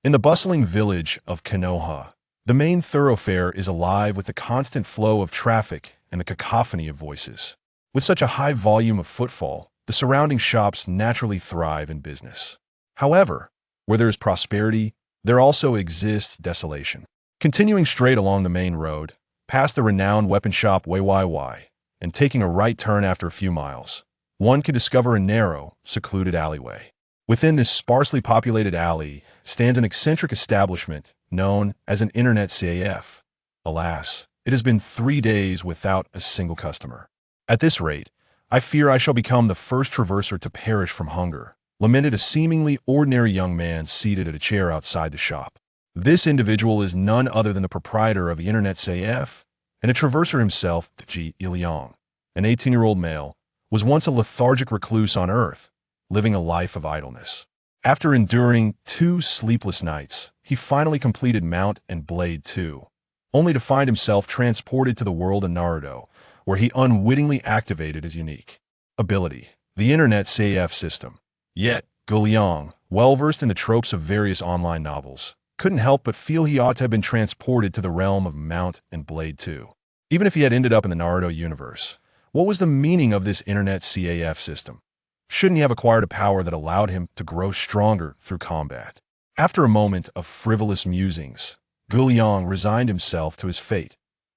In the bustling village of Konoha, the main thoroughfare is alive with the constant flow of traffic and the cacophony of voices. With such a high volume of footfall, the surrounding shops naturally thrive in business. However, where there is prosperity, there also exists desolation. Continuing straight along the main road, past the renowned weapon shop YYY, and taking a right turn after a few miles, one can discover a narrow, secluded alleyway. Within this sparsely populated alley stands an eccentric establishment known as an internet CAF. Alas, it has been 3 days without a single customer. At this rate, I fear I shall become the first traverser to perish from hunger, lamented a seemingly ordinary young man seated at a chair outside the shop. This individual is none other than the proprietor of the internet CAF, and a traverser himself, Liang, an 18-year-old male, was once a lethargic recluse on Earth, living a life of idleness. After enduring 2 sleepless nights, he finally completed Mount and Blade 2, only to find himself transported to the world of Naruto, where he unwittingly activated his unique ability, the internet CAF system. Yet, Liang, well-versed in the tropes of various online novels, couldn't help but feel he ought to have been transported to the realm of Mount and Blade 2. Even if he had ended up in the Naruto universe, what was the meaning of this internet CAF system? Shouldn't he have acquired a power that allowed him to grow stronger through combat? After a moment of frivolous musings, Liang resigned himself to his fate.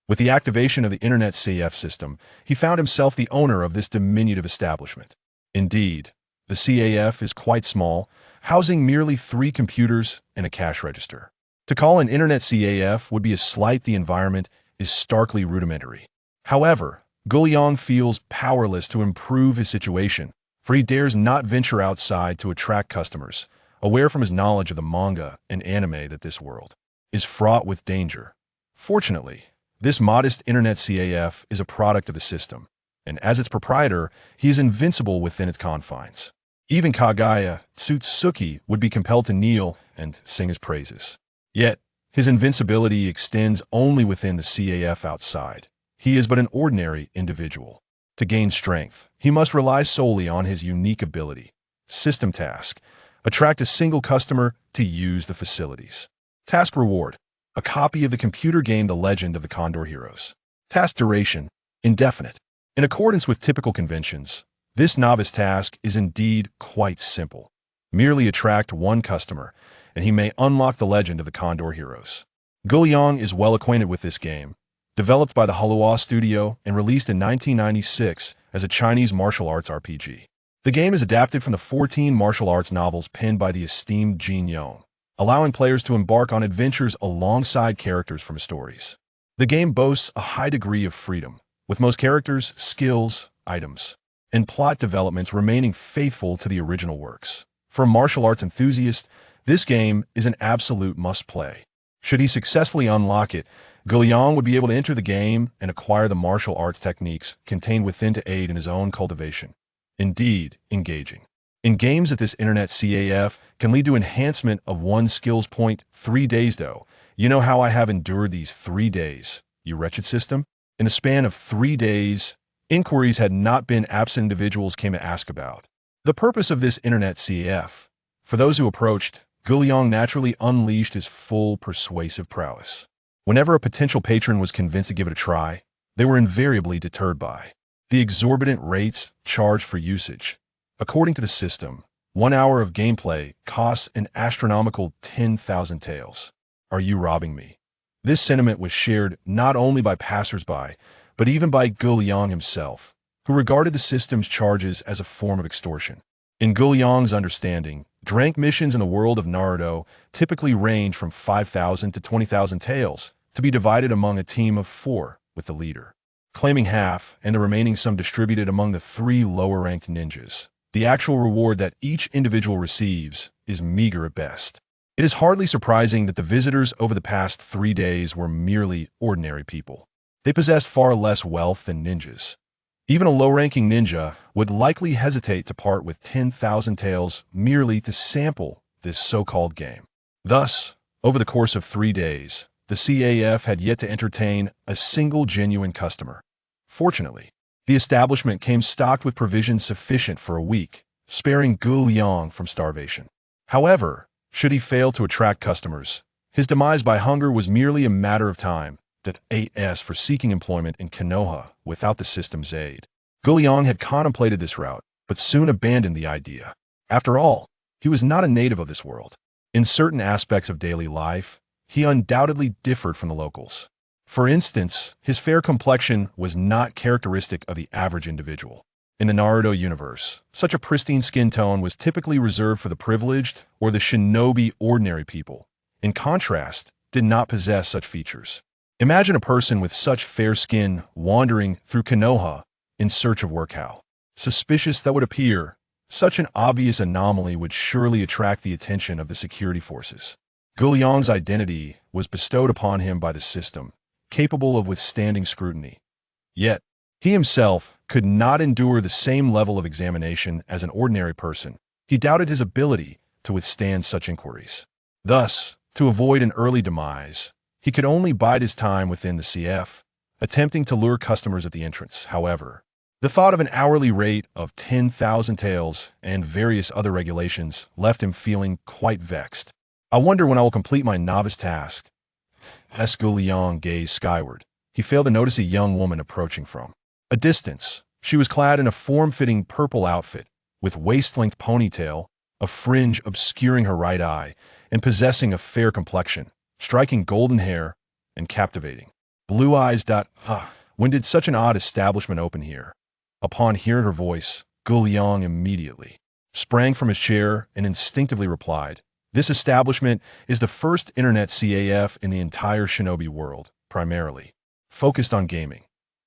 With the activation of the internet CAF system, he found himself the owner of this diminutive establishment. Indeed, the CAF is quite small, housing merely 3 computers and a cash register. To call an internet CAF would be a slight. The environment is starkly rudimentary. However, Liang feels powerless to improve his situation, for he dares not venture outside to attract customers, aware from his knowledge of the manga and anime that this world is fraught with danger. Fortunately, this modest internet CAF is a product of the system, and as its proprietor, he is invincible within its confines. Even Kaguya Tsutsuki would be compelled to kneel and sing his praises. Yet, his invincibility extends only within the CAF outside. He is but an ordinary individual. To gain strength, he must rely solely on his unique ability. System task: attract a single customer to use the facilities. Task reward: a copy of the computer game The Legend of the Condor Heroes. Task duration: indefinite. In accordance with typical conventions, this novice task is indeed quite simple. Merely attract 1 customer, and he may unlock The Legend of the Condor Heroes. Liang is well acquainted with this game, developed by the Halua Studio and released in 1996 as a Chinese martial arts RPG. The game is adapted from the 14 martial arts novels penned by the esteemed Jin Yong, allowing players to embark on adventures alongside characters from stories. The game boasts a high degree of freedom, with most characters, skills, items, and plot developments remaining faithful to the original works. For a martial arts enthusiast, this game is an absolute must-play. Should he successfully unlock it, Liang would be able to enter the game and acquire the martial arts techniques contained within to aid in his own cultivation. Indeed, engaging in games at this internet CAF can lead to enhancement of 1 skills point. 3 days though. You know how I have endured these 3 days, you wretched system? In the span of 3 days, inquiries had not been absent. Individuals came to ask about the purpose of this internet CAF. For those who approached, Liang naturally unleashed his full persuasive prowess. Whenever a potential patron was convinced to give it a try, they were invariably deterred by the exorbitant rates charged for usage. According to the system, 1 hour of gameplay costs an astronomical 10,000 taels. Are you robbing me? This sentiment was shared not only by passersby, but even by Liang himself, who regarded the system's charges as a form of extortion. In Liang's understanding, drank missions in the world of Naruto typically range from 5,000 to 20,000 taels, to be divided among a team of 4, with the leader claiming half and the remaining sum distributed among the 3 lower-ranked ninjas. The actual reward that each individual receives is meager at best. It is hardly surprising that the visitors over the past 3 days were merely ordinary people. They possessed far less wealth than ninjas. Even a low-ranking ninja would likely hesitate to part with 10,000 taels merely to sample this so-called game. Thus, over the course of 3 days, the CAF had yet to entertain a single genuine customer. Fortunately, the establishment came stocked with provisions sufficient for a week, sparing Liang from starvation. However, Should he fail to attract customers, his demise by hunger was merely a matter of time. That AS for seeking employment in Konoha without the system's aid. Liang had contemplated this route, but soon abandoned the idea. After all, he was not a native of this world. In certain aspects of daily life, he undoubtedly differed from the locals. For instance, his fair complexion was not characteristic of the average individual. In the Naruto universe, such a pristine skin tone was typically reserved for the privileged or the shinobi ordinary people. In contrast, did not possess such features. Imagine a person with such fair skin wandering through Konoha in search of work. How suspicious that would appear. Such an obvious anomaly would surely attract the attention of the security forces. Liang's identity was bestowed upon him by the system, capable of withstanding scrutiny. Yet, he himself could not endure the same level of examination as an ordinary person. He doubted his ability to withstand such inquiries. Thus, to avoid an early demise, he could only bide his time within the CF, attempting to lure customers at the entrance. However, the thought of an hourly rate of 10,000 taels and various other regulations left him feeling quite vexed. I wonder when I will complete my novice task. As Liang gazed skyward, he failed to notice a young woman approaching from a distance. She was clad in a form-fitting purple outfit, with waist-length ponytail, a fringe obscuring her right eye, and possessing a fair complexion, striking golden hair, and captivating blue eyes. When did such an odd establishment open here? Upon hearing her voice, Liang immediately sprang from his chair and instinctively replied, "This establishment is the first internet CAF in the entire shinobi world, primarily focused on gaming."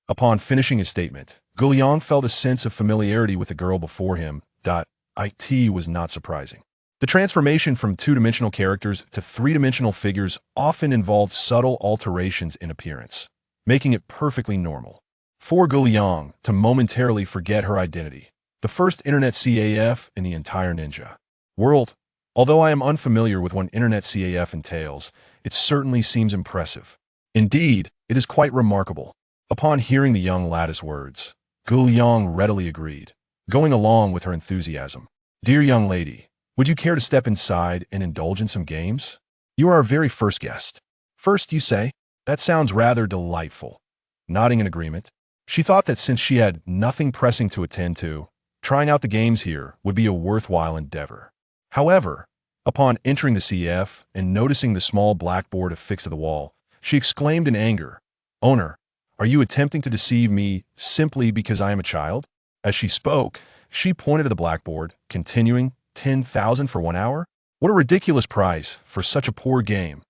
Upon finishing his statement, Liang felt a sense of familiarity with the girl before him. It was not surprising. The transformation from two-dimensional characters to three-dimensional figures often involved subtle alterations in appearance, making it perfectly normal for Liang to momentarily forget her identity. The first internet CAF in the entire ninja world. Although I am unfamiliar with what internet CAF entails, it certainly seems impressive. Indeed, it is quite remarkable. Upon hearing the young lad's words, Liang readily agreed, going along with her enthusiasm. "Dear young lady, would you care to step inside and indulge in some games? You are our very first guest." "First, you say? That sounds rather delightful." Nodding in agreement, she thought that since she had nothing pressing to attend to, trying out the games here would be a worthwhile endeavor. However, upon entering the CF and noticing the small blackboard affixed to the wall, she exclaimed in anger, "Owner, are you attempting to deceive me simply because I am a child?" As she spoke, she pointed to the blackboard, continuing, 10,000 for 1 hour? What a ridiculous price for such a poor game.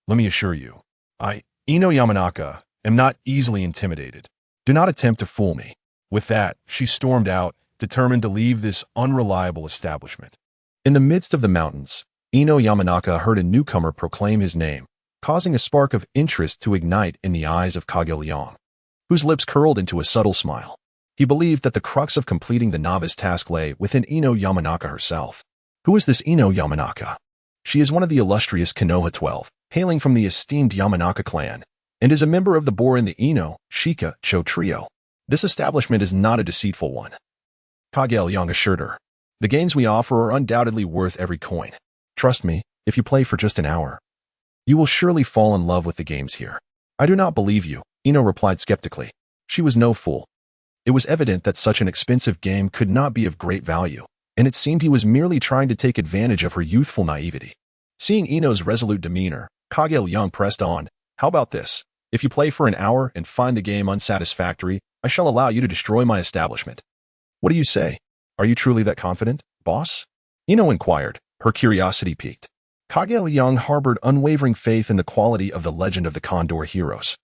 Let me assure you, I, Ino Yamanaka, am not easily intimidated. Do not attempt to fool me." With that, she stormed out, determined to leave this unreliable establishment. In the midst of the mountains, Ino Yamanaka heard a newcomer proclaim his name, causing a spark of interest to ignite in the eyes of Liang, whose lips curled into a subtle smile. He believed that the crux of completing the novice task lay within Ino Yamanaka herself. Who is this Ino Yamanaka? She is one of the illustrious Konoha 12, hailing from the esteemed Yamanaka clan, and is a member of the Borin the Ino, Shika, Cho trio. This establishment is not a deceitful one, Liang assured her. The games we offer are undoubtedly worth every coin. Trust me, if you play for just an hour, you will surely fall in love with the games here. I do not believe you, Ino replied skeptically. She was no fool. It was evident that such an expensive game could not be of great value, and it seemed he was merely trying to take advantage of her youthful naivety. Seeing Ino's resolute demeanor, Liang pressed on. "How about this? If you play for an hour and find the game unsatisfactory, I shall allow you to destroy my establishment." "What do you say? Are you truly that confident, boss?" Ino inquired, her curiosity piqued. Liang harbored unwavering faith in the quality of the Legend of the Condor heroes,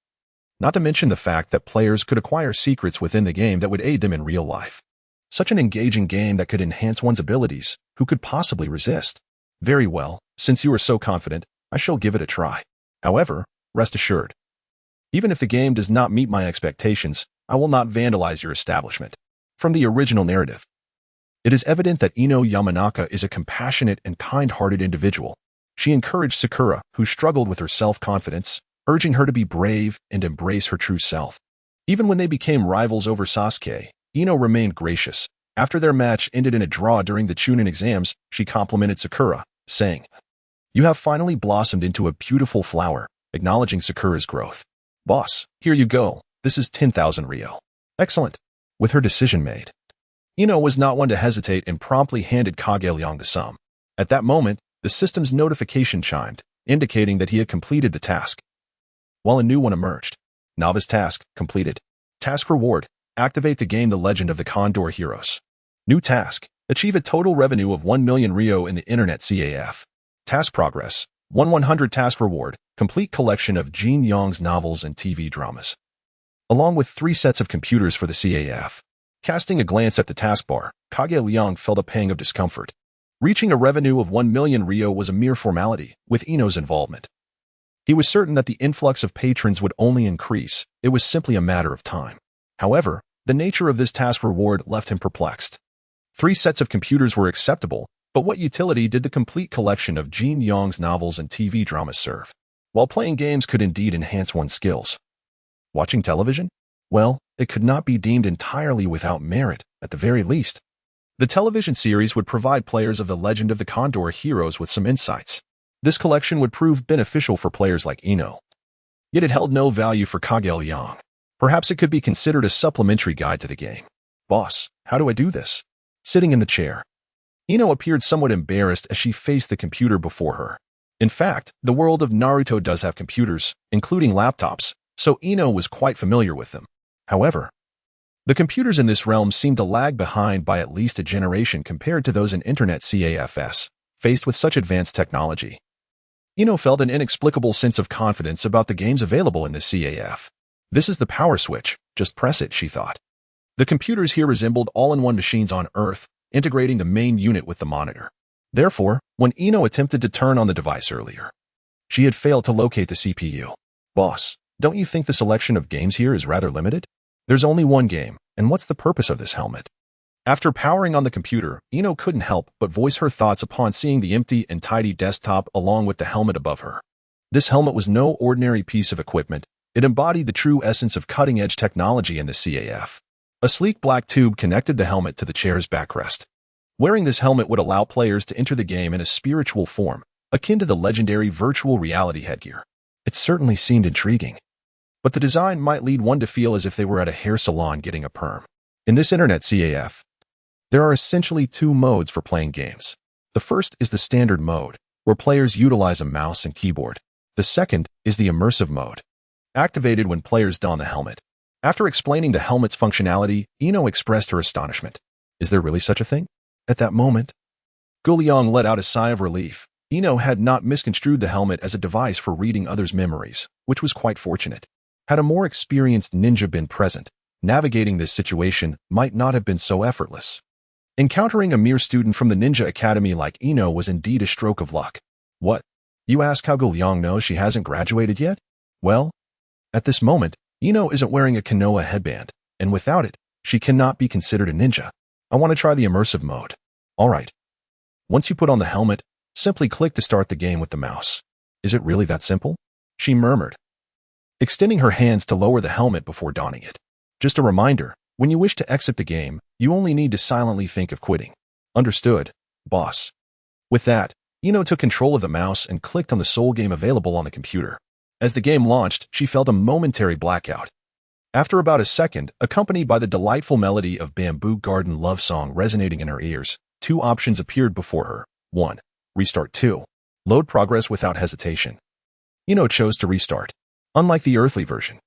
not to mention the fact that players could acquire secrets within the game that would aid them in real life. Such an engaging game that could enhance one's abilities, who could possibly resist? "Very well, since you are so confident, I shall give it a try. However, rest assured, even if the game does not meet my expectations, I will not vandalize your establishment." From the original narrative, it is evident that Ino Yamanaka is a compassionate and kind-hearted individual. She encouraged Sakura, who struggled with her self-confidence, urging her to be brave and embrace her true self. Even when they became rivals over Sasuke, Ino remained gracious. After their match ended in a draw during the Chunin exams, she complimented Sakura, saying, You have finally blossomed into a beautiful flower, acknowledging Sakura's growth. Boss, here you go. This is 10,000 Rio. Excellent. With her decision made, Ino was not one to hesitate and promptly handed Kage Liang the sum. At that moment, the system's notification chimed, indicating that he had completed the task, while a new one emerged. Novice task completed. Task reward: activate the game The Legend of the Condor Heroes. New task: achieve a total revenue of 1 million Rio in the internet CAF. Task progress: 100 task reward: complete collection of Jin Yang's novels and TV dramas, along with 3 sets of computers for the CAF. Casting a glance at the taskbar, Kage Liang felt a pang of discomfort. Reaching a revenue of 1 million Rio was a mere formality, with Ino's involvement. He was certain that the influx of patrons would only increase. It was simply a matter of time. However, the nature of this task reward left him perplexed. 3 sets of computers were acceptable, but what utility did the complete collection of Jin Yang's novels and TV dramas serve? While playing games could indeed enhance one's skills, watching television? Well, it could not be deemed entirely without merit, at the very least. The television series would provide players of The Legend of the Condor Heroes with some insights. This collection would prove beneficial for players like Ino. Yet it held no value for Kage Liang. Perhaps it could be considered a supplementary guide to the game. Boss, how do I do this? Sitting in the chair, Ino appeared somewhat embarrassed as she faced the computer before her. In fact, the world of Naruto does have computers, including laptops, so Ino was quite familiar with them. However, the computers in this realm seemed to lag behind by at least a generation compared to those in Internet CAFS. Faced with such advanced technology, Ino felt an inexplicable sense of confidence about the games available in the CAF. This is the power switch, just press it, she thought. The computers here resembled all-in-one machines on Earth, integrating the main unit with the monitor. Therefore, when Ino attempted to turn on the device earlier, she had failed to locate the CPU. Boss, don't you think the selection of games here is rather limited? There's only one game, and what's the purpose of this helmet? After powering on the computer, Ino couldn't help but voice her thoughts upon seeing the empty and tidy desktop along with the helmet above her. This helmet was no ordinary piece of equipment. It embodied the true essence of cutting-edge technology in the CAF. A sleek black tube connected the helmet to the chair's backrest. Wearing this helmet would allow players to enter the game in a spiritual form, akin to the legendary virtual reality headgear. It certainly seemed intriguing, but the design might lead one to feel as if they were at a hair salon getting a perm. In this internet CAF, there are essentially 2 modes for playing games. The first is the standard mode, where players utilize a mouse and keyboard. The second is the immersive mode, activated when players don the helmet. After explaining the helmet's functionality, Ino expressed her astonishment. Is there really such a thing? At that moment, Liang let out a sigh of relief. Ino had not misconstrued the helmet as a device for reading others' memories, which was quite fortunate. Had a more experienced ninja been present, navigating this situation might not have been so effortless. Encountering a mere student from the ninja academy like Ino was indeed a stroke of luck. What? You ask how Liang knows she hasn't graduated yet? Well, at this moment, Ino isn't wearing a Konoha headband, and without it, she cannot be considered a ninja. I want to try the immersive mode. Alright. Once you put on the helmet, simply click to start the game with the mouse. Is it really that simple? She murmured, extending her hands to lower the helmet before donning it. Just a reminder, when you wish to exit the game, you only need to silently think of quitting. Understood, boss. With that, Ino took control of the mouse and clicked on the sole game available on the computer. As the game launched, she felt a momentary blackout. After about a second, accompanied by the delightful melody of Bamboo Garden love song resonating in her ears, 2 options appeared before her. 1. Restart. 2. Load progress without hesitation. Ino chose to restart. Unlike the earthly version,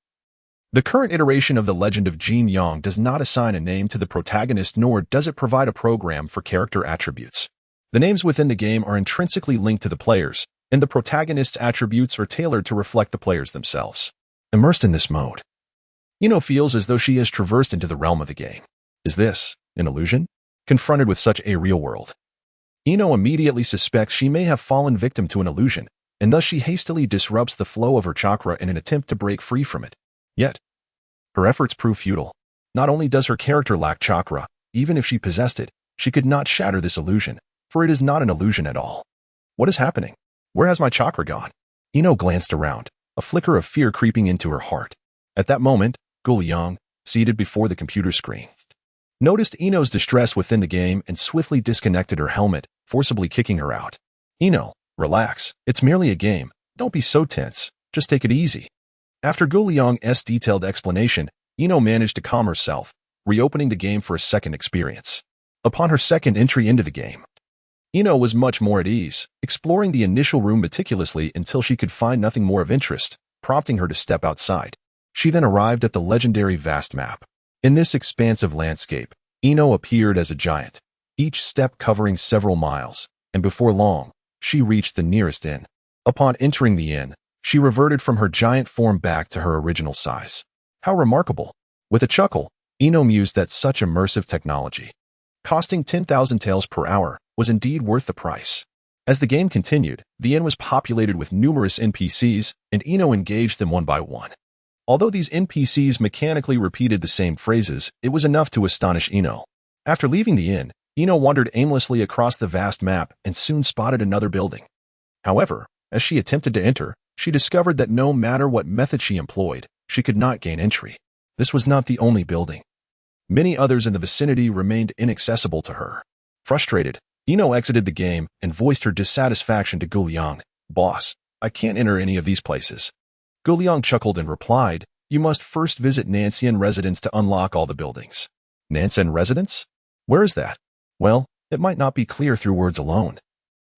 the current iteration of The Legend of Jin Yang does not assign a name to the protagonist, nor does it provide a program for character attributes. The names within the game are intrinsically linked to the players, and the protagonist's attributes are tailored to reflect the players themselves. Immersed in this mode, Ino feels as though she has traversed into the realm of the game. Is this an illusion? Confronted with such a real world, Ino immediately suspects she may have fallen victim to an illusion, and thus she hastily disrupts the flow of her chakra in an attempt to break free from it. Yet, her efforts prove futile. Not only does her character lack chakra, even if she possessed it, she could not shatter this illusion, for it is not an illusion at all. What is happening? Where has my chakra gone? Ino glanced around, a flicker of fear creeping into her heart. At that moment, Liang, seated before the computer screen, noticed Ino's distress within the game and swiftly disconnected her helmet, forcibly kicking her out. Ino, Relax, it's merely a game. Don't be so tense. Just take it easy. After Liang's detailed explanation, Ino managed to calm herself, reopening the game for a second experience. Upon her second entry into the game, Ino was much more at ease, exploring the initial room meticulously until she could find nothing more of interest, prompting her to step outside. She then arrived at the legendary vast map. In this expansive landscape, Ino appeared as a giant, each step covering several miles, and before long, she reached the nearest inn. Upon entering the inn, she reverted from her giant form back to her original size. How remarkable! With a chuckle, Ino mused that such immersive technology, costing 10,000 taels per hour, was indeed worth the price. As the game continued, the inn was populated with numerous NPCs, and Ino engaged them one by one. Although these NPCs mechanically repeated the same phrases, it was enough to astonish Ino. After leaving the inn, Ino wandered aimlessly across the vast map and soon spotted another building. However, as she attempted to enter, she discovered that no matter what method she employed, she could not gain entry. This was not the only building. Many others in the vicinity remained inaccessible to her. Frustrated, Ino exited the game and voiced her dissatisfaction to Liang. Boss, I can't enter any of these places. Liang chuckled and replied, you must first visit Nanshan Residence to unlock all the buildings. Nanshan Residence? Where is that? Well, it might not be clear through words alone.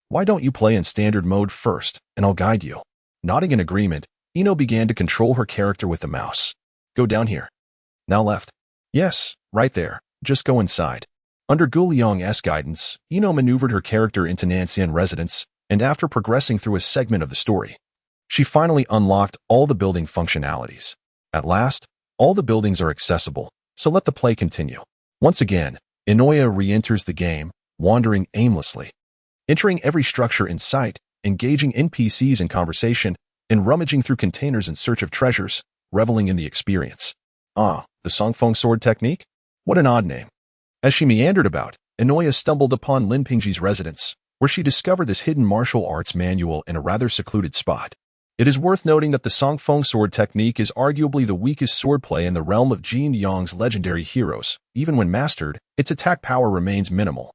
Why don't you play in standard mode first, and I'll guide you. Nodding in agreement, Ino began to control her character with the mouse. Go down here. Now left. Yes, right there. Just go inside. Under Liang's guidance, Ino maneuvered her character into Nanshan Residence, and after progressing through a segment of the story, she finally unlocked all the building functionalities. At last, all the buildings are accessible, so let the play continue. Once again, Inoue re-enters the game, wandering aimlessly, entering every structure in sight, engaging NPCs in conversation, and rummaging through containers in search of treasures, reveling in the experience. Ah, the Songfeng sword technique? What an odd name. As she meandered about, Inoue stumbled upon Lin Pingji's residence, where she discovered this hidden martial arts manual in a rather secluded spot. It is worth noting that the Songfeng sword technique is arguably the weakest swordplay in the realm of Jin Yang's legendary heroes. Even when mastered, its attack power remains minimal,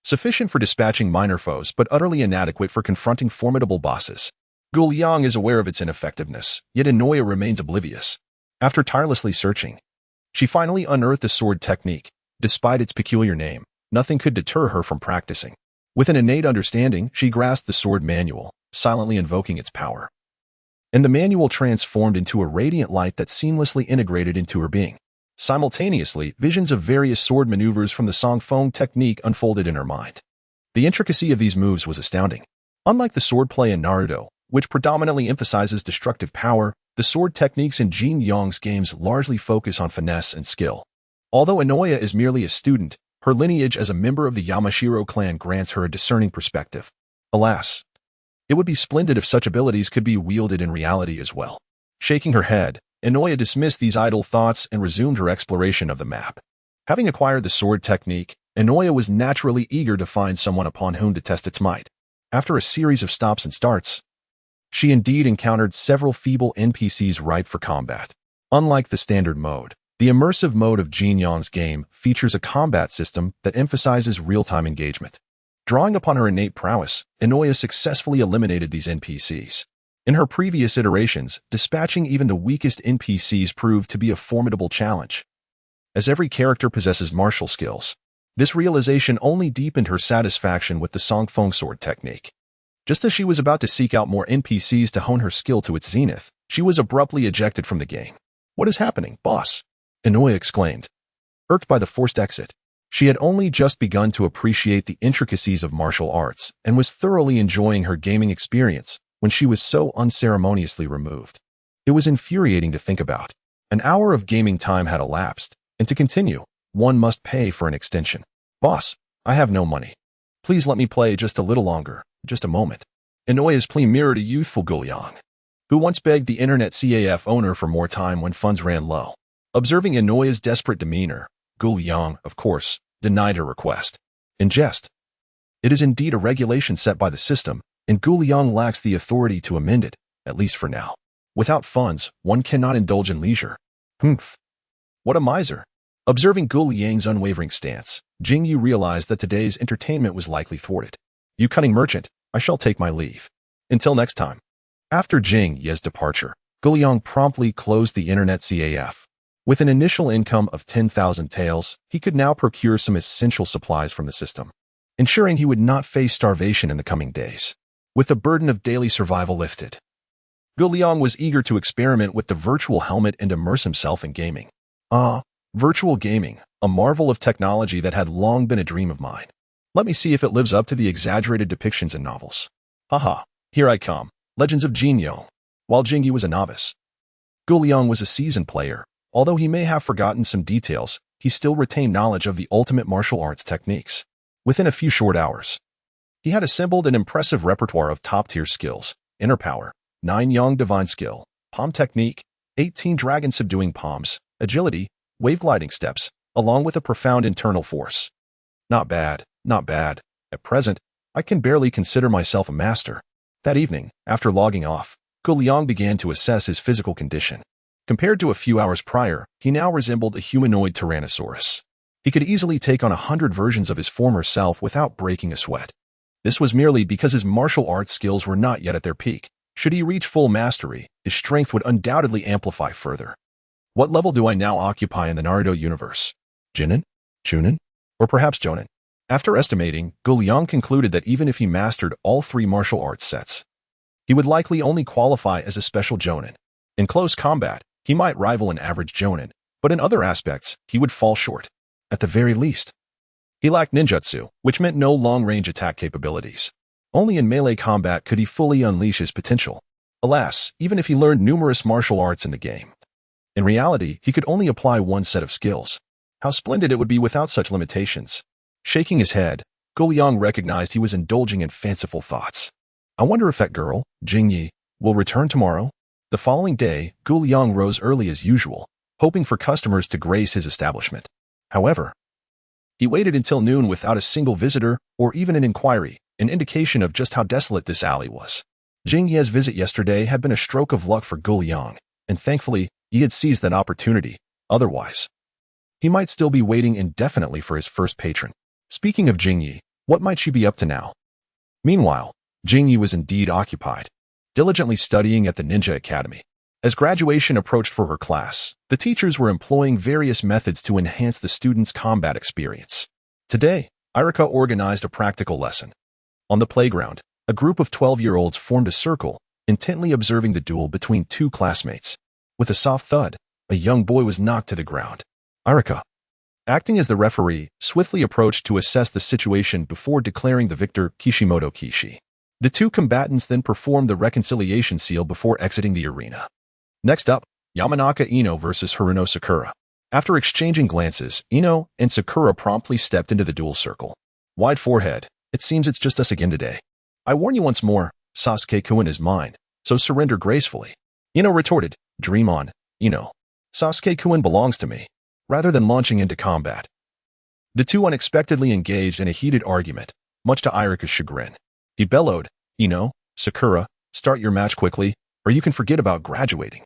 sufficient for dispatching minor foes but utterly inadequate for confronting formidable bosses. Liang is aware of its ineffectiveness, yet Inoue remains oblivious. After tirelessly searching, she finally unearthed the sword technique. Despite its peculiar name, nothing could deter her from practicing. With an innate understanding, she grasped the sword manual, silently invoking its power. And the manual transformed into a radiant light that seamlessly integrated into her being. Simultaneously, visions of various sword maneuvers from the Songfeng technique unfolded in her mind. The intricacy of these moves was astounding. Unlike the swordplay in Naruto, which predominantly emphasizes destructive power, the sword techniques in Jin Yang's games largely focus on finesse and skill. Although Inoue is merely a student, her lineage as a member of the Yamashiro clan grants her a discerning perspective. Alas, it would be splendid if such abilities could be wielded in reality as well. Shaking her head, Inoue dismissed these idle thoughts and resumed her exploration of the map. Having acquired the sword technique, Inoue was naturally eager to find someone upon whom to test its might. After a series of stops and starts, she indeed encountered several feeble NPCs ripe for combat. Unlike the standard mode, the immersive mode of Jin Yang's game features a combat system that emphasizes real-time engagement. Drawing upon her innate prowess, Inoue successfully eliminated these NPCs. In her previous iterations, dispatching even the weakest NPCs proved to be a formidable challenge. As every character possesses martial skills, this realization only deepened her satisfaction with the Songfeng sword technique. Just as she was about to seek out more NPCs to hone her skill to its zenith, she was abruptly ejected from the game. What is happening, boss? Inoue exclaimed, irked by the forced exit. She had only just begun to appreciate the intricacies of martial arts and was thoroughly enjoying her gaming experience when she was so unceremoniously removed. It was infuriating to think about. An hour of gaming time had elapsed, and to continue, one must pay for an extension. Boss, I have no money. Please let me play just a little longer, just a moment. Inoue's plea mirrored a youthful Liang, who once begged the internet CAF owner for more time when funds ran low. Observing Inoue's desperate demeanor, Liang, of course, denied her request. In jest, it is indeed a regulation set by the system, and Liang lacks the authority to amend it, at least for now. Without funds, one cannot indulge in leisure. Humph. What a miser. Observing Liang's unwavering stance, Jingyu realized that today's entertainment was likely thwarted. You cunning merchant, I shall take my leave. Until next time. After Jing Ye's departure, Liang promptly closed the internet CAF. With an initial income of 10,000 taels, he could now procure some essential supplies from the system, ensuring he would not face starvation in the coming days. With the burden of daily survival lifted, Liang was eager to experiment with the virtual helmet and immerse himself in gaming. Virtual gaming, a marvel of technology that had long been a dream of mine. Let me see if it lives up to the exaggerated depictions in novels. Haha, here I come, Legends of Jinyo. While Jingyi was a novice, Liang was a seasoned player. Although he may have forgotten some details, he still retained knowledge of the ultimate martial arts techniques. Within a few short hours, he had assembled an impressive repertoire of top-tier skills: inner power, 9 Yang divine skill, palm technique, 18 dragon subduing palms, agility, wave gliding steps, along with a profound internal force. Not bad, not bad. At present, I can barely consider myself a master. That evening, after logging off, Liang began to assess his physical condition. Compared to a few hours prior, he now resembled a humanoid Tyrannosaurus. He could easily take on 100 versions of his former self without breaking a sweat. This was merely because his martial arts skills were not yet at their peak. Should he reach full mastery, his strength would undoubtedly amplify further. What level do I now occupy in the Naruto universe? Jinin? Chunin? Or perhaps Jonin? After estimating, Liang concluded that even if he mastered all 3 martial arts sets, he would likely only qualify as a special Jonin. In close combat, he might rival an average Jonin, but in other aspects, he would fall short. At the very least, he lacked ninjutsu, which meant no long-range attack capabilities. Only in melee combat could he fully unleash his potential. Alas, even if he learned numerous martial arts in the game, in reality, he could only apply one set of skills. How splendid it would be without such limitations. Shaking his head, Liang recognized he was indulging in fanciful thoughts. I wonder if that girl, Jingyi, will return tomorrow? The following day, Liang rose early as usual, hoping for customers to grace his establishment. However, he waited until noon without a single visitor or even an inquiry, an indication of just how desolate this alley was. Jingye's visit yesterday had been a stroke of luck for Liang, and thankfully, he had seized that opportunity. Otherwise, he might still be waiting indefinitely for his first patron. Speaking of Jingyi, what might she be up to now? Meanwhile, Jingyi was indeed occupied, diligently studying at the Ninja Academy. As graduation approached for her class, the teachers were employing various methods to enhance the students' combat experience. Today, Iruka organized a practical lesson. On the playground, a group of 12-year-olds formed a circle, intently observing the duel between 2 classmates. With a soft thud, a young boy was knocked to the ground. Iruka, acting as the referee, swiftly approached to assess the situation before declaring the victor Kishimoto Kishi. The 2 combatants then performed the reconciliation seal before exiting the arena. Next up, Yamanaka Ino versus Haruno Sakura. After exchanging glances, Ino and Sakura promptly stepped into the duel circle. Wide forehead, it seems it's just us again today. I warn you once more, Sasuke-kun is mine, so surrender gracefully. Ino retorted, dream on, Ino. Sasuke-kun belongs to me. Rather than launching into combat, the 2 unexpectedly engaged in a heated argument, much to Iruka's chagrin. He bellowed, Ino, Sakura, start your match quickly, or you can forget about graduating.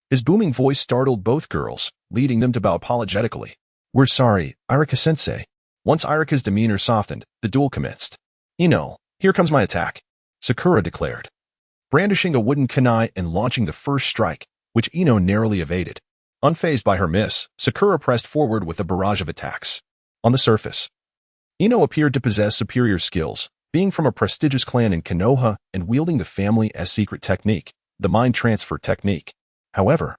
His booming voice startled both girls, leading them to bow apologetically. We're sorry, Iruka-sensei. Once Iruka's demeanor softened, the duel commenced. Ino, here comes my attack, Sakura declared, brandishing a wooden kunai and launching the first strike, which Ino narrowly evaded. Unfazed by her miss, Sakura pressed forward with a barrage of attacks. On the surface, Ino appeared to possess superior skills, being from a prestigious clan in Konoha and wielding the family's secret technique, the mind transfer technique. However,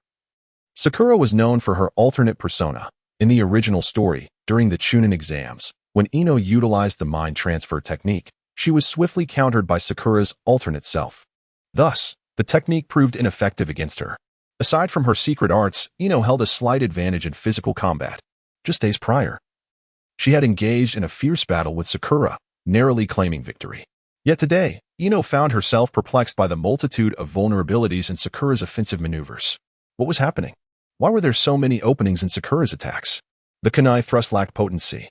Sakura was known for her alternate persona. In the original story, during the Chunin exams, when Ino utilized the mind transfer technique, she was swiftly countered by Sakura's alternate self. Thus, the technique proved ineffective against her. Aside from her secret arts, Ino held a slight advantage in physical combat. Just days prior, she had engaged in a fierce battle with Sakura, narrowly claiming victory. Yet today, Ino found herself perplexed by the multitude of vulnerabilities in Sakura's offensive maneuvers. What was happening? Why were there so many openings in Sakura's attacks? The kunai thrust lacked potency.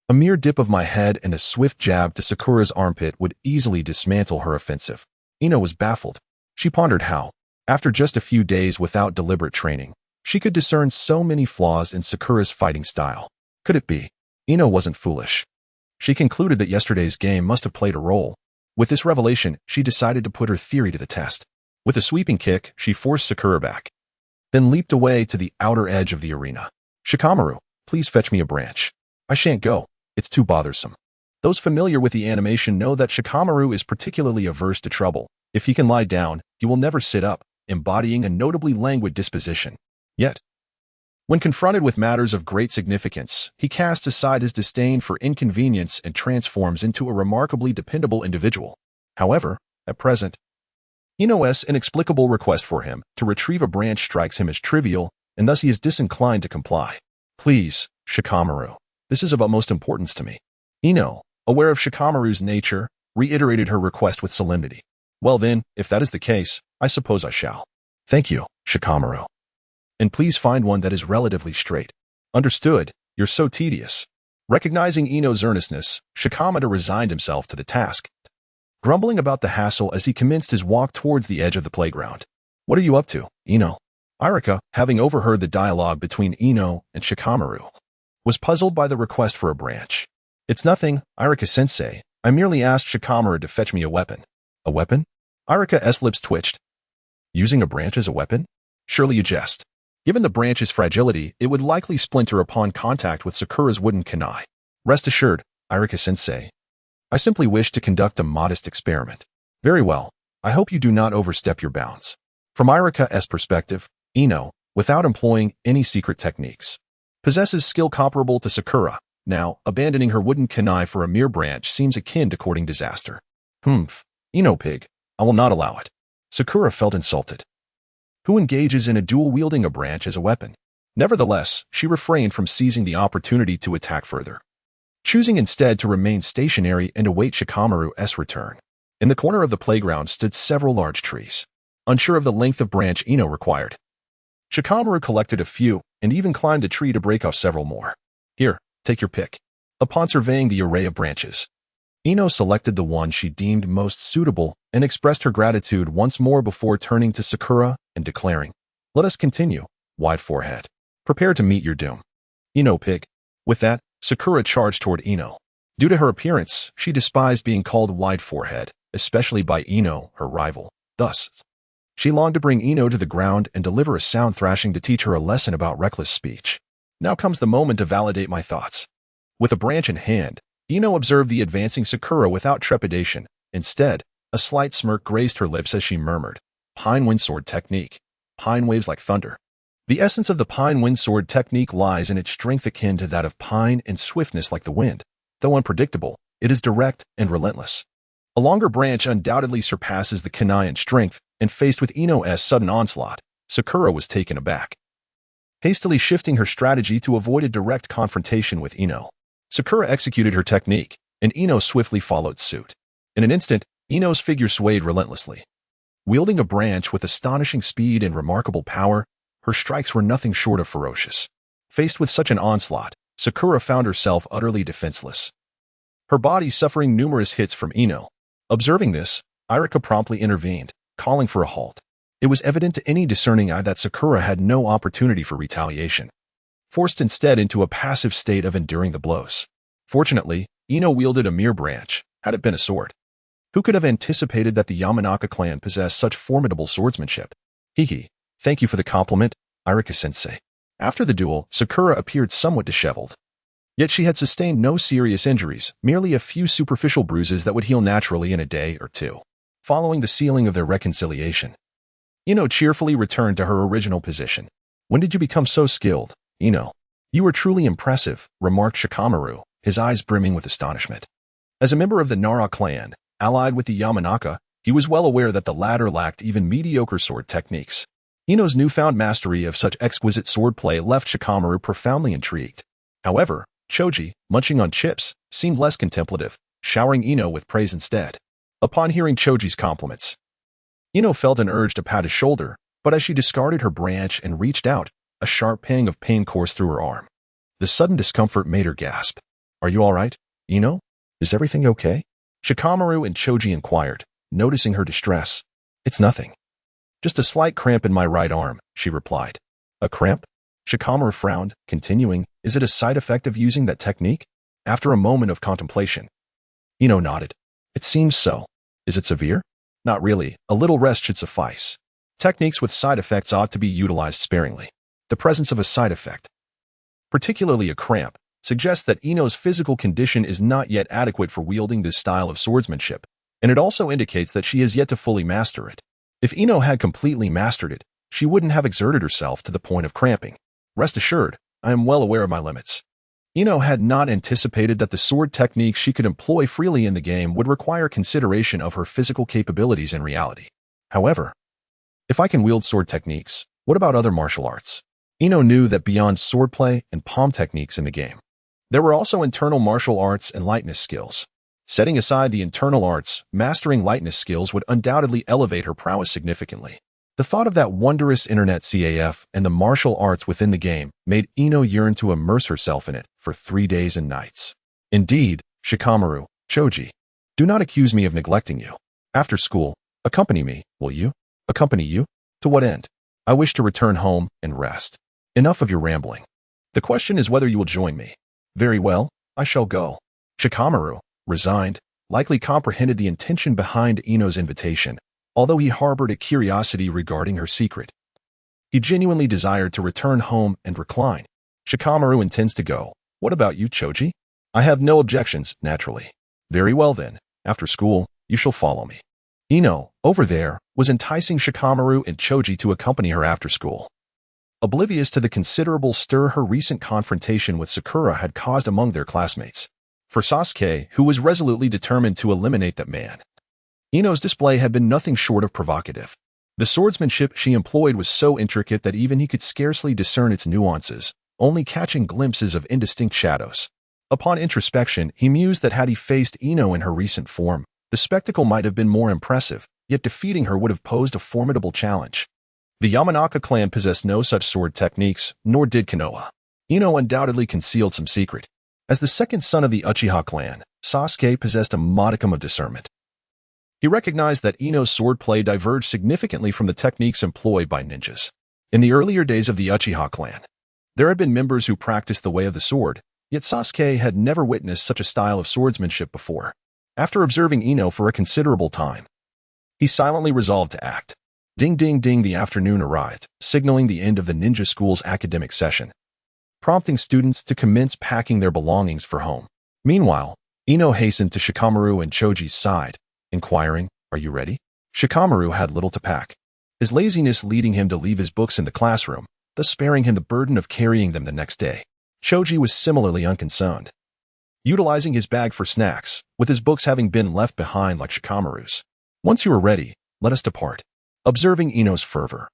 A mere dip of my head and a swift jab to Sakura's armpit would easily dismantle her offensive. Ino was baffled. She pondered how, after just a few days without deliberate training, she could discern so many flaws in Sakura's fighting style. Could it be? Ino wasn't foolish. She concluded that yesterday's game must have played a role. With this revelation, she decided to put her theory to the test. With a sweeping kick, she forced Sakura back, then leaped away to the outer edge of the arena. Shikamaru, please fetch me a branch. I shan't go. It's too bothersome. Those familiar with the animation know that Shikamaru is particularly averse to trouble. If he can lie down, he will never sit up, embodying a notably languid disposition. Yet, when confronted with matters of great significance, he casts aside his disdain for inconvenience and transforms into a remarkably dependable individual. However, at present, Ino's inexplicable request for him to retrieve a branch strikes him as trivial, and thus he is disinclined to comply. Please, Shikamaru, this is of utmost importance to me. Ino, aware of Shikamaru's nature, reiterated her request with solemnity. Well then, if that is the case, I suppose I shall. Thank you, Shikamaru. And please find one that is relatively straight. Understood, you're so tedious. Recognizing Ino's earnestness, Shikamaru resigned himself to the task, grumbling about the hassle as he commenced his walk towards the edge of the playground. What are you up to, Ino? Iruka, having overheard the dialogue between Ino and Shikamaru, was puzzled by the request for a branch. It's nothing, Iruka-sensei. I merely asked Shikamaru to fetch me a weapon. A weapon? Iruka's lips twitched. Using a branch as a weapon? Surely you jest. Given the branch's fragility, it would likely splinter upon contact with Sakura's wooden kunai. Rest assured, Iruka-sensei, I simply wish to conduct a modest experiment. Very well. I hope you do not overstep your bounds. From Iruka's perspective, Ino, without employing any secret techniques, possesses skill comparable to Sakura. Now, abandoning her wooden kunai for a mere branch seems akin to courting disaster. Ino pig, I will not allow it. Sakura felt insulted. Who engages in a duel wielding a branch as a weapon? Nevertheless, she refrained from seizing the opportunity to attack further, choosing instead to remain stationary and await Shikamaru's return. In the corner of the playground stood several large trees, unsure of the length of branch Ino required. Shikamaru collected a few and even climbed a tree to break off several more. Here, take your pick. Upon surveying the array of branches, Ino selected the one she deemed most suitable and expressed her gratitude once more before turning to Sakura and declaring, Let us continue, wide forehead. Prepare to meet your doom. Ino pig. With that, Sakura charged toward Ino. Due to her appearance, she despised being called wide forehead, especially by Ino, her rival. Thus, she longed to bring Ino to the ground and deliver a sound thrashing to teach her a lesson about reckless speech. Now comes the moment to validate my thoughts. With a branch in hand, Ino observed the advancing Sakura without trepidation. Instead, a slight smirk graced her lips as she murmured, Pine Wind Sword Technique. Pine waves like thunder. The essence of the Pine Wind Sword Technique lies in its strength akin to that of pine and swiftness like the wind. Though unpredictable, it is direct and relentless. A longer branch undoubtedly surpasses the kunai in strength, and faced with Ino's sudden onslaught, Sakura was taken aback. Hastily shifting her strategy to avoid a direct confrontation with Ino, Sakura executed her technique, and Ino swiftly followed suit. In an instant, Ino's figure swayed relentlessly. Wielding a branch with astonishing speed and remarkable power, her strikes were nothing short of ferocious. Faced with such an onslaught, Sakura found herself utterly defenseless, her body suffering numerous hits from Ino. Observing this, Iruka promptly intervened, calling for a halt. It was evident to any discerning eye that Sakura had no opportunity for retaliation, forced instead into a passive state of enduring the blows. Fortunately, Ino wielded a mere branch, had it been a sword. Who could have anticipated that the Yamanaka clan possessed such formidable swordsmanship? Hiki, thank you for the compliment, Iruka-sensei. After the duel, Sakura appeared somewhat disheveled. Yet she had sustained no serious injuries, merely a few superficial bruises that would heal naturally in a day or two. Following the sealing of their reconciliation, Ino cheerfully returned to her original position. When did you become so skilled, Ino? You were truly impressive, remarked Shikamaru, his eyes brimming with astonishment. As a member of the Nara clan, allied with the Yamanaka, he was well aware that the latter lacked even mediocre sword techniques. Ino's newfound mastery of such exquisite swordplay left Shikamaru profoundly intrigued. However, Choji, munching on chips, seemed less contemplative, showering Ino with praise instead. Upon hearing Choji's compliments, Ino felt an urge to pat his shoulder, but as she discarded her branch and reached out, a sharp pang of pain coursed through her arm. The sudden discomfort made her gasp. Are you all right, Ino? Is everything okay? Shikamaru and Choji inquired, noticing her distress. It's nothing. Just a slight cramp in my right arm, she replied. A cramp? Shikamaru frowned, continuing, Is it a side effect of using that technique? After a moment of contemplation, Ino nodded. It seems so. Is it severe? Not really. A little rest should suffice. Techniques with side effects ought to be utilized sparingly. The presence of a side effect, particularly a cramp, suggests that Ino's physical condition is not yet adequate for wielding this style of swordsmanship, and it also indicates that she has yet to fully master it. If Ino had completely mastered it, she wouldn't have exerted herself to the point of cramping. Rest assured, I am well aware of my limits. Ino had not anticipated that the sword techniques she could employ freely in the game would require consideration of her physical capabilities in reality. However, if I can wield sword techniques, what about other martial arts? Ino knew that beyond swordplay and palm techniques in the game, there were also internal martial arts and lightness skills. Setting aside the internal arts, mastering lightness skills would undoubtedly elevate her prowess significantly. The thought of that wondrous internet CAF and the martial arts within the game made Ino yearn to immerse herself in it for 3 days and nights. Indeed, Shikamaru, Choji, do not accuse me of neglecting you. After school, accompany me, will you? Accompany you? To what end? I wish to return home and rest. Enough of your rambling. The question is whether you will join me. Very well, I shall go. Shikamaru, resigned, likely comprehended the intention behind Ino's invitation, although he harbored a curiosity regarding her secret. He genuinely desired to return home and recline. Shikamaru intends to go. What about you, Choji? I have no objections, naturally. Very well then, after school, you shall follow me. Ino, over there, was enticing Shikamaru and Choji to accompany her after school. Oblivious to the considerable stir her recent confrontation with Sakura had caused among their classmates. For Sasuke, who was resolutely determined to eliminate that man, Ino's display had been nothing short of provocative. The swordsmanship she employed was so intricate that even he could scarcely discern its nuances, only catching glimpses of indistinct shadows. Upon introspection, he mused that had he faced Ino in her recent form, the spectacle might have been more impressive, yet defeating her would have posed a formidable challenge. The Yamanaka clan possessed no such sword techniques, nor did Konoha. Ino undoubtedly concealed some secret. As the second son of the Uchiha clan, Sasuke possessed a modicum of discernment. He recognized that Ino's swordplay diverged significantly from the techniques employed by ninjas. In the earlier days of the Uchiha clan, there had been members who practiced the way of the sword, yet Sasuke had never witnessed such a style of swordsmanship before. After observing Ino for a considerable time, he silently resolved to act. Ding ding ding, the afternoon arrived, signaling the end of the ninja school's academic session, prompting students to commence packing their belongings for home. Meanwhile, Ino hastened to Shikamaru and Choji's side, inquiring, "Are you ready?" Shikamaru had little to pack, his laziness leading him to leave his books in the classroom, thus sparing him the burden of carrying them the next day. Choji was similarly unconcerned, utilizing his bag for snacks, with his books having been left behind like Shikamaru's. "Once you are ready, let us depart." Observing Ino's fervor,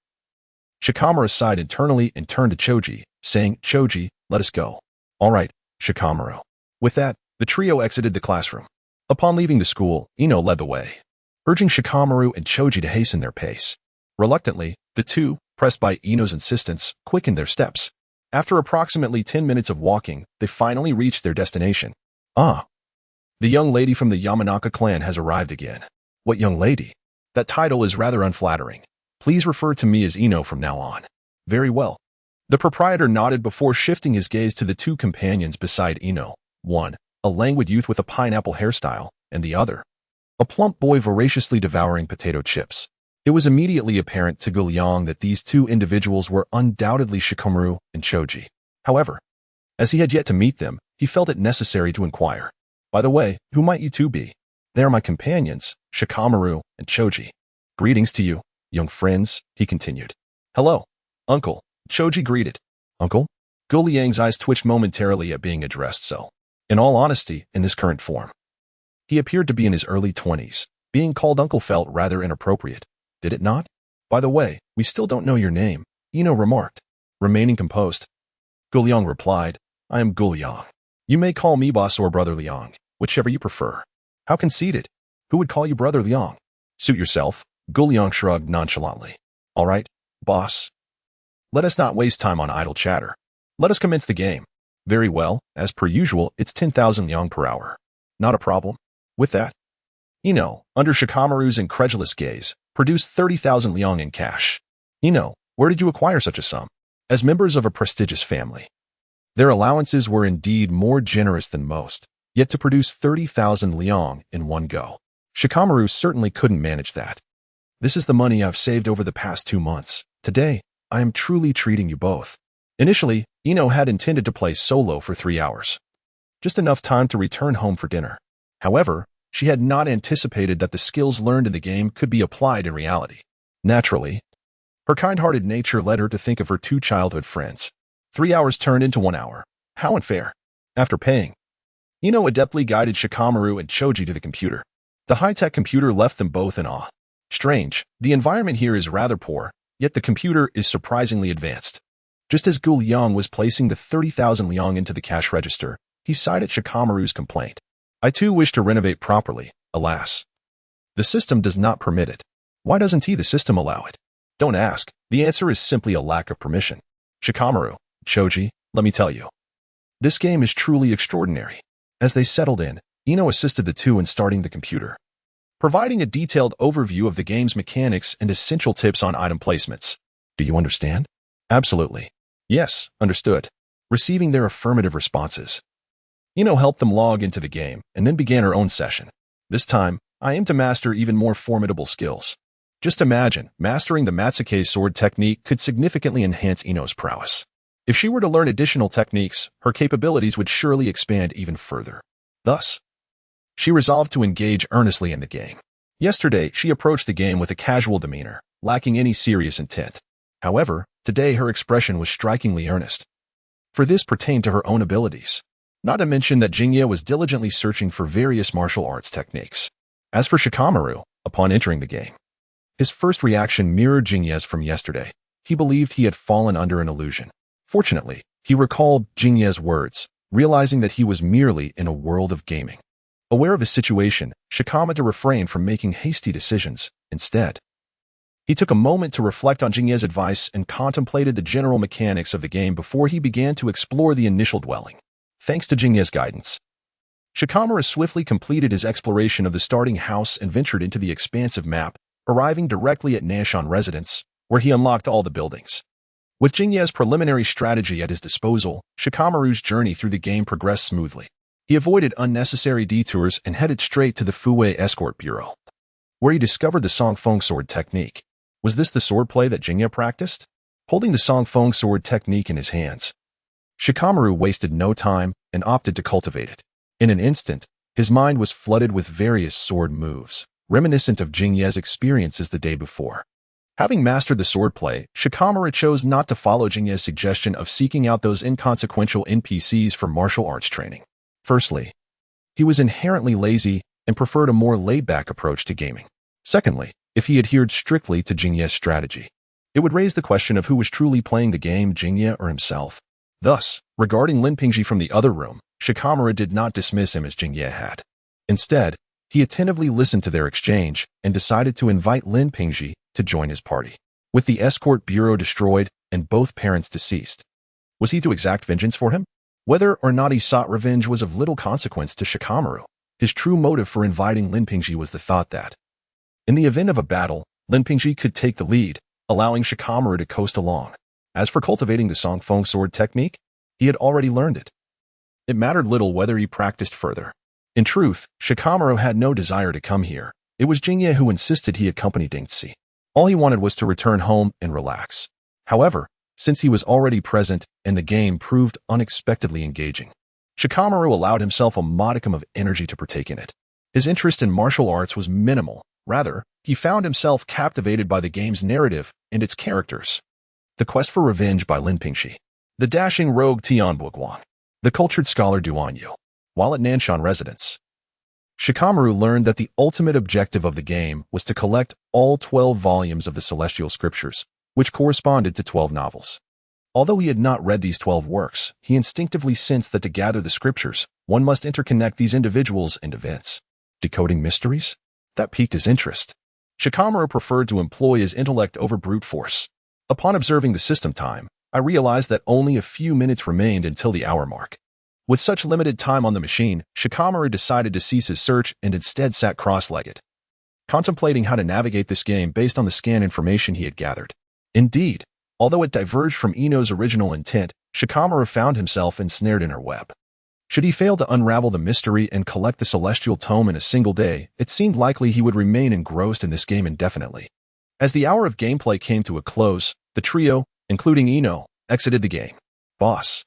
Shikamaru sighed internally and turned to Choji, saying, "Choji, let us go." "All right, Shikamaru." With that, the trio exited the classroom. Upon leaving the school, Ino led the way, urging Shikamaru and Choji to hasten their pace. Reluctantly, the two, pressed by Ino's insistence, quickened their steps. After approximately 10 minutes of walking, they finally reached their destination. "Ah, the young lady from the Yamanaka clan has arrived again." "What young lady?" "That title is rather unflattering. Please refer to me as Ino from now on." "Very well." The proprietor nodded before shifting his gaze to the two companions beside Ino. One, a languid youth with a pineapple hairstyle, and the other, a plump boy voraciously devouring potato chips. It was immediately apparent to Liang that these two individuals were undoubtedly Shikamaru and Choji. However, as he had yet to meet them, he felt it necessary to inquire, "By the way, who might you two be?" "They are my companions, Shikamaru and Choji." "Greetings to you, young friends," he continued. "Hello, uncle," Choji greeted. "Uncle?" Liang's eyes twitched momentarily at being addressed so. In all honesty, in this current form, he appeared to be in his early 20s. Being called uncle felt rather inappropriate, did it not? "By the way, we still don't know your name," Ino remarked. Remaining composed, Liang replied, "I am Liang. You may call me boss or brother Liang, whichever you prefer." "How conceited. Who would call you brother Liang?" "Suit yourself," Liang shrugged nonchalantly. "All right, boss. Let us not waste time on idle chatter. Let us commence the game." "Very well, as per usual, it's 10,000 Liang per hour." "Not a problem." With that, Ino, under Shikamaru's incredulous gaze, produced 30,000 Liang in cash. "Ino, where did you acquire such a sum?" As members of a prestigious family, their allowances were indeed more generous than most, yet to produce 30,000 Liang in one go, Shikamaru certainly couldn't manage that. This is the money I've saved over the past 2 months. Today, I am truly treating you both. Initially, Ino had intended to play solo for 3 hours. Just enough time to return home for dinner. However, she had not anticipated that the skills learned in the game could be applied in reality. Naturally, her kind-hearted nature led her to think of her 2 childhood friends. 3 hours turned into 1 hour. How unfair. After paying, Ino adeptly guided Shikamaru and Choji to the computer. The high-tech computer left them both in awe. Strange, the environment here is rather poor, yet the computer is surprisingly advanced. Just as Liang was placing the 30,000 Liang into the cash register, he sighed at Shikamaru's complaint. I too wish to renovate properly, alas. The system does not permit it. Why doesn't the system allow it? Don't ask, the answer is simply a lack of permission. Shikamaru, Choji, let me tell you. This game is truly extraordinary. As they settled in, Ino assisted the two in starting the computer, providing a detailed overview of the game's mechanics and essential tips on item placements. Do you understand? Absolutely. Yes, understood. Receiving their affirmative responses, Ino helped them log into the game and then began her own session. This time, I aim to master even more formidable skills. Just imagine, mastering the Matsuke sword technique could significantly enhance Ino's prowess. If she were to learn additional techniques, her capabilities would surely expand even further. Thus, she resolved to engage earnestly in the game. Yesterday, she approached the game with a casual demeanor, lacking any serious intent. However, today her expression was strikingly earnest. For this pertained to her own abilities. Not to mention that Jingye was diligently searching for various martial arts techniques. As for Shikamaru, upon entering the game, his first reaction mirrored Jingye's from yesterday. He believed he had fallen under an illusion. Fortunately, he recalled Jingye's words, realizing that he was merely in a world of gaming. Aware of his situation, Shikamaru refrained from making hasty decisions. Instead, he took a moment to reflect on Jingye's advice and contemplated the general mechanics of the game before he began to explore the initial dwelling. Thanks to Jingye's guidance, Shikamaru swiftly completed his exploration of the starting house and ventured into the expansive map, arriving directly at Nanshan residence, where he unlocked all the buildings. With Jingye's preliminary strategy at his disposal, Shikamaru's journey through the game progressed smoothly. He avoided unnecessary detours and headed straight to the Fuwei Escort Bureau, where he discovered the Songfeng sword technique. Was this the swordplay that Jingye practiced? Holding the Songfeng sword technique in his hands, Shikamaru wasted no time and opted to cultivate it. In an instant, his mind was flooded with various sword moves, reminiscent of Jingye's experiences the day before. Having mastered the swordplay, Shikamaru chose not to follow Jingye's suggestion of seeking out those inconsequential NPCs for martial arts training. Firstly, he was inherently lazy and preferred a more laid-back approach to gaming. Secondly, if he adhered strictly to Jingye's strategy, it would raise the question of who was truly playing the game, Jingye or himself. Thus, regarding Lin Pingji from the other room, Shikamaru did not dismiss him as Jingye had. Instead, he attentively listened to their exchange and decided to invite Lin Pingji to join his party. With the escort bureau destroyed and both parents deceased, was he to exact vengeance for him? Whether or not he sought revenge was of little consequence to Shikamaru. His true motive for inviting Lin Pingji was the thought that, in the event of a battle, Lin Pingji could take the lead, allowing Shikamaru to coast along. As for cultivating the Songfeng sword technique, he had already learned it. It mattered little whether he practiced further. In truth, Shikamaru had no desire to come here. It was Jingye who insisted he accompany Dingzi. All he wanted was to return home and relax. However, since he was already present and the game proved unexpectedly engaging, Shikamaru allowed himself a modicum of energy to partake in it. His interest in martial arts was minimal. Rather, he found himself captivated by the game's narrative and its characters. The Quest for Revenge by Lin Pingji. The dashing rogue Tian Buguang. The cultured scholar Duan Yu. While at Nanshan residence, Shikamaru learned that the ultimate objective of the game was to collect all 12 volumes of the celestial scriptures, which corresponded to 12 novels. Although he had not read these 12 works, he instinctively sensed that to gather the scriptures, one must interconnect these individuals and events. Decoding mysteries? That piqued his interest. Shikamaru preferred to employ his intellect over brute force. Upon observing the system time, I realized that only a few minutes remained until the hour mark. With such limited time on the machine, Shikamaru decided to cease his search and instead sat cross-legged, contemplating how to navigate this game based on the scan information he had gathered. Indeed, although it diverged from Ino's original intent, Shikamaru found himself ensnared in her web. Should he fail to unravel the mystery and collect the celestial tome in a single day, it seemed likely he would remain engrossed in this game indefinitely. As the hour of gameplay came to a close, the trio, including Ino, exited the game. Boss.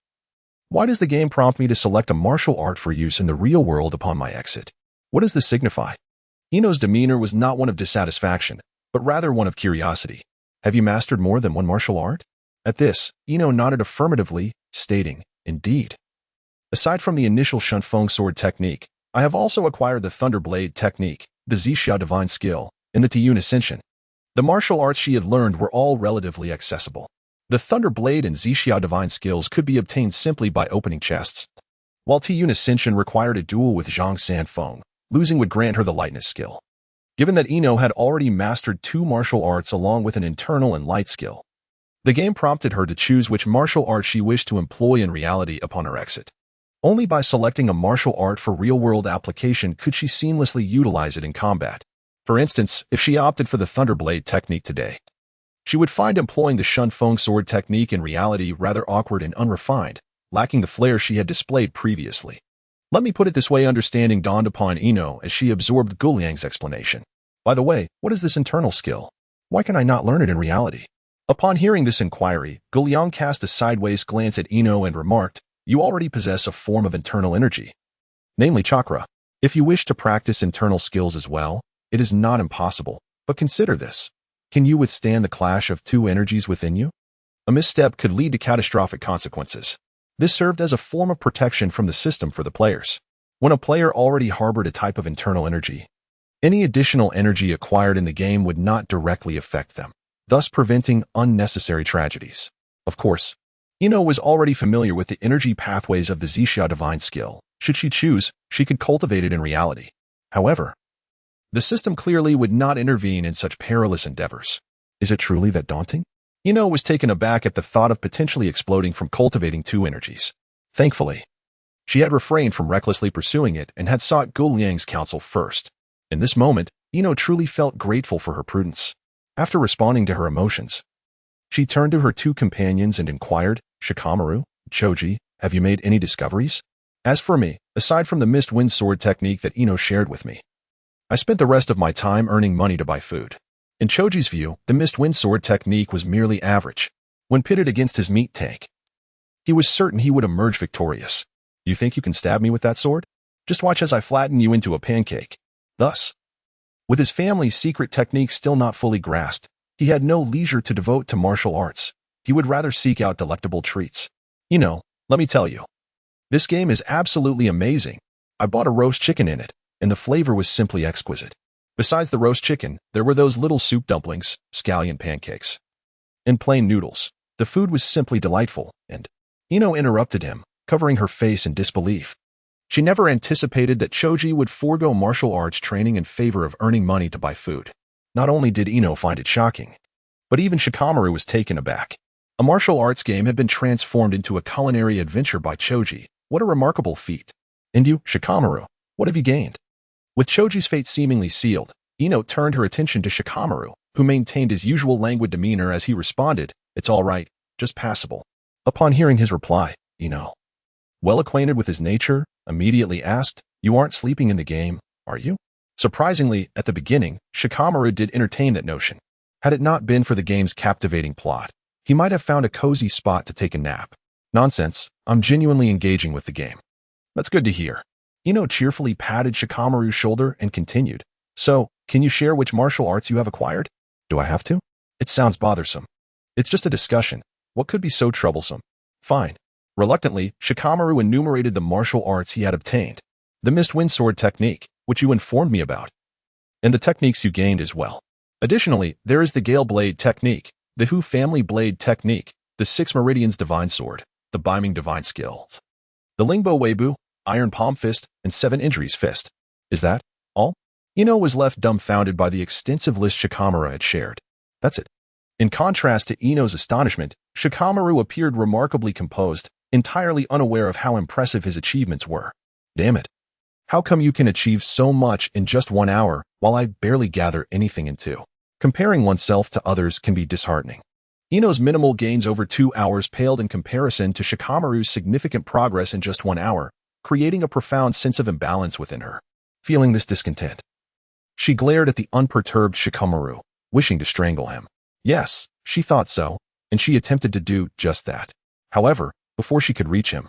Why does the game prompt me to select a martial art for use in the real world upon my exit? What does this signify? Ino's demeanor was not one of dissatisfaction, but rather one of curiosity. Have you mastered more than one martial art? At this, Ino nodded affirmatively, stating, Indeed. Aside from the initial Shunfeng sword technique, I have also acquired the Thunder Blade technique, the Zixia divine skill, and the Tiyun ascension. The martial arts she had learned were all relatively accessible. The Thunder Blade and Zixia divine skills could be obtained simply by opening chests, while Tiyun ascension required a duel with Zhang Sanfeng. Losing would grant her the lightness skill. Given that Ino had already mastered 2 martial arts along with an internal and light skill, the game prompted her to choose which martial art she wished to employ in reality upon her exit. Only by selecting a martial art for real-world application could she seamlessly utilize it in combat. For instance, if she opted for the Thunderblade technique today, she would find employing the Shunfeng sword technique in reality rather awkward and unrefined, lacking the flair she had displayed previously. Let me put it this way: understanding dawned upon Ino as she absorbed Liang's explanation. By the way, what is this internal skill? Why can I not learn it in reality? Upon hearing this inquiry, Liang cast a sideways glance at Ino and remarked, You already possess a form of internal energy, namely Chakra. If you wish to practice internal skills as well, it is not impossible, but consider this. Can you withstand the clash of 2 energies within you? A misstep could lead to catastrophic consequences. This served as a form of protection from the system for the players. When a player already harbored a type of internal energy, any additional energy acquired in the game would not directly affect them, thus preventing unnecessary tragedies. Of course, Ino was already familiar with the energy pathways of the Zixia divine skill. Should she choose, she could cultivate it in reality. However, the system clearly would not intervene in such perilous endeavors. Is it truly that daunting? Ino was taken aback at the thought of potentially exploding from cultivating 2 energies. Thankfully, she had refrained from recklessly pursuing it and had sought Liang's counsel first. In this moment, Ino truly felt grateful for her prudence. After responding to her emotions, she turned to her 2 companions and inquired, Shikamaru, Choji, have you made any discoveries? As for me, aside from the Mist Wind Sword technique that Ino shared with me, I spent the rest of my time earning money to buy food. In Choji's view, the Mist Wind Sword technique was merely average. When pitted against his meat tank, he was certain he would emerge victorious. You think you can stab me with that sword? Just watch as I flatten you into a pancake. Thus, with his family's secret technique still not fully grasped, he had no leisure to devote to martial arts. He would rather seek out delectable treats. Let me tell you, this game is absolutely amazing. I bought a roast chicken in it, and the flavor was simply exquisite. Besides the roast chicken, there were those little soup dumplings, scallion pancakes, and plain noodles. The food was simply delightful, and Ino interrupted him, covering her face in disbelief. She never anticipated that Choji would forego martial arts training in favor of earning money to buy food. Not only did Ino find it shocking, but even Shikamaru was taken aback. A martial arts game had been transformed into a culinary adventure by Choji. What a remarkable feat. And you, Shikamaru, what have you gained? With Choji's fate seemingly sealed, Ino turned her attention to Shikamaru, who maintained his usual languid demeanor as he responded, It's all right, just passable. Upon hearing his reply, Ino, well acquainted with his nature, immediately asked, You aren't sleeping in the game, are you? Surprisingly, at the beginning, Shikamaru did entertain that notion. Had it not been for the game's captivating plot, he might have found a cozy spot to take a nap. Nonsense, I'm genuinely engaging with the game. That's good to hear. Ino cheerfully patted Shikamaru's shoulder and continued, So, can you share which martial arts you have acquired? Do I have to? It sounds bothersome. It's just a discussion. What could be so troublesome? Fine. Reluctantly, Shikamaru enumerated the martial arts he had obtained. The Mist Wind Sword technique, which you informed me about, and the techniques you gained as well. Additionally, there is the Gale Blade technique, the Hu Family Blade technique, the 6 Meridians Divine Sword, the Biming Divine Skill, the Lingbo Weibu, Iron Palm Fist, and 7 Injuries Fist. Is that all? Ino was left dumbfounded by the extensive list Shikamaru had shared. That's it. In contrast to Ino's astonishment, Shikamaru appeared remarkably composed, entirely unaware of how impressive his achievements were. Damn it. How come you can achieve so much in just 1 hour, while I barely gather anything in 2? Comparing oneself to others can be disheartening. Ino's minimal gains over 2 hours paled in comparison to Shikamaru's significant progress in just 1 hour. creating a profound sense of imbalance within her. Feeling this discontent, she glared at the unperturbed Shikamaru, wishing to strangle him. Yes, she thought so, and she attempted to do just that. However, before she could reach him,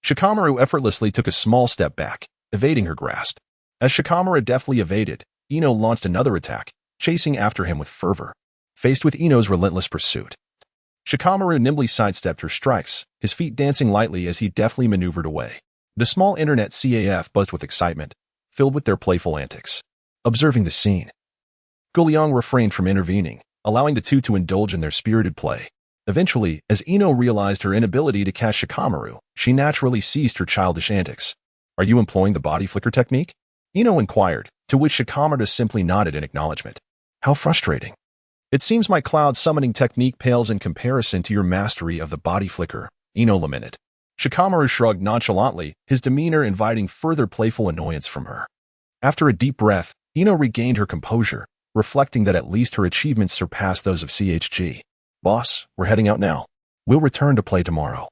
Shikamaru effortlessly took a small step back, evading her grasp. As Shikamaru deftly evaded, Ino launched another attack, chasing after him with fervor. Faced with Ino's relentless pursuit, Shikamaru nimbly sidestepped her strikes, his feet dancing lightly as he deftly maneuvered away. The small internet CAF buzzed with excitement, filled with their playful antics. Observing the scene, Liang refrained from intervening, allowing the two to indulge in their spirited play. Eventually, as Ino realized her inability to catch Shikamaru, she naturally ceased her childish antics. "Are you employing the body flicker technique?" Ino inquired, to which Shikamaru simply nodded in acknowledgement. "How frustrating. It seems my cloud summoning technique pales in comparison to your mastery of the body flicker," Ino lamented. Shikamaru shrugged nonchalantly, his demeanor inviting further playful annoyance from her. After a deep breath, Ino regained her composure, reflecting that at least her achievements surpassed those of CHG. "Boss, we're heading out now. We'll return to play tomorrow,"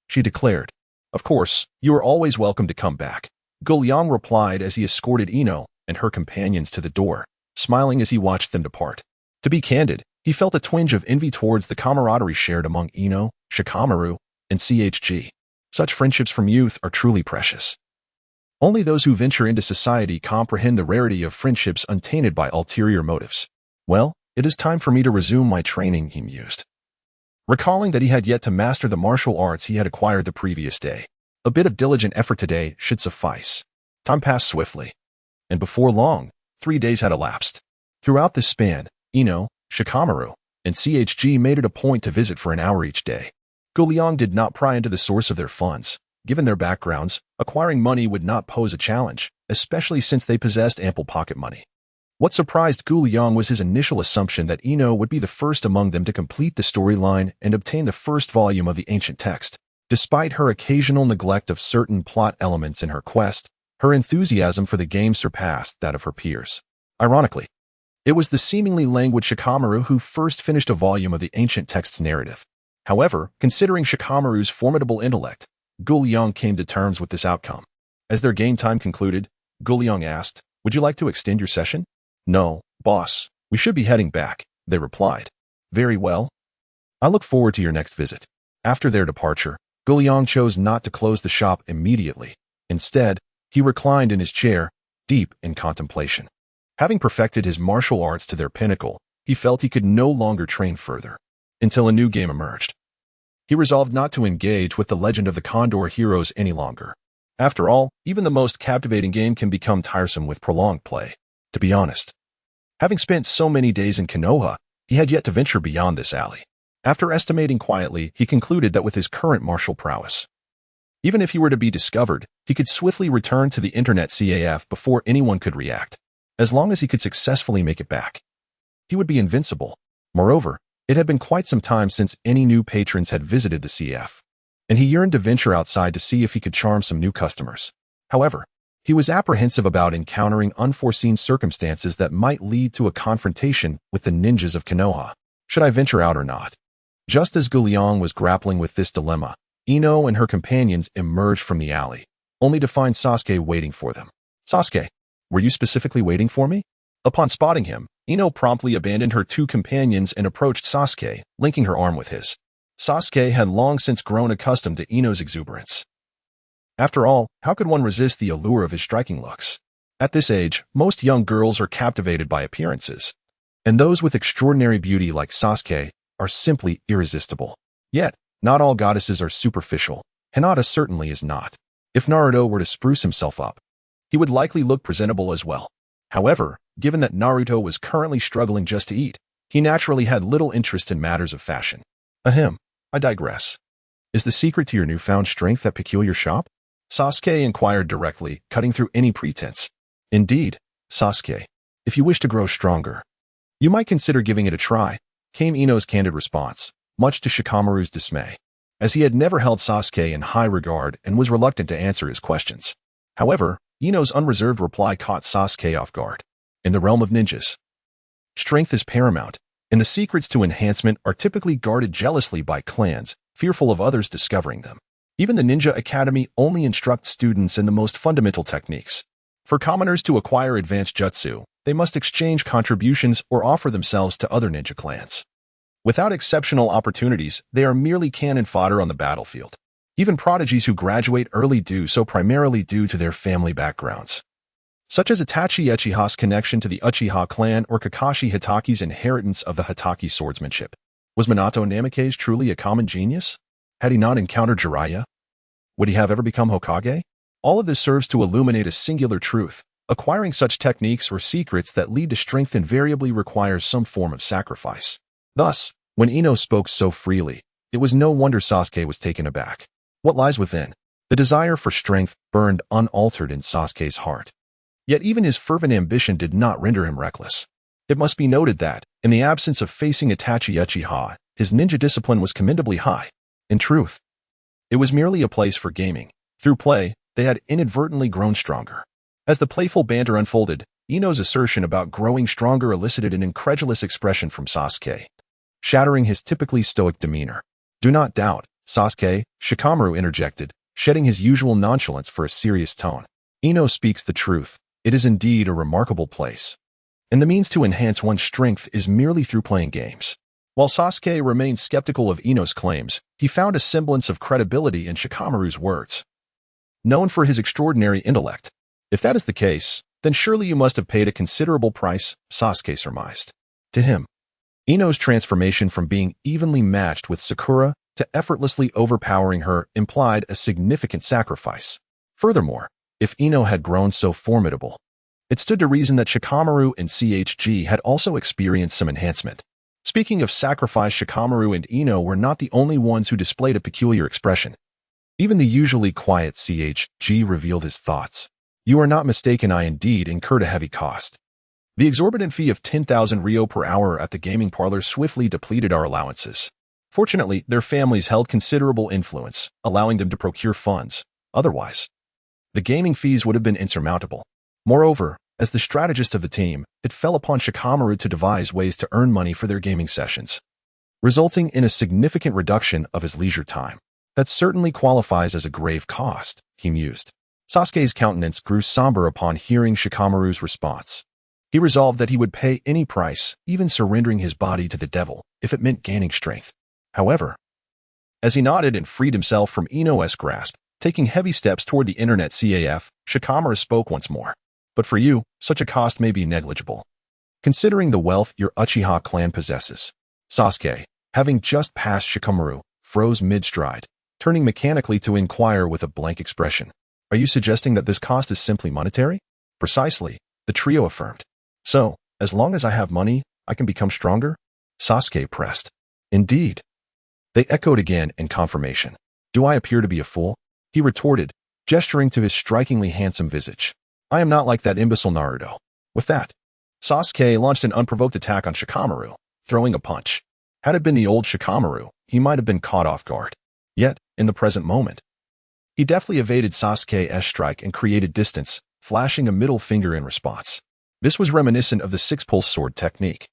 she declared. "Of course, you are always welcome to come back," Liang replied as he escorted Ino and her companions to the door, smiling as he watched them depart. To be candid, he felt a twinge of envy towards the camaraderie shared among Ino, Shikamaru, and CHG. Such friendships from youth are truly precious. Only those who venture into society comprehend the rarity of friendships untainted by ulterior motives. "Well, it is time for me to resume my training," he mused. Recalling that he had yet to master the martial arts he had acquired the previous day, a bit of diligent effort today should suffice. Time passed swiftly, and before long, 3 days had elapsed. Throughout this span, Ino, Shikamaru, and CHG made it a point to visit for an hour each day. Liang did not pry into the source of their funds. Given their backgrounds, acquiring money would not pose a challenge, especially since they possessed ample pocket money. What surprised Liang was his initial assumption that Ino would be the first among them to complete the storyline and obtain the first volume of the ancient text. Despite her occasional neglect of certain plot elements in her quest, her enthusiasm for the game surpassed that of her peers. Ironically, it was the seemingly languid Shikamaru who first finished a volume of the ancient text's narrative. However, considering Shikamaru's formidable intellect, Liang came to terms with this outcome. As their game time concluded, Liang asked, "Would you like to extend your session?" "No, boss. We should be heading back," they replied. "Very well. I look forward to your next visit." After their departure, Liang chose not to close the shop immediately. Instead, he reclined in his chair, deep in contemplation. Having perfected his martial arts to their pinnacle, he felt he could no longer train further, until a new game emerged. He resolved not to engage with the Legend of the Condor heroes any longer. After all, even the most captivating game can become tiresome with prolonged play. To be honest, having spent so many days in Konoha, he had yet to venture beyond this alley. After estimating quietly, he concluded that with his current martial prowess, even if he were to be discovered, he could swiftly return to the internet CAF before anyone could react. As long as he could successfully make it back, he would be invincible. Moreover, it had been quite some time since any new patrons had visited the CF, and he yearned to venture outside to see if he could charm some new customers. However, he was apprehensive about encountering unforeseen circumstances that might lead to a confrontation with the ninjas of Konoha. Should I venture out or not? Just as Liang was grappling with this dilemma, Ino and her companions emerged from the alley, only to find Sasuke waiting for them. "Sasuke, were you specifically waiting for me?" Upon spotting him, Ino promptly abandoned her two companions and approached Sasuke, linking her arm with his. Sasuke had long since grown accustomed to Ino's exuberance. After all, how could one resist the allure of his striking looks? At this age, most young girls are captivated by appearances, and those with extraordinary beauty like Sasuke are simply irresistible. Yet, not all goddesses are superficial. Hinata certainly is not. If Naruto were to spruce himself up, he would likely look presentable as well. However, given that Naruto was currently struggling just to eat, he naturally had little interest in matters of fashion. Ahem, I digress. Is the secret to your newfound strength that peculiar shop? Sasuke inquired directly, cutting through any pretense. Indeed, Sasuke, if you wish to grow stronger, you might consider giving it a try, came Ino's candid response, much to Shikamaru's dismay, as he had never held Sasuke in high regard and was reluctant to answer his questions. However, Ino's unreserved reply caught Sasuke off guard. In the realm of ninjas, strength is paramount, and the secrets to enhancement are typically guarded jealously by clans, fearful of others discovering them. Even the Ninja Academy only instructs students in the most fundamental techniques. For commoners to acquire advanced jutsu, they must exchange contributions or offer themselves to other ninja clans. Without exceptional opportunities, they are merely cannon fodder on the battlefield. Even prodigies who graduate early do so primarily due to their family backgrounds, such as Itachi Uchiha's connection to the Uchiha clan or Kakashi Hitaki's inheritance of the Hitaki swordsmanship. Was Minato Namikaze truly a common genius? Had he not encountered Jiraiya? Would he have ever become Hokage? All of this serves to illuminate a singular truth. Acquiring such techniques or secrets that lead to strength invariably requires some form of sacrifice. Thus, when Ino spoke so freely, it was no wonder Sasuke was taken aback. What lies within? The desire for strength burned unaltered in Sasuke's heart. Yet even his fervent ambition did not render him reckless. It must be noted that, in the absence of facing Itachi Uchiha, his ninja discipline was commendably high. In truth, it was merely a place for gaming. Through play, they had inadvertently grown stronger. As the playful banter unfolded, Ino's assertion about growing stronger elicited an incredulous expression from Sasuke, shattering his typically stoic demeanor. Do not doubt, Sasuke, Shikamaru interjected, shedding his usual nonchalance for a serious tone. Ino speaks the truth. It is indeed a remarkable place. And the means to enhance one's strength is merely through playing games. While Sasuke remained skeptical of Ino's claims, he found a semblance of credibility in Shikamaru's words. Known for his extraordinary intellect. If that is the case, then surely you must have paid a considerable price, Sasuke surmised. To him, Ino's transformation from being evenly matched with Sakura to effortlessly overpowering her implied a significant sacrifice. Furthermore, if Ino had grown so formidable, it stood to reason that Shikamaru and CHG had also experienced some enhancement. Speaking of sacrifice, Shikamaru and Ino were not the only ones who displayed a peculiar expression. Even the usually quiet CHG revealed his thoughts. You are not mistaken, I indeed incurred a heavy cost. The exorbitant fee of 10,000 Ryo per hour at the gaming parlor swiftly depleted our allowances. Fortunately, their families held considerable influence, allowing them to procure funds. Otherwise, the gaming fees would have been insurmountable. Moreover, as the strategist of the team, it fell upon Shikamaru to devise ways to earn money for their gaming sessions, resulting in a significant reduction of his leisure time. That certainly qualifies as a grave cost, he mused. Sasuke's countenance grew somber upon hearing Shikamaru's response. He resolved that he would pay any price, even surrendering his body to the devil, if it meant gaining strength. However, as he nodded and freed himself from Ino's grasp, taking heavy steps toward the internet CAF, Shikamaru spoke once more. But for you, such a cost may be negligible, considering the wealth your Uchiha clan possesses. Sasuke, having just passed Shikamaru, froze mid-stride, turning mechanically to inquire with a blank expression. Are you suggesting that this cost is simply monetary? Precisely, the trio affirmed. So, as long as I have money, I can become stronger? Sasuke pressed. Indeed. They echoed again in confirmation. Do I appear to be a fool? He retorted, gesturing to his strikingly handsome visage. I am not like that imbecile Naruto. With that, Sasuke launched an unprovoked attack on Shikamaru, throwing a punch. Had it been the old Shikamaru, he might have been caught off guard. Yet, in the present moment, he deftly evaded Sasuke's strike and created distance, flashing a middle finger in response. This was reminiscent of the six-pulse sword technique,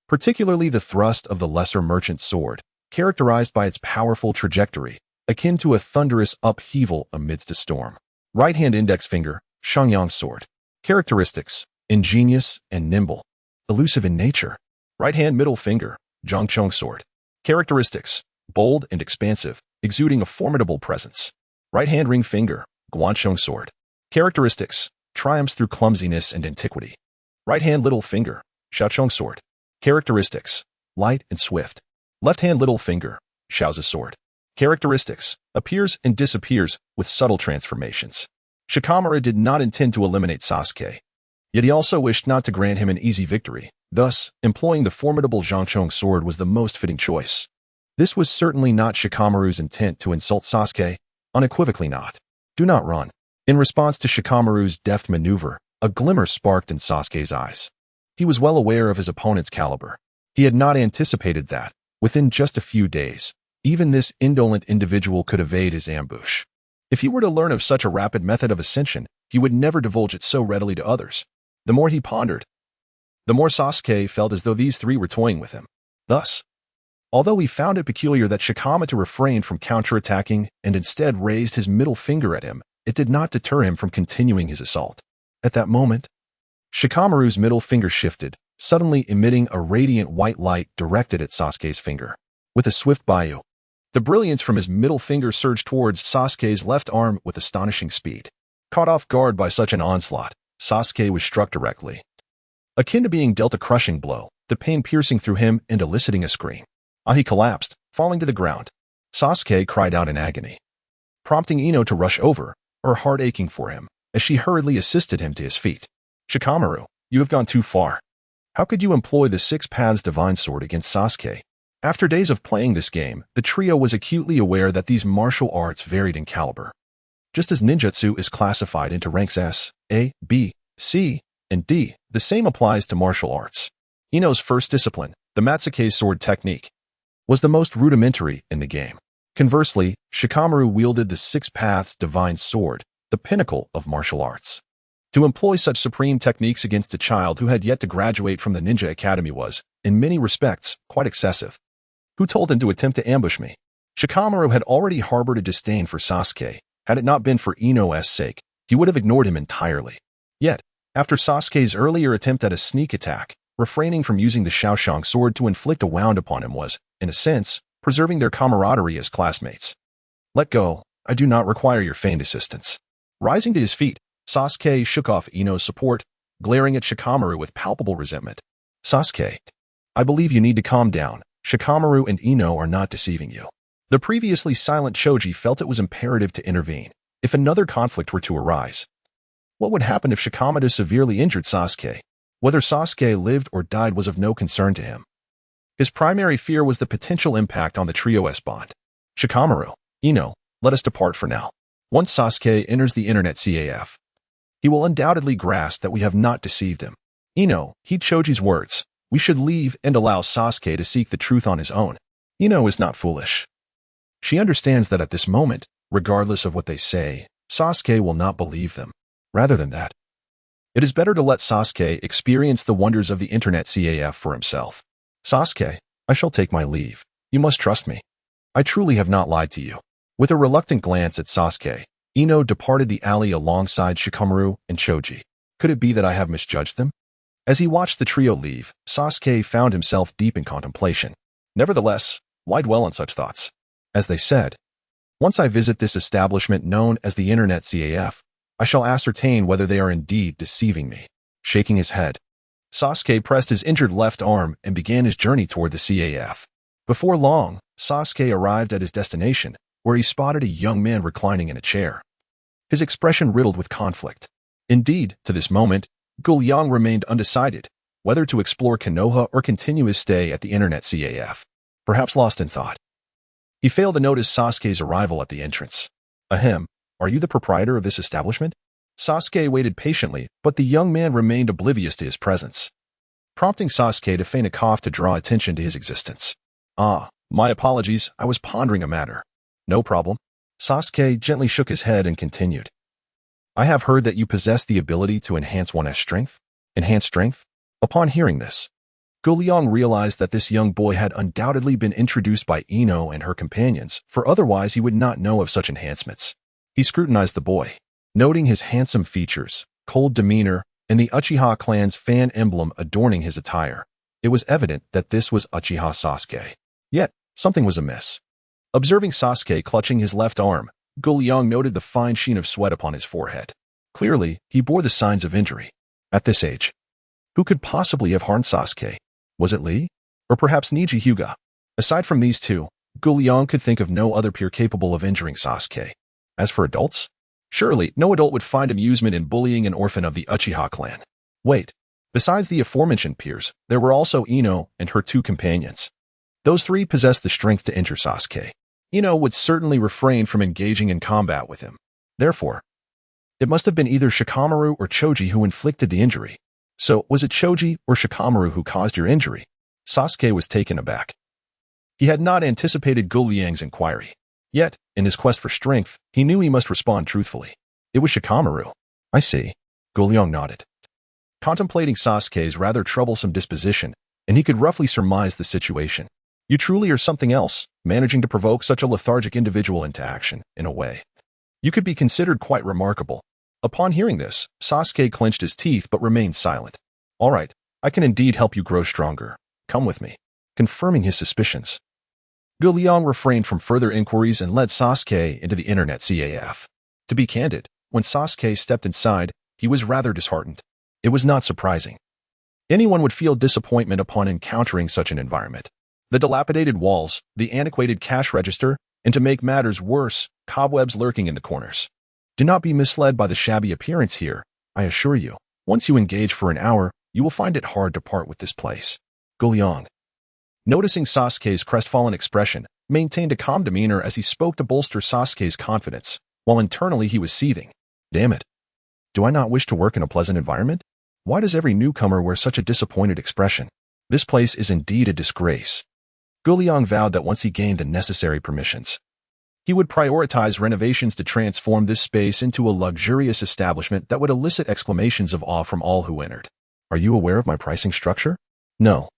particularly the thrust of the lesser merchant sword, characterized by its powerful trajectory, akin to a thunderous upheaval amidst a storm. Right-hand index finger, Sharingan sword. Characteristics: ingenious and nimble, elusive in nature. Right-hand middle finger, Zhangchong sword. Characteristics: bold and expansive, exuding a formidable presence. Right-hand ring finger, Guanchong sword. Characteristics: triumphs through clumsiness and antiquity. Right-hand little finger, Xiaochong sword. Characteristics: light and swift. Left-hand little finger, Xiaozi sword. Characteristics: appears and disappears with subtle transformations. Shikamaru did not intend to eliminate Sasuke, yet he also wished not to grant him an easy victory. Thus, employing the formidable Zhangchong sword was the most fitting choice. This was certainly not Shikamaru's intent to insult Sasuke, unequivocally not. Do not run. In response to Shikamaru's deft maneuver, a glimmer sparked in Sasuke's eyes. He was well aware of his opponent's caliber. He had not anticipated that, within just a few days, even this indolent individual could evade his ambush. If he were to learn of such a rapid method of ascension, he would never divulge it so readily to others. The more he pondered, the more Sasuke felt as though these three were toying with him. Thus, Although he found it peculiar that Shikamaru refrained from counterattacking and instead raised his middle finger at him, it did not deter him from continuing his assault. At that moment, Shikamaru's middle finger shifted, suddenly emitting a radiant white light directed at Sasuke's finger. With a swift byu, the brilliance from his middle finger surged towards Sasuke's left arm with astonishing speed. Caught off guard by such an onslaught, Sasuke was struck directly. Akin to being dealt a crushing blow, the pain piercing through him and eliciting a scream. He collapsed, falling to the ground. Sasuke cried out in agony, prompting Ino to rush over, her heart aching for him, as she hurriedly assisted him to his feet. Shikamaru, you have gone too far. How could you employ the Six Paths Divine Sword against Sasuke? After days of playing this game, the trio was acutely aware that these martial arts varied in caliber. Just as ninjutsu is classified into ranks S, A, B, C, and D, the same applies to martial arts. Ino's first discipline, the Matsuke sword technique, was the most rudimentary in the game. Conversely, Shikamaru wielded the Six Paths Divine Sword, the pinnacle of martial arts. To employ such supreme techniques against a child who had yet to graduate from the ninja academy was, in many respects, quite excessive. Who told him to attempt to ambush me? Shikamaru had already harbored a disdain for Sasuke. Had it not been for Ino's sake, he would have ignored him entirely. Yet, after Sasuke's earlier attempt at a sneak attack, refraining from using the Shaoshang sword to inflict a wound upon him was, in a sense, preserving their camaraderie as classmates. Let go, I do not require your feigned assistance. Rising to his feet, Sasuke shook off Ino's support, glaring at Shikamaru with palpable resentment. Sasuke, I believe you need to calm down. Shikamaru and Ino are not deceiving you. The previously silent Choji felt it was imperative to intervene, if another conflict were to arise. What would happen if Shikamaru severely injured Sasuke? Whether Sasuke lived or died was of no concern to him. His primary fear was the potential impact on the trio's bond. Shikamaru, Ino, let us depart for now. Once Sasuke enters the internet CAF, he will undoubtedly grasp that we have not deceived him. Ino, heed Choji's words. We should leave and allow Sasuke to seek the truth on his own. Ino is not foolish. She understands that at this moment, regardless of what they say, Sasuke will not believe them. Rather than that, it is better to let Sasuke experience the wonders of the internet CAF for himself. Sasuke, I shall take my leave. You must trust me. I truly have not lied to you. With a reluctant glance at Sasuke, Ino departed the alley alongside Shikamaru and Choji. Could it be that I have misjudged them? As he watched the trio leave, Sasuke found himself deep in contemplation. Nevertheless, why dwell on such thoughts? As they said, once I visit this establishment known as the Internet CAF, I shall ascertain whether they are indeed deceiving me. Shaking his head, Sasuke pressed his injured left arm and began his journey toward the CAF. Before long, Sasuke arrived at his destination, where he spotted a young man reclining in a chair. His expression riddled with conflict. Indeed, to this moment, Liang remained undecided, whether to explore Konoha or continue his stay at the Internet CAF. Perhaps lost in thought, he failed to notice Sasuke's arrival at the entrance. Ahem, are you the proprietor of this establishment? Sasuke waited patiently, but the young man remained oblivious to his presence, prompting Sasuke to feign a cough to draw attention to his existence. My apologies, I was pondering a matter. No problem. Sasuke gently shook his head and continued. I have heard that you possess the ability to enhance one's strength. Enhance strength? Upon hearing this, Liang realized that this young boy had undoubtedly been introduced by Ino and her companions, for otherwise he would not know of such enhancements. He scrutinized the boy, noting his handsome features, cold demeanor, and the Uchiha clan's fan emblem adorning his attire. It was evident that this was Uchiha Sasuke. Yet, something was amiss. Observing Sasuke clutching his left arm, Liang noted the fine sheen of sweat upon his forehead. Clearly, he bore the signs of injury. At this age, who could possibly have harmed Sasuke? Was it Lee? Or perhaps Niji Hyuga? Aside from these two, Liang could think of no other peer capable of injuring Sasuke. As for adults, surely no adult would find amusement in bullying an orphan of the Uchiha clan. Wait, besides the aforementioned peers, there were also Ino and her two companions. Those three possessed the strength to injure Sasuke. Ino would certainly refrain from engaging in combat with him. Therefore, it must have been either Shikamaru or Choji who inflicted the injury. So, was it Choji or Shikamaru who caused your injury? Sasuke was taken aback. He had not anticipated Liang's inquiry. Yet, in his quest for strength, he knew he must respond truthfully. It was Shikamaru. I see. Liang nodded, contemplating Sasuke's rather troublesome disposition, and he could roughly surmise the situation. You truly are something else, managing to provoke such a lethargic individual into action, in a way. You could be considered quite remarkable. Upon hearing this, Sasuke clenched his teeth but remained silent. All right, I can indeed help you grow stronger. Come with me. Confirming his suspicions, Liang refrained from further inquiries and led Sasuke into the internet CAF. To be candid, when Sasuke stepped inside, he was rather disheartened. It was not surprising. Anyone would feel disappointment upon encountering such an environment. The dilapidated walls, the antiquated cash register, and to make matters worse, cobwebs lurking in the corners. Do not be misled by the shabby appearance here. I assure you, once you engage for an hour, you will find it hard to part with this place. Liang, noticing Sasuke's crestfallen expression, maintained a calm demeanor as he spoke to bolster Sasuke's confidence, while internally he was seething. Damn it. Do I not wish to work in a pleasant environment? Why does every newcomer wear such a disappointed expression? This place is indeed a disgrace. Liang vowed that once he gained the necessary permissions, he would prioritize renovations to transform this space into a luxurious establishment that would elicit exclamations of awe from all who entered. Are you aware of my pricing structure? No.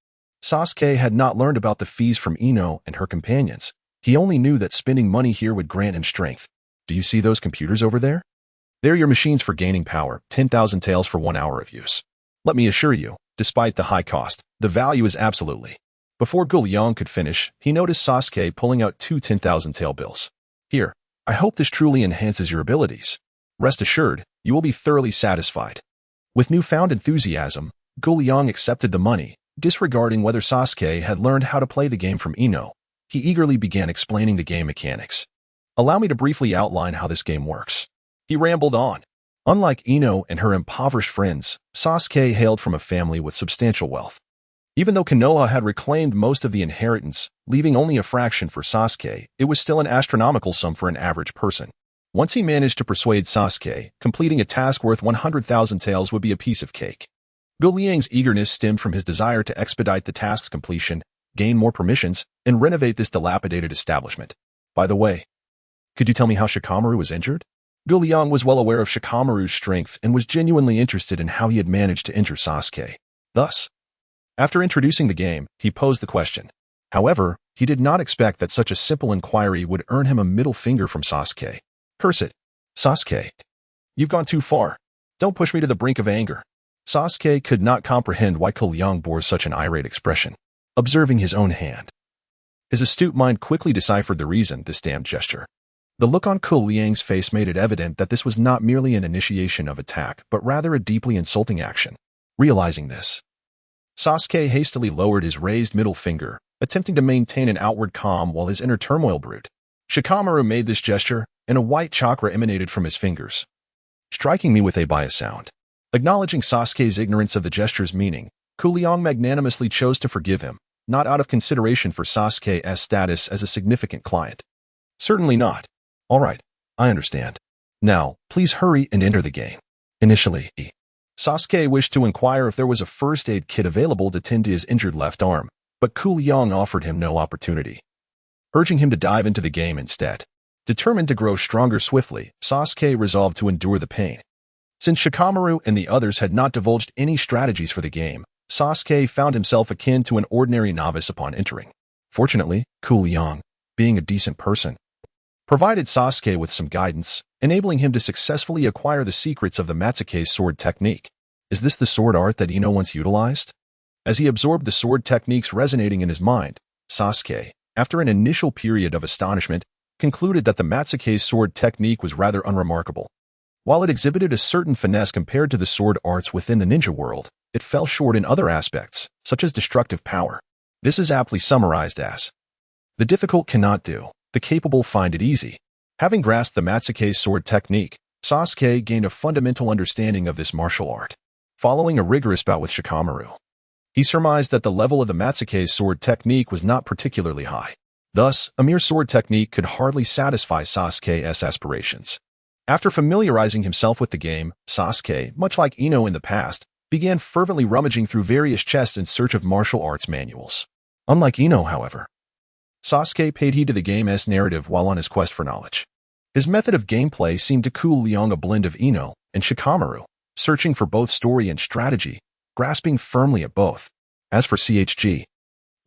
Sasuke had not learned about the fees from Ino and her companions. He only knew that spending money here would grant him strength. Do you see those computers over there? They're your machines for gaining power, 10,000 taels for 1 hour of use. Let me assure you, despite the high cost, the value is absolutely. Before Liang could finish, he noticed Sasuke pulling out 2 10,000 tael bills. Here, I hope this truly enhances your abilities. Rest assured, you will be thoroughly satisfied. With newfound enthusiasm, Liang accepted the money, disregarding whether Sasuke had learned how to play the game from Ino. He eagerly began explaining the game mechanics. Allow me to briefly outline how this game works. He rambled on. Unlike Ino and her impoverished friends, Sasuke hailed from a family with substantial wealth. Even though Konoha had reclaimed most of the inheritance, leaving only a fraction for Sasuke, it was still an astronomical sum for an average person. Once he managed to persuade Sasuke, completing a task worth 100,000 taels would be a piece of cake. Liang's eagerness stemmed from his desire to expedite the task's completion, gain more permissions, and renovate this dilapidated establishment. By the way, could you tell me how Shikamaru was injured? Liang was well aware of Shikamaru's strength and was genuinely interested in how he had managed to injure Sasuke. Thus, after introducing the game, he posed the question. However, he did not expect that such a simple inquiry would earn him a middle finger from Sasuke. Curse it. Sasuke, you've gone too far. Don't push me to the brink of anger. Sasuke could not comprehend why Liang bore such an irate expression, observing his own hand. His astute mind quickly deciphered the reason this damned gesture. The look on Liang's face made it evident that this was not merely an initiation of attack, but rather a deeply insulting action. Realizing this, Sasuke hastily lowered his raised middle finger, attempting to maintain an outward calm while his inner turmoil brewed. Shikamaru made this gesture, and a white chakra emanated from his fingers, striking me with a bias sound. Acknowledging Sasuke's ignorance of the gesture's meaning, Liang magnanimously chose to forgive him, not out of consideration for Sasuke's status as a significant client. Certainly not. All right, I understand. Now, please hurry and enter the game. Initially, Sasuke wished to inquire if there was a first aid kit available to tend to his injured left arm, but Liang offered him no opportunity, urging him to dive into the game instead. Determined to grow stronger swiftly, Sasuke resolved to endure the pain. Since Shikamaru and the others had not divulged any strategies for the game, Sasuke found himself akin to an ordinary novice upon entering. Fortunately, Liang, being a decent person, provided Sasuke with some guidance, enabling him to successfully acquire the secrets of the Matsuke's sword technique. Is this the sword art that Ino once utilized? As he absorbed the sword techniques resonating in his mind, Sasuke, after an initial period of astonishment, concluded that the Matsuke's sword technique was rather unremarkable. While it exhibited a certain finesse compared to the sword arts within the ninja world, it fell short in other aspects, such as destructive power. This is aptly summarized as, the difficult cannot do, the capable find it easy. Having grasped the Matsuke's sword technique, Sasuke gained a fundamental understanding of this martial art. Following a rigorous bout with Shikamaru, he surmised that the level of the Matsuke's sword technique was not particularly high. Thus, a mere sword technique could hardly satisfy Sasuke's aspirations. After familiarizing himself with the game, Sasuke, much like Ino in the past, began fervently rummaging through various chests in search of martial arts manuals. Unlike Ino, however, Sasuke paid heed to the game's narrative while on his quest for knowledge. His method of gameplay seemed to Liang a blend of Ino and Shikamaru, searching for both story and strategy, grasping firmly at both. As for CHG,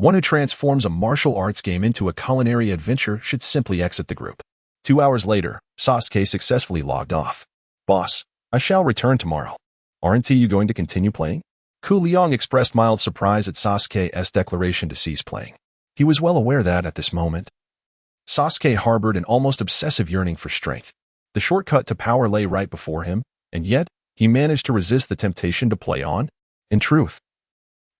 One who transforms a martial arts game into a culinary adventure should simply exit the group. 2 hours later, Sasuke successfully logged off. Boss, I shall return tomorrow. Aren't you going to continue playing? Liang expressed mild surprise at Sasuke's declaration to cease playing. He was well aware that, at this moment, Sasuke harbored an almost obsessive yearning for strength. The shortcut to power lay right before him, and yet, he managed to resist the temptation to play on. In truth,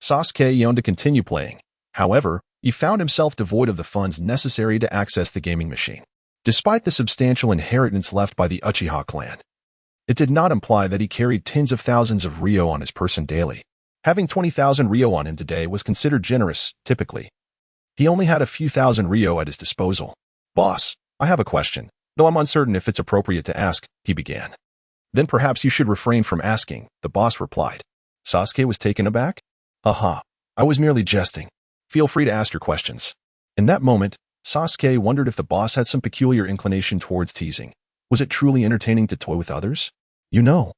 Sasuke yearned to continue playing. However, he found himself devoid of the funds necessary to access the gaming machine. Despite the substantial inheritance left by the Uchiha clan, it did not imply that he carried tens of thousands of Ryo on his person daily. Having 20,000 Ryo on him today was considered generous, typically. He only had a few thousand Ryo at his disposal. Boss, I have a question, though I'm uncertain if it's appropriate to ask, he began. Then perhaps you should refrain from asking, the boss replied. Sasuke was taken aback. Haha, I was merely jesting. Feel free to ask your questions. In that moment, Sasuke wondered if the boss had some peculiar inclination towards teasing. Was it truly entertaining to toy with others? You know,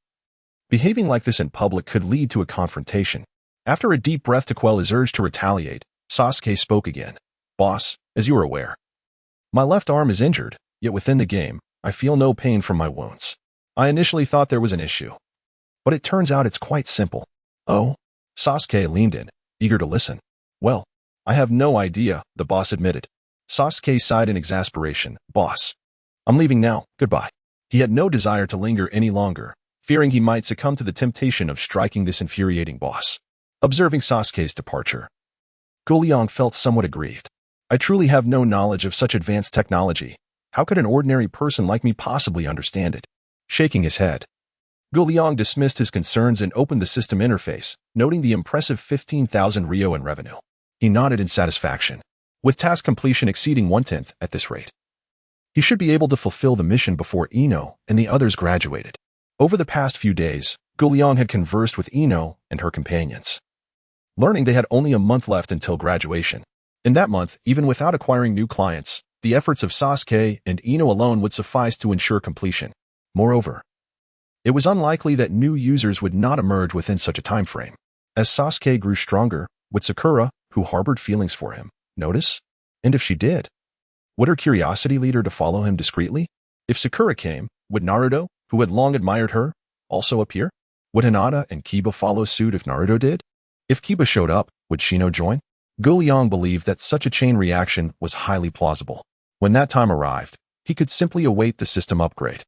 behaving like this in public could lead to a confrontation. After a deep breath to quell his urge to retaliate, Sasuke spoke again. Boss, as you are aware, my left arm is injured, yet within the game, I feel no pain from my wounds. I initially thought there was an issue, but it turns out it's quite simple. Oh? Sasuke leaned in, eager to listen. Well, I have no idea, the boss admitted. Sasuke sighed in exasperation. Boss, I'm leaving now, goodbye. He had no desire to linger any longer, fearing he might succumb to the temptation of striking this infuriating boss. Observing Sasuke's departure, Liang felt somewhat aggrieved. I truly have no knowledge of such advanced technology. How could an ordinary person like me possibly understand it? Shaking his head, Liang dismissed his concerns and opened the system interface, noting the impressive 15,000 Ryo in revenue. He nodded in satisfaction. With task completion exceeding 1/10 at this rate, he should be able to fulfill the mission before Ino and the others graduated. Over the past few days, Liang had conversed with Ino and her companions, learning they had only a month left until graduation. In that month, even without acquiring new clients, the efforts of Sasuke and Ino alone would suffice to ensure completion. Moreover, it was unlikely that new users would not emerge within such a time frame. As Sasuke grew stronger, would Sakura, who harbored feelings for him, notice? And if she did, would her curiosity lead her to follow him discreetly? If Sakura came, would Naruto, who had long admired her, also appear? Would Hinata and Kiba follow suit if Naruto did? If Kiba showed up, would Shino join? Liang believed that such a chain reaction was highly plausible. When that time arrived, he could simply await the system upgrade.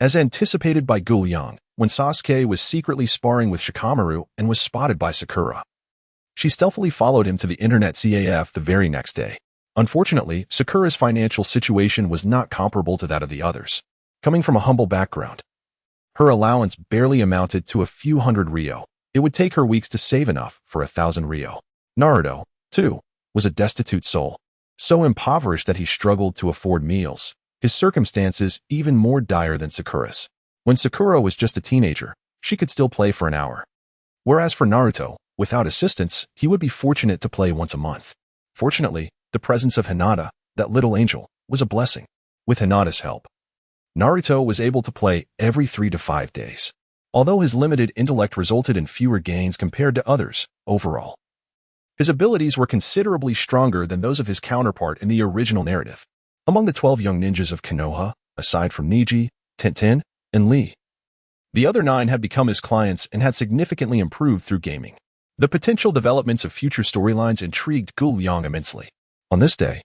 As anticipated by Liang, when Sasuke was secretly sparring with Shikamaru and was spotted by Sakura, she stealthily followed him to the internet CAF the very next day. Unfortunately, Sakura's financial situation was not comparable to that of the others. Coming from a humble background, her allowance barely amounted to a few hundred Ryo. It would take her weeks to save enough for 1,000 Ryo. Naruto, too, was a destitute soul, so impoverished that he struggled to afford meals, his circumstances even more dire than Sakura's. When Sakura was just a teenager, she could still play for an hour. Whereas for Naruto, without assistance, he would be fortunate to play once a month. Fortunately, the presence of Hinata, that little angel, was a blessing. With Hinata's help, Naruto was able to play every 3 to 5 days. Although his limited intellect resulted in fewer gains compared to others, overall, his abilities were considerably stronger than those of his counterpart in the original narrative. Among the 12 young ninjas of Konoha, aside from Neji, Tenten, and Lee, the other 9 had become his clients and had significantly improved through gaming. The potential developments of future storylines intrigued Liang immensely. On this day,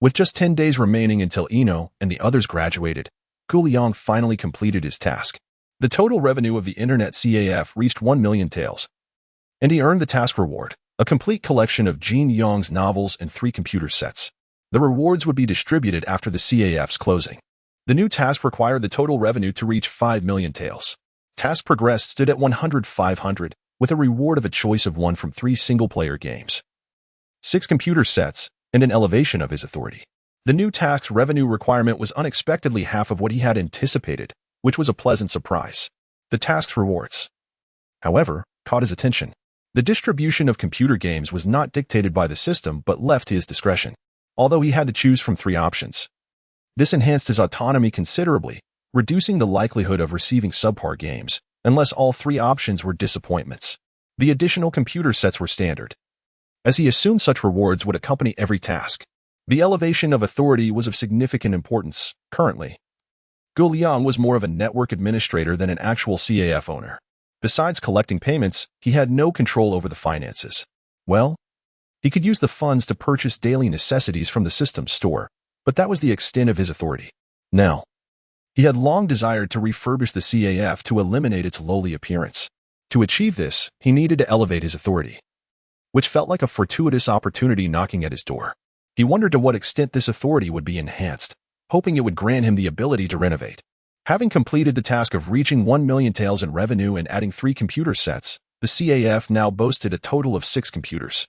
with just 10 days remaining until Ino and the others graduated, Liang finally completed his task. The total revenue of the internet CAF reached 1 million taels, and he earned the task reward, a complete collection of Jin Yong's novels and 3 computer sets. The rewards would be distributed after the CAF's closing. The new task required the total revenue to reach 5 million taels. Task progress stood at 100-500, with a reward of a choice of 1 from 3 single-player games, 6 computer sets, and an elevation of his authority. The new task's revenue requirement was unexpectedly half of what he had anticipated, which was a pleasant surprise. The task's rewards, however, caught his attention. The distribution of computer games was not dictated by the system but left to his discretion, although he had to choose from 3 options. This enhanced his autonomy considerably, reducing the likelihood of receiving subpar games, unless all 3 options were disappointments. The additional computer sets were standard, as he assumed such rewards would accompany every task. The elevation of authority was of significant importance. Currently, Liang was more of a network administrator than an actual CAF owner. Besides collecting payments, he had no control over the finances. Well, he could use the funds to purchase daily necessities from the system's store, but that was the extent of his authority. Now, he had long desired to refurbish the CAF to eliminate its lowly appearance. To achieve this, he needed to elevate his authority, which felt like a fortuitous opportunity knocking at his door. He wondered to what extent this authority would be enhanced, hoping it would grant him the ability to renovate. Having completed the task of reaching 1 million taels in revenue and adding 3 computer sets, the CAF now boasted a total of 6 computers,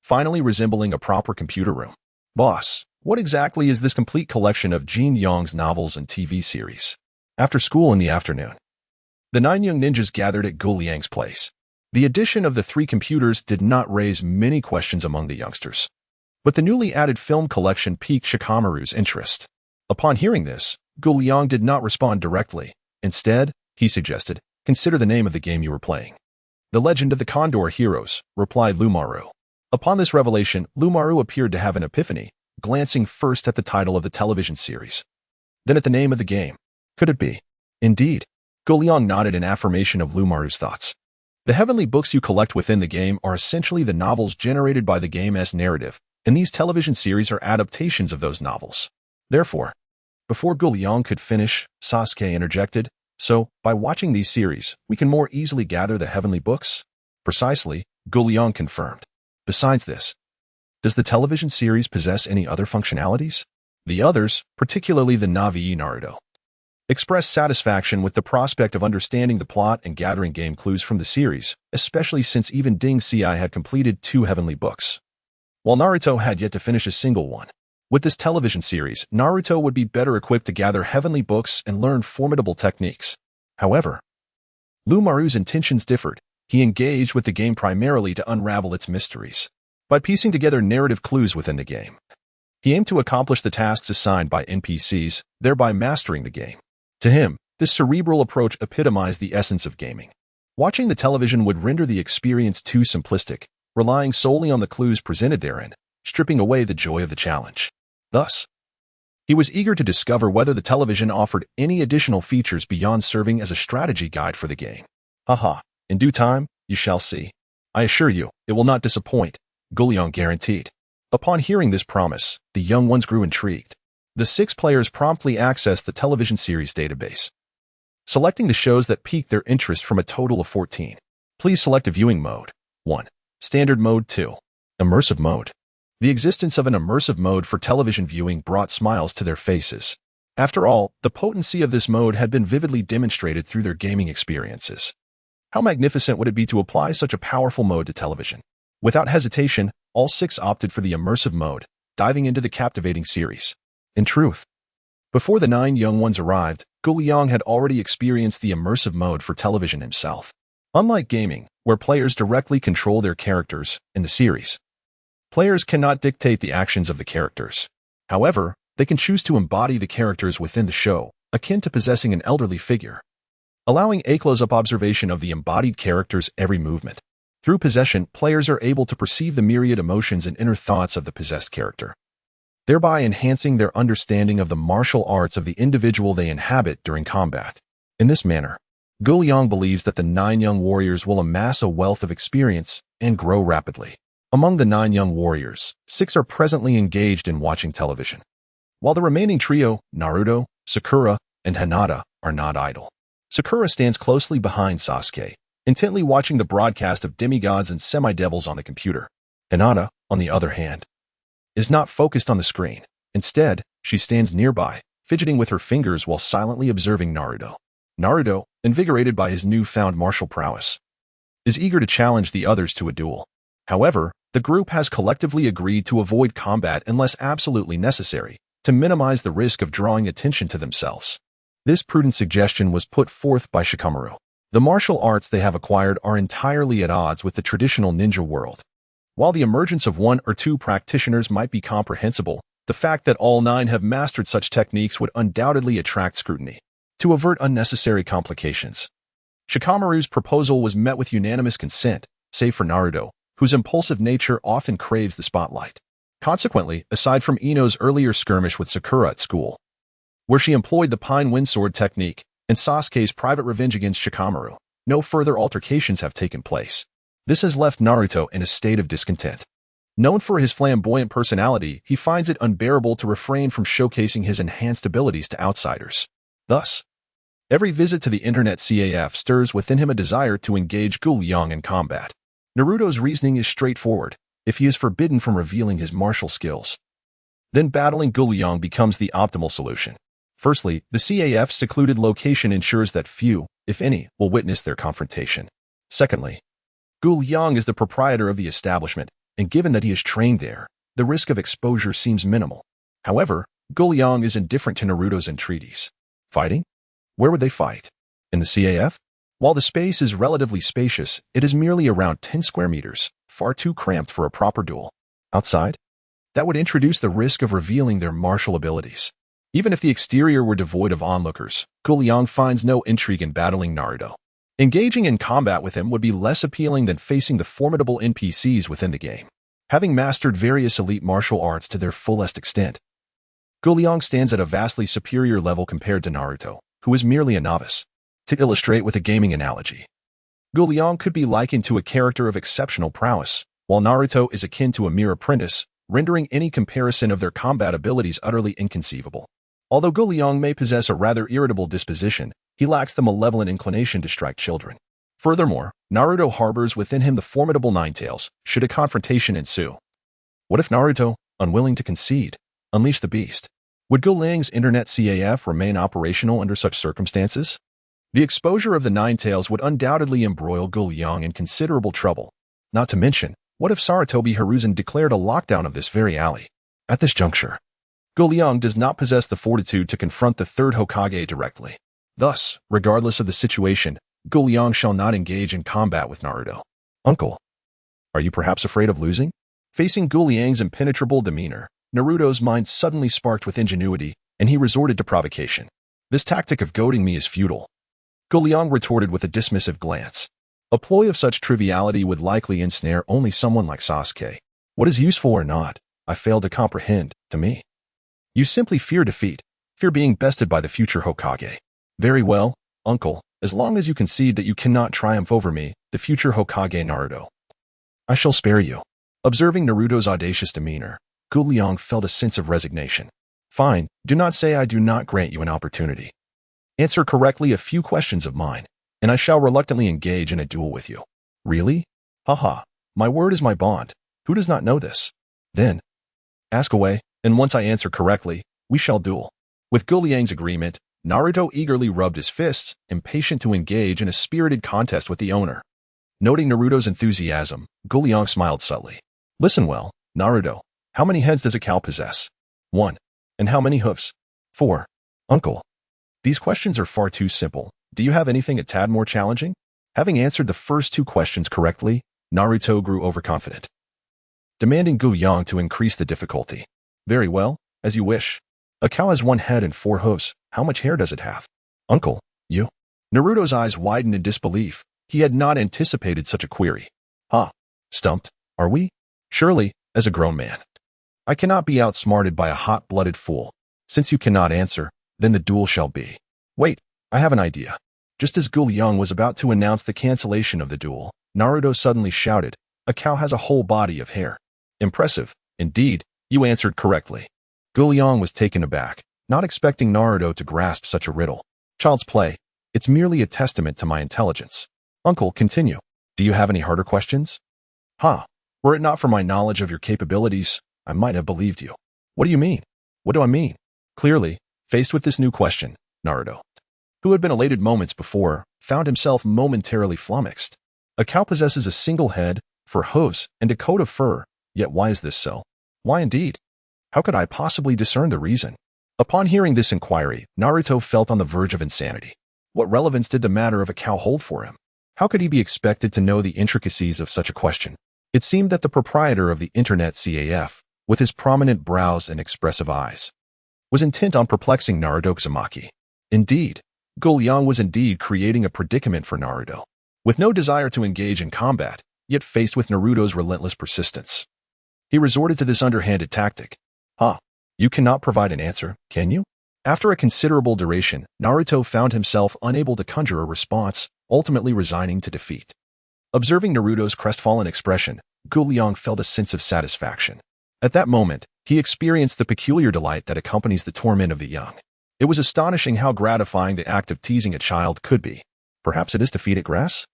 finally resembling a proper computer room. Boss, what exactly is this complete collection of Jin Yong's novels and TV series? After school in the afternoon, the 9 young ninjas gathered at Liang's place. The addition of the 3 computers did not raise many questions among the youngsters, but the newly added film collection piqued Shikamaru's interest. Upon hearing this, Liang did not respond directly. Instead, he suggested, consider the name of the game you were playing. The Legend of the Condor Heroes, replied Lumaru. Upon this revelation, Lumaru appeared to have an epiphany, glancing first at the title of the television series, then at the name of the game. Could it be? Indeed. Liang nodded in affirmation of Lumaru's thoughts. The heavenly books you collect within the game are essentially the novels generated by the game's narrative, and these television series are adaptations of those novels. Therefore, before Liang could finish, Sasuke interjected, so, by watching these series, we can more easily gather the heavenly books? Precisely, Liang confirmed. Besides this, does the television series possess any other functionalities? The others, particularly the Navi Naruto, expressed satisfaction with the prospect of understanding the plot and gathering game clues from the series, especially since even Ding Ci had completed 2 heavenly books, while Naruto had yet to finish a single one. With this television series, Naruto would be better equipped to gather heavenly books and learn formidable techniques. However, Lumaru's intentions differed. He engaged with the game primarily to unravel its mysteries. By piecing together narrative clues within the game, he aimed to accomplish the tasks assigned by NPCs, thereby mastering the game. To him, this cerebral approach epitomized the essence of gaming. Watching the television would render the experience too simplistic, relying solely on the clues presented therein, stripping away the joy of the challenge. Thus, he was eager to discover whether the television offered any additional features beyond serving as a strategy guide for the game. Haha, in due time, you shall see. I assure you, it will not disappoint, Liang guaranteed. Upon hearing this promise, the young ones grew intrigued. The 6 players promptly accessed the television series database, selecting the shows that piqued their interest from a total of 14. Please select a viewing mode. 1. Standard mode. 2. Immersive mode. The existence of an immersive mode for television viewing brought smiles to their faces. After all, the potency of this mode had been vividly demonstrated through their gaming experiences. How magnificent would it be to apply such a powerful mode to television? Without hesitation, all 6 opted for the immersive mode, diving into the captivating series. In truth, before the 9 young ones arrived, Liang had already experienced the immersive mode for television himself. Unlike gaming, where players directly control their characters, in the series, players cannot dictate the actions of the characters. However, they can choose to embody the characters within the show, akin to possessing an elderly figure, allowing a close-up observation of the embodied character's every movement. Through possession, players are able to perceive the myriad emotions and inner thoughts of the possessed character, thereby enhancing their understanding of the martial arts of the individual they inhabit during combat. In this manner, Liang believes that the 9 young warriors will amass a wealth of experience and grow rapidly. Among the 9 young warriors, 6 are presently engaged in watching television, while the remaining trio, Naruto, Sakura, and Hinata, are not idle. Sakura stands closely behind Sasuke, intently watching the broadcast of demigods and semi-devils on the computer. Hinata, on the other hand, is not focused on the screen. Instead, she stands nearby, fidgeting with her fingers while silently observing Naruto. Naruto, invigorated by his newfound martial prowess, is eager to challenge the others to a duel. However, the group has collectively agreed to avoid combat unless absolutely necessary, to minimize the risk of drawing attention to themselves. This prudent suggestion was put forth by Shikamaru. The martial arts they have acquired are entirely at odds with the traditional ninja world. While the emergence of 1 or 2 practitioners might be comprehensible, the fact that all 9 have mastered such techniques would undoubtedly attract scrutiny. To avert unnecessary complications, Shikamaru's proposal was met with unanimous consent, save for Naruto, whose impulsive nature often craves the spotlight. Consequently, aside from Ino's earlier skirmish with Sakura at school, where she employed the Pine Windsword technique, and Sasuke's private revenge against Shikamaru, no further altercations have taken place. This has left Naruto in a state of discontent. Known for his flamboyant personality, he finds it unbearable to refrain from showcasing his enhanced abilities to outsiders. Thus, every visit to the internet CAF stirs within him a desire to engage Liang in combat. Naruto's reasoning is straightforward. If he is forbidden from revealing his martial skills, then battling Liang becomes the optimal solution. Firstly, the CAF's secluded location ensures that few, if any, will witness their confrontation. Secondly, Liang is the proprietor of the establishment, and given that he is trained there, the risk of exposure seems minimal. However, Liang is indifferent to Naruto's entreaties. Fighting? Where would they fight? In the CAF? While the space is relatively spacious, it is merely around 10 square meters, far too cramped for a proper duel. Outside? That would introduce the risk of revealing their martial abilities. Even if the exterior were devoid of onlookers, Liang finds no intrigue in battling Naruto. Engaging in combat with him would be less appealing than facing the formidable NPCs within the game. Having mastered various elite martial arts to their fullest extent, Liang stands at a vastly superior level compared to Naruto, who is merely a novice. To illustrate with a gaming analogy, Liang could be likened to a character of exceptional prowess, while Naruto is akin to a mere apprentice, rendering any comparison of their combat abilities utterly inconceivable. Although Liang may possess a rather irritable disposition, he lacks the malevolent inclination to strike children. Furthermore, Naruto harbors within him the formidable Nine Tails, should a confrontation ensue. What if Naruto, unwilling to concede, unleashed the beast? Would Liang's internet CAF remain operational under such circumstances? The exposure of the Nine Tails would undoubtedly embroil Liang in considerable trouble. Not to mention, what if Sarutobi Hiruzen declared a lockdown of this very alley? At this juncture, Liang does not possess the fortitude to confront the third Hokage directly. Thus, regardless of the situation, Liang shall not engage in combat with Naruto. Uncle, are you perhaps afraid of losing? Facing Liang's impenetrable demeanor, Naruto's mind suddenly sparked with ingenuity, and he resorted to provocation. This tactic of goading me is futile. Liang retorted with a dismissive glance. A ploy of such triviality would likely ensnare only someone like Sasuke. What is useful or not, I fail to comprehend, to me. You simply fear defeat, fear being bested by the future Hokage. Very well, uncle, as long as you concede that you cannot triumph over me, the future Hokage Naruto, I shall spare you. Observing Naruto's audacious demeanor, Liang felt a sense of resignation. Fine, do not say I do not grant you an opportunity. Answer correctly a few questions of mine, and I shall reluctantly engage in a duel with you. Really? Haha, my word is my bond. Who does not know this? Then, ask away, and once I answer correctly, we shall duel. With Liang's agreement, Naruto eagerly rubbed his fists, impatient to engage in a spirited contest with the owner. Noting Naruto's enthusiasm, Liang smiled subtly. Listen well, Naruto, how many heads does a cow possess? 1. And how many hoofs? 4. Uncle, these questions are far too simple. Do you have anything a tad more challenging? Having answered the first 2 questions correctly, Naruto grew overconfident, demanding Liang to increase the difficulty. Very well, as you wish. A cow has 1 head and 4 hooves. How much hair does it have? Uncle, you? Naruto's eyes widened in disbelief. He had not anticipated such a query. Ha! Stumped, are we? Surely, as a grown man, I cannot be outsmarted by a hot-blooded fool. Since you cannot answer, then the duel shall be. Wait, I have an idea. Just as Liang was about to announce the cancellation of the duel, Naruto suddenly shouted, a cow has a whole body of hair. Impressive, indeed, you answered correctly. Liang was taken aback, not expecting Naruto to grasp such a riddle. Child's play. It's merely a testament to my intelligence. Uncle, continue. Do you have any harder questions? Were it not for my knowledge of your capabilities, I might have believed you. What do you mean? What do I mean? Clearly, faced with this new question, Naruto, who had been elated moments before, found himself momentarily flummoxed. A cow possesses a single head, 4 hooves, and a coat of fur, yet why is this so? Why indeed? How could I possibly discern the reason? Upon hearing this inquiry, Naruto felt on the verge of insanity. What relevance did the matter of a cow hold for him? How could he be expected to know the intricacies of such a question? It seemed that the proprietor of the internet CAF, with his prominent brows and expressive eyes, was intent on perplexing Naruto Uzumaki. Indeed, Liang was indeed creating a predicament for Naruto. With no desire to engage in combat, yet faced with Naruto's relentless persistence, he resorted to this underhanded tactic. Huh, you cannot provide an answer, can you? After a considerable duration, Naruto found himself unable to conjure a response, ultimately resigning to defeat. Observing Naruto's crestfallen expression, Liang felt a sense of satisfaction. At that moment, he experienced the peculiar delight that accompanies the torment of the young. It was astonishing how gratifying the act of teasing a child could be. Perhaps it is to feed it grass?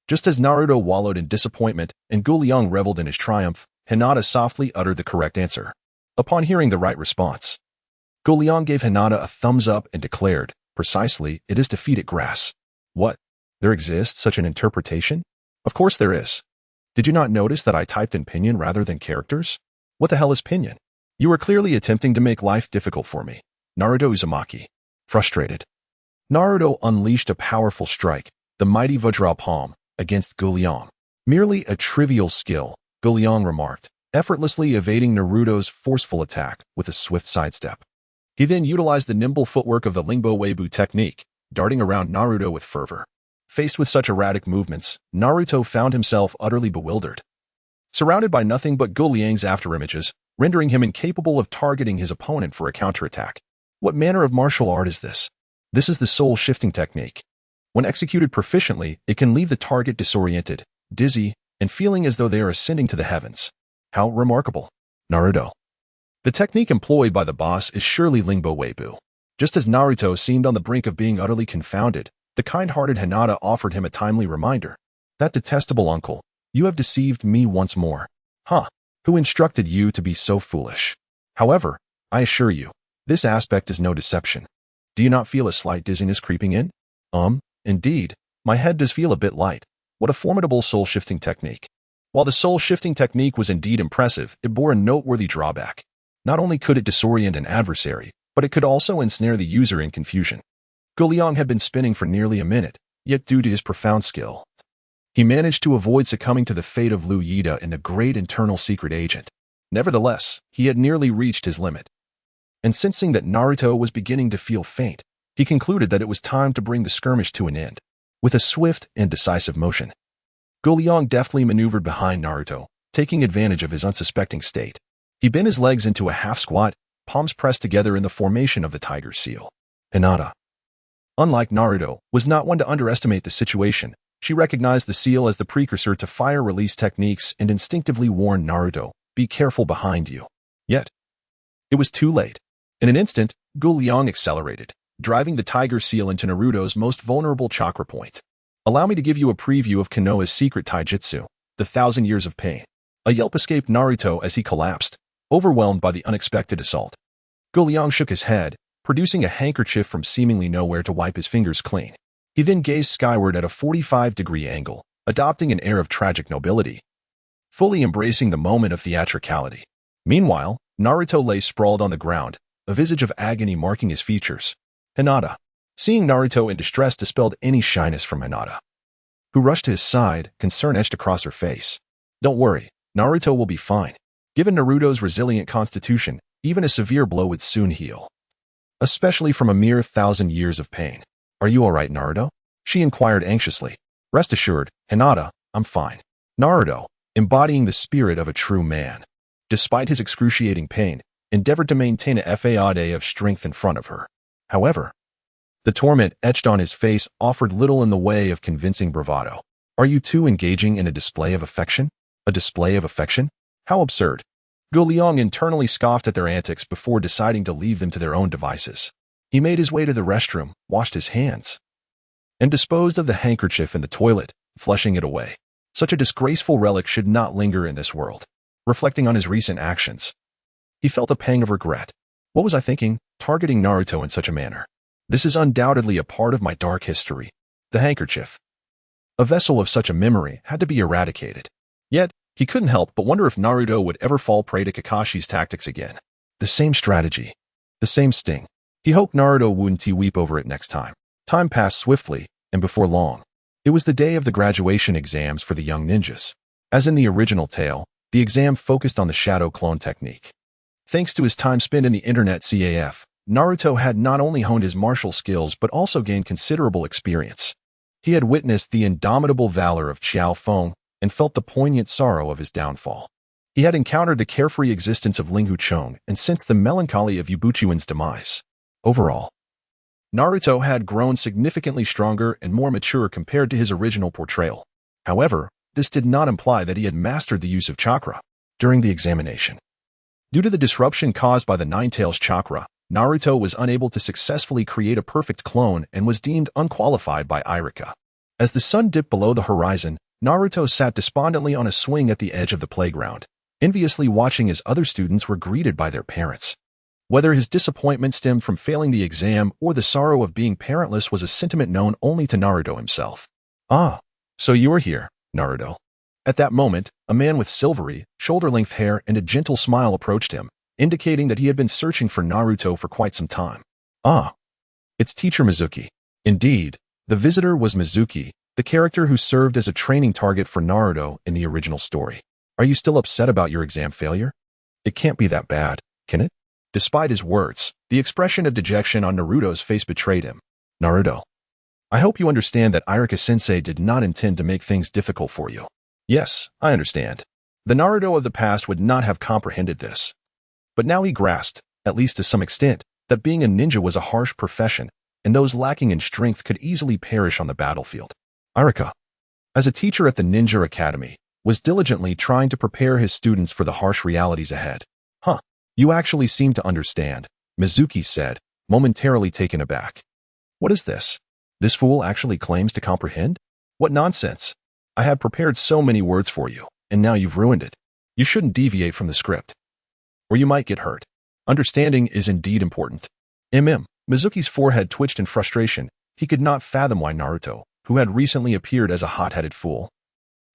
Just as Naruto wallowed in disappointment and Liang reveled in his triumph, Hinata softly uttered the correct answer. Upon hearing the right response, Liang gave Hinata a thumbs up and declared, precisely, it is to feed it grass. What? There exists such an interpretation? Of course there is. Did you not notice that I typed in pinyin rather than characters? What the hell is pinyin? You are clearly attempting to make life difficult for me. Naruto Uzumaki. Frustrated, Naruto unleashed a powerful strike, the mighty Vajra Palm, against Liang. Merely a trivial skill, Liang remarked, effortlessly evading Naruto's forceful attack with a swift sidestep. He then utilized the nimble footwork of the Lingbo Weibo technique, darting around Naruto with fervor. Faced with such erratic movements, Naruto found himself utterly bewildered. Surrounded by nothing but Liang's afterimages, rendering him incapable of targeting his opponent for a counterattack. What manner of martial art is this? This is the soul-shifting technique. When executed proficiently, it can leave the target disoriented, dizzy, and feeling as though they are ascending to the heavens. How remarkable. Naruto. The technique employed by the boss is surely Lingbo Weibo. Just as Naruto seemed on the brink of being utterly confounded, the kind-hearted Hinata offered him a timely reminder. That detestable uncle, you have deceived me once more. Huh, who instructed you to be so foolish? However, I assure you, this aspect is no deception. Do you not feel a slight dizziness creeping in? Indeed, my head does feel a bit light. What a formidable soul-shifting technique. While the soul-shifting technique was indeed impressive, it bore a noteworthy drawback. Not only could it disorient an adversary, but it could also ensnare the user in confusion. Liang had been spinning for nearly a minute, yet due to his profound skill, he managed to avoid succumbing to the fate of Liu Yida in the great internal secret agent. Nevertheless, he had nearly reached his limit. And sensing that Naruto was beginning to feel faint, he concluded that it was time to bring the skirmish to an end. With a swift and decisive motion, Liang deftly maneuvered behind Naruto, taking advantage of his unsuspecting state. He bent his legs into a half squat, palms pressed together in the formation of the tiger seal. Hinata, unlike Naruto, was not one to underestimate the situation. She recognized the seal as the precursor to fire-release techniques and instinctively warned Naruto, be careful behind you. Yet, it was too late. In an instant, Liang accelerated, driving the tiger seal into Naruto's most vulnerable chakra point. Allow me to give you a preview of Konoha's secret taijutsu, the 1,000 Years of Pain. A yelp escaped Naruto as he collapsed, overwhelmed by the unexpected assault. Liang shook his head, producing a handkerchief from seemingly nowhere to wipe his fingers clean. He then gazed skyward at a 45-degree angle, adopting an air of tragic nobility, fully embracing the moment of theatricality. Meanwhile, Naruto lay sprawled on the ground, a visage of agony marking his features. Hinata. Seeing Naruto in distress dispelled any shyness from Hinata, who rushed to his side, concern etched across her face. Don't worry, Naruto will be fine. Given Naruto's resilient constitution, even a severe blow would soon heal, especially from a mere 1,000 years of pain. Are you alright, Naruto? She inquired anxiously. Rest assured, Hinata, I'm fine. Naruto, embodying the spirit of a true man, despite his excruciating pain, endeavored to maintain a facade of strength in front of her. However, the torment etched on his face offered little in the way of convincing bravado. Are you two engaging in a display of affection? A display of affection? How absurd. Liang internally scoffed at their antics before deciding to leave them to their own devices. He made his way to the restroom, washed his hands, and disposed of the handkerchief in the toilet, flushing it away. Such a disgraceful relic should not linger in this world. Reflecting on his recent actions, he felt a pang of regret. What was I thinking, targeting Naruto in such a manner? This is undoubtedly a part of my dark history. The handkerchief, a vessel of such a memory, had to be eradicated. Yet, he couldn't help but wonder if Naruto would ever fall prey to Kakashi's tactics again. The same strategy, the same sting. He hoped Naruto wouldn't weep over it next time. Time passed swiftly, and before long, it was the day of the graduation exams for the young ninjas. As in the original tale, the exam focused on the shadow clone technique. Thanks to his time spent in the internet CAF, Naruto had not only honed his martial skills but also gained considerable experience. He had witnessed the indomitable valor of Xiao Feng, and felt the poignant sorrow of his downfall. He had encountered the carefree existence of Ling Huchong and sensed the melancholy of Ubuchuan's demise. Overall, Naruto had grown significantly stronger and more mature compared to his original portrayal. However, this did not imply that he had mastered the use of chakra. During the examination, due to the disruption caused by the Nine-Tails chakra, Naruto was unable to successfully create a perfect clone and was deemed unqualified by Iruka. As the sun dipped below the horizon, Naruto sat despondently on a swing at the edge of the playground, enviously watching as other students were greeted by their parents. Whether his disappointment stemmed from failing the exam or the sorrow of being parentless was a sentiment known only to Naruto himself. "Ah, so you are here, Naruto." At that moment, a man with silvery, shoulder-length hair and a gentle smile approached him, indicating that he had been searching for Naruto for quite some time. "Ah, it's Teacher Mizuki." Indeed, the visitor was Mizuki, the character who served as a training target for Naruto in the original story. "Are you still upset about your exam failure? It can't be that bad, can it?" Despite his words, the expression of dejection on Naruto's face betrayed him. "Naruto, I hope you understand that Iruka-sensei did not intend to make things difficult for you." "Yes, I understand." The Naruto of the past would not have comprehended this. But now he grasped, at least to some extent, that being a ninja was a harsh profession, and those lacking in strength could easily perish on the battlefield. Iruka, as a teacher at the Ninja Academy, was diligently trying to prepare his students for the harsh realities ahead. "Huh, you actually seem to understand," Mizuki said, momentarily taken aback. "What is this? This fool actually claims to comprehend? What nonsense! I had prepared so many words for you, and now you've ruined it. You shouldn't deviate from the script, or you might get hurt. Understanding is indeed important." Mizuki's forehead twitched in frustration. He could not fathom why Naruto, who had recently appeared as a hot-headed fool,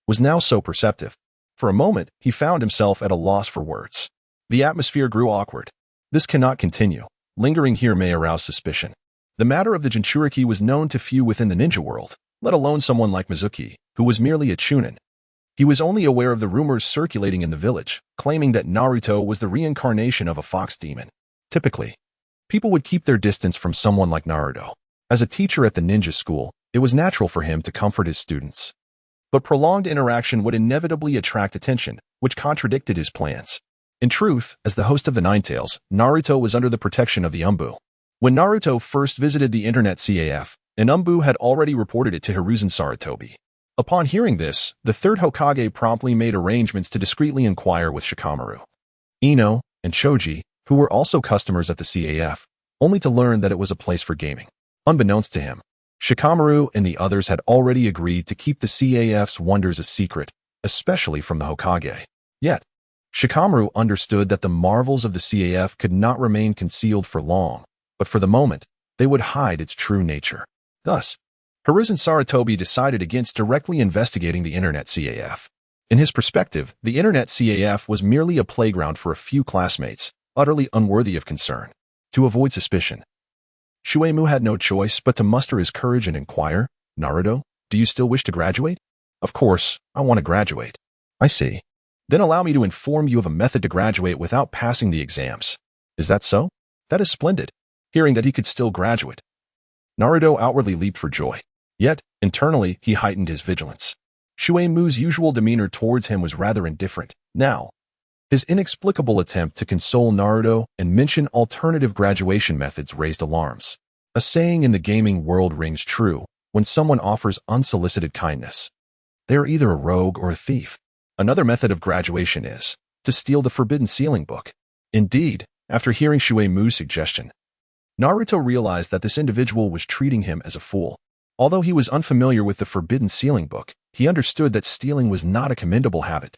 was now so perceptive. For a moment, he found himself at a loss for words. The atmosphere grew awkward. This cannot continue. Lingering here may arouse suspicion. The matter of the Jinchuriki was known to few within the ninja world, let alone someone like Mizuki, who was merely a chunin. He was only aware of the rumors circulating in the village, claiming that Naruto was the reincarnation of a fox demon. Typically, people would keep their distance from someone like Naruto. As a teacher at the ninja school, it was natural for him to comfort his students. But prolonged interaction would inevitably attract attention, which contradicted his plans. In truth, as the host of the Nine-Tails, Naruto was under the protection of the Umbu. When Naruto first visited the internet CAF, an Umbu had already reported it to Hiruzen Sarutobi. Upon hearing this, the third Hokage promptly made arrangements to discreetly inquire with Shikamaru, Ino, and Choji, who were also customers at the CAF, only to learn that it was a place for gaming. Unbeknownst to him, Shikamaru and the others had already agreed to keep the CAF's wonders a secret, especially from the Hokage. Yet, Shikamaru understood that the marvels of the CAF could not remain concealed for long, but for the moment, they would hide its true nature. Thus, Hiruzen Sarutobi decided against directly investigating the Internet CAF. In his perspective, the Internet CAF was merely a playground for a few classmates, utterly unworthy of concern. To avoid suspicion, Shueimu had no choice but to muster his courage and inquire, "Naruto, do you still wish to graduate?" "Of course, I want to graduate." "I see. Then allow me to inform you of a method to graduate without passing the exams." "Is that so?" "That is splendid." Hearing that he could still graduate, Naruto outwardly leaped for joy. Yet, internally, he heightened his vigilance. Shueimu's usual demeanor towards him was rather indifferent. Now, his inexplicable attempt to console Naruto and mention alternative graduation methods raised alarms. A saying in the gaming world rings true: when someone offers unsolicited kindness, they are either a rogue or a thief. Another method of graduation is to steal the Forbidden Sealing Book. Indeed, after hearing Shueimu's suggestion, Naruto realized that this individual was treating him as a fool. Although he was unfamiliar with the Forbidden Sealing Book, he understood that stealing was not a commendable habit.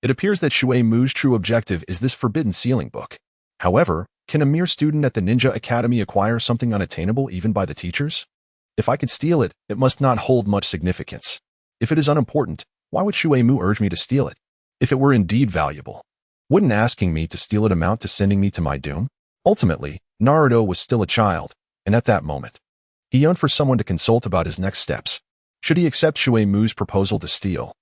It appears that Shueimu's true objective is this Forbidden Sealing Book. However, can a mere student at the Ninja Academy acquire something unattainable even by the teachers? If I could steal it, it must not hold much significance. If it is unimportant, why would Shueimu urge me to steal it? If it were indeed valuable, wouldn't asking me to steal it amount to sending me to my doom? Ultimately, Naruto was still a child, and at that moment, he yearned for someone to consult about his next steps. Should he accept Shueimu's proposal to steal?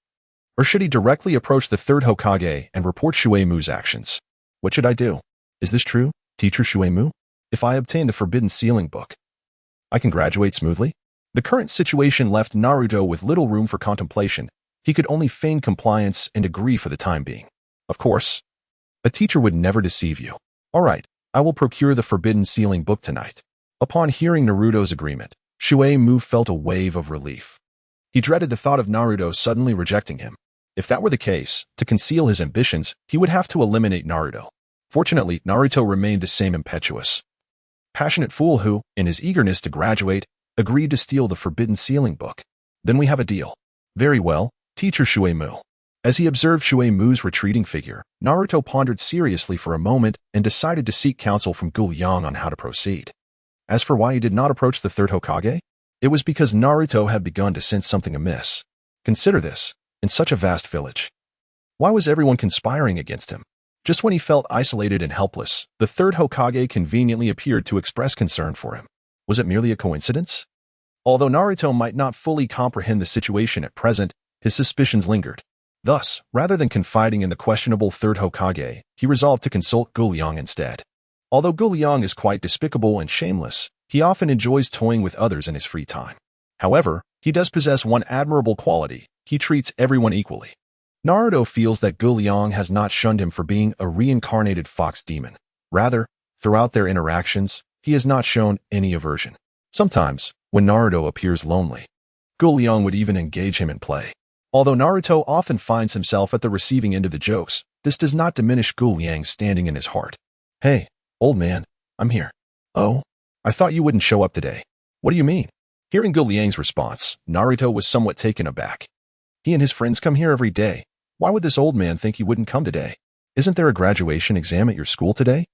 Or should he directly approach the third Hokage and report Shueimu's actions? What should I do? Is this true, Teacher Shueimu? If I obtain the Forbidden Sealing Book, I can graduate smoothly? The current situation left Naruto with little room for contemplation, he could only feign compliance and agree for the time being. Of course, a teacher would never deceive you. All right, I will procure the forbidden sealing book tonight. Upon hearing Naruto's agreement, Shuei felt a wave of relief. He dreaded the thought of Naruto suddenly rejecting him. If that were the case, to conceal his ambitions, he would have to eliminate Naruto. Fortunately, Naruto remained the same impetuous, passionate fool who, in his eagerness to graduate, agreed to steal the forbidden sealing book. Then we have a deal. Very well, teacher Shuei. As he observed Shuei retreating figure, Naruto pondered seriously for a moment and decided to seek counsel from Liang on how to proceed. As for why he did not approach the third Hokage, it was because Naruto had begun to sense something amiss. Consider this, in such a vast village. Why was everyone conspiring against him? Just when he felt isolated and helpless, the third Hokage conveniently appeared to express concern for him. Was it merely a coincidence? Although Naruto might not fully comprehend the situation at present, his suspicions lingered. Thus, rather than confiding in the questionable third Hokage, he resolved to consult Liang instead. Although Liang is quite despicable and shameless, he often enjoys toying with others in his free time. However, he does possess one admirable quality: he treats everyone equally. Naruto feels that Liang has not shunned him for being a reincarnated fox demon. Rather, throughout their interactions, he has not shown any aversion. Sometimes, when Naruto appears lonely, Liang would even engage him in play. Although Naruto often finds himself at the receiving end of the jokes, this does not diminish Liang's standing in his heart. Hey, old man, I'm here. Oh, I thought you wouldn't show up today. What do you mean? Hearing Liang's response, Naruto was somewhat taken aback. He and his friends come here every day. Why would this old man think he wouldn't come today? Isn't there a graduation exam at your school today?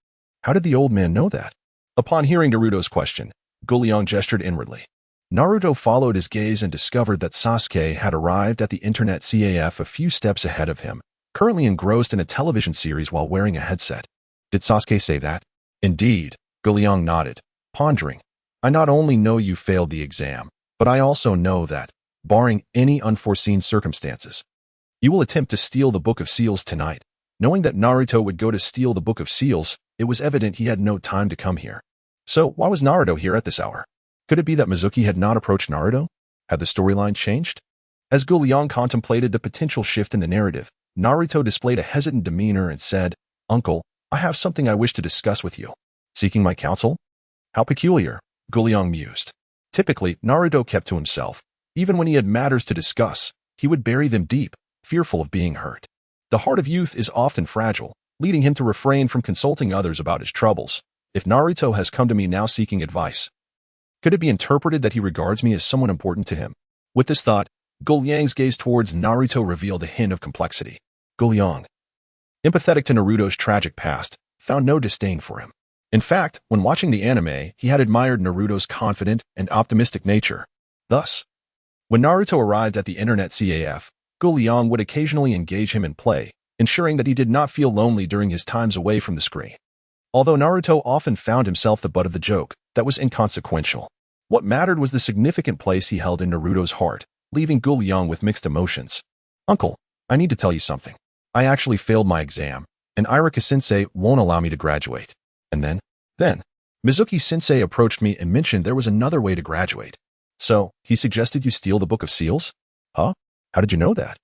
How did the old man know that? Upon hearing Naruto's question, Liang gestured inwardly. Naruto followed his gaze and discovered that Sasuke had arrived at the internet CAF a few steps ahead of him, currently engrossed in a television series while wearing a headset. Did Sasuke say that? Indeed, Liang nodded, pondering. I not only know you failed the exam, but I also know that, barring any unforeseen circumstances, you will attempt to steal the Book of Seals tonight. Knowing that Naruto would go to steal the Book of Seals, it was evident he had no time to come here. So, why was Naruto here at this hour? Could it be that Mizuki had not approached Naruto? Had the storyline changed? As Liang contemplated the potential shift in the narrative, Naruto displayed a hesitant demeanor and said, Uncle, I have something I wish to discuss with you. Seeking my counsel? How peculiar, Liang mused. Typically, Naruto kept to himself. Even when he had matters to discuss, he would bury them deep, fearful of being hurt. The heart of youth is often fragile, leading him to refrain from consulting others about his troubles. If Naruto has come to me now seeking advice, could it be interpreted that he regards me as someone important to him? With this thought, Liang's gaze towards Naruto revealed a hint of complexity. Liang, empathetic to Naruto's tragic past, found no disdain for him. In fact, when watching the anime, he had admired Naruto's confident and optimistic nature. Thus, when Naruto arrived at the internet CAF, Liang would occasionally engage him in play, ensuring that he did not feel lonely during his times away from the screen. Although Naruto often found himself the butt of the joke, that was inconsequential. What mattered was the significant place he held in Naruto's heart, leaving Liang with mixed emotions. Uncle, I need to tell you something. I actually failed my exam, and Iruka-sensei won't allow me to graduate. And then, Mizuki-sensei approached me and mentioned there was another way to graduate. So, he suggested you steal the Book of Seals? Huh? How did you know that?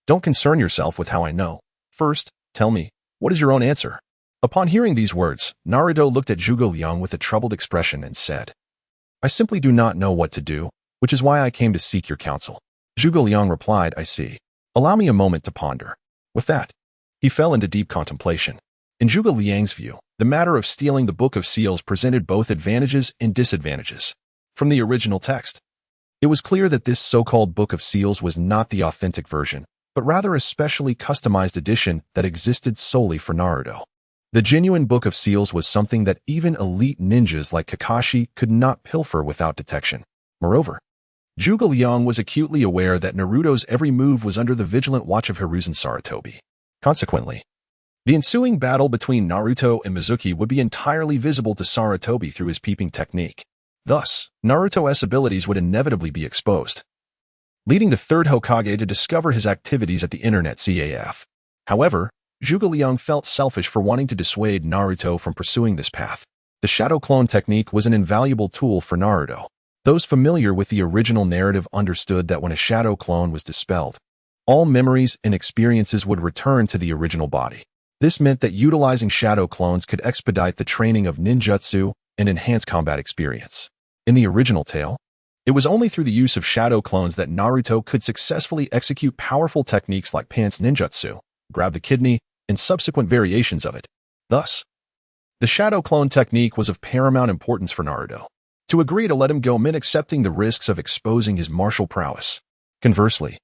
Don't concern yourself with how I know. First, tell me, what is your own answer? Upon hearing these words, Naruto looked at Liang with a troubled expression and said, I simply do not know what to do, which is why I came to seek your counsel. Liang replied, I see. Allow me a moment to ponder. With that, he fell into deep contemplation. In Liang's view, the matter of stealing the Book of Seals presented both advantages and disadvantages. From the original text, it was clear that this so-called Book of Seals was not the authentic version, but rather a specially customized edition that existed solely for Naruto. The genuine Book of Seals was something that even elite ninjas like Kakashi could not pilfer without detection. Moreover, Liang was acutely aware that Naruto's every move was under the vigilant watch of Hiruzen Sarutobi. Consequently, the ensuing battle between Naruto and Mizuki would be entirely visible to Sarutobi through his peeping technique. Thus, Naruto's abilities would inevitably be exposed, leading the third Hokage to discover his activities at the internet CAF. However, Liang felt selfish for wanting to dissuade Naruto from pursuing this path. The shadow clone technique was an invaluable tool for Naruto. Those familiar with the original narrative understood that when a shadow clone was dispelled, All memories and experiences would return to the original body. This meant that utilizing shadow clones could expedite the training of ninjutsu and enhance combat experience. In the original tale, it was only through the use of shadow clones that Naruto could successfully execute powerful techniques like pants ninjutsu, grab the kidney, and subsequent variations of it. Thus, the shadow clone technique was of paramount importance for Naruto. To agree to let him go meant accepting the risks of exposing his martial prowess. Conversely,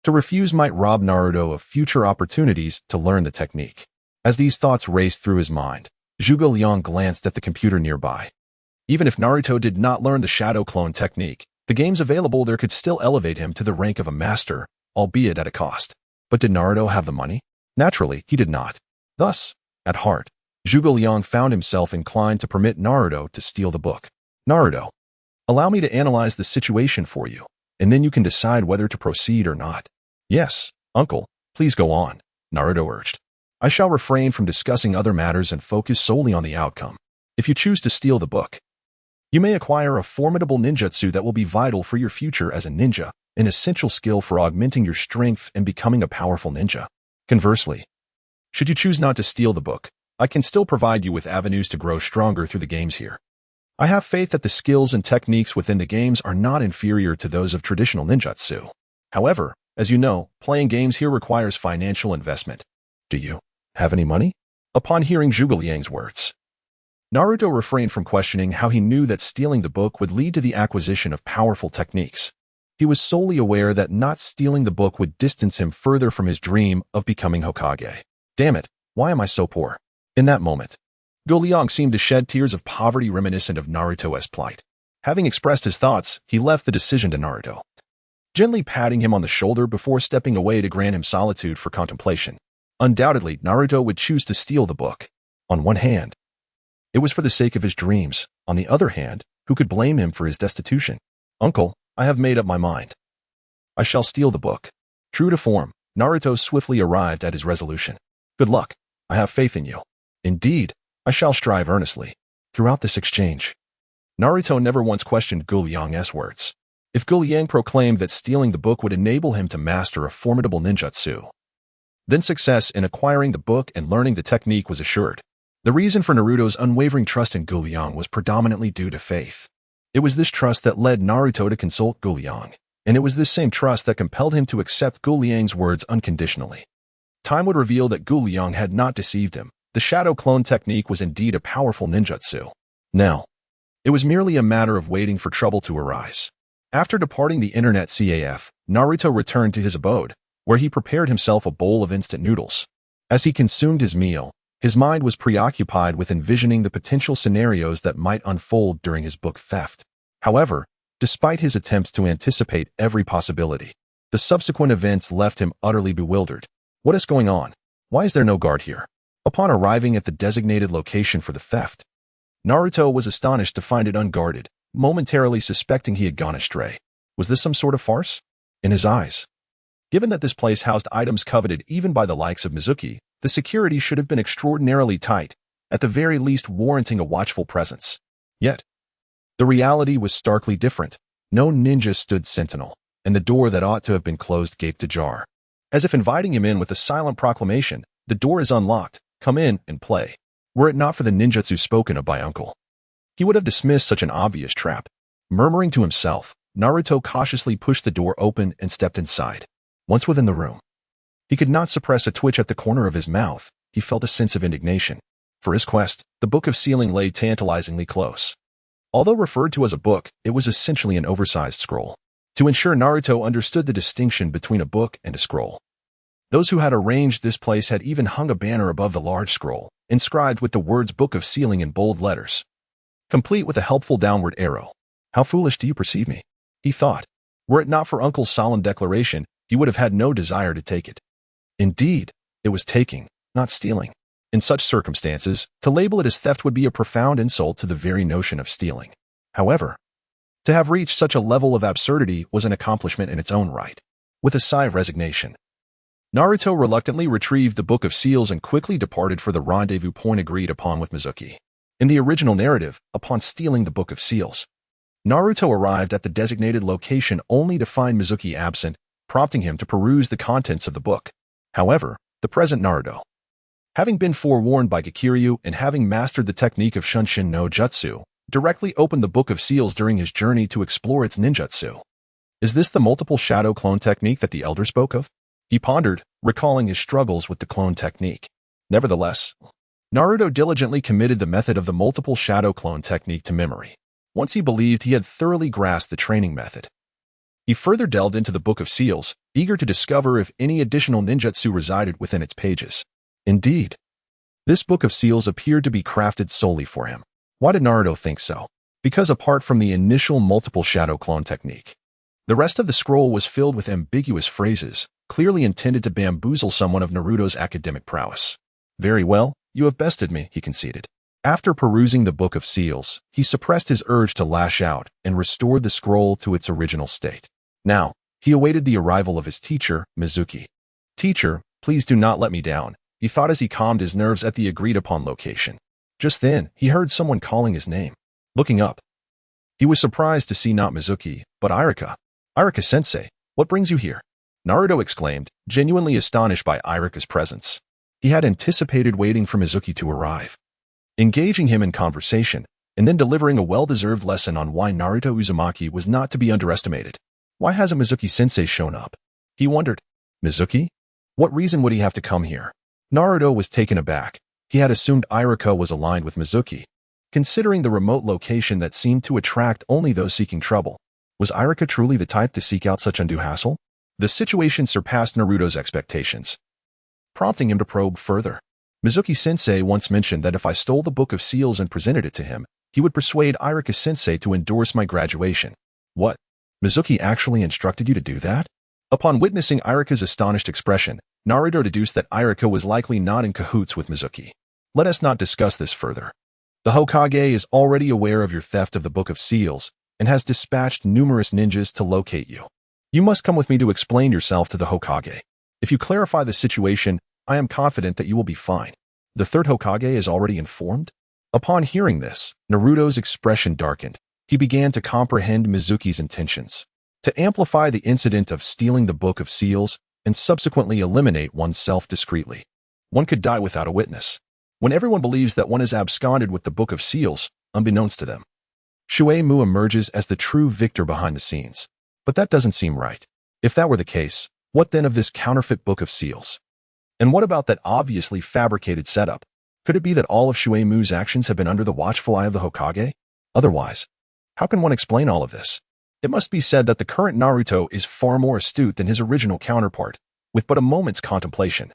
to refuse might rob Naruto of future opportunities to learn the technique. As these thoughts raced through his mind, Zhuge Liang glanced at the computer nearby. Even if Naruto did not learn the shadow clone technique, the games available there could still elevate him to the rank of a master, albeit at a cost. But did Naruto have the money? Naturally, he did not. Thus, at heart, Zhuge Liang found himself inclined to permit Naruto to steal the book. Naruto, allow me to analyze the situation for you, and then you can decide whether to proceed or not. Yes, uncle, please go on, Naruto urged. I shall refrain from discussing other matters and focus solely on the outcome. If you choose to steal the book, you may acquire a formidable ninjutsu that will be vital for your future as a ninja, an essential skill for augmenting your strength and becoming a powerful ninja. Conversely, should you choose not to steal the book, I can still provide you with avenues to grow stronger through the games here. I have faith that the skills and techniques within the games are not inferior to those of traditional ninjutsu. However, as you know, playing games here requires financial investment. Do you have any money? Upon hearing Zhuge Liang's words, Naruto refrained from questioning how he knew that stealing the book would lead to the acquisition of powerful techniques. He was solely aware that not stealing the book would distance him further from his dream of becoming Hokage. Damn it, why am I so poor? In that moment, Zhuge Liang seemed to shed tears of poverty reminiscent of Naruto's plight. Having expressed his thoughts, he left the decision to Naruto, gently patting him on the shoulder before stepping away to grant him solitude for contemplation. Undoubtedly, Naruto would choose to steal the book. On one hand, it was for the sake of his dreams. On the other hand, who could blame him for his destitution? Uncle, I have made up my mind. I shall steal the book. True to form, Naruto swiftly arrived at his resolution. Good luck. I have faith in you. Indeed, I shall strive earnestly. Throughout this exchange, Naruto never once questioned Zhuge Liang's words. If Zhuge Liang proclaimed that stealing the book would enable him to master a formidable ninjutsu, then success in acquiring the book and learning the technique was assured. The reason for Naruto's unwavering trust in Zhuge Liang was predominantly due to faith. It was this trust that led Naruto to consult Zhuge Liang, and it was this same trust that compelled him to accept Zhuge Liang's words unconditionally. Time would reveal that Zhuge Liang had not deceived him. The shadow clone technique was indeed a powerful ninjutsu. Now, it was merely a matter of waiting for trouble to arise. After departing the internet CAF, Naruto returned to his abode, where he prepared himself a bowl of instant noodles. As he consumed his meal, his mind was preoccupied with envisioning the potential scenarios that might unfold during his book theft. However, despite his attempts to anticipate every possibility, the subsequent events left him utterly bewildered. What is going on? Why is there no guard here? Upon arriving at the designated location for the theft, Naruto was astonished to find it unguarded, momentarily suspecting he had gone astray. Was this some sort of farce? In his eyes, given that this place housed items coveted even by the likes of Mizuki, the security should have been extraordinarily tight, at the very least warranting a watchful presence. Yet, the reality was starkly different. No ninja stood sentinel, and the door that ought to have been closed gaped ajar. As if inviting him in with a silent proclamation, "The door is unlocked, come in and play." Were it not for the ninjutsu spoken of by Uncle, he would have dismissed such an obvious trap. Murmuring to himself, Naruto cautiously pushed the door open and stepped inside. Once within the room, he could not suppress a twitch at the corner of his mouth. He felt a sense of indignation. For his quest, the Book of Sealing lay tantalizingly close. Although referred to as a book, it was essentially an oversized scroll. To ensure Naruto understood the distinction between a book and a scroll, those who had arranged this place had even hung a banner above the large scroll, inscribed with the words Book of Sealing in bold letters, complete with a helpful downward arrow. How foolish do you perceive me? He thought. Were it not for Uncle's solemn declaration, he would have had no desire to take it. Indeed, it was taking, not stealing. In such circumstances, to label it as theft would be a profound insult to the very notion of stealing. However, to have reached such a level of absurdity was an accomplishment in its own right. With a sigh of resignation, Naruto reluctantly retrieved the Book of Seals and quickly departed for the rendezvous point agreed upon with Mizuki. In the original narrative, upon stealing the Book of Seals, Naruto arrived at the designated location only to find Mizuki absent, prompting him to peruse the contents of the book. However, the present Naruto, having been forewarned by Kikiryu and having mastered the technique of Shunshin no Jutsu, directly opened the Book of Seals during his journey to explore its ninjutsu. Is this the multiple shadow clone technique that the elder spoke of? He pondered, recalling his struggles with the clone technique. Nevertheless, Naruto diligently committed the method of the multiple shadow clone technique to memory. Once he believed he had thoroughly grasped the training method, he further delved into the Book of Seals, eager to discover if any additional ninjutsu resided within its pages. Indeed, this Book of Seals appeared to be crafted solely for him. Why did Naruto think so? Because apart from the initial multiple shadow clone technique, the rest of the scroll was filled with ambiguous phrases, clearly intended to bamboozle someone of Naruto's academic prowess. Very well, you have bested me, he conceded. After perusing the Book of Seals, he suppressed his urge to lash out and restored the scroll to its original state. Now, he awaited the arrival of his teacher, Mizuki. Teacher, please do not let me down, he thought as he calmed his nerves at the agreed-upon location. Just then, he heard someone calling his name. Looking up, he was surprised to see not Mizuki, but Iruka. Iruka-sensei, what brings you here? Naruto exclaimed, genuinely astonished by Iruka's presence. He had anticipated waiting for Mizuki to arrive, engaging him in conversation, and then delivering a well-deserved lesson on why Naruto Uzumaki was not to be underestimated. Why hasn't Mizuki-sensei shown up? He wondered. Mizuki? What reason would he have to come here? Naruto was taken aback. He had assumed Iruka was aligned with Mizuki. Considering the remote location that seemed to attract only those seeking trouble, was Iruka truly the type to seek out such undue hassle? The situation surpassed Naruto's expectations, prompting him to probe further. Mizuki-sensei once mentioned that if I stole the Book of Seals and presented it to him, he would persuade Iruka-sensei to endorse my graduation. What? Mizuki actually instructed you to do that? Upon witnessing Iruka's astonished expression, Naruto deduced that Iruka was likely not in cahoots with Mizuki. Let us not discuss this further. The Hokage is already aware of your theft of the Book of Seals and has dispatched numerous ninjas to locate you. You must come with me to explain yourself to the Hokage. If you clarify the situation, I am confident that you will be fine. The third Hokage is already informed? Upon hearing this, Naruto's expression darkened. He began to comprehend Mizuki's intentions to amplify the incident of stealing the Book of Seals and subsequently eliminate oneself discreetly. One could die without a witness. When everyone believes that one is absconded with the Book of Seals, unbeknownst to them, Shuei-mu emerges as the true victor behind the scenes. But that doesn't seem right. If that were the case, what then of this counterfeit Book of Seals? And what about that obviously fabricated setup? Could it be that all of Shuei-mu's actions have been under the watchful eye of the Hokage? Otherwise, how can one explain all of this? It must be said that the current Naruto is far more astute than his original counterpart, with but a moment's contemplation.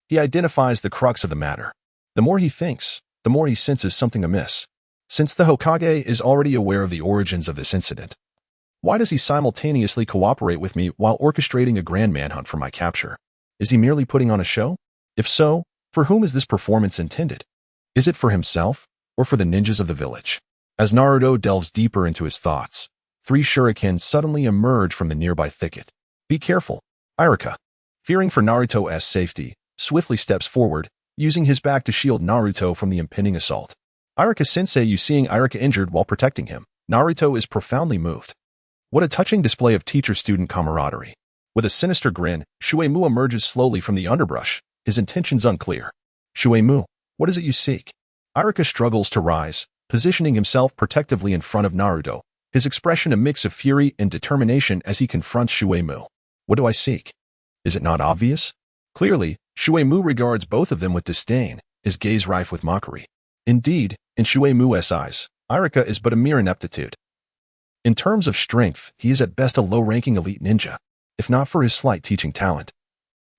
He identifies the crux of the matter. The more he thinks, the more he senses something amiss. Since the Hokage is already aware of the origins of this incident, why does he simultaneously cooperate with me while orchestrating a grand manhunt for my capture? Is he merely putting on a show? If so, for whom is this performance intended? Is it for himself, or for the ninjas of the village? As Naruto delves deeper into his thoughts, 3 shurikens suddenly emerge from the nearby thicket. Be careful. Iruka, fearing for Naruto's safety, swiftly steps forward, using his back to shield Naruto from the impending assault. Iruka-sensei, you seeing Iruka injured while protecting him, Naruto is profoundly moved. What a touching display of teacher-student camaraderie. With a sinister grin, Shuei-mu emerges slowly from the underbrush, his intentions unclear. Shuei-mu, what is it you seek? Iruka struggles to rise, positioning himself protectively in front of Naruto, his expression a mix of fury and determination as he confronts Shuei-mu. What do I seek? Is it not obvious? Clearly, Shuei-mu regards both of them with disdain, his gaze rife with mockery. Indeed, in Shuei-mu's eyes, Iruka is but a mere ineptitude. In terms of strength, he is at best a low-ranking elite ninja, if not for his slight teaching talent.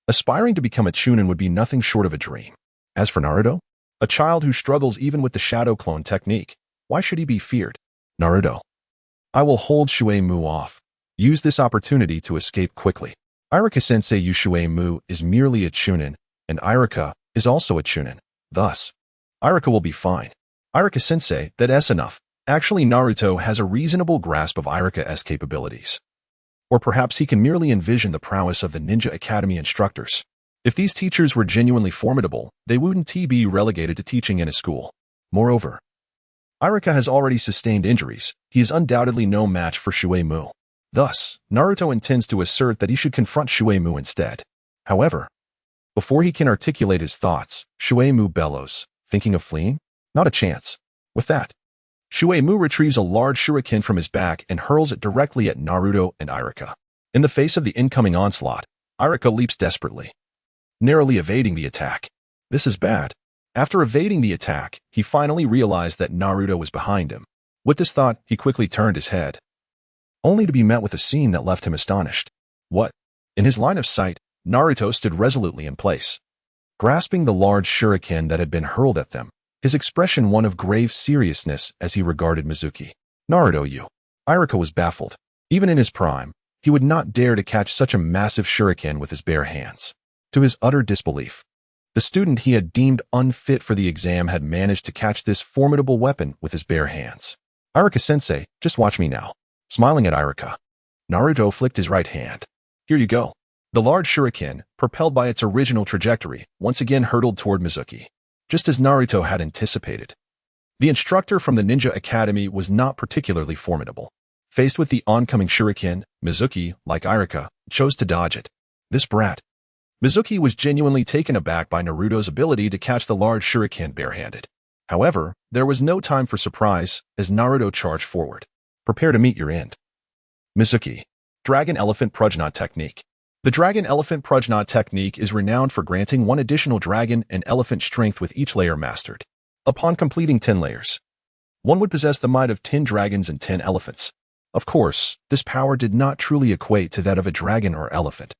Aspiring to become a chunin would be nothing short of a dream. As for Naruto, a child who struggles even with the shadow clone technique, why should he be feared? Naruto, I will hold Shuei-mu off. Use this opportunity to escape quickly. Iruka-sensei Shuei-mu is merely a chunin, and Iruka is also a chunin. Thus, Iruka will be fine. Iruka-sensei, that's enough. Actually, Naruto has a reasonable grasp of Iruka's capabilities. Or perhaps he can merely envision the prowess of the Ninja Academy instructors. If these teachers were genuinely formidable, they wouldn't be relegated to teaching in a school. Moreover, Iruka has already sustained injuries. He is undoubtedly no match for Shuei-mu. Thus, Naruto intends to assert that he should confront Shueisha instead. However, before he can articulate his thoughts, Shueisha bellows, thinking of fleeing? Not a chance. With that, Shueisha retrieves a large shuriken from his back and hurls it directly at Naruto and Iruka. In the face of the incoming onslaught, Iruka leaps desperately, narrowly evading the attack. This is bad. After evading the attack, he finally realized that Naruto was behind him. With this thought, he quickly turned his head, only to be met with a scene that left him astonished. What? In his line of sight, Naruto stood resolutely in place, grasping the large shuriken that had been hurled at them, his expression one of grave seriousness as he regarded Mizuki. Naruto, you. Iruka was baffled. Even in his prime, he would not dare to catch such a massive shuriken with his bare hands. To his utter disbelief, the student he had deemed unfit for the exam had managed to catch this formidable weapon with his bare hands. Iruka-sensei, just watch me now. Smiling at Iruka, Naruto flicked his right hand. Here you go. The large shuriken, propelled by its original trajectory, once again hurtled toward Mizuki, just as Naruto had anticipated. The instructor from the Ninja Academy was not particularly formidable. Faced with the oncoming shuriken, Mizuki, like Iruka, chose to dodge it. This brat. Mizuki was genuinely taken aback by Naruto's ability to catch the large shuriken barehanded. However, there was no time for surprise as Naruto charged forward. Prepare to meet your end. Mizuki. Dragon Elephant Prajna Technique. The Dragon Elephant Prajna Technique is renowned for granting one additional dragon and elephant strength with each layer mastered. Upon completing 10 layers, one would possess the might of 10 dragons and 10 elephants. Of course, this power did not truly equate to that of a dragon or elephant.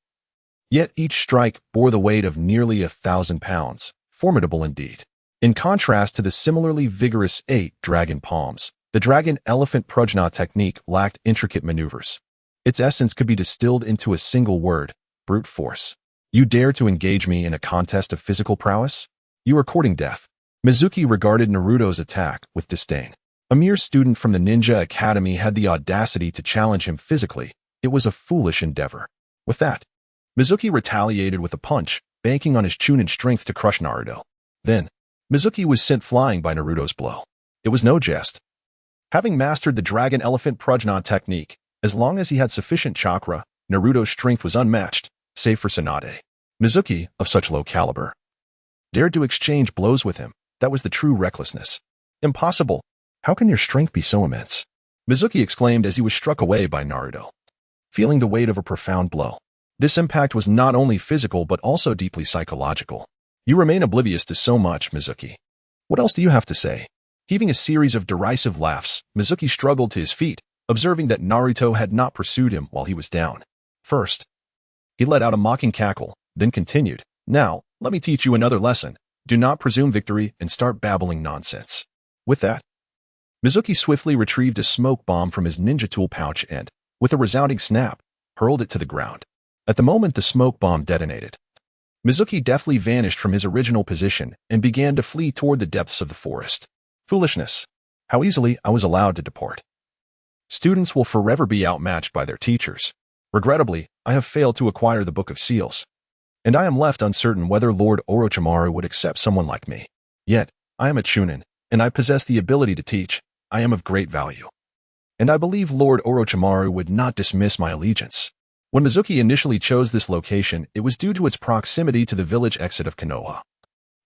Yet each strike bore the weight of nearly 1,000 pounds, formidable indeed. In contrast to the similarly vigorous 8 dragon palms, the Dragon Elephant Prajna Technique lacked intricate maneuvers. Its essence could be distilled into a single word: brute force. You dare to engage me in a contest of physical prowess? You are courting death. Mizuki regarded Naruto's attack with disdain. A mere student from the Ninja Academy had the audacity to challenge him physically. It was a foolish endeavor. With that, Mizuki retaliated with a punch, banking on his Chunin strength to crush Naruto. Then, Mizuki was sent flying by Naruto's blow. It was no jest. Having mastered the Dragon Elephant Prajna Technique, as long as he had sufficient chakra, Naruto's strength was unmatched, save for Tsunade. Mizuki, of such low caliber, dared to exchange blows with him. That was the true recklessness. Impossible. How can your strength be so immense? Mizuki exclaimed as he was struck away by Naruto, feeling the weight of a profound blow. This impact was not only physical but also deeply psychological. You remain oblivious to so much, Mizuki. What else do you have to say? Heaving a series of derisive laughs, Mizuki struggled to his feet, observing that Naruto had not pursued him while he was down. First, he let out a mocking cackle, then continued, "Now, let me teach you another lesson. Do not presume victory and start babbling nonsense." With that, Mizuki swiftly retrieved a smoke bomb from his ninja tool pouch and, with a resounding snap, hurled it to the ground. At the moment the smoke bomb detonated, Mizuki deftly vanished from his original position and began to flee toward the depths of the forest. Foolishness. How easily I was allowed to depart. Students will forever be outmatched by their teachers. Regrettably, I have failed to acquire the Book of Seals, and I am left uncertain whether Lord Orochimaru would accept someone like me. Yet, I am a Chunin, and I possess the ability to teach. I am of great value. And I believe Lord Orochimaru would not dismiss my allegiance. When Mizuki initially chose this location, it was due to its proximity to the village exit of Konoha.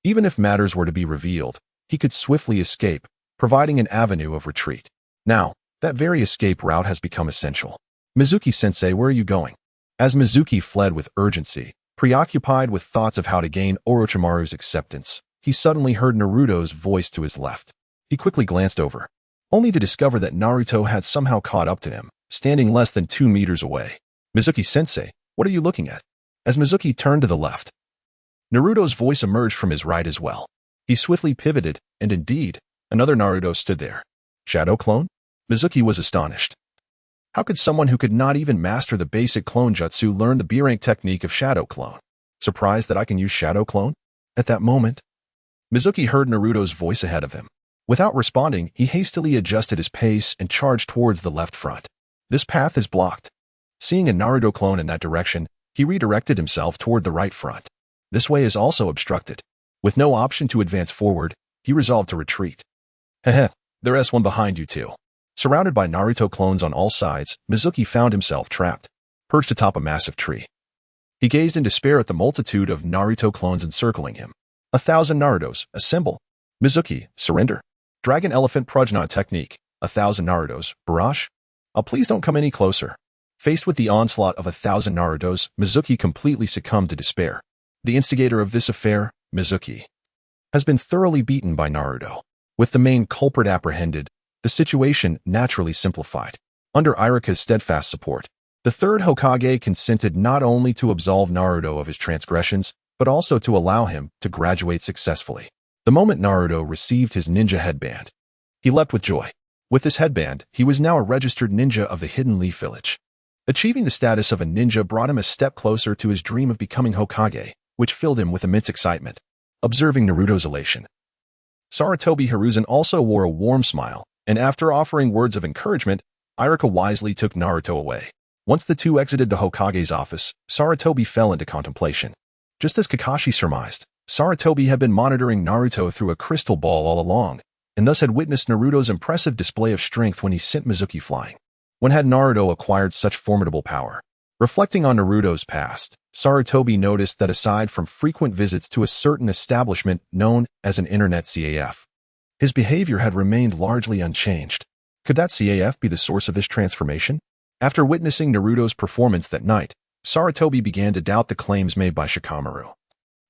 Even if matters were to be revealed, he could swiftly escape, providing an avenue of retreat. Now, that very escape route has become essential. Mizuki-sensei, where are you going? As Mizuki fled with urgency, preoccupied with thoughts of how to gain Orochimaru's acceptance, he suddenly heard Naruto's voice to his left. He quickly glanced over, only to discover that Naruto had somehow caught up to him, standing less than 2 meters away. Mizuki-sensei, what are you looking at? As Mizuki turned to the left, Naruto's voice emerged from his right as well. He swiftly pivoted, and indeed, another Naruto stood there. Shadow clone? Mizuki was astonished. How could someone who could not even master the basic clone jutsu learn the B-rank technique of shadow clone? Surprised that I can use shadow clone? At that moment, Mizuki heard Naruto's voice ahead of him. Without responding, he hastily adjusted his pace and charged towards the left front. This path is blocked. Seeing a Naruto clone in that direction, he redirected himself toward the right front. This way is also obstructed. With no option to advance forward, he resolved to retreat. Heh, there's one behind you too. Surrounded by Naruto clones on all sides, Mizuki found himself trapped, perched atop a massive tree. He gazed in despair at the multitude of Naruto clones encircling him. 1,000 Narutos, assemble. Mizuki, surrender. Dragon Elephant Prajna Technique. 1,000 Narutos, barrage. Oh, please don't come any closer. Faced with the onslaught of 1,000 Narutos, Mizuki completely succumbed to despair. The instigator of this affair, Mizuki, has been thoroughly beaten by Naruto. With the main culprit apprehended, the situation naturally simplified. Under Iruka's steadfast support, the third Hokage consented not only to absolve Naruto of his transgressions, but also to allow him to graduate successfully. The moment Naruto received his ninja headband, he leapt with joy. With this headband, he was now a registered ninja of the Hidden Leaf Village. Achieving the status of a ninja brought him a step closer to his dream of becoming Hokage, which filled him with immense excitement. Observing Naruto's elation, Sarutobi Hiruzen also wore a warm smile, and after offering words of encouragement, Iruka wisely took Naruto away. Once the two exited the Hokage's office, Sarutobi fell into contemplation. Just as Kakashi surmised, Sarutobi had been monitoring Naruto through a crystal ball all along, and thus had witnessed Naruto's impressive display of strength when he sent Mizuki flying. When had Naruto acquired such formidable power? Reflecting on Naruto's past, Sarutobi noticed that aside from frequent visits to a certain establishment known as an internet CAF, his behavior had remained largely unchanged. Could that CAF be the source of this transformation? After witnessing Naruto's performance that night, Sarutobi began to doubt the claims made by Shikamaru,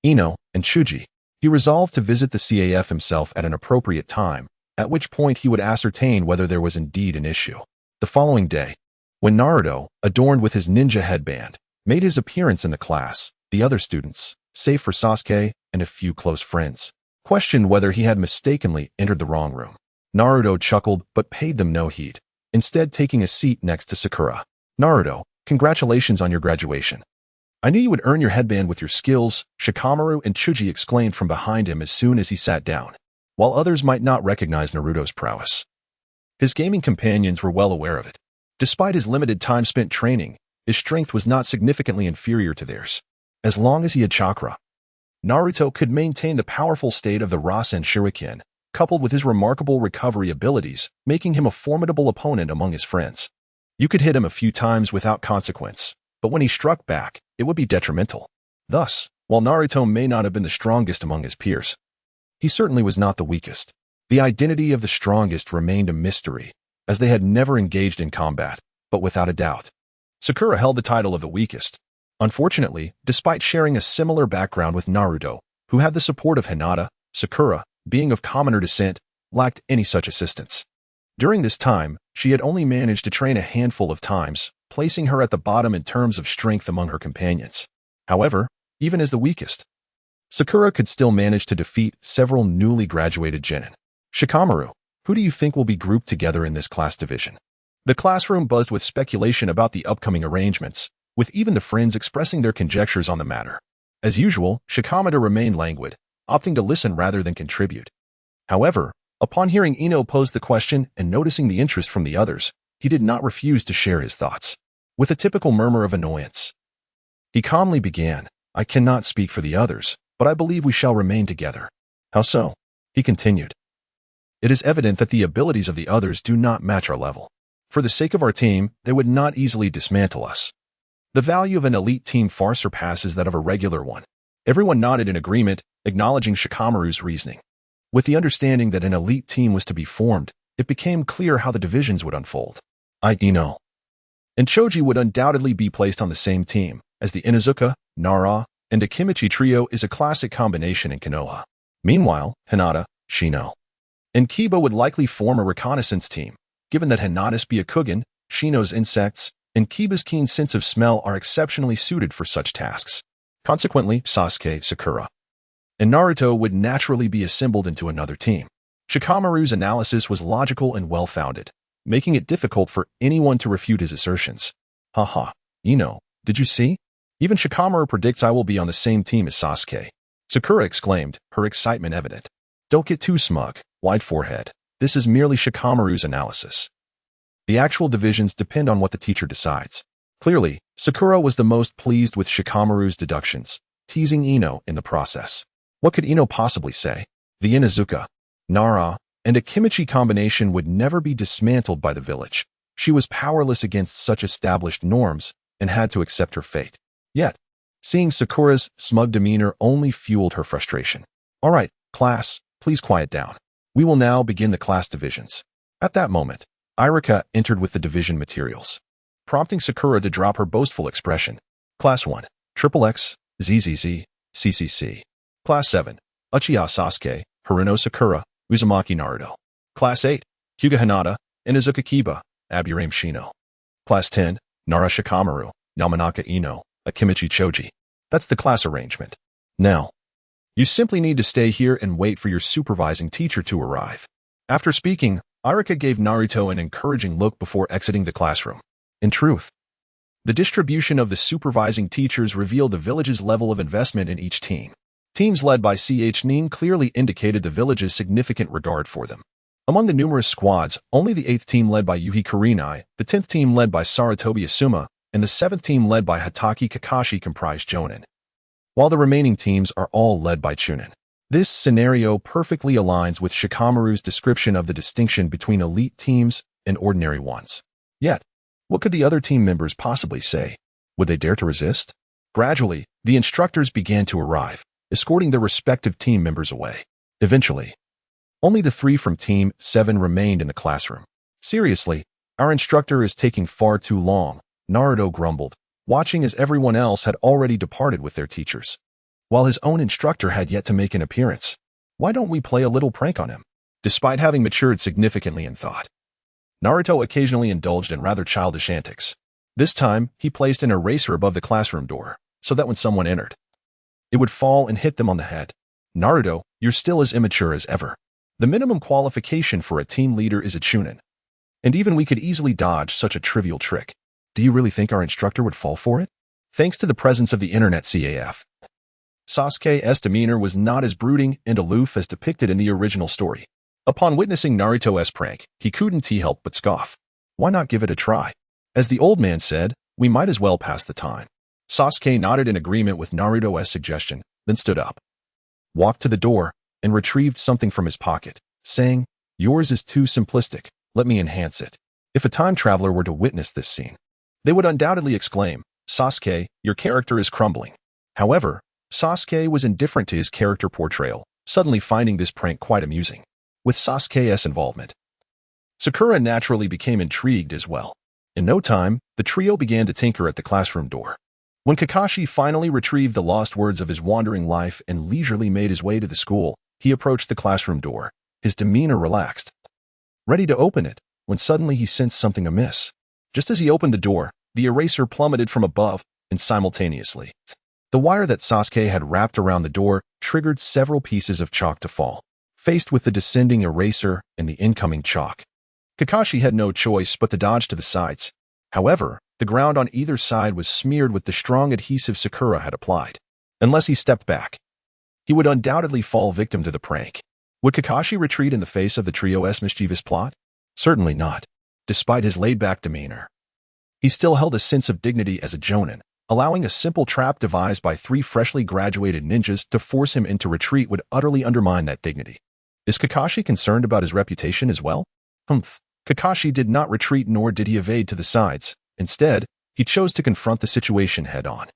Ino, and Chuji. He resolved to visit the CAF himself at an appropriate time, at which point he would ascertain whether there was indeed an issue. The following day, when Naruto, adorned with his ninja headband, made his appearance in the class, the other students, save for Sasuke and a few close friends, questioned whether he had mistakenly entered the wrong room. Naruto chuckled but paid them no heed, instead taking a seat next to Sakura. Naruto, congratulations on your graduation. I knew you would earn your headband with your skills, Shikamaru and Chuji exclaimed from behind him as soon as he sat down, while others might not recognize Naruto's prowess. His gaming companions were well aware of it. Despite his limited time spent training, his strength was not significantly inferior to theirs. As long as he had Chakra, Naruto could maintain the powerful state of the Rasen Shuriken, coupled with his remarkable recovery abilities, making him a formidable opponent among his friends. You could hit him a few times without consequence, but when he struck back, it would be detrimental. Thus, while Naruto may not have been the strongest among his peers, he certainly was not the weakest. The identity of the strongest remained a mystery, as they had never engaged in combat, but without a doubt, Sakura held the title of the weakest. Unfortunately, despite sharing a similar background with Naruto, who had the support of Hinata, Sakura, being of commoner descent, lacked any such assistance. During this time, she had only managed to train a handful of times, placing her at the bottom in terms of strength among her companions. However, even as the weakest, Sakura could still manage to defeat several newly graduated genin. Shikamaru, who do you think will be grouped together in this class division? The classroom buzzed with speculation about the upcoming arrangements, with even the friends expressing their conjectures on the matter. As usual, Shikamaru remained languid, opting to listen rather than contribute. However, upon hearing Ino pose the question and noticing the interest from the others, he did not refuse to share his thoughts. With a typical murmur of annoyance, he calmly began, I cannot speak for the others, but I believe we shall remain together. How so? He continued. It is evident that the abilities of the others do not match our level. For the sake of our team, they would not easily dismantle us. The value of an elite team far surpasses that of a regular one. Everyone nodded in agreement, acknowledging Shikamaru's reasoning. With the understanding that an elite team was to be formed, it became clear how the divisions would unfold. Ino and Choji would undoubtedly be placed on the same team, as the Inuzuka, Nara, and Akimichi trio is a classic combination in Konoha. Meanwhile, Hinata, Shino, and Kiba would likely form a reconnaissance team, given that Hinata's Byakugan, Shino's insects, and Kiba's keen sense of smell are exceptionally suited for such tasks. Consequently, Sasuke, Sakura, and Naruto would naturally be assembled into another team. Shikamaru's analysis was logical and well-founded, making it difficult for anyone to refute his assertions. Haha, Ino, did you see? Even Shikamaru predicts I will be on the same team as Sasuke. Sakura exclaimed, her excitement evident. Don't get too smug, wide forehead. This is merely Shikamaru's analysis. The actual divisions depend on what the teacher decides. Clearly, Sakura was the most pleased with Shikamaru's deductions, teasing Ino in the process. What could Ino possibly say? The Inuzuka, Nara, and a Kimichi combination would never be dismantled by the village. She was powerless against such established norms and had to accept her fate. Yet, seeing Sakura's smug demeanor only fueled her frustration. All right, class, please quiet down. We will now begin the class divisions. At that moment, Iruka entered with the division materials, prompting Sakura to drop her boastful expression. Class 1, XXX, ZZZ, CCC. Class 7, Uchiha Sasuke, Haruno Sakura, Uzumaki Naruto. Class 8, Hyuga Hinata, Inuzuka Kiba, Aburame Shino. Class 10, Nara Shikamaru, Yamanaka Ino, Akimichi Choji. That's the class arrangement. Now, you simply need to stay here and wait for your supervising teacher to arrive. After speaking, Iruka gave Naruto an encouraging look before exiting the classroom. In truth, the distribution of the supervising teachers revealed the village's level of investment in each team. Teams led by Nin clearly indicated the village's significant regard for them. Among the numerous squads, only the 8th team led by Yuhi Kurenai, the 10th team led by Sarutobi Asuma, and the 7th team led by Hatake Kakashi comprised Jonin, while the remaining teams are all led by Chunin. This scenario perfectly aligns with Shikamaru's description of the distinction between elite teams and ordinary ones. Yet, what could the other team members possibly say? Would they dare to resist? Gradually, the instructors began to arrive, escorting their respective team members away. Eventually, only the 3 from Team 7 remained in the classroom. Seriously, our instructor is taking far too long, Naruto grumbled, watching as everyone else had already departed with their teachers, while his own instructor had yet to make an appearance. Why don't we play a little prank on him? Despite having matured significantly in thought, Naruto occasionally indulged in rather childish antics. This time, he placed an eraser above the classroom door, so that when someone entered, it would fall and hit them on the head. Naruto, you're still as immature as ever. The minimum qualification for a team leader is a chunin, and even we could easily dodge such a trivial trick. Do you really think our instructor would fall for it? Thanks to the presence of the internet CAF, Sasuke's demeanor was not as brooding and aloof as depicted in the original story. Upon witnessing Naruto's prank, he couldn't help but scoff. Why not give it a try? As the old man said, we might as well pass the time. Sasuke nodded in agreement with Naruto's suggestion, then stood up, walked to the door, and retrieved something from his pocket, saying, "Yours is too simplistic. Let me enhance it." If a time traveler were to witness this scene, they would undoubtedly exclaim, "Sasuke, your character is crumbling." However, Sasuke was indifferent to his character portrayal, suddenly finding this prank quite amusing. With Sasuke's involvement, Sakura naturally became intrigued as well. In no time, the trio began to tinker at the classroom door. When Kakashi finally retrieved the lost words of his wandering life and leisurely made his way to the school, he approached the classroom door, his demeanor relaxed, ready to open it, when suddenly he sensed something amiss. Just as he opened the door, the eraser plummeted from above, and simultaneously, the wire that Sasuke had wrapped around the door triggered several pieces of chalk to fall. Faced with the descending eraser and the incoming chalk, Kakashi had no choice but to dodge to the sides. However, the ground on either side was smeared with the strong adhesive Sakura had applied. Unless he stepped back, he would undoubtedly fall victim to the prank. Would Kakashi retreat in the face of the trio's mischievous plot? Certainly not. Despite his laid-back demeanor, he still held a sense of dignity as a jonin. Allowing a simple trap devised by 3 freshly graduated ninjas to force him into retreat would utterly undermine that dignity. Is Kakashi concerned about his reputation as well? Kakashi did not retreat nor did he evade to the sides. Instead, he chose to confront the situation head-on.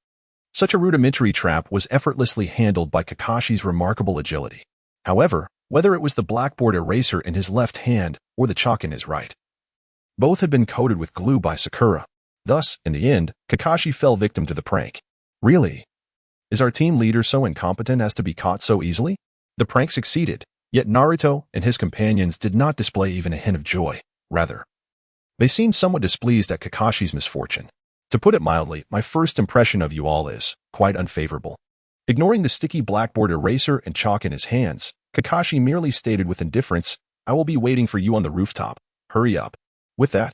Such a rudimentary trap was effortlessly handled by Kakashi's remarkable agility. However, whether it was the blackboard eraser in his left hand or the chalk in his right, both had been coated with glue by Sakura. Thus, in the end, Kakashi fell victim to the prank. Really? Is our team leader so incompetent as to be caught so easily? The prank succeeded, yet Naruto and his companions did not display even a hint of joy. Rather, they seemed somewhat displeased at Kakashi's misfortune. To put it mildly, my first impression of you all is quite unfavorable. Ignoring the sticky blackboard eraser and chalk in his hands, Kakashi merely stated with indifference, "I will be waiting for you on the rooftop. Hurry up." With that,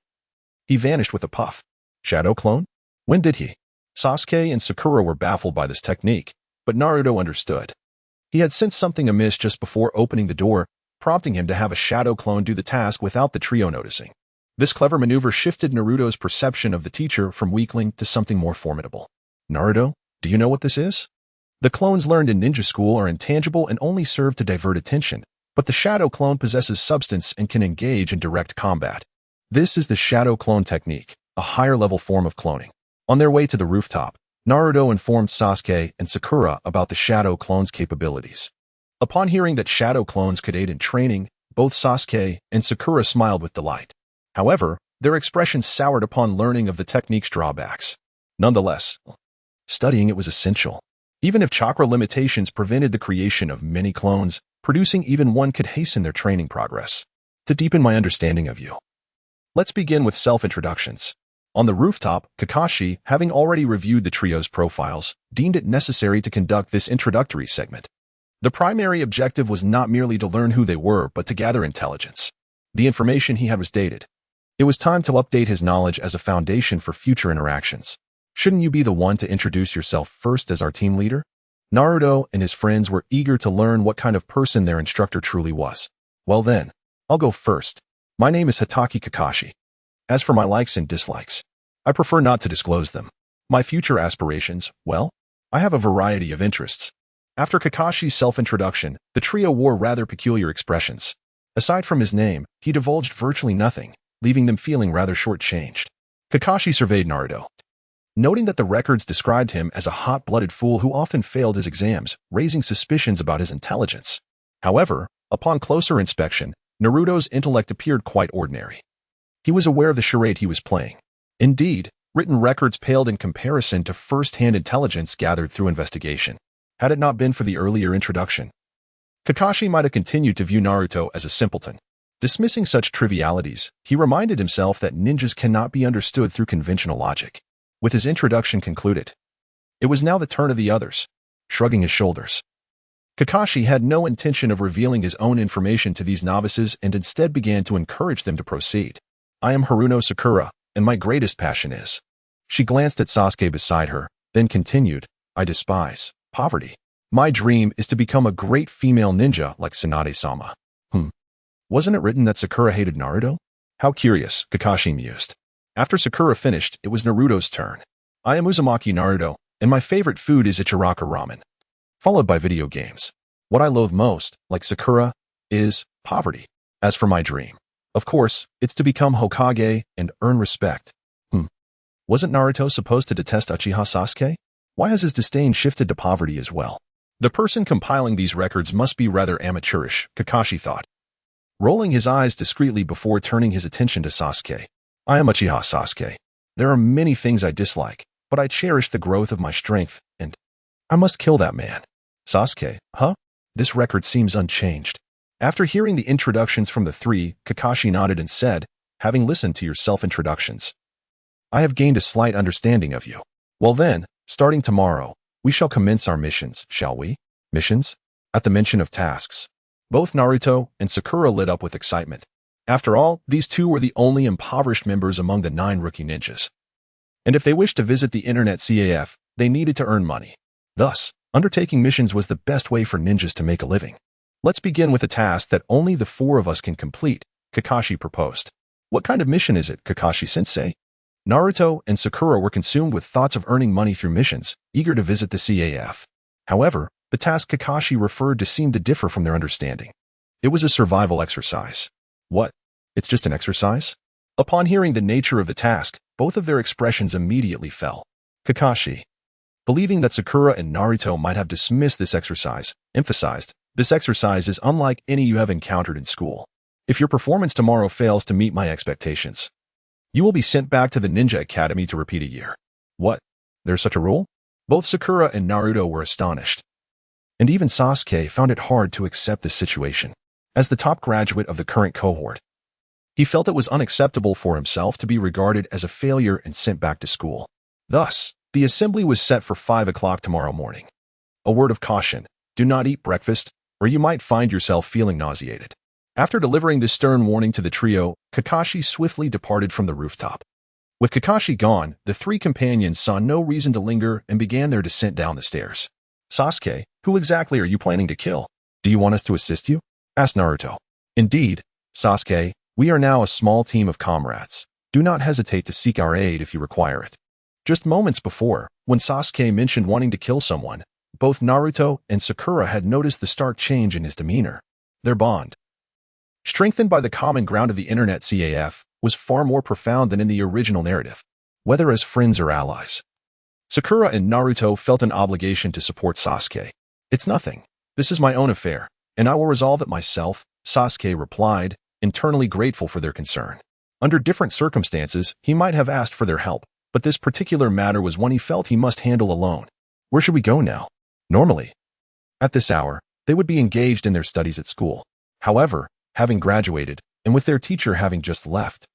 he vanished with a puff. Shadow clone? When did he? Sasuke and Sakura were baffled by this technique, but Naruto understood. He had sensed something amiss just before opening the door, prompting him to have a shadow clone do the task without the trio noticing. This clever maneuver shifted Naruto's perception of the teacher from weakling to something more formidable. Naruto, do you know what this is? The clones learned in ninja school are intangible and only serve to divert attention, But the shadow clone possesses substance and can engage in direct combat. This is the shadow clone technique, a higher-level form of cloning. On their way to the rooftop, Naruto informed Sasuke and Sakura about the shadow clone's capabilities. Upon hearing that shadow clones could aid in training, both Sasuke and Sakura smiled with delight. However, their expressions soured upon learning of the technique's drawbacks. Nonetheless, studying it was essential. Even if chakra limitations prevented the creation of many clones, producing even one could hasten their training progress. To deepen my understanding of you, let's begin with self-introductions. On the rooftop, Kakashi, having already reviewed the trio's profiles, deemed it necessary to conduct this introductory segment. The primary objective was not merely to learn who they were, but to gather intelligence. The information he had was dated. It was time to update his knowledge as a foundation for future interactions. Shouldn't you be the one to introduce yourself first as our team leader? Naruto and his friends were eager to learn what kind of person their instructor truly was. Well then, I'll go first. My name is Hatake Kakashi. As for my likes and dislikes, I prefer not to disclose them. My future aspirations, well, I have a variety of interests. After Kakashi's self-introduction, the trio wore rather peculiar expressions. Aside from his name, he divulged virtually nothing, leaving them feeling rather short-changed. Kakashi surveyed Naruto, noting that the records described him as a hot-blooded fool who often failed his exams, raising suspicions about his intelligence. However, upon closer inspection, Naruto's intellect appeared quite ordinary. He was aware of the charade he was playing. Indeed, written records paled in comparison to first-hand intelligence gathered through investigation. Had it not been for the earlier introduction, Kakashi might have continued to view Naruto as a simpleton. Dismissing such trivialities, he reminded himself that ninjas cannot be understood through conventional logic. With his introduction concluded, it was now the turn of the others. Shrugging his shoulders, Kakashi had no intention of revealing his own information to these novices and instead began to encourage them to proceed. I am Haruno Sakura, and my greatest passion is. She glanced at Sasuke beside her, then continued, I despise poverty. My dream is to become a great female ninja like Tsunade-sama. Wasn't it written that Sakura hated Naruto? How curious, Kakashi mused. After Sakura finished, it was Naruto's turn. I am Uzumaki Naruto, and my favorite food is Ichiraka ramen. Followed by video games. What I loathe most, like Sakura, is poverty. As for my dream, of course, it's to become Hokage and earn respect. Wasn't Naruto supposed to detest Uchiha Sasuke? Why has his disdain shifted to poverty as well? The person compiling these records must be rather amateurish, Kakashi thought, rolling his eyes discreetly before turning his attention to Sasuke. I am Uchiha Sasuke. There are many things I dislike, but I cherish the growth of my strength, and I must kill that man. Sasuke, huh? This record seems unchanged. After hearing the introductions from the three, Kakashi nodded and said, having listened to your self-introductions, I have gained a slight understanding of you. Well then, starting tomorrow, we shall commence our missions, shall we? Missions? At the mention of tasks, both Naruto and Sakura lit up with excitement. After all, these two were the only impoverished members among the 9 rookie ninjas. And if they wished to visit the internet CAF, they needed to earn money. Thus, undertaking missions was the best way for ninjas to make a living. Let's begin with a task that only the 4 of us can complete, Kakashi proposed. What kind of mission is it, Kakashi-sensei? Naruto and Sakura were consumed with thoughts of earning money through missions, eager to visit the CAF. However, the task Kakashi referred to seemed to differ from their understanding. It was a survival exercise. What? It's just an exercise? Upon hearing the nature of the task, both of their expressions immediately fell. Kakashi, believing that Sakura and Naruto might have dismissed this exercise, emphasized, this exercise is unlike any you have encountered in school. If your performance tomorrow fails to meet my expectations, you will be sent back to the Ninja Academy to repeat a year. What? There's such a rule? Both Sakura and Naruto were astonished. And even Sasuke found it hard to accept this situation. As the top graduate of the current cohort, he felt it was unacceptable for himself to be regarded as a failure and sent back to school. Thus, the assembly was set for 5 o'clock tomorrow morning. A word of caution, do not eat breakfast, or you might find yourself feeling nauseated. After delivering this stern warning to the trio, Kakashi swiftly departed from the rooftop. With Kakashi gone, the 3 companions saw no reason to linger and began their descent down the stairs. Sasuke, who exactly are you planning to kill? Do you want us to assist you? Asked Naruto. Indeed, Sasuke, we are now a small team of comrades. Do not hesitate to seek our aid if you require it. Just moments before, when Sasuke mentioned wanting to kill someone, both Naruto and Sakura had noticed the stark change in his demeanor. Their bond, strengthened by the common ground of the internet CAF, was far more profound than in the original narrative, whether as friends or allies. Sakura and Naruto felt an obligation to support Sasuke. "It's nothing. This is my own affair, and I will resolve it myself," Sasuke replied, internally grateful for their concern. Under different circumstances, he might have asked for their help, but this particular matter was one he felt he must handle alone. Where should we go now? Normally, at this hour, they would be engaged in their studies at school. However, having graduated, and with their teacher having just left,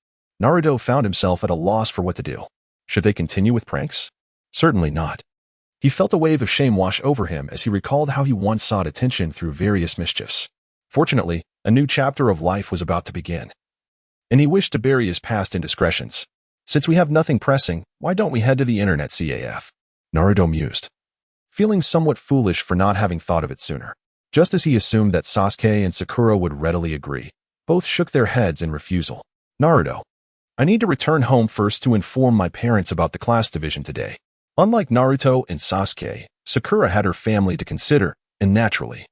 Naruto found himself at a loss for what to do. Should they continue with pranks? Certainly not. He felt a wave of shame wash over him as he recalled how he once sought attention through various mischiefs. Fortunately, a new chapter of life was about to begin, and he wished to bury his past indiscretions. "Since we have nothing pressing, why don't we head to the internet CAF?" Naruto mused, feeling somewhat foolish for not having thought of it sooner. Just as he assumed that Sasuke and Sakura would readily agree, both shook their heads in refusal. "Naruto, I need to return home first to inform my parents about the class division today." Unlike Naruto and Sasuke, Sakura had her family to consider, and naturally,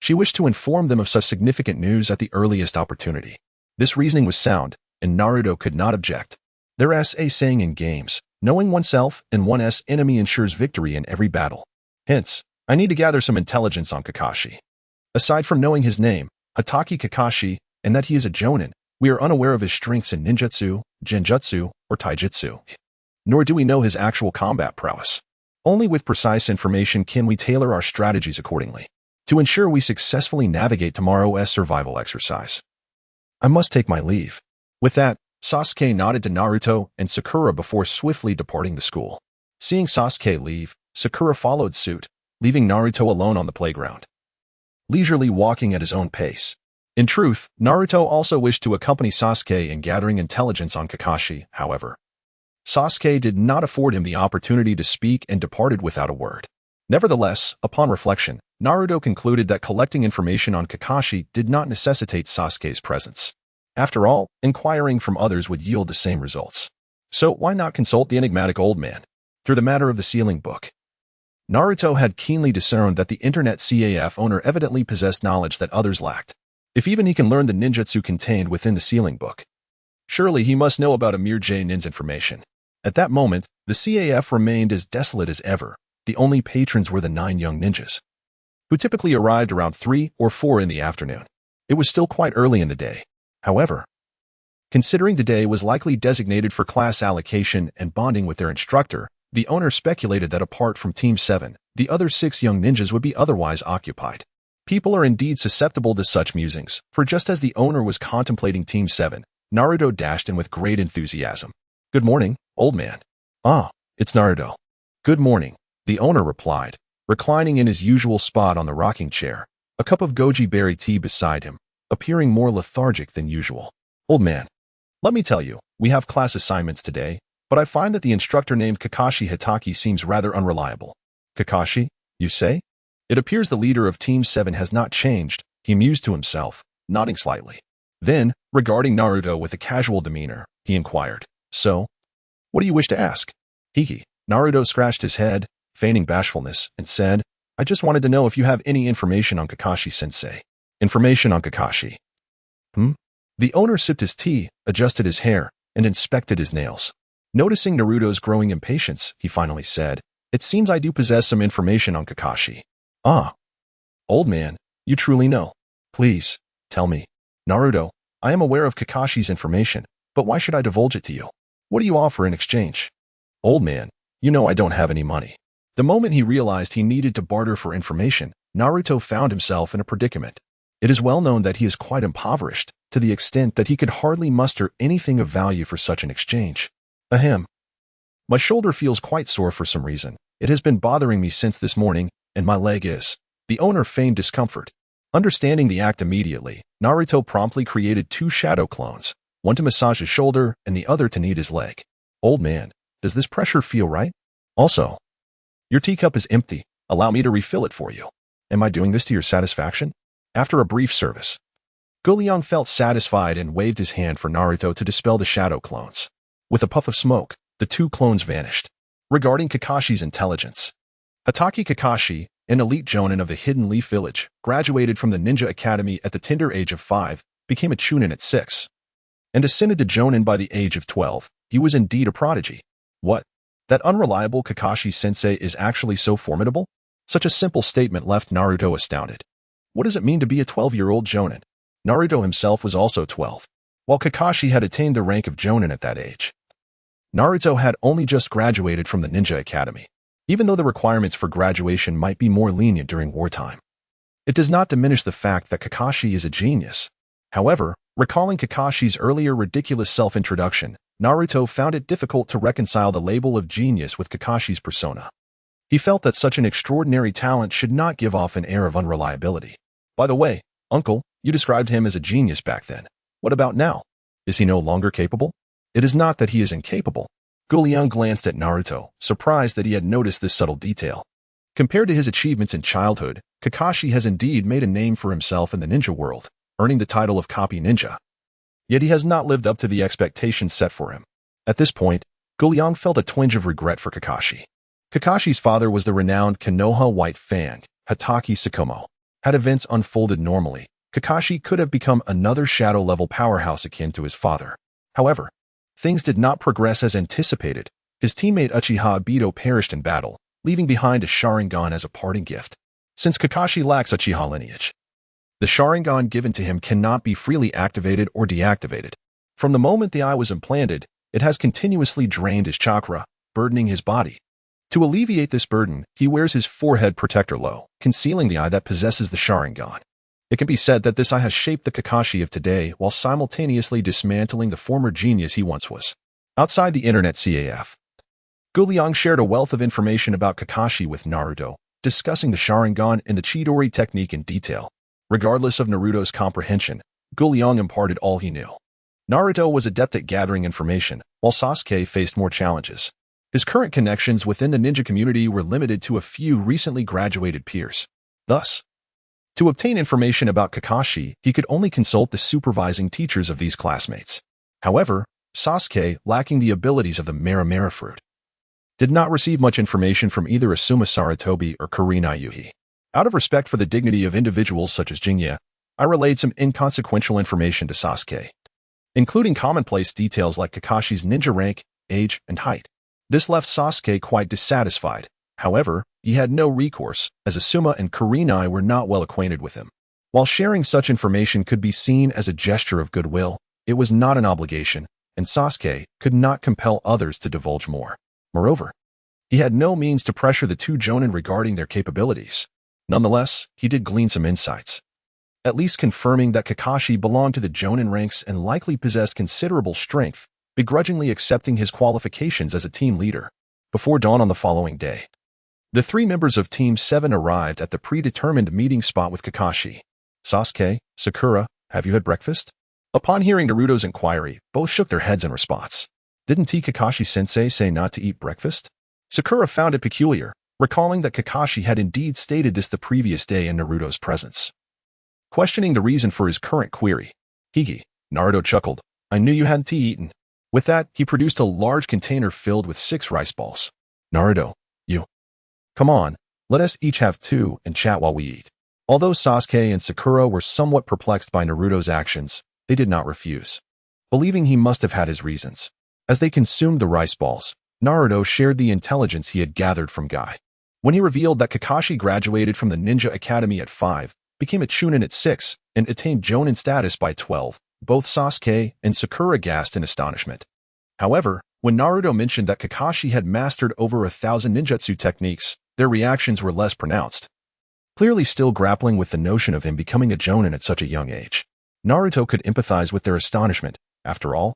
she wished to inform them of such significant news at the earliest opportunity. This reasoning was sound, and Naruto could not object. There's a saying in games, knowing oneself and one's enemy ensures victory in every battle. Hence, I need to gather some intelligence on Kakashi. Aside from knowing his name, Hatake Kakashi, and that he is a jonin, we are unaware of his strengths in ninjutsu, genjutsu, or taijutsu. Nor do we know his actual combat prowess. Only with precise information can we tailor our strategies accordingly, to ensure we successfully navigate tomorrow's survival exercise. I must take my leave. With that, Sasuke nodded to Naruto and Sakura before swiftly departing the school. Seeing Sasuke leave, Sakura followed suit, leaving Naruto alone on the playground, leisurely walking at his own pace. In truth, Naruto also wished to accompany Sasuke in gathering intelligence on Kakashi. However, Sasuke did not afford him the opportunity to speak and departed without a word. Nevertheless, upon reflection, Naruto concluded that collecting information on Kakashi did not necessitate Sasuke's presence. After all, inquiring from others would yield the same results. So why not consult the enigmatic old man? Through the matter of the sealing book, Naruto had keenly discerned that the internet CAF owner evidently possessed knowledge that others lacked. If even he can learn the ninjutsu contained within the sealing book, surely he must know about Amir J-Nin's information. At that moment, the CAF remained as desolate as ever. The only patrons were the 9 young ninjas, who typically arrived around 3 or 4 in the afternoon. It was still quite early in the day. However, considering the day was likely designated for class allocation and bonding with their instructor, the owner speculated that apart from Team 7, the other 6 young ninjas would be otherwise occupied. People are indeed susceptible to such musings, for just as the owner was contemplating Team 7, Naruto dashed in with great enthusiasm. "Good morning, old man." "Ah, it's Naruto." "Good morning," the owner replied, reclining in his usual spot on the rocking chair, a cup of goji berry tea beside him, appearing more lethargic than usual. "Old man, let me tell you, we have class assignments today, but I find that the instructor named Kakashi Hatake seems rather unreliable." "Kakashi, you say?" "It appears the leader of Team 7 has not changed," he mused to himself, nodding slightly. Then, regarding Naruto with a casual demeanor, he inquired, "So, what do you wish to ask?" "Hiki." Naruto scratched his head, feigning bashfulness, and said, "I just wanted to know if you have any information on Kakashi-sensei." "Information on Kakashi?" The owner sipped his tea, adjusted his hair, and inspected his nails. Noticing Naruto's growing impatience, he finally said, "It seems I do possess some information on Kakashi." "Ah. Old man, you truly know. Please, tell me." "Naruto, I am aware of Kakashi's information, but why should I divulge it to you? What do you offer in exchange?" "Old man, you know I don't have any money." The moment he realized he needed to barter for information, Naruto found himself in a predicament. It is well known that he is quite impoverished, to the extent that he could hardly muster anything of value for such an exchange. "Ahem. My shoulder feels quite sore for some reason. It has been bothering me since this morning, and my leg is." The owner feigned discomfort. Understanding the act immediately, Naruto promptly created 2 shadow clones, one to massage his shoulder and the other to knead his leg. "Old man, does this pressure feel right? Also, your teacup is empty. Allow me to refill it for you. Am I doing this to your satisfaction?" After a brief service, Liang felt satisfied and waved his hand for Naruto to dispel the shadow clones. With a puff of smoke, the 2 clones vanished. Regarding Kakashi's intelligence, Hatake Kakashi, an elite jonin of the Hidden Leaf Village, graduated from the Ninja Academy at the tender age of 5, became a chunin at 6, and ascended to jonin by the age of 12. He was indeed a prodigy. What? That unreliable Kakashi-sensei is actually so formidable? Such a simple statement left Naruto astounded. What does it mean to be a 12-year-old jonin? Naruto himself was also 12, while Kakashi had attained the rank of jonin at that age. Naruto had only just graduated from the Ninja Academy, even though the requirements for graduation might be more lenient during wartime. It does not diminish the fact that Kakashi is a genius. However, recalling Kakashi's earlier ridiculous self-introduction, Naruto found it difficult to reconcile the label of genius with Kakashi's persona. He felt that such an extraordinary talent should not give off an air of unreliability. By the way, uncle, you described him as a genius back then. What about now? Is he no longer capable? It is not that he is incapable. Liang glanced at Naruto, surprised that he had noticed this subtle detail. Compared to his achievements in childhood, Kakashi has indeed made a name for himself in the ninja world, earning the title of copy ninja. Yet he has not lived up to the expectations set for him. At this point, Liang felt a twinge of regret for Kakashi. Kakashi's father was the renowned Konoha White Fang, Hatake Tsukumo. Had events unfolded normally, Kakashi could have become another shadow-level powerhouse akin to his father. However, things did not progress as anticipated. His teammate Uchiha Obito perished in battle, leaving behind a Sharingan as a parting gift. Since Kakashi lacks Uchiha lineage, the Sharingan given to him cannot be freely activated or deactivated. From the moment the eye was implanted, it has continuously drained his chakra, burdening his body. To alleviate this burden, he wears his forehead protector low, concealing the eye that possesses the Sharingan. It can be said that this eye has shaped the Kakashi of today while simultaneously dismantling the former genius he once was. Outside the internet CAF, Liang shared a wealth of information about Kakashi with Naruto, discussing the Sharingan and the Chidori technique in detail. Regardless of Naruto's comprehension, Liang imparted all he knew. Naruto was adept at gathering information, while Sasuke faced more challenges. His current connections within the ninja community were limited to a few recently graduated peers. Thus, to obtain information about Kakashi, he could only consult the supervising teachers of these classmates. However, Sasuke, lacking the abilities of the Mera fruit, did not receive much information from either Asuma Sarutobi or Kurenai Yuhi. Out of respect for the dignity of individuals such as Jinnya, I relayed some inconsequential information to Sasuke, including commonplace details like Kakashi's ninja rank, age, and height. This left Sasuke quite dissatisfied. However, he had no recourse, as Asuma and Kurenai were not well acquainted with him. While sharing such information could be seen as a gesture of goodwill, it was not an obligation, and Sasuke could not compel others to divulge more. Moreover, he had no means to pressure the two jonin regarding their capabilities. Nonetheless, he did glean some insights, at least confirming that Kakashi belonged to the jonin ranks and likely possessed considerable strength, begrudgingly accepting his qualifications as a team leader. Before dawn on the following day, the 3 members of Team 7 arrived at the predetermined meeting spot with Kakashi. Sasuke, Sakura, have you had breakfast? Upon hearing Naruto's inquiry, both shook their heads in response. Didn't Kakashi-sensei say not to eat breakfast? Sakura found it peculiar, recalling that Kakashi had indeed stated this the previous day in Naruto's presence. Questioning the reason for his current query, Hige, Naruto chuckled, I knew you hadn't eaten. With that, he produced a large container filled with 6 rice balls. Naruto, you. Come on, let us each have 2 and chat while we eat. Although Sasuke and Sakura were somewhat perplexed by Naruto's actions, they did not refuse, believing he must have had his reasons. As they consumed the rice balls, Naruto shared the intelligence he had gathered from Guy. When he revealed that Kakashi graduated from the Ninja Academy at 5, became a chunin at 6, and attained jonin status by 12, both Sasuke and Sakura gasped in astonishment. However, when Naruto mentioned that Kakashi had mastered over 1,000 ninjutsu techniques, their reactions were less pronounced. Clearly still grappling with the notion of him becoming a jonin at such a young age, Naruto could empathize with their astonishment. After all,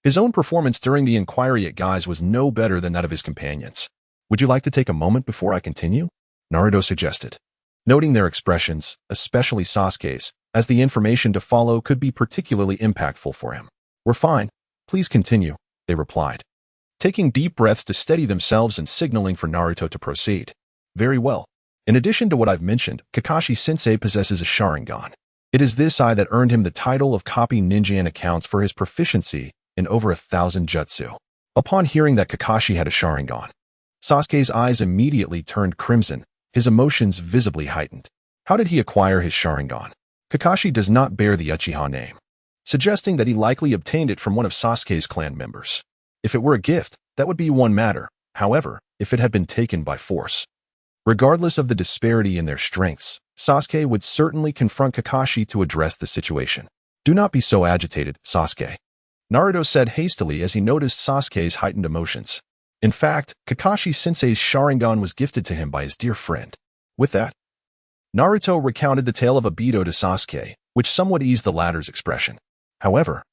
his own performance during the inquiry at Guy's was no better than that of his companions. Would you like to take a moment before I continue? Naruto suggested, noting their expressions, especially Sasuke's, as the information to follow could be particularly impactful for him. We're fine. Please continue, they replied, taking deep breaths to steady themselves and signaling for Naruto to proceed. Very well. In addition to what I've mentioned, Kakashi-sensei possesses a Sharingan. It is this eye that earned him the title of copy ninja and accounts for his proficiency in over 1,000 jutsu. Upon hearing that Kakashi had a Sharingan, Sasuke's eyes immediately turned crimson, his emotions visibly heightened. How did he acquire his Sharingan? Kakashi does not bear the Uchiha name, suggesting that he likely obtained it from one of Sasuke's clan members. If it were a gift, that would be one matter. However, if it had been taken by force, regardless of the disparity in their strengths, Sasuke would certainly confront Kakashi to address the situation. Do not be so agitated, Sasuke, Naruto said hastily as he noticed Sasuke's heightened emotions. In fact, Kakashi-sensei's Sharingan was gifted to him by his dear friend. With that, Naruto recounted the tale of Obito to Sasuke, which somewhat eased the latter's expression. However,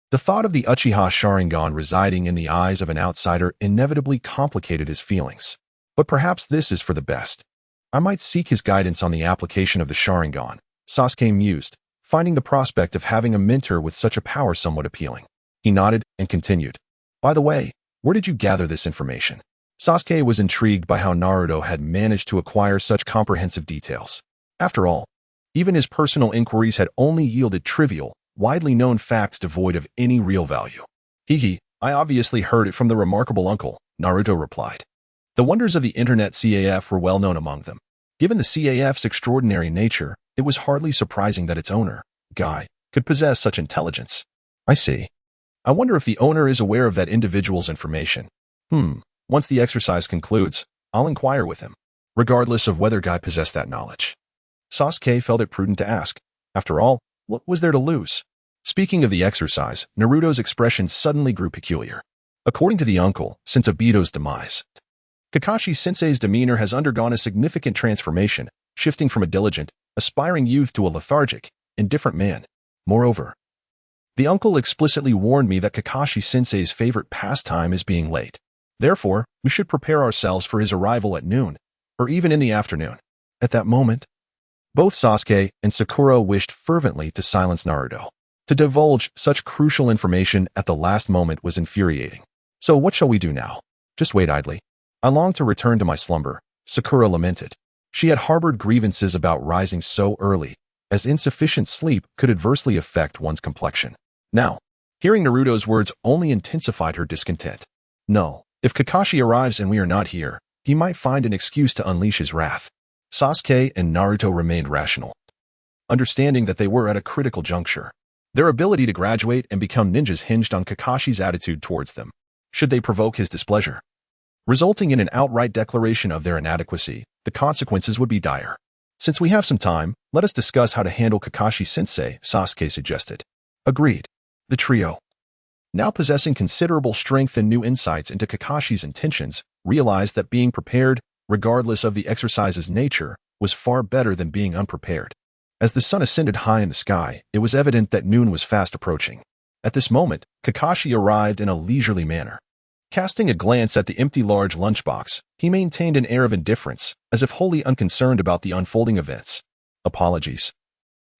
the thought of the Uchiha Sharingan residing in the eyes of an outsider inevitably complicated his feelings. But perhaps this is for the best. I might seek his guidance on the application of the Sharingan, Sasuke mused, finding the prospect of having a mentor with such a power somewhat appealing. He nodded and continued. By the way, where did you gather this information? Sasuke was intrigued by how Naruto had managed to acquire such comprehensive details. After all, even his personal inquiries had only yielded trivial, widely known facts devoid of any real value. I obviously heard it from the remarkable uncle, Naruto replied. The wonders of the internet CAF were well known among them. Given the CAF's extraordinary nature, it was hardly surprising that its owner, Guy, could possess such intelligence. I see. I wonder if the owner is aware of that individual's information. Once the exercise concludes, I'll inquire with him, regardless of whether Guy possessed that knowledge. Sasuke felt it prudent to ask. After all, what was there to lose? Speaking of the exercise, Naruto's expression suddenly grew peculiar. According to the uncle, since Obito's demise, Kakashi-sensei's demeanor has undergone a significant transformation, shifting from a diligent, aspiring youth to a lethargic, indifferent man. Moreover, the uncle explicitly warned me that Kakashi-sensei's favorite pastime is being late. Therefore, we should prepare ourselves for his arrival at noon, or even in the afternoon. At that moment, both Sasuke and Sakura wished fervently to silence Naruto. To divulge such crucial information at the last moment was infuriating. So what shall we do now? Just wait idly. I long to return to my slumber, Sakura lamented. She had harbored grievances about rising so early, as insufficient sleep could adversely affect one's complexion. Now, hearing Naruto's words only intensified her discontent. No, if Kakashi arrives and we are not here, he might find an excuse to unleash his wrath. Sasuke and Naruto remained rational, understanding that they were at a critical juncture. Their ability to graduate and become ninjas hinged on Kakashi's attitude towards them. Should they provoke his displeasure, resulting in an outright declaration of their inadequacy, the consequences would be dire. Since we have some time, let us discuss how to handle Kakashi-sensei, Sasuke suggested. Agreed. The trio, now possessing considerable strength and new insights into Kakashi's intentions, realized that being prepared, regardless of the exercise's nature, was far better than being unprepared. As the sun ascended high in the sky, it was evident that noon was fast approaching. At this moment, Kakashi arrived in a leisurely manner. Casting a glance at the empty large lunchbox, he maintained an air of indifference, as if wholly unconcerned about the unfolding events. Apologies.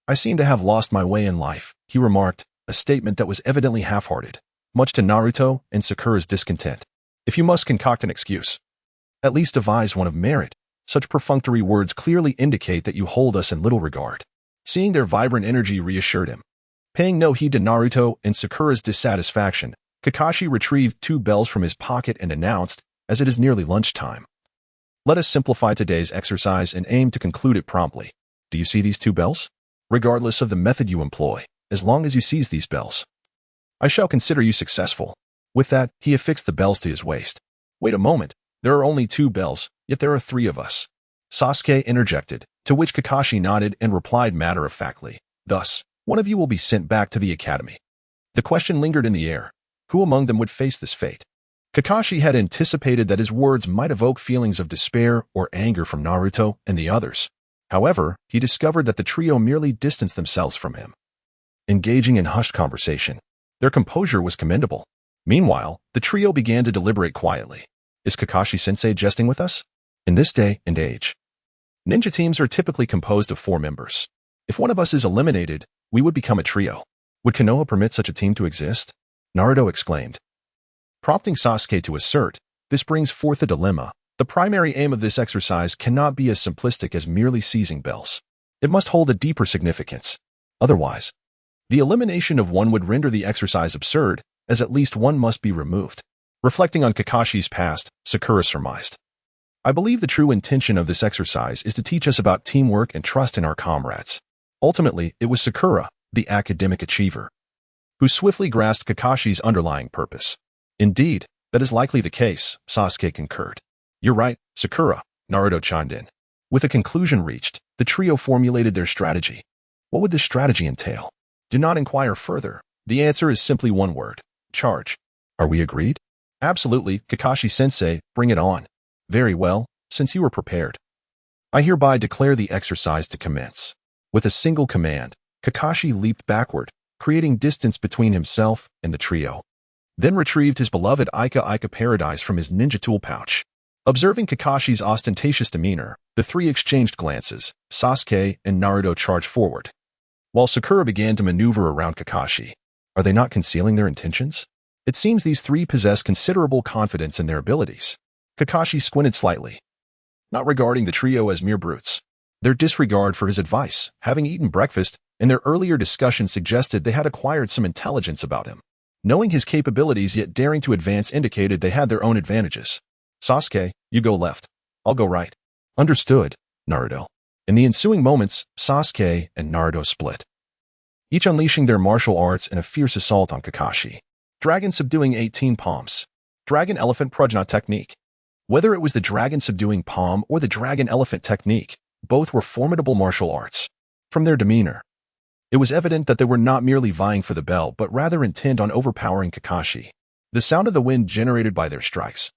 I seem to have lost my way in life, he remarked, a statement that was evidently half-hearted, much to Naruto and Sakura's discontent. If you must concoct an excuse, at least devise one of merit. Such perfunctory words clearly indicate that you hold us in little regard. Seeing their vibrant energy reassured him. Paying no heed to Naruto and Sakura's dissatisfaction, Kakashi retrieved 2 bells from his pocket and announced, as it is nearly lunchtime. Let us simplify today's exercise and aim to conclude it promptly. Do you see these 2 bells? Regardless of the method you employ, as long as you seize these bells, I shall consider you successful. With that, he affixed the bells to his waist. Wait a moment, there are only 2 bells, yet there are 3 of us. Sasuke interjected, to which Kakashi nodded and replied matter-of-factly. Thus, one of you will be sent back to the academy. The question lingered in the air. Who among them would face this fate? Kakashi had anticipated that his words might evoke feelings of despair or anger from Naruto and the others. However, he discovered that the trio merely distanced themselves from him, engaging in hushed conversation. Their composure was commendable. Meanwhile, the trio began to deliberate quietly. Is Kakashi-sensei jesting with us? In this day and age, ninja teams are typically composed of 4 members. If one of us is eliminated, we would become a trio. Would Konoha permit such a team to exist? Naruto exclaimed, prompting Sasuke to assert, this brings forth a dilemma. The primary aim of this exercise cannot be as simplistic as merely seizing bells. It must hold a deeper significance. Otherwise, the elimination of one would render the exercise absurd, as at least one must be removed. Reflecting on Kakashi's past, Sakura surmised. I believe the true intention of this exercise is to teach us about teamwork and trust in our comrades. Ultimately, it was Sakura, the academic achiever, who swiftly grasped Kakashi's underlying purpose. Indeed, that is likely the case, Sasuke concurred. You're right, Sakura, Naruto chimed in. With a conclusion reached, the trio formulated their strategy. What would this strategy entail? Do not inquire further. The answer is simply one word. Charge. Are we agreed? Absolutely, Kakashi-sensei, bring it on. Very well, since you were prepared. I hereby declare the exercise to commence. With a single command, Kakashi leaped backward, creating distance between himself and the trio. Then retrieved his beloved Iruka Paradise from his ninja tool pouch. Observing Kakashi's ostentatious demeanor, the three exchanged glances. Sasuke and Naruto charged forward, while Sakura began to maneuver around Kakashi. Are they not concealing their intentions? It seems these three possess considerable confidence in their abilities. Kakashi squinted slightly, not regarding the trio as mere brutes. Their disregard for his advice, having eaten breakfast, and their earlier discussion suggested they had acquired some intelligence about him. Knowing his capabilities yet daring to advance indicated they had their own advantages. Sasuke, you go left. I'll go right. Understood, Naruto. In the ensuing moments, Sasuke and Naruto split, each unleashing their martial arts in a fierce assault on Kakashi. Dragon subduing 18 palms. Dragon elephant prajna technique. Whether it was the dragon subduing palm or the dragon elephant technique, both were formidable martial arts. From their demeanor, it was evident that they were not merely vying for the belt but rather intent on overpowering Kakashi. The sound of the wind generated by their strikes,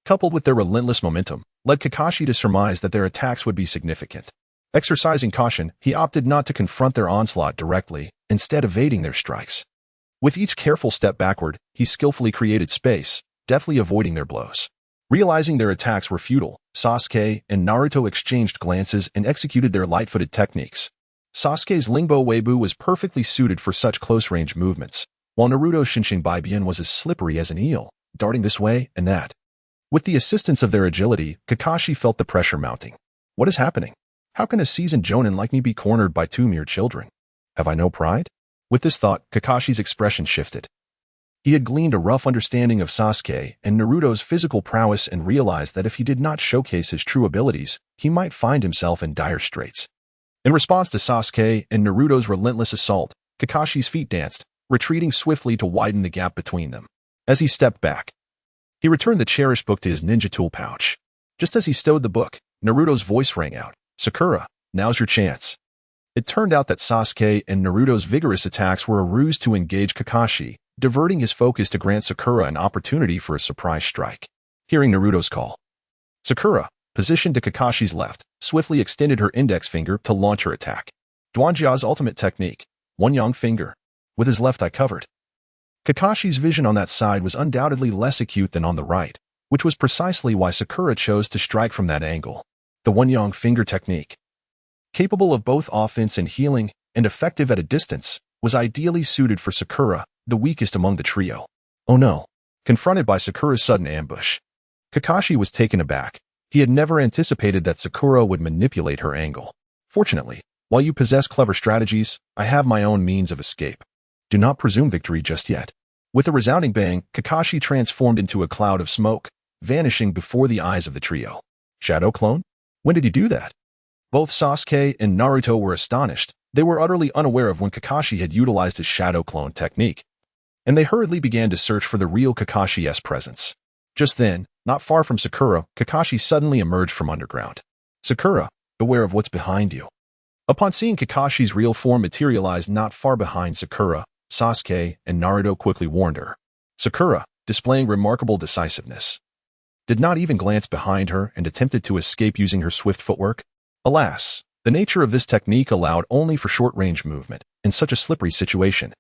coupled with their relentless momentum, led Kakashi to surmise that their attacks would be significant. Exercising caution, he opted not to confront their onslaught directly, instead evading their strikes. With each careful step backward, he skillfully created space, deftly avoiding their blows. Realizing their attacks were futile, Sasuke and Naruto exchanged glances and executed their light-footed techniques. Sasuke's Lingbo Weibo was perfectly suited for such close-range movements, while Naruto's Shinshin Baibian was as slippery as an eel, darting this way and that. With the assistance of their agility, Kakashi felt the pressure mounting. What is happening? How can a seasoned jonin like me be cornered by two mere children? Have I no pride? With this thought, Kakashi's expression shifted. He had gleaned a rough understanding of Sasuke and Naruto's physical prowess and realized that if he did not showcase his true abilities, he might find himself in dire straits. In response to Sasuke and Naruto's relentless assault, Kakashi's feet danced, retreating swiftly to widen the gap between them. As he stepped back, he returned the cherished book to his ninja tool pouch. Just as he stowed the book, Naruto's voice rang out. Sakura, now's your chance. It turned out that Sasuke and Naruto's vigorous attacks were a ruse to engage Kakashi, diverting his focus to grant Sakura an opportunity for a surprise strike. Hearing Naruto's call, Sakura, positioned to Kakashi's left, swiftly extended her index finger to launch her attack. Duanjia's ultimate technique, one young finger, with his left eye covered. Kakashi's vision on that side was undoubtedly less acute than on the right, which was precisely why Sakura chose to strike from that angle. The one young finger technique, capable of both offense and healing, and effective at a distance, was ideally suited for Sakura, the weakest among the trio. Oh no. Confronted by Sakura's sudden ambush, Kakashi was taken aback. He had never anticipated that Sakura would manipulate her angle. Fortunately, while you possess clever strategies, I have my own means of escape. Do not presume victory just yet. With a resounding bang, Kakashi transformed into a cloud of smoke, vanishing before the eyes of the trio. Shadow clone? When did he do that? Both Sasuke and Naruto were astonished. They were utterly unaware of when Kakashi had utilized his shadow clone technique, and they hurriedly began to search for the real Kakashi's presence. Just then, not far from Sakura, Kakashi suddenly emerged from underground. Sakura, beware of what's behind you. Upon seeing Kakashi's real form materialize not far behind Sakura, Sasuke and Naruto quickly warned her. Sakura, displaying remarkable decisiveness, did not even glance behind her and attempted to escape using her swift footwork. Alas, the nature of this technique allowed only for short-range movement in such a slippery situation.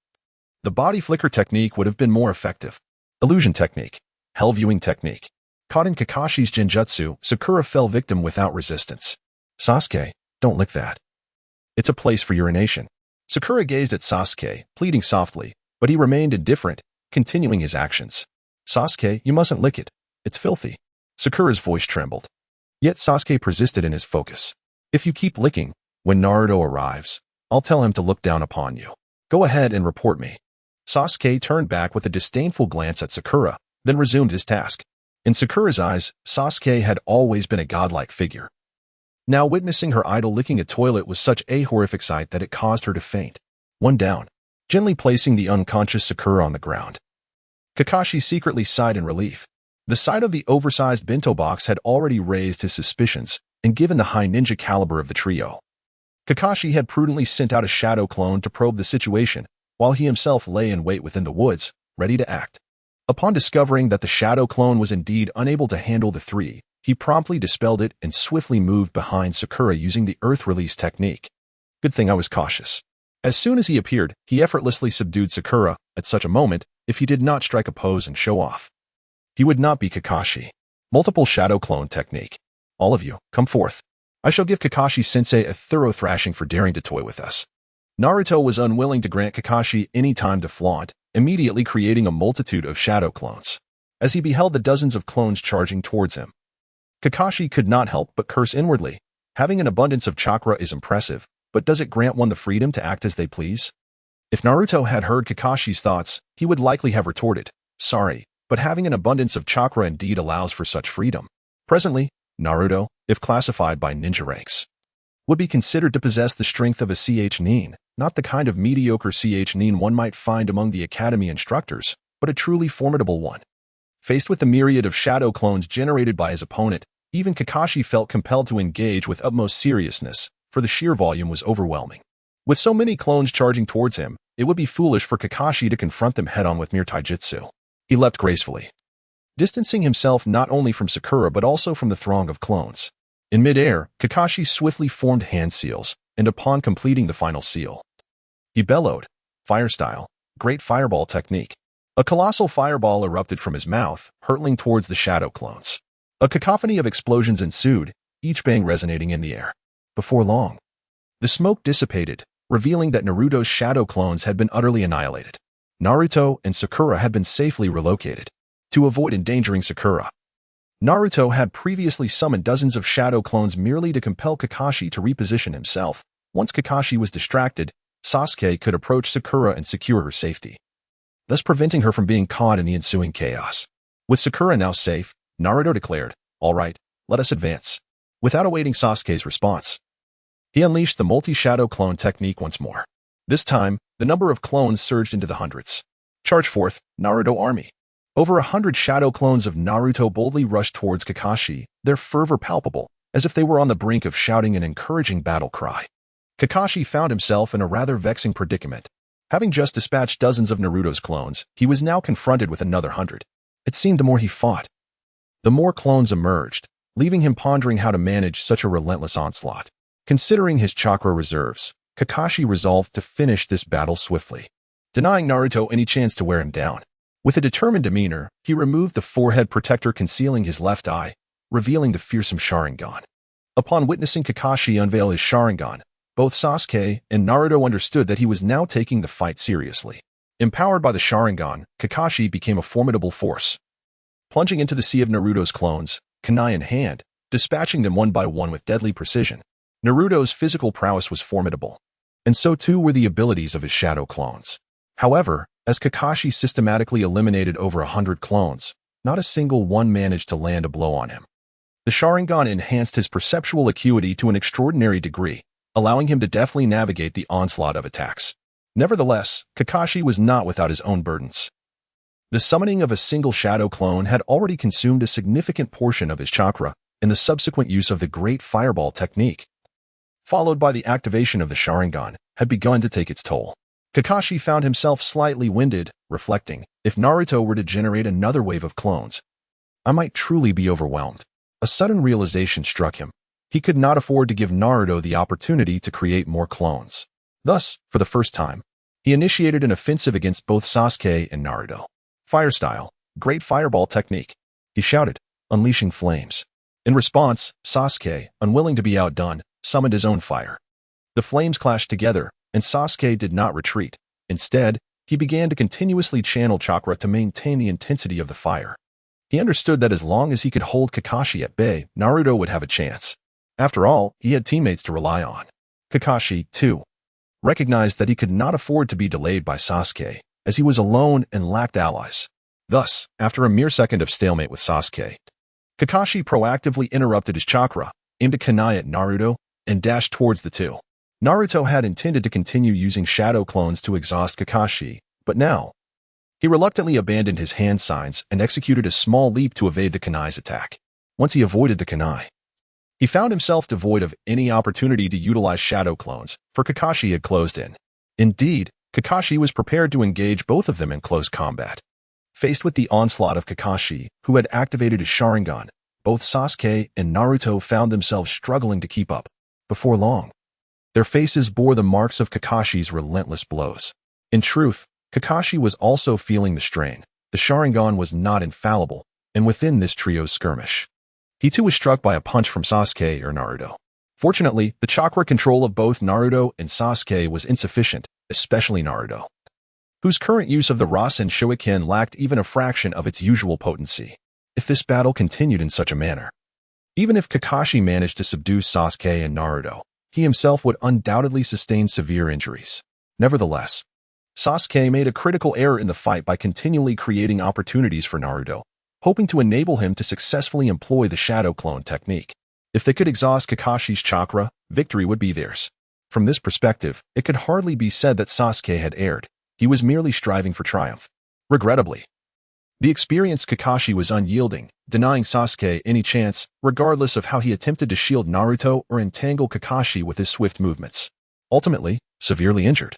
The body flicker technique would have been more effective. Illusion technique. Hell viewing technique. Caught in Kakashi's genjutsu, Sakura fell victim without resistance. Sasuke, don't lick that. It's a place for urination. Sakura gazed at Sasuke, pleading softly, but he remained indifferent, continuing his actions. Sasuke, you mustn't lick it. It's filthy. Sakura's voice trembled. Yet Sasuke persisted in his focus. If you keep licking, when Naruto arrives, I'll tell him to look down upon you. Go ahead and report me. Sasuke turned back with a disdainful glance at Sakura, then resumed his task. In Sakura's eyes, Sasuke had always been a godlike figure. Now witnessing her idol licking a toilet was such a horrific sight that it caused her to faint. One down, gently placing the unconscious Sakura on the ground. Kakashi secretly sighed in relief. The sight of the oversized bento box had already raised his suspicions, and given the high ninja caliber of the trio, Kakashi had prudently sent out a shadow clone to probe the situation, while he himself lay in wait within the woods, ready to act. Upon discovering that the shadow clone was indeed unable to handle the three, he promptly dispelled it and swiftly moved behind Sakura using the earth release technique. Good thing I was cautious. As soon as he appeared, he effortlessly subdued Sakura. At such a moment, if he did not strike a pose and show off, he would not be Kakashi. Multiple shadow clone technique. All of you, come forth. I shall give Kakashi-sensei a thorough thrashing for daring to toy with us. Naruto was unwilling to grant Kakashi any time to flaunt, immediately creating a multitude of shadow clones. As he beheld the dozens of clones charging towards him, Kakashi could not help but curse inwardly. Having an abundance of chakra is impressive, but does it grant one the freedom to act as they please? If Naruto had heard Kakashi's thoughts, he would likely have retorted, "Sorry, but having an abundance of chakra indeed allows for such freedom." Presently, Naruto, if classified by ninja ranks, would be considered to possess the strength of a nin, not the kind of mediocre nin one might find among the academy instructors, but a truly formidable one. Faced with the myriad of shadow clones generated by his opponent, even Kakashi felt compelled to engage with utmost seriousness, for the sheer volume was overwhelming. With so many clones charging towards him, it would be foolish for Kakashi to confront them head-on with mere taijutsu. He leapt gracefully, distancing himself not only from Sakura but also from the throng of clones. In mid-air, Kakashi swiftly formed hand seals, and upon completing the final seal, he bellowed, "Fire style, great fireball technique." A colossal fireball erupted from his mouth, hurtling towards the shadow clones. A cacophony of explosions ensued, each bang resonating in the air. Before long, the smoke dissipated, revealing that Naruto's shadow clones had been utterly annihilated. Naruto and Sakura had been safely relocated. To avoid endangering Sakura, Naruto had previously summoned dozens of shadow clones merely to compel Kakashi to reposition himself. Once Kakashi was distracted, Sasuke could approach Sakura and secure her safety, thus preventing her from being caught in the ensuing chaos. With Sakura now safe, Naruto declared, "All right, let us advance." Without awaiting Sasuke's response, he unleashed the multi-shadow clone technique once more. This time, the number of clones surged into the hundreds. Charge forth, Naruto army. Over 100 shadow clones of Naruto boldly rushed towards Kakashi, their fervor palpable, as if they were on the brink of shouting an encouraging battle cry. Kakashi found himself in a rather vexing predicament. Having just dispatched dozens of Naruto's clones, he was now confronted with another 100. It seemed the more he fought, the more clones emerged, leaving him pondering how to manage such a relentless onslaught. Considering his chakra reserves, Kakashi resolved to finish this battle swiftly, denying Naruto any chance to wear him down. With a determined demeanor, he removed the forehead protector concealing his left eye, revealing the fearsome Sharingan. Upon witnessing Kakashi unveil his Sharingan, both Sasuke and Naruto understood that he was now taking the fight seriously. Empowered by the Sharingan, Kakashi became a formidable force, plunging into the sea of Naruto's clones, kunai in hand, dispatching them one by one with deadly precision. Naruto's physical prowess was formidable, and so too were the abilities of his shadow clones. However, as Kakashi systematically eliminated over 100 clones, not a single one managed to land a blow on him. The Sharingan enhanced his perceptual acuity to an extraordinary degree, allowing him to deftly navigate the onslaught of attacks. Nevertheless, Kakashi was not without his own burdens. The summoning of a single shadow clone had already consumed a significant portion of his chakra, and the subsequent use of the Great Fireball technique, followed by the activation of the Sharingan, had begun to take its toll. Kakashi found himself slightly winded, reflecting, if Naruto were to generate another wave of clones, I might truly be overwhelmed. A sudden realization struck him. He could not afford to give Naruto the opportunity to create more clones. Thus, for the first time, he initiated an offensive against both Sasuke and Naruto. "Fire style, great fireball technique," he shouted, unleashing flames. In response, Sasuke, unwilling to be outdone, summoned his own fire. The flames clashed together, and Sasuke did not retreat. Instead, he began to continuously channel chakra to maintain the intensity of the fire. He understood that as long as he could hold Kakashi at bay, Naruto would have a chance. After all, he had teammates to rely on. Kakashi, too, recognized that he could not afford to be delayed by Sasuke, as he was alone and lacked allies. Thus, after a mere second of stalemate with Sasuke, Kakashi proactively interrupted his chakra, aimed a kunai at Naruto, and dashed towards the two. Naruto had intended to continue using shadow clones to exhaust Kakashi, but now, he reluctantly abandoned his hand signs and executed a small leap to evade the kunai's attack. Once he avoided the kunai, he found himself devoid of any opportunity to utilize shadow clones, for Kakashi had closed in. Indeed, Kakashi was prepared to engage both of them in close combat. Faced with the onslaught of Kakashi, who had activated his Sharingan, both Sasuke and Naruto found themselves struggling to keep up. Before long, their faces bore the marks of Kakashi's relentless blows. In truth, Kakashi was also feeling the strain. The Sharingan was not infallible, and within this trio's skirmish, he too was struck by a punch from Sasuke or Naruto. Fortunately, the chakra control of both Naruto and Sasuke was insufficient, especially Naruto, whose current use of the Rasen Shoiken lacked even a fraction of its usual potency. If this battle continued in such a manner, even if Kakashi managed to subdue Sasuke and Naruto, he himself would undoubtedly sustain severe injuries. Nevertheless, Sasuke made a critical error in the fight by continually creating opportunities for Naruto, hoping to enable him to successfully employ the shadow clone technique. If they could exhaust Kakashi's chakra, victory would be theirs. From this perspective, it could hardly be said that Sasuke had erred. He was merely striving for triumph. Regrettably, the experienced Kakashi was unyielding, denying Sasuke any chance, regardless of how he attempted to shield Naruto or entangle Kakashi with his swift movements. Ultimately, severely injured,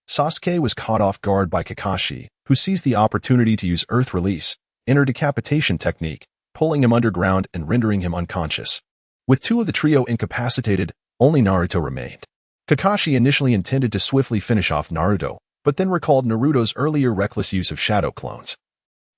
Sasuke was caught off guard by Kakashi, who seized the opportunity to use Earth Release, inner decapitation technique, pulling him underground and rendering him unconscious. With two of the trio incapacitated, only Naruto remained. Kakashi initially intended to swiftly finish off Naruto, but then recalled Naruto's earlier reckless use of shadow clones.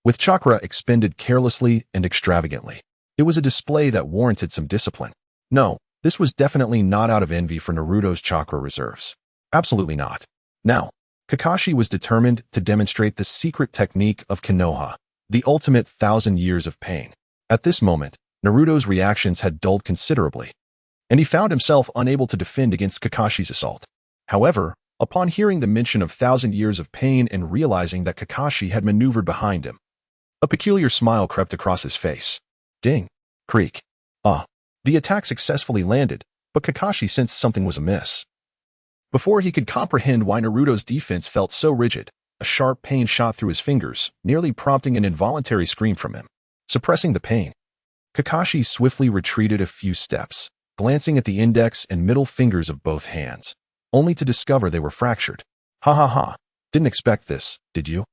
With chakra expended carelessly and extravagantly, it was a display that warranted some discipline. No, this was definitely not out of envy for Naruto's chakra reserves. Absolutely not. Now, Kakashi was determined to demonstrate the secret technique of Konoha, the ultimate 1,000 years of pain. At this moment, Naruto's reactions had dulled considerably, and he found himself unable to defend against Kakashi's assault. However, upon hearing the mention of 1,000 years of pain and realizing that Kakashi had maneuvered behind him, a peculiar smile crept across his face. Ding. Creak. Ah. The attack successfully landed, but Kakashi sensed something was amiss. Before he could comprehend why Naruto's defense felt so rigid, a sharp pain shot through his fingers, nearly prompting an involuntary scream from him. Suppressing the pain, Kakashi swiftly retreated a few steps, glancing at the index and middle fingers of both hands, only to discover they were fractured. Ha ha ha. Didn't expect this, did you?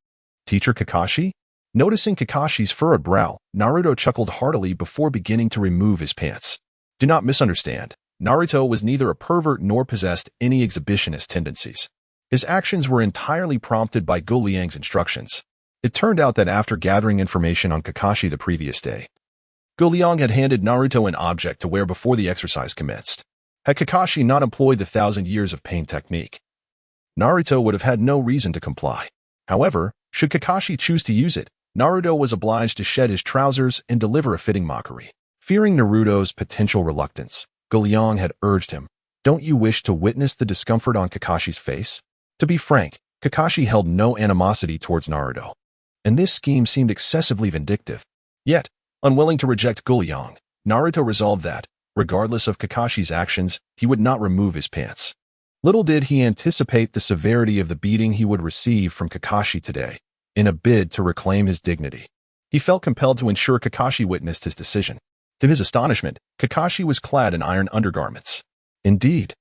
Teacher Kakashi? Noticing Kakashi's furrowed brow, Naruto chuckled heartily before beginning to remove his pants. Do not misunderstand. Naruto was neither a pervert nor possessed any exhibitionist tendencies. His actions were entirely prompted by Liang's instructions. It turned out that after gathering information on Kakashi the previous day, Liang had handed Naruto an object to wear before the exercise commenced. Had Kakashi not employed the 1,000 years of pain technique, Naruto would have had no reason to comply. However, should Kakashi choose to use it, Naruto was obliged to shed his trousers and deliver a fitting mockery. Fearing Naruto's potential reluctance, Liang had urged him, "Don't you wish to witness the discomfort on Kakashi's face?" To be frank, Kakashi held no animosity towards Naruto, and this scheme seemed excessively vindictive. Yet, unwilling to reject Liang, Naruto resolved that, regardless of Kakashi's actions, he would not remove his pants. Little did he anticipate the severity of the beating he would receive from Kakashi today. In a bid to reclaim his dignity, he felt compelled to ensure Kakashi witnessed his decision. To his astonishment, Kakashi was clad in iron undergarments. Indeed,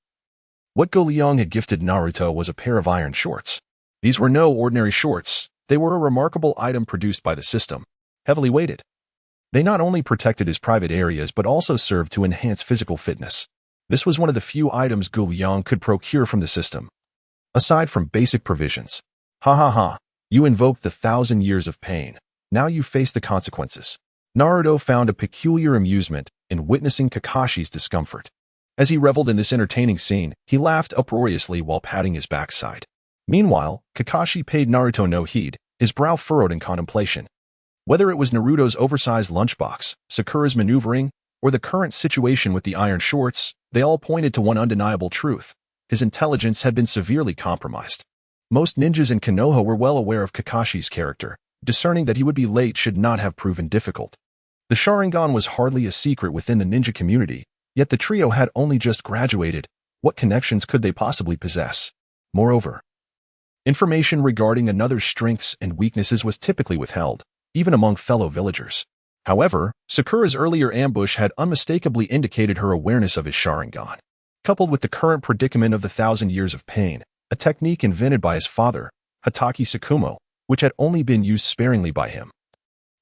what Liang had gifted Naruto was a pair of iron shorts. These were no ordinary shorts. They were a remarkable item produced by the system, heavily weighted. They not only protected his private areas but also served to enhance physical fitness. This was one of the few items Liang could procure from the system. Aside from basic provisions. Ha ha ha. You invoked the 1,000 years of pain. Now you face the consequences. Naruto found a peculiar amusement in witnessing Kakashi's discomfort. As he reveled in this entertaining scene, he laughed uproariously while patting his backside. Meanwhile, Kakashi paid Naruto no heed, his brow furrowed in contemplation. Whether it was Naruto's oversized lunchbox, Sakura's maneuvering, or the current situation with the iron shorts, they all pointed to one undeniable truth. His intelligence had been severely compromised. Most ninjas in Konoha were well aware of Kakashi's character, discerning that he would be late should not have proven difficult. The Sharingan was hardly a secret within the ninja community, yet the trio had only just graduated. What connections could they possibly possess? Moreover, information regarding another's strengths and weaknesses was typically withheld, even among fellow villagers. However, Sakura's earlier ambush had unmistakably indicated her awareness of his Sharingan. Coupled with the current predicament of the 1,000 years of pain, a technique invented by his father, Hatake Tsukumo, which had only been used sparingly by him.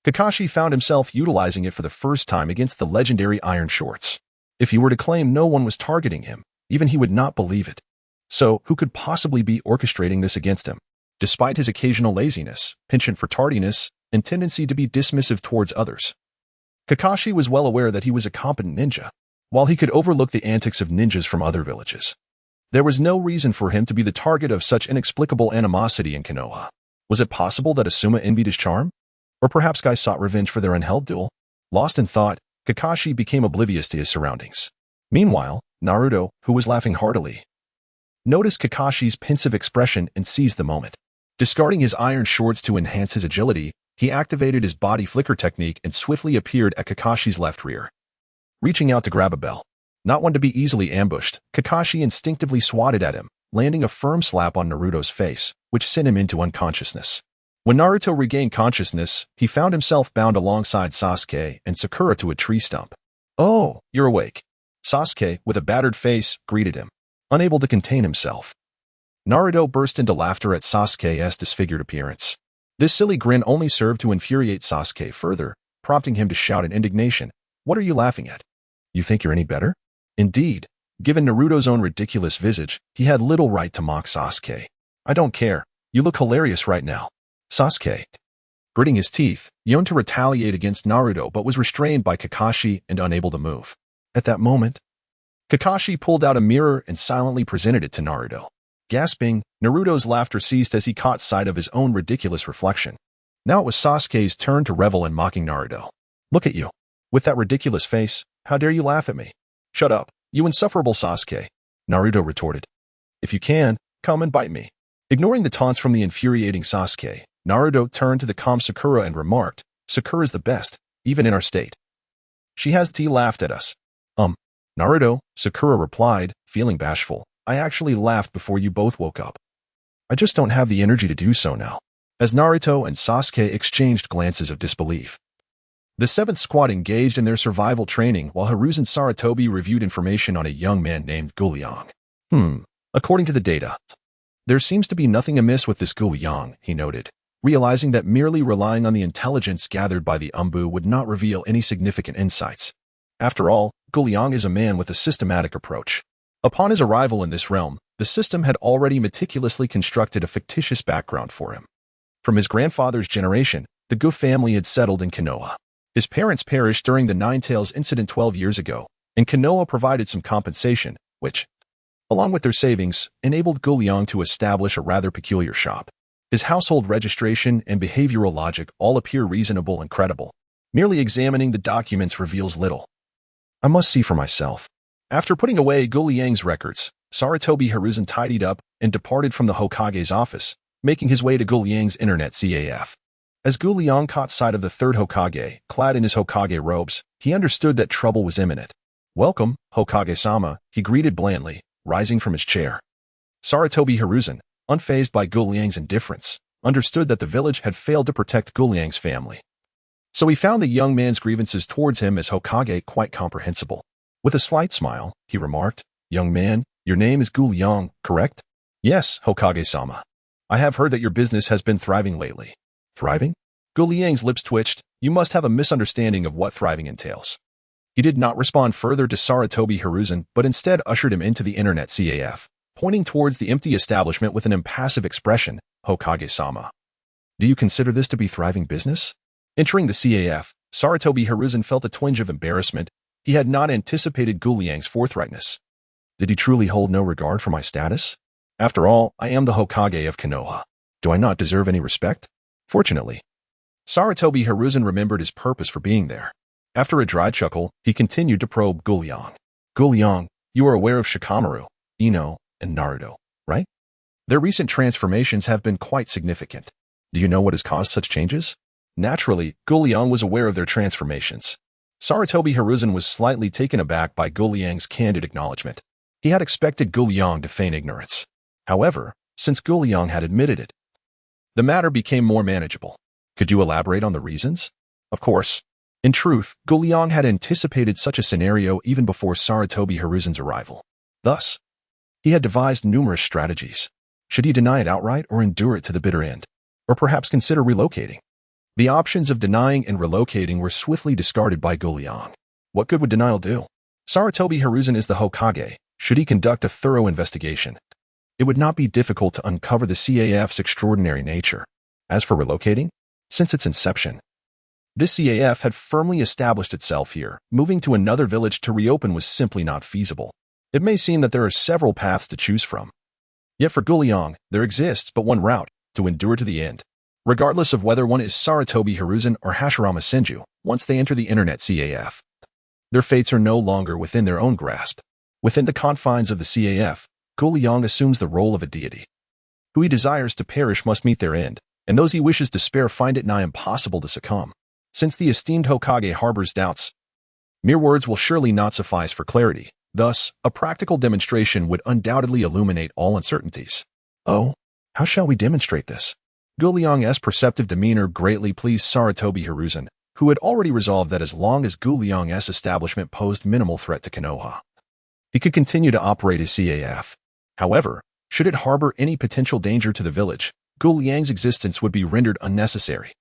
Kakashi found himself utilizing it for the first time against the legendary Iron Shorts. If he were to claim no one was targeting him, even he would not believe it. So, who could possibly be orchestrating this against him? Despite his occasional laziness, penchant for tardiness, and tendency to be dismissive towards others, Kakashi was well aware that he was a competent ninja. While he could overlook the antics of ninjas from other villages, there was no reason for him to be the target of such inexplicable animosity in Konoha. Was it possible that Asuma envied his charm? Or perhaps guys sought revenge for their unheld duel? Lost in thought, Kakashi became oblivious to his surroundings. Meanwhile, Naruto, who was laughing heartily, noticed Kakashi's pensive expression and seized the moment. Discarding his iron shorts to enhance his agility, he activated his body flicker technique and swiftly appeared at Kakashi's left rear. Reaching out to grab a bell. Not one to be easily ambushed, Kakashi instinctively swatted at him, landing a firm slap on Naruto's face, which sent him into unconsciousness. When Naruto regained consciousness, he found himself bound alongside Sasuke and Sakura to a tree stump. "Oh, you're awake." Sasuke, with a battered face, greeted him, unable to contain himself. Naruto burst into laughter at Sasuke's disfigured appearance. This silly grin only served to infuriate Sasuke further, prompting him to shout in indignation, "What are you laughing at? You think you're any better?" Indeed, given Naruto's own ridiculous visage, he had little right to mock Sasuke. "I don't care. You look hilarious right now." Sasuke, gritting his teeth, yearned to retaliate against Naruto but was restrained by Kakashi and unable to move. At that moment, Kakashi pulled out a mirror and silently presented it to Naruto. Gasping, Naruto's laughter ceased as he caught sight of his own ridiculous reflection. Now it was Sasuke's turn to revel in mocking Naruto. "Look at you. With that ridiculous face, how dare you laugh at me?" "Shut up, you insufferable Sasuke," Naruto retorted. "If you can, come and bite me." Ignoring the taunts from the infuriating Sasuke, Naruto turned to the calm Sakura and remarked, "Sakura's the best, even in our state. She has laughed at us." Naruto, Sakura replied, feeling bashful. "I actually laughed before you both woke up. I just don't have the energy to do so now." As Naruto and Sasuke exchanged glances of disbelief, the 7th Squad engaged in their survival training while Hiruzen Sarutobi reviewed information on a young man named Liang. According to the data, there seems to be nothing amiss with this Liang, he noted, realizing that merely relying on the intelligence gathered by the Umbu would not reveal any significant insights. After all, Liang is a man with a systematic approach. Upon his arrival in this realm, the system had already meticulously constructed a fictitious background for him. From his grandfather's generation, the Gu family had settled in Konoha. His parents perished during the Nine Taels incident 12 years ago, and Konoha provided some compensation, which, along with their savings, enabled Liang to establish a rather peculiar shop. His household registration and behavioral logic all appear reasonable and credible. Merely examining the documents reveals little. "I must see for myself." After putting away Liang's records, Sarutobi Hiruzen tidied up and departed from the Hokage's office, making his way to Liang's internet CAF. As Liang caught sight of the 3rd Hokage, clad in his Hokage robes, he understood that trouble was imminent. "Welcome, Hokage-sama," he greeted blandly, rising from his chair. Sarutobi Hiruzen, unfazed by Liang's indifference, understood that the village had failed to protect Liang's family. So he found the young man's grievances towards him as Hokage quite comprehensible. With a slight smile, he remarked, "Young man, your name is Liang, correct?" "Yes, Hokage-sama. I have heard that your business has been thriving lately." "Thriving?" Liang's lips twitched. "You must have a misunderstanding of what thriving entails." He did not respond further to Sarutobi Hiruzen, but instead ushered him into the internet CAF, pointing towards the empty establishment with an impassive expression, "Hokage-sama. Do you consider this to be thriving business?" Entering the CAF, Sarutobi Hiruzen felt a twinge of embarrassment. He had not anticipated Liang's forthrightness. Did he truly hold no regard for my status? After all, I am the Hokage of Konoha. Do I not deserve any respect? Fortunately, Sarutobi Hiruzen remembered his purpose for being there. After a dry chuckle, he continued to probe Liang. "Liang, you are aware of Shikamaru, Ino, and Naruto, right? Their recent transformations have been quite significant. Do you know what has caused such changes? Naturally, Liang was aware of their transformations. Sarutobi Hiruzen was slightly taken aback by Liang's candid acknowledgement. He had expected Liang to feign ignorance. However, since Liang had admitted it, the matter became more manageable. Could you elaborate on the reasons? Of course. In truth, Liang had anticipated such a scenario even before Sarutobi Hiruzen's arrival. Thus, he had devised numerous strategies. Should he deny it outright or endure it to the bitter end? Or perhaps consider relocating? The options of denying and relocating were swiftly discarded by Liang. What good would denial do? Sarutobi Hiruzen is the Hokage. Should he conduct a thorough investigation, it would not be difficult to uncover the CAF's extraordinary nature. As for relocating, since its inception, this CAF had firmly established itself here. Moving to another village to reopen was simply not feasible. It may seem that there are several paths to choose from. Yet for Liang, there exists but one route, to endure to the end. Regardless of whether one is Sarutobi Hiruzen or Hashirama Senju, once they enter the internet CAF, their fates are no longer within their own grasp. Within the confines of the CAF, Liang assumes the role of a deity. Who he desires to perish must meet their end, and those he wishes to spare find it nigh impossible to succumb. Since the esteemed Hokage harbors doubts, mere words will surely not suffice for clarity. Thus, a practical demonstration would undoubtedly illuminate all uncertainties. Oh, how shall we demonstrate this? Liang's perceptive demeanor greatly pleased Sarutobi Hiruzen, who had already resolved that as long as Liang's establishment posed minimal threat to Konoha, he could continue to operate his CAF. However, should it harbor any potential danger to the village, Liang's existence would be rendered unnecessary.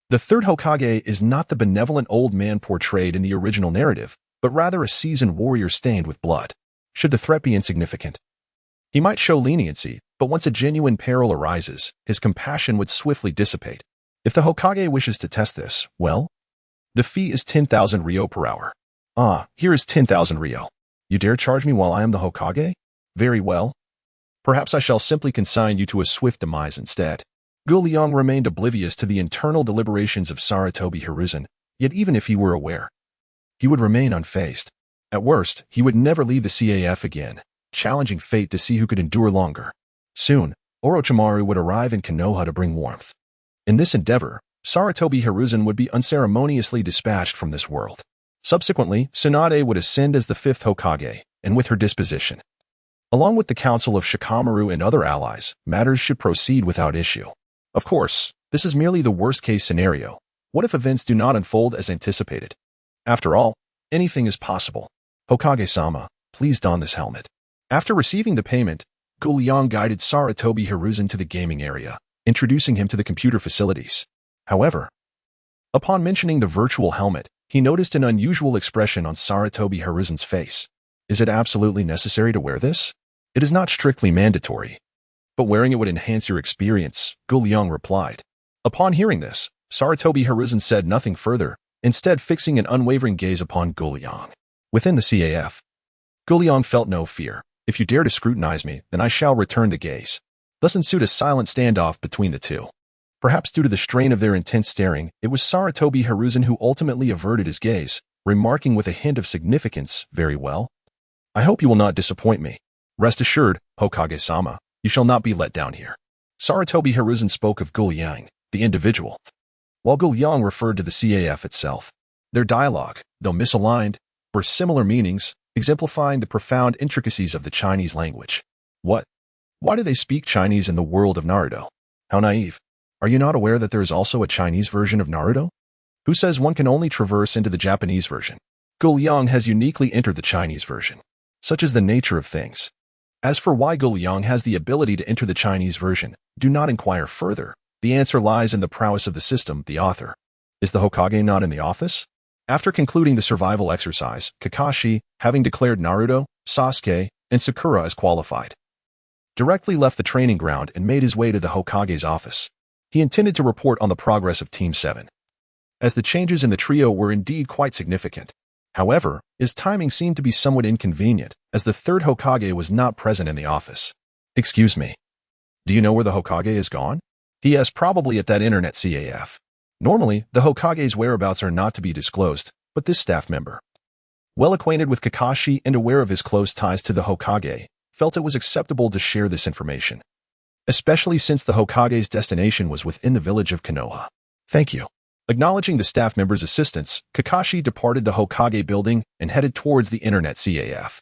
The third Hokage is not the benevolent old man portrayed in the original narrative, but rather a seasoned warrior stained with blood. Should the threat be insignificant, he might show leniency, but once a genuine peril arises, his compassion would swiftly dissipate. If the Hokage wishes to test this, well, the fee is 10,000 ryo per hour. Ah, here is 10,000 ryo. You dare charge me while I am the Hokage? Very well. Perhaps I shall simply consign you to a swift demise instead. Liang remained oblivious to the internal deliberations of Sarutobi Hiruzen, yet even if he were aware, he would remain unfazed. At worst, he would never leave the CAF again, challenging fate to see who could endure longer. Soon, Orochimaru would arrive in Konoha to bring warmth. In this endeavor, Sarutobi Hiruzen would be unceremoniously dispatched from this world. Subsequently, Tsunade would ascend as the fifth Hokage, and with her disposition, along with the council of Shikamaru and other allies, matters should proceed without issue. Of course, this is merely the worst-case scenario. What if events do not unfold as anticipated? After all, anything is possible. Hokage-sama, please don this helmet. After receiving the payment, Liang guided Sarutobi Hiruzen to the gaming area, introducing him to the computer facilities. However, upon mentioning the virtual helmet, he noticed an unusual expression on Sarutobi Hiruzen's face. Is it absolutely necessary to wear this? It is not strictly mandatory, but wearing it would enhance your experience, Liang replied. Upon hearing this, Sarutobi Hiruzen said nothing further, instead fixing an unwavering gaze upon Liang. Within the CAF, Liang felt no fear. If you dare to scrutinize me, then I shall return the gaze. Thus ensued a silent standoff between the two. Perhaps due to the strain of their intense staring, it was Sarutobi Hiruzen who ultimately averted his gaze, remarking with a hint of significance, very well. I hope you will not disappoint me. Rest assured, Hokage-sama, you shall not be let down here. Sarutobi Hiruzen spoke of Liang, the individual, while Liang referred to the CAF itself. Their dialogue, though misaligned, bore similar meanings, exemplifying the profound intricacies of the Chinese language. What? Why do they speak Chinese in the world of Naruto? How naive. Are you not aware that there is also a Chinese version of Naruto? Who says one can only traverse into the Japanese version? Liang has uniquely entered the Chinese version. Such is the nature of things. As for why Liang has the ability to enter the Chinese version, do not inquire further. The answer lies in the prowess of the system, the author. Is the Hokage not in the office? After concluding the survival exercise, Kakashi, having declared Naruto, Sasuke, and Sakura as qualified, directly left the training ground and made his way to the Hokage's office. He intended to report on the progress of Team 7, as the changes in the trio were indeed quite significant. However, his timing seemed to be somewhat inconvenient, as the third Hokage was not present in the office. Excuse me. Do you know where the Hokage is gone? P.S. Probably at that internet CAF. Normally, the Hokage's whereabouts are not to be disclosed, but this staff member, well acquainted with Kakashi and aware of his close ties to the Hokage, felt it was acceptable to share this information. especially since the Hokage's destination was within the village of Konoha. Thank you. Acknowledging the staff member's assistance, Kakashi departed the Hokage building and headed towards the internet CAF.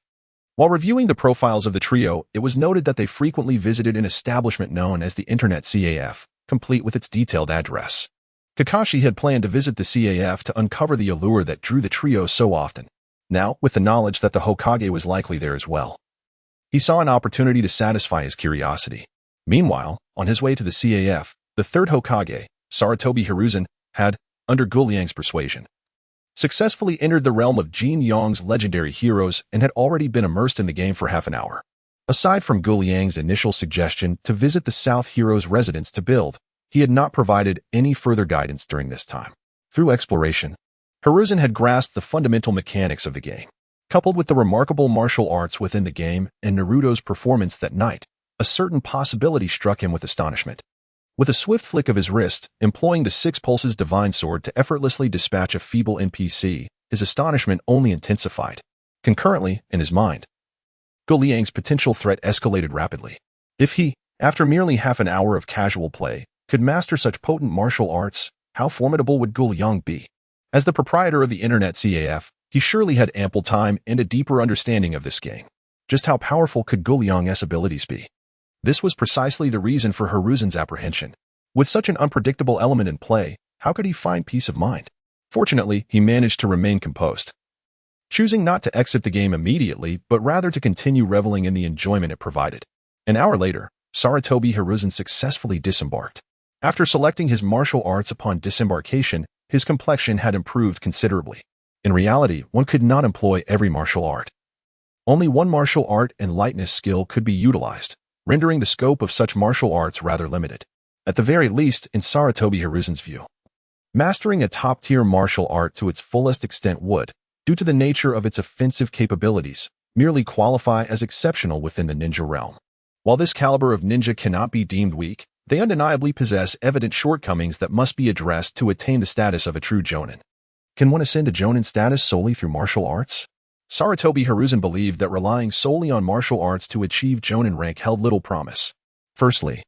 While reviewing the profiles of the trio, it was noted that they frequently visited an establishment known as the Internet CAF, complete with its detailed address. Kakashi had planned to visit the CAF to uncover the allure that drew the trio so often. Now, with the knowledge that the Hokage was likely there as well, he saw an opportunity to satisfy his curiosity. Meanwhile, on his way to the CAF, the third Hokage, Sarutobi Hiruzen, had, under Liang's persuasion, successfully entered the realm of Jin Yong's legendary heroes and had already been immersed in the game for half an hour. Aside from Liang's initial suggestion to visit the South Hero's residence to build, he had not provided any further guidance during this time. Through exploration, Hiruzen had grasped the fundamental mechanics of the game. Coupled with the remarkable martial arts within the game and Naruto's performance that night, a certain possibility struck him with astonishment. With a swift flick of his wrist, employing the Six Pulses Divine Sword to effortlessly dispatch a feeble NPC, his astonishment only intensified. Concurrently, in his mind, Liang's potential threat escalated rapidly. If he, after merely half an hour of casual play, could master such potent martial arts, how formidable would Liang be? As the proprietor of the Internet CAF, he surely had ample time and a deeper understanding of this game. Just how powerful could Liang's abilities be? This was precisely the reason for Hiruzen's apprehension. With such an unpredictable element in play, how could he find peace of mind? Fortunately, he managed to remain composed, choosing not to exit the game immediately, but rather to continue reveling in the enjoyment it provided. An hour later, Sarutobi Hiruzen successfully disembarked. After selecting his martial arts upon disembarkation, his complexion had improved considerably. In reality, one could not employ every martial art. Only one martial art and lightness skill could be utilized, rendering the scope of such martial arts rather limited. At the very least, in Sarutobi Hiruzen's view, mastering a top-tier martial art to its fullest extent would, due to the nature of its offensive capabilities, merely qualify as exceptional within the ninja realm. While this caliber of ninja cannot be deemed weak, they undeniably possess evident shortcomings that must be addressed to attain the status of a true jonin. Can one ascend to jonin status solely through martial arts? Sarutobi Hiruzen believed that relying solely on martial arts to achieve jonin rank held little promise. Firstly,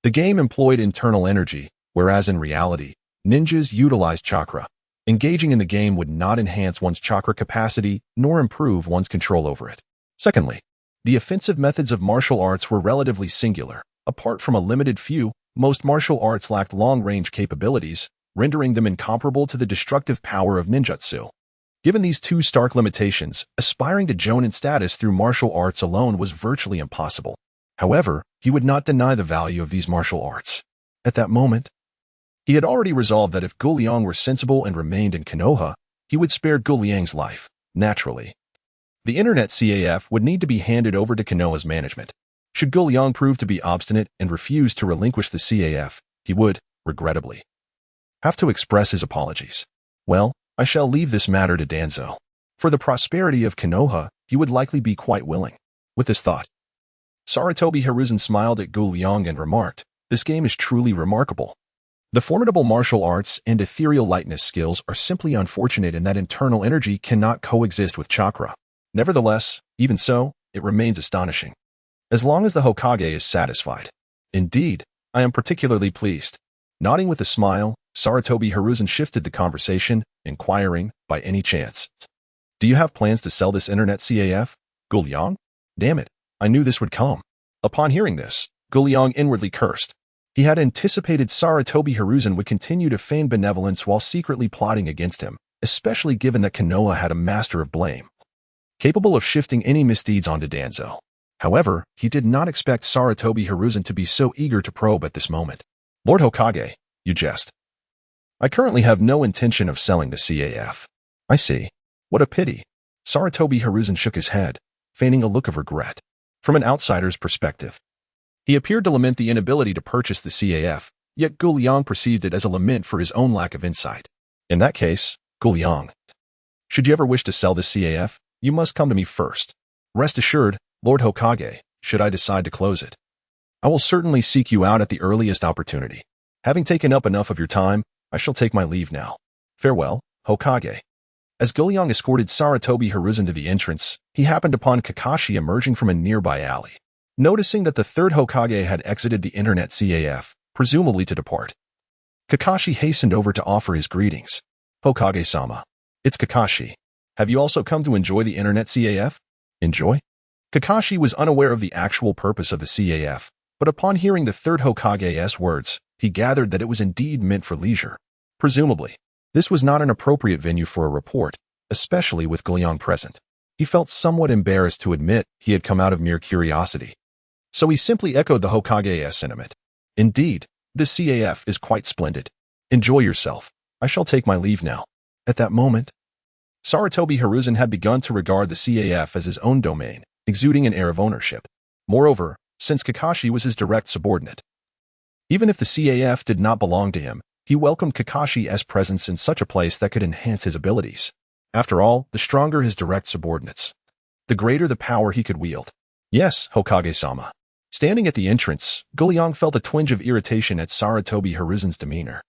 the game employed internal energy, whereas in reality, ninjas utilize chakra. Engaging in the game would not enhance one's chakra capacity nor improve one's control over it. Secondly, the offensive methods of martial arts were relatively singular. Apart from a limited few, most martial arts lacked long-range capabilities, rendering them incomparable to the destructive power of ninjutsu. Given these two stark limitations, aspiring to jonin status through martial arts alone was virtually impossible. However, he would not deny the value of these martial arts. At that moment, he had already resolved that if Liang were sensible and remained in Konoha, he would spare Liang's life. Naturally, the Internet CAF would need to be handed over to Konoha's management. Should Liang prove to be obstinate and refuse to relinquish the CAF, he would, regrettably, have to express his apologies. Well, I shall leave this matter to Danzo. For the prosperity of Konoha, he would likely be quite willing. With this thought, Sarutobi Hiruzen smiled at Liang and remarked, "This game is truly remarkable. The formidable martial arts and ethereal lightness skills are simply unfortunate in that internal energy cannot coexist with chakra. Nevertheless, even so, it remains astonishing. As long as the Hokage is satisfied. Indeed, I am particularly pleased." Nodding with a smile, Sarutobi Hiruzen shifted the conversation, inquiring, by any chance, "Do you have plans to sell this Internet CAF, Liang?" Damn it, I knew this would come. Upon hearing this, Liang inwardly cursed. He had anticipated Sarutobi Hiruzen would continue to feign benevolence while secretly plotting against him, especially given that Konoha had a master of blame, capable of shifting any misdeeds onto Danzo. However, he did not expect Sarutobi Hiruzen to be so eager to probe at this moment. "Lord Hokage, you jest. I currently have no intention of selling the CAF." "I see. What a pity." Sarutobi Hiruzen shook his head, feigning a look of regret. From an outsider's perspective, he appeared to lament the inability to purchase the CAF, yet Liang perceived it as a lament for his own lack of insight. "In that case, Liang, should you ever wish to sell this CAF, you must come to me first. Rest assured, Lord Hokage, should I decide to close it, I will certainly seek you out at the earliest opportunity. Having taken up enough of your time, I shall take my leave now. Farewell, Hokage." As Liang escorted Sarutobi Hiruzen to the entrance, he happened upon Kakashi emerging from a nearby alley. Noticing that the third Hokage had exited the internet CAF, presumably to depart, Kakashi hastened over to offer his greetings. Hokage-sama. It's Kakashi. Have you also come to enjoy the internet CAF? Enjoy? Kakashi was unaware of the actual purpose of the CAF, but upon hearing the third Hokage's words, he gathered that it was indeed meant for leisure. Presumably, this was not an appropriate venue for a report, especially with Liang present. He felt somewhat embarrassed to admit he had come out of mere curiosity. So he simply echoed the Hokage's sentiment. Indeed, this CAF is quite splendid. Enjoy yourself. I shall take my leave now. At that moment, Sarutobi Hiruzen had begun to regard the CAF as his own domain, exuding an air of ownership. Moreover, since Kakashi was his direct subordinate, even if the CAF did not belong to him, he welcomed Kakashi's presence in such a place that could enhance his abilities. After all, the stronger his direct subordinates, the greater the power he could wield. Yes, Hokage-sama. Standing at the entrance, Liang felt a twinge of irritation at Sarutobi Hiruzen's demeanor.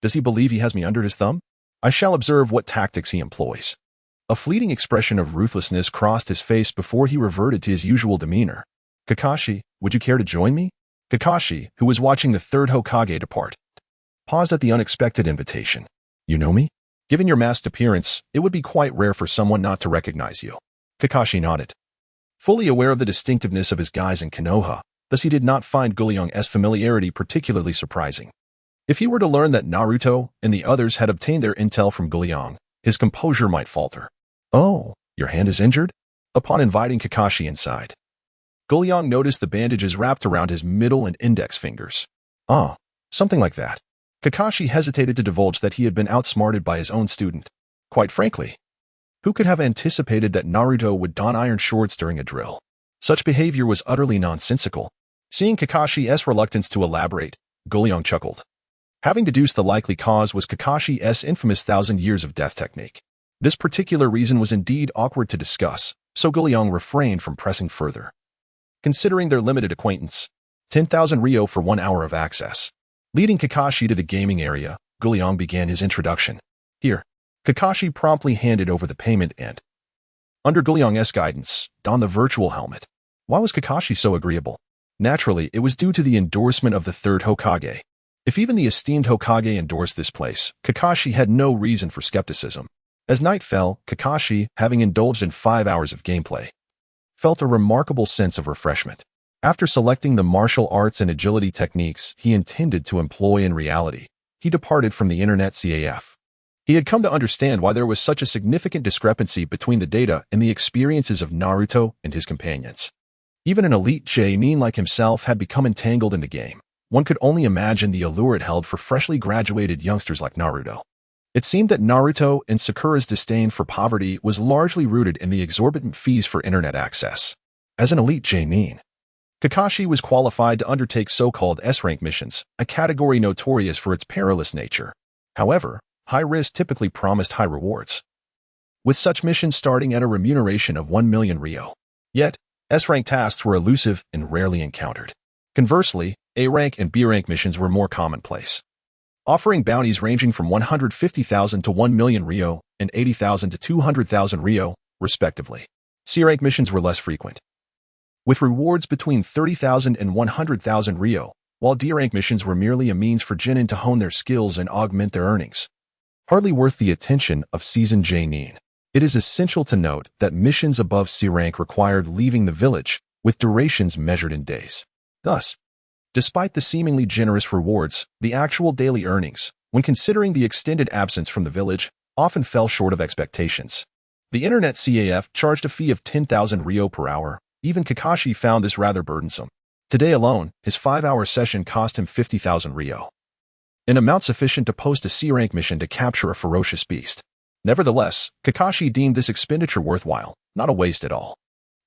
Does he believe he has me under his thumb? I shall observe what tactics he employs. A fleeting expression of ruthlessness crossed his face before he reverted to his usual demeanor. Kakashi, would you care to join me? Kakashi, who was watching the third Hokage depart, paused at the unexpected invitation. You know me? Given your masked appearance, it would be quite rare for someone not to recognize you. Kakashi nodded. Fully aware of the distinctiveness of his guise in Konoha, thus he did not find Liang's familiarity particularly surprising. If he were to learn that Naruto and the others had obtained their intel from Liang, his composure might falter. Oh, your hand is injured? Upon inviting Kakashi inside, Liang noticed the bandages wrapped around his middle and index fingers. Ah, something like that. Kakashi hesitated to divulge that he had been outsmarted by his own student. Quite frankly, who could have anticipated that Naruto would don iron shorts during a drill? Such behavior was utterly nonsensical. Seeing Kakashi's reluctance to elaborate, Liang chuckled. Having deduced the likely cause was Kakashi's infamous 1,000 years of death technique. This particular reason was indeed awkward to discuss, so Liang refrained from pressing further. Considering their limited acquaintance, 10,000 Ryo for 1 hour of access. Leading Kakashi to the gaming area, Liang began his introduction. Here, Kakashi promptly handed over the payment and, under Liang's guidance, donned the virtual helmet. Why was Kakashi so agreeable? Naturally, it was due to the endorsement of the third Hokage. If even the esteemed Hokage endorsed this place, Kakashi had no reason for skepticism. As night fell, Kakashi, having indulged in 5 hours of gameplay, felt a remarkable sense of refreshment. After selecting the martial arts and agility techniques he intended to employ in reality, he departed from the internet CAF. He had come to understand why there was such a significant discrepancy between the data and the experiences of Naruto and his companions. Even an elite J-nin like himself had become entangled in the game. One could only imagine the allure it held for freshly graduated youngsters like Naruto. It seemed that Naruto and Sakura's disdain for poverty was largely rooted in the exorbitant fees for internet access. As an elite J-nin, Kakashi was qualified to undertake so-called S-rank missions, a category notorious for its perilous nature. However, high risk typically promised high rewards, with such missions starting at a remuneration of 1 million Ryo. Yet, S-rank tasks were elusive and rarely encountered. Conversely, A-rank and B-rank missions were more commonplace, offering bounties ranging from 150,000 to 1 million Ryo and 80,000 to 200,000 Ryo, respectively. C-rank missions were less frequent, with rewards between 30,000 and 100,000 Ryo, while D-rank missions were merely a means for genin to hone their skills and augment their earnings. Hardly worth the attention of seasoned J-nin. It is essential to note that missions above C-rank required leaving the village, with durations measured in days. Thus, despite the seemingly generous rewards, the actual daily earnings, when considering the extended absence from the village, often fell short of expectations. The internet CAF charged a fee of 10,000 Ryo per hour. Even Kakashi found this rather burdensome. Today alone, his 5-hour session cost him 50,000 Ryo, an amount sufficient to post a C-rank mission to capture a ferocious beast. Nevertheless, Kakashi deemed this expenditure worthwhile, not a waste at all.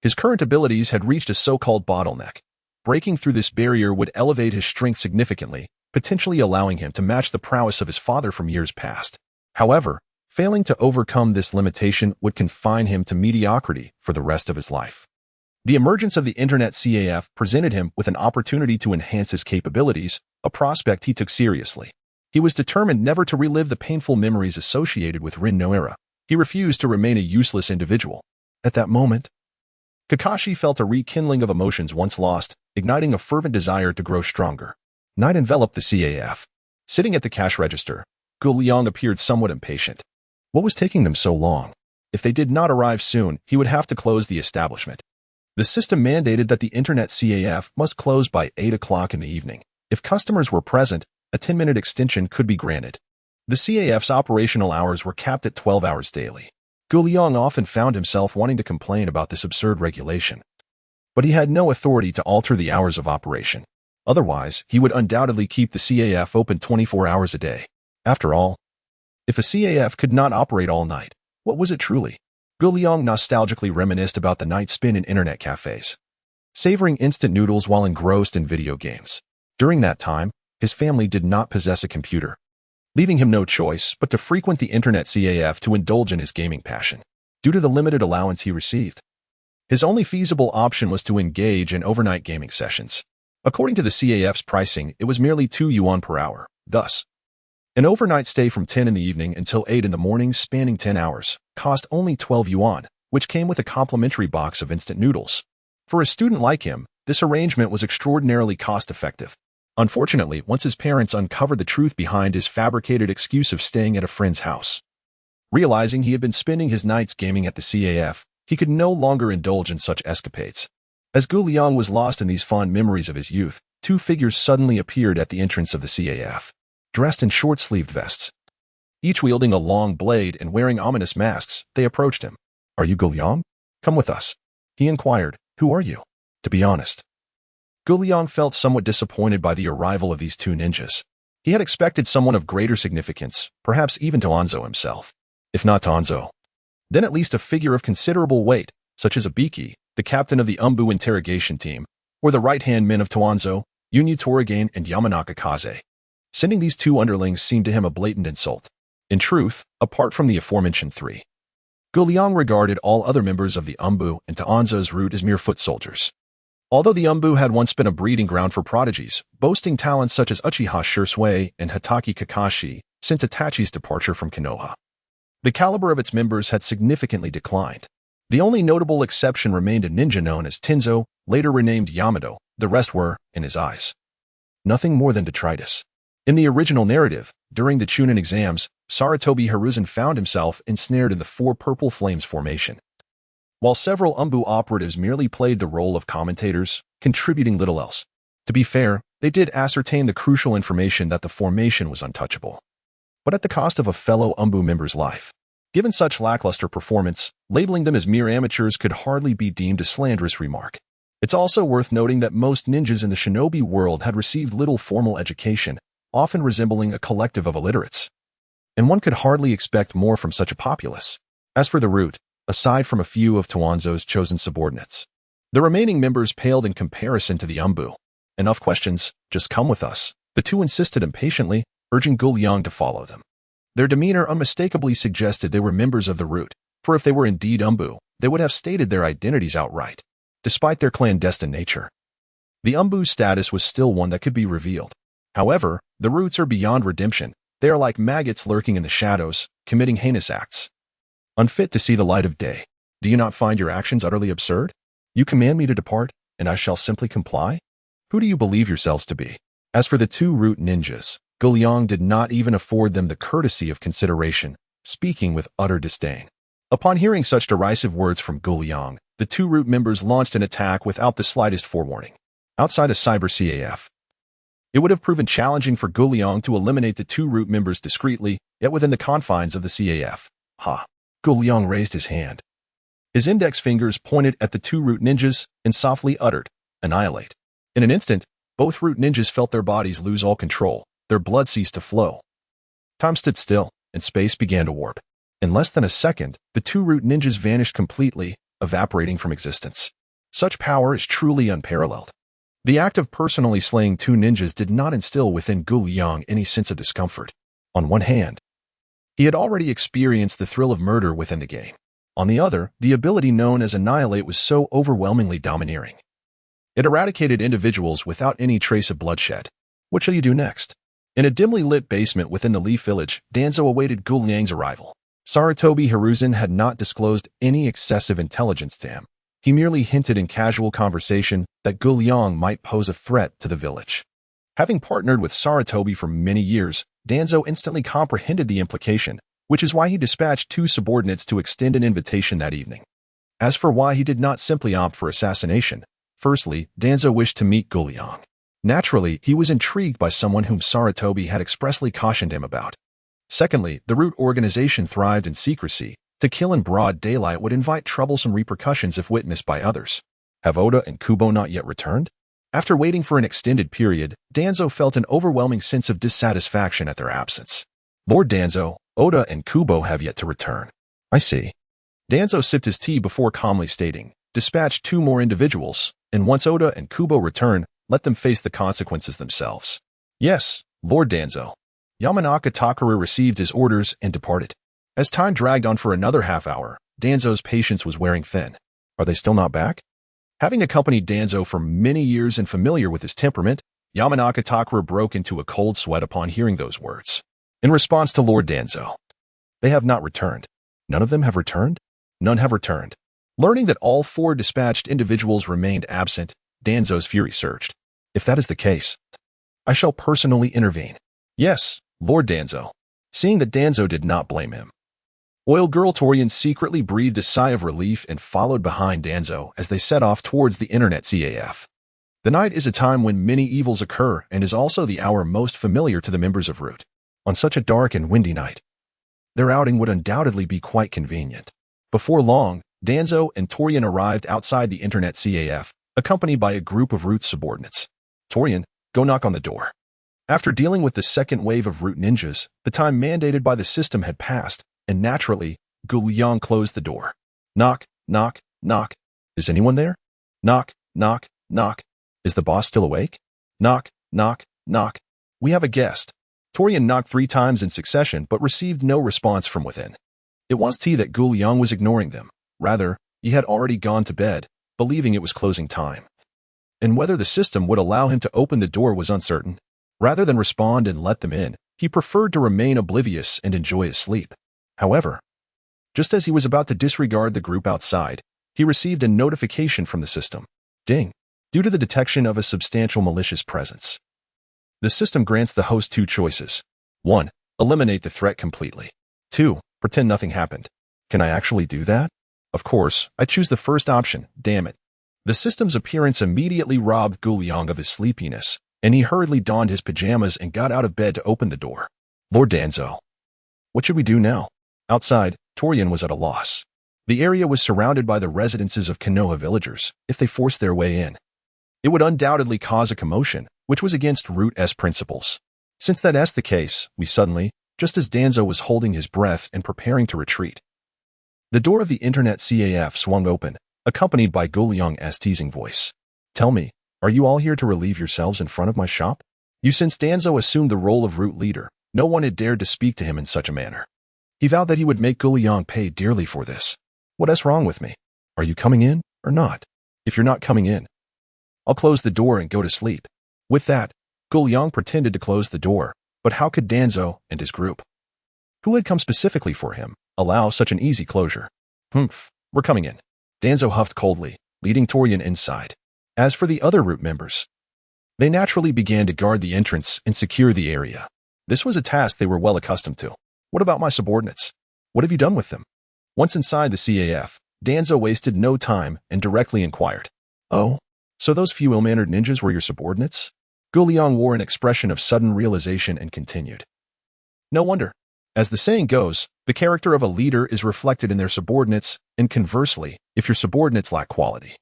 His current abilities had reached a so-called bottleneck. Breaking through this barrier would elevate his strength significantly, potentially allowing him to match the prowess of his father from years past. However, failing to overcome this limitation would confine him to mediocrity for the rest of his life. The emergence of the internet CAF presented him with an opportunity to enhance his capabilities, a prospect he took seriously. He was determined never to relive the painful memories associated with Rin no era. He refused to remain a useless individual. At that moment, Kakashi felt a rekindling of emotions once lost, igniting a fervent desire to grow stronger. Night enveloped the CAF. Sitting at the cash register, Liang appeared somewhat impatient. What was taking them so long? If they did not arrive soon, he would have to close the establishment. The system mandated that the internet CAF must close by 8 o'clock in the evening. If customers were present, a 10-minute extension could be granted. The CAF's operational hours were capped at 12 hours daily. Liang often found himself wanting to complain about this absurd regulation. But he had no authority to alter the hours of operation. Otherwise, he would undoubtedly keep the CAF open 24 hours a day. After all, if a CAF could not operate all night, what was it truly? Liang nostalgically reminisced about the night spent in internet cafes, savoring instant noodles while engrossed in video games. During that time, his family did not possess a computer, leaving him no choice but to frequent the internet CAF to indulge in his gaming passion. Due to the limited allowance he received, his only feasible option was to engage in overnight gaming sessions. According to the CAF's pricing, it was merely 2 yuan per hour. Thus, an overnight stay from 10 in the evening until 8 in the morning spanning 10 hours cost only 12 yuan, which came with a complimentary box of instant noodles. For a student like him, this arrangement was extraordinarily cost-effective. Unfortunately, once his parents uncovered the truth behind his fabricated excuse of staying at a friend's house, realizing he had been spending his nights gaming at the CAF, he could no longer indulge in such escapades. As Liang was lost in these fond memories of his youth, 2 figures suddenly appeared at the entrance of the CAF, dressed in short-sleeved vests. Each wielding a long blade and wearing ominous masks, they approached him. "Are you Liang? Come with us," he inquired. "Who are you?" To be honest, Liang felt somewhat disappointed by the arrival of these 2 ninjas. He had expected someone of greater significance, perhaps even Danzo himself. If not Danzo, then at least a figure of considerable weight, such as Ibiki, the captain of the Umbu interrogation team, or the right-hand men of Danzo, Yunyu Torigane and Yamanaka Kaze. Sending these 2 underlings seemed to him a blatant insult. In truth, apart from the aforementioned 3, Liang regarded all other members of the Umbu and Danzo's route as mere foot soldiers. Although the Umbu had once been a breeding ground for prodigies, boasting talents such as Uchiha Shursui and Hatake Kakashi, since Itachi's departure from Konoha, the caliber of its members had significantly declined. The only notable exception remained a ninja known as Tenzo, later renamed Yamato. The rest were, in his eyes, nothing more than detritus. In the original narrative, during the Chunin exams, Sarutobi Hiruzen found himself ensnared in the 4 purple flames formation, while several Umbu operatives merely played the role of commentators, contributing little else. To be fair, they did ascertain the crucial information that the formation was untouchable, but at the cost of a fellow Umbu member's life. Given such lackluster performance, labeling them as mere amateurs could hardly be deemed a slanderous remark. It's also worth noting that most ninjas in the shinobi world had received little formal education, often resembling a collective of illiterates, and one could hardly expect more from such a populace. As for the route, aside from a few of Danzo's chosen subordinates, the remaining members paled in comparison to the Umbu. "Enough questions, just come with us," the 2 insisted impatiently, urging Liang to follow them. Their demeanor unmistakably suggested they were members of the route, for if they were indeed Umbu, they would have stated their identities outright. Despite their clandestine nature, the Umbu's status was still one that could be revealed. However, the roots are beyond redemption. They are like maggots lurking in the shadows, committing heinous acts, unfit to see the light of day. Do you not find your actions utterly absurd? You command me to depart, and I shall simply comply? Who do you believe yourselves to be? As for the 2 root ninjas, Liang did not even afford them the courtesy of consideration, speaking with utter disdain. Upon hearing such derisive words from Liang, the 2 root members launched an attack without the slightest forewarning. Outside a cyber CAF, it would have proven challenging for Liang to eliminate the 2 root members discreetly, yet within the confines of the CAF. Ha! Liang raised his hand. His index fingers pointed at the 2 root ninjas and softly uttered, "Annihilate." In an instant, both root ninjas felt their bodies lose all control. Their blood ceased to flow. Time stood still, and space began to warp. In less than a second, the 2 root ninjas vanished completely, evaporating from existence. Such power is truly unparalleled. The act of personally slaying 2 ninjas did not instill within Liang any sense of discomfort. On one hand, he had already experienced the thrill of murder within the game. On the other, the ability known as Annihilate was so overwhelmingly domineering. It eradicated individuals without any trace of bloodshed. What shall you do next? In a dimly lit basement within the Leaf Village, Danzo awaited Liang's arrival. Sarutobi Hiruzen had not disclosed any excessive intelligence to him. He merely hinted in casual conversation that Liang might pose a threat to the village. Having partnered with Sarutobi for many years, Danzo instantly comprehended the implication, which is why he dispatched 2 subordinates to extend an invitation that evening. As for why he did not simply opt for assassination, firstly, Danzo wished to meet Liang. Naturally, he was intrigued by someone whom Sarutobi had expressly cautioned him about. Secondly, the root organization thrived in secrecy. To kill in broad daylight would invite troublesome repercussions if witnessed by others. Have Oda and Kubo not yet returned? After waiting for an extended period, Danzo felt an overwhelming sense of dissatisfaction at their absence. Lord Danzo, Oda and Kubo have yet to return. I see. Danzo sipped his tea before calmly stating, dispatch 2 more individuals, and once Oda and Kubo return, let them face the consequences themselves. Yes, Lord Danzo. Yamanaka Takara received his orders and departed. As time dragged on for another half-hour, Danzo's patience was wearing thin. Are they still not back? Having accompanied Danzo for many years and familiar with his temperament, Yamanaka Takara broke into a cold sweat upon hearing those words. In response to Lord Danzo, they have not returned. None of them have returned? None have returned. Learning that all 4 dispatched individuals remained absent, Danzo's fury surged. If that is the case, I shall personally intervene. Yes, Lord Danzo. Seeing that Danzo did not blame him, Oil Girl Torian secretly breathed a sigh of relief and followed behind Danzo as they set off towards the internet CAF. The night is a time when many evils occur and is also the hour most familiar to the members of Root. On such a dark and windy night, their outing would undoubtedly be quite convenient. Before long, Danzo and Torian arrived outside the internet CAF, accompanied by a group of Root subordinates. Torian, go knock on the door. After dealing with the second wave of Root ninjas, the time mandated by the system had passed, and naturally, Liang closed the door. Knock, knock, knock. Is anyone there? Knock, knock, knock. Is the boss still awake? Knock, knock, knock. We have a guest. Torian knocked 3 times in succession but received no response from within. It was that Liang was ignoring them. Rather, he had already gone to bed, believing it was closing time. And whether the system would allow him to open the door was uncertain. Rather than respond and let them in, he preferred to remain oblivious and enjoy his sleep. However, just as he was about to disregard the group outside, he received a notification from the system. Ding. Due to the detection of a substantial malicious presence. The system grants the host 2 choices. 1. Eliminate the threat completely. 2. Pretend nothing happened. Can I actually do that? Of course, I choose the first option, damn it. The system's appearance immediately robbed Liang of his sleepiness, and he hurriedly donned his pajamas and got out of bed to open the door. Lord Danzo. What should we do now? Outside, Torian was at a loss. The area was surrounded by the residences of Konoha villagers. If they forced their way in, it would undoubtedly cause a commotion, which was against Root S principles. Since that's the case, we suddenly, just as Danzo was holding his breath and preparing to retreat, the door of the internet CAF swung open, accompanied by Liang's teasing voice. Tell me, are you all here to relieve yourselves in front of my shop? Since Danzo assumed the role of Root leader, no one had dared to speak to him in such a manner. He vowed that he would make Liang pay dearly for this. What is wrong with me? Are you coming in or not? If you're not coming in, I'll close the door and go to sleep. With that, Liang pretended to close the door, but how could Danzo and his group, who had come specifically for him, allow such an easy closure? Humph, we're coming in. Danzo huffed coldly, leading Torian inside. As for the other Root members, they naturally began to guard the entrance and secure the area. This was a task they were well accustomed to. What about my subordinates? What have you done with them? Once inside the CAF, Danzo wasted no time and directly inquired. Oh, so those few ill-mannered ninjas were your subordinates? Liang wore an expression of sudden realization and continued. No wonder. As the saying goes, the character of a leader is reflected in their subordinates, and conversely, if your subordinates lack quality,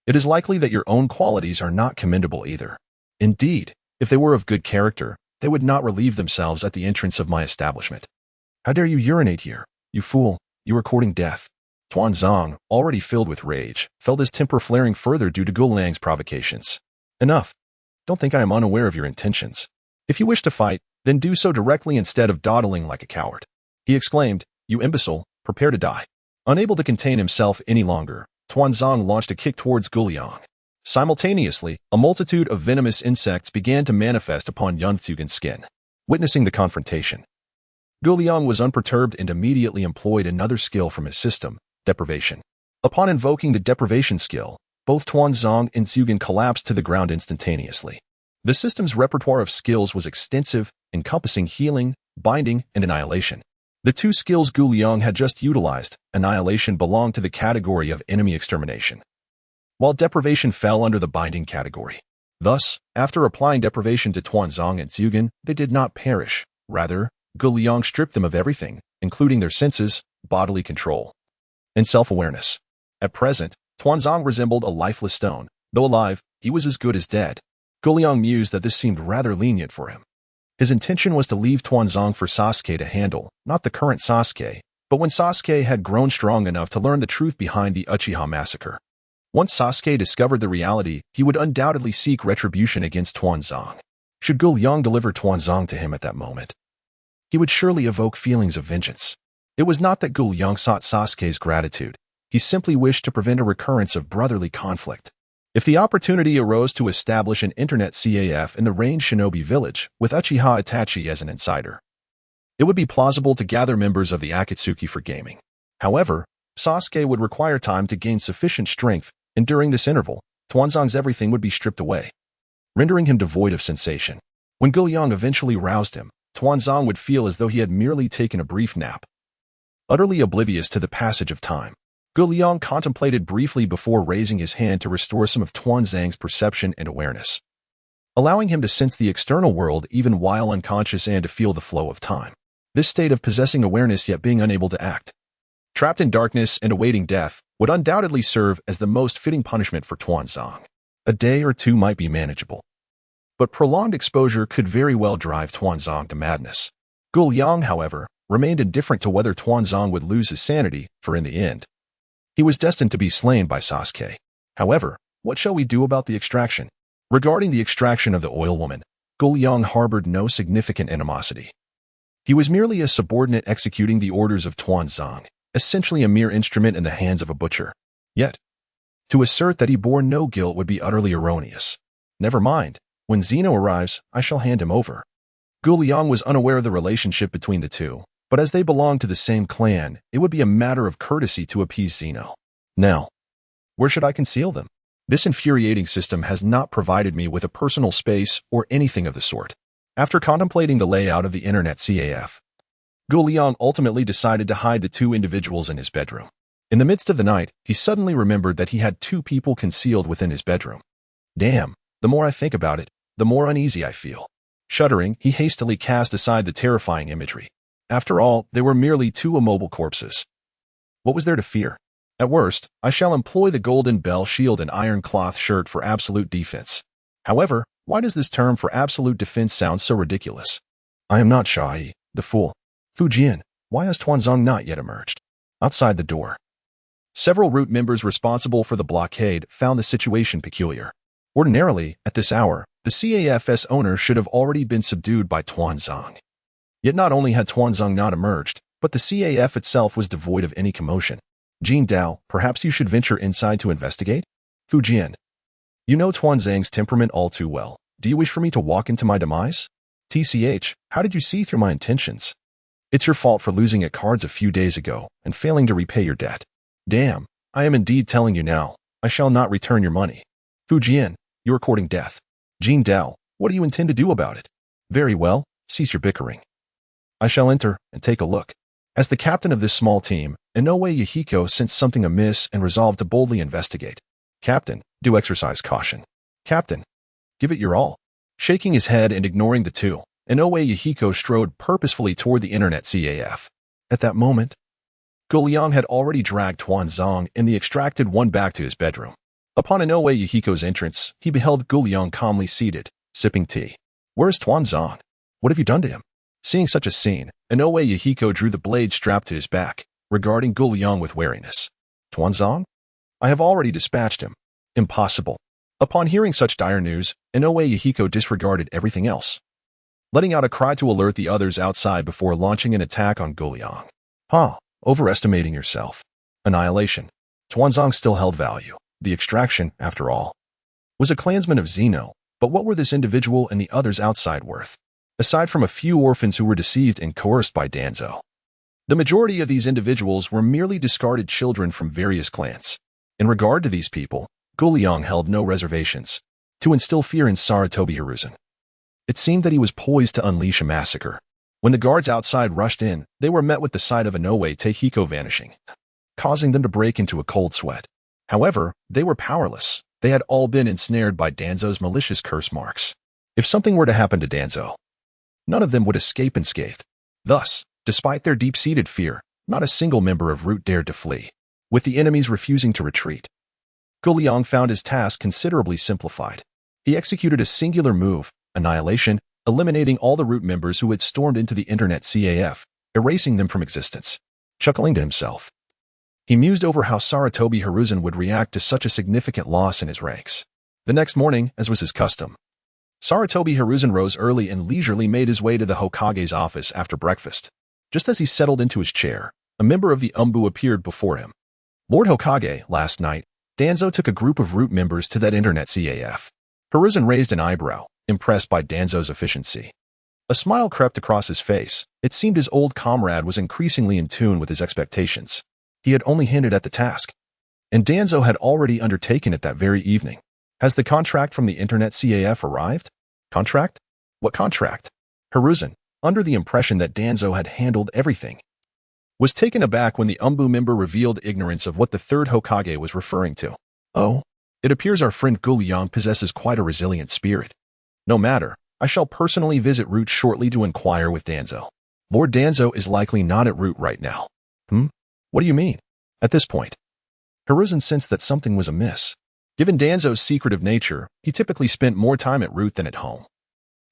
it is likely that your own qualities are not commendable either. Indeed, if they were of good character, they would not relieve themselves at the entrance of my establishment. How dare you urinate here, you fool, you are courting death. Tuanzong, already filled with rage, felt his temper flaring further due to Liang's provocations. Enough. Don't think I am unaware of your intentions. If you wish to fight, then do so directly instead of dawdling like a coward. He exclaimed, you imbecile, prepare to die. Unable to contain himself any longer, Tuanzong launched a kick towards Liang. Simultaneously, a multitude of venomous insects began to manifest upon Yuntugan's skin. Witnessing the confrontation, Liang was unperturbed and immediately employed another skill from his system, deprivation. Upon invoking the deprivation skill, both Tuanzong and Zyugen collapsed to the ground instantaneously. The system's repertoire of skills was extensive, encompassing healing, binding, and annihilation. The two skills Gu Liang had just utilized, annihilation belonged to the category of enemy extermination, while deprivation fell under the binding category. Thus, after applying deprivation to Tuanzong and Zyugen, they did not perish. Rather, Gu Liang stripped them of everything, including their senses, bodily control, and self-awareness. At present, Tuanzong resembled a lifeless stone. Though alive, he was as good as dead. Gu Liang mused that this seemed rather lenient for him. His intention was to leave Tuanzong for Sasuke to handle, not the current Sasuke, but when Sasuke had grown strong enough to learn the truth behind the Uchiha massacre. Once Sasuke discovered the reality, he would undoubtedly seek retribution against Tuanzong. Should Gu Liang deliver Tuanzong to him at that moment, he would surely evoke feelings of vengeance. It was not that Gu Liang sought Sasuke's gratitude. He simply wished to prevent a recurrence of brotherly conflict. If the opportunity arose to establish an internet CAF in the Range Shinobi Village, with Uchiha Itachi as an insider, it would be plausible to gather members of the Akatsuki for gaming. However, Sasuke would require time to gain sufficient strength, and during this interval, Tuanzong's everything would be stripped away, rendering him devoid of sensation. When Gu Liang eventually roused him, Tuanzong would feel as though he had merely taken a brief nap. Utterly oblivious to the passage of time, Gu Liang contemplated briefly before raising his hand to restore some of Tuanzong's perception and awareness, allowing him to sense the external world even while unconscious and to feel the flow of time. This state of possessing awareness yet being unable to act, trapped in darkness and awaiting death, would undoubtedly serve as the most fitting punishment for Tuanzong. A day or two might be manageable, but prolonged exposure could very well drive Tuanzong to madness. Gu Liang, however, remained indifferent to whether Tuanzong would lose his sanity, for in the end, he was destined to be slain by Sasuke. However, what shall we do about the extraction? Regarding the extraction of the oil woman, Gu Liang harbored no significant animosity. He was merely a subordinate executing the orders of Tuanzong, essentially a mere instrument in the hands of a butcher. Yet, to assert that he bore no guilt would be utterly erroneous. Never mind, when Zeno arrives, I shall hand him over. Gu Liang was unaware of the relationship between the two, but as they belonged to the same clan, it would be a matter of courtesy to appease Zeno. Now, where should I conceal them? This infuriating system has not provided me with a personal space or anything of the sort. After contemplating the layout of the internet CAF, Gu Liang ultimately decided to hide the two individuals in his bedroom. In the midst of the night, he suddenly remembered that he had two people concealed within his bedroom. Damn, the more I think about it, the more uneasy I feel. Shuddering, he hastily cast aside the terrifying imagery. After all, they were merely two immobile corpses. What was there to fear? At worst, I shall employ the golden bell shield and iron cloth shirt for absolute defense. However, why does this term for absolute defense sound so ridiculous? I am not Shai, the fool. Fujian, why has Tuanzong not yet emerged? Outside the door, several root members responsible for the blockade found the situation peculiar. Ordinarily, at this hour, the CAF's owner should have already been subdued by Tuanzong. Yet not only had Tuanzong not emerged, but the CAF itself was devoid of any commotion. Jin Dao, perhaps you should venture inside to investigate? Fujian, you know Tuanzong's temperament all too well. Do you wish for me to walk into my demise? TCH, how did you see through my intentions? It's your fault for losing at cards a few days ago and failing to repay your debt. Damn, I am indeed telling you now, I shall not return your money. Fujian, you are courting death. Jin Dao, what do you intend to do about it? Very well, cease your bickering. I shall enter and take a look. As the captain of this small team, Inoue Yahiko sensed something amiss and resolved to boldly investigate. Captain, do exercise caution. Captain, give it your all. Shaking his head and ignoring the two, Inoue Yahiko strode purposefully toward the internet CAF. At that moment, Gu Liang had already dragged Tuanzong and the extracted one back to his bedroom. Upon Inoue Yahiko's entrance, he beheld Gu Liang calmly seated, sipping tea. Where's Tuanzong? What have you done to him? Seeing such a scene, Inoue Yahiko drew the blade strapped to his back, regarding Gu Liang with wariness. Tuanzong? I have already dispatched him. Impossible. Upon hearing such dire news, Inoue Yahiko disregarded everything else, letting out a cry to alert the others outside before launching an attack on Gu Liang. Overestimating yourself. Annihilation. Tuanzong still held value. The extraction, after all, was a clansman of Zeno, but what were this individual and the others outside worth? Aside from a few orphans who were deceived and coerced by Danzo, The majority of these individuals were merely discarded children from various clans. In regard to these people, Liang held no reservations to instill fear in Sarutobi Hiruzen. It seemed that he was poised to unleash a massacre. When the guards outside rushed in, they were met with the sight of Inoue Teihiko vanishing, causing them to break into a cold sweat. However, they were powerless. They had all been ensnared by Danzo's malicious curse marks. If something were to happen to Danzo, none of them would escape unscathed. Thus, despite their deep-seated fear, not a single member of Root dared to flee, with the enemies refusing to retreat. Liang found his task considerably simplified. He executed a singular move, Annihilation, eliminating all the Root members who had stormed into the internet CAF, erasing them from existence. Chuckling to himself, he mused over how Sarutobi Hiruzen would react to such a significant loss in his ranks. The next morning, as was his custom, Sarutobi Hiruzen rose early and leisurely made his way to the Hokage's office after breakfast. Just as he settled into his chair, a member of the Umbu appeared before him. Lord Hokage, last night, Danzo took a group of Root members to that internet CAF. Hiruzen raised an eyebrow, impressed by Danzo's efficiency. A smile crept across his face. It seemed his old comrade was increasingly in tune with his expectations. He had only hinted at the task, and Danzo had already undertaken it that very evening. Has the contract from the internet CAF arrived? Contract? What contract? Hiruzen, under the impression that Danzo had handled everything, was taken aback when the Umbu member revealed ignorance of what the third Hokage was referring to. Oh, it appears our friend Liang possesses quite a resilient spirit. No matter, I shall personally visit Root shortly to inquire with Danzo. Lord Danzo is likely not at Root right now. What do you mean? At this point, Hiruzen sensed that something was amiss. Given Danzo's secretive nature, he typically spent more time at Root than at home.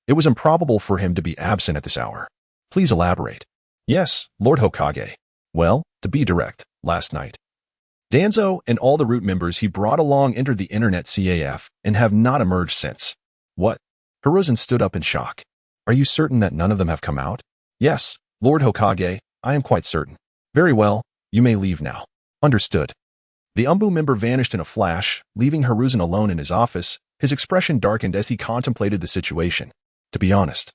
It was improbable for him to be absent at this hour. Please elaborate. Yes, Lord Hokage. Well, to be direct, last night, Danzo and all the Root members he brought along entered the internet CAF and have not emerged since. What? Hiruzen stood up in shock. Are you certain that none of them have come out? Yes, Lord Hokage, I am quite certain. Very well, you may leave now. Understood. The Umbu member vanished in a flash, leaving Hiruzen alone in his office. His expression darkened as he contemplated the situation. To be honest,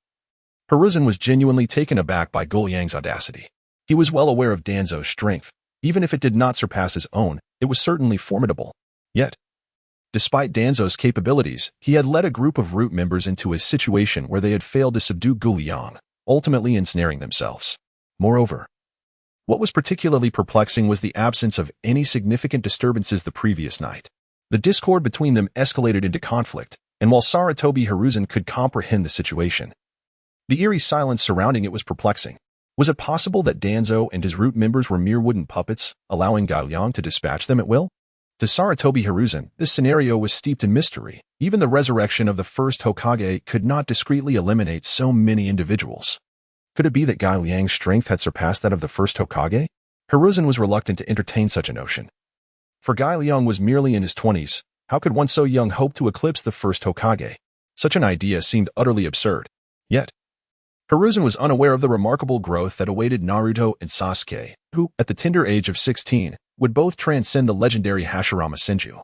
Hiruzen was genuinely taken aback by Liang's audacity. He was well aware of Danzo's strength. Even if it did not surpass his own, it was certainly formidable. Yet, despite Danzo's capabilities, he had led a group of Root members into a situation where they had failed to subdue Liang, ultimately ensnaring themselves. Moreover, what was particularly perplexing was the absence of any significant disturbances the previous night. The discord between them escalated into conflict, and while Sarutobi Hiruzen could comprehend the situation, the eerie silence surrounding it was perplexing. Was it possible that Danzo and his Root members were mere wooden puppets, allowing Liang to dispatch them at will? To Sarutobi Hiruzen, this scenario was steeped in mystery. Even the resurrection of the first Hokage could not discreetly eliminate so many individuals. Could it be that Liang's strength had surpassed that of the first Hokage? Hiruzen was reluctant to entertain such a notion. For Liang was merely in his 20s. How could one so young hope to eclipse the first Hokage? Such an idea seemed utterly absurd. Yet, Hiruzen was unaware of the remarkable growth that awaited Naruto and Sasuke, who, at the tender age of 16, would both transcend the legendary Hashirama Senju,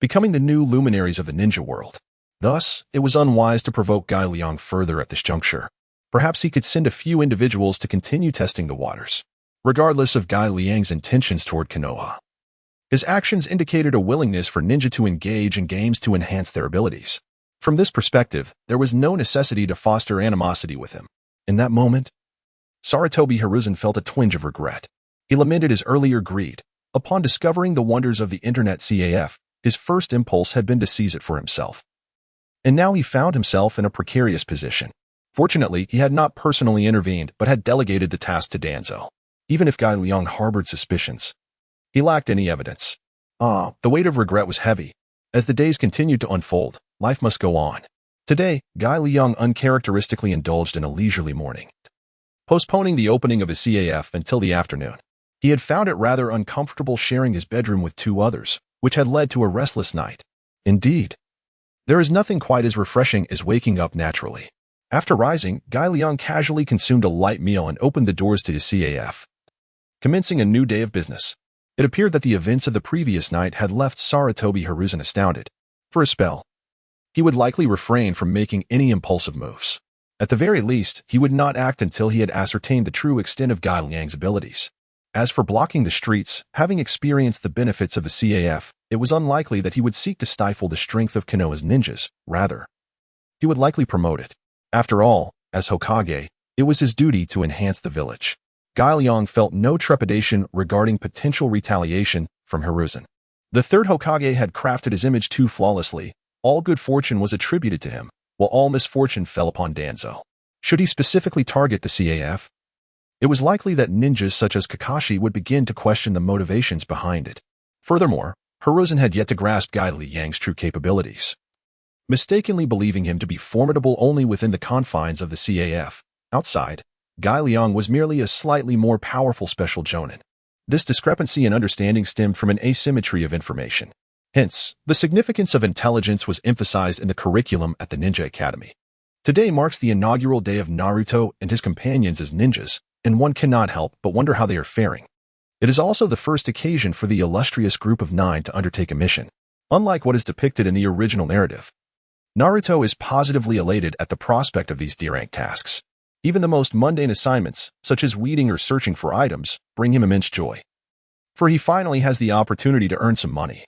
becoming the new luminaries of the ninja world. Thus, it was unwise to provoke Liang further at this juncture. Perhaps he could send a few individuals to continue testing the waters, regardless of Liang's intentions toward Konoha. His actions indicated a willingness for ninja to engage in games to enhance their abilities. From this perspective, there was no necessity to foster animosity with him. In that moment, Sarutobi Hiruzen felt a twinge of regret. He lamented his earlier greed. Upon discovering the wonders of the internet CAF, his first impulse had been to seize it for himself. And now he found himself in a precarious position. Fortunately, he had not personally intervened but had delegated the task to Danzo. Even if Liang harbored suspicions, he lacked any evidence. The weight of regret was heavy. As the days continued to unfold, life must go on. Today, Liang uncharacteristically indulged in a leisurely morning, postponing the opening of his CAF until the afternoon. He had found it rather uncomfortable sharing his bedroom with two others, which had led to a restless night. Indeed, there is nothing quite as refreshing as waking up naturally. After rising, Liang casually consumed a light meal and opened the doors to his CAF, commencing a new day of business. It appeared that the events of the previous night had left Sarutobi Hiruzen astounded. For a spell, he would likely refrain from making any impulsive moves. At the very least, he would not act until he had ascertained the true extent of Liang's abilities. As for blocking the streets, having experienced the benefits of the CAF, it was unlikely that he would seek to stifle the strength of Konoha's ninjas. Rather, he would likely promote it. After all, as Hokage, it was his duty to enhance the village. Liang felt no trepidation regarding potential retaliation from Hiruzen. The third Hokage had crafted his image too flawlessly. All good fortune was attributed to him, while all misfortune fell upon Danzo. Should he specifically target the CAF? It was likely that ninjas such as Kakashi would begin to question the motivations behind it. Furthermore, Hiruzen had yet to grasp Liang's true capabilities. Mistakenly believing him to be formidable only within the confines of the CAF, outside, Liang was merely a slightly more powerful special jonin. This discrepancy in understanding stemmed from an asymmetry of information. Hence, the significance of intelligence was emphasized in the curriculum at the Ninja Academy. Today marks the inaugural day of Naruto and his companions as ninjas, and one cannot help but wonder how they are faring. It is also the first occasion for the illustrious group of 9 to undertake a mission. Unlike what is depicted in the original narrative, Naruto is positively elated at the prospect of these D-rank tasks. Even the most mundane assignments, such as weeding or searching for items, bring him immense joy. For he finally has the opportunity to earn some money.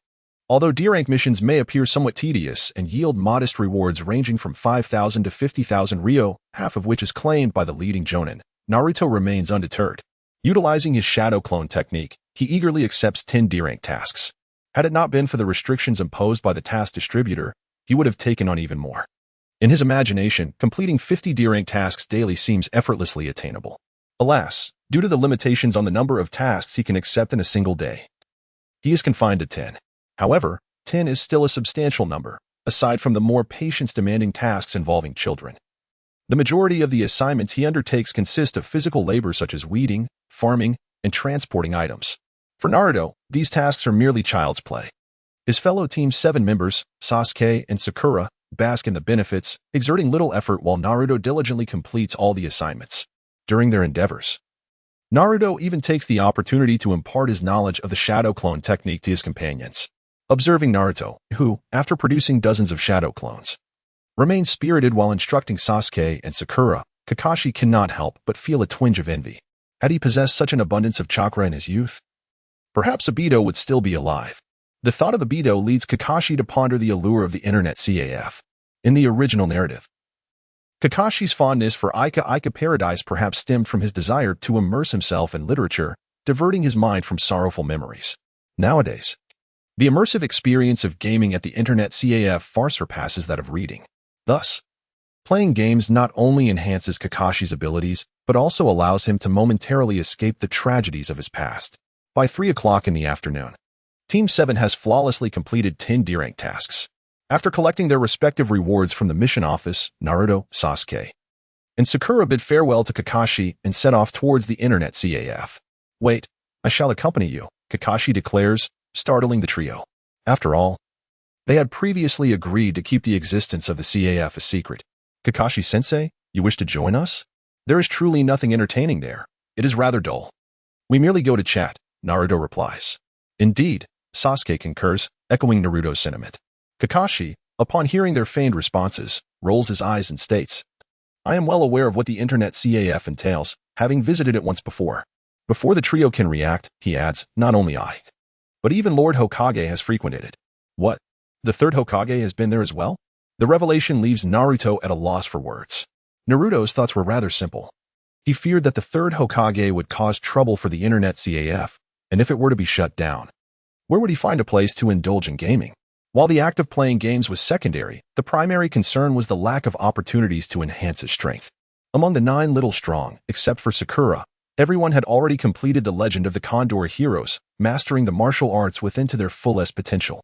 Although D-rank missions may appear somewhat tedious and yield modest rewards ranging from 5,000 to 50,000 ryo, half of which is claimed by the leading jonin, Naruto remains undeterred. Utilizing his shadow clone technique, he eagerly accepts 10 D-rank tasks. Had it not been for the restrictions imposed by the task distributor, he would have taken on even more. In his imagination, completing 50 D-rank tasks daily seems effortlessly attainable. Alas, due to the limitations on the number of tasks he can accept in a single day, he is confined to 10. However, 10 is still a substantial number, aside from the more patience-demanding tasks involving children. The majority of the assignments he undertakes consist of physical labor such as weeding, farming, and transporting items. For Naruto, these tasks are merely child's play. His fellow Team 7 members, Sasuke and Sakura, bask in the benefits, exerting little effort while Naruto diligently completes all the assignments. During their endeavors, Naruto even takes the opportunity to impart his knowledge of the shadow clone technique to his companions. Observing Naruto, who, after producing dozens of shadow clones, remains spirited while instructing Sasuke and Sakura, Kakashi cannot help but feel a twinge of envy. Had he possessed such an abundance of chakra in his youth, perhaps Obito would still be alive. The thought of Obito leads Kakashi to ponder the allure of the internet CAF. In the original narrative, Kakashi's fondness for Ica Paradise perhaps stemmed from his desire to immerse himself in literature, diverting his mind from sorrowful memories. Nowadays, the immersive experience of gaming at the internet CAF far surpasses that of reading. Thus, playing games not only enhances Kakashi's abilities, but also allows him to momentarily escape the tragedies of his past. By 3 o'clock in the afternoon, Team 7 has flawlessly completed 10 D-rank tasks. After collecting their respective rewards from the mission office, Naruto, Sasuke, and Sakura bid farewell to Kakashi and set off towards the internet CAF. Wait, I shall accompany you, Kakashi declares, startling the trio. After all, they had previously agreed to keep the existence of the CAF a secret. Kakashi-sensei, you wish to join us? There is truly nothing entertaining there. It is rather dull. We merely go to chat, Naruto replies. Indeed, Sasuke concurs, echoing Naruto's sentiment. Kakashi, upon hearing their feigned responses, rolls his eyes and states, I am well aware of what the internet CAF entails, having visited it once before. Before the trio can react, he adds, not only I, but even Lord Hokage has frequented it. What? The third Hokage has been there as well? The revelation leaves Naruto at a loss for words. Naruto's thoughts were rather simple. He feared that the third Hokage would cause trouble for the internet CAF, and if it were to be shut down, where would he find a place to indulge in gaming? While the act of playing games was secondary, the primary concern was the lack of opportunities to enhance his strength. Among the 9 little strong, except for Sakura, everyone had already completed the legend of the Condor heroes, mastering the martial arts within to their fullest potential.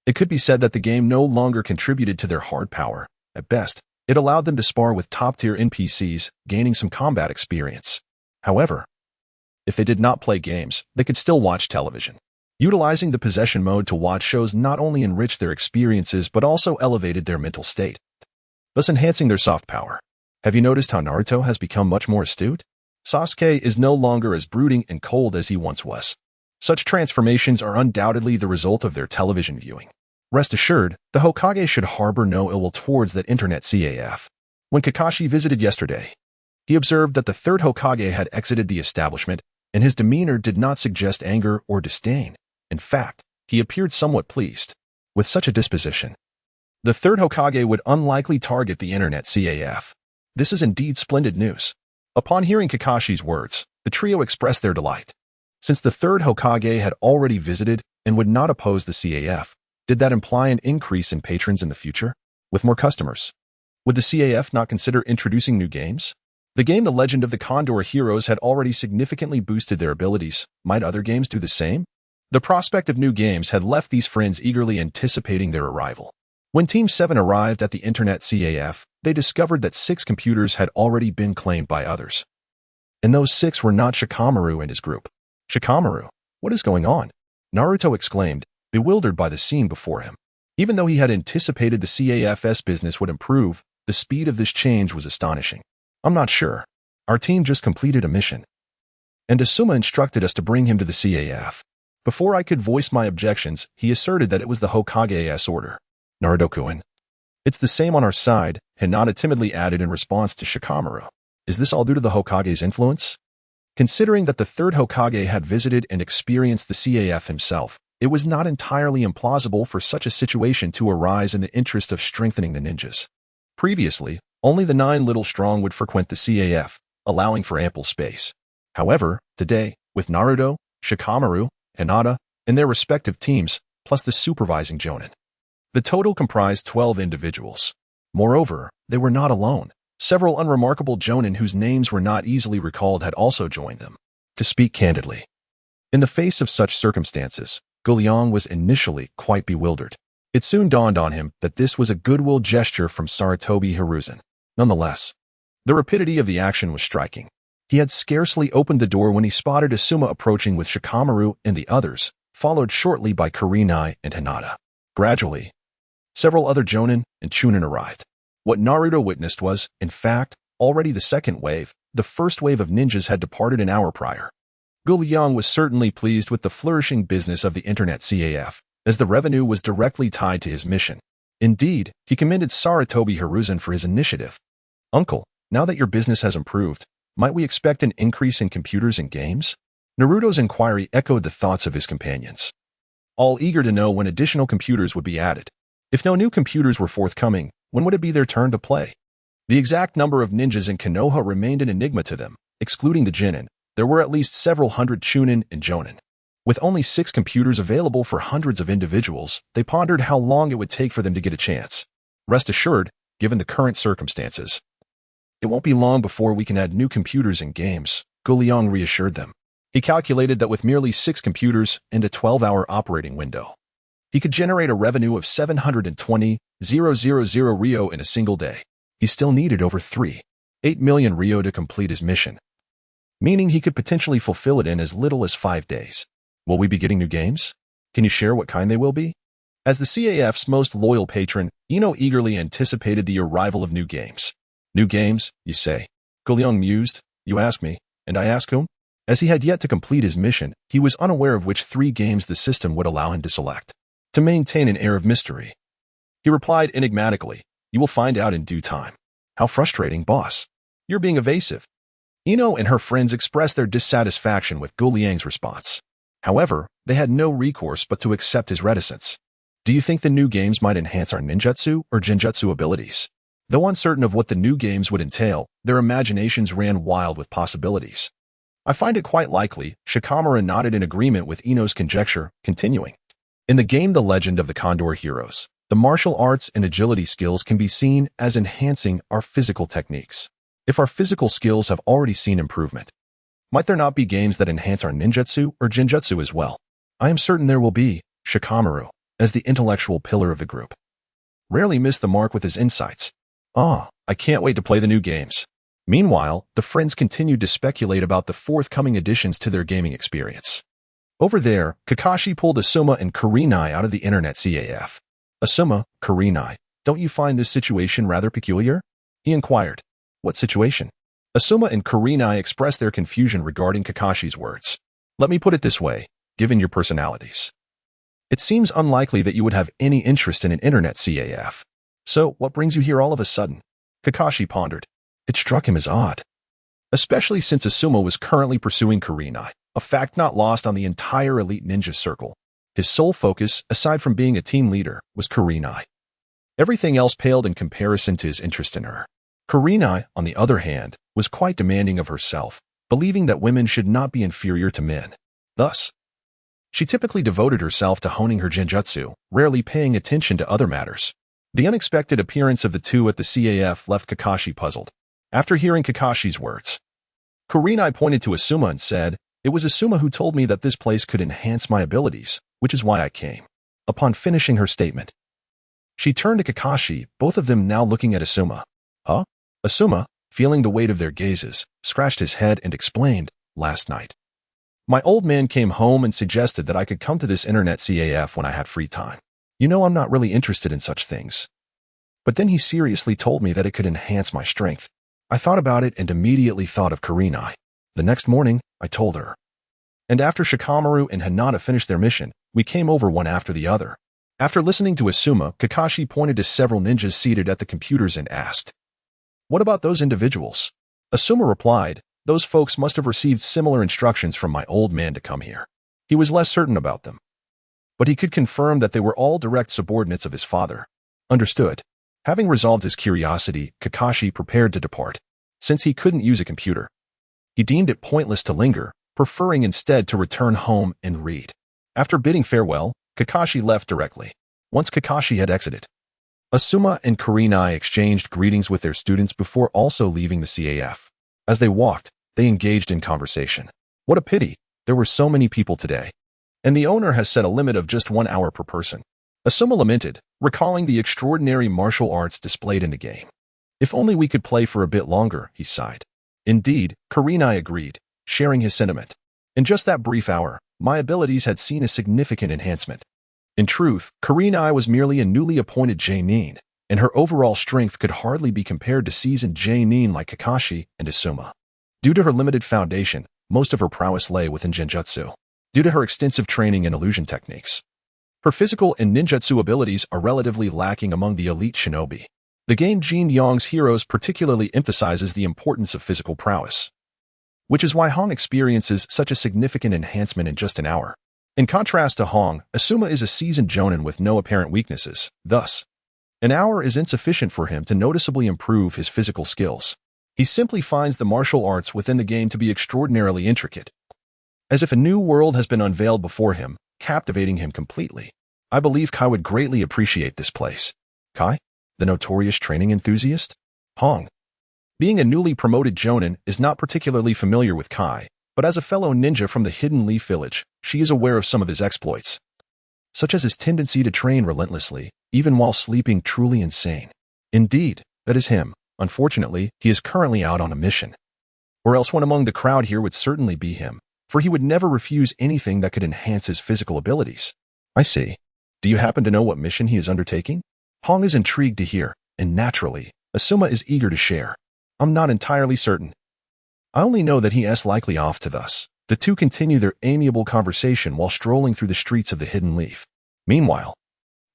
It could be said that the game no longer contributed to their hard power. At best, it allowed them to spar with top-tier NPCs, gaining some combat experience. However, if they did not play games, they could still watch television. Utilizing the possession mode to watch shows not only enriched their experiences but also elevated their mental state, thus enhancing their soft power. Have you noticed how Naruto has become much more astute? Sasuke is no longer as brooding and cold as he once was. Such transformations are undoubtedly the result of their television viewing. Rest assured, the Hokage should harbor no ill will towards that internet CAF. When Kakashi visited yesterday, he observed that the third Hokage had exited the establishment, and his demeanor did not suggest anger or disdain. In fact, he appeared somewhat pleased. With such a disposition, the third Hokage would unlikely target the internet CAF. This is indeed splendid news. Upon hearing Kakashi's words, the trio expressed their delight. Since the third Hokage had already visited and would not oppose the CAF, did that imply an increase in patrons in the future? With more customers? Would the CAF not consider introducing new games? The game The Legend of the Condor Heroes had already significantly boosted their abilities. Might other games do the same? The prospect of new games had left these friends eagerly anticipating their arrival. When Team 7 arrived at the Internet CAF, they discovered that 6 computers had already been claimed by others. And those 6 were not Shikamaru and his group. Shikamaru, what is going on? Naruto exclaimed, bewildered by the scene before him. Even though he had anticipated the CAF's business would improve, the speed of this change was astonishing. I'm not sure. Our team just completed a mission. And Asuma instructed us to bring him to the CAF. Before I could voice my objections, he asserted that it was the Hokage's order. Naruto-kun. It's the same on our side, Hinata timidly added in response to Shikamaru. Is this all due to the Hokage's influence? Considering that the third Hokage had visited and experienced the CAF himself, it was not entirely implausible for such a situation to arise in the interest of strengthening the ninjas. Previously, only the 9 little strong would frequent the CAF, allowing for ample space. However, today, with Naruto, Shikamaru, Hinata, and their respective teams, plus the supervising jonin, the total comprised 12 individuals. Moreover, they were not alone. Several unremarkable jonin whose names were not easily recalled had also joined them. To speak candidly, in the face of such circumstances, Liang was initially quite bewildered. It soon dawned on him that this was a goodwill gesture from Sarutobi Hiruzen. Nonetheless, the rapidity of the action was striking. He had scarcely opened the door when he spotted Asuma approaching with Shikamaru and the others, followed shortly by Kurenai and Hinata. Gradually, several other jonin and chunin arrived. What Naruto witnessed was, in fact, already the second wave. The first wave of ninjas had departed an hour prior. Liang was certainly pleased with the flourishing business of the Internet CAF, as the revenue was directly tied to his mission. Indeed, he commended Sarutobi Hiruzen for his initiative. Uncle, now that your business has improved, might we expect an increase in computers and games? Naruto's inquiry echoed the thoughts of his companions, all eager to know when additional computers would be added. If no new computers were forthcoming, when would it be their turn to play? The exact number of ninjas in Konoha remained an enigma to them. Excluding the Jinin, there were at least several hundred chunin and jonin. With only 6 computers available for hundreds of individuals, they pondered how long it would take for them to get a chance. Rest assured, given the current circumstances, it won't be long before we can add new computers and games, Liang reassured them. He calculated that with merely 6 computers and a 12-hour operating window, he could generate a revenue of 720,000 Ryo in a single day. He still needed over 3.8 million Ryo to complete his mission, meaning he could potentially fulfill it in as little as 5 days. Will we be getting new games? Can you share what kind they will be? As the CAF's most loyal patron, Ino eagerly anticipated the arrival of new games. New games, you say? Liang mused. You ask me, and I ask whom? As he had yet to complete his mission, he was unaware of which 3 games the system would allow him to select. To maintain an air of mystery, he replied enigmatically, you will find out in due time. How frustrating, boss. You're being evasive. Ino and her friends expressed their dissatisfaction with Liang's response. However, they had no recourse but to accept his reticence. Do you think the new games might enhance our ninjutsu or genjutsu abilities? Though uncertain of what the new games would entail, their imaginations ran wild with possibilities. I find it quite likely. Shikamaru nodded in agreement with Ino's conjecture, continuing. In the game The Legend of the Condor Heroes, the martial arts and agility skills can be seen as enhancing our physical techniques. If our physical skills have already seen improvement, might there not be games that enhance our ninjutsu or genjutsu as well? I am certain there will be. Shikamaru, as the intellectual pillar of the group, rarely missed the mark with his insights. I can't wait to play the new games. Meanwhile, the friends continued to speculate about the forthcoming additions to their gaming experience. Over there, Kakashi pulled Asuma and Kurenai out of the Internet CAF. Asuma, Kurenai, don't you find this situation rather peculiar? He inquired. What situation? Asuma and Kurenai expressed their confusion regarding Kakashi's words. Let me put it this way, given your personalities, it seems unlikely that you would have any interest in an Internet CAF. So, what brings you here all of a sudden? Kakashi pondered. It struck him as odd, especially since Asuma was currently pursuing Kurenai, a fact not lost on the entire elite ninja circle. His sole focus, aside from being a team leader, was Kurenai. Everything else paled in comparison to his interest in her. Kurenai, on the other hand, was quite demanding of herself, believing that women should not be inferior to men. Thus, she typically devoted herself to honing her genjutsu, rarely paying attention to other matters. The unexpected appearance of the two at the CAF left Kakashi puzzled. After hearing Kakashi's words, Kurenai pointed to Asuma and said, "It was Asuma who told me that this place could enhance my abilities, which is why I came." Upon finishing her statement, she turned to Kakashi, both of them now looking at Asuma. Huh? Asuma, feeling the weight of their gazes, scratched his head and explained, "Last night, my old man came home and suggested that I could come to this internet CAF when I had free time. You know I'm not really interested in such things. But then he seriously told me that it could enhance my strength. I thought about it and immediately thought of Kurenai. The next morning, I told her. And after Shikamaru and Hinata finished their mission, we came over one after the other." After listening to Asuma, Kakashi pointed to several ninjas seated at the computers and asked, "What about those individuals?" Asuma replied, "Those folks must have received similar instructions from my old man to come here. He was less certain about them, but he could confirm that they were all direct subordinates of his father." Understood. Having resolved his curiosity, Kakashi prepared to depart. Since he couldn't use a computer, he deemed it pointless to linger, preferring instead to return home and read. After bidding farewell, Kakashi left directly. Once Kakashi had exited, Asuma and Kurenai exchanged greetings with their students before also leaving the CAF. As they walked, they engaged in conversation. "What a pity, there were so many people today. And the owner has set a limit of just 1 hour per person." Asuma lamented, recalling the extraordinary martial arts displayed in the game. "If only we could play for a bit longer," he sighed. Indeed, Kurenai agreed, sharing his sentiment. "In just that brief hour, my abilities had seen a significant enhancement." In truth, Kurenai was merely a newly appointed J-nin, and her overall strength could hardly be compared to seasoned J-nin like Kakashi and Asuma. Due to her limited foundation, most of her prowess lay within genjutsu. Due to her extensive training in illusion techniques, her physical and ninjutsu abilities are relatively lacking among the elite shinobi. The game Jin Yong's Heroes particularly emphasizes the importance of physical prowess, which is why Hong experiences such a significant enhancement in just an hour. In contrast to Hong, Asuma is a seasoned jonin with no apparent weaknesses. Thus, an hour is insufficient for him to noticeably improve his physical skills. He simply finds the martial arts within the game to be extraordinarily intricate, as if a new world has been unveiled before him, captivating him completely. I believe Kai would greatly appreciate this place. Kai, the notorious training enthusiast? Hong, being a newly promoted jonin, is not particularly familiar with Kai, but as a fellow ninja from the Hidden Leaf Village, she is aware of some of his exploits, such as his tendency to train relentlessly, even while sleeping truly insane. Indeed, that is him. Unfortunately, he is currently out on a mission. Or else one among the crowd here would certainly be him, for he would never refuse anything that could enhance his physical abilities. I see. Do you happen to know what mission he is undertaking? Hong is intrigued to hear, and naturally, Asuma is eager to share. I'm not entirely certain. I only know that he is likely off to thus. The two continue their amiable conversation while strolling through the streets of the Hidden Leaf. Meanwhile,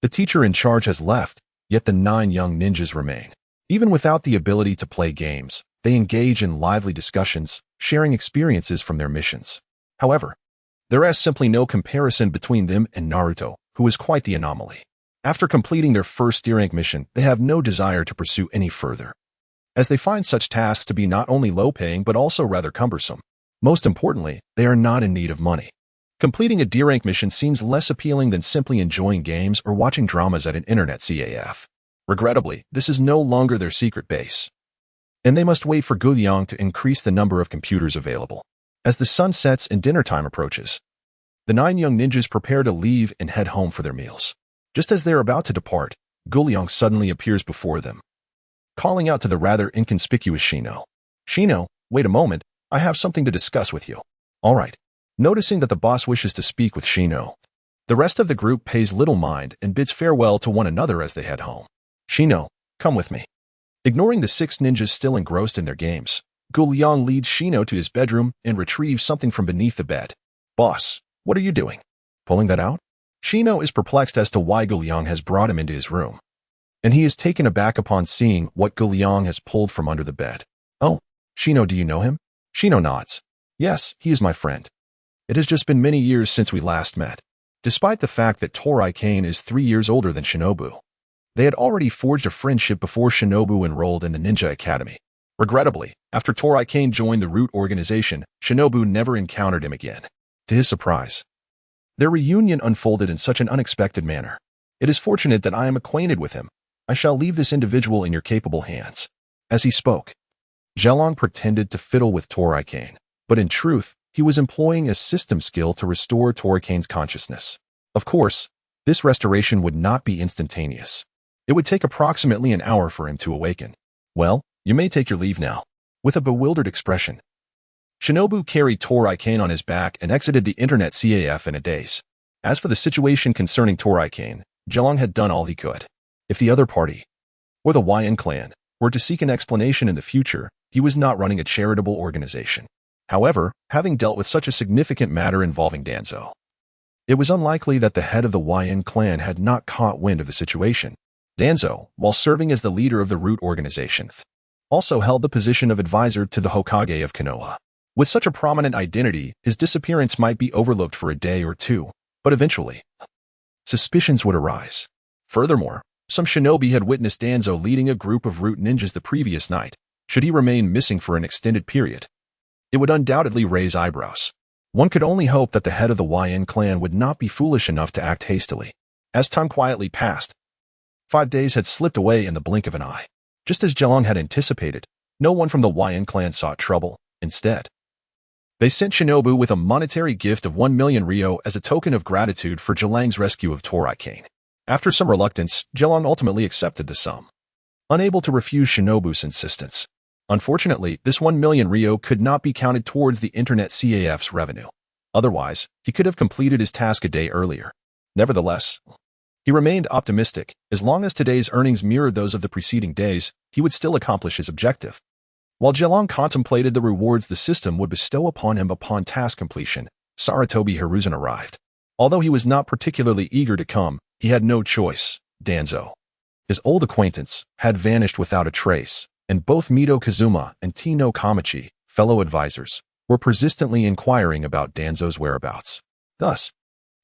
the teacher in charge has left, yet the 9 young ninjas remain. Even without the ability to play games, they engage in lively discussions, sharing experiences from their missions. However, there is simply no comparison between them and Naruto, who is quite the anomaly. After completing their first D-rank mission, they have no desire to pursue any further, as they find such tasks to be not only low-paying but also rather cumbersome. Most importantly, they are not in need of money. Completing a D-rank mission seems less appealing than simply enjoying games or watching dramas at an internet CAF. Regrettably, this is no longer their secret base, and they must wait for Liang to increase the number of computers available. As the sun sets and dinner time approaches, the 9 young ninjas prepare to leave and head home for their meals. Just as they are about to depart, Liang suddenly appears before them, calling out to the rather inconspicuous Shino. "Shino, wait a moment, I have something to discuss with you." All right. Noticing that the boss wishes to speak with Shino, the rest of the group pays little mind and bids farewell to one another as they head home. "Shino, come with me." Ignoring the 6 ninjas still engrossed in their games, Liang leads Shino to his bedroom and retrieves something from beneath the bed. "Boss, what are you doing? Pulling that out?" Shino is perplexed as to why Liang has brought him into his room. and he is taken aback upon seeing what Liang has pulled from under the bed. "Oh, Shino, do you know him?" Shino nods. "Yes, he is my friend. It has just been many years since we last met." Despite the fact that Torai Kane is 3 years older than Shinobu, they had already forged a friendship before Shinobu enrolled in the Ninja Academy. Regrettably, after Torai Kane joined the Root organization, Shinobu never encountered him again. To his surprise, their reunion unfolded in such an unexpected manner. "It is fortunate that I am acquainted with him. I shall leave this individual in your capable hands." As he spoke, Zhelong pretended to fiddle with Torai Kane, but in truth, he was employing a system skill to restore Torai Kane's consciousness. Of course, this restoration would not be instantaneous. It would take approximately an hour for him to awaken. "Well, you may take your leave now." With a bewildered expression, Shinobu carried Torai Kane on his back and exited the internet CAF in a daze. As for the situation concerning Torai Kane, Zhelong had done all he could. If the other party, or the YN clan, were to seek an explanation in the future, he was not running a charitable organization. However, having dealt with such a significant matter involving Danzo, it was unlikely that the head of the YN clan had not caught wind of the situation. Danzo, while serving as the leader of the Root organization, also held the position of advisor to the Hokage of Konoha. With such a prominent identity, his disappearance might be overlooked for a day or two, but eventually, suspicions would arise. Furthermore, some shinobi had witnessed Danzo leading a group of Root ninjas the previous night. Should he remain missing for an extended period, it would undoubtedly raise eyebrows. One could only hope that the head of the YN clan would not be foolish enough to act hastily. As time quietly passed, 5 days had slipped away in the blink of an eye. Just as Zhelong had anticipated, no one from the YN clan sought trouble. Instead, they sent Shinobu with a monetary gift of 1 million ryo as a token of gratitude for Zhelang's rescue of Torai Kane. After some reluctance, Zhelong ultimately accepted the sum, unable to refuse Shinobu's insistence. Unfortunately, this 1 million ryo could not be counted towards the internet CAF's revenue. Otherwise, he could have completed his task a day earlier. Nevertheless, he remained optimistic. As long as today's earnings mirrored those of the preceding days, he would still accomplish his objective. While Zhelong contemplated the rewards the system would bestow upon him upon task completion, Sarutobi Hiruzen arrived. Although he was not particularly eager to come, he had no choice. Danzo, his old acquaintance, had vanished without a trace, and both Mito Kazuma and Tino Kamachi, fellow advisors, were persistently inquiring about Danzo's whereabouts. Thus,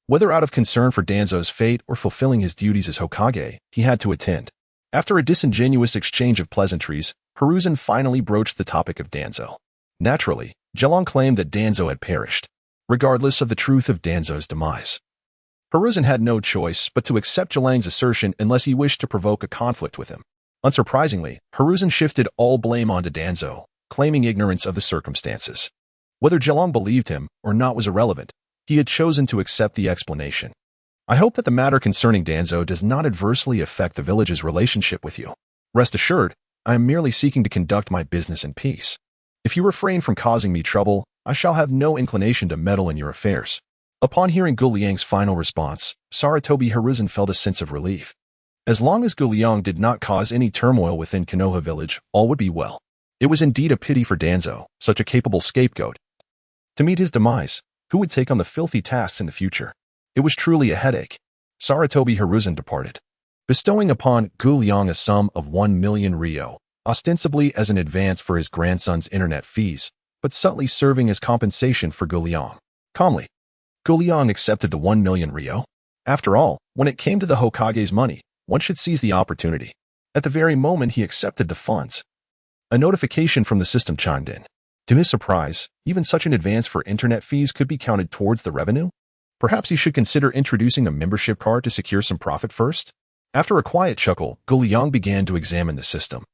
whether out of concern for Danzo's fate or fulfilling his duties as Hokage, he had to attend. After a disingenuous exchange of pleasantries, Hiruzen finally broached the topic of Danzo. Naturally, Zhelong claimed that Danzo had perished, regardless of the truth of Danzo's demise. Hiruzen had no choice but to accept Zhelang's assertion unless he wished to provoke a conflict with him. Unsurprisingly, Hiruzen shifted all blame onto Danzo, claiming ignorance of the circumstances. Whether Zhelong believed him or not was irrelevant. He had chosen to accept the explanation. "I hope that the matter concerning Danzo does not adversely affect the village's relationship with you. Rest assured, I am merely seeking to conduct my business in peace. If you refrain from causing me trouble, I shall have no inclination to meddle in your affairs." Upon hearing Liang's final response, Sarutobi Hiruzen felt a sense of relief. As long as Liang did not cause any turmoil within Konoha village, all would be well. It was indeed a pity for Danzo, such a capable scapegoat, to meet his demise. Who would take on the filthy tasks in the future? It was truly a headache. Sarutobi Hiruzen departed, bestowing upon Liang a sum of 1 million ryo, ostensibly as an advance for his grandson's internet fees, but subtly serving as compensation for Liang. Calmly, Liang accepted the 1 million ryo. After all, when it came to the Hokage's money, one should seize the opportunity. At the very moment he accepted the funds, a notification from the system chimed in. To his surprise, even such an advance for internet fees could be counted towards the revenue? Perhaps he should consider introducing a membership card to secure some profit first? After a quiet chuckle, Liang began to examine the system.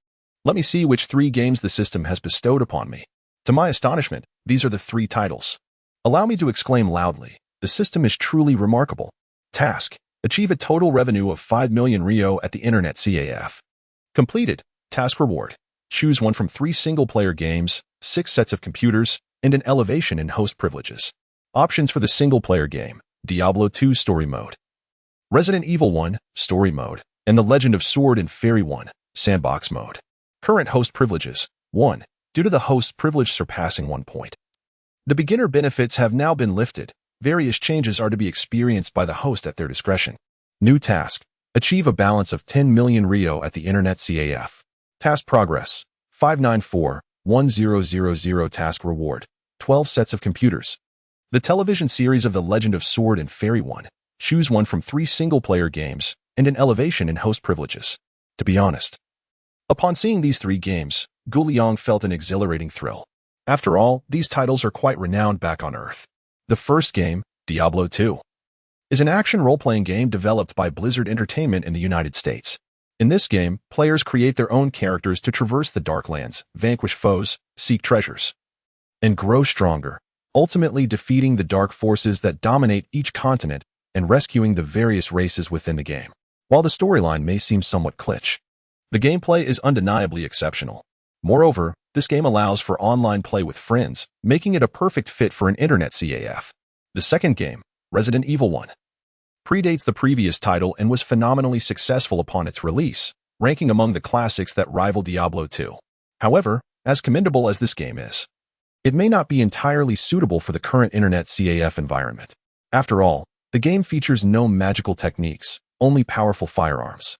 "Let me see which 3 games the system has bestowed upon me." To my astonishment, these are the 3 titles. Allow me to exclaim loudly, the system is truly remarkable. Task: achieve a total revenue of 5 million ryo at the internet CAF. Completed. Task reward: choose one from 3 single-player games, 6 sets of computers, and an elevation in host privileges. Options for the single-player game: Diablo 2 Story Mode, Resident Evil 1 Story Mode, and The Legend of Sword and Fairy 1 Sandbox Mode. Current host privileges: 1. Due to the host privilege surpassing 1 point, the beginner benefits have now been lifted. Various changes are to be experienced by the host at their discretion. New task: Achieve a balance of 10 million Rio at the Internet CAF. Task progress, 594-1000. Task reward, 12 sets of computers. The television series of The Legend of Sword and Fairy 1. Choose one from 3 single-player games and an elevation in host privileges. To be honest, upon seeing these 3 games, Liang felt an exhilarating thrill. After all, these titles are quite renowned back on Earth. The first game, Diablo 2, is an action role-playing game developed by Blizzard Entertainment in the United States. In this game, players create their own characters to traverse the Darklands, vanquish foes, seek treasures, and grow stronger, ultimately defeating the dark forces that dominate each continent and rescuing the various races within the game. While the storyline may seem somewhat glitch, the gameplay is undeniably exceptional. Moreover, this game allows for online play with friends, making it a perfect fit for an Internet CAF. The second game, Resident Evil 1, predates the previous title and was phenomenally successful upon its release, ranking among the classics that rival Diablo 2. However, as commendable as this game is, it may not be entirely suitable for the current Internet CAF environment. After all, the game features no magical techniques, only powerful firearms.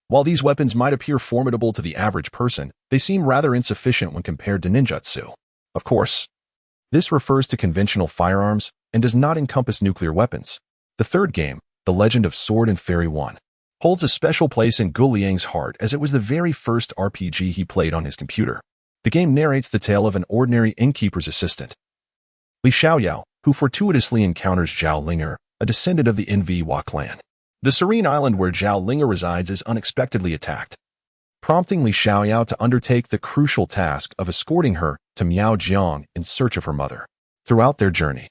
While these weapons might appear formidable to the average person, they seem rather insufficient when compared to ninjutsu. Of course, this refers to conventional firearms and does not encompass nuclear weapons. The third game, The Legend of Sword and Fairy 1, holds a special place in Liang's heart as it was the very first RPG he played on his computer. The game narrates the tale of an ordinary innkeeper's assistant, Li Xiaoyao, who fortuitously encounters Zhao Linger, a descendant of the Nviwa clan. The serene island where Zhao Linger resides is unexpectedly attacked, prompting Li Xiaoyao to undertake the crucial task of escorting her to Miaojiang in search of her mother. Throughout their journey,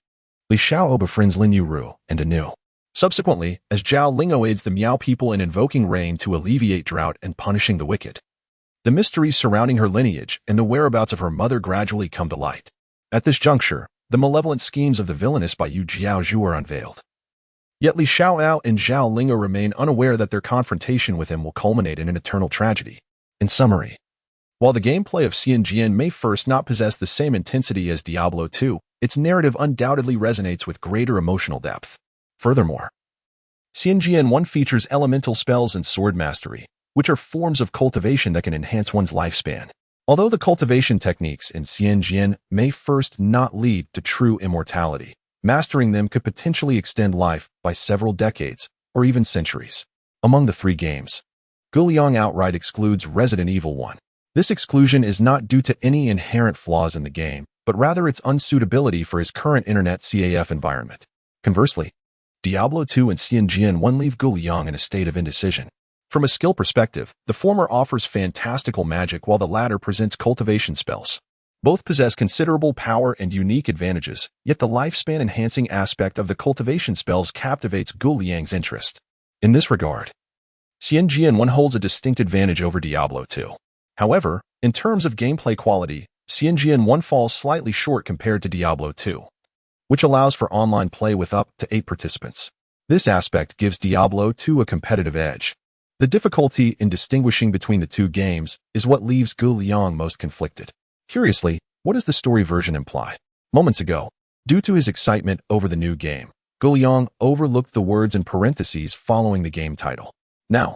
Li Xiaoyao befriends Lin Yuru and Anu. Subsequently, as Zhao Lingo aids the Miao people in invoking rain to alleviate drought and punishing the wicked, the mysteries surrounding her lineage and the whereabouts of her mother gradually come to light. At this juncture, the malevolent schemes of the villainous by Yu Jiaozhu are unveiled. Yet Li Xiaoyao and Zhao Lingo remain unaware that their confrontation with him will culminate in an eternal tragedy. In summary, while the gameplay of Xianjian may first not possess the same intensity as Diablo 2, its narrative undoubtedly resonates with greater emotional depth. Furthermore, Xianjian 1 features elemental spells and sword mastery, which are forms of cultivation that can enhance one's lifespan. Although the cultivation techniques in Xianjian may first not lead to true immortality, mastering them could potentially extend life by several decades or even centuries. Among the 3 games, Liang outright excludes Resident Evil 1. This exclusion is not due to any inherent flaws in the game, but rather its unsuitability for his current Internet CAF environment. Conversely, Diablo 2 and Xianjian 1 leave Liang in a state of indecision. From a skill perspective, the former offers fantastical magic while the latter presents cultivation spells. Both possess considerable power and unique advantages, yet the lifespan-enhancing aspect of the cultivation spells captivates Liang's interest. In this regard, Xianjian 1 holds a distinct advantage over Diablo 2. However, in terms of gameplay quality, Xianjian 1 falls slightly short compared to Diablo 2, which allows for online play with up to 8 participants. This aspect gives Diablo 2 a competitive edge. The difficulty in distinguishing between the 2 games is what leaves Liang most conflicted. Curiously, what does the story version imply? Moments ago, due to his excitement over the new game, Liang overlooked the words in parentheses following the game title. Now,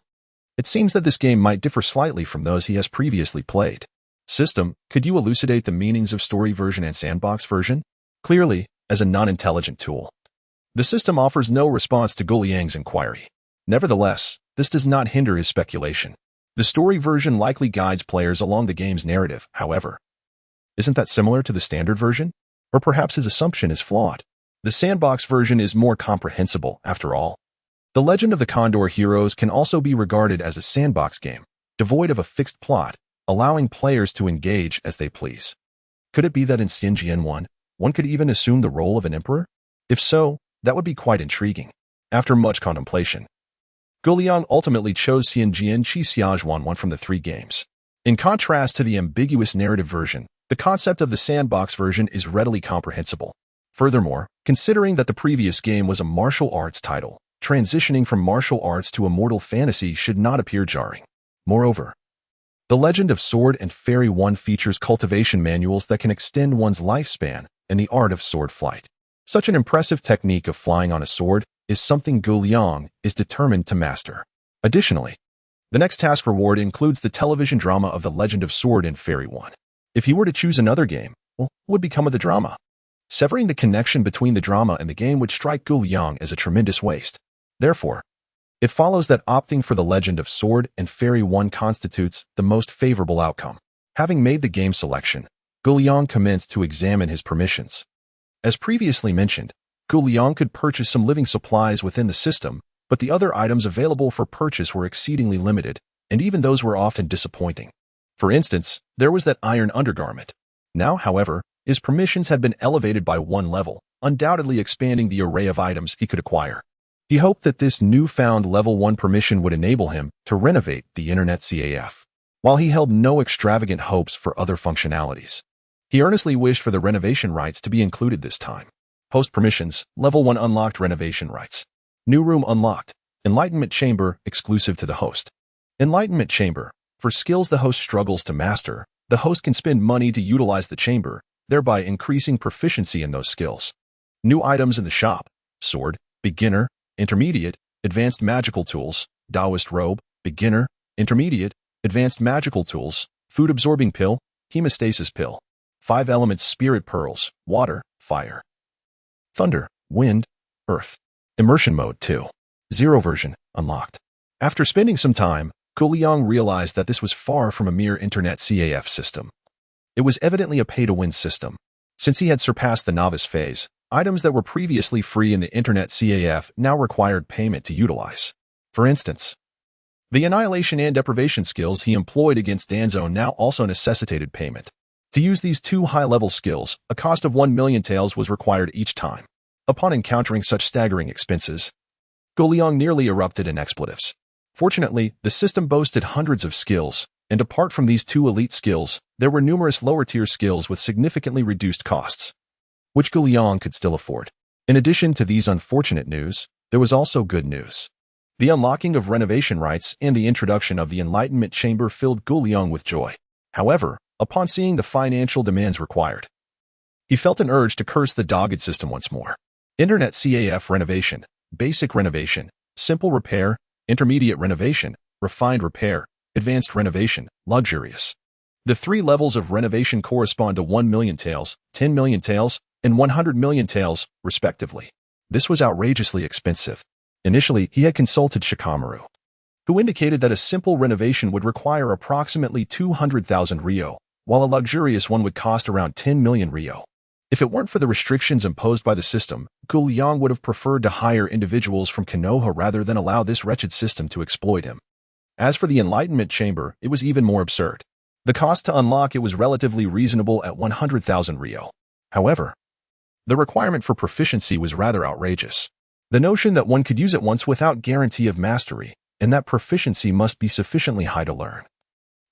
it seems that this game might differ slightly from those he has previously played. System, could you elucidate the meanings of story version and sandbox version? Clearly, as a non-intelligent tool, the system offers no response to Liang's inquiry. Nevertheless, this does not hinder his speculation. The story version likely guides players along the game's narrative, however. Isn't that similar to the standard version? Or perhaps his assumption is flawed. The sandbox version is more comprehensible, after all. The Legend of the Condor Heroes can also be regarded as a sandbox game, devoid of a fixed plot, allowing players to engage as they please. Could it be that in Xianjian 1, one could even assume the role of an emperor? If so, that would be quite intriguing. After much contemplation, Liang ultimately chose Xianjian Xixiajuan 1 from the 3 games. In contrast to the ambiguous narrative version, the concept of the sandbox version is readily comprehensible. Furthermore, considering that the previous game was a martial arts title, transitioning from martial arts to immortal fantasy should not appear jarring. Moreover, The Legend of Sword and Fairy 1 features cultivation manuals that can extend one's lifespan and the art of sword flight. Such an impressive technique of flying on a sword is something Liang is determined to master. Additionally, the next task reward includes the television drama of The Legend of Sword and Fairy 1. If he were to choose another game, well, what would become of the drama? Severing the connection between the drama and the game would strike Liang as a tremendous waste. Therefore, it follows that opting for The Legend of Sword and Fairy 1 constitutes the most favorable outcome. Having made the game selection, Liang commenced to examine his permissions. As previously mentioned, Liang could purchase some living supplies within the system, but the other items available for purchase were exceedingly limited, and even those were often disappointing. For instance, there was that iron undergarment. Now, however, his permissions had been elevated by one level, undoubtedly expanding the array of items he could acquire. He hoped that this newfound level 1 permission would enable him to renovate the Internet CAF. While he held no extravagant hopes for other functionalities, he earnestly wished for the renovation rights to be included this time. Host permissions, level 1 unlocked renovation rights. New room unlocked. Enlightenment chamber exclusive to the host. Enlightenment chamber. For skills the host struggles to master, the host can spend money to utilize the chamber, thereby increasing proficiency in those skills. New items in the shop. Sword, beginner, intermediate, advanced magical tools, Taoist robe, beginner, intermediate, advanced magical tools, food absorbing pill, hemostasis pill. 5 elements spirit pearls, water, fire, thunder, wind, earth. Immersion mode 2.0 version unlocked. After spending some time, Liang realized that this was far from a mere internet CAF system. It was evidently a pay-to-win system. Since he had surpassed the novice phase, items that were previously free in the internet CAF now required payment to utilize. For instance, the annihilation and deprivation skills he employed against Danzo now also necessitated payment. To use these 2 high-level skills, a cost of 1 million taels was required each time. Upon encountering such staggering expenses, Liang nearly erupted in expletives. Fortunately, the system boasted hundreds of skills, and apart from these 2 elite skills, there were numerous lower-tier skills with significantly reduced costs, which Liang could still afford. In addition to these unfortunate news, there was also good news. The unlocking of renovation rights and the introduction of the Enlightenment Chamber filled Liang with joy. However, upon seeing the financial demands required, he felt an urge to curse the dogged system once more. Internet CAF renovation, basic renovation, simple repair, intermediate renovation, refined repair, advanced renovation, luxurious. The 3 levels of renovation correspond to 1 million taels, 10 million taels, and 100 million taels, respectively. This was outrageously expensive. Initially, he had consulted Shikamaru, who indicated that a simple renovation would require approximately 200,000 ryo, while a luxurious one would cost around 10 million ryo. If it weren't for the restrictions imposed by the system, Liang would have preferred to hire individuals from Konoha rather than allow this wretched system to exploit him. As for the Enlightenment Chamber, it was even more absurd. The cost to unlock it was relatively reasonable at 100,000 ryo. However, the requirement for proficiency was rather outrageous. The notion that one could use it once without guarantee of mastery, and that proficiency must be sufficiently high to learn,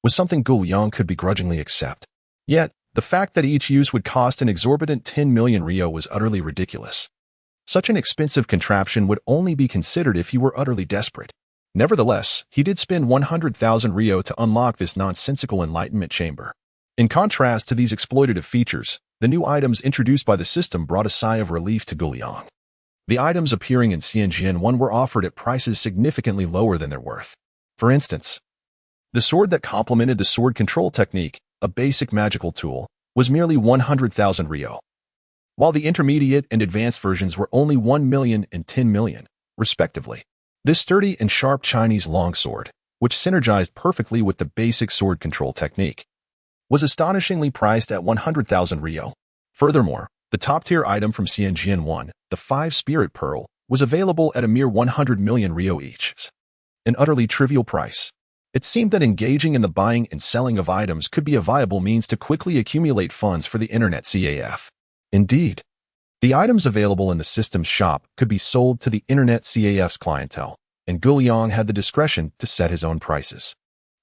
was something Liang could begrudgingly accept. Yet, the fact that each use would cost an exorbitant 10 million ryo was utterly ridiculous. Such an expensive contraption would only be considered if he were utterly desperate. Nevertheless, he did spend 100,000 ryo to unlock this nonsensical enlightenment chamber. In contrast to these exploitative features, the new items introduced by the system brought a sigh of relief to Liang. The items appearing in Xianjian 1 were offered at prices significantly lower than their worth. For instance, the sword that complemented the sword control technique, a basic magical tool, was merely 100,000 ryo, while the intermediate and advanced versions were only 1 million and 10 million, respectively. This sturdy and sharp Chinese longsword, which synergized perfectly with the basic sword control technique, was astonishingly priced at 100,000 ryo. Furthermore, the top-tier item from Xianjian 1, the 5 Spirit Pearl, was available at a mere 100 million ryo each, an utterly trivial price. It seemed that engaging in the buying and selling of items could be a viable means to quickly accumulate funds for the internet CAF. Indeed, the items available in the system's shop could be sold to the internet CAF's clientele, and Liang had the discretion to set his own prices.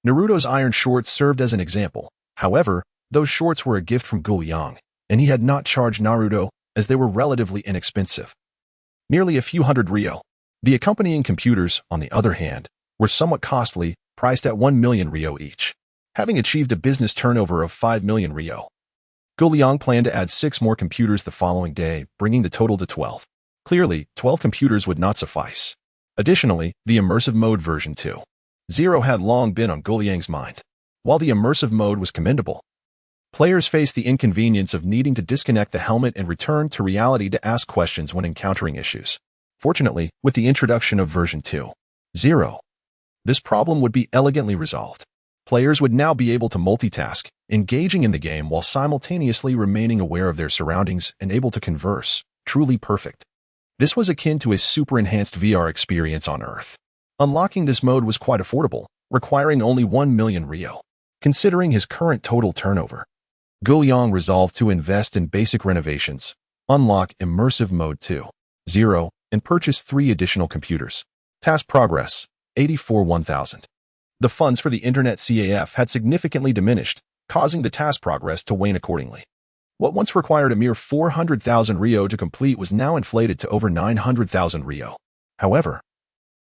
Naruto's iron shorts served as an example. However, those shorts were a gift from Liang, and he had not charged Naruto as they were relatively inexpensive, nearly a few hundred ryo. The accompanying computers, on the other hand, were somewhat costly, priced at 1 million ryo each. Having achieved a business turnover of 5 million ryo, Liang planned to add 6 more computers the following day, bringing the total to 12. Clearly, 12 computers would not suffice. Additionally, the immersive mode version 2.0 had long been on Liang's mind. While the immersive mode was commendable, players faced the inconvenience of needing to disconnect the helmet and return to reality to ask questions when encountering issues. Fortunately, with the introduction of version 2.0, this problem would be elegantly resolved. Players would now be able to multitask, engaging in the game while simultaneously remaining aware of their surroundings and able to converse. Truly perfect. This was akin to a super enhanced VR experience on Earth. Unlocking this mode was quite affordable, requiring only 1 million Rio. Considering his current total turnover, Liang resolved to invest in basic renovations, unlock immersive mode 2.0, and purchase 3 additional computers. Task progress, 84,000. The funds for the internet CAF had significantly diminished, causing the task progress to wane accordingly. What once required a mere 400,000 Rio to complete was now inflated to over 900,000 Rio. However,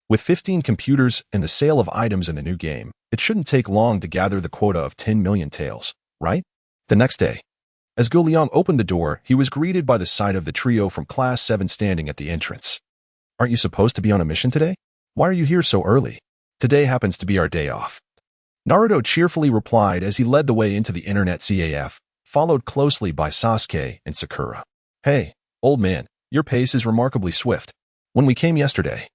with 15 computers and the sale of items in the new game, it shouldn't take long to gather the quota of 10 million taels, right? The next day, as Liang opened the door, he was greeted by the sight of the trio from Class 7 standing at the entrance. Aren't you supposed to be on a mission today? Why are you here so early? Today happens to be our day off. Naruto cheerfully replied as he led the way into the internet CAF, followed closely by Sasuke and Sakura. Hey, old man, your pace is remarkably swift. When we came yesterday,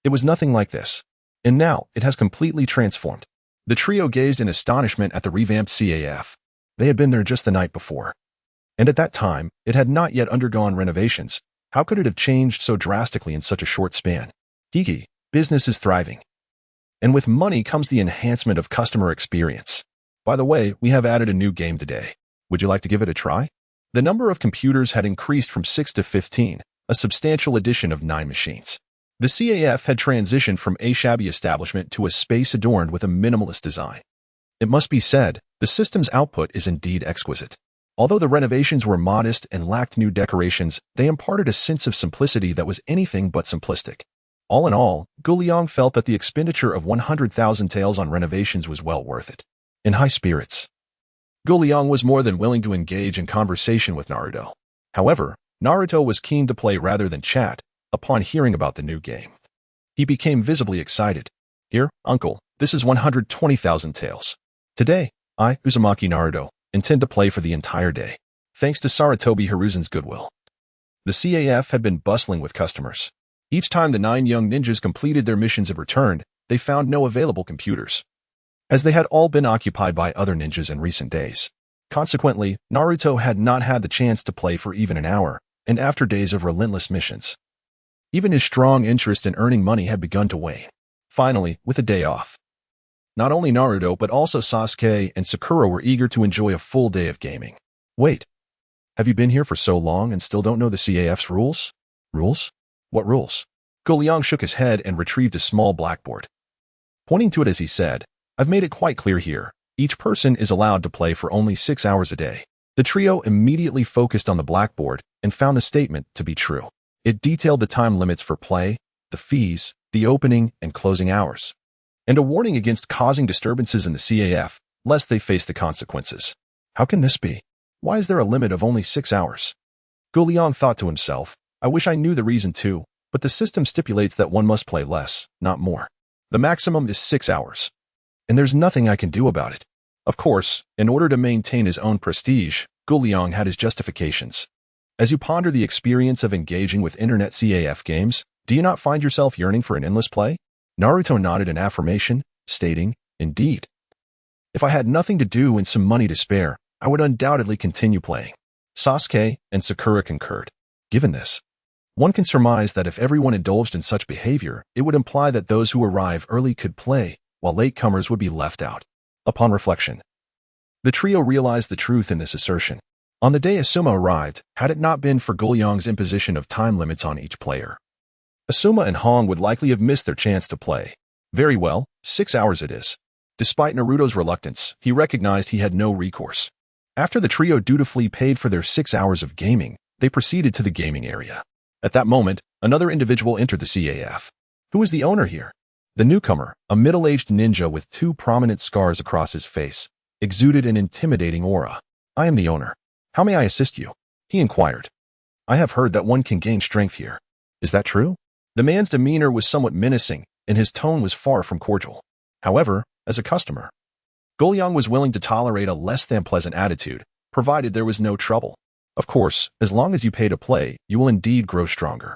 it was nothing like this. And now, it has completely transformed. The trio gazed in astonishment at the revamped CAF. They had been there just the night before. And at that time, it had not yet undergone renovations. How could it have changed so drastically in such a short span? Hokage, business is thriving. And with money comes the enhancement of customer experience. By the way, we have added a new game today. Would you like to give it a try? The number of computers had increased from 6 to 15, a substantial addition of 9 machines. The CAF had transitioned from a shabby establishment to a space adorned with a minimalist design. It must be said, the system's output is indeed exquisite. Although the renovations were modest and lacked new decorations, they imparted a sense of simplicity that was anything but simplistic. All in all, Liang felt that the expenditure of 100,000 taels on renovations was well worth it. In high spirits, Liang was more than willing to engage in conversation with Naruto. However, Naruto was keen to play rather than chat upon hearing about the new game. He became visibly excited. Here, uncle, this is 120,000 taels. Today, I, Uzumaki Naruto, intend to play for the entire day, thanks to Sarutobi Hiruzen's goodwill. The CAF had been bustling with customers. Each time the 9 young ninjas completed their missions and returned, they found no available computers, as they had all been occupied by other ninjas in recent days. Consequently, Naruto had not had the chance to play for even an hour, and after days of relentless missions, even his strong interest in earning money had begun to wane. Finally, with a day off, not only Naruto but also Sasuke and Sakura were eager to enjoy a full day of gaming. Wait, have you been here for so long and still don't know the CAF's rules? Rules? What rules? Liang shook his head and retrieved a small blackboard. Pointing to it as he said, I've made it quite clear here. Each person is allowed to play for only 6 hours a day. The trio immediately focused on the blackboard and found the statement to be true. It detailed the time limits for play, the fees, the opening and closing hours, and a warning against causing disturbances in the CAF, lest they face the consequences. How can this be? Why is there a limit of only 6 hours? Liang thought to himself, I wish I knew the reason too, but the system stipulates that one must play less, not more. The maximum is 6 hours. And there's nothing I can do about it. Of course, in order to maintain his own prestige, Liang had his justifications. As you ponder the experience of engaging with internet CAF games, do you not find yourself yearning for an endless play? Naruto nodded in affirmation, stating, Indeed. If I had nothing to do and some money to spare, I would undoubtedly continue playing. Sasuke and Sakura concurred. Given this, one can surmise that if everyone indulged in such behavior, it would imply that those who arrive early could play, while latecomers would be left out. Upon reflection, the trio realized the truth in this assertion. On the day Asuma arrived, had it not been for Liang's imposition of time limits on each player, Asuma and Hong would likely have missed their chance to play. Very well, 6 hours it is. Despite Naruto's reluctance, he recognized he had no recourse. After the trio dutifully paid for their 6 hours of gaming, they proceeded to the gaming area. At that moment, another individual entered the CAF. Who is the owner here? The newcomer, a middle-aged ninja with 2 prominent scars across his face, exuded an intimidating aura. I am the owner. How may I assist you? He inquired. I have heard that one can gain strength here. Is that true? The man's demeanor was somewhat menacing, and his tone was far from cordial. However, as a customer, Liang was willing to tolerate a less-than-pleasant attitude, provided there was no trouble. Of course, as long as you pay to play, you will indeed grow stronger.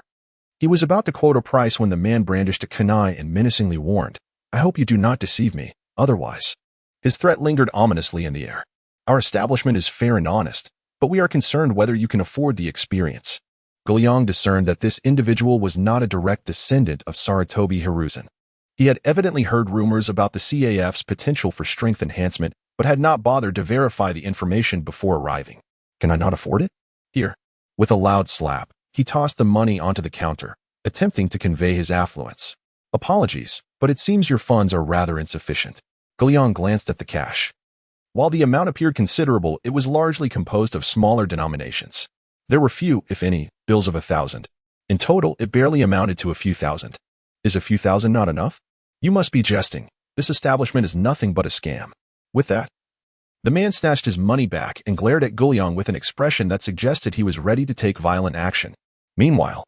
He was about to quote a price when the man brandished a kunai and menacingly warned, "I hope you do not deceive me, otherwise." His threat lingered ominously in the air. "Our establishment is fair and honest, but we are concerned whether you can afford the experience." Liang discerned that this individual was not a direct descendant of Sarutobi Hiruzen. He had evidently heard rumors about the CAF's potential for strength enhancement, but had not bothered to verify the information before arriving. "Can I not afford it?" "Here." With a loud slap, he tossed the money onto the counter, attempting to convey his affluence. "Apologies, but it seems your funds are rather insufficient." Liang glanced at the cash. While the amount appeared considerable, it was largely composed of smaller denominations. There were few, if any, bills of 1,000. In total, it barely amounted to a few thousand. "Is a few thousand not enough?" "You must be jesting. This establishment is nothing but a scam." With that, the man snatched his money back and glared at Liang with an expression that suggested he was ready to take violent action. Meanwhile,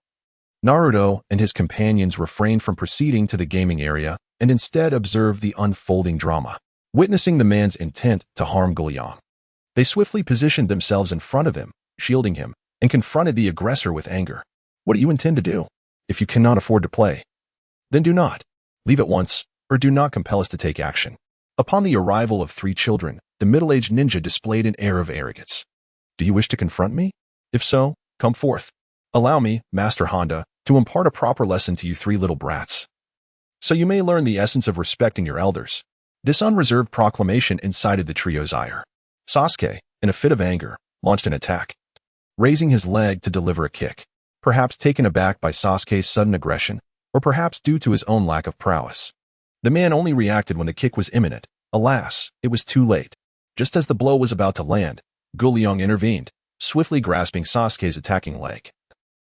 Naruto and his companions refrained from proceeding to the gaming area and instead observed the unfolding drama. Witnessing the man's intent to harm Liang, they swiftly positioned themselves in front of him, shielding him, and confronted the aggressor with anger. "What do you intend to do? If you cannot afford to play, then do not. Leave at once, or do not compel us to take action." Upon the arrival of 3 children, the middle-aged ninja displayed an air of arrogance. "Do you wish to confront me? If so, come forth. Allow me, Master Honda, to impart a proper lesson to you 3 little brats, so you may learn the essence of respecting your elders." This unreserved proclamation incited the trio's ire. Sasuke, in a fit of anger, launched an attack, raising his leg to deliver a kick. Perhaps taken aback by Sasuke's sudden aggression, or perhaps due to his own lack of prowess, the man only reacted when the kick was imminent. Alas, it was too late. Just as the blow was about to land, Liang intervened, swiftly grasping Sasuke's attacking leg,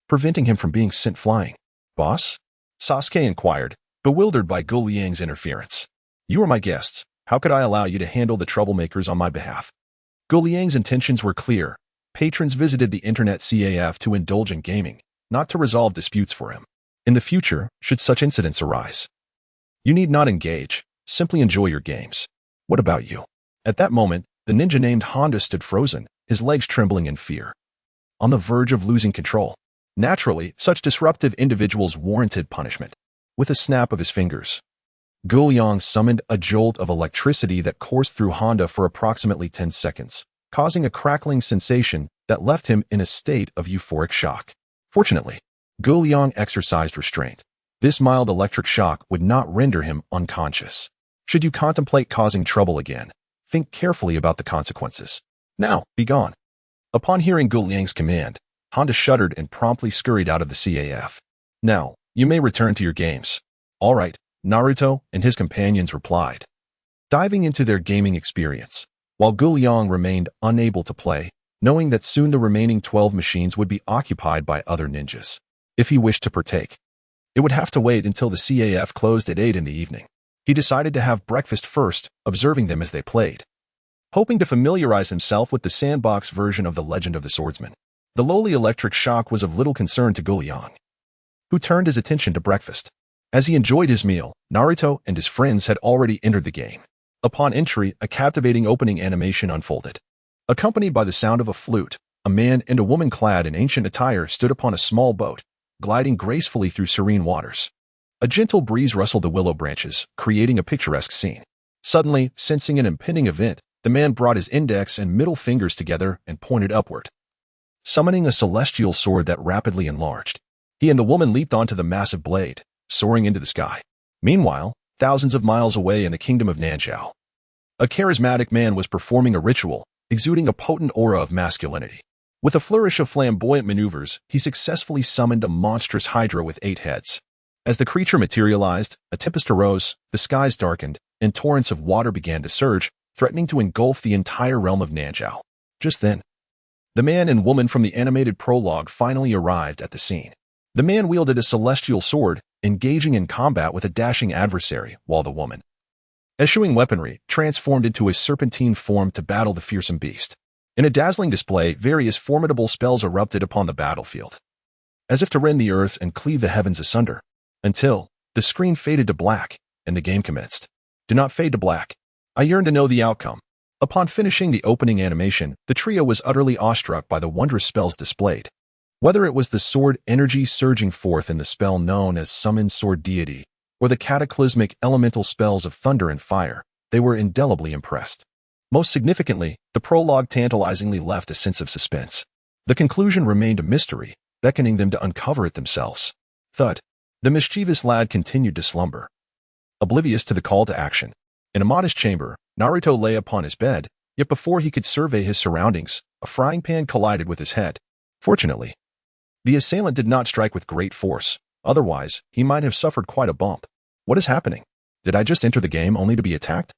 preventing him from being sent flying. "Boss?" Sasuke inquired, bewildered by Liang's interference. "You are my guests. How could I allow you to handle the troublemakers on my behalf?" Liang's intentions were clear. Patrons visited the internet CAF to indulge in gaming, not to resolve disputes for him. In the future, should such incidents arise, you need not engage, simply enjoy your games. What about you? At that moment, the ninja named Honda stood frozen, his legs trembling in fear, on the verge of losing control. Naturally, such disruptive individuals warranted punishment. With a snap of his fingers, Liang summoned a jolt of electricity that coursed through Honda for approximately 10 seconds, causing a crackling sensation that left him in a state of euphoric shock. Fortunately, Liang exercised restraint. This mild electric shock would not render him unconscious. Should you contemplate causing trouble again, think carefully about the consequences. Now, be gone. Upon hearing Liang's command, Honda shuddered and promptly scurried out of the CAF. "Now, you may return to your games." "All right," Naruto and his companions replied, diving into their gaming experience, while Liang remained unable to play, knowing that soon the remaining 12 machines would be occupied by other ninjas. If he wished to partake, it would have to wait until the CAF closed at 8 in the evening. He decided to have breakfast first, observing them as they played, hoping to familiarize himself with the sandbox version of the Legend of the Swordsman. The lowly electric shock was of little concern to Liang, who turned his attention to breakfast. As he enjoyed his meal, Naruto and his friends had already entered the game. Upon entry, a captivating opening animation unfolded. Accompanied by the sound of a flute, a man and a woman clad in ancient attire stood upon a small boat, gliding gracefully through serene waters. A gentle breeze rustled the willow branches, creating a picturesque scene. Suddenly, sensing an impending event, the man brought his index and middle fingers together and pointed upward, summoning a celestial sword that rapidly enlarged. He and the woman leaped onto the massive blade, soaring into the sky. Meanwhile, thousands of miles away in the kingdom of Nanzhao, a charismatic man was performing a ritual, exuding a potent aura of masculinity. With a flourish of flamboyant maneuvers, he successfully summoned a monstrous hydra with 8 heads. As the creature materialized, a tempest arose, the skies darkened, and torrents of water began to surge, threatening to engulf the entire realm of Nanzhao. Just then, the man and woman from the animated prologue finally arrived at the scene. The man wielded a celestial sword, engaging in combat with a dashing adversary, while the woman, eschewing weaponry, transformed into a serpentine form to battle the fearsome beast. In a dazzling display, various formidable spells erupted upon the battlefield, as if to rend the earth and cleave the heavens asunder. until the screen faded to black and the game commenced. Do not fade to black. I yearned to know the outcome. Upon finishing the opening animation, the trio was utterly awestruck by the wondrous spells displayed. Whether it was the sword energy surging forth in the spell known as Summon Sword Deity, or the cataclysmic elemental spells of thunder and fire, they were indelibly impressed. Most significantly, the prologue tantalizingly left a sense of suspense. The conclusion remained a mystery, beckoning them to uncover it themselves. Thud. The mischievous lad continued to slumber, oblivious to the call to action. In a modest chamber, Naruto lay upon his bed, yet before he could survey his surroundings, a frying pan collided with his head. Fortunately, the assailant did not strike with great force, otherwise he might have suffered quite a bump. What is happening? Did I just enter the game only to be attacked?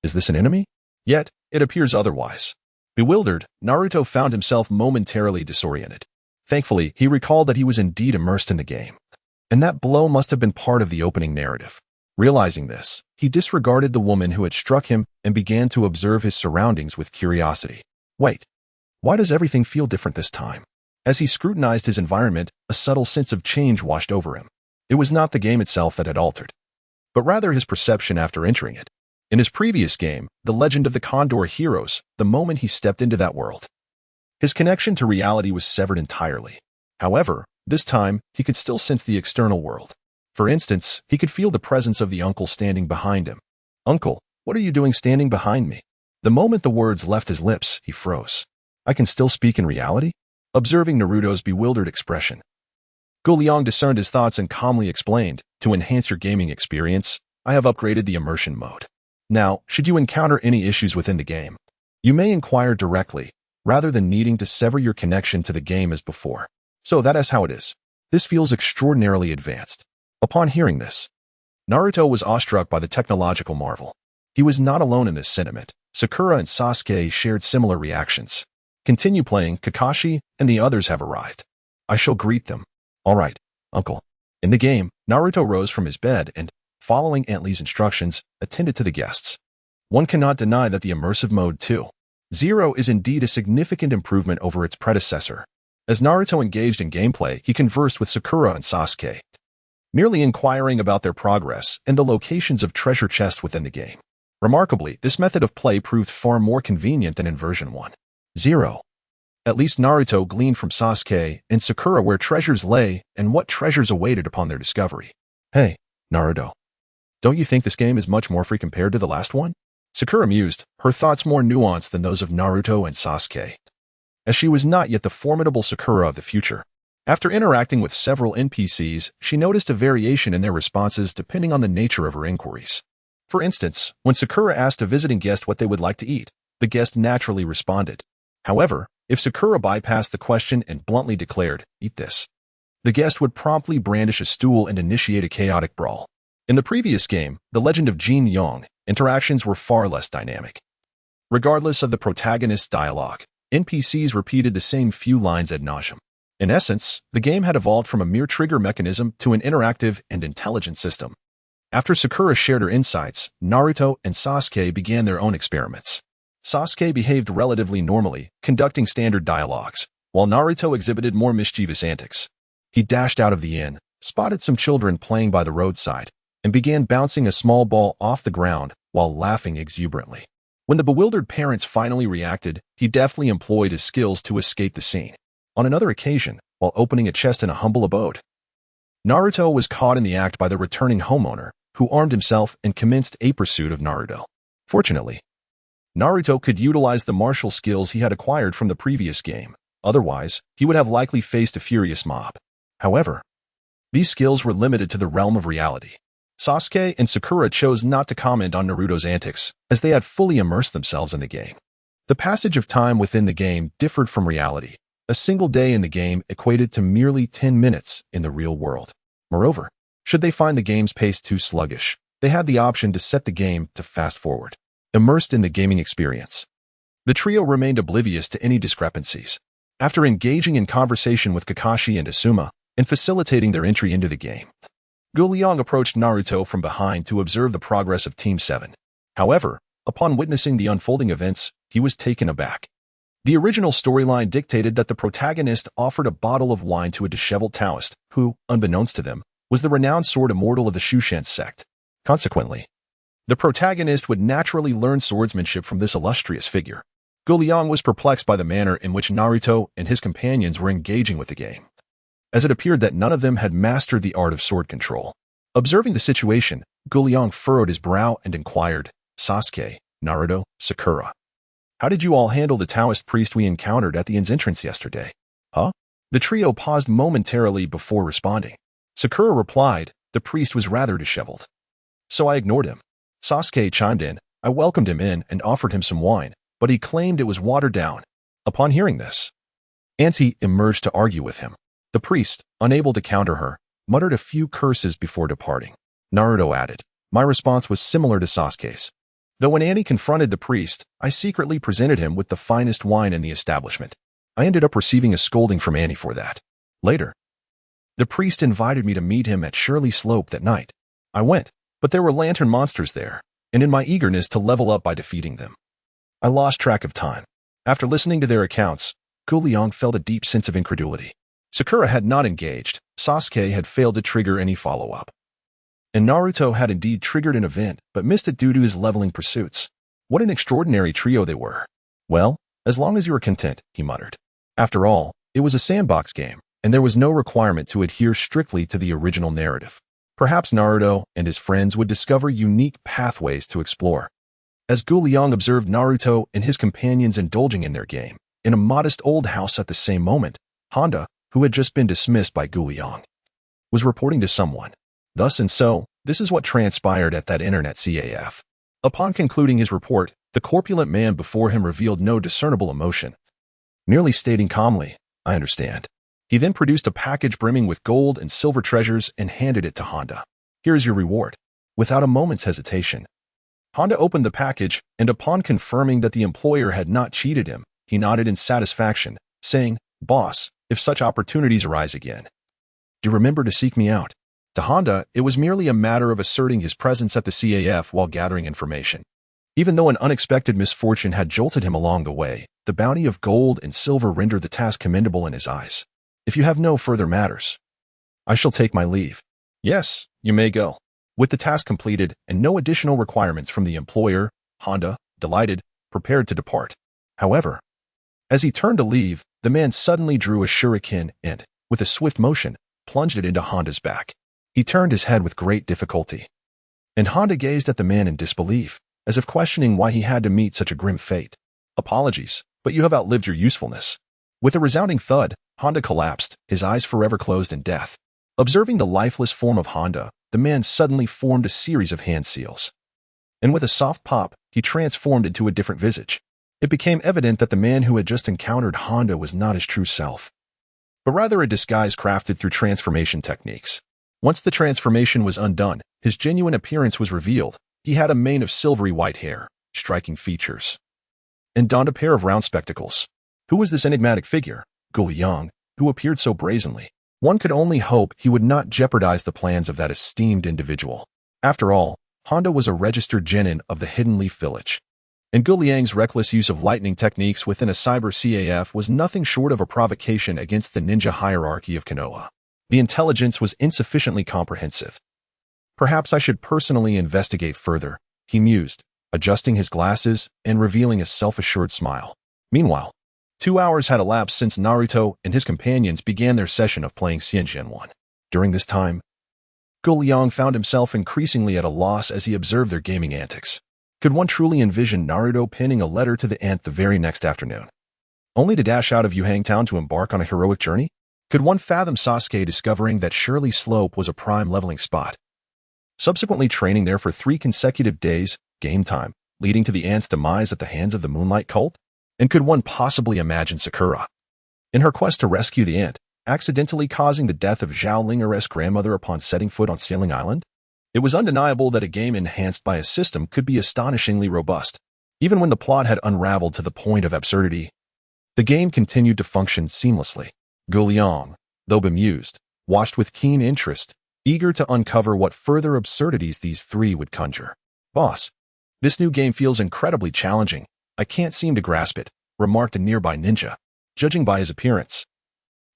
Is this an enemy? Yet, it appears otherwise. Bewildered, Naruto found himself momentarily disoriented. Thankfully, he recalled that he was indeed immersed in the game, and that blow must have been part of the opening narrative. Realizing this, he disregarded the woman who had struck him and began to observe his surroundings with curiosity. Wait, why does everything feel different this time? As he scrutinized his environment, a subtle sense of change washed over him. It was not the game itself that had altered, but rather his perception after entering it. In his previous game, The Legend of the Condor Heroes, the moment he stepped into that world, his connection to reality was severed entirely. However, this time, he could still sense the external world. For instance, he could feel the presence of the uncle standing behind him. Uncle, what are you doing standing behind me? The moment the words left his lips, he froze. I can still speak in reality? Observing Naruto's bewildered expression, Liang discerned his thoughts and calmly explained, to enhance your gaming experience, I have upgraded the immersion mode. Now, should you encounter any issues within the game, you may inquire directly, rather than needing to sever your connection to the game as before. So that is how it is. This feels extraordinarily advanced. Upon hearing this, Naruto was awestruck by the technological marvel. He was not alone in this sentiment. Sakura and Sasuke shared similar reactions. Continue playing, Kakashi and the others have arrived. I shall greet them. All right, uncle. In the game, Naruto rose from his bed and, following Aunt Lee's instructions, attended to the guests. One cannot deny that the immersive mode 2.0 is indeed a significant improvement over its predecessor. As Naruto engaged in gameplay, he conversed with Sakura and Sasuke, merely inquiring about their progress and the locations of treasure chests within the game. Remarkably, this method of play proved far more convenient than in version 1.0. At least Naruto gleaned from Sasuke and Sakura where treasures lay and what treasures awaited upon their discovery. Hey, Naruto. Don't you think this game is much more free compared to the last one? Sakura mused, her thoughts more nuanced than those of Naruto and Sasuke, as she was not yet the formidable Sakura of the future. After interacting with several NPCs, she noticed a variation in their responses depending on the nature of her inquiries. For instance, when Sakura asked a visiting guest what they would like to eat, the guest naturally responded. However, if Sakura bypassed the question and bluntly declared, "Eat this," the guest would promptly brandish a stool and initiate a chaotic brawl. In the previous game, The Legend of Jin Yong, interactions were far less dynamic. Regardless of the protagonist's dialogue, NPCs repeated the same few lines ad nauseum. In essence, the game had evolved from a mere trigger mechanism to an interactive and intelligent system. After Sakura shared her insights, Naruto and Sasuke began their own experiments. Sasuke behaved relatively normally, conducting standard dialogues, while Naruto exhibited more mischievous antics. He dashed out of the inn, spotted some children playing by the roadside, and began bouncing a small ball off the ground while laughing exuberantly. When the bewildered parents finally reacted, he deftly employed his skills to escape the scene. On another occasion, while opening a chest in a humble abode, Naruto was caught in the act by the returning homeowner, who armed himself and commenced a pursuit of Naruto. Fortunately, Naruto could utilize the martial skills he had acquired from the previous game. Otherwise, he would have likely faced a furious mob. However, these skills were limited to the realm of reality. Sasuke and Sakura chose not to comment on Naruto's antics, as they had fully immersed themselves in the game. The passage of time within the game differed from reality. A single day in the game equated to merely 10 minutes in the real world. Moreover, should they find the game's pace too sluggish, they had the option to set the game to fast forward. Immersed in the gaming experience, the trio remained oblivious to any discrepancies. After engaging in conversation with Kakashi and Asuma and facilitating their entry into the game, Liang approached Naruto from behind to observe the progress of Team 7. However, upon witnessing the unfolding events, he was taken aback. The original storyline dictated that the protagonist offered a bottle of wine to a disheveled Taoist who, unbeknownst to them, was the renowned sword immortal of the Shushan sect. Consequently, the protagonist would naturally learn swordsmanship from this illustrious figure. Liang was perplexed by the manner in which Naruto and his companions were engaging with the game, as it appeared that none of them had mastered the art of sword control. Observing the situation, Liang furrowed his brow and inquired, "Sasuke, Naruto, Sakura, how did you all handle the Taoist priest we encountered at the inn's entrance yesterday?" "Huh?" The trio paused momentarily before responding. Sakura replied, "The priest was rather disheveled, so I ignored him." Sasuke chimed in, "I welcomed him in and offered him some wine, but he claimed it was watered down." Upon hearing this, Auntie emerged to argue with him. The priest, unable to counter her, muttered a few curses before departing. Naruto added, "My response was similar to Sasuke's. Though when Annie confronted the priest, I secretly presented him with the finest wine in the establishment. I ended up receiving a scolding from Annie for that. Later, the priest invited me to meet him at Shirley Slope that night. I went, but there were lantern monsters there, and in my eagerness to level up by defeating them, I lost track of time." After listening to their accounts, Liang felt a deep sense of incredulity. Sakura had not engaged, Sasuke had failed to trigger any follow-up, and Naruto had indeed triggered an event but missed it due to his leveling pursuits. What an extraordinary trio they were. "Well, as long as you are content," he muttered. After all, it was a sandbox game, and there was no requirement to adhere strictly to the original narrative. Perhaps Naruto and his friends would discover unique pathways to explore. As Liang observed Naruto and his companions indulging in their game, in a modest old house at the same moment, Honda, who had just been dismissed by Liang, was reporting to someone. Thus and so, this is what transpired at that internet CAF. Upon concluding his report, the corpulent man before him revealed no discernible emotion, merely stating calmly, "I understand." He then produced a package brimming with gold and silver treasures and handed it to Honda. "Here is your reward." Without a moment's hesitation, Honda opened the package, and upon confirming that the employer had not cheated him, he nodded in satisfaction, saying, "Boss, if such opportunities arise again, do remember to seek me out." To Honda, it was merely a matter of asserting his presence at the CAF while gathering information. Even though an unexpected misfortune had jolted him along the way, the bounty of gold and silver rendered the task commendable in his eyes. "If you have no further matters, I shall take my leave." "Yes, you may go." With the task completed and no additional requirements from the employer, Honda, delighted, prepared to depart. However, as he turned to leave, the man suddenly drew a shuriken and, with a swift motion, plunged it into Honda's back. He turned his head with great difficulty, and Honda gazed at the man in disbelief, as if questioning why he had to meet such a grim fate. "Apologies, but you have outlived your usefulness." With a resounding thud, Honda collapsed, his eyes forever closed in death. Observing the lifeless form of Honda, the man suddenly formed a series of hand seals, and with a soft pop, he transformed into a different visage. It became evident that the man who had just encountered Honda was not his true self, but rather a disguise crafted through transformation techniques. Once the transformation was undone, his genuine appearance was revealed. He had a mane of silvery white hair, striking features, and donned a pair of round spectacles. Who was this enigmatic figure, Liang, who appeared so brazenly? One could only hope he would not jeopardize the plans of that esteemed individual. After all, Honda was a registered genin of the Hidden Leaf Village, and Liang's reckless use of lightning techniques within a cyber CAF was nothing short of a provocation against the ninja hierarchy of Konoha. The intelligence was insufficiently comprehensive. "Perhaps I should personally investigate further," he mused, adjusting his glasses and revealing a self-assured smile. Meanwhile, 2 hours had elapsed since Naruto and his companions began their session of playing Xianzhen 1. During this time, Liang found himself increasingly at a loss as he observed their gaming antics. Could one truly envision Naruto penning a letter to the Ant the very next afternoon, only to dash out of Yuhang Town to embark on a heroic journey? Could one fathom Sasuke discovering that Shirley Slope was a prime leveling spot, subsequently training there for 3 consecutive days, game time, leading to the Ant's demise at the hands of the Moonlight Cult? And could one possibly imagine Sakura, in her quest to rescue the Ant, accidentally causing the death of Zhao Lingere's grandmother upon setting foot on Sailing Island? It was undeniable that a game enhanced by a system could be astonishingly robust. Even when the plot had unraveled to the point of absurdity, the game continued to function seamlessly. Liang, though bemused, watched with keen interest, eager to uncover what further absurdities these three would conjure. "Boss, this new game feels incredibly challenging. I can't seem to grasp it," remarked a nearby ninja. Judging by his appearance,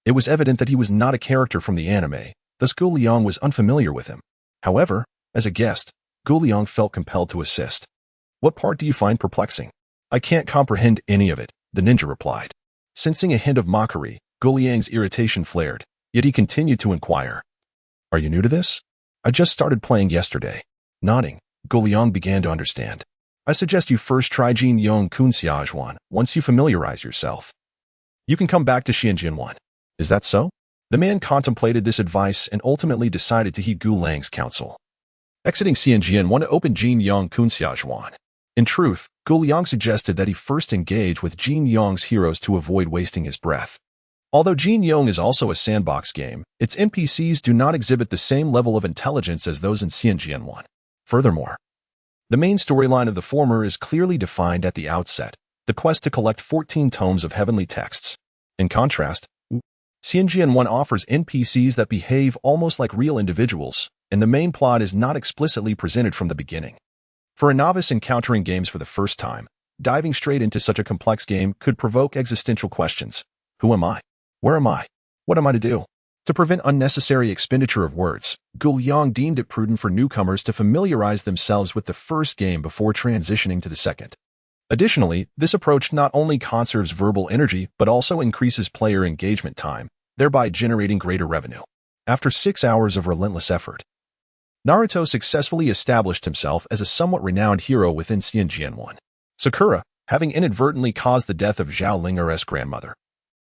it was evident that he was not a character from the anime, thus Gu Liang was unfamiliar with him. However, as a guest, Gu Liang felt compelled to assist. What part do you find perplexing? I can't comprehend any of it, the ninja replied. Sensing a hint of mockery, Gu Liang's irritation flared, yet he continued to inquire. Are you new to this? I just started playing yesterday. Nodding, Gu Liang began to understand. I suggest you first try Jin Yong Kun Xiaojuan once you familiarize yourself. You can come back to Xianjian. Is that so? The man contemplated this advice and ultimately decided to heed Gu Liang's counsel. Exiting Xianjian to open Jin Yong Kun Xiaojuan. In truth, Gu Liang suggested that he first engage with Jin Yong's heroes to avoid wasting his breath. Although Jin Yong is also a sandbox game, its NPCs do not exhibit the same level of intelligence as those in Xianjian. Furthermore, the main storyline of the former is clearly defined at the outset, the quest to collect 14 tomes of heavenly texts. In contrast, Xianjian offers NPCs that behave almost like real individuals, and the main plot is not explicitly presented from the beginning. For a novice encountering games for the first time, diving straight into such a complex game could provoke existential questions. Who am I? Where am I? What am I to do? To prevent unnecessary expenditure of words, Gu Liang deemed it prudent for newcomers to familiarize themselves with the first game before transitioning to the second. Additionally, this approach not only conserves verbal energy but also increases player engagement time, thereby generating greater revenue. After 6 hours of relentless effort, Naruto successfully established himself as a somewhat renowned hero within Xianjian. Sakura, having inadvertently caused the death of Zhao Linger's grandmother,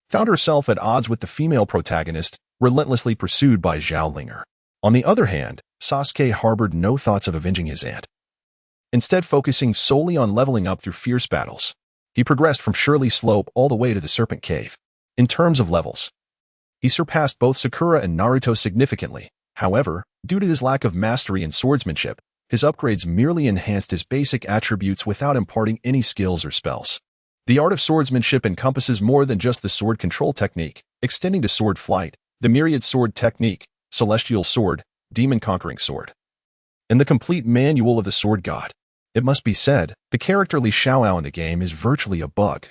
found herself at odds with the female protagonist, relentlessly pursued by Zhao Linger. On the other hand, Sasuke harbored no thoughts of avenging his aunt. Instead focusing solely on leveling up through fierce battles, he progressed from Shirley Slope all the way to the Serpent Cave. In terms of levels, he surpassed both Sakura and Naruto significantly. However, due to his lack of mastery in swordsmanship, his upgrades merely enhanced his basic attributes without imparting any skills or spells. The art of swordsmanship encompasses more than just the sword control technique, extending to sword flight, the myriad sword technique, celestial sword, demon conquering sword, and the complete manual of the sword god. It must be said, the character Li Xiaoao in the game is virtually a bug.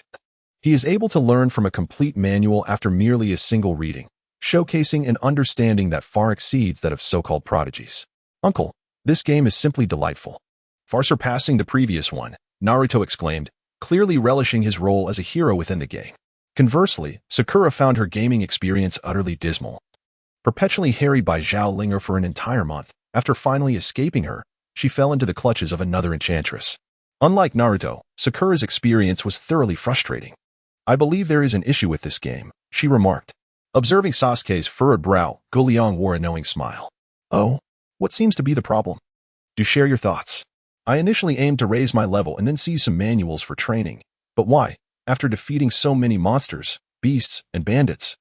He is able to learn from a complete manual after merely a single reading, showcasing an understanding that far exceeds that of so-called prodigies. Uncle, this game is simply delightful. Far surpassing the previous one, Naruto exclaimed, clearly relishing his role as a hero within the game. Conversely, Sakura found her gaming experience utterly dismal. Perpetually harried by Zhao Linger for an entire month, after finally escaping her, she fell into the clutches of another enchantress. Unlike Naruto, Sakura's experience was thoroughly frustrating. I believe there is an issue with this game, she remarked. Observing Sasuke's furrowed brow, Gu Liang wore a knowing smile. Oh, what seems to be the problem? Do share your thoughts. I initially aimed to raise my level and then seize some manuals for training. But why, after defeating so many monsters, beasts, and bandits,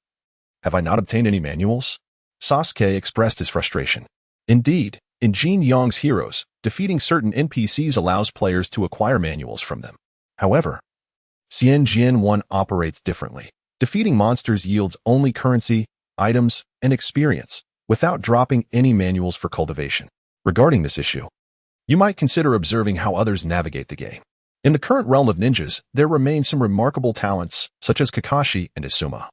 have I not obtained any manuals? Sasuke expressed his frustration. Indeed, in Jin Yong's Heroes, defeating certain NPCs allows players to acquire manuals from them. However, Xianjian operates differently. Defeating monsters yields only currency, items, and experience, without dropping any manuals for cultivation. Regarding this issue, you might consider observing how others navigate the game. In the current realm of ninjas, there remain some remarkable talents, such as Kakashi and Izuma,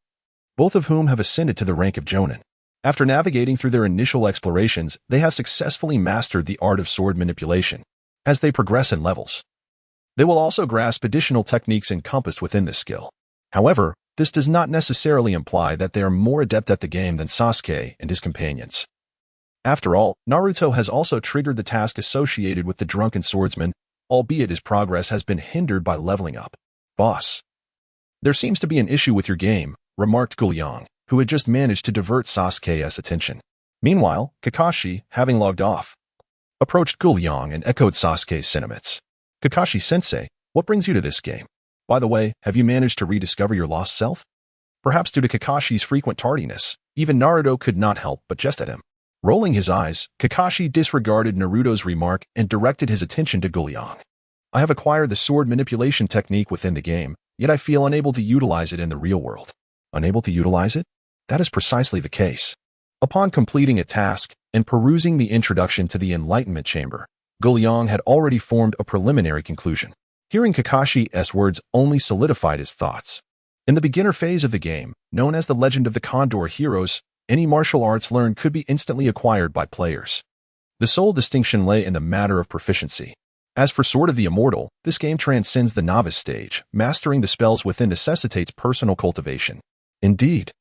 both of whom have ascended to the rank of Jonin. After navigating through their initial explorations, they have successfully mastered the art of sword manipulation. As they progress in levels, they will also grasp additional techniques encompassed within this skill. However, this does not necessarily imply that they are more adept at the game than Sasuke and his companions. After all, Naruto has also triggered the task associated with the drunken swordsman, albeit his progress has been hindered by leveling up. Boss, there seems to be an issue with your game, remarked Gu Liang, who had just managed to divert Sasuke's attention. Meanwhile, Kakashi, having logged off, approached Gu Liang and echoed Sasuke's sentiments. Kakashi-sensei, what brings you to this game? By the way, have you managed to rediscover your lost self? Perhaps due to Kakashi's frequent tardiness, even Naruto could not help but jest at him. Rolling his eyes, Kakashi disregarded Naruto's remark and directed his attention to Gu Liang. I have acquired the sword manipulation technique within the game, yet I feel unable to utilize it in the real world. Unable to utilize it? That is precisely the case. Upon completing a task and perusing the introduction to the Enlightenment Chamber, Gu Liang had already formed a preliminary conclusion. Hearing Kakashi's words only solidified his thoughts. In the beginner phase of the game, known as the Legend of the Condor Heroes, any martial arts learned could be instantly acquired by players. The sole distinction lay in the matter of proficiency. As for Sword of the Immortal, this game transcends the novice stage. Mastering the spells within necessitates personal cultivation. Indeed,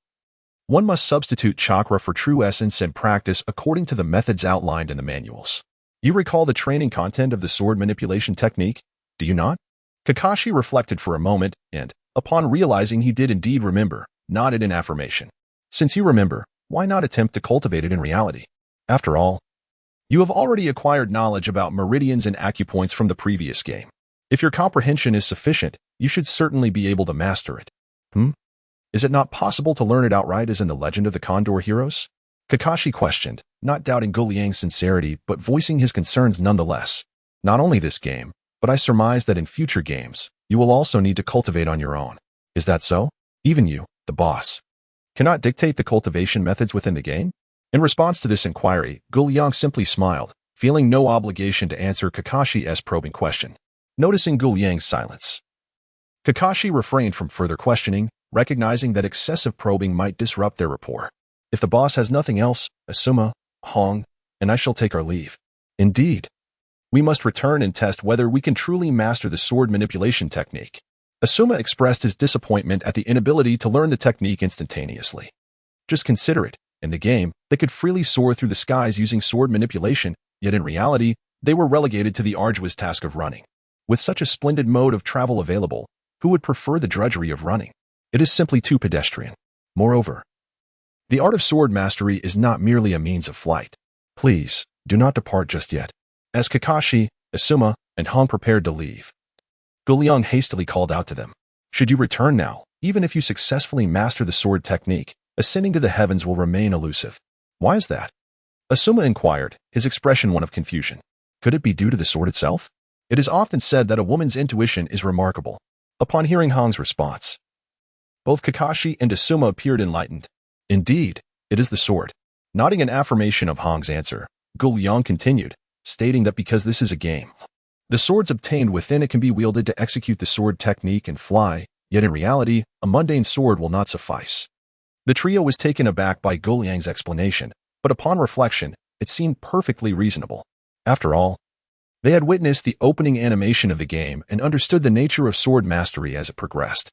one must substitute chakra for true essence and practice according to the methods outlined in the manuals. You recall the training content of the sword manipulation technique, do you not? Kakashi reflected for a moment and, upon realizing he did indeed remember, nodded in affirmation. Since you remember, why not attempt to cultivate it in reality? After all, you have already acquired knowledge about meridians and acupoints from the previous game. If your comprehension is sufficient, you should certainly be able to master it. Is it not possible to learn it outright as in the Legend of the Condor Heroes? Kakashi questioned, not doubting Liang's sincerity but voicing his concerns nonetheless. Not only this game, but I surmise that in future games, you will also need to cultivate on your own. Is that so? Even you, the boss, cannot dictate the cultivation methods within the game? In response to this inquiry, Liang simply smiled, feeling no obligation to answer Kakashi's probing question. Noticing Liang's silence, Kakashi refrained from further questioning, recognizing that excessive probing might disrupt their rapport. If the boss has nothing else, Asuma, Hong, and I shall take our leave. Indeed, we must return and test whether we can truly master the sword manipulation technique. Asuma expressed his disappointment at the inability to learn the technique instantaneously. Just consider it. In the game, they could freely soar through the skies using sword manipulation, yet in reality, they were relegated to the arduous task of running. With such a splendid mode of travel available, who would prefer the drudgery of running? It is simply too pedestrian. Moreover, the art of sword mastery is not merely a means of flight. Please, do not depart just yet. As Kakashi, Asuma, and Hong prepared to leave, Liang hastily called out to them. Should you return now, even if you successfully master the sword technique, ascending to the heavens will remain elusive. Why is that? Asuma inquired, his expression one of confusion. Could it be due to the sword itself? It is often said that a woman's intuition is remarkable. Upon hearing Hong's response, both Kakashi and Asuma appeared enlightened. Indeed, it is the sword. Nodding in affirmation of Hong's answer, Liang continued, stating that because this is a game, the swords obtained within it can be wielded to execute the sword technique and fly, yet in reality, a mundane sword will not suffice. The trio was taken aback by Liang's explanation, but upon reflection, it seemed perfectly reasonable. After all, they had witnessed the opening animation of the game and understood the nature of sword mastery as it progressed.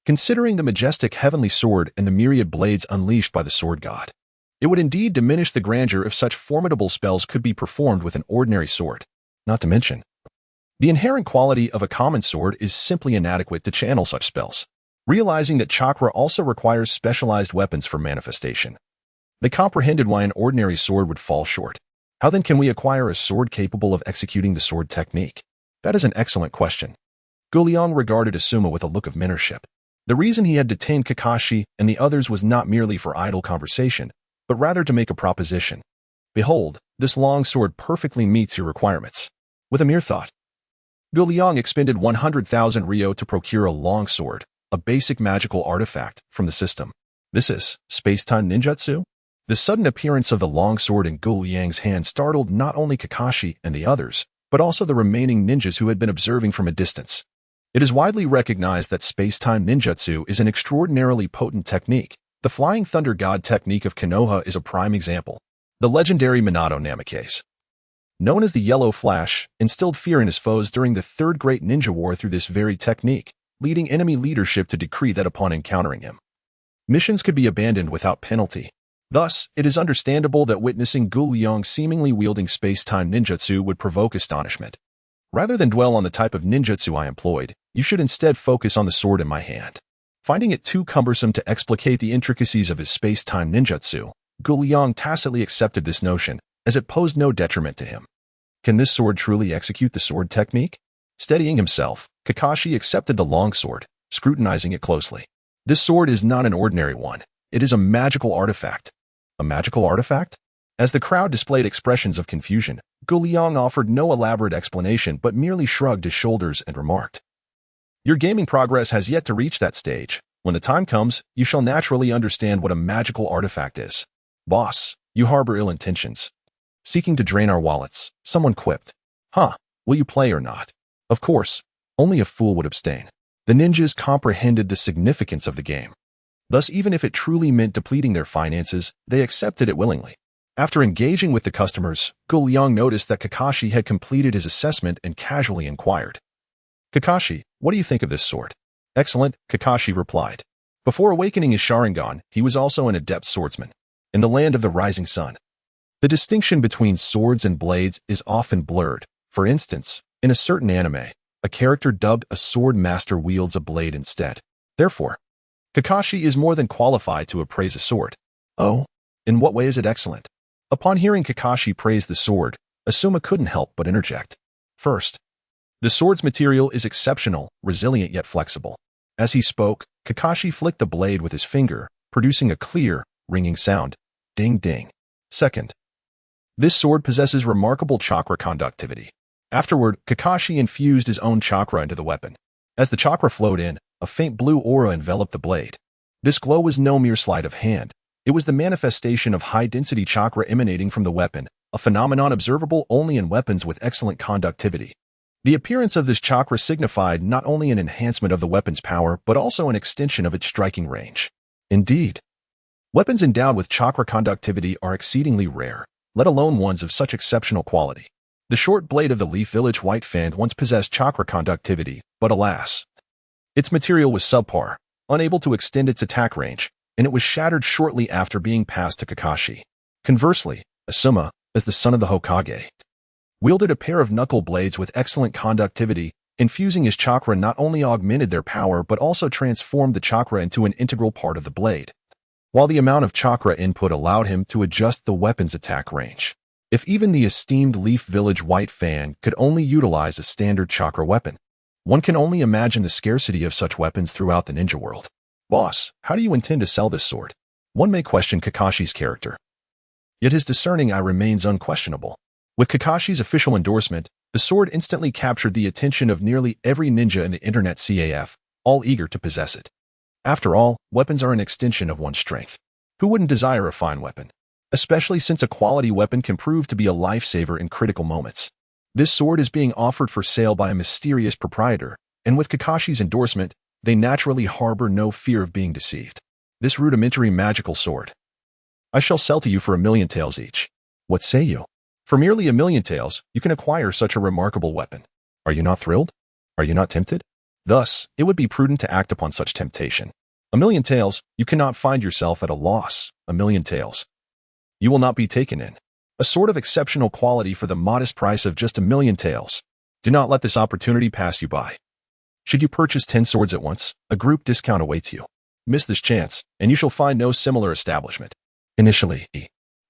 Considering the majestic heavenly sword and the myriad blades unleashed by the sword god, it would indeed diminish the grandeur if such formidable spells could be performed with an ordinary sword. Not to mention, the inherent quality of a common sword is simply inadequate to channel such spells. Realizing that chakra also requires specialized weapons for manifestation, they comprehended why an ordinary sword would fall short. How then can we acquire a sword capable of executing the sword technique? That is an excellent question. Liang regarded Asuma with a look of mentorship. The reason he had detained Kakashi and the others was not merely for idle conversation, but rather to make a proposition. Behold, this long sword perfectly meets your requirements. With a mere thought, Liang expended 100,000 ryo to procure a long sword, a basic magical artifact, from the system. This is space-time ninjutsu? The sudden appearance of the long sword in Liang's hand startled not only Kakashi and the others, but also the remaining ninjas who had been observing from a distance. It is widely recognized that space-time ninjutsu is an extraordinarily potent technique. The Flying Thunder God technique of Konoha is a prime example. The legendary Minato Namikaze, known as the Yellow Flash, instilled fear in his foes during the Third Great Ninja War through this very technique, leading enemy leadership to decree that upon encountering him, missions could be abandoned without penalty. Thus, it is understandable that witnessing Liang seemingly wielding space-time ninjutsu would provoke astonishment. Rather than dwell on the type of ninjutsu I employed, you should instead focus on the sword in my hand. Finding it too cumbersome to explicate the intricacies of his space-time ninjutsu, Liang tacitly accepted this notion, as it posed no detriment to him. Can this sword truly execute the sword technique? Steadying himself, Kakashi accepted the long sword, scrutinizing it closely. This sword is not an ordinary one. It is a magical artifact. A magical artifact? As the crowd displayed expressions of confusion, Liang offered no elaborate explanation but merely shrugged his shoulders and remarked, "Your gaming progress has yet to reach that stage. When the time comes, you shall naturally understand what a magical artifact is. Boss, you harbor ill intentions. Seeking to drain our wallets," someone quipped. "Huh, will you play or not?" Of course, only a fool would abstain. The ninjas comprehended the significance of the game. Thus, even if it truly meant depleting their finances, they accepted it willingly. After engaging with the customers, Liang noticed that Kakashi had completed his assessment and casually inquired, "Kakashi, what do you think of this sword?" "Excellent," Kakashi replied. Before awakening his Sharingan, he was also an adept swordsman. In the land of the rising sun, the distinction between swords and blades is often blurred. For instance, in a certain anime, a character dubbed a sword master wields a blade instead. Therefore, Kakashi is more than qualified to appraise a sword. "Oh, in what way is it excellent?" Upon hearing Kakashi praise the sword, Asuma couldn't help but interject. "First, the sword's material is exceptional, resilient yet flexible." As he spoke, Kakashi flicked the blade with his finger, producing a clear, ringing sound. Ding ding. "Second, this sword possesses remarkable chakra conductivity." Afterward, Kakashi infused his own chakra into the weapon. As the chakra flowed in, a faint blue aura enveloped the blade. This glow was no mere sleight of hand. It was the manifestation of high-density chakra emanating from the weapon, a phenomenon observable only in weapons with excellent conductivity. The appearance of this chakra signified not only an enhancement of the weapon's power, but also an extension of its striking range. Indeed, weapons endowed with chakra conductivity are exceedingly rare, let alone ones of such exceptional quality. The short blade of the Leaf Village White Fan once possessed chakra conductivity, but alas, its material was subpar, unable to extend its attack range, and it was shattered shortly after being passed to Kakashi. Conversely, Asuma, as the son of the Hokage, wielded a pair of knuckle blades with excellent conductivity. Infusing his chakra not only augmented their power but also transformed the chakra into an integral part of the blade, while the amount of chakra input allowed him to adjust the weapon's attack range. If even the esteemed Leaf Village White Fan could only utilize a standard chakra weapon, one can only imagine the scarcity of such weapons throughout the ninja world. "Boss, how do you intend to sell this sword?" One may question Kakashi's character, yet his discerning eye remains unquestionable. With Kakashi's official endorsement, the sword instantly captured the attention of nearly every ninja in the internet CAF, all eager to possess it. After all, weapons are an extension of one's strength. Who wouldn't desire a fine weapon? Especially since a quality weapon can prove to be a lifesaver in critical moments. This sword is being offered for sale by a mysterious proprietor, and with Kakashi's endorsement, they naturally harbor no fear of being deceived. "This rudimentary magical sword I shall sell to you for 1,000,000 taels each. What say you? For merely 1,000,000 taels, you can acquire such a remarkable weapon. Are you not thrilled? Are you not tempted?" Thus, it would be prudent to act upon such temptation. 1,000,000 taels, you cannot find yourself at a loss. 1,000,000 taels, you will not be taken in. A sword of exceptional quality for the modest price of just 1,000,000 taels. Do not let this opportunity pass you by. Should you purchase 10 swords at once, a group discount awaits you. Miss this chance, and you shall find no similar establishment. Initially,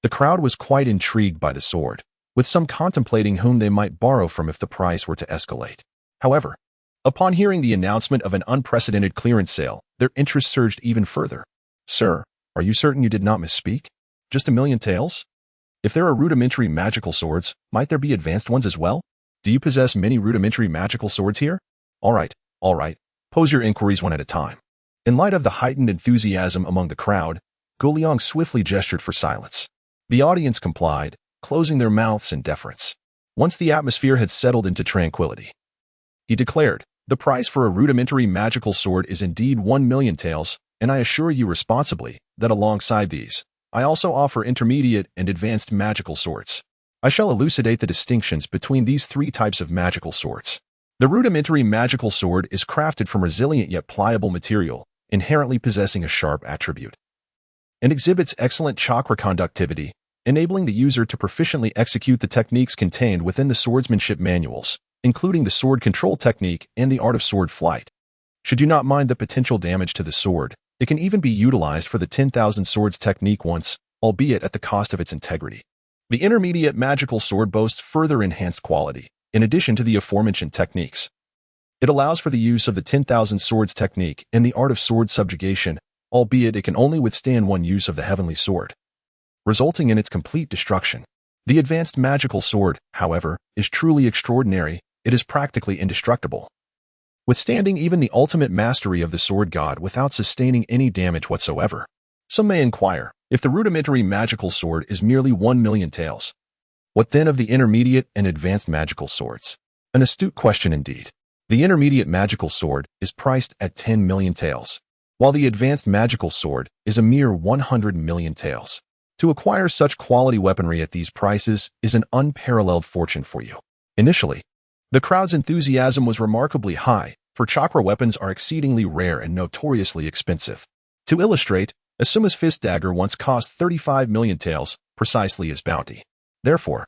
the crowd was quite intrigued by the sword, with some contemplating whom they might borrow from if the price were to escalate. However, upon hearing the announcement of an unprecedented clearance sale, their interest surged even further. "Sir, are you certain you did not misspeak? Just 1,000,000 taels? If there are rudimentary magical swords, might there be advanced ones as well? Do you possess many rudimentary magical swords here? All right. Pose your inquiries one at a time." In light of the heightened enthusiasm among the crowd, Liang swiftly gestured for silence. The audience complied, closing their mouths in deference. Once the atmosphere had settled into tranquility, he declared, "The price for a rudimentary magical sword is indeed 1,000,000 taels, and I assure you responsibly that alongside these, I also offer intermediate and advanced magical swords. I shall elucidate the distinctions between these 3 types of magical swords. The rudimentary magical sword is crafted from resilient yet pliable material, inherently possessing a sharp attribute, and exhibits excellent chakra conductivity, enabling the user to proficiently execute the techniques contained within the swordsmanship manuals, including the sword control technique and the art of sword flight. Should you not mind the potential damage to the sword, it can even be utilized for the 10,000 swords technique once, albeit at the cost of its integrity. The intermediate magical sword boasts further enhanced quality, in addition to the aforementioned techniques. It allows for the use of the 10,000 swords technique and the art of sword subjugation, albeit it can only withstand one use of the heavenly sword, resulting in its complete destruction. The advanced magical sword, however, is truly extraordinary. It is practically indestructible, withstanding even the ultimate mastery of the sword god without sustaining any damage whatsoever. Some may inquire, if the rudimentary magical sword is merely 1,000,000 taels, what then of the intermediate and advanced magical swords? An astute question indeed. The intermediate magical sword is priced at 10,000,000 taels, while the advanced magical sword is a mere 100 million taels. To acquire such quality weaponry at these prices is an unparalleled fortune for you. Initially, the crowd's enthusiasm was remarkably high, for chakra weapons are exceedingly rare and notoriously expensive. To illustrate, Asuma's fist dagger once cost 35 million taels, precisely as bounty. Therefore,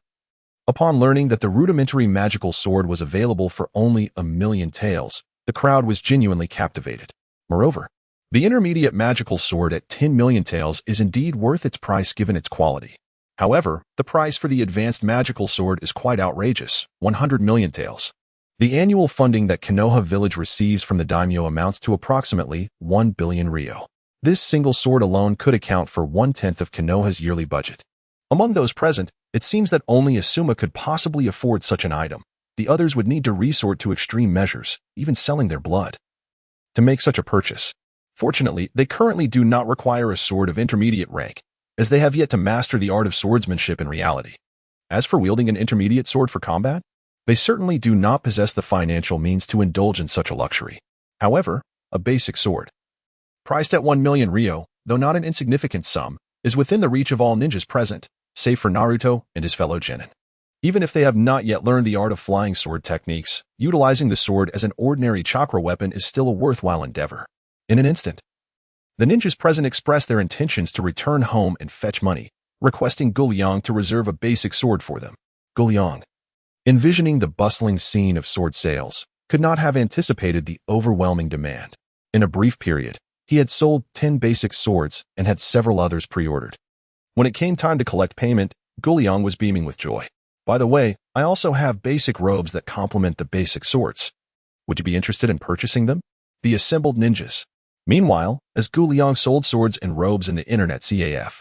upon learning that the rudimentary magical sword was available for only 1 million taels, the crowd was genuinely captivated. Moreover, the intermediate magical sword at 10 million taels is indeed worth its price given its quality. However, the price for the advanced magical sword is quite outrageous, 100 million taels. The annual funding that Konoha village receives from the daimyo amounts to approximately 1 billion ryo. This single sword alone could account for 1/10 of Konoha's yearly budget. Among those present, it seems that only Asuma could possibly afford such an item. The others would need to resort to extreme measures, even selling their blood, to make such a purchase. Fortunately, they currently do not require a sword of intermediate rank, as they have yet to master the art of swordsmanship in reality. As for wielding an intermediate sword for combat, they certainly do not possess the financial means to indulge in such a luxury. However, a basic sword, priced at 1 million ryo, though not an insignificant sum, is within the reach of all ninjas present, save for Naruto and his fellow genin. Even if they have not yet learned the art of flying sword techniques, utilizing the sword as an ordinary chakra weapon is still a worthwhile endeavor. In an instant, the ninjas present express their intentions to return home and fetch money, requesting Liang to reserve a basic sword for them. Liang, envisioning the bustling scene of sword sales, could not have anticipated the overwhelming demand. In a brief period, he had sold 10 basic swords and had several others pre-ordered. When it came time to collect payment, Liang was beaming with joy. By the way, I also have basic robes that complement the basic swords. Would you be interested in purchasing them? The assembled ninjas. Meanwhile, as Liang sold swords and robes in the internet CAF,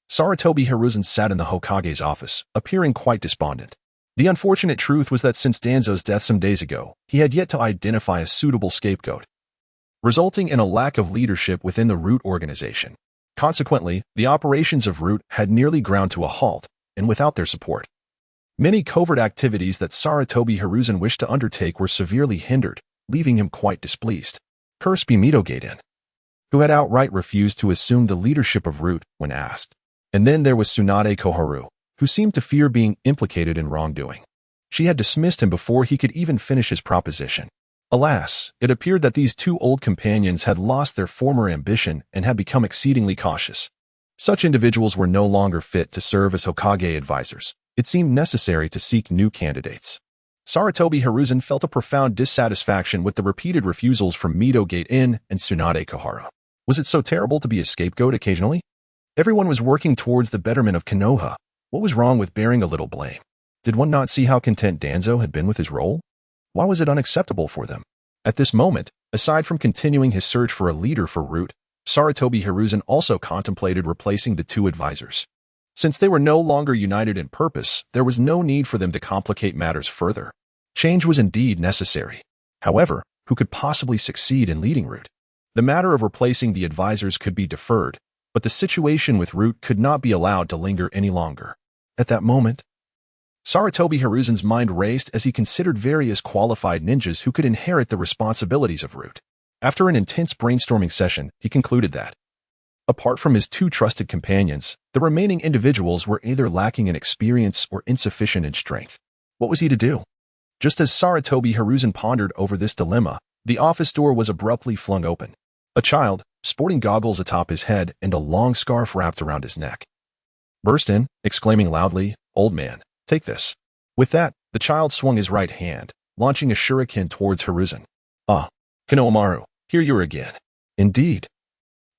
Sarutobi Hiruzen sat in the Hokage's office, appearing quite despondent. The unfortunate truth was that since Danzo's death some days ago, he had yet to identify a suitable scapegoat, resulting in a lack of leadership within the Root organization. Consequently, the operations of Root had nearly ground to a halt, and without their support, many covert activities that Sarutobi Hiruzen wished to undertake were severely hindered, leaving him quite displeased. Cursed be Mito-gaiden, who had outright refused to assume the leadership of Root when asked. And then there was Tsunade Koharu, who seemed to fear being implicated in wrongdoing. She had dismissed him before he could even finish his proposition. Alas, it appeared that these two old companions had lost their former ambition and had become exceedingly cautious. Such individuals were no longer fit to serve as Hokage advisors. It seemed necessary to seek new candidates. Sarutobi Hiruzen felt a profound dissatisfaction with the repeated refusals from Mito-gaiden and Tsunade Koharu. Was it so terrible to be a scapegoat occasionally? Everyone was working towards the betterment of Konoha. What was wrong with bearing a little blame? Did one not see how content Danzo had been with his role? Why was it unacceptable for them? At this moment, aside from continuing his search for a leader for Root, Sarutobi Hiruzen also contemplated replacing the two advisors. Since they were no longer united in purpose, there was no need for them to complicate matters further. Change was indeed necessary. However, who could possibly succeed in leading Root? The matter of replacing the advisors could be deferred, but the situation with Root could not be allowed to linger any longer. At that moment, Sarutobi Hiruzen's mind raced as he considered various qualified ninjas who could inherit the responsibilities of Root. After an intense brainstorming session, he concluded that, apart from his two trusted companions, the remaining individuals were either lacking in experience or insufficient in strength. What was he to do? Just as Sarutobi Hiruzen pondered over this dilemma, the office door was abruptly flung open. A child, sporting goggles atop his head and a long scarf wrapped around his neck, burst in, exclaiming loudly, "Old man, take this." With that, the child swung his right hand, launching a shuriken towards Hiruzen. "Ah, Konohamaru, here you are again." Indeed.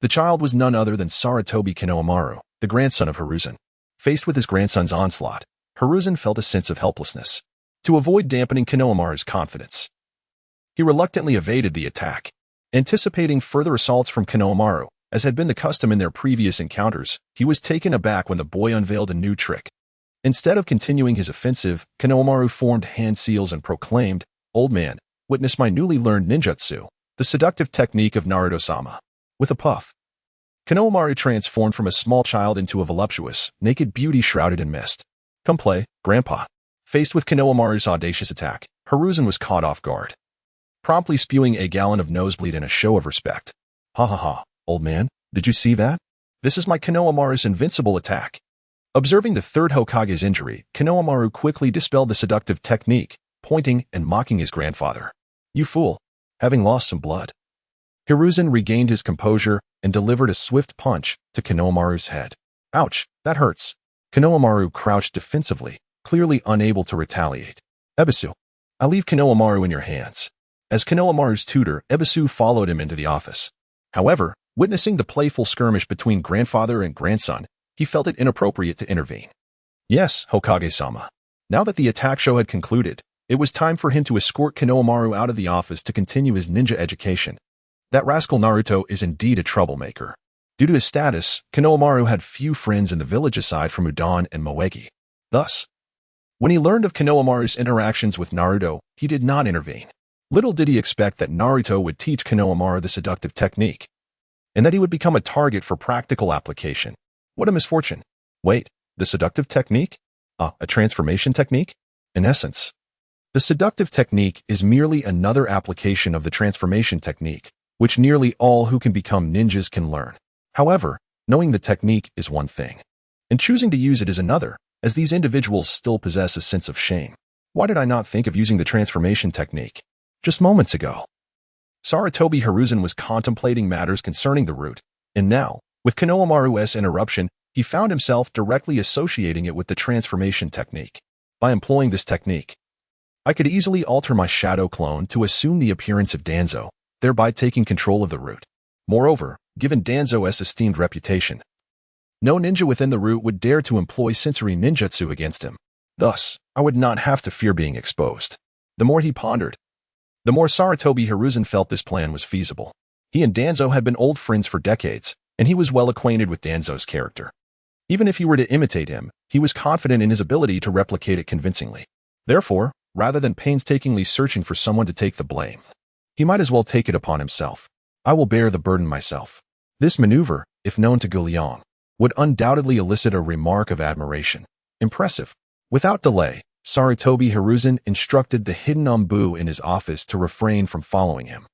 The child was none other than Sarutobi Konohamaru, the grandson of Hiruzen. Faced with his grandson's onslaught, Hiruzen felt a sense of helplessness. To avoid dampening Konohamaru's confidence, he reluctantly evaded the attack. Anticipating further assaults from Konohamaru, as had been the custom in their previous encounters, he was taken aback when the boy unveiled a new trick. Instead of continuing his offensive, Konohamaru formed hand seals and proclaimed, "Old man, witness my newly learned ninjutsu, the seductive technique of Naruto-sama." With a puff, Konohamaru transformed from a small child into a voluptuous, naked beauty shrouded in mist. "Come play, Grandpa." Faced with Konohamaru's audacious attack, Hiruzen was caught off guard, promptly spewing a gallon of nosebleed in a show of respect. Ha ha ha, old man, did you see that? This is my Konohamaru's invincible attack. Observing the third Hokage's injury, Konohamaru quickly dispelled the seductive technique, pointing and mocking his grandfather. You fool, having lost some blood. Hiruzen regained his composure and delivered a swift punch to Konohamaru's head. Ouch, that hurts. Konohamaru crouched defensively, clearly unable to retaliate. Ebisu, I'll leave Konohamaru in your hands. As Konohamaru's tutor, Ebisu followed him into the office. However, witnessing the playful skirmish between grandfather and grandson, he felt it inappropriate to intervene. Yes, Hokage-sama. Now that the attack show had concluded, it was time for him to escort Konohamaru out of the office to continue his ninja education. That rascal Naruto is indeed a troublemaker. Due to his status, Konohamaru had few friends in the village aside from Udon and Moegi. Thus, when he learned of Konohamaru's interactions with Naruto, he did not intervene. Little did he expect that Naruto would teach Konohamaru the seductive technique, and that he would become a target for practical application. What a misfortune. Wait, the seductive technique? A transformation technique? In essence, the seductive technique is merely another application of the transformation technique, which nearly all who can become ninjas can learn. However, knowing the technique is one thing, and choosing to use it is another, as these individuals still possess a sense of shame. Why did I not think of using the transformation technique just moments ago? Sarutobi Hiruzen was contemplating matters concerning the route, and now, with Konohamaru's interruption, he found himself directly associating it with the transformation technique. By employing this technique, I could easily alter my shadow clone to assume the appearance of Danzo, thereby taking control of the route. Moreover, given Danzo's esteemed reputation, no ninja within the route would dare to employ sensory ninjutsu against him. Thus, I would not have to fear being exposed. The more he pondered, the more Sarutobi Hiruzen felt this plan was feasible. He and Danzo had been old friends for decades, and he was well acquainted with Danzo's character. Even if he were to imitate him, he was confident in his ability to replicate it convincingly. Therefore, rather than painstakingly searching for someone to take the blame, he might as well take it upon himself. I will bear the burden myself. This maneuver, if known to Liang, would undoubtedly elicit a remark of admiration. Impressive. Without delay, Sarutobi Hiruzen instructed the hidden Umbu in his office to refrain from following him,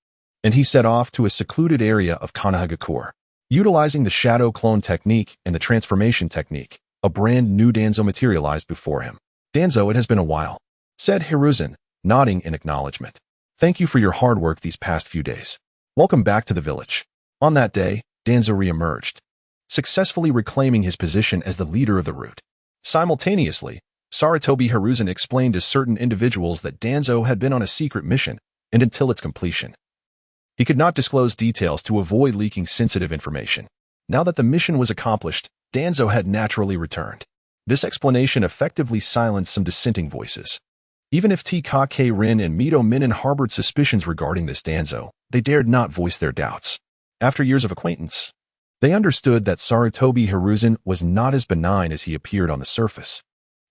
and he set off to a secluded area of Konohagakure. Utilizing the shadow clone technique and the transformation technique, a brand new Danzo materialized before him. Danzo, it has been a while, said Hiruzen, nodding in acknowledgement. Thank you for your hard work these past few days. Welcome back to the village. On that day, Danzo re-emerged, successfully reclaiming his position as the leader of the route. Simultaneously, Sarutobi Hiruzen explained to certain individuals that Danzo had been on a secret mission, and until its completion, he could not disclose details to avoid leaking sensitive information. Now that the mission was accomplished, Danzo had naturally returned. This explanation effectively silenced some dissenting voices. Even if Tkk Rin and Mito Minen harbored suspicions regarding this Danzo, they dared not voice their doubts. After years of acquaintance, they understood that Sarutobi Hiruzen was not as benign as he appeared on the surface.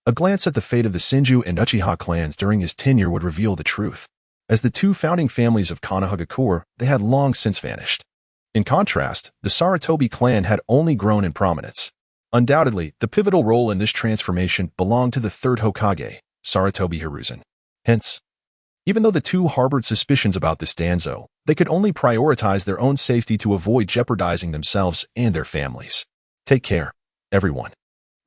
A glance at the fate of the Senju and Uchiha clans during his tenure would reveal the truth. As the two founding families of Konohagakure, they had long since vanished. In contrast, the Sarutobi clan had only grown in prominence. Undoubtedly, the pivotal role in this transformation belonged to the third Hokage, Sarutobi Hiruzen. Hence, even though the two harbored suspicions about this Danzo, they could only prioritize their own safety to avoid jeopardizing themselves and their families. Take care, everyone.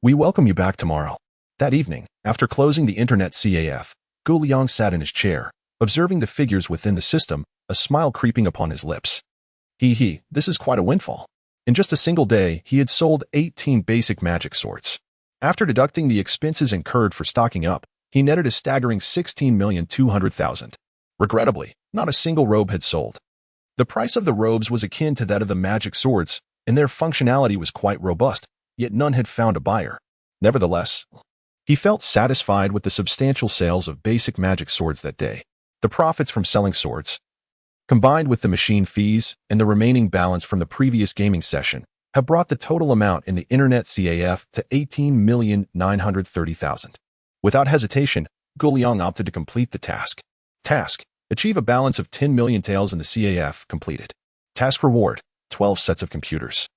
We welcome you back tomorrow. That evening, after closing the internet CAF, Liang sat in his chair, observing the figures within the system, a smile creeping upon his lips. This is quite a windfall. In just a single day, he had sold 18 basic magic swords. After deducting the expenses incurred for stocking up, he netted a staggering 16,200,000. Regrettably, not a single robe had sold. The price of the robes was akin to that of the magic swords, and their functionality was quite robust, yet none had found a buyer. Nevertheless, he felt satisfied with the substantial sales of basic magic swords that day. The profits from selling swords, combined with the machine fees and the remaining balance from the previous gaming session, have brought the total amount in the internet CAF to 18,930,000. Without hesitation, Liang opted to complete the task. Achieve a balance of 10 million taels in the CAF completed. Task reward, 12 sets of computers.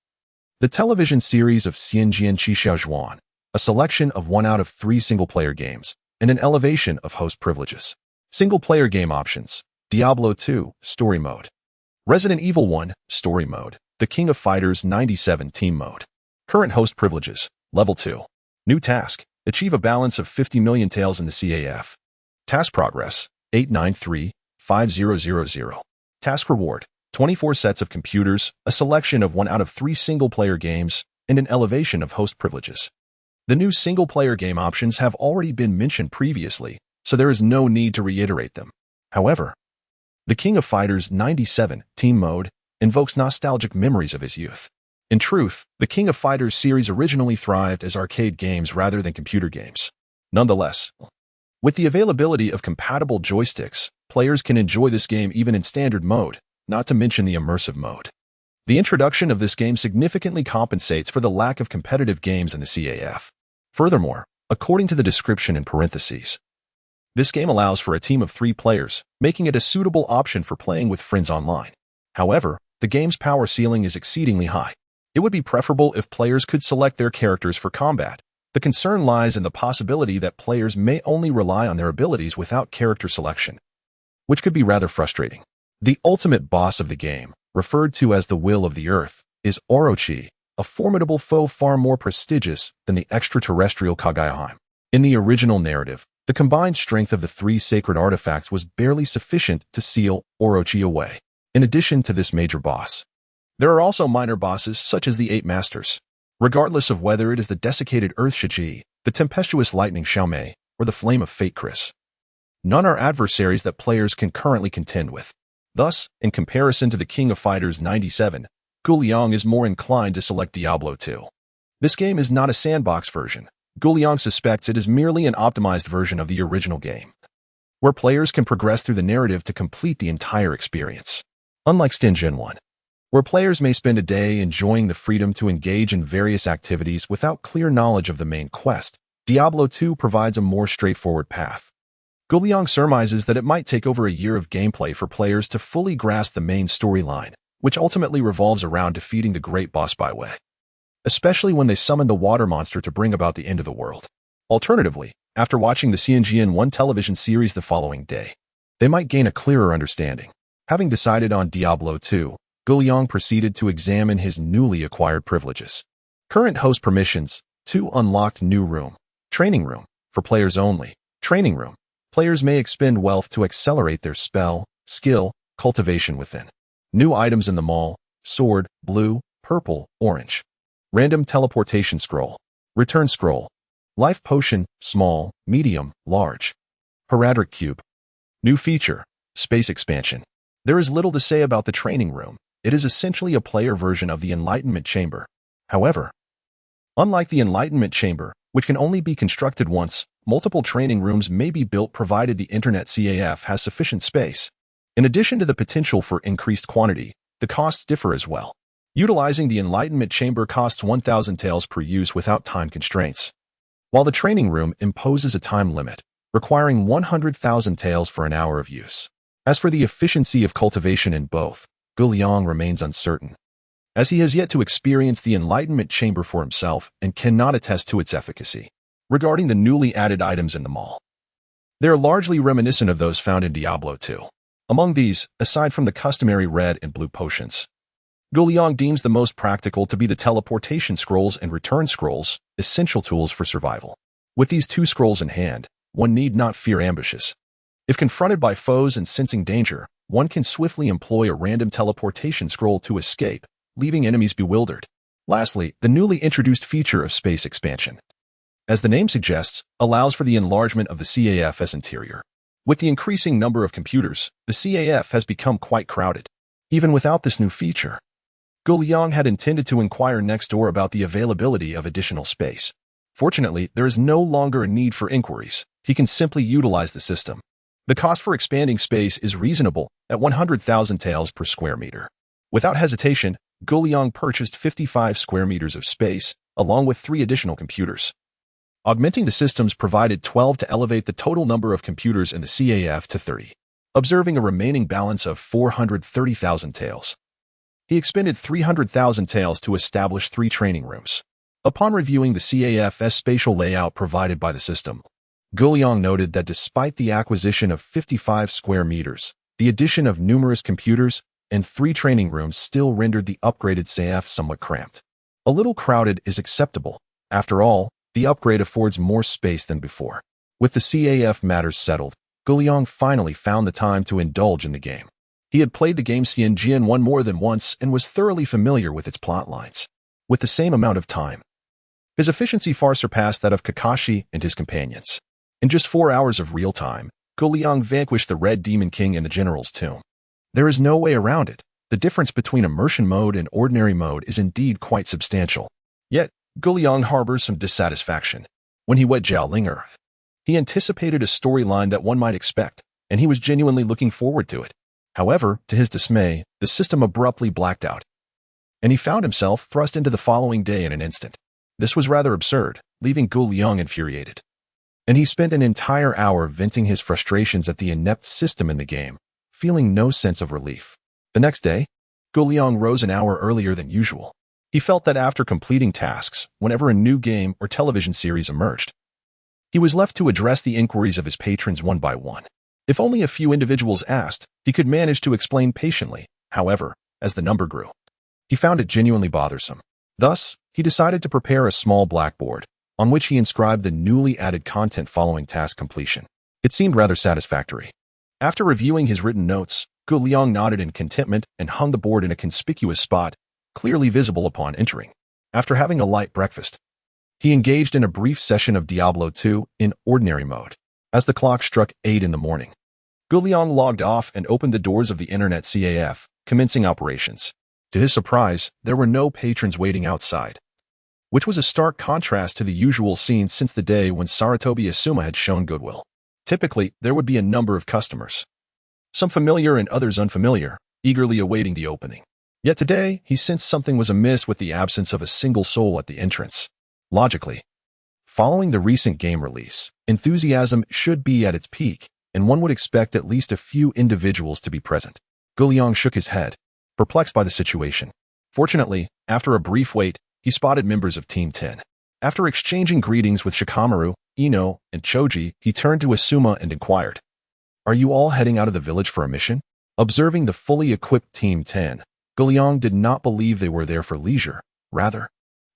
The television series of Xianjian Qixiaozhuan, a selection of 1 out of 3 single-player games, and an elevation of host privileges. Single-player game options, Diablo 2, Story Mode. Resident Evil 1, Story Mode. The King of Fighters 97 Team Mode. Current host privileges. Level 2. New task. Achieve a balance of 50 million taels in the CAF. Task progress. 893-5000. Task reward. 24 sets of computers, a selection of 1 out of 3 single-player games, and an elevation of host privileges. The new single-player game options have already been mentioned previously, so there is no need to reiterate them. However, the King of Fighters 97 Team Mode invokes nostalgic memories of his youth. In truth, the King of Fighters series originally thrived as arcade games rather than computer games. Nonetheless, with the availability of compatible joysticks, players can enjoy this game even in standard mode, not to mention the immersive mode. The introduction of this game significantly compensates for the lack of competitive games in the CAF. Furthermore, according to the description in parentheses, this game allows for a team of 3 players, making it a suitable option for playing with friends online. However, the game's power ceiling is exceedingly high. It would be preferable if players could select their characters for combat. The concern lies in the possibility that players may only rely on their abilities without character selection, which could be rather frustrating. The ultimate boss of the game, referred to as the Will of the Earth, is Orochi, a formidable foe far more prestigious than the extraterrestrial Kage. In the original narrative, the combined strength of the 3 sacred artifacts was barely sufficient to seal Orochi away. In addition to this major boss, there are also minor bosses such as the 8 Masters. Regardless of whether it is the desiccated Earth Shiji, the tempestuous Lightning Xiaomei, or the Flame of Fate Chris, none are adversaries that players can currently contend with. Thus, in comparison to the King of Fighters 97, Liang is more inclined to select Diablo 2. This game is not a sandbox version. Liang suspects it is merely an optimized version of the original game, where players can progress through the narrative to complete the entire experience. Unlike Stengen 1, where players may spend a day enjoying the freedom to engage in various activities without clear knowledge of the main quest, Diablo 2 provides a more straightforward path. Liang surmises that it might take over a year of gameplay for players to fully grasp the main storyline, which ultimately revolves around defeating the great boss Baiwei, especially when they summon the water monster to bring about the end of the world. Alternatively, after watching the CNGN 1 television series the following day, they might gain a clearer understanding. Having decided on Diablo 2, Liang proceeded to examine his newly acquired privileges. Current host permissions: 2 unlocked new room. Training room, for players only. Training room. Players may expend wealth to accelerate their spell, skill, cultivation within. New items in the mall: sword, blue, purple, orange. Random teleportation scroll. Return scroll. Life potion, small, medium, large. Heraldric cube. New feature: space expansion. There is little to say about the training room. It is essentially a player version of the Enlightenment Chamber. However, unlike the Enlightenment Chamber, which can only be constructed once, multiple training rooms may be built provided the Internet CAF has sufficient space. In addition to the potential for increased quantity, the costs differ as well. Utilizing the Enlightenment Chamber costs 1,000 taels per use without time constraints, while the training room imposes a time limit, requiring 100,000 taels for an hour of use. As for the efficiency of cultivation in both, Liang remains uncertain, as he has yet to experience the Enlightenment Chamber for himself and cannot attest to its efficacy. Regarding the newly added items in the mall, they are largely reminiscent of those found in Diablo 2. Among these, aside from the customary red and blue potions, Liang deems the most practical to be the teleportation scrolls and return scrolls, essential tools for survival. With these 2 scrolls in hand, one need not fear ambushes. If confronted by foes and sensing danger, one can swiftly employ a random teleportation scroll to escape, leaving enemies bewildered. Lastly, the newly introduced feature of space expansion, as the name suggests, allows for the enlargement of the CAF's interior. With the increasing number of computers, the CAF has become quite crowded. Even without this new feature, Liang had intended to inquire next door about the availability of additional space. Fortunately, there is no longer a need for inquiries. He can simply utilize the system. The cost for expanding space is reasonable at 100,000 taels per square meter. Without hesitation, Liang purchased 55 square meters of space, along with 3 additional computers. Augmenting the systems provided 12 to elevate the total number of computers in the CAF to 30, observing a remaining balance of 430,000 taels. He expended 300,000 taels to establish 3 training rooms. Upon reviewing the CAF's spatial layout provided by the system, Liang noted that despite the acquisition of 55 square meters, the addition of numerous computers, and 3 training rooms still rendered the upgraded CAF somewhat cramped. A little crowded is acceptable. After all, the upgrade affords more space than before. With the CAF matters settled, Liang finally found the time to indulge in the game. He had played the game Xianjian 1 more than once and was thoroughly familiar with its plotlines. With the same amount of time, his efficiency far surpassed that of Kakashi and his companions. In just 4 hours of real time, Liang vanquished the Red Demon King in the General's Tomb. There is no way around it. The difference between immersion mode and ordinary mode is indeed quite substantial. Yet, Liang harbors some dissatisfaction. When he wed Zhao Linger, he anticipated a storyline that one might expect, and he was genuinely looking forward to it. However, to his dismay, the system abruptly blacked out, and he found himself thrust into the following day in an instant. This was rather absurd, leaving Liang infuriated. And he spent an entire hour venting his frustrations at the inept system in the game, feeling no sense of relief. The next day, Liang rose an hour earlier than usual. He felt that after completing tasks, whenever a new game or television series emerged, he was left to address the inquiries of his patrons one by one. If only a few individuals asked, he could manage to explain patiently. However, as the number grew, he found it genuinely bothersome. Thus, he decided to prepare a small blackboard, on which he inscribed the newly added content following task completion. It seemed rather satisfactory. After reviewing his written notes, Liang nodded in contentment and hung the board in a conspicuous spot, clearly visible upon entering. After having a light breakfast, he engaged in a brief session of Diablo 2 in ordinary mode. As the clock struck 8 in the morning, Liang logged off and opened the doors of the internet CAF, commencing operations. To his surprise, there were no patrons waiting outside, which was a stark contrast to the usual scene since the day when Sarutobi Asuma had shown goodwill. Typically, there would be a number of customers, some familiar and others unfamiliar, eagerly awaiting the opening. Yet today, he sensed something was amiss with the absence of a single soul at the entrance. Logically, following the recent game release, enthusiasm should be at its peak, and one would expect at least a few individuals to be present. Liang shook his head, perplexed by the situation. Fortunately, after a brief wait, he spotted members of Team 10. After exchanging greetings with Shikamaru, Ino, and Choji, he turned to Asuma and inquired, "Are you all heading out of the village for a mission?" Observing the fully equipped Team 10, Liang did not believe they were there for leisure. Rather,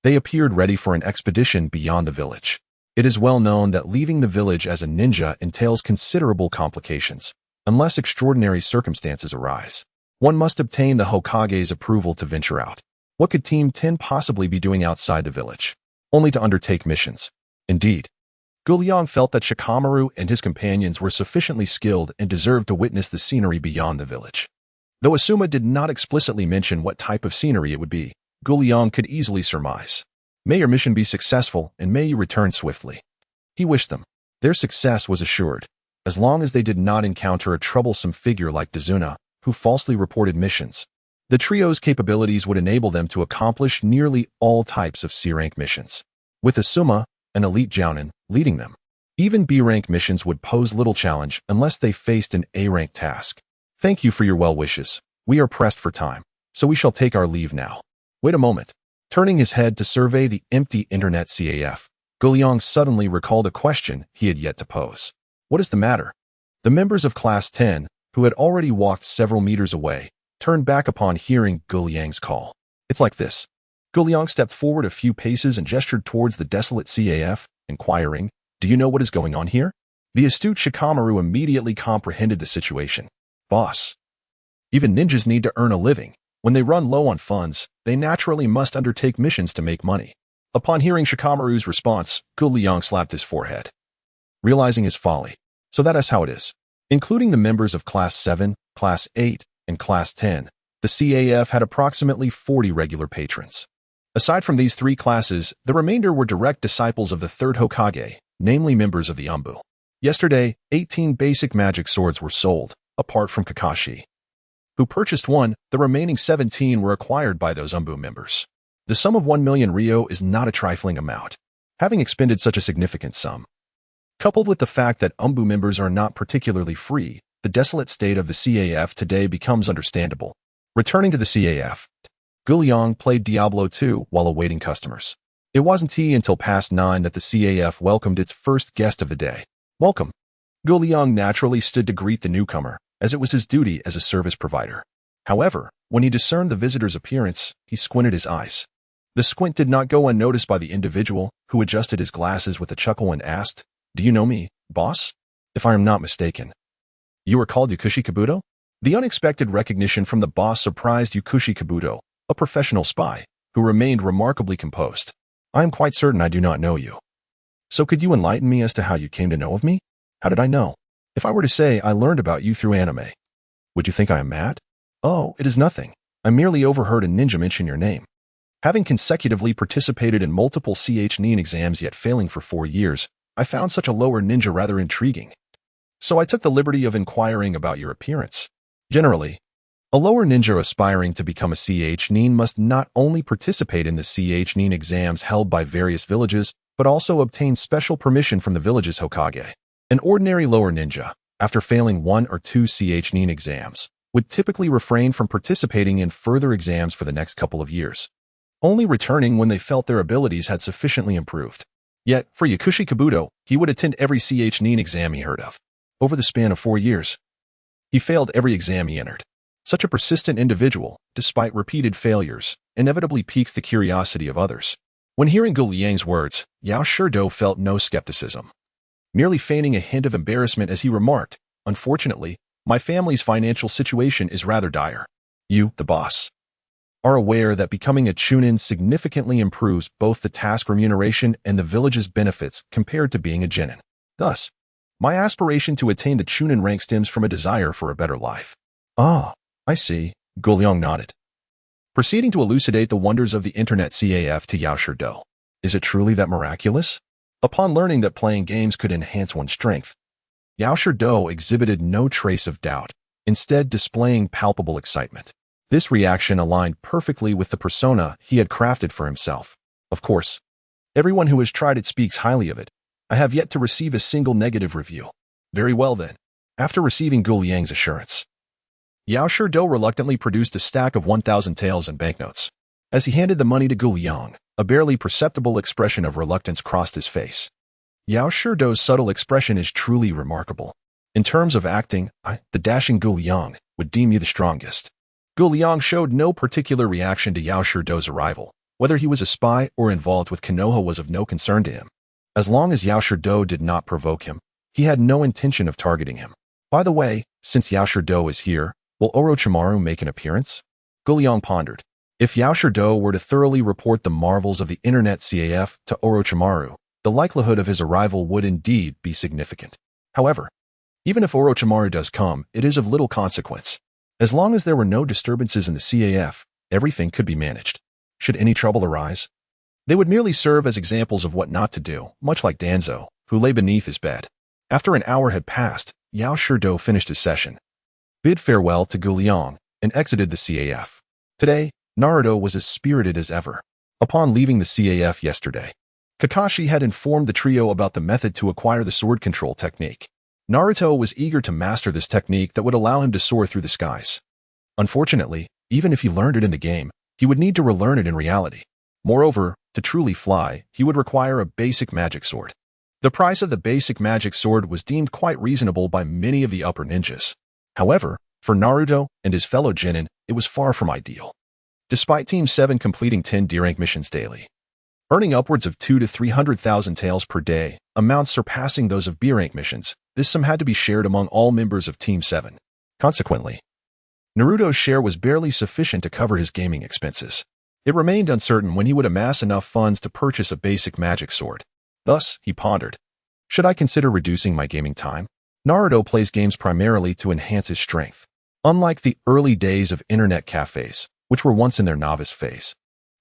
they appeared ready for an expedition beyond the village. It is well known that leaving the village as a ninja entails considerable complications. Unless extraordinary circumstances arise, one must obtain the Hokage's approval to venture out. What could Team 10 possibly be doing outside the village? Only to undertake missions. Indeed, Liang felt that Shikamaru and his companions were sufficiently skilled and deserved to witness the scenery beyond the village. Though Asuma did not explicitly mention what type of scenery it would be, Liang could easily surmise. May your mission be successful, and may you return swiftly. He wished them. Their success was assured, as long as they did not encounter a troublesome figure like Dazuna, who falsely reported missions. The trio's capabilities would enable them to accomplish nearly all types of C-rank missions, with Asuma, an elite jounin, leading them. Even B-rank missions would pose little challenge unless they faced an A-rank task. Thank you for your well wishes. We are pressed for time, so we shall take our leave now. Wait a moment. Turning his head to survey the empty internet CAF, Liang suddenly recalled a question he had yet to pose. What is the matter? The members of Class 10, who had already walked several meters away, turned back upon hearing Liang's call. It's like this. Liang stepped forward a few paces and gestured towards the desolate CAF, inquiring, "Do you know what is going on here?" The astute Shikamaru immediately comprehended the situation. "Boss, even ninjas need to earn a living. When they run low on funds, they naturally must undertake missions to make money." Upon hearing Shikamaru's response, Liang slapped his forehead, realizing his folly. So that is how it is. Including the members of Class 7, Class 8, and Class 10, the CAF had approximately 40 regular patrons. Aside from these 3 classes, the remainder were direct disciples of the 3rd Hokage, namely members of the Umbu. Yesterday, 18 basic magic swords were sold, apart from Kakashi, who purchased one. The remaining 17 were acquired by those Umbu members. The sum of 1 million ryo is not a trifling amount. Having expended such a significant sum, coupled with the fact that Umbu members are not particularly free, the desolate state of the CAF today becomes understandable. Returning to the CAF, Liang played Diablo 2 while awaiting customers. It wasn't until past 9 that the CAF welcomed its first guest of the day. "Welcome." Liang naturally stood to greet the newcomer, as it was his duty as a service provider. However, when he discerned the visitor's appearance, he squinted his eyes. The squint did not go unnoticed by the individual, who adjusted his glasses with a chuckle and asked, "Do you know me, boss? If I am not mistaken. You are called Yakushi Kabuto?" The unexpected recognition from the boss surprised Yakushi Kabuto, a professional spy, who remained remarkably composed. "I am quite certain I do not know you. So could you enlighten me as to how you came to know of me? How did I know? If I were to say I learned about you through anime, would you think I am mad?" "Oh, it is nothing. I merely overheard a ninja mention your name. Having consecutively participated in multiple CH9 exams yet failing for 4 years, I found such a lower ninja rather intriguing. So I took the liberty of inquiring about your appearance. Generally, a lower ninja aspiring to become a CH9 must not only participate in the CH9 exams held by various villages, but also obtain special permission from the village's Hokage. An ordinary lower ninja, after failing 1 or 2 CH9 exams, would typically refrain from participating in further exams for the next couple of years, only returning when they felt their abilities had sufficiently improved. Yet, for Yakushi Kabuto, he would attend every CH9 exam he heard of. Over the span of 4 years, he failed every exam he entered. Such a persistent individual, despite repeated failures, inevitably piques the curiosity of others. When hearing Gu Liang's words, Yao Shurdo felt no skepticism, merely feigning a hint of embarrassment as he remarked, "Unfortunately, my family's financial situation is rather dire. You, the boss, are aware that becoming a chunin significantly improves both the task remuneration and the village's benefits compared to being a genin. Thus, my aspiration to attain the chunin rank stems from a desire for a better life." "Ah, I see," Gu Liang nodded, proceeding to elucidate the wonders of the internet CAF to Yao Shurdo. "Is it truly that miraculous?" Upon learning that playing games could enhance one's strength, Yao Shurdo exhibited no trace of doubt, instead displaying palpable excitement. This reaction aligned perfectly with the persona he had crafted for himself. "Of course, everyone who has tried it speaks highly of it. I have yet to receive a single negative review." "Very well then." After receiving Gu Liang's assurance, Yao Shurdo reluctantly produced a stack of 1,000 taels and banknotes. As he handed the money to Gu Liang, a barely perceptible expression of reluctance crossed his face. Yao Shurdo's subtle expression is truly remarkable. In terms of acting, the dashing Gu Liang, would deem you the strongest. Gu Liang showed no particular reaction to Yao Shurdo's arrival. Whether he was a spy or involved with Konoha was of no concern to him. As long as Yao Shurdo did not provoke him, he had no intention of targeting him. "By the way, since Yao Shurdo is here, will Orochimaru make an appearance?" Gu Liang pondered. If Yao Shurdo were to thoroughly report the marvels of the internet CAF to Orochimaru, the likelihood of his arrival would indeed be significant. However, even if Orochimaru does come, it is of little consequence. As long as there were no disturbances in the CAF, everything could be managed. Should any trouble arise, they would merely serve as examples of what not to do, much like Danzo, who lay beneath his bed. After an hour had passed, Yao Shurdo finished his session, bid farewell to Gu Liang, and exited the CAF. Today, Naruto was as spirited as ever. Upon leaving the CAF yesterday, Kakashi had informed the trio about the method to acquire the sword control technique. Naruto was eager to master this technique that would allow him to soar through the skies. Unfortunately, even if he learned it in the game, he would need to relearn it in reality. Moreover, to truly fly, he would require a basic magic sword. The price of the basic magic sword was deemed quite reasonable by many of the upper ninjas. However, for Naruto and his fellow genin, it was far from ideal. Despite Team 7 completing 10 D-rank missions daily, earning upwards of 200,000 to 300,000 taels per day, amounts surpassing those of B-rank missions, this sum had to be shared among all members of Team 7. Consequently, Naruto's share was barely sufficient to cover his gaming expenses. It remained uncertain when he would amass enough funds to purchase a basic magic sword. Thus, he pondered, should I consider reducing my gaming time? Naruto plays games primarily to enhance his strength. Unlike the early days of internet cafes, which were once in their novice phase,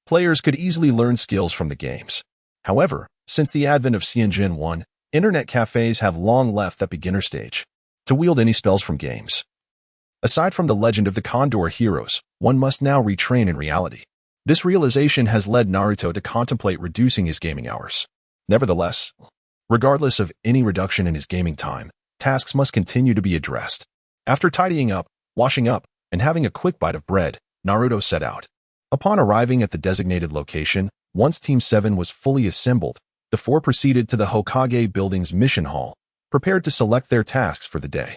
players could easily learn skills from the games. However, since the advent of Xianjin 1, internet cafes have long left that beginner stage to wield any spells from games. Aside from the legend of the Condor heroes, one must now retrain in reality. This realization has led Naruto to contemplate reducing his gaming hours. Nevertheless, regardless of any reduction in his gaming time, tasks must continue to be addressed. After tidying up, washing up, and having a quick bite of bread, Naruto set out. Upon arriving at the designated location, once Team 7 was fully assembled, the four proceeded to the Hokage building's mission hall, prepared to select their tasks for the day.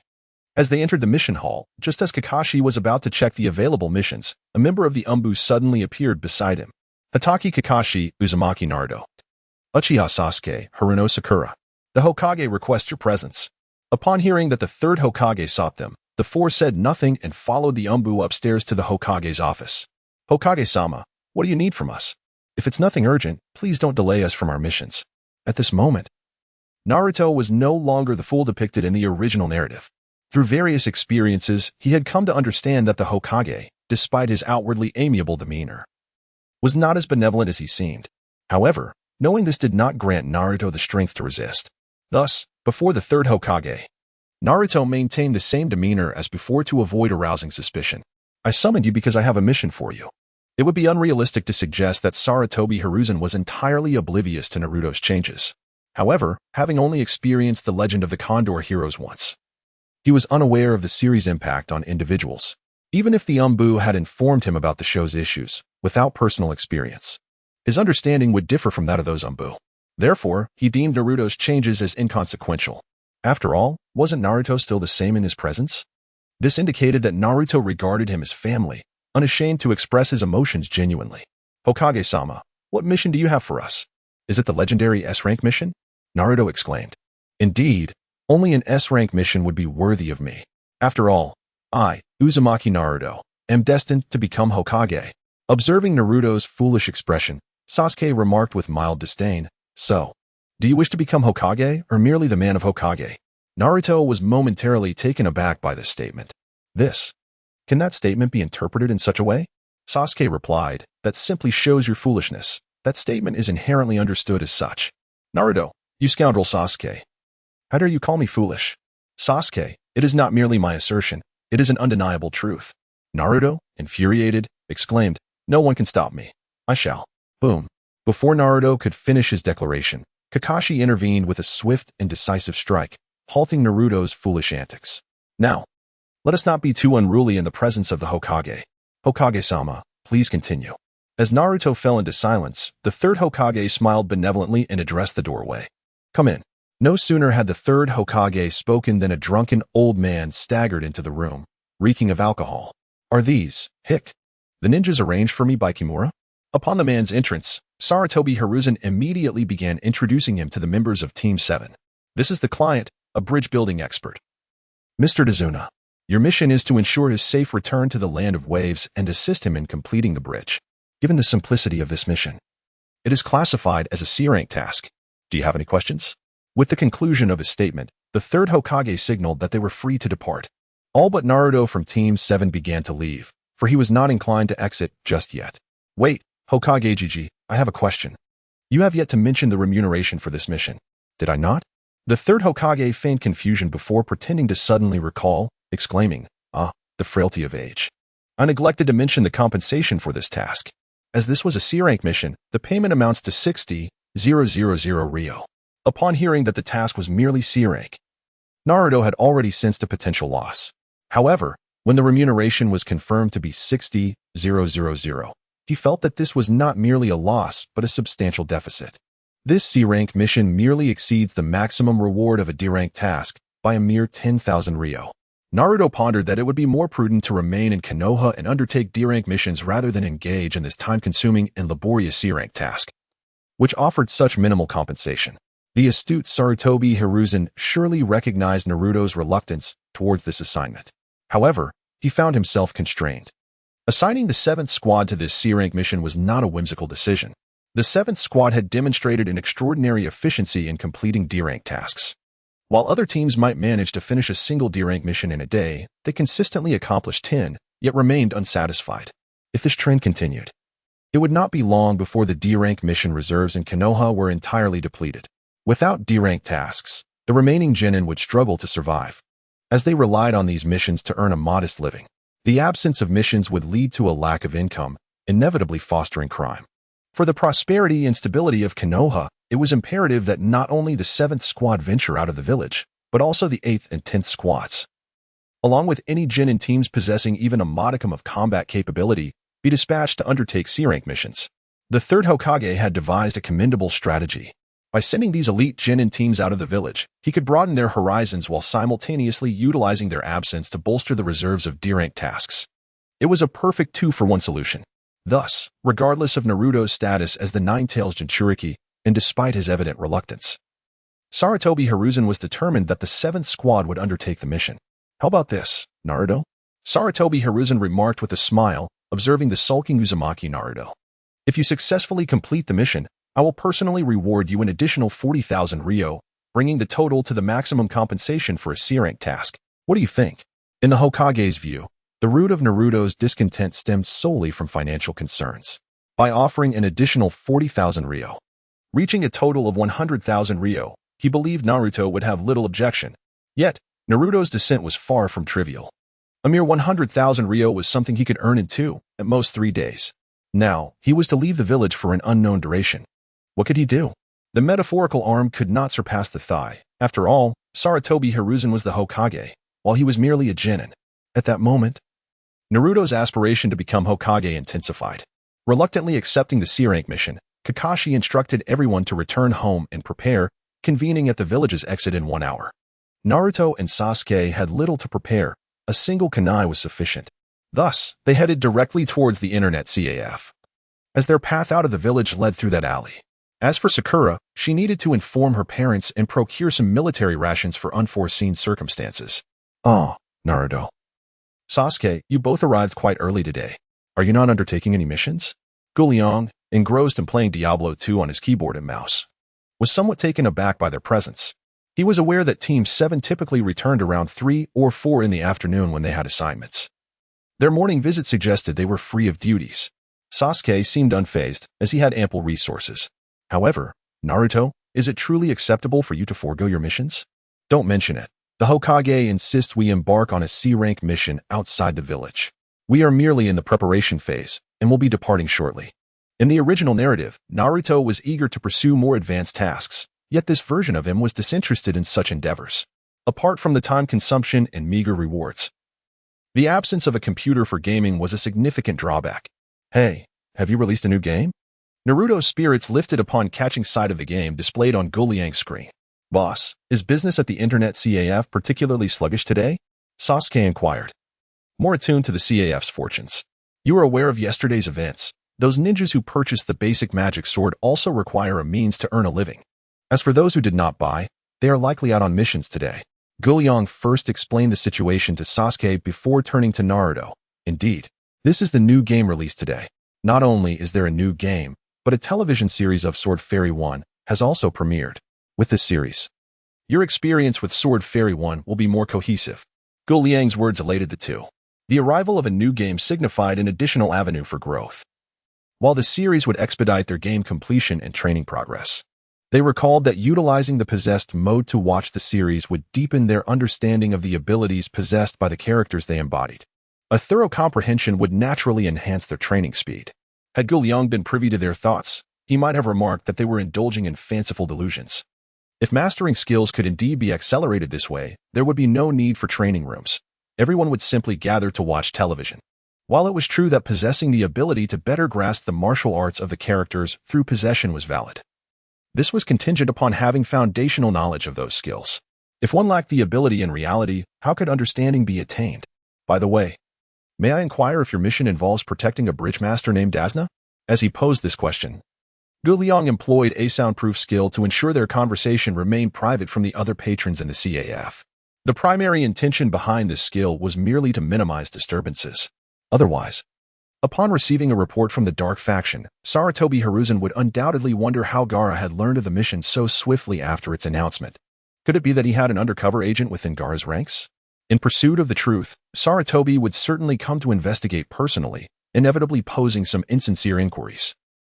As they entered the mission hall, just as Kakashi was about to check the available missions, a member of the Umbu suddenly appeared beside him. Hatake Kakashi, Uzumaki Naruto. Uchiha Sasuke, Haruno Sakura. The Hokage requests your presence. Upon hearing that the third Hokage sought them, the four said nothing and followed the Umbu upstairs to the Hokage's office. Hokage-sama, what do you need from us? If it's nothing urgent, please don't delay us from our missions. At this moment, Naruto was no longer the fool depicted in the original narrative. Through various experiences, he had come to understand that the Hokage, despite his outwardly amiable demeanor, was not as benevolent as he seemed. However, knowing this did not grant Naruto the strength to resist. Thus, before the third Hokage, Naruto maintained the same demeanor as before to avoid arousing suspicion. I summoned you because I have a mission for you. It would be unrealistic to suggest that Sarutobi Hiruzen was entirely oblivious to Naruto's changes. However, having only experienced the legend of the Condor heroes once, he was unaware of the series' impact on individuals, even if the Umbu had informed him about the show's issues, without personal experience. His understanding would differ from that of those Umbu. Therefore, he deemed Naruto's changes as inconsequential. After all, wasn't Naruto still the same in his presence? This indicated that Naruto regarded him as family, unashamed to express his emotions genuinely. Hokage-sama, what mission do you have for us? Is it the legendary S-rank mission? Naruto exclaimed. Indeed, only an S-rank mission would be worthy of me. After all, I, Uzumaki Naruto, am destined to become Hokage. Observing Naruto's foolish expression, Sasuke remarked with mild disdain, So, do you wish to become Hokage or merely the man of Hokage? Naruto was momentarily taken aback by this statement. Can that statement be interpreted in such a way? Sasuke replied, that simply shows your foolishness. That statement is inherently understood as such. Naruto, you scoundrel Sasuke. How dare you call me foolish? Sasuke, it is not merely my assertion, it is an undeniable truth. Naruto, infuriated, exclaimed, no one can stop me. I shall. Boom. Before Naruto could finish his declaration, Kakashi intervened with a swift and decisive strike, halting Naruto's foolish antics. Now, let us not be too unruly in the presence of the Hokage. Hokage-sama, please continue. As Naruto fell into silence, the third Hokage smiled benevolently and addressed the doorway. Come in. No sooner had the third Hokage spoken than a drunken old man staggered into the room, reeking of alcohol. Are these, the ninjas arranged for me by Kimura? Upon the man's entrance, Sarutobi Hiruzen immediately began introducing him to the members of Team 7. This is the client, a bridge-building expert. Mr. Dazuna, your mission is to ensure his safe return to the Land of Waves and assist him in completing the bridge. Given the simplicity of this mission, it is classified as a C-rank task. Do you have any questions? With the conclusion of his statement, the third Hokage signaled that they were free to depart. All but Naruto from Team 7 began to leave, for he was not inclined to exit just yet. Wait, Hokage Gigi, I have a question. You have yet to mention the remuneration for this mission. Did I not? The third Hokage feigned confusion before pretending to suddenly recall, exclaiming, the frailty of age. I neglected to mention the compensation for this task. As this was a C-rank mission, the payment amounts to 60,000 Ryo. Upon hearing that the task was merely C-rank, Naruto had already sensed a potential loss. However, when the remuneration was confirmed to be 60,000, he felt that this was not merely a loss but a substantial deficit. This C-rank mission merely exceeds the maximum reward of a D-rank task by a mere 10,000 Ryo. Naruto pondered that it would be more prudent to remain in Konoha and undertake D-rank missions rather than engage in this time-consuming and laborious C-rank task, which offered such minimal compensation. The astute Sarutobi Hiruzen surely recognized Naruto's reluctance towards this assignment. However, he found himself constrained. Assigning the 7th squad to this C-rank mission was not a whimsical decision. The 7th squad had demonstrated an extraordinary efficiency in completing D-rank tasks. While other teams might manage to finish a single D-rank mission in a day, they consistently accomplished 10, yet remained unsatisfied. If this trend continued, it would not be long before the D-rank mission reserves in Konoha were entirely depleted. Without D-rank tasks, the remaining genin would struggle to survive, as they relied on these missions to earn a modest living. The absence of missions would lead to a lack of income, inevitably fostering crime. For the prosperity and stability of Konoha, it was imperative that not only the 7th squad venture out of the village, but also the 8th and 10th squads, along with any genin teams possessing even a modicum of combat capability, be dispatched to undertake C-rank missions. The third Hokage had devised a commendable strategy. By sending these elite genin teams out of the village, he could broaden their horizons while simultaneously utilizing their absence to bolster the reserves of D-rank tasks. It was a perfect two-for-one solution. Thus, regardless of Naruto's status as the Nine-Tails Jinchuriki, and despite his evident reluctance, Sarutobi Hiruzen was determined that the 7th squad would undertake the mission. How about this, Naruto? Sarutobi Hiruzen remarked with a smile, observing the sulking Uzumaki Naruto. If you successfully complete the mission, I will personally reward you an additional 40,000 Ryo, bringing the total to the maximum compensation for a C-rank task. What do you think? In the Hokage's view, the root of Naruto's discontent stemmed solely from financial concerns. By offering an additional 40,000 Ryo, reaching a total of 100,000 Ryo, he believed Naruto would have little objection. Yet, Naruto's dissent was far from trivial. A mere 100,000 Ryo was something he could earn in 2, at most 3 days. Now, he was to leave the village for an unknown duration. What could he do? The metaphorical arm could not surpass the thigh. After all, Sarutobi Hiruzen was the Hokage, while he was merely a genin. At that moment, Naruto's aspiration to become Hokage intensified. Reluctantly accepting the C-rank mission, Kakashi instructed everyone to return home and prepare, convening at the village's exit in 1 hour. Naruto and Sasuke had little to prepare. A single kunai was sufficient. Thus, they headed directly towards the internet CAF. As their path out of the village led through that alley. As for Sakura, she needed to inform her parents and procure some military rations for unforeseen circumstances. Oh, Naruto. Sasuke, you both arrived quite early today. Are you not undertaking any missions? Liang, engrossed in playing Diablo 2 on his keyboard and mouse, was somewhat taken aback by their presence. He was aware that Team 7 typically returned around 3 or 4 in the afternoon when they had assignments. Their morning visit suggested they were free of duties. Sasuke seemed unfazed, as he had ample resources. However, Naruto, is it truly acceptable for you to forego your missions? Don't mention it. The Hokage insists we embark on a C-rank mission outside the village. We are merely in the preparation phase, and will be departing shortly. In the original narrative, Naruto was eager to pursue more advanced tasks, yet this version of him was disinterested in such endeavors. Apart from the time consumption and meager rewards, the absence of a computer for gaming was a significant drawback. Hey, have you released a new game? Naruto's spirits lifted upon catching sight of the game displayed on Liang's screen. Boss, is business at the internet CAF particularly sluggish today? Sasuke inquired, more attuned to the CAF's fortunes. You are aware of yesterday's events. Those ninjas who purchased the basic magic sword also require a means to earn a living. As for those who did not buy, they are likely out on missions today. Liang first explained the situation to Sasuke before turning to Naruto. Indeed, this is the new game released today. Not only is there a new game, but a television series of Sword Fairy 1 has also premiered. With this series, your experience with Sword Fairy 1 will be more cohesive. Liang's words elated the two. The arrival of a new game signified an additional avenue for growth. While the series would expedite their game completion and training progress, they recalled that utilizing the possessed mode to watch the series would deepen their understanding of the abilities possessed by the characters they embodied. A thorough comprehension would naturally enhance their training speed. Had Liang been privy to their thoughts, he might have remarked that they were indulging in fanciful delusions. If mastering skills could indeed be accelerated this way, there would be no need for training rooms. Everyone would simply gather to watch television. While it was true that possessing the ability to better grasp the martial arts of the characters through possession was valid, this was contingent upon having foundational knowledge of those skills. If one lacked the ability in reality, how could understanding be attained? By the way, may I inquire if your mission involves protecting a bridge master named Dasna? As he posed this question, Liang employed a soundproof skill to ensure their conversation remained private from the other patrons in the CAF. The primary intention behind this skill was merely to minimize disturbances. Otherwise, upon receiving a report from the Dark Faction, Sarutobi Hiruzen would undoubtedly wonder how Gaara had learned of the mission so swiftly after its announcement. Could it be that he had an undercover agent within Gaara's ranks? In pursuit of the truth, Sarutobi would certainly come to investigate personally, inevitably posing some insincere inquiries.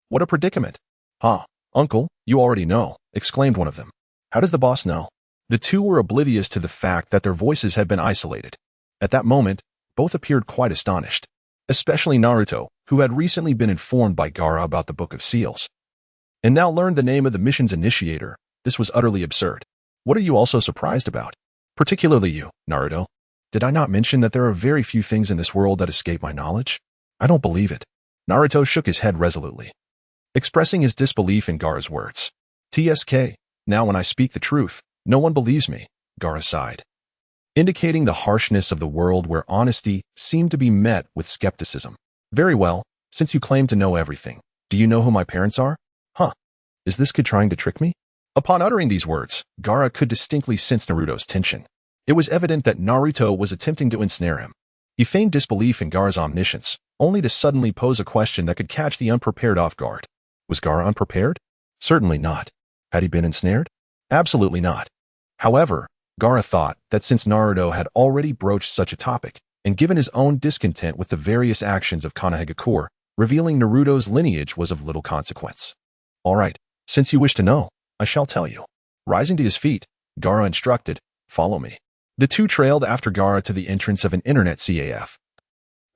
What a predicament! "Huh, uncle, you already know," exclaimed one of them. "How does the boss know?" The two were oblivious to the fact that their voices had been isolated. At that moment, both appeared quite astonished, especially Naruto, who had recently been informed by Gaara about the Book of Seals, and now learned the name of the mission's initiator. This was utterly absurd. What are you also surprised about? Particularly you, Naruto. Did I not mention that there are very few things in this world that escape my knowledge? I don't believe it. Naruto shook his head resolutely, expressing his disbelief in Gaara's words. TSK, now when I speak the truth, no one believes me, Gaara sighed, indicating the harshness of the world where honesty seemed to be met with skepticism. Very well, since you claim to know everything, do you know who my parents are? Huh? Is this kid trying to trick me? Upon uttering these words, Gaara could distinctly sense Naruto's tension. It was evident that Naruto was attempting to ensnare him. He feigned disbelief in Gaara's omniscience, only to suddenly pose a question that could catch the unprepared off guard. Was Gaara unprepared? Certainly not. Had he been ensnared? Absolutely not. However, Gaara thought that since Naruto had already broached such a topic, and given his own discontent with the various actions of Konohagakure, revealing Naruto's lineage was of little consequence. All right, since you wish to know, I shall tell you. Rising to his feet, Gaara instructed, follow me. The two trailed after Gaara to the entrance of an internet CAF,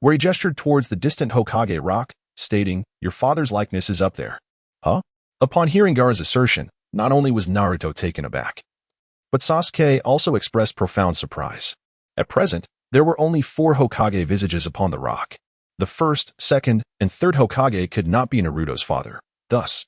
where he gestured towards the distant Hokage rock, stating, your father's likeness is up there. Huh? Upon hearing Gaara's assertion, not only was Naruto taken aback, but Sasuke also expressed profound surprise. At present, there were only 4 Hokage visages upon the rock. The first, second, and third Hokage could not be Naruto's father. Thus,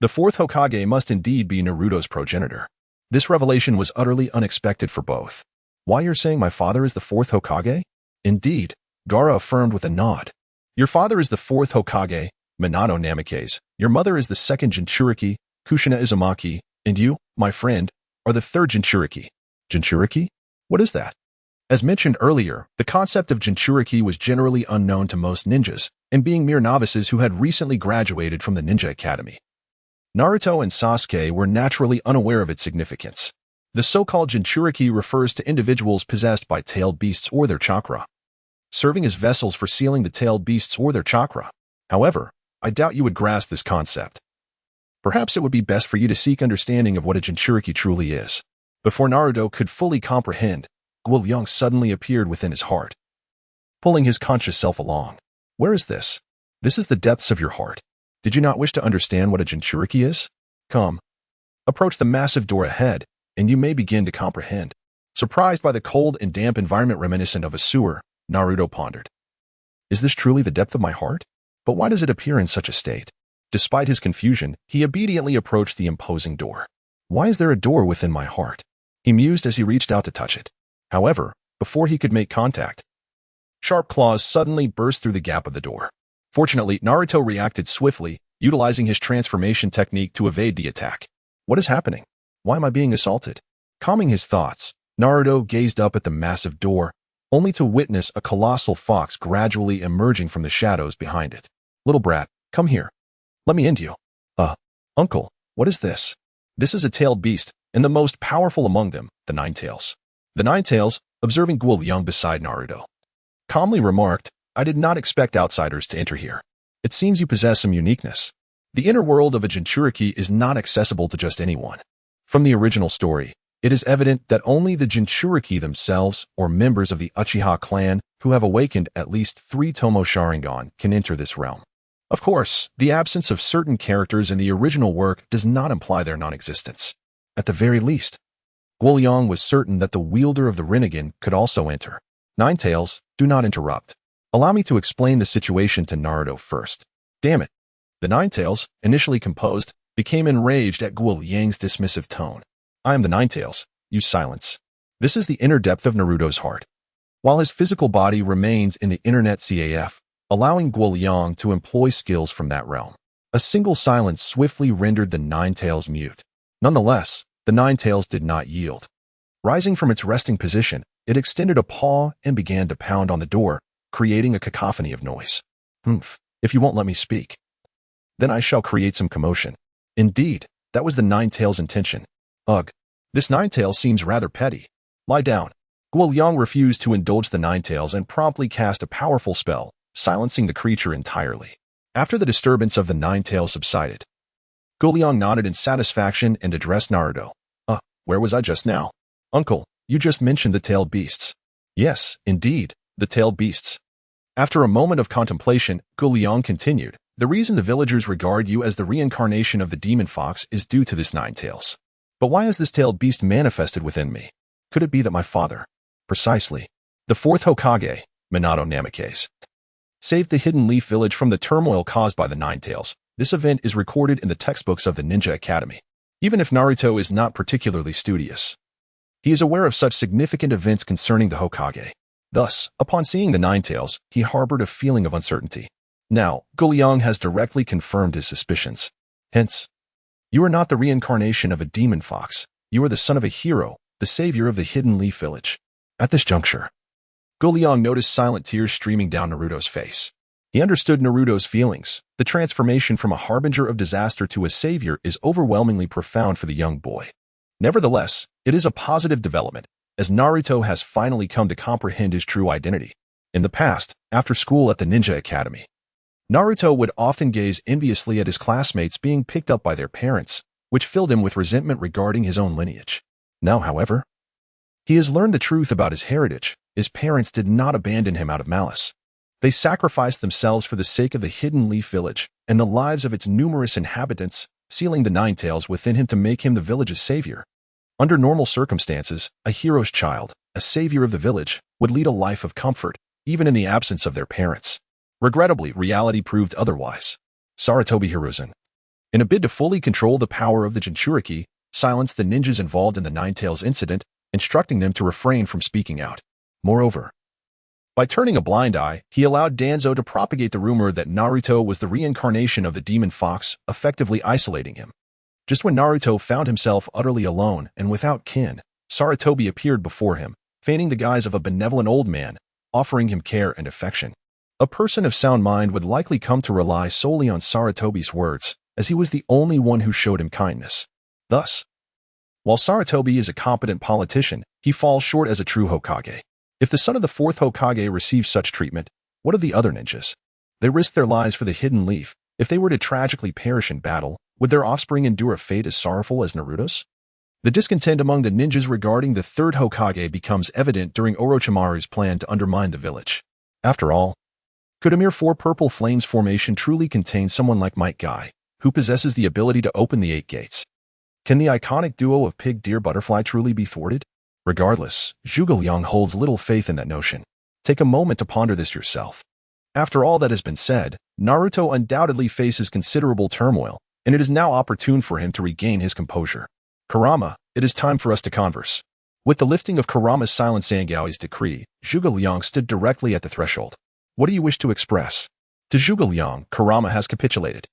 the 4th Hokage must indeed be Naruto's progenitor. This revelation was utterly unexpected for both. Why you're saying my father is the 4th Hokage? Indeed, Gaara affirmed with a nod. Your father is the 4th Hokage, Minato Namikaze. Your mother is the 2nd Jinchuriki, Kushina Izumaki, and you, my friend, are the 3rd Jinchuriki. Jinchuriki? What is that? As mentioned earlier, the concept of Jinchuriki was generally unknown to most ninjas, and being mere novices who had recently graduated from the Ninja Academy. Naruto and Sasuke were naturally unaware of its significance. The so-called Jinchuriki refers to individuals possessed by tailed beasts or their chakra, serving as vessels for sealing the tailed beasts or their chakra. However, I doubt you would grasp this concept. Perhaps it would be best for you to seek understanding of what a Jinchuriki truly is. Before Naruto could fully comprehend, Liang suddenly appeared within his heart, pulling his conscious self along. Where is this? This is the depths of your heart. Did you not wish to understand what a Jinchuriki is? Come. Approach the massive door ahead, and you may begin to comprehend. Surprised by the cold and damp environment reminiscent of a sewer, Naruto pondered. Is this truly the depth of my heart? But why does it appear in such a state? Despite his confusion, he obediently approached the imposing door. Why is there a door within my heart? He mused as he reached out to touch it. However, before he could make contact, sharp claws suddenly burst through the gap of the door. Fortunately, Naruto reacted swiftly, utilizing his transformation technique to evade the attack. What is happening? Why am I being assaulted? Calming his thoughts, Naruto gazed up at the massive door, only to witness a colossal fox gradually emerging from the shadows behind it. Little brat, come here. Let me end you. Uncle, what is this? This is a tailed beast, and the most powerful among them, the Nine Tails. The Nine Tails, observing Liang beside Naruto, calmly remarked, I did not expect outsiders to enter here. It seems you possess some uniqueness. The inner world of a Jinchuriki is not accessible to just anyone. From the original story, it is evident that only the Jinchuriki themselves or members of the Uchiha clan who have awakened at least 3 Tomo Sharingan can enter this realm. Of course, the absence of certain characters in the original work does not imply their non-existence. At the very least, Liang was certain that the wielder of the Rinnegan could also enter. Nine Tails, do not interrupt. Allow me to explain the situation to Naruto first. Damn it. The Nine Tails, initially composed, became enraged at Liang's dismissive tone. I am the Nine Tails. Use silence. This is the inner depth of Naruto's heart. While his physical body remains in the internet CAF, allowing Liang to employ skills from that realm. A single silence swiftly rendered the Nine Tails mute. Nonetheless, the Nine Tails did not yield. Rising from its resting position, it extended a paw and began to pound on the door, creating a cacophony of noise. If you won't let me speak, then I shall create some commotion. Indeed, that was the Nine Tails' intention. Ugh, this Nine Tails seems rather petty. Lie down. Liang refused to indulge the Nine Tails and promptly cast a powerful spell, silencing the creature entirely. After the disturbance of the Nine Tails subsided, Liang nodded in satisfaction and addressed Naruto. Where was I just now? Uncle, you just mentioned the tailed beasts. Yes, indeed, the tailed beasts. After a moment of contemplation, Liang continued, the reason the villagers regard you as the reincarnation of the demon fox is due to this Nine Tails. But why has this tailed beast manifested within me? Could it be that my father, precisely, the 4th Hokage, Minato Namikaze, saved the Hidden Leaf Village from the turmoil caused by the Nine Tails? This event is recorded in the textbooks of the Ninja Academy. even if Naruto is not particularly studious. He is aware of such significant events concerning the Hokage. Thus, upon seeing the Nine Tails, he harbored a feeling of uncertainty. Now, Liang has directly confirmed his suspicions. Hence, you are not the reincarnation of a demon fox. You are the son of a hero, the savior of the Hidden Leaf Village. At this juncture, Liang noticed silent tears streaming down Naruto's face. He understood Naruto's feelings. The transformation from a harbinger of disaster to a savior is overwhelmingly profound for the young boy. Nevertheless, it is a positive development, as Naruto has finally come to comprehend his true identity. In the past, after school at the Ninja Academy, Naruto would often gaze enviously at his classmates being picked up by their parents, which filled him with resentment regarding his own lineage. Now, however, he has learned the truth about his heritage. His parents did not abandon him out of malice. They sacrificed themselves for the sake of the Hidden Leaf Village and the lives of its numerous inhabitants, sealing the Nine Tails within him to make him the village's savior. Under normal circumstances, a hero's child, a savior of the village, would lead a life of comfort, even in the absence of their parents. Regrettably, reality proved otherwise. Sarutobi Hiruzen, in a bid to fully control the power of the Jinchuriki, silenced the ninjas involved in the Nine Tails incident, instructing them to refrain from speaking out. Moreover, by turning a blind eye, he allowed Danzo to propagate the rumor that Naruto was the reincarnation of the demon fox, effectively isolating him. Just when Naruto found himself utterly alone and without kin, Sarutobi appeared before him, feigning the guise of a benevolent old man, offering him care and affection. A person of sound mind would likely come to rely solely on Sarutobi's words, as he was the only one who showed him kindness. Thus, while Sarutobi is a competent politician, he falls short as a true Hokage. If the son of the fourth Hokage receives such treatment, what of the other ninjas? They risked their lives for the Hidden Leaf. If they were to tragically perish in battle, would their offspring endure a fate as sorrowful as Naruto's? The discontent among the ninjas regarding the third Hokage becomes evident during Orochimaru's plan to undermine the village. After all, could a mere 4 purple flames formation truly contain someone like Might Guy, who possesses the ability to open the 8 gates? Can the iconic duo of Pig, Deer, Butterfly truly be thwarted? Regardless, Liang holds little faith in that notion. Take a moment to ponder this yourself. After all that has been said, Naruto undoubtedly faces considerable turmoil, and it is now opportune for him to regain his composure. Kurama, it is time for us to converse. With the lifting of Kurama's silent Sangao's decree, Liang stood directly at the threshold. What do you wish to express? To Liang, Kurama has capitulated.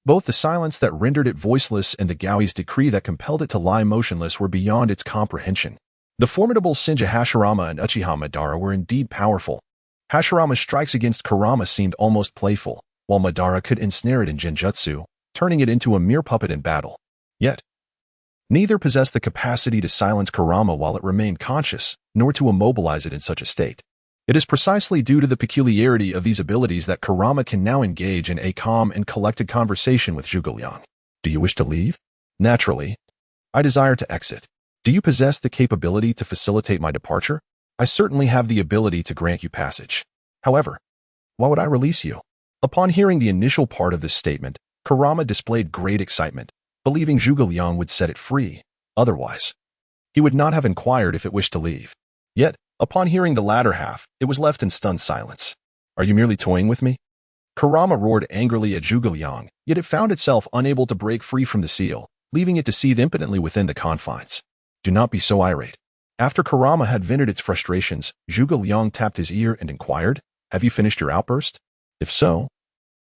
Both the silence that rendered it voiceless and the Gaoi's decree that compelled it to lie motionless were beyond its comprehension. The formidable Senju Hashirama and Uchiha Madara were indeed powerful. Hashirama's strikes against Kurama seemed almost playful, while Madara could ensnare it in Genjutsu, turning it into a mere puppet in battle. Yet, neither possessed the capacity to silence Kurama while it remained conscious, nor to immobilize it in such a state. It is precisely due to the peculiarity of these abilities that Kurama can now engage in a calm and collected conversation with Liang. Do you wish to leave? Naturally. I desire to exit. Do you possess the capability to facilitate my departure? I certainly have the ability to grant you passage. However, why would I release you? Upon hearing the initial part of this statement, Kurama displayed great excitement, believing Liang would set it free. Otherwise, he would not have inquired if it wished to leave. Yet, upon hearing the latter half, it was left in stunned silence. Are you merely toying with me? Kurama roared angrily at Liang, yet it found itself unable to break free from the seal, leaving it to seethe impotently within the confines. Do not be so irate. After Kurama had vented its frustrations, Liang tapped his ear and inquired, have you finished your outburst? If so,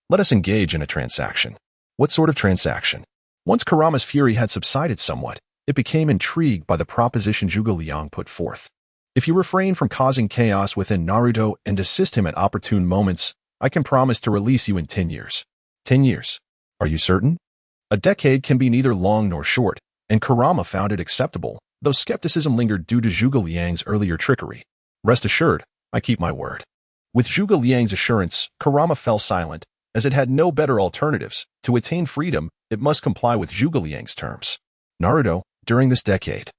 let us engage in a transaction. What sort of transaction? Once Kurama's fury had subsided somewhat, it became intrigued by the proposition Liang put forth. If you refrain from causing chaos within Naruto and assist him at opportune moments, I can promise to release you in 10 years. 10 years. Are you certain? A decade can be neither long nor short, and Kurama found it acceptable, though skepticism lingered due to Liang's earlier trickery. Rest assured, I keep my word. With Liang's assurance, Kurama fell silent, as it had no better alternatives. To attain freedom, it must comply with Liang's terms. Naruto, during this decade,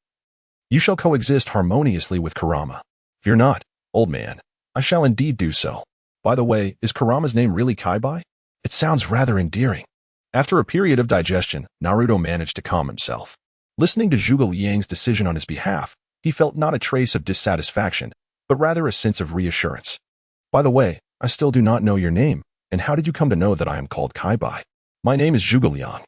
you shall coexist harmoniously with Kurama. Fear not, old man. I shall indeed do so. By the way, is Kurama's name really Kaibai? It sounds rather endearing. After a period of digestion, Naruto managed to calm himself. Listening to Liang's decision on his behalf, he felt not a trace of dissatisfaction, but rather a sense of reassurance. By the way, I still do not know your name, and how did you come to know that I am called Kaibai? My name is Liang.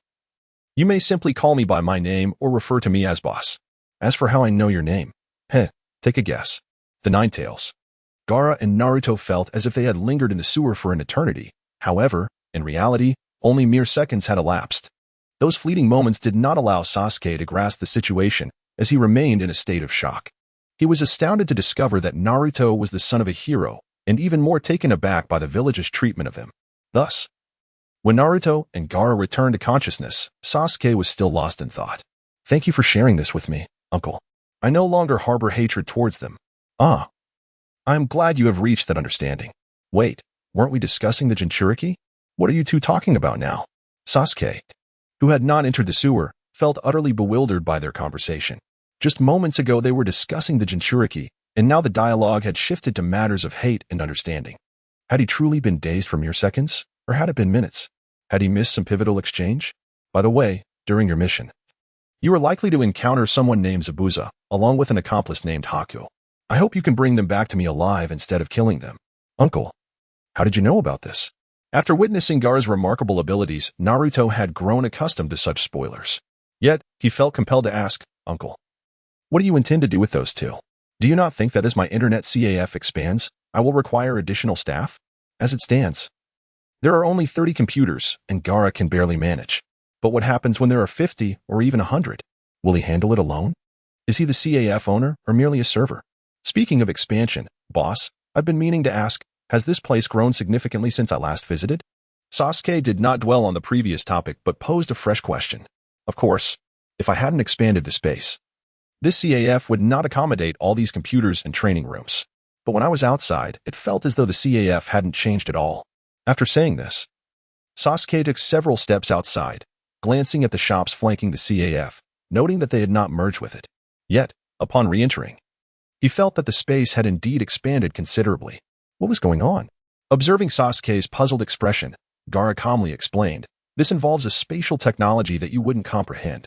You may simply call me by my name or refer to me as boss. As for how I know your name, take a guess. The Nine Tails. Gaara and Naruto felt as if they had lingered in the sewer for an eternity. However, in reality, only mere seconds had elapsed. Those fleeting moments did not allow Sasuke to grasp the situation, as he remained in a state of shock. He was astounded to discover that Naruto was the son of a hero, and even more taken aback by the village's treatment of him. Thus, when Naruto and Gaara returned to consciousness, Sasuke was still lost in thought. Thank you for sharing this with me, uncle. I no longer harbor hatred towards them. I am glad you have reached that understanding. Wait, weren't we discussing the Jinchuriki? What are you two talking about now? Sasuke, who had not entered the sewer, felt utterly bewildered by their conversation. Just moments ago they were discussing the Jinchuriki, and now the dialogue had shifted to matters of hate and understanding. Had he truly been dazed for mere seconds? Or had it been minutes? Had he missed some pivotal exchange? By the way, during your mission, you are likely to encounter someone named Zabuza, along with an accomplice named Haku. I hope you can bring them back to me alive instead of killing them. Uncle, how did you know about this? After witnessing Gaara's remarkable abilities, Naruto had grown accustomed to such spoilers. Yet, he felt compelled to ask, Uncle, what do you intend to do with those two? Do you not think that as my internet CAF expands, I will require additional staff? As it stands, there are only 30 computers, and Gaara can barely manage. But what happens when there are 50 or even 100? Will he handle it alone? Is he the CAF owner or merely a server? Speaking of expansion, boss, I've been meaning to ask, has this place grown significantly since I last visited? Sasuke did not dwell on the previous topic but posed a fresh question. Of course, if I hadn't expanded the space, this CAF would not accommodate all these computers and training rooms. But when I was outside, it felt as though the CAF hadn't changed at all. After saying this, Sasuke took several steps outside, glancing at the shops flanking the CAF, noting that they had not merged with it. Yet, upon re-entering, he felt that the space had indeed expanded considerably. What was going on? Observing Sasuke's puzzled expression, Gaara calmly explained, this involves a spatial technology that you wouldn't comprehend.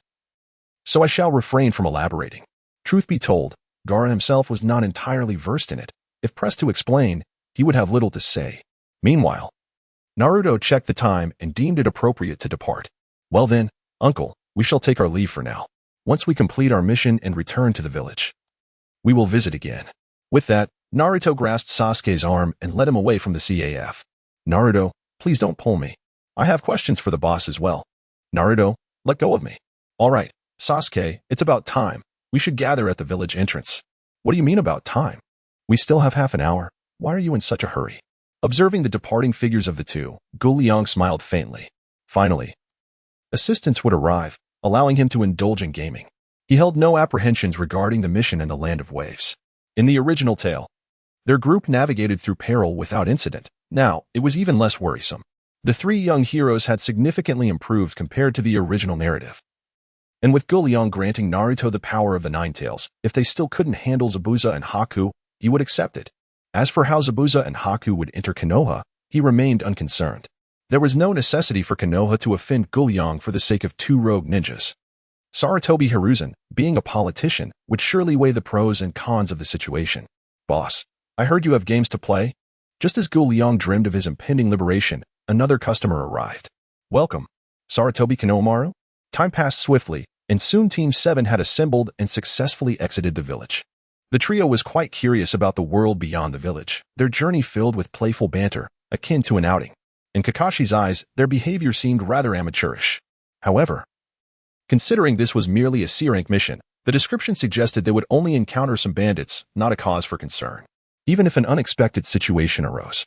So I shall refrain from elaborating. Truth be told, Gaara himself was not entirely versed in it. If pressed to explain, he would have little to say. Meanwhile, Naruto checked the time and deemed it appropriate to depart. Well then, uncle, we shall take our leave for now. Once we complete our mission and return to the village, we will visit again. With that, Naruto grasped Sasuke's arm and led him away from the CAF. Naruto, please don't pull me. I have questions for the boss as well. Naruto, let go of me. All right, Sasuke, it's about time. We should gather at the village entrance. What do you mean about time? We still have half an hour. Why are you in such a hurry? Observing the departing figures of the two, Liang smiled faintly. Finally, assistance would arrive, allowing him to indulge in gaming. He held no apprehensions regarding the mission in the Land of Waves. In the original tale, their group navigated through peril without incident. Now, it was even less worrisome. The three young heroes had significantly improved compared to the original narrative. And with Liang granting Naruto the power of the Nine Taels, if they still couldn't handle Zabuza and Haku, he would accept it. As for how Zabuza and Haku would enter Konoha, he remained unconcerned. There was no necessity for Konoha to offend Liang for the sake of two rogue ninjas. Sarutobi Hiruzen, being a politician, would surely weigh the pros and cons of the situation. Boss, I heard you have games to play? Just as Liang dreamed of his impending liberation, another customer arrived. Welcome, Sarutobi Konohamaru? Time passed swiftly, and soon Team 7 had assembled and successfully exited the village. The trio was quite curious about the world beyond the village, their journey filled with playful banter, akin to an outing. In Kakashi's eyes, their behavior seemed rather amateurish. However, considering this was merely a C-rank mission, the description suggested they would only encounter some bandits, not a cause for concern. Even if an unexpected situation arose.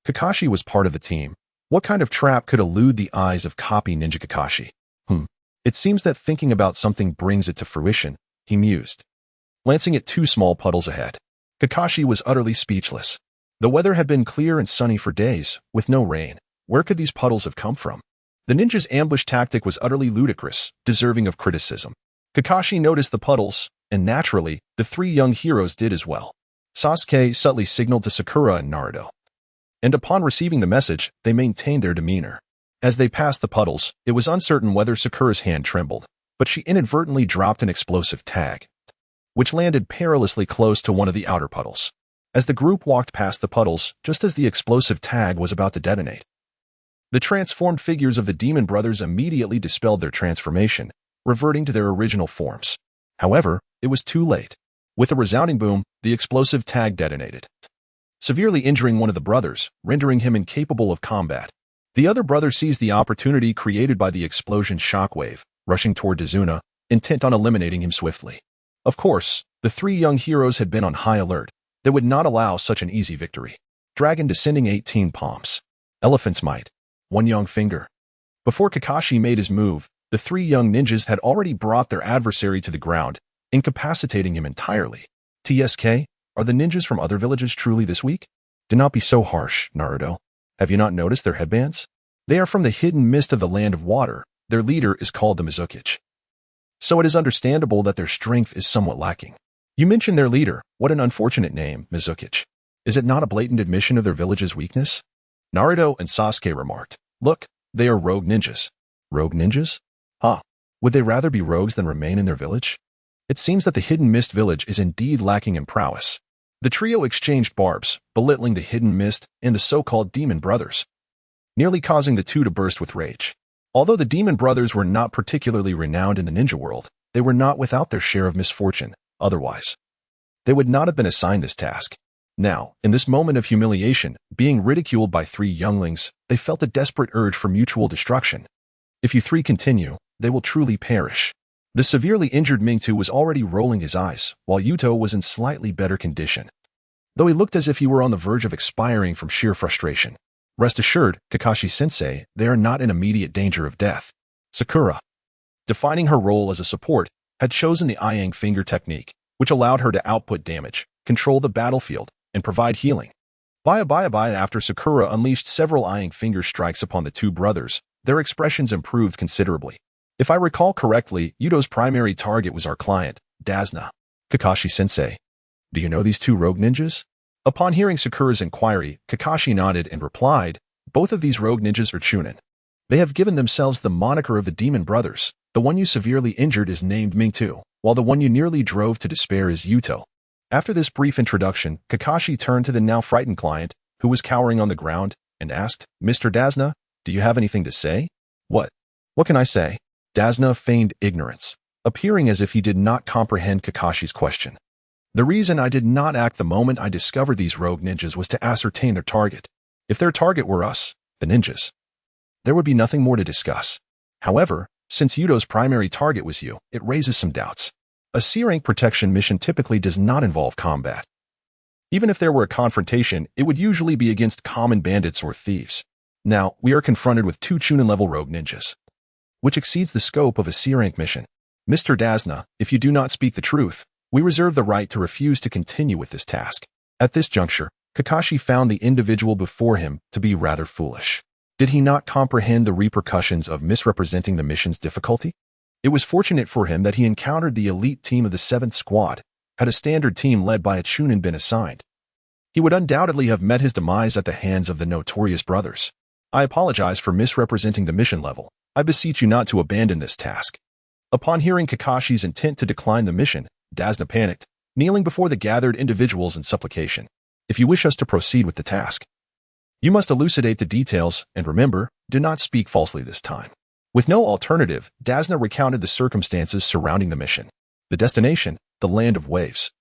Kakashi was part of the team. What kind of trap could elude the eyes of copy ninja Kakashi? It seems that thinking about something brings it to fruition, he mused. Glancing at two small puddles ahead, Kakashi was utterly speechless. The weather had been clear and sunny for days, with no rain. Where could these puddles have come from? The ninja's ambush tactic was utterly ludicrous, deserving of criticism. Kakashi noticed the puddles, and naturally, the three young heroes did as well. Sasuke subtly signaled to Sakura and Naruto. And upon receiving the message, they maintained their demeanor. As they passed the puddles, it was uncertain whether Sakura's hand trembled, but she inadvertently dropped an explosive tag, which landed perilously close to one of the outer puddles. As the group walked past the puddles, just as the explosive tag was about to detonate, The transformed figures of the demon brothers immediately dispelled their transformation, reverting to their original forms. However, it was too late. With a resounding boom, the explosive tag detonated, severely injuring one of the brothers, rendering him incapable of combat. The other brother seized the opportunity created by the explosion's shockwave, rushing toward Dazuna, intent on eliminating him swiftly. Of course, the three young heroes had been on high alert. They would not allow such an easy victory. Dragon descending 18 palms. Elephant's might. One young finger. Before Kakashi made his move, the three young ninjas had already brought their adversary to the ground, incapacitating him entirely. TSK, are the ninjas from other villages truly this weak? Do not be so harsh, Naruto. Have you not noticed their headbands? They are from the hidden mist of the land of water. Their leader is called the Mizuki. So it is understandable that their strength is somewhat lacking. You mentioned their leader. What an unfortunate name, Mizuki. Is it not a blatant admission of their village's weakness? Naruto and Sasuke remarked. Look, they are rogue ninjas. Rogue ninjas? Huh. Would they rather be rogues than remain in their village? It seems that the Hidden Mist village is indeed lacking in prowess. The trio exchanged barbs, belittling the Hidden Mist and the so-called Demon Brothers, nearly causing the two to burst with rage. Although the Demon Brothers were not particularly renowned in the ninja world, they were not without their share of misfortune. Otherwise, they would not have been assigned this task. Now, in this moment of humiliation, being ridiculed by three younglings, they felt a desperate urge for mutual destruction. If you three continue, they will truly perish. The severely injured Mingtu was already rolling his eyes, while Yuto was in slightly better condition, though he looked as if he were on the verge of expiring from sheer frustration. Rest assured, Kakashi-sensei, they are not in immediate danger of death. Sakura, defining her role as a support, had chosen the Liang finger technique, which allowed her to output damage, control the battlefield, and provide healing. After Sakura unleashed several Liang finger strikes upon the two brothers, their expressions improved considerably. If I recall correctly, Yuto's primary target was our client, Dazna. Kakashi-sensei, do you know these two rogue ninjas? Upon hearing Sakura's inquiry, Kakashi nodded and replied, both of these rogue ninjas are Chunin. They have given themselves the moniker of the Demon Brothers. The one you severely injured is named Mingtu, while the one you nearly drove to despair is Yuto. After this brief introduction, Kakashi turned to the now frightened client, who was cowering on the ground, and asked, Mr. Dazna, do you have anything to say? What can I say? Dazna feigned ignorance, appearing as if he did not comprehend Kakashi's question. The reason I did not act the moment I discovered these rogue ninjas was to ascertain their target. If their target were us, the ninjas, there would be nothing more to discuss. However, since Yuto's primary target was you, it raises some doubts. A C-rank protection mission typically does not involve combat. Even if there were a confrontation, it would usually be against common bandits or thieves. Now, we are confronted with two Chunin-level rogue ninjas, which exceeds the scope of a C-rank mission. Mr. Dazna, if you do not speak the truth, we reserve the right to refuse to continue with this task. At this juncture, Kakashi found the individual before him to be rather foolish. Did he not comprehend the repercussions of misrepresenting the mission's difficulty? It was fortunate for him that he encountered the elite team of the 7th Squad. Had a standard team led by a Chunin been assigned, he would undoubtedly have met his demise at the hands of the notorious brothers. I apologize for misrepresenting the mission level. I beseech you not to abandon this task. Upon hearing Kakashi's intent to decline the mission, Dazna panicked, kneeling before the gathered individuals in supplication. If you wish us to proceed with the task, you must elucidate the details, and remember, do not speak falsely this time. With no alternative, Dazna recounted the circumstances surrounding the mission. The destination, the Land of Waves,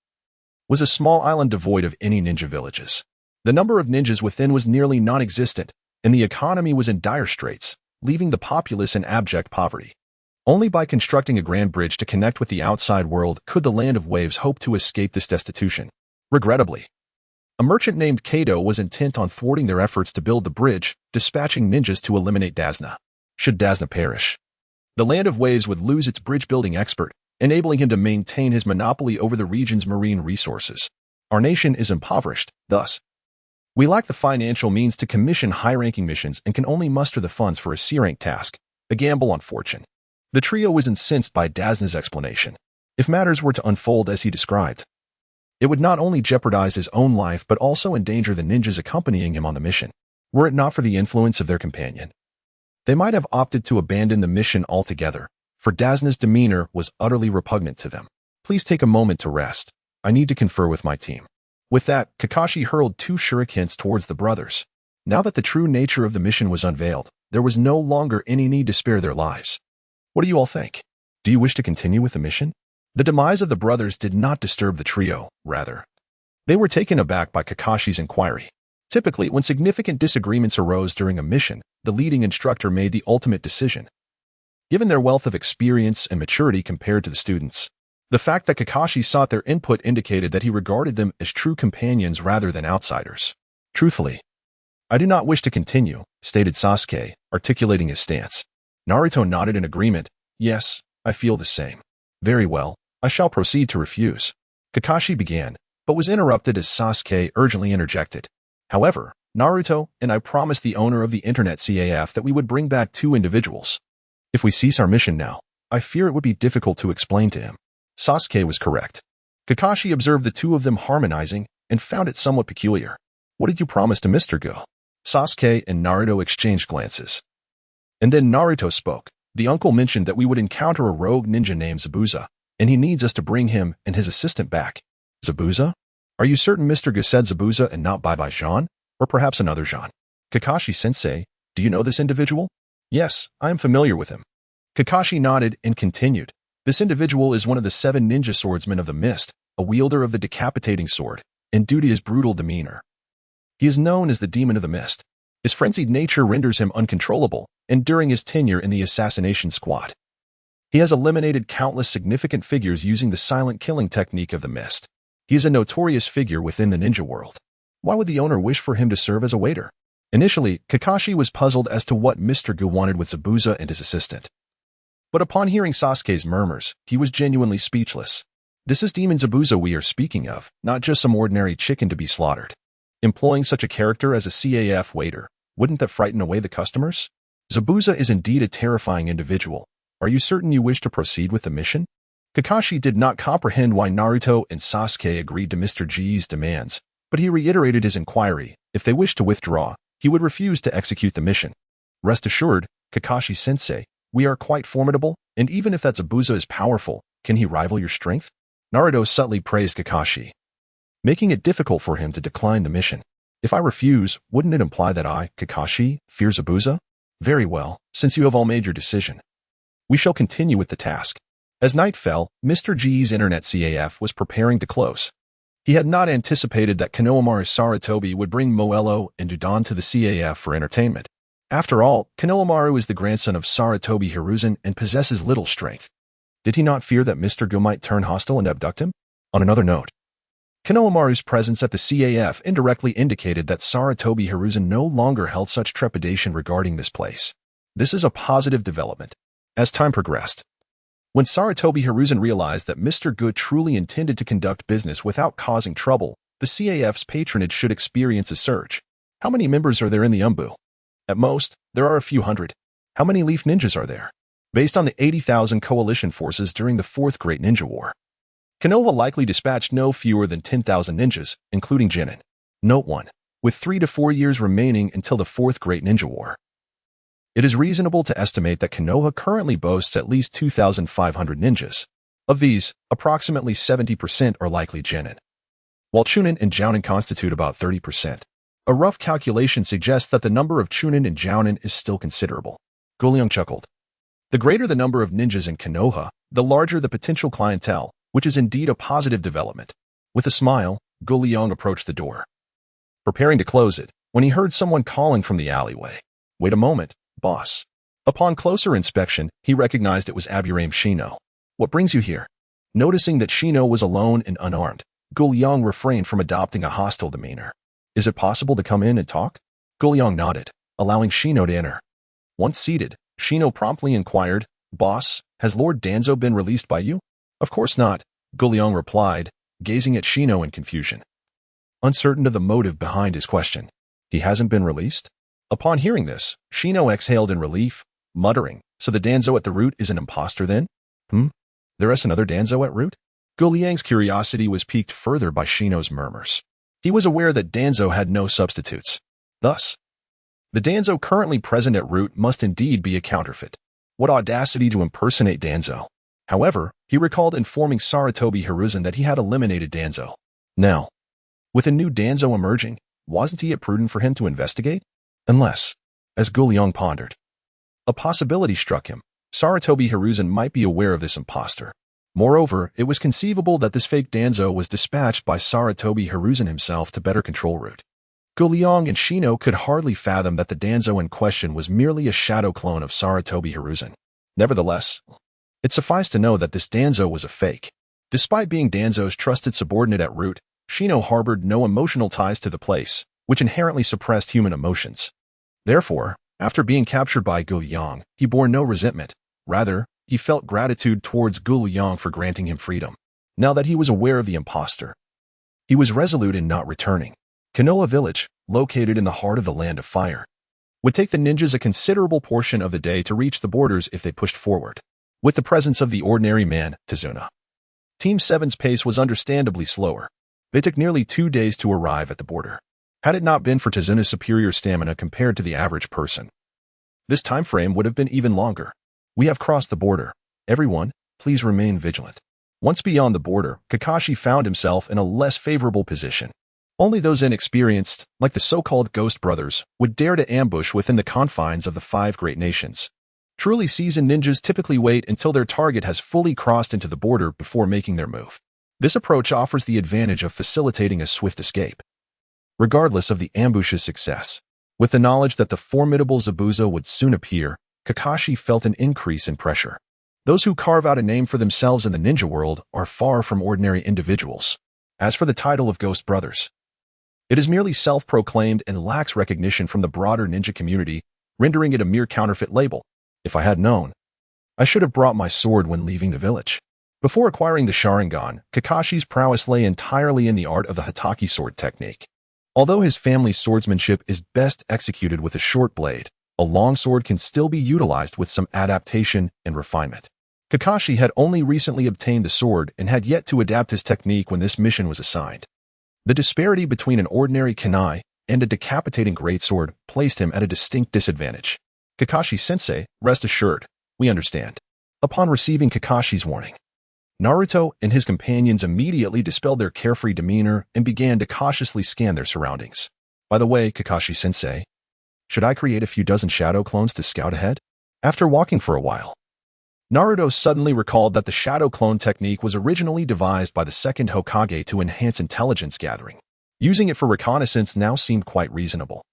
was a small island devoid of any ninja villages. The number of ninjas within was nearly non-existent, and the economy was in dire straits, leaving the populace in abject poverty. Only by constructing a grand bridge to connect with the outside world could the Land of Waves hope to escape this destitution. Regrettably, a merchant named Kato was intent on thwarting their efforts to build the bridge, dispatching ninjas to eliminate Dazna. Should Dazna perish, the Land of Waves would lose its bridge-building expert, enabling him to maintain his monopoly over the region's marine resources. Our nation is impoverished, thus, we lack the financial means to commission high-ranking missions and can only muster the funds for a C-rank task, a gamble on fortune. The trio was incensed by Dazna's explanation. If matters were to unfold as he described, it would not only jeopardize his own life but also endanger the ninjas accompanying him on the mission. Were it not for the influence of their companion, they might have opted to abandon the mission altogether, for Dazna's demeanor was utterly repugnant to them. Please take a moment to rest. I need to confer with my team. With that, Kakashi hurled 2 shurikens towards the brothers. Now that the true nature of the mission was unveiled, there was no longer any need to spare their lives. What do you all think? Do you wish to continue with the mission? The demise of the brothers did not disturb the trio, rather. They were taken aback by Kakashi's inquiry. Typically, when significant disagreements arose during a mission, the leading instructor made the ultimate decision. Given their wealth of experience and maturity compared to the students, the fact that Kakashi sought their input indicated that he regarded them as true companions rather than outsiders. Truthfully, I do not wish to continue, stated Sasuke, articulating his stance. Naruto nodded in agreement. Yes, I feel the same. Very well, I shall proceed to refuse. Kakashi began, but was interrupted as Sasuke urgently interjected. However, Naruto and I promised the owner of the internet CAF that we would bring back 2 individuals. If we cease our mission now, I fear it would be difficult to explain to him. Sasuke was correct. Kakashi observed the 2 of them harmonizing and found it somewhat peculiar. What did you promise to Mr. Go? Sasuke and Naruto exchanged glances. And then Naruto spoke. The uncle mentioned that we would encounter a rogue ninja named Zabuza, and he needs us to bring him and his assistant back. Zabuza? Are you certain Mr. Go said Zabuza and not Bye-Bye Jean? Or perhaps another Jean? Kakashi-sensei, do you know this individual? Yes, I am familiar with him. Kakashi nodded and continued. This individual is one of the 7 ninja swordsmen of the mist, a wielder of the decapitating sword, and due to his brutal demeanor. He is known as the Demon of the Mist. His frenzied nature renders him uncontrollable, and during his tenure in the assassination squad, he has eliminated countless significant figures using the silent killing technique of the mist. He is a notorious figure within the ninja world. Why would the owner wish for him to serve as a waiter? Initially, Kakashi was puzzled as to what Mr. Go wanted with Zabuza and his assistant. But upon hearing Sasuke's murmurs, he was genuinely speechless. This is Demon Zabuza we are speaking of, not just some ordinary chicken to be slaughtered. Employing such a character as a CAF waiter, wouldn't that frighten away the customers? Zabuza is indeed a terrifying individual. Are you certain you wish to proceed with the mission? Kakashi did not comprehend why Naruto and Sasuke agreed to Mr. G's demands, but he reiterated his inquiry. If they wished to withdraw, he would refuse to execute the mission. Rest assured, Kakashi-sensei, we are quite formidable, and even if that Zabuza is powerful, can he rival your strength? Naruto subtly praised Kakashi, making it difficult for him to decline the mission. If I refuse, wouldn't it imply that I, Kakashi, fear Zabuza? Very well, since you have all made your decision. We shall continue with the task. As night fell, Mr. G's internet CAF was preparing to close. He had not anticipated that Konohamaru Sarutobi would bring Moello and Dudan to the CAF for entertainment. After all, Konohamaru is the grandson of Sarutobi Hiruzen and possesses little strength. Did he not fear that Mr. Go might turn hostile and abduct him? On another note, Konohamaru's presence at the CAF indirectly indicated that Sarutobi Hiruzen no longer held such trepidation regarding this place. This is a positive development. As time progressed, when Sarutobi Hiruzen realized that Mr. Go truly intended to conduct business without causing trouble, the CAF's patronage should experience a surge. How many members are there in the Umbu? At most, there are a few hundred. How many Leaf Ninjas are there? Based on the 80,000 coalition forces during the Fourth Great Ninja War, Konoha likely dispatched no fewer than 10,000 ninjas, including Genin. Note 1. With 3 to 4 years remaining until the Fourth Great Ninja War, it is reasonable to estimate that Konoha currently boasts at least 2,500 ninjas. Of these, approximately 70% are likely Genin, while Chunin and Jounin constitute about 30%. A rough calculation suggests that the number of Chunin and Jounin is still considerable. Liang chuckled. The greater the number of ninjas in Konoha, the larger the potential clientele, which is indeed a positive development. With a smile, Liang approached the door, preparing to close it, when he heard someone calling from the alleyway. Wait a moment, boss. Upon closer inspection, he recognized it was Aburame Shino. What brings you here? Noticing that Shino was alone and unarmed, Liang refrained from adopting a hostile demeanor. Is it possible to come in and talk? Liang nodded, allowing Shino to enter. Once seated, Shino promptly inquired, Boss, has Lord Danzo been released by you? Of course not, Liang replied, gazing at Shino in confusion, uncertain of the motive behind his question. He hasn't been released? Upon hearing this, Shino exhaled in relief, muttering, so the Danzo at the root is an imposter then? There is another Danzo at root? Liang's curiosity was piqued further by Shino's murmurs. He was aware that Danzo had no substitutes. Thus, the Danzo currently present at root must indeed be a counterfeit. What audacity to impersonate Danzo. However, he recalled informing Sarutobi Hiruzen that he had eliminated Danzo. Now, with a new Danzo emerging, wasn't it prudent for him to investigate? Unless, as Liang pondered, A possibility struck him. Sarutobi Hiruzen might be aware of this imposter. Moreover, it was conceivable that this fake Danzo was dispatched by Sarutobi Hiruzen himself to better control Root. Liang and Shino could hardly fathom that the Danzo in question was merely a shadow clone of Sarutobi Hiruzen. Nevertheless, it sufficed to know that this Danzo was a fake. Despite being Danzo's trusted subordinate at Root, Shino harbored no emotional ties to the place, which inherently suppressed human emotions. Therefore, after being captured by Liang, he bore no resentment. Rather, he felt gratitude towards Liang for granting him freedom. Now that he was aware of the imposter, he was resolute in not returning. Konoha Village, located in the heart of the Land of Fire, would take the ninjas a considerable portion of the day to reach the borders if they pushed forward. With the presence of the ordinary man, Tazuna, Team 7's pace was understandably slower. They took nearly 2 days to arrive at the border. Had it not been for Tazuna's superior stamina compared to the average person, this time frame would have been even longer. We have crossed the border. Everyone, please remain vigilant. Once beyond the border, Kakashi found himself in a less favorable position. Only those inexperienced, like the so-called Ghost Brothers, would dare to ambush within the confines of the 5 great nations. Truly seasoned ninjas typically wait until their target has fully crossed into the border before making their move. This approach offers the advantage of facilitating a swift escape, regardless of the ambush's success. With the knowledge that the formidable Zabuza would soon appear, Kakashi felt an increase in pressure. Those who carve out a name for themselves in the ninja world are far from ordinary individuals. As for the title of Ghost Brothers, it is merely self-proclaimed and lacks recognition from the broader ninja community, rendering it a mere counterfeit label. If I had known, I should have brought my sword when leaving the village. Before acquiring the Sharingan, Kakashi's prowess lay entirely in the art of the Hatake sword technique. Although his family's swordsmanship is best executed with a short blade, a long sword can still be utilized with some adaptation and refinement. Kakashi had only recently obtained the sword and had yet to adapt his technique when this mission was assigned. The disparity between an ordinary kunai and a decapitating greatsword placed him at a distinct disadvantage. Kakashi-sensei, rest assured, we understand. Upon receiving Kakashi's warning, Naruto and his companions immediately dispelled their carefree demeanor and began to cautiously scan their surroundings. By the way, Kakashi-sensei, should I create a few dozen shadow clones to scout ahead? After walking for a while, Naruto suddenly recalled that the shadow clone technique was originally devised by the second Hokage to enhance intelligence gathering. Using it for reconnaissance now seemed quite reasonable.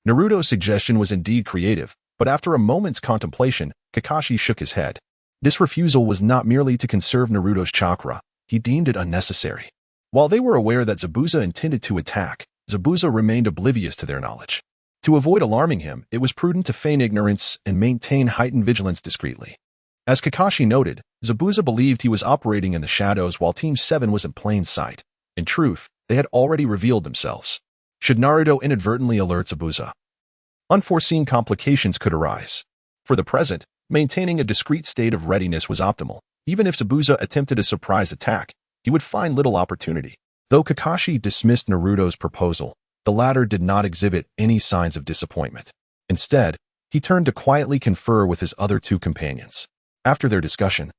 Naruto's suggestion was indeed creative, but after a moment's contemplation, Kakashi shook his head. This refusal was not merely to conserve Naruto's chakra, he deemed it unnecessary. While they were aware that Zabuza intended to attack, Zabuza remained oblivious to their knowledge. To avoid alarming him, it was prudent to feign ignorance and maintain heightened vigilance discreetly. As Kakashi noted, Zabuza believed he was operating in the shadows while Team 7 was in plain sight. In truth, they had already revealed themselves. Should Naruto inadvertently alert Zabuza, unforeseen complications could arise. For the present, maintaining a discreet state of readiness was optimal. Even if Zabuza attempted a surprise attack, he would find little opportunity. Though Kakashi dismissed Naruto's proposal, the latter did not exhibit any signs of disappointment. Instead, he turned to quietly confer with his other 2 companions. After their discussion,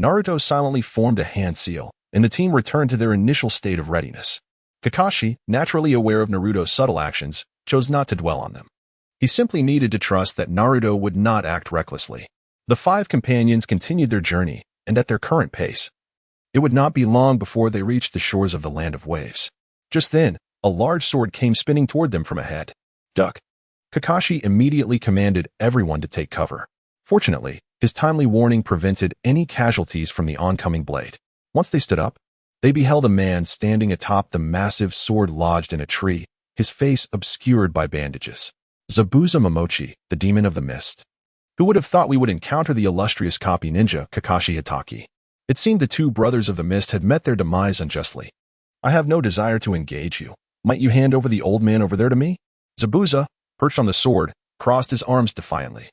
Naruto silently formed a hand seal, and the team returned to their initial state of readiness. Kakashi, naturally aware of Naruto's subtle actions, chose not to dwell on them. He simply needed to trust that Naruto would not act recklessly. The 5 companions continued their journey, and at their current pace, it would not be long before they reached the shores of the Land of Waves. Just then, a large sword came spinning toward them from ahead. Duck! Kakashi immediately commanded everyone to take cover. Fortunately, his timely warning prevented any casualties from the oncoming blade. Once they stood up, they beheld a man standing atop the massive sword lodged in a tree, his face obscured by bandages. Zabuza Momochi, the demon of the mist. Who would have thought we would encounter the illustrious copy ninja, Kakashi Hatake? It seemed the 2 brothers of the mist had met their demise unjustly. I have no desire to engage you. Might you hand over the old man over there to me? Zabuza, perched on the sword, crossed his arms defiantly,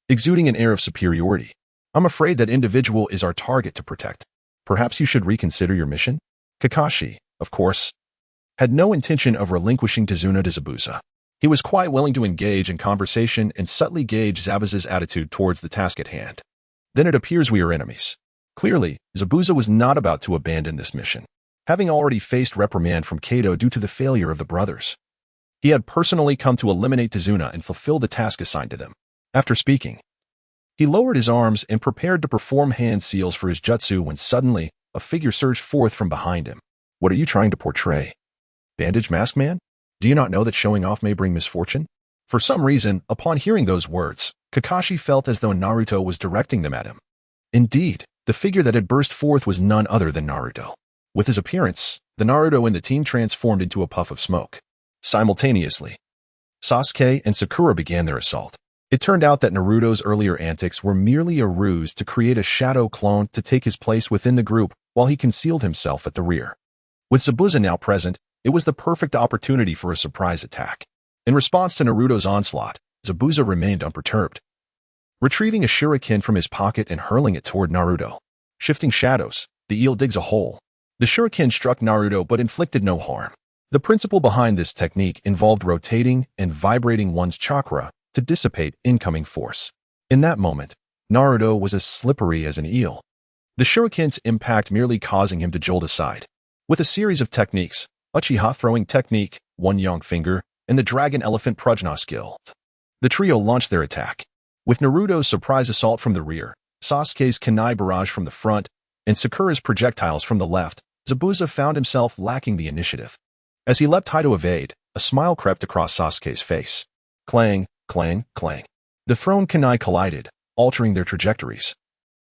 exuding an air of superiority. I'm afraid that individual is our target to protect. Perhaps you should reconsider your mission? Kakashi, of course, had no intention of relinquishing Tazuna to Zabuza. He was quite willing to engage in conversation and subtly gauge Zabuza's attitude towards the task at hand. Then it appears we are enemies. Clearly, Zabuza was not about to abandon this mission. Having already faced reprimand from Kato due to the failure of the brothers, he had personally come to eliminate Tazuna and fulfill the task assigned to them. After speaking, He lowered his arms and prepared to perform hand seals for his jutsu when suddenly, a figure surged forth from behind him. What are you trying to portray? Bandage Mask Man? Do you not know that showing off may bring misfortune? For some reason, upon hearing those words, Kakashi felt as though Naruto was directing them at him. Indeed, the figure that had burst forth was none other than Naruto. With his appearance, the Naruto in the team transformed into a puff of smoke. Simultaneously, Sasuke and Sakura began their assault. It turned out that Naruto's earlier antics were merely a ruse to create a shadow clone to take his place within the group while he concealed himself at the rear. With Zabuza now present, it was the perfect opportunity for a surprise attack. In response to Naruto's onslaught, Zabuza remained unperturbed, retrieving a shuriken from his pocket and hurling it toward Naruto. Shifting shadows, the eel digs a hole. The shuriken struck Naruto but inflicted no harm. The principle behind this technique involved rotating and vibrating one's chakra to dissipate incoming force. In that moment, Naruto was as slippery as an eel, the shuriken's impact merely causing him to jolt aside. With a series of techniques, Uchiha throwing technique, one young finger, and the dragon elephant prajna skill, the trio launched their attack. With Naruto's surprise assault from the rear, Sasuke's kunai barrage from the front, and Sakura's projectiles from the left, Zabuza found himself lacking the initiative. As he leapt high to evade, a smile crept across Sasuke's face. Clang, clang, clang. The thrown kunai collided, altering their trajectories,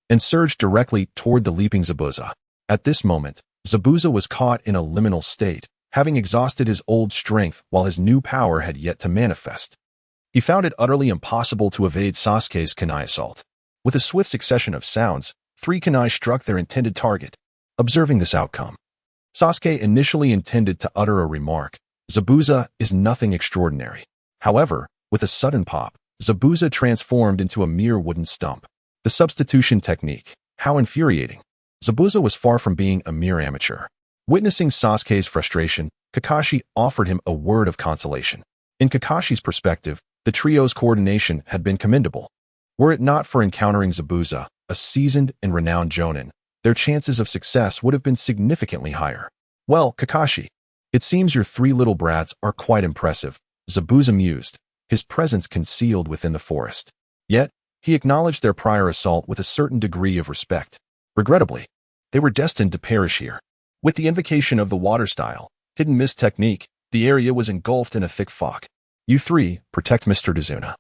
and surged directly toward the leaping Zabuza. At this moment, Zabuza was caught in a liminal state, having exhausted his old strength while his new power had yet to manifest. He found it utterly impossible to evade Sasuke's kunai assault. With a swift succession of sounds, 3 kunai struck their intended target. Observing this outcome, Sasuke initially intended to utter a remark. Zabuza is nothing extraordinary. However, with a sudden pop, Zabuza transformed into a mere wooden stump. The substitution technique. How infuriating. Zabuza was far from being a mere amateur. Witnessing Sasuke's frustration, Kakashi offered him a word of consolation. In Kakashi's perspective, the trio's coordination had been commendable. Were it not for encountering Zabuza, a seasoned and renowned jonin, their chances of success would have been significantly higher. Well, Kakashi, it seems your 3 little brats are quite impressive, Zabuza mused, his presence concealed within the forest. Yet, he acknowledged their prior assault with a certain degree of respect. Regrettably, they were destined to perish here. With the invocation of the water style, hidden mist technique, the area was engulfed in a thick fog. You 3, protect Mr. Dazuna.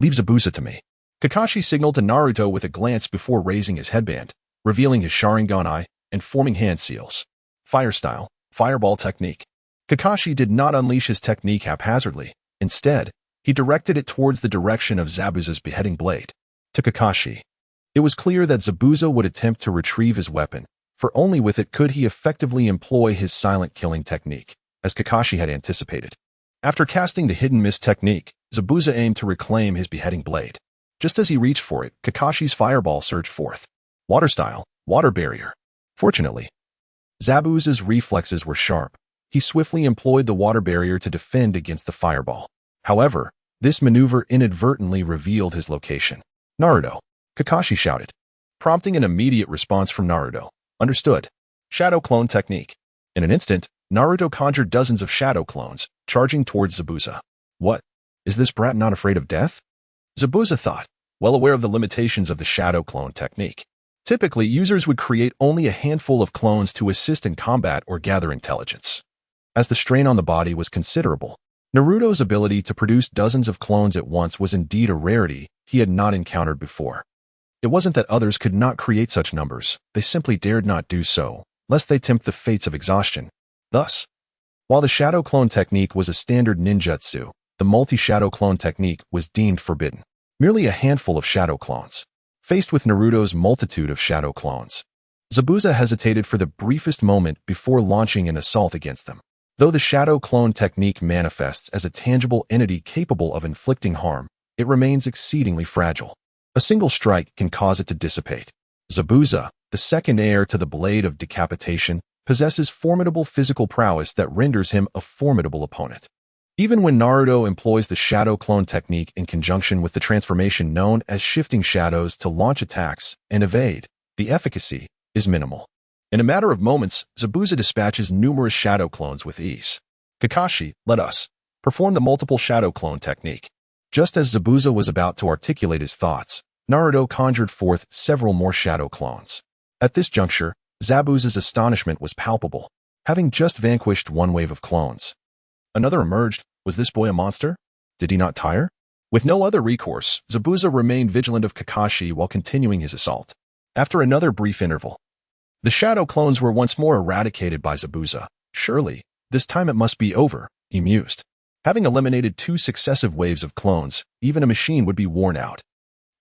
Leave Zabuza to me. Kakashi signaled to Naruto with a glance before raising his headband, revealing his Sharingan eye and forming hand seals. Fire style, fireball technique. Kakashi did not unleash his technique haphazardly. Instead, he directed it towards the direction of Zabuza's beheading blade. To Kakashi, it was clear that Zabuza would attempt to retrieve his weapon, for only with it could he effectively employ his silent killing technique, as Kakashi had anticipated. After casting the hidden mist technique, Zabuza aimed to reclaim his beheading blade. Just as he reached for it, Kakashi's fireball surged forth. Water style, water barrier. Fortunately, Zabuza's reflexes were sharp. He swiftly employed the water barrier to defend against the fireball. However, this maneuver inadvertently revealed his location. Naruto, Kakashi shouted, prompting an immediate response from Naruto. Understood. Shadow clone technique. In an instant, Naruto conjured dozens of shadow clones, charging towards Zabuza. What? Is this brat not afraid of death? Zabuza thought, well aware of the limitations of the shadow clone technique. Typically, users would create only a handful of clones to assist in combat or gather intelligence. As the strain on the body was considerable, Naruto's ability to produce dozens of clones at once was indeed a rarity he had not encountered before. It wasn't that others could not create such numbers, they simply dared not do so, lest they tempt the fates of exhaustion. Thus, while the shadow clone technique was a standard ninjutsu, the multi-shadow clone technique was deemed forbidden. Merely a handful of shadow clones. Faced with Naruto's multitude of shadow clones, Zabuza hesitated for the briefest moment before launching an assault against them. Though the shadow clone technique manifests as a tangible entity capable of inflicting harm, it remains exceedingly fragile. A single strike can cause it to dissipate. Zabuza, the second heir to the blade of decapitation, possesses formidable physical prowess that renders him a formidable opponent. Even when Naruto employs the shadow clone technique in conjunction with the transformation known as shifting shadows to launch attacks and evade, the efficacy is minimal. In a matter of moments, Zabuza dispatches numerous shadow clones with ease. Kakashi, let us perform the multiple shadow clone technique. Just as Zabuza was about to articulate his thoughts, Naruto conjured forth several more shadow clones. At this juncture, Zabuza's astonishment was palpable, having just vanquished one wave of clones. Another emerged. Was this boy a monster? Did he not tire? With no other recourse, Zabuza remained vigilant of Kakashi while continuing his assault. After another brief interval, the shadow clones were once more eradicated by Zabuza. Surely, this time it must be over, he mused. Having eliminated 2 successive waves of clones, even a machine would be worn out.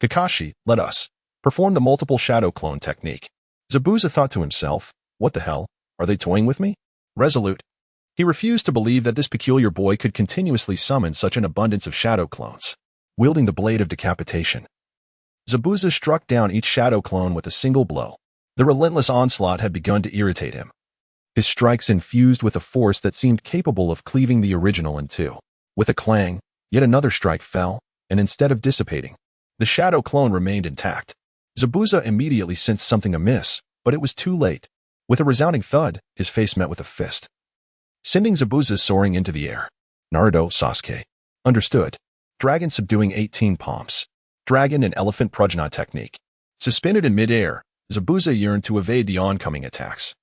Kakashi, let us perform the multiple shadow clone technique. Zabuza thought to himself, what the hell, are they toying with me? Resolute, he refused to believe that this peculiar boy could continuously summon such an abundance of shadow clones. Wielding the blade of decapitation, Zabuza struck down each shadow clone with a single blow. The relentless onslaught had begun to irritate him. His strikes infused with a force that seemed capable of cleaving the original in two. With a clang, yet another strike fell, and instead of dissipating, the shadow clone remained intact. Zabuza immediately sensed something amiss, but it was too late. With a resounding thud, his face met with a fist, sending Zabuza soaring into the air. Naruto, Sasuke. Understood. Dragon subduing 18 palms. Dragon and elephant prajna technique. Suspended in mid-air, Zabuza yearned to evade the oncoming attacks.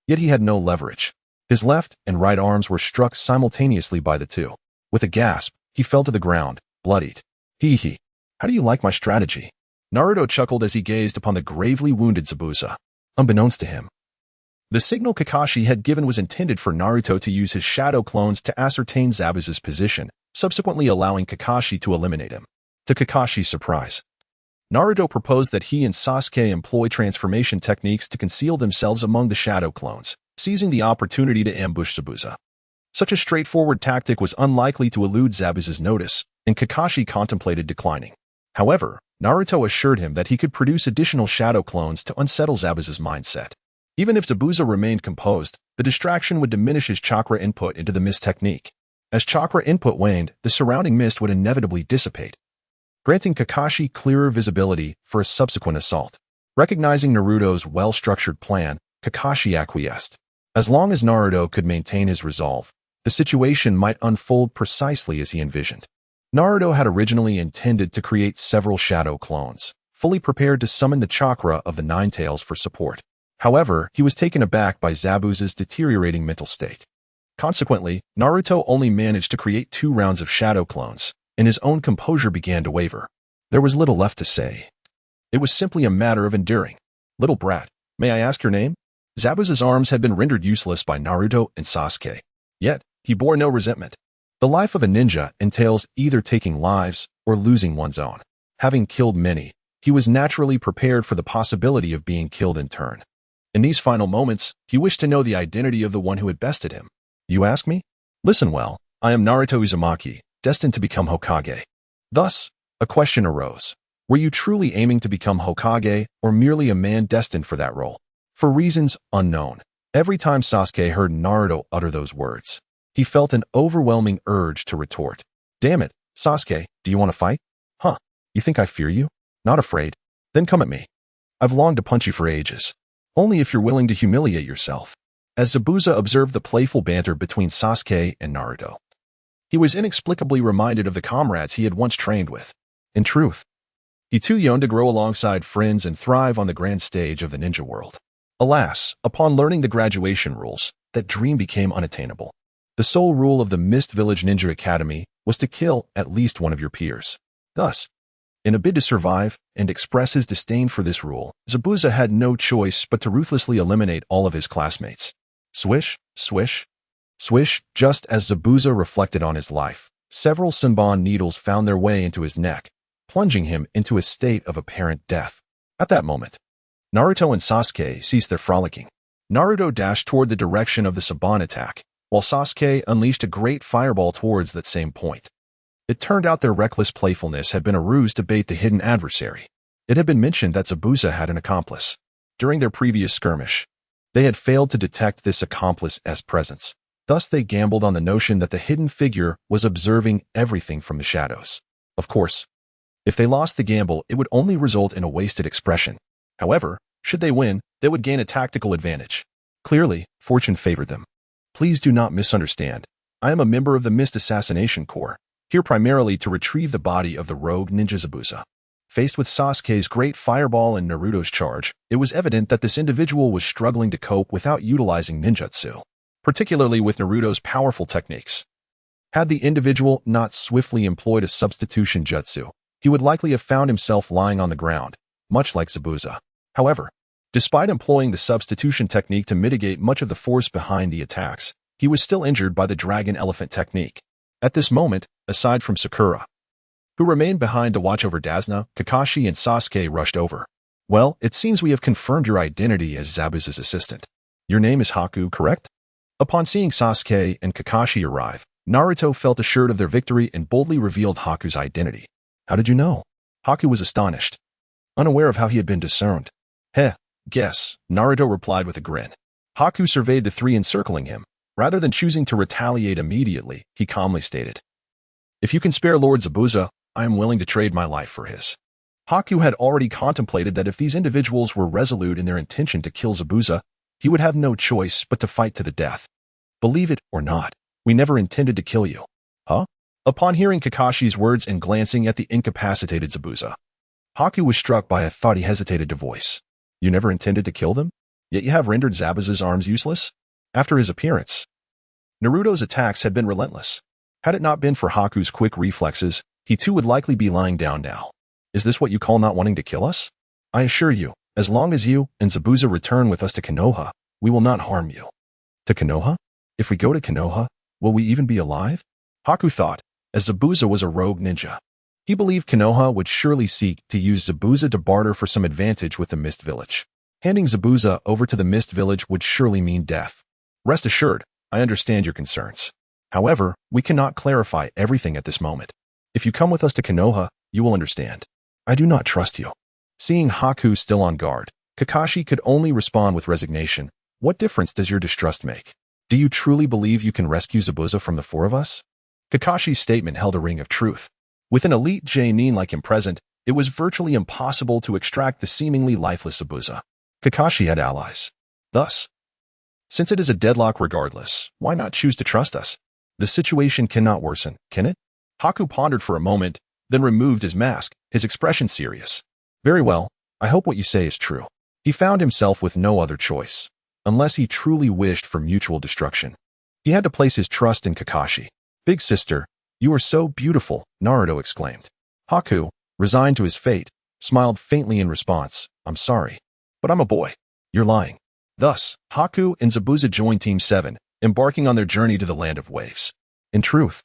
Yet he had no leverage. His left and right arms were struck simultaneously by the two. With a gasp, he fell to the ground, bloodied. Hee. How do you like my strategy? Naruto chuckled as he gazed upon the gravely wounded Zabuza. Unbeknownst to him, the signal Kakashi had given was intended for Naruto to use his shadow clones to ascertain Zabuza's position, subsequently allowing Kakashi to eliminate him. To Kakashi's surprise, Naruto proposed that he and Sasuke employ transformation techniques to conceal themselves among the shadow clones, seizing the opportunity to ambush Zabuza. Such a straightforward tactic was unlikely to elude Zabuza's notice, and Kakashi contemplated declining. However, Naruto assured him that he could produce additional shadow clones to unsettle Zabuza's mindset. Even if Zabuza remained composed, the distraction would diminish his chakra input into the mist technique. As chakra input waned, the surrounding mist would inevitably dissipate, granting Kakashi clearer visibility for a subsequent assault. Recognizing Naruto's well-structured plan, Kakashi acquiesced. As long as Naruto could maintain his resolve, the situation might unfold precisely as he envisioned. Naruto had originally intended to create several shadow clones, fully prepared to summon the chakra of the Nine Taels for support. However, he was taken aback by Zabuza's deteriorating mental state. Consequently, Naruto only managed to create 2 rounds of shadow clones, and his own composure began to waver. There was little left to say. It was simply a matter of enduring. Little brat, may I ask your name? Zabuza's arms had been rendered useless by Naruto and Sasuke. Yet, he bore no resentment. The life of a ninja entails either taking lives or losing one's own. Having killed many, he was naturally prepared for the possibility of being killed in turn. In these final moments, he wished to know the identity of the one who had bested him. You ask me? Listen well, I am Naruto Uzumaki, destined to become Hokage. Thus, a question arose. Were you truly aiming to become Hokage or merely a man destined for that role? For reasons unknown, every time Sasuke heard Naruto utter those words, he felt an overwhelming urge to retort. Damn it, Sasuke, do you want to fight? Huh, you think I fear you? Not afraid? Then come at me. I've longed to punch you for ages. Only if you're willing to humiliate yourself. As Zabuza observed the playful banter between Sasuke and Naruto, he was inexplicably reminded of the comrades he had once trained with. In truth, he too yearned to grow alongside friends and thrive on the grand stage of the ninja world. Alas, upon learning the graduation rules, that dream became unattainable. The sole rule of the Mist Village Ninja Academy was to kill at least one of your peers. Thus, in a bid to survive and express his disdain for this rule, Zabuza had no choice but to ruthlessly eliminate all of his classmates. Swish, swish, swish. Just as Zabuza reflected on his life, several Senbon needles found their way into his neck, plunging him into a state of apparent death. At that moment, Naruto and Sasuke ceased their frolicking. Naruto dashed toward the direction of the Senbon attack, while Sasuke unleashed a great fireball towards that same point. It turned out their reckless playfulness had been a ruse to bait the hidden adversary. It had been mentioned that Zabuza had an accomplice. During their previous skirmish, they had failed to detect this accomplice's presence. Thus they gambled on the notion that the hidden figure was observing everything from the shadows. Of course, if they lost the gamble, it would only result in a wasted expression. However, should they win, they would gain a tactical advantage. Clearly, fortune favored them. Please do not misunderstand. I am a member of the Mist Assassination Corps, here primarily to retrieve the body of the rogue ninja Zabuza. Faced with Sasuke's great fireball and Naruto's charge, it was evident that this individual was struggling to cope without utilizing ninjutsu, particularly with Naruto's powerful techniques. Had the individual not swiftly employed a substitution jutsu, he would likely have found himself lying on the ground, much like Zabuza. However, despite employing the substitution technique to mitigate much of the force behind the attacks, he was still injured by the dragon elephant technique. At this moment, aside from Sakura, who remained behind to watch over Danzo, Kakashi and Sasuke rushed over. Well, it seems we have confirmed your identity as Zabuza's assistant. Your name is Haku, correct? Upon seeing Sasuke and Kakashi arrive, Naruto felt assured of their victory and boldly revealed Haku's identity. How did you know? Haku was astonished, unaware of how he had been discerned. Guess, Naruto replied with a grin. Haku surveyed the three encircling him. Rather than choosing to retaliate immediately, he calmly stated, "If you can spare Lord Zabuza, I am willing to trade my life for his." Haku had already contemplated that if these individuals were resolute in their intention to kill Zabuza, he would have no choice but to fight to the death. Believe it or not, we never intended to kill you. Huh? Upon hearing Kakashi's words and glancing at the incapacitated Zabuza, Haku was struck by a thought he hesitated to voice. You never intended to kill them? Yet you have rendered Zabuza's arms useless? After his appearance, Naruto's attacks had been relentless. Had it not been for Haku's quick reflexes, he too would likely be lying down now. Is this what you call not wanting to kill us? I assure you, as long as you and Zabuza return with us to Konoha, we will not harm you. To Konoha? If we go to Konoha, will we even be alive? Haku thought, as Zabuza was a rogue ninja. He believed Konoha would surely seek to use Zabuza to barter for some advantage with the Mist Village. Handing Zabuza over to the Mist Village would surely mean death. Rest assured, I understand your concerns. However, we cannot clarify everything at this moment. If you come with us to Konoha, you will understand. I do not trust you. Seeing Haku still on guard, Kakashi could only respond with resignation. What difference does your distrust make? Do you truly believe you can rescue Zabuza from the four of us? Kakashi's statement held a ring of truth. With an elite Jonin like him present, it was virtually impossible to extract the seemingly lifeless Zabuza. Kakashi had allies. Thus, since it is a deadlock regardless, why not choose to trust us? The situation cannot worsen, can it? Haku pondered for a moment, then removed his mask, his expression serious. Very well, I hope what you say is true. He found himself with no other choice, unless he truly wished for mutual destruction. He had to place his trust in Kakashi. Big sister, you are so beautiful, Naruto exclaimed. Haku, resigned to his fate, smiled faintly in response. I'm sorry, but I'm a boy. You're lying. Thus, Haku and Zabuza joined Team 7, embarking on their journey to the Land of Waves. In truth,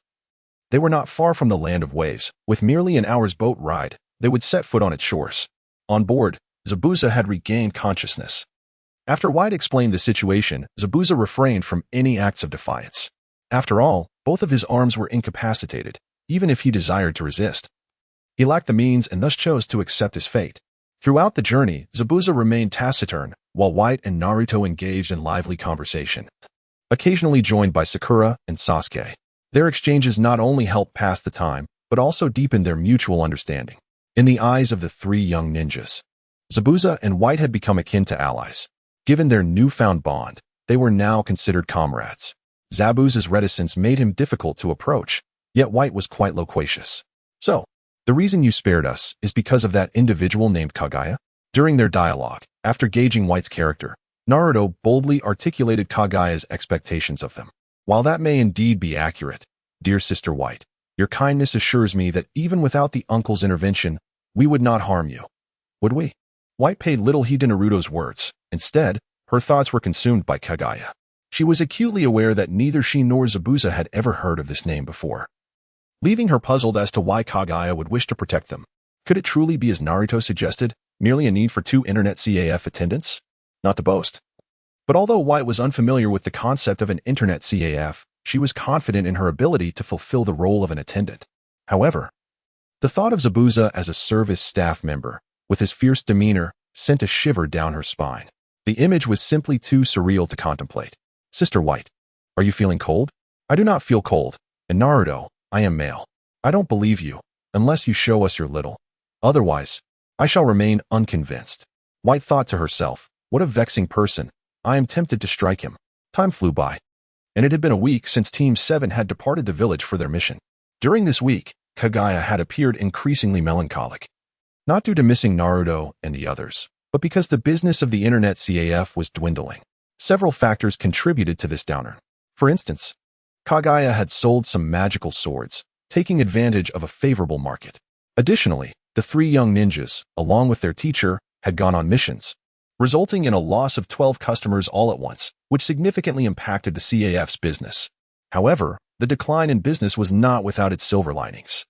they were not far from the Land of Waves. With merely an hour's boat ride, they would set foot on its shores. On board, Zabuza had regained consciousness. After White explained the situation, Zabuza refrained from any acts of defiance. After all, both of his arms were incapacitated, even if he desired to resist. He lacked the means and thus chose to accept his fate. Throughout the journey, Zabuza remained taciturn, while White and Naruto engaged in lively conversation, occasionally joined by Sakura and Sasuke. Their exchanges not only helped pass the time, but also deepened their mutual understanding. In the eyes of the three young ninjas, Zabuza and White had become akin to allies. Given their newfound bond, they were now considered comrades. Zabuza's reticence made him difficult to approach, yet White was quite loquacious. So, the reason you spared us is because of that individual named Kaguya? During their dialogue, after gauging White's character, Naruto boldly articulated Kaguya's expectations of them. While that may indeed be accurate, dear Sister White, your kindness assures me that even without the uncle's intervention, we would not harm you. Would we? White paid little heed to Naruto's words. Instead, her thoughts were consumed by Kaguya. She was acutely aware that neither she nor Zabuza had ever heard of this name before, leaving her puzzled as to why Kaguya would wish to protect them. Could it truly be as Naruto suggested, merely a need for 2 internet CAF attendants? Not to boast. But although White was unfamiliar with the concept of an internet CAF, she was confident in her ability to fulfill the role of an attendant. However, the thought of Zabuza as a service staff member, with his fierce demeanor, sent a shiver down her spine. The image was simply too surreal to contemplate. Sister White, are you feeling cold? I do not feel cold, and Naruto, I am male. I don't believe you, unless you show us your little. Otherwise, I shall remain unconvinced. White thought to herself, what a vexing person. I am tempted to strike him. Time flew by, and it had been a week since Team 7 had departed the village for their mission. During this week, Kaguya had appeared increasingly melancholic. Not due to missing Naruto and the others, but because the business of the internet CAF was dwindling. Several factors contributed to this downer. For instance, Kagaya had sold some magical swords, taking advantage of a favorable market. Additionally, the three young ninjas, along with their teacher, had gone on missions, resulting in a loss of 12 customers all at once, which significantly impacted the CAF's business. However, the decline in business was not without its silver linings.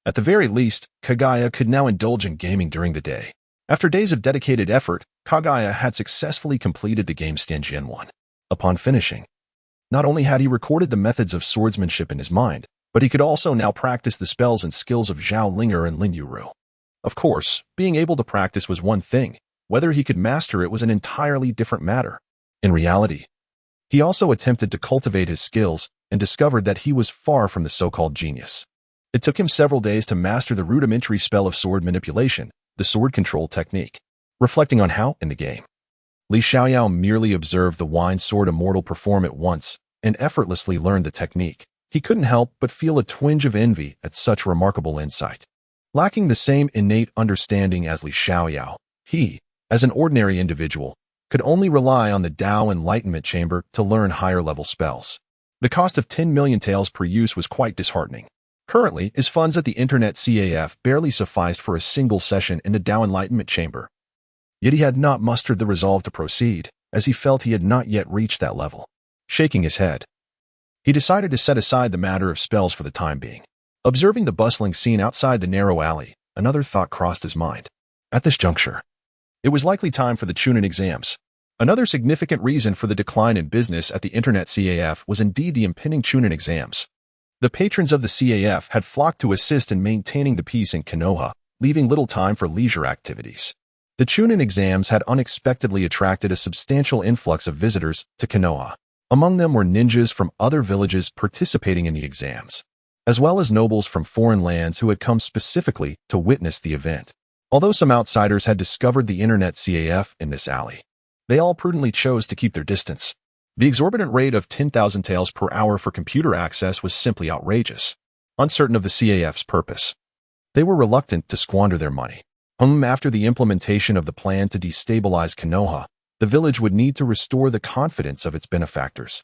At the very least, Kagaya could now indulge in gaming during the day. After days of dedicated effort, Kagaya had successfully completed the game Stanjian 1. Upon finishing, not only had he recorded the methods of swordsmanship in his mind, but he could also now practice the spells and skills of Zhao Linger and Lin Yuru. Of course, being able to practice was one thing. Whether he could master it was an entirely different matter. In reality, he also attempted to cultivate his skills and discovered that he was far from the so-called genius. It took him several days to master the rudimentary spell of sword manipulation, the sword control technique. Reflecting on how, in the game, Li Xiaoyao merely observed the wine sword immortal perform it once and effortlessly learned the technique. He couldn't help but feel a twinge of envy at such remarkable insight. Lacking the same innate understanding as Li Xiaoyao, he, as an ordinary individual, could only rely on the Tao Enlightenment Chamber to learn higher-level spells. The cost of 10 million taels per use was quite disheartening. Currently, his funds at the Internet CAF barely sufficed for a single session in the Tao Enlightenment Chamber. Yet he had not mustered the resolve to proceed, as he felt he had not yet reached that level. Shaking his head, he decided to set aside the matter of spells for the time being. Observing the bustling scene outside the narrow alley, another thought crossed his mind. At this juncture, it was likely time for the Chunin exams. Another significant reason for the decline in business at the Internet CAF was indeed the impending Chunin exams. The patrons of the CAF had flocked to assist in maintaining the peace in Konoha, leaving little time for leisure activities. The Chunin exams had unexpectedly attracted a substantial influx of visitors to Konoha. Among them were ninjas from other villages participating in the exams, as well as nobles from foreign lands who had come specifically to witness the event. Although some outsiders had discovered the Internet CAF in this alley, they all prudently chose to keep their distance. The exorbitant rate of 10,000 taels per hour for computer access was simply outrageous. Uncertain of the CAF's purpose, they were reluctant to squander their money. After the implementation of the plan to destabilize Konoha, the village would need to restore the confidence of its benefactors,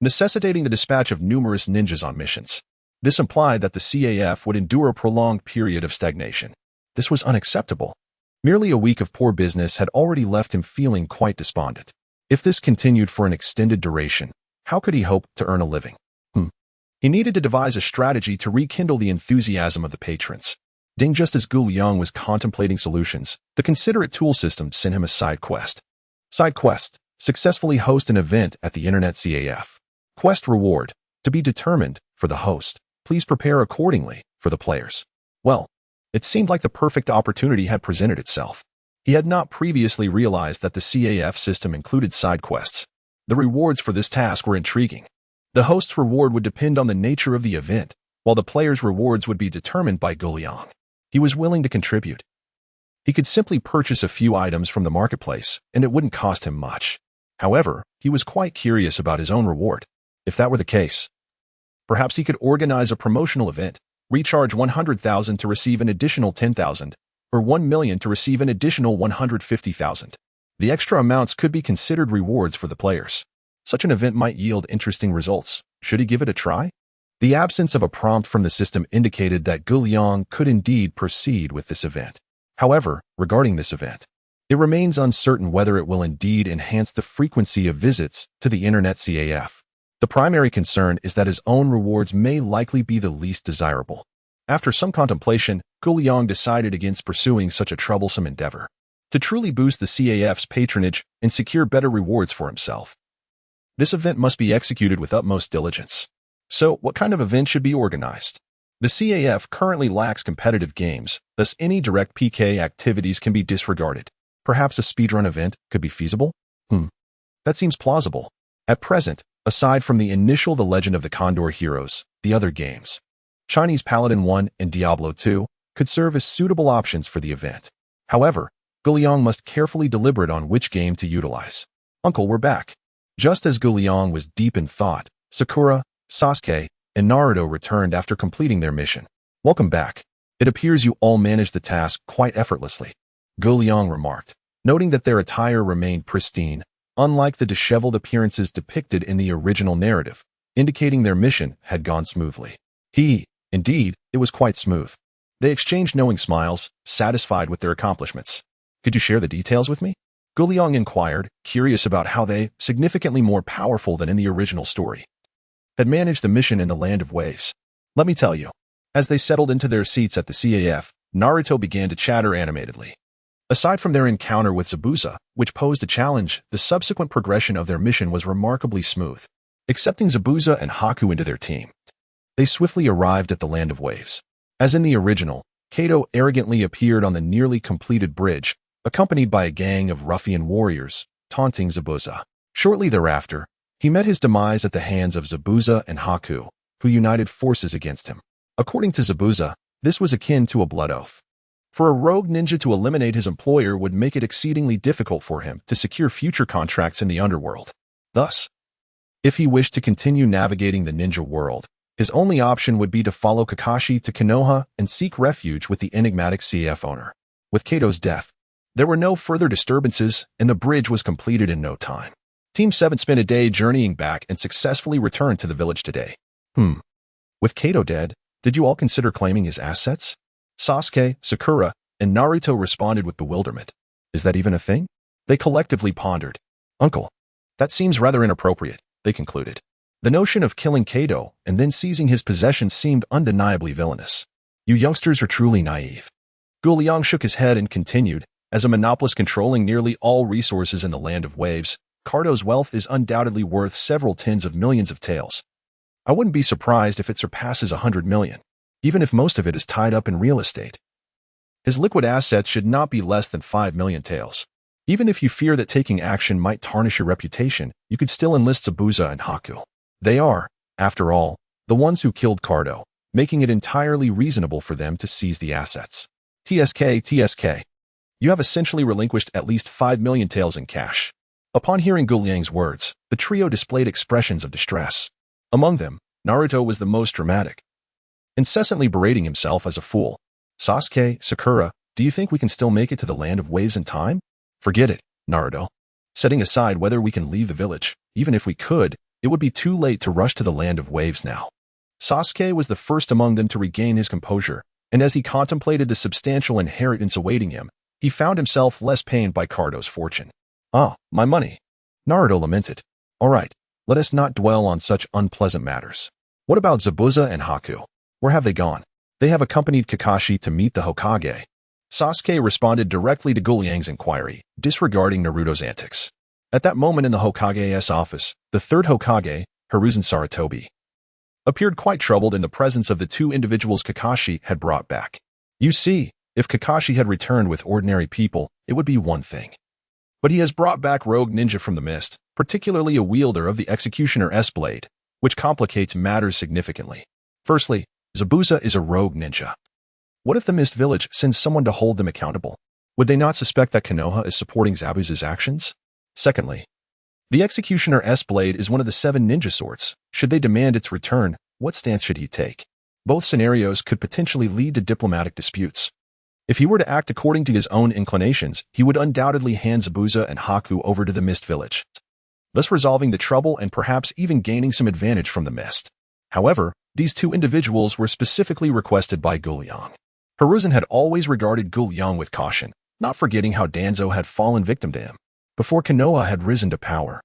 necessitating the dispatch of numerous ninjas on missions. This implied that the CAF would endure a prolonged period of stagnation. This was unacceptable. Merely a week of poor business had already left him feeling quite despondent. If this continued for an extended duration, how could he hope to earn a living? He needed to devise a strategy to rekindle the enthusiasm of the patrons. Just as Liang was contemplating solutions, the considerate tool system sent him a side quest. Side quest: successfully host an event at the Internet CAF. Quest reward: to be determined for the host. Please prepare accordingly for the players. Well, it seemed like the perfect opportunity had presented itself. He had not previously realized that the CAF system included side quests. The rewards for this task were intriguing. The host's reward would depend on the nature of the event, while the player's rewards would be determined by Liang. He was willing to contribute. He could simply purchase a few items from the marketplace, and it wouldn't cost him much. However, he was quite curious about his own reward. If that were the case, perhaps he could organize a promotional event, recharge 100,000 to receive an additional 10,000, or 1 million to receive an additional 150,000. The extra amounts could be considered rewards for the players. Such an event might yield interesting results. Should he give it a try? The absence of a prompt from the system indicated that Liang could indeed proceed with this event. However, regarding this event, it remains uncertain whether it will indeed enhance the frequency of visits to the Internet CAF. The primary concern is that his own rewards may likely be the least desirable. After some contemplation, Liang decided against pursuing such a troublesome endeavor. To truly boost the CAF's patronage and secure better rewards for himself, this event must be executed with utmost diligence. So, what kind of event should be organized? The CAF currently lacks competitive games, thus any direct PK activities can be disregarded. Perhaps a speedrun event could be feasible? That seems plausible. At present, aside from the initial The Legend of the Condor Heroes, the other games, Chinese Paladin 1 and Diablo 2, could serve as suitable options for the event. However, Liang must carefully deliberate on which game to utilize. Uncle, we're back. Just as Liang was deep in thought, Sakura, Sasuke, and Naruto returned after completing their mission. Welcome back. It appears you all managed the task quite effortlessly, Liang remarked, noting that their attire remained pristine, unlike the disheveled appearances depicted in the original narrative, indicating their mission had gone smoothly. Indeed, it was quite smooth. They exchanged knowing smiles, satisfied with their accomplishments. Could you share the details with me? Liang inquired, curious about how they, significantly more powerful than in the original story, had managed the mission in the Land of Waves. Let me tell you. As they settled into their seats at the CAF, Naruto began to chatter animatedly. Aside from their encounter with Zabuza, which posed a challenge, the subsequent progression of their mission was remarkably smooth. Accepting Zabuza and Haku into their team, they swiftly arrived at the Land of Waves. As in the original, Kato arrogantly appeared on the nearly completed bridge, accompanied by a gang of ruffian warriors, taunting Zabuza. Shortly thereafter, he met his demise at the hands of Zabuza and Haku, who united forces against him. According to Zabuza, this was akin to a blood oath. For a rogue ninja to eliminate his employer would make it exceedingly difficult for him to secure future contracts in the underworld. Thus, if he wished to continue navigating the ninja world, his only option would be to follow Kakashi to Konoha and seek refuge with the enigmatic CF owner. With Kato's death, there were no further disturbances, and the bridge was completed in no time. Team 7 spent a day journeying back and successfully returned to the village today. With Kato dead, did you all consider claiming his assets? Sasuke, Sakura, and Naruto responded with bewilderment. Is that even a thing? They collectively pondered. Uncle, that seems rather inappropriate, they concluded. The notion of killing Kato and then seizing his possessions seemed undeniably villainous. You youngsters are truly naive. Liang shook his head and continued, as a monopolist controlling nearly all resources in the Land of Waves, Kato's wealth is undoubtedly worth several tens of millions of taels. I wouldn't be surprised if it surpasses 100 million, even if most of it is tied up in real estate. His liquid assets should not be less than 5 million taels. Even if you fear that taking action might tarnish your reputation, you could still enlist Zabuza and Haku. They are, after all, the ones who killed Kato, making it entirely reasonable for them to seize the assets. TSK. You have essentially relinquished at least 5 million taels in cash. Upon hearing Liang's words, the trio displayed expressions of distress. Among them, Naruto was the most dramatic, incessantly berating himself as a fool. Sasuke, Sakura, do you think we can still make it to the Land of Waves in time? Forget it, Naruto. Setting aside whether we can leave the village, even if we could, it would be too late to rush to the Land of Waves now. Sasuke was the first among them to regain his composure, and as he contemplated the substantial inheritance awaiting him, he found himself less pained by Kato's fortune. Ah, my money. Naruto lamented. All right, let us not dwell on such unpleasant matters. What about Zabuza and Haku? Where have they gone? They have accompanied Kakashi to meet the Hokage. Sasuke responded directly to Liang's inquiry, disregarding Naruto's antics. At that moment in the Hokage's office, the third Hokage, Hiruzen Sarutobi, appeared quite troubled in the presence of the two individuals Kakashi had brought back. You see, if Kakashi had returned with ordinary people, it would be one thing. But he has brought back rogue ninja from the mist, particularly a wielder of the Executioner S-Blade, which complicates matters significantly. Firstly, Zabuza is a rogue ninja. What if the Mist Village sends someone to hold them accountable? Would they not suspect that Konoha is supporting Zabuza's actions? Secondly, the Executioner S-Blade is one of the 7 ninja swords. Should they demand its return, what stance should he take? Both scenarios could potentially lead to diplomatic disputes. If he were to act according to his own inclinations, he would undoubtedly hand Zabuza and Haku over to the Mist Village, thus resolving the trouble and perhaps even gaining some advantage from the mist. However, these two individuals were specifically requested by Liang. Hiruzen had always regarded Liang with caution, not forgetting how Danzo had fallen victim to him before Konoha had risen to power.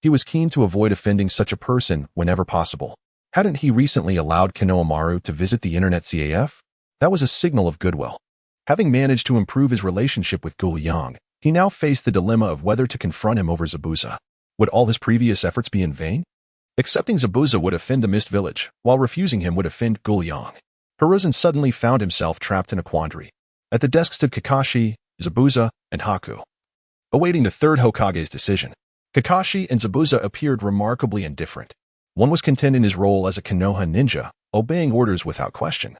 He was keen to avoid offending such a person whenever possible. Hadn't he recently allowed Konohamaru to visit the internet CAF? That was a signal of goodwill. Having managed to improve his relationship with Liang, he now faced the dilemma of whether to confront him over Zabuza. Would all his previous efforts be in vain? Accepting Zabuza would offend the Mist Village, while refusing him would offend Liang. Hiruzen suddenly found himself trapped in a quandary. At the desk stood Kakashi, Zabuza, and Haku, awaiting the third Hokage's decision. Kakashi and Zabuza appeared remarkably indifferent. One was content in his role as a Konoha ninja, obeying orders without question,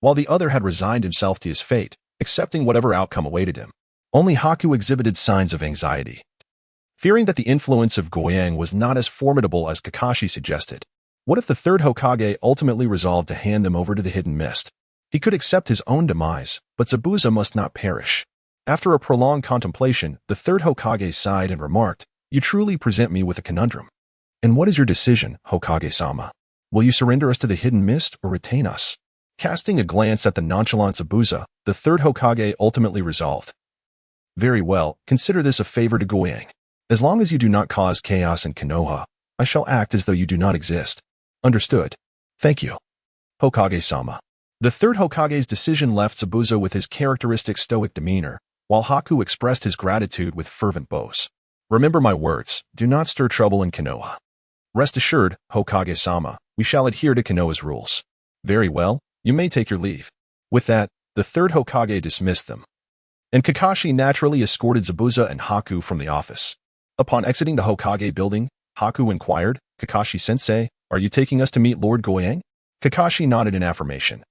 while the other had resigned himself to his fate, accepting whatever outcome awaited him. Only Haku exhibited signs of anxiety, fearing that the influence of Liang was not as formidable as Kakashi suggested. What if the third Hokage ultimately resolved to hand them over to the Hidden Mist? He could accept his own demise, but Zabuza must not perish. After a prolonged contemplation, the third Hokage sighed and remarked, "You truly present me with a conundrum. And what is your decision, Hokage-sama? Will you surrender us to the hidden mist or retain us?" Casting a glance at the nonchalant Zabuza, the third Hokage ultimately resolved, "Very well, consider this a favor to Liang. As long as you do not cause chaos in Konoha, I shall act as though you do not exist. Understood? Thank you, Hokage-sama." The third Hokage's decision left Zabuza with his characteristic stoic demeanor, while Haku expressed his gratitude with fervent bows. "Remember my words, do not stir trouble in Konoha. Rest assured, Hokage-sama, we shall adhere to Konoha's rules." "Very well, you may take your leave." With that, the third Hokage dismissed them. And Kakashi naturally escorted Zabuza and Haku from the office. Upon exiting the Hokage building, Haku inquired, "Kakashi-sensei, are you taking us to meet Lord Liang?" Kakashi nodded in affirmation.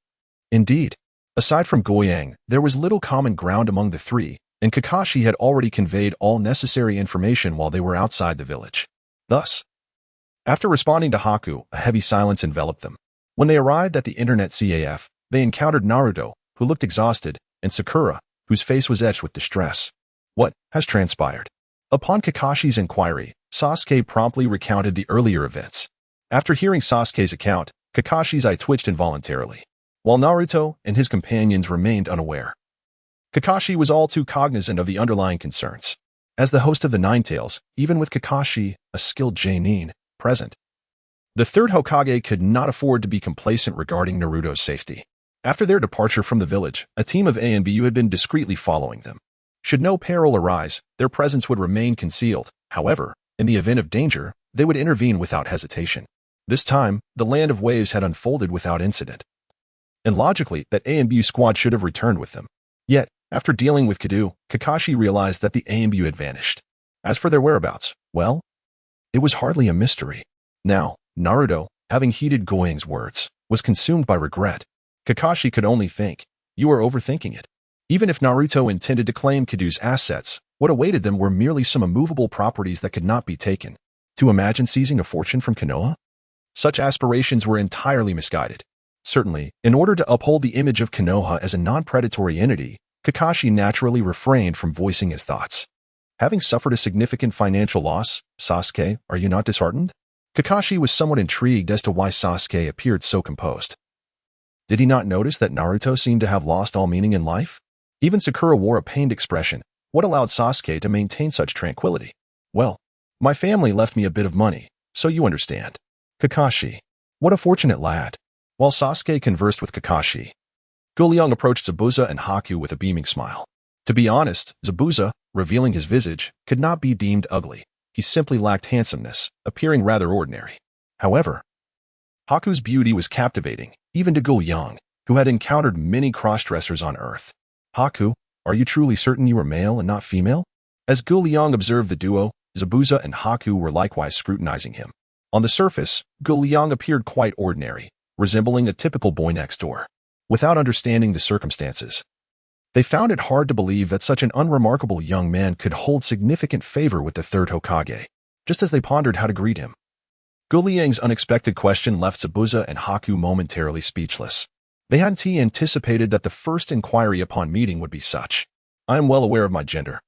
Indeed. Aside from Liang, there was little common ground among the three, and Kakashi had already conveyed all necessary information while they were outside the village. Thus, after responding to Haku, a heavy silence enveloped them. When they arrived at the internet CAF, they encountered Naruto, who looked exhausted, and Sakura, whose face was etched with distress. What has transpired? Upon Kakashi's inquiry, Sasuke promptly recounted the earlier events. After hearing Sasuke's account, Kakashi's eye twitched involuntarily, while Naruto and his companions remained unaware. Kakashi was all too cognizant of the underlying concerns. As the host of the Nine Taels, even with Kakashi, a skilled Genin, present, the third Hokage could not afford to be complacent regarding Naruto's safety. After their departure from the village, a team of ANBU had been discreetly following them. Should no peril arise, their presence would remain concealed. However, in the event of danger, they would intervene without hesitation. This time, the Land of Waves had unfolded without incident. And logically, that ANBU squad should have returned with them. Yet, after dealing with Kadu, Kakashi realized that the ANBU had vanished. As for their whereabouts, well, it was hardly a mystery. Now, Naruto, having heeded Liang's words, was consumed by regret. Kakashi could only think, "You are overthinking it." Even if Naruto intended to claim Kadu's assets, what awaited them were merely some immovable properties that could not be taken. To imagine seizing a fortune from Konoha? Such aspirations were entirely misguided. Certainly, in order to uphold the image of Konoha as a non-predatory entity, Kakashi naturally refrained from voicing his thoughts. Having suffered a significant financial loss, Sasuke, are you not disheartened? Kakashi was somewhat intrigued as to why Sasuke appeared so composed. Did he not notice that Naruto seemed to have lost all meaning in life? Even Sakura wore a pained expression. What allowed Sasuke to maintain such tranquility? "Well, my family left me a bit of money, so you understand." Kakashi. What a fortunate lad. While Sasuke conversed with Kakashi, Liang approached Zabuza and Haku with a beaming smile. To be honest, Zabuza, revealing his visage, could not be deemed ugly. He simply lacked handsomeness, appearing rather ordinary. However, Haku's beauty was captivating, even to Liang, who had encountered many cross-dressers on Earth. "Haku, are you truly certain you are male and not female?" As Liang observed the duo, Zabuza and Haku were likewise scrutinizing him. On the surface, Liang appeared quite ordinary, resembling a typical boy next door. Without understanding the circumstances, they found it hard to believe that such an unremarkable young man could hold significant favor with the third Hokage, just as they pondered how to greet him. Liang's unexpected question left Zabuza and Haku momentarily speechless. They hadn't anticipated that the first inquiry upon meeting would be such. "I am well aware of my gender.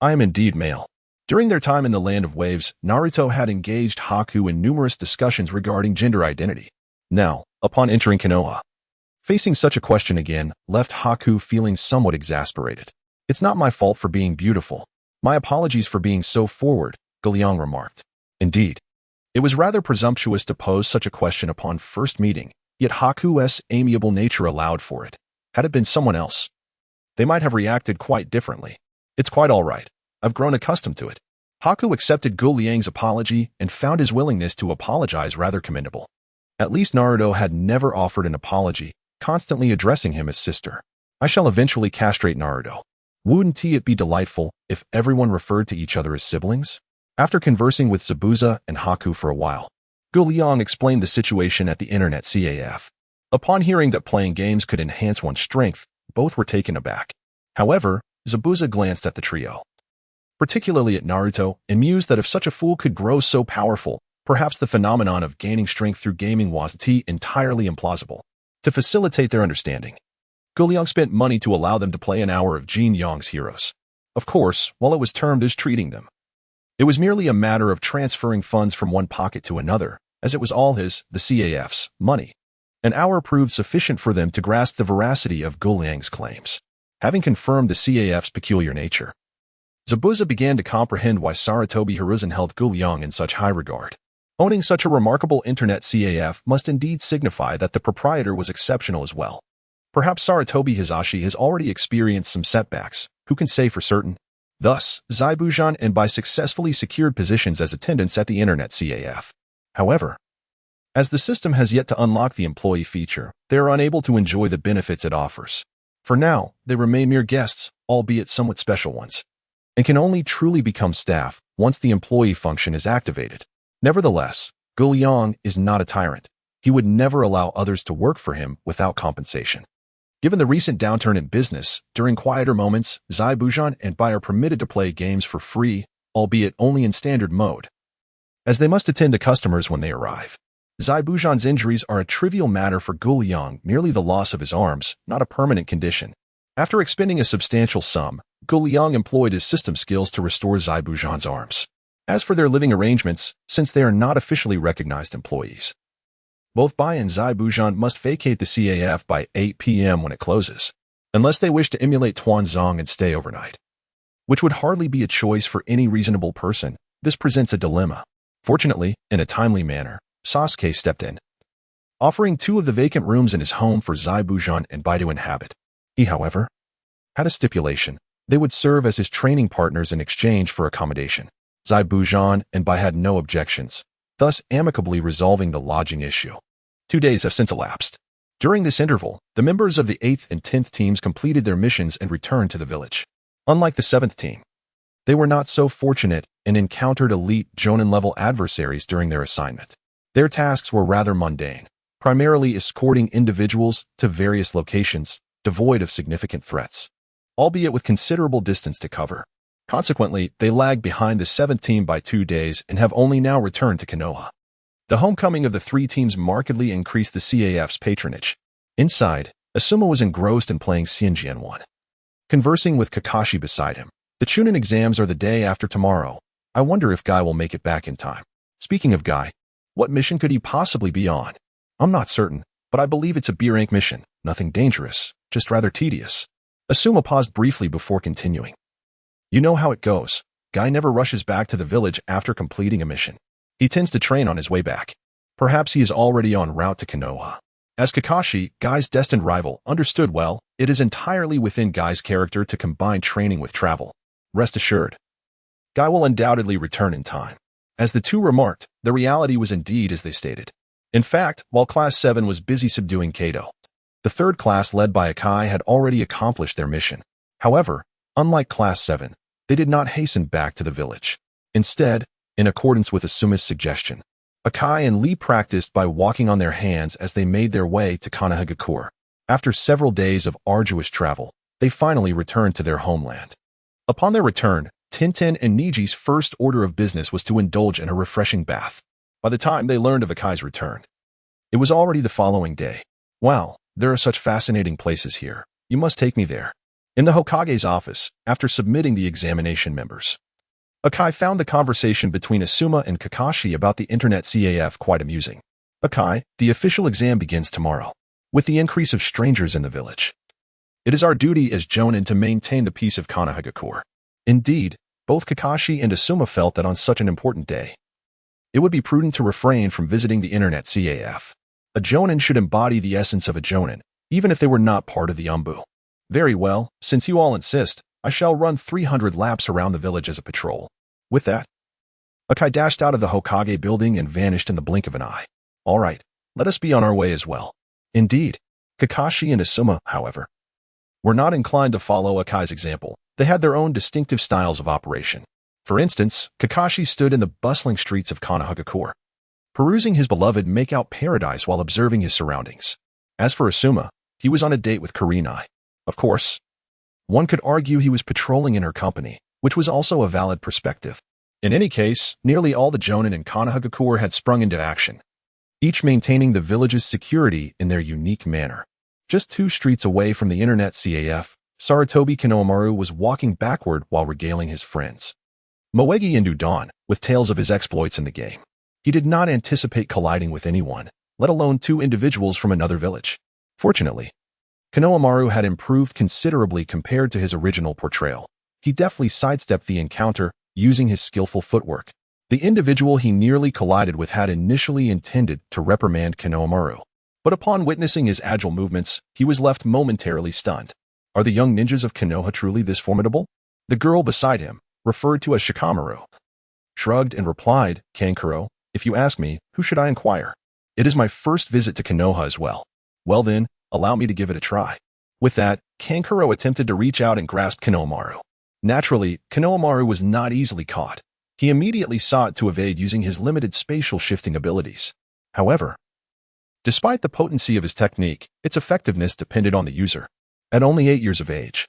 I am indeed male." During their time in the Land of Waves, Naruto had engaged Haku in numerous discussions regarding gender identity. Now, upon entering Konoha, facing such a question again left Haku feeling somewhat exasperated. "It's not my fault for being beautiful. My apologies for being so forward," Liang remarked. Indeed, it was rather presumptuous to pose such a question upon first meeting, yet Haku's amiable nature allowed for it. Had it been someone else, they might have reacted quite differently. "It's quite all right. I've grown accustomed to it." Haku accepted Liang's apology and found his willingness to apologize rather commendable. At least Naruto had never offered an apology, constantly addressing him as sister. "I shall eventually castrate Naruto. Wouldn't it be delightful if everyone referred to each other as siblings?" After conversing with Zabuza and Haku for a while, Liang explained the situation at the internet CAF. Upon hearing that playing games could enhance one's strength, both were taken aback. However, Zabuza glanced at the trio, particularly at Naruto, and mused that if such a fool could grow so powerful, perhaps the phenomenon of gaining strength through gaming was entirely implausible. to facilitate their understanding. Liang spent money to allow them to play an hour of Jin Yang's heroes. Of course, while it was termed as treating them, it was merely a matter of transferring funds from one pocket to another, as it was all his, the CAF's, money. An hour proved sufficient for them to grasp the veracity of Liang's claims. Having confirmed the CAF's peculiar nature, Zabuza began to comprehend why Sarutobi Hiruzen held Liang in such high regard. Owning such a remarkable internet CAF must indeed signify that the proprietor was exceptional as well. Perhaps Sarutobi Hizashi has already experienced some setbacks, who can say for certain? Thus, Zabuza and Bai successfully secured positions as attendants at the internet CAF. However, as the system has yet to unlock the employee feature, they are unable to enjoy the benefits it offers. For now, they remain mere guests, albeit somewhat special ones, and can only truly become staff once the employee function is activated. Nevertheless, Liang is not a tyrant. He would never allow others to work for him without compensation. Given the recent downturn in business, during quieter moments, Zabuza and Bai are permitted to play games for free, albeit only in standard mode, as they must attend to customers when they arrive. Zabuza's injuries are a trivial matter for Liang, merely the loss of his arms, not a permanent condition. After expending a substantial sum, Liang employed his system skills to restore Zabuza's arms. As for their living arrangements, since they are not officially recognized employees, both Bai and Zabuza must vacate the CAF by 8 p.m. when it closes, unless they wish to emulate Tuanzong and stay overnight, which would hardly be a choice for any reasonable person. This presents a dilemma. Fortunately, in a timely manner, Sasuke stepped in, offering 2 of the vacant rooms in his home for Zabuza and Bai to inhabit. He, however, had a stipulation. They would serve as his training partners in exchange for accommodation. Zabuza and Bai had no objections, thus amicably resolving the lodging issue. 2 days have since elapsed. During this interval, the members of the 8th and 10th teams completed their missions and returned to the village. Unlike the 7th team, they were not so fortunate and encountered elite Jonin-level adversaries during their assignment. Their tasks were rather mundane, primarily escorting individuals to various locations, devoid of significant threats, albeit with considerable distance to cover. Consequently, they lagged behind the 7th team by 2 days and have only now returned to Konoha. The homecoming of the 3 teams markedly increased the CAF's patronage. Inside, Asuma was engrossed in playing Xianjian 1. Conversing with Kakashi beside him. The Chunin exams are the day after tomorrow. I wonder if Guy will make it back in time. Speaking of Guy, what mission could he possibly be on? I'm not certain, but I believe it's a B rank mission. Nothing dangerous, just rather tedious. Asuma paused briefly before continuing. You know how it goes. Guy never rushes back to the village after completing a mission. He tends to train on his way back. Perhaps he is already en route to Konoha. As Kakashi, Guy's destined rival, understood well, it is entirely within Guy's character to combine training with travel. Rest assured, Guy will undoubtedly return in time. As the two remarked, the reality was indeed as they stated. In fact, while Class 7 was busy subduing Kato, the 3rd class led by Akai had already accomplished their mission. However, unlike Class 7, they did not hasten back to the village. Instead, in accordance with Asuma's suggestion, Akai and Lee practiced by walking on their hands as they made their way to Konohagakure. After several days of arduous travel, they finally returned to their homeland. Upon their return, Tintin and Niji's first order of business was to indulge in a refreshing bath. By the time they learned of Akai's return, it was already the following day. Wow, there are such fascinating places here. You must take me there. In the Hokage's office, after submitting the examination members, Akai found the conversation between Asuma and Kakashi about the internet CAF quite amusing. Akai, the official exam begins tomorrow. With the increase of strangers in the village, it is our duty as Jonin to maintain the peace of Konohagakure. Indeed, both Kakashi and Asuma felt that on such an important day, it would be prudent to refrain from visiting the internet CAF. A Jonin should embody the essence of a Jonin, even if they were not part of the Umbu. Very well, since you all insist, I shall run 300 laps around the village as a patrol. With that, Akai dashed out of the Hokage building and vanished in the blink of an eye. All right, let us be on our way as well. Indeed, Kakashi and Asuma, however, were not inclined to follow Akai's example. They had their own distinctive styles of operation. For instance, Kakashi stood in the bustling streets of Konohagakure, perusing his beloved make-out paradise while observing his surroundings. As for Asuma, he was on a date with Kurenai. Of course, one could argue he was patrolling in her company, which was also a valid perspective. In any case, nearly all the Jonin in Konohagakure had sprung into action. each maintaining the village's security in their unique manner. Just 2 streets away from the internet CAF, Sarutobi Kinomaru was walking backward while regaling his friends. Moegi into dawn, with tales of his exploits in the game. He did not anticipate colliding with anyone, let alone 2 individuals from another village. Fortunately, Kinomaru had improved considerably compared to his original portrayal. He deftly sidestepped the encounter using his skillful footwork. The individual he nearly collided with had initially intended to reprimand Kinomaru, but upon witnessing his agile movements, he was left momentarily stunned. Are the young ninjas of Konoha truly this formidable? The girl beside him, referred to as Shikamaru, shrugged and replied, Kankuro, if you ask me, who should I inquire? It is my first visit to Konoha as well. Well then, allow me to give it a try. With that, Kankuro attempted to reach out and grasp Kinomaru. Naturally, Kinomaru was not easily caught. He immediately sought to evade using his limited spatial shifting abilities. However, despite the potency of his technique, its effectiveness depended on the user. At only 8 years of age,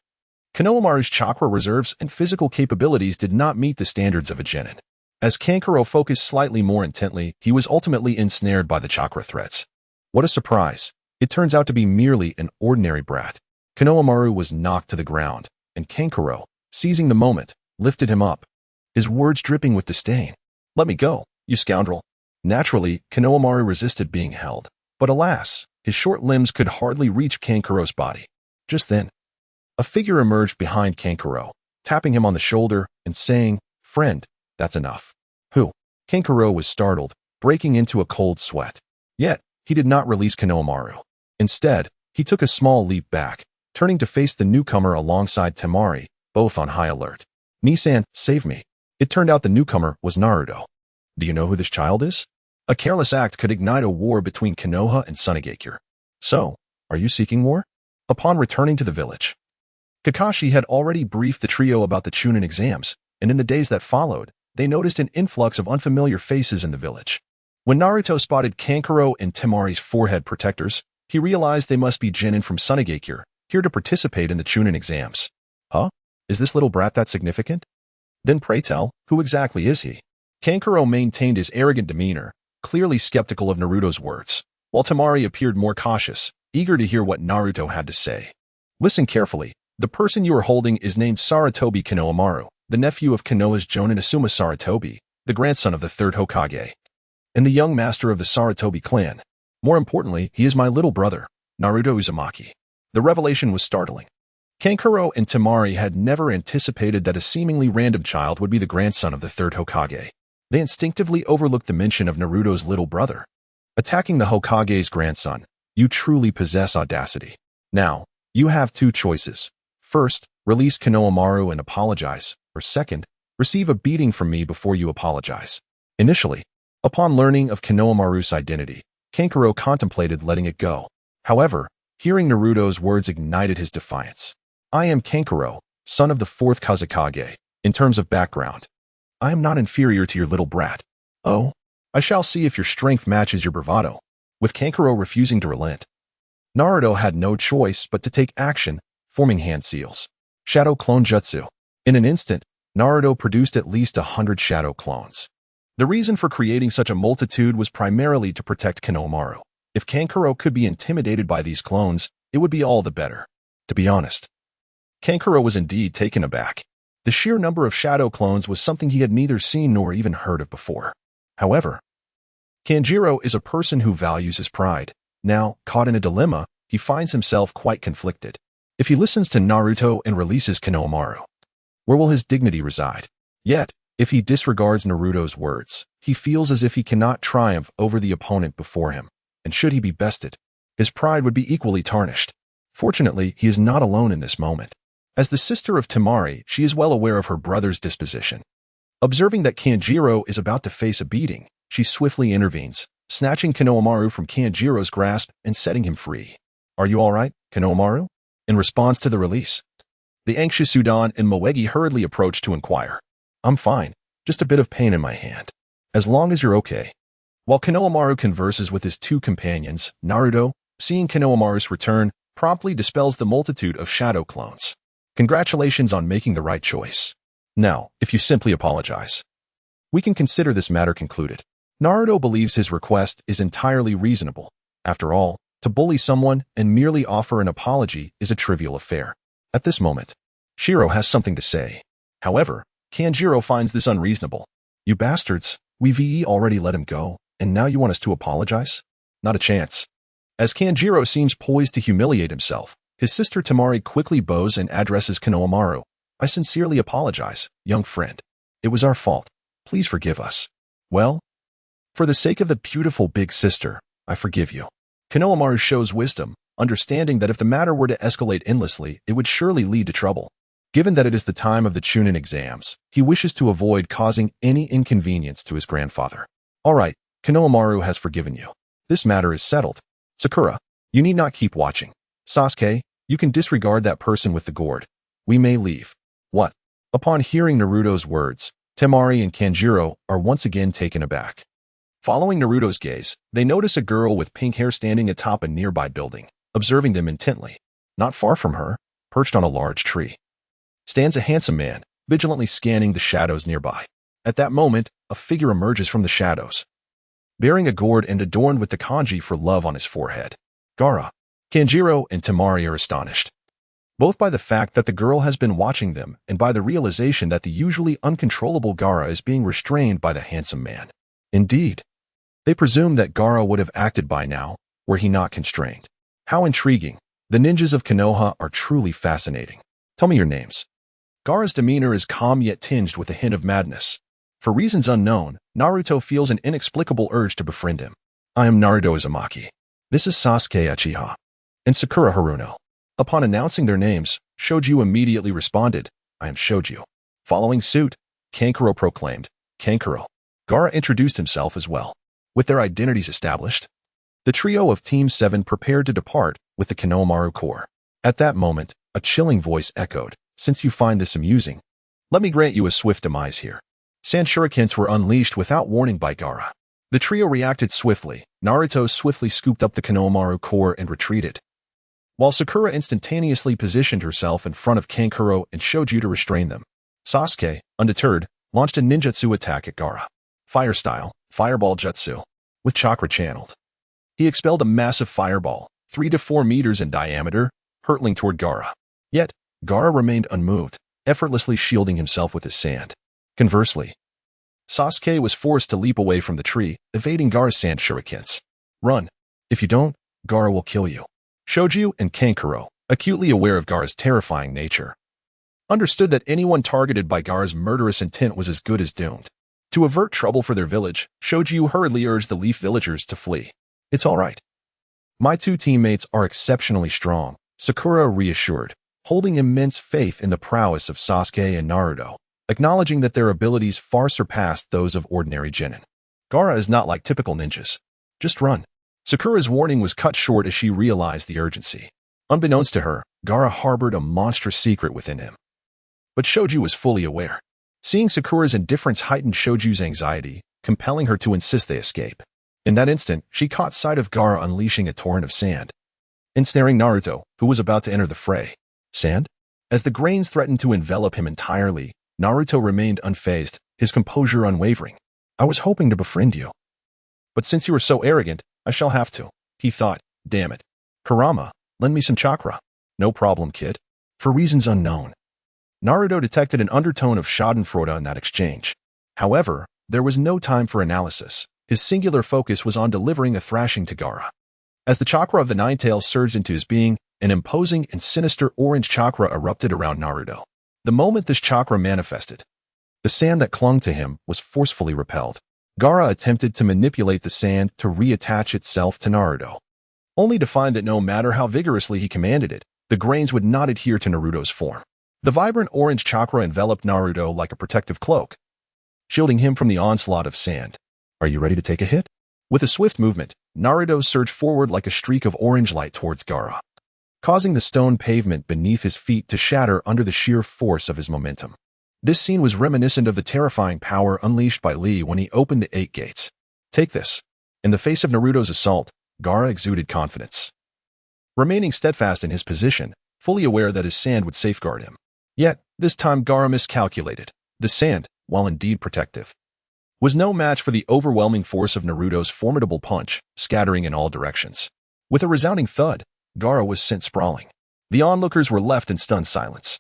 Kinomaru's chakra reserves and physical capabilities did not meet the standards of a genin. As Kankuro focused slightly more intently, he was ultimately ensnared by the chakra threats. What a surprise! It turns out to be merely an ordinary brat. Kinomaru was knocked to the ground, and Kankuro, seizing the moment, lifted him up, his words dripping with disdain. Let me go, you scoundrel. Naturally, Kinomaru resisted being held, but alas, his short limbs could hardly reach Kankuro's body. Just then, a figure emerged behind Kankuro, tapping him on the shoulder and saying, Friend, that's enough. Who? Kankuro was startled, breaking into a cold sweat. Yet, he did not release Kinomaru. Instead, he took a small leap back, turning to face the newcomer alongside Temari, both on high alert. Nisan, save me. It turned out the newcomer was Naruto. Do you know who this child is? A careless act could ignite a war between Konoha and Sunigakure. So, are you seeking war? Upon returning to the village, Kakashi had already briefed the trio about the Chunin exams, and in the days that followed, they noticed an influx of unfamiliar faces in the village. When Naruto spotted Kankuro and Temari's forehead protectors, he realized they must be genin from Sunigakure, here to participate in the Chunin exams. Huh? Is this little brat that significant? Then pray tell, who exactly is he? Kankuro maintained his arrogant demeanor, clearly skeptical of Naruto's words, while Temari appeared more cautious, eager to hear what Naruto had to say. Listen carefully. The person you are holding is named Sarutobi Kinomaru, the nephew of Konoha's Jonin Asuma Sarutobi, the grandson of the 3rd Hokage, and the young master of the Sarutobi clan. More importantly, he is my little brother, Naruto Uzumaki. The revelation was startling. Kankuro and Temari had never anticipated that a seemingly random child would be the grandson of the 3rd Hokage. They instinctively overlooked the mention of Naruto's little brother. Attacking the Hokage's grandson, you truly possess audacity. Now, you have 2 choices. First, release Kinomaru and apologize, or second, receive a beating from me before you apologize. Initially, upon learning of Kinomaru's identity, Kankuro contemplated letting it go. However, hearing Naruto's words ignited his defiance. I am Kankuro, son of the 4th Kazekage. In terms of background, I am not inferior to your little brat. Oh, I shall see if your strength matches your bravado. With Kankuro refusing to relent, Naruto had no choice but to take action, forming hand seals. Shadow Clone Jutsu. In an instant, Naruto produced at least 100 shadow clones. The reason for creating such a multitude was primarily to protect Kinomaru. If Kankuro could be intimidated by these clones, it would be all the better. To be honest, Kankuro was indeed taken aback. The sheer number of shadow clones was something he had neither seen nor even heard of before. However, Kanjiro is a person who values his pride. Now, caught in a dilemma, he finds himself quite conflicted. If he listens to Naruto and releases Kinomaru, where will his dignity reside? Yet, if he disregards Naruto's words, he feels as if he cannot triumph over the opponent before him, and should he be bested, his pride would be equally tarnished. Fortunately, he is not alone in this moment. As the sister of Temari, she is well aware of her brother's disposition. Observing that Kanjiro is about to face a beating, she swiftly intervenes, snatching Kinomaru from Kanjiro's grasp and setting him free. Are you all right, Kinomaru? In response to the release, the anxious Udan and Moegi hurriedly approached to inquire. I'm fine, just a bit of pain in my hand. As long as you're okay. While Kinomaru converses with his 2 companions, Naruto, seeing Kinomaru's return, promptly dispels the multitude of shadow clones. Congratulations on making the right choice. Now, if you simply apologize, we can consider this matter concluded. Naruto believes his request is entirely reasonable. After all, to bully someone and merely offer an apology is a trivial affair. At this moment, Shiro has something to say. However, Kanjiro finds this unreasonable. You bastards, we've already let him go, and now you want us to apologize? Not a chance. As Kanjiro seems poised to humiliate himself, his sister Temari quickly bows and addresses Konohamaru. I sincerely apologize, young friend. It was our fault. Please forgive us. Well, for the sake of the beautiful big sister, I forgive you. Konohamaru shows wisdom, understanding that if the matter were to escalate endlessly, it would surely lead to trouble. Given that it is the time of the Chunin exams, he wishes to avoid causing any inconvenience to his grandfather. All right, Konohamaru has forgiven you. This matter is settled. Sakura, you need not keep watching. Sasuke, you can disregard that person with the gourd. We may leave. What? Upon hearing Naruto's words, Temari and Kanjiro are once again taken aback. Following Naruto's gaze, they notice a girl with pink hair standing atop a nearby building, observing them intently. Not far from her, perched on a large tree, stands a handsome man, vigilantly scanning the shadows nearby. At that moment, a figure emerges from the shadows, bearing a gourd and adorned with the kanji for love on his forehead. Gaara. Kanjiro and Temari are astonished, both by the fact that the girl has been watching them and by the realization that the usually uncontrollable Gaara is being restrained by the handsome man. Indeed, they presume that Gaara would have acted by now, were he not constrained. How intriguing. The ninjas of Konoha are truly fascinating. Tell me your names. Gaara's demeanor is calm yet tinged with a hint of madness. For reasons unknown, Naruto feels an inexplicable urge to befriend him. I am Naruto Uzumaki. This is Sasuke Uchiha and Sakura Haruno. Upon announcing their names, Shoju immediately responded, I am Shoju. Following suit, Kankuro proclaimed, Kankuro. Gaara introduced himself as well. With their identities established, the trio of Team 7 prepared to depart with the Konohamaru Corps. At that moment, a chilling voice echoed, since you find this amusing, let me grant you a swift demise here. Sand shurikens were unleashed without warning by Gaara. The trio reacted swiftly. Naruto swiftly scooped up the Konohamaru Corps and retreated, while Sakura instantaneously positioned herself in front of Kankuro and Shoju to restrain them. Sasuke, undeterred, launched a ninjutsu attack at Gaara. Fire style, fireball jutsu, with chakra channeled. He expelled a massive fireball, 3 to 4 meters in diameter, hurtling toward Gaara. Yet, Gaara remained unmoved, effortlessly shielding himself with his sand. Conversely, Sasuke was forced to leap away from the tree, evading Gaara's sand shurikens. Run. If you don't, Gaara will kill you. Shoju and Kankuro, acutely aware of Gaara's terrifying nature, understood that anyone targeted by Gaara's murderous intent was as good as doomed. To avert trouble for their village, Shoju hurriedly urged the Leaf villagers to flee. It's all right. My 2 teammates are exceptionally strong, Sakura reassured, holding immense faith in the prowess of Sasuke and Naruto, acknowledging that their abilities far surpassed those of ordinary genin. Gaara is not like typical ninjas. Just run. Sakura's warning was cut short as she realized the urgency. Unbeknownst to her, Gaara harbored a monstrous secret within him. But Shoju was fully aware. Seeing Sakura's indifference heightened Shoju's anxiety, compelling her to insist they escape. In that instant, she caught sight of Gaara unleashing a torrent of sand, ensnaring Naruto, who was about to enter the fray. Sand? As the grains threatened to envelop him entirely, Naruto remained unfazed, his composure unwavering. I was hoping to befriend you, but since you are so arrogant, I shall have to, he thought. Damn it. Kurama, lend me some chakra. No problem, kid. For reasons unknown. Naruto detected an undertone of schadenfreude in that exchange. However, there was no time for analysis. His singular focus was on delivering a thrashing to Gaara. As the chakra of the 9 taels surged into his being, an imposing and sinister orange chakra erupted around Naruto. The moment this chakra manifested, the sand that clung to him was forcefully repelled. Gaara attempted to manipulate the sand to reattach itself to Naruto, only to find that no matter how vigorously he commanded it, the grains would not adhere to Naruto's form. The vibrant orange chakra enveloped Naruto like a protective cloak, shielding him from the onslaught of sand. Are you ready to take a hit? With a swift movement, Naruto surged forward like a streak of orange light towards Gaara, causing the stone pavement beneath his feet to shatter under the sheer force of his momentum. This scene was reminiscent of the terrifying power unleashed by Lee when he opened the 8 gates. Take this. In the face of Naruto's assault, Gaara exuded confidence, remaining steadfast in his position, fully aware that his sand would safeguard him. Yet, this time Gaara miscalculated. The sand, while indeed protective, was no match for the overwhelming force of Naruto's formidable punch, scattering in all directions. With a resounding thud, Gaara was sent sprawling. The onlookers were left in stunned silence.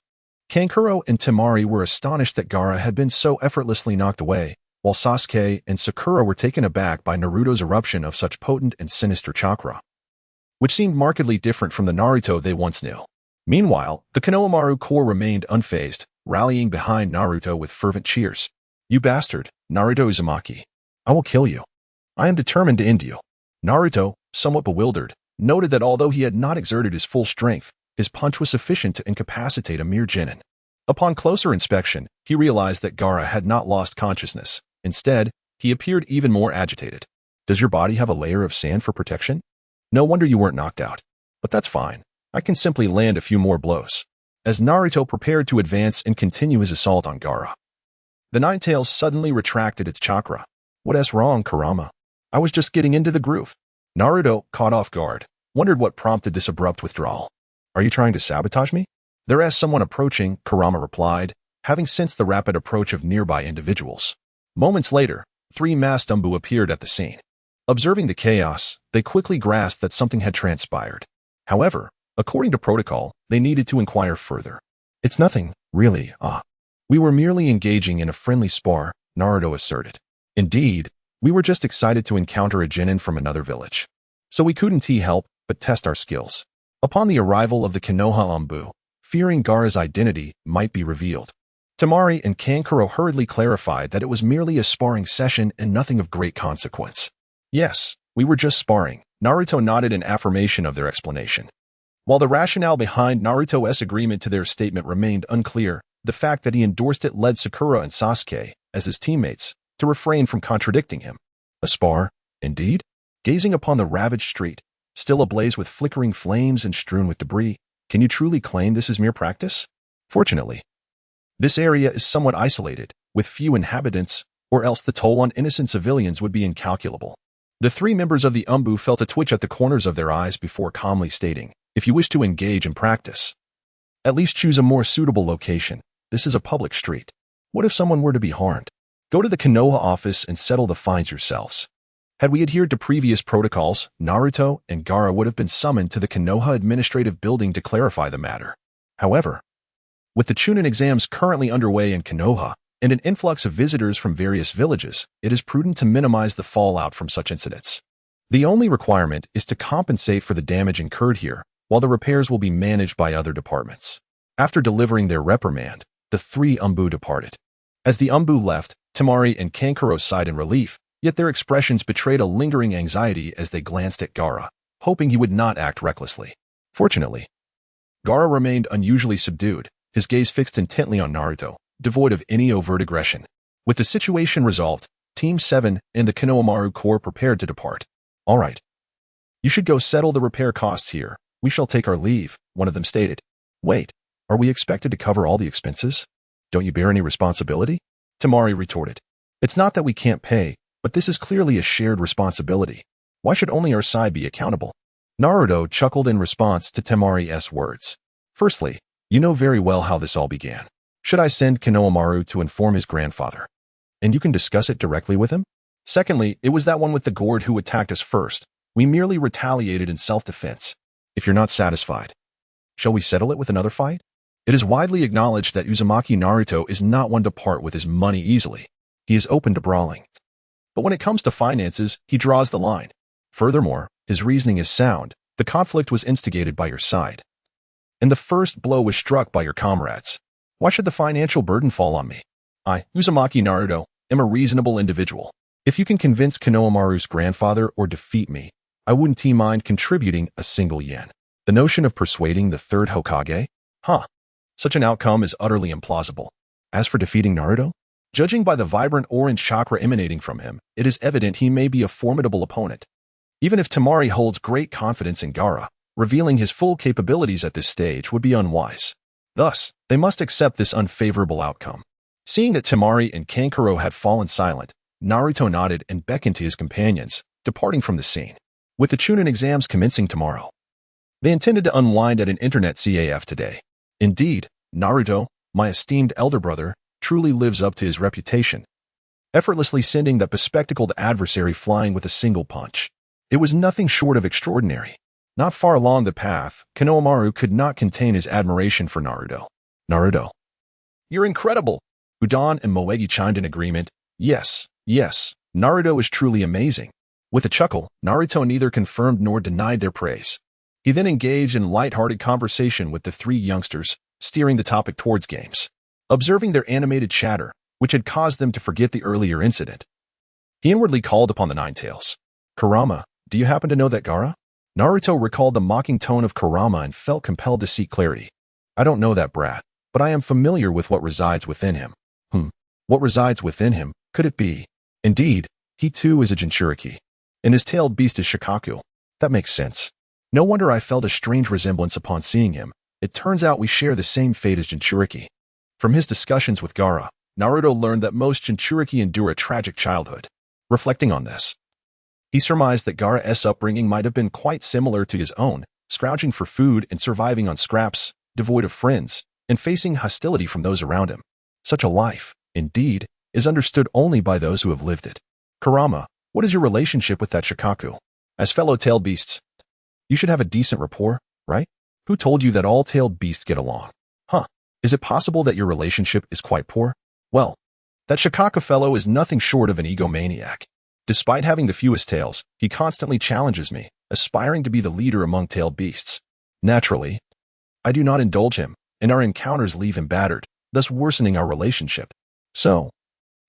Kankuro and Temari were astonished that Gaara had been so effortlessly knocked away, while Sasuke and Sakura were taken aback by Naruto's eruption of such potent and sinister chakra, which seemed markedly different from the Naruto they once knew. Meanwhile, the Konohamaru Corps remained unfazed, rallying behind Naruto with fervent cheers. "You bastard, Naruto Uzumaki. I will kill you. I am determined to end you." Naruto, somewhat bewildered, noted that although he had not exerted his full strength, his punch was sufficient to incapacitate a mere genin. Upon closer inspection, he realized that Gaara had not lost consciousness. Instead, he appeared even more agitated. "Does your body have a layer of sand for protection? No wonder you weren't knocked out. But that's fine. I can simply land a few more blows." As Naruto prepared to advance and continue his assault on Gaara, the Nine Tails suddenly retracted its chakra. "What's wrong, Kurama? I was just getting into the groove." Naruto, caught off guard, wondered what prompted this abrupt withdrawal. "Are you trying to sabotage me?" "There is someone approaching," Kurama replied, having sensed the rapid approach of nearby individuals. Moments later, 3 masked Umbu appeared at the scene. Observing the chaos, they quickly grasped that something had transpired. However, according to protocol, they needed to inquire further. "It's nothing, really, We were merely engaging in a friendly spar," Naruto asserted. "Indeed, we were just excited to encounter a genin from another village. So we couldn't help but test our skills." Upon the arrival of the Konoha Umbu, fearing Gaara's identity might be revealed, Temari and Kankuro hurriedly clarified that it was merely a sparring session and nothing of great consequence. "Yes, we were just sparring," Naruto nodded in affirmation of their explanation. While the rationale behind Naruto's agreement to their statement remained unclear, the fact that he endorsed it led Sakura and Sasuke, as his teammates, to refrain from contradicting him. "A spar, indeed?" Gazing upon the ravaged street, still ablaze with flickering flames and strewn with debris, can you truly claim this is mere practice? Fortunately, this area is somewhat isolated, with few inhabitants, or else the toll on innocent civilians would be incalculable. The 3 members of the Umbu felt a twitch at the corners of their eyes before calmly stating, "If you wish to engage in practice, at least choose a more suitable location. This is a public street. What if someone were to be harmed? Go to the Konoha office and settle the fines yourselves." Had we adhered to previous protocols, Naruto and Gaara would have been summoned to the Konoha administrative building to clarify the matter. However, with the Chunin exams currently underway in Konoha and an influx of visitors from various villages, it is prudent to minimize the fallout from such incidents. The only requirement is to compensate for the damage incurred here, while the repairs will be managed by other departments. After delivering their reprimand, the 3 Umbu departed. As the Umbu left, Temari and Kankuro sighed in relief, yet their expressions betrayed a lingering anxiety as they glanced at Gaara, hoping he would not act recklessly. Fortunately, Gaara remained unusually subdued, his gaze fixed intently on Naruto, devoid of any overt aggression. With the situation resolved, Team 7 and the Konohamaru Corps prepared to depart. "All right. You should go settle the repair costs here. We shall take our leave," one of them stated. "Wait, are we expected to cover all the expenses? Don't you bear any responsibility?" Temari retorted. "It's not that we can't pay, but this is clearly a shared responsibility. Why should only our side be accountable?" Naruto chuckled in response to Temari's words. "Firstly, you know very well how this all began. Should I send Konohamaru to inform his grandfather? And you can discuss it directly with him? Secondly, it was that one with the gourd who attacked us first. We merely retaliated in self-defense. If you're not satisfied, shall we settle it with another fight? It is widely acknowledged that Uzumaki Naruto is not one to part with his money easily. He is open to brawling. But when it comes to finances, he draws the line. Furthermore, his reasoning is sound. The conflict was instigated by your side, and the first blow was struck by your comrades. Why should the financial burden fall on me? I, Uzumaki Naruto, am a reasonable individual. If you can convince Konohamaru's grandfather or defeat me, I wouldn't mind contributing a single yen. The notion of persuading the 3rd Hokage? Such an outcome is utterly implausible. As for defeating Naruto, judging by the vibrant orange chakra emanating from him, it is evident he may be a formidable opponent. Even if Temari holds great confidence in Gaara, revealing his full capabilities at this stage would be unwise. Thus, they must accept this unfavorable outcome. Seeing that Temari and Kankuro had fallen silent, Naruto nodded and beckoned to his companions, departing from the scene. With the Chunin exams commencing tomorrow, they intended to unwind at an internet CAF today. Indeed, Naruto, my esteemed elder brother, truly lives up to his reputation. effortlessly sending that bespectacled adversary flying with a single punch. It was nothing short of extraordinary. Not far along the path, Shikamaru could not contain his admiration for Naruto. Naruto, you're incredible! Udon and Moegi chimed in agreement. Yes, Naruto is truly amazing. With a chuckle, Naruto neither confirmed nor denied their praise. He then engaged in light-hearted conversation with the three youngsters, steering the topic towards games. Observing their animated chatter, which had caused them to forget the earlier incident, he inwardly called upon the Nine Tails. Kurama, do you happen to know that Gaara? Naruto recalled the mocking tone of Kurama and felt compelled to seek clarity. I don't know that brat, but I am familiar with what resides within him. What resides within him, could it be? Indeed, he too is a Jinchuriki. And his tailed beast is Shikaku. That makes sense. No wonder I felt a strange resemblance upon seeing him. It turns out we share the same fate as Jinchuriki. From his discussions with Gaara, Naruto learned that most Jinchuriki endure a tragic childhood. Reflecting on this, he surmised that Gaara's upbringing might have been quite similar to his own, scrounging for food and surviving on scraps, devoid of friends, and facing hostility from those around him. Such a life, indeed, is understood only by those who have lived it. Kurama, what is your relationship with that Shikaku? As fellow tailed beasts, you should have a decent rapport, right? Who told you that all tailed beasts get along? Is it possible that your relationship is quite poor? Well, that Shikaku fellow is nothing short of an egomaniac. Despite having the fewest tails, he constantly challenges me, aspiring to be the leader among tailed beasts. Naturally, I do not indulge him, and our encounters leave him battered, thus worsening our relationship. So,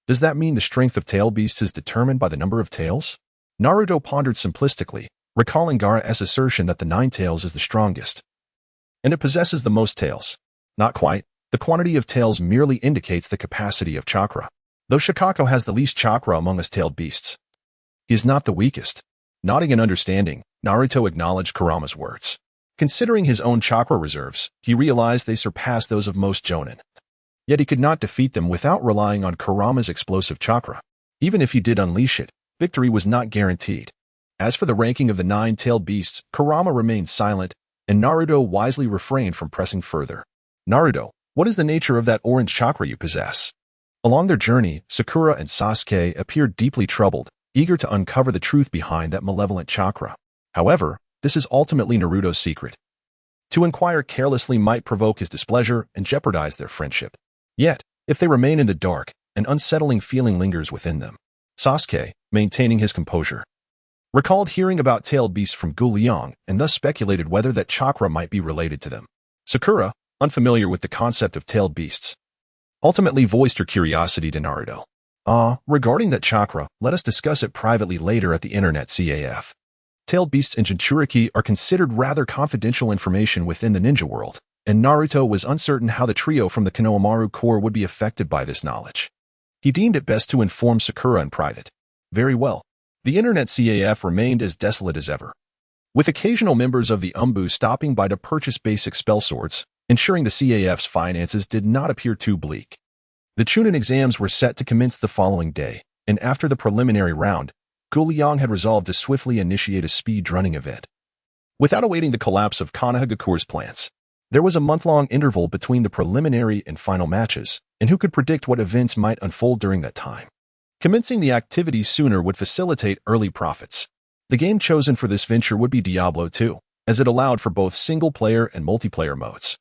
does that mean the strength of tailed beasts is determined by the number of tails? Naruto pondered simplistically, recalling Gaara's assertion that the nine tails is the strongest. And it possesses the most tails. Not quite. The quantity of tails merely indicates the capacity of chakra. Though Shikaku has the least chakra among us tailed beasts, he is not the weakest. Nodding in understanding, Naruto acknowledged Kurama's words. Considering his own chakra reserves, he realized they surpassed those of most Jonin. Yet he could not defeat them without relying on Kurama's explosive chakra. Even if he did unleash it, victory was not guaranteed. As for the ranking of the nine-tailed beasts, Kurama remained silent, and Naruto wisely refrained from pressing further. Naruto, what is the nature of that orange chakra you possess? Along their journey, Sakura and Sasuke appeared deeply troubled, eager to uncover the truth behind that malevolent chakra. However, this is ultimately Naruto's secret. To inquire carelessly might provoke his displeasure and jeopardize their friendship. Yet, if they remain in the dark, an unsettling feeling lingers within them. Sasuke, maintaining his composure, recalled hearing about tailed beasts from Liang and thus speculated whether that chakra might be related to them. Sakura, unfamiliar with the concept of tailed beasts, ultimately voiced her curiosity to Naruto. Regarding that chakra, let us discuss it privately later at the internet CAF. Tailed beasts and Jinchuriki are considered rather confidential information within the ninja world, and Naruto was uncertain how the trio from the Shikamaru Corps would be affected by this knowledge. He deemed it best to inform Sakura in private. Very well. The internet CAF remained as desolate as ever, with occasional members of the UMBU stopping by to purchase basic spell swords, ensuring the CAF's finances did not appear too bleak. The Chunin exams were set to commence the following day, and after the preliminary round, Liang had resolved to swiftly initiate a speed-running event. Without awaiting the collapse of Konohagakure's plans, there was a month-long interval between the preliminary and final matches, and who could predict what events might unfold during that time? Commencing the activities sooner would facilitate early profits. The game chosen for this venture would be Diablo 2, as it allowed for both single-player and multiplayer modes.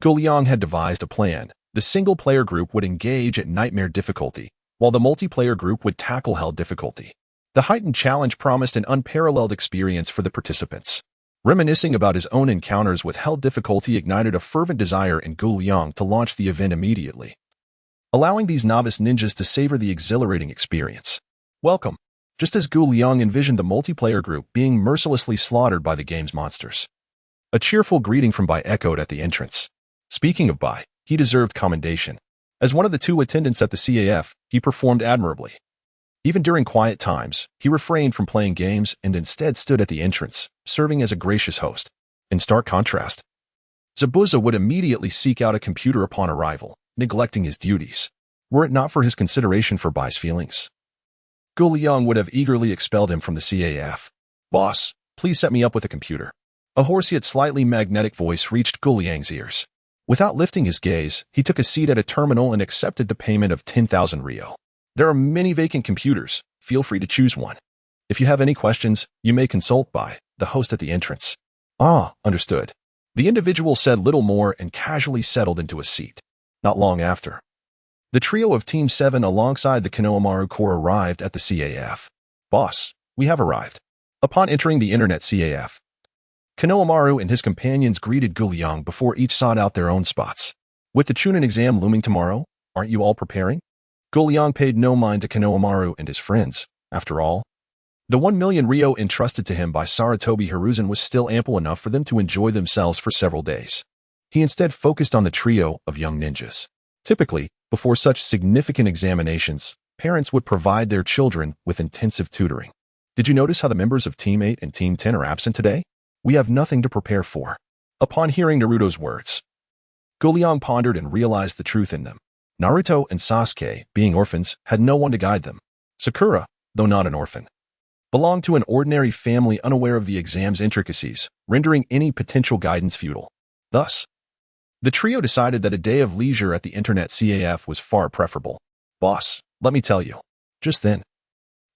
Liang had devised a plan. The single-player group would engage at nightmare difficulty, while the multiplayer group would tackle hell difficulty. The heightened challenge promised an unparalleled experience for the participants. Reminiscing about his own encounters with hell difficulty ignited a fervent desire in Liang to launch the event immediately, allowing these novice ninjas to savor the exhilarating experience. Welcome. Just as Liang envisioned the multiplayer group being mercilessly slaughtered by the game's monsters. A cheerful greeting from Bai echoed at the entrance. Speaking of Bai, he deserved commendation. As one of the two attendants at the CAF, he performed admirably. Even during quiet times, he refrained from playing games and instead stood at the entrance, serving as a gracious host. In stark contrast, Zabuza would immediately seek out a computer upon arrival, neglecting his duties. Were it not for his consideration for Bai's feelings, Liang would have eagerly expelled him from the CAF. Boss, please set me up with a computer. A hoarse yet slightly magnetic voice reached Liang's ears. Without lifting his gaze, he took a seat at a terminal and accepted the payment of 10,000 Rio. There are many vacant computers. Feel free to choose one. If you have any questions, you may consult by the host at the entrance. Ah, understood. The individual said little more and casually settled into a seat. Not long after, the trio of Team 7 alongside the Konohamaru Corps arrived at the CAF. Boss, we have arrived. Upon entering the internet CAF, Konohamaru and his companions greeted Liang before each sought out their own spots. With the Chunin exam looming tomorrow, aren't you all preparing? Liang paid no mind to Konohamaru and his friends. After all, the 1 million ryo entrusted to him by Sarutobi Hiruzen was still ample enough for them to enjoy themselves for several days. He instead focused on the trio of young ninjas. Typically, before such significant examinations, parents would provide their children with intensive tutoring. Did you notice how the members of Team 8 and Team 10 are absent today? We have nothing to prepare for. Upon hearing Naruto's words, Liang pondered and realized the truth in them. Naruto and Sasuke, being orphans, had no one to guide them. Sakura, though not an orphan, belonged to an ordinary family unaware of the exam's intricacies, rendering any potential guidance futile. Thus, the trio decided that a day of leisure at the internet CAF was far preferable. Boss, let me tell you. Just then,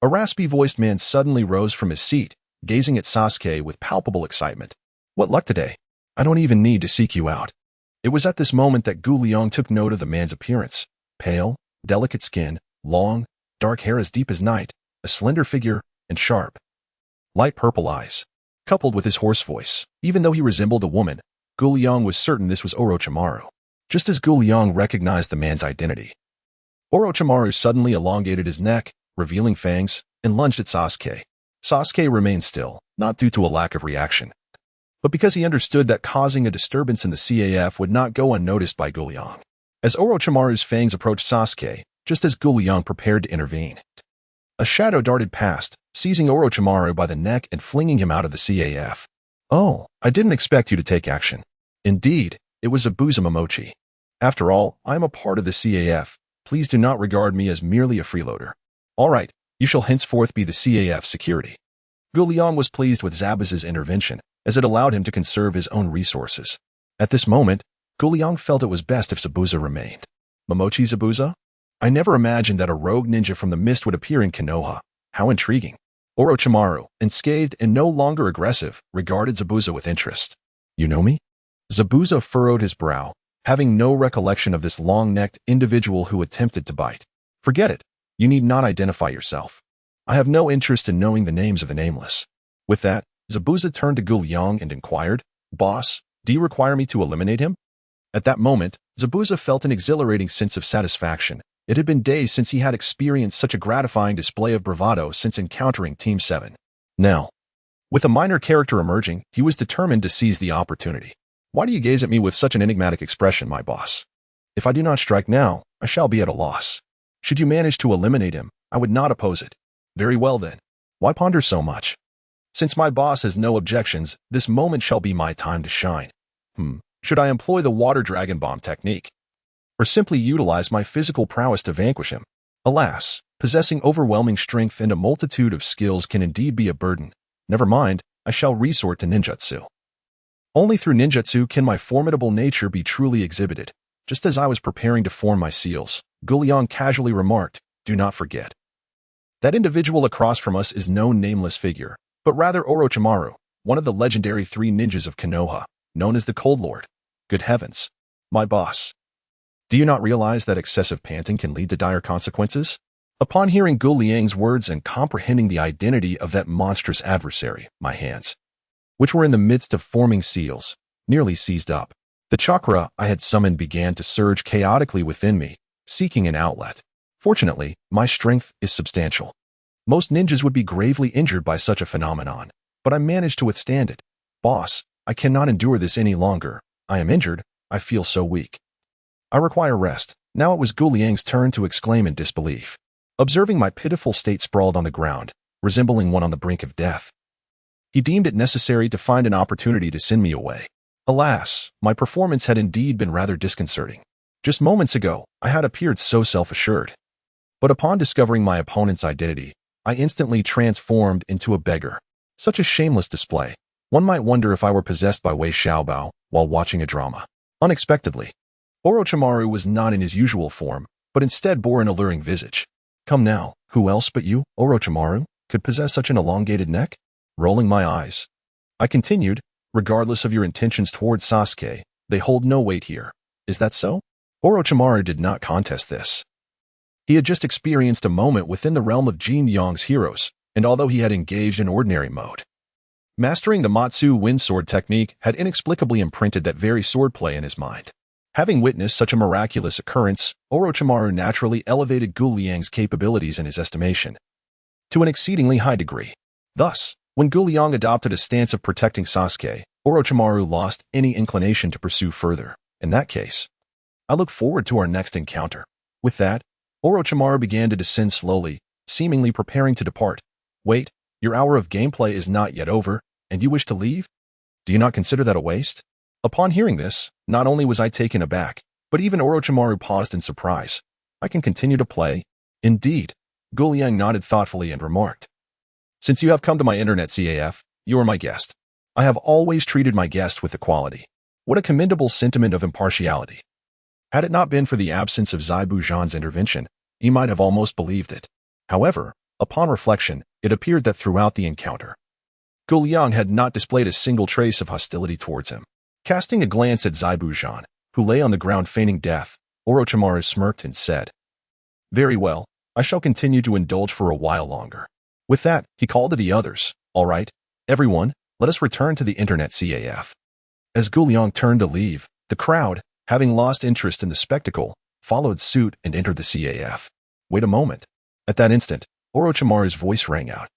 a raspy-voiced man suddenly rose from his seat, gazing at Sasuke with palpable excitement. What luck today? I don't even need to seek you out. It was at this moment that Liang took note of the man's appearance. Pale, delicate skin, long, dark hair as deep as night, a slender figure, and sharp, light purple eyes. Coupled with his hoarse voice, even though he resembled a woman, Liang was certain this was Orochimaru. Just as Liang recognized the man's identity, Orochimaru suddenly elongated his neck, revealing fangs, and lunged at Sasuke. Sasuke remained still, not due to a lack of reaction, but because he understood that causing a disturbance in the CAF would not go unnoticed by Liang. As Orochimaru's fangs approached Sasuke, just as Liang prepared to intervene, a shadow darted past, seizing Orochimaru by the neck and flinging him out of the CAF. Oh, I didn't expect you to take action. Indeed, it was Zabuza Momochi. After all, I am a part of the CAF. Please do not regard me as merely a freeloader. All right, you shall henceforth be the CAF security. Liang was pleased with Zabuza's intervention, as it allowed him to conserve his own resources. At this moment, Liang felt it was best if Zabuza remained. Momochi Zabuza? I never imagined that a rogue ninja from the mist would appear in Konoha. How intriguing. Orochimaru, unscathed and no longer aggressive, regarded Zabuza with interest. You know me? Zabuza furrowed his brow, having no recollection of this long-necked individual who attempted to bite. Forget it. You need not identify yourself. I have no interest in knowing the names of the nameless. With that, Zabuza turned to Liang and inquired, Boss, do you require me to eliminate him? At that moment, Zabuza felt an exhilarating sense of satisfaction. It had been days since he had experienced such a gratifying display of bravado since encountering Team 7. Now, with a minor character emerging, he was determined to seize the opportunity. Why do you gaze at me with such an enigmatic expression, my boss? If I do not strike now, I shall be at a loss. Should you manage to eliminate him, I would not oppose it. Very well then. Why ponder so much? Since my boss has no objections, this moment shall be my time to shine. Should I employ the water dragon bomb technique? Or simply utilize my physical prowess to vanquish him? Alas, possessing overwhelming strength and a multitude of skills can indeed be a burden. Never mind, I shall resort to ninjutsu. Only through ninjutsu can my formidable nature be truly exhibited. Just as I was preparing to form my seals, Liang casually remarked, do not forget. That individual across from us is no nameless figure, but rather Orochimaru, one of the legendary 3 ninjas of Konoha, known as the Cold Lord. Good heavens. My boss. Do you not realize that excessive panting can lead to dire consequences? Upon hearing Liang's words and comprehending the identity of that monstrous adversary, my hands, which were in the midst of forming seals, nearly seized up. The chakra I had summoned began to surge chaotically within me, seeking an outlet. Fortunately, my strength is substantial. Most ninjas would be gravely injured by such a phenomenon, but I managed to withstand it. Boss, I cannot endure this any longer. I am injured. I feel so weak. I require rest. Now it was Liang's turn to exclaim in disbelief. Observing my pitiful state sprawled on the ground, resembling one on the brink of death, he deemed it necessary to find an opportunity to send me away. Alas, my performance had indeed been rather disconcerting. Just moments ago, I had appeared so self-assured. But upon discovering my opponent's identity, I instantly transformed into a beggar. Such a shameless display. One might wonder if I were possessed by Wei Xiaobao while watching a drama. Unexpectedly, Orochimaru was not in his usual form, but instead bore an alluring visage. Come now, who else but you, Orochimaru, could possess such an elongated neck? Rolling my eyes, I continued, regardless of your intentions towards Sasuke, they hold no weight here. Is that so? Orochimaru did not contest this. He had just experienced a moment within the realm of Jin Yang's heroes, and although he had engaged in ordinary mode, mastering the Matsu wind sword technique had inexplicably imprinted that very swordplay in his mind. Having witnessed such a miraculous occurrence, Orochimaru naturally elevated Liang's capabilities in his estimation to an exceedingly high degree. Thus, when Liang adopted a stance of protecting Sasuke, Orochimaru lost any inclination to pursue further. In that case, I look forward to our next encounter. With that, Orochimaru began to descend slowly, seemingly preparing to depart. Wait, your hour of gameplay is not yet over, and you wish to leave? Do you not consider that a waste? Upon hearing this, not only was I taken aback, but even Orochimaru paused in surprise. I can continue to play? Indeed. Liang nodded thoughtfully and remarked, since you have come to my internet CAF, you are my guest. I have always treated my guests with equality. What a commendable sentiment of impartiality. Had it not been for the absence of Zabuza's intervention, he might have almost believed it. However, upon reflection, it appeared that throughout the encounter, Liang had not displayed a single trace of hostility towards him. Casting a glance at Zabuza, who lay on the ground feigning death, Orochimaru smirked and said, very well, I shall continue to indulge for a while longer. With that, he called to the others, all right, everyone, let us return to the internet CAF. As Liang turned to leave, the crowd, having lost interest in the spectacle, followed suit and entered the CAF. Wait a moment. At that instant, Orochimaru's voice rang out,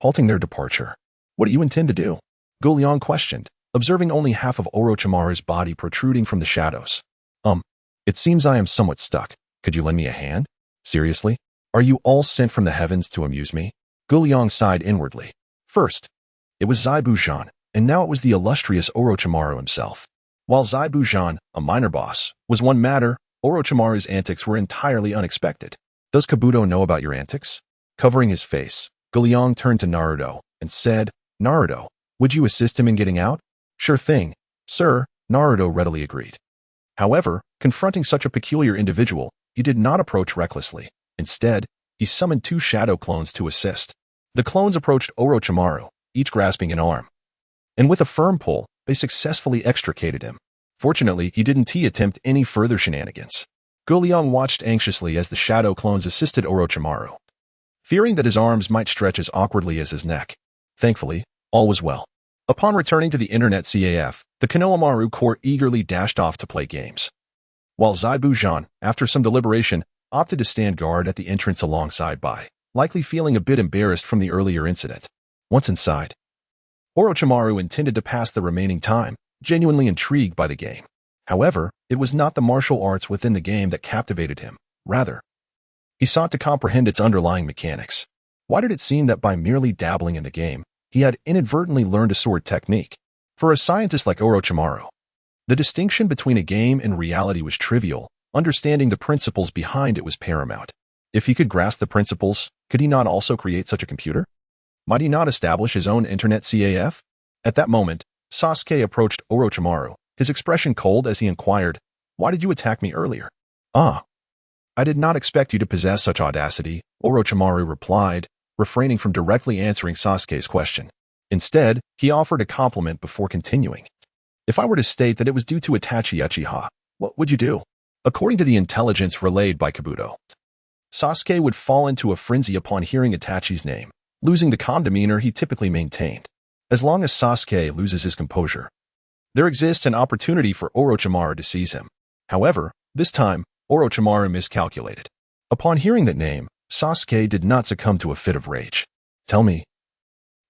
halting their departure. What do you intend to do? Liang questioned, observing only half of Orochimaru's body protruding from the shadows. It seems I am somewhat stuck. Could you lend me a hand? Seriously? Are you all sent from the heavens to amuse me? Liang sighed inwardly. First, it was Zabuza, and now it was the illustrious Orochimaru himself. While Zabuza, a minor boss, was one matter, Orochimaru's antics were entirely unexpected. Does Kabuto know about your antics? Covering his face, Liang turned to Naruto and said, Naruto, would you assist him in getting out? Sure thing, sir, Naruto readily agreed. However, confronting such a peculiar individual, he did not approach recklessly. Instead, he summoned 2 shadow clones to assist. The clones approached Orochimaru, each grasping an arm. And with a firm pull, they successfully extricated him. Fortunately, he didn't attempt any further shenanigans. Liang watched anxiously as the shadow clones assisted Orochimaru, fearing that his arms might stretch as awkwardly as his neck. Thankfully, all was well. Upon returning to the internet CAF, the Konohamaru Corps eagerly dashed off to play games, while Zabuza, after some deliberation, opted to stand guard at the entrance alongside Bai, likely feeling a bit embarrassed from the earlier incident. Once inside, Orochimaru intended to pass the remaining time, genuinely intrigued by the game. However, it was not the martial arts within the game that captivated him. Rather, he sought to comprehend its underlying mechanics. Why did it seem that by merely dabbling in the game, he had inadvertently learned a sword technique? For a scientist like Orochimaru, the distinction between a game and reality was trivial. Understanding the principles behind it was paramount. If he could grasp the principles, could he not also create such a computer? Might he not establish his own internet CAF? At that moment, Sasuke approached Orochimaru, his expression cold as he inquired, why did you attack me earlier? I did not expect you to possess such audacity, Orochimaru replied, refraining from directly answering Sasuke's question. Instead, he offered a compliment before continuing. If I were to state that it was due to Itachi Uchiha, what would you do? According to the intelligence relayed by Kabuto, Sasuke would fall into a frenzy upon hearing Itachi's name, losing the calm demeanor he typically maintained. As long as Sasuke loses his composure, there exists an opportunity for Orochimaru to seize him. However, this time, Orochimaru miscalculated. Upon hearing that name, Sasuke did not succumb to a fit of rage. Tell me,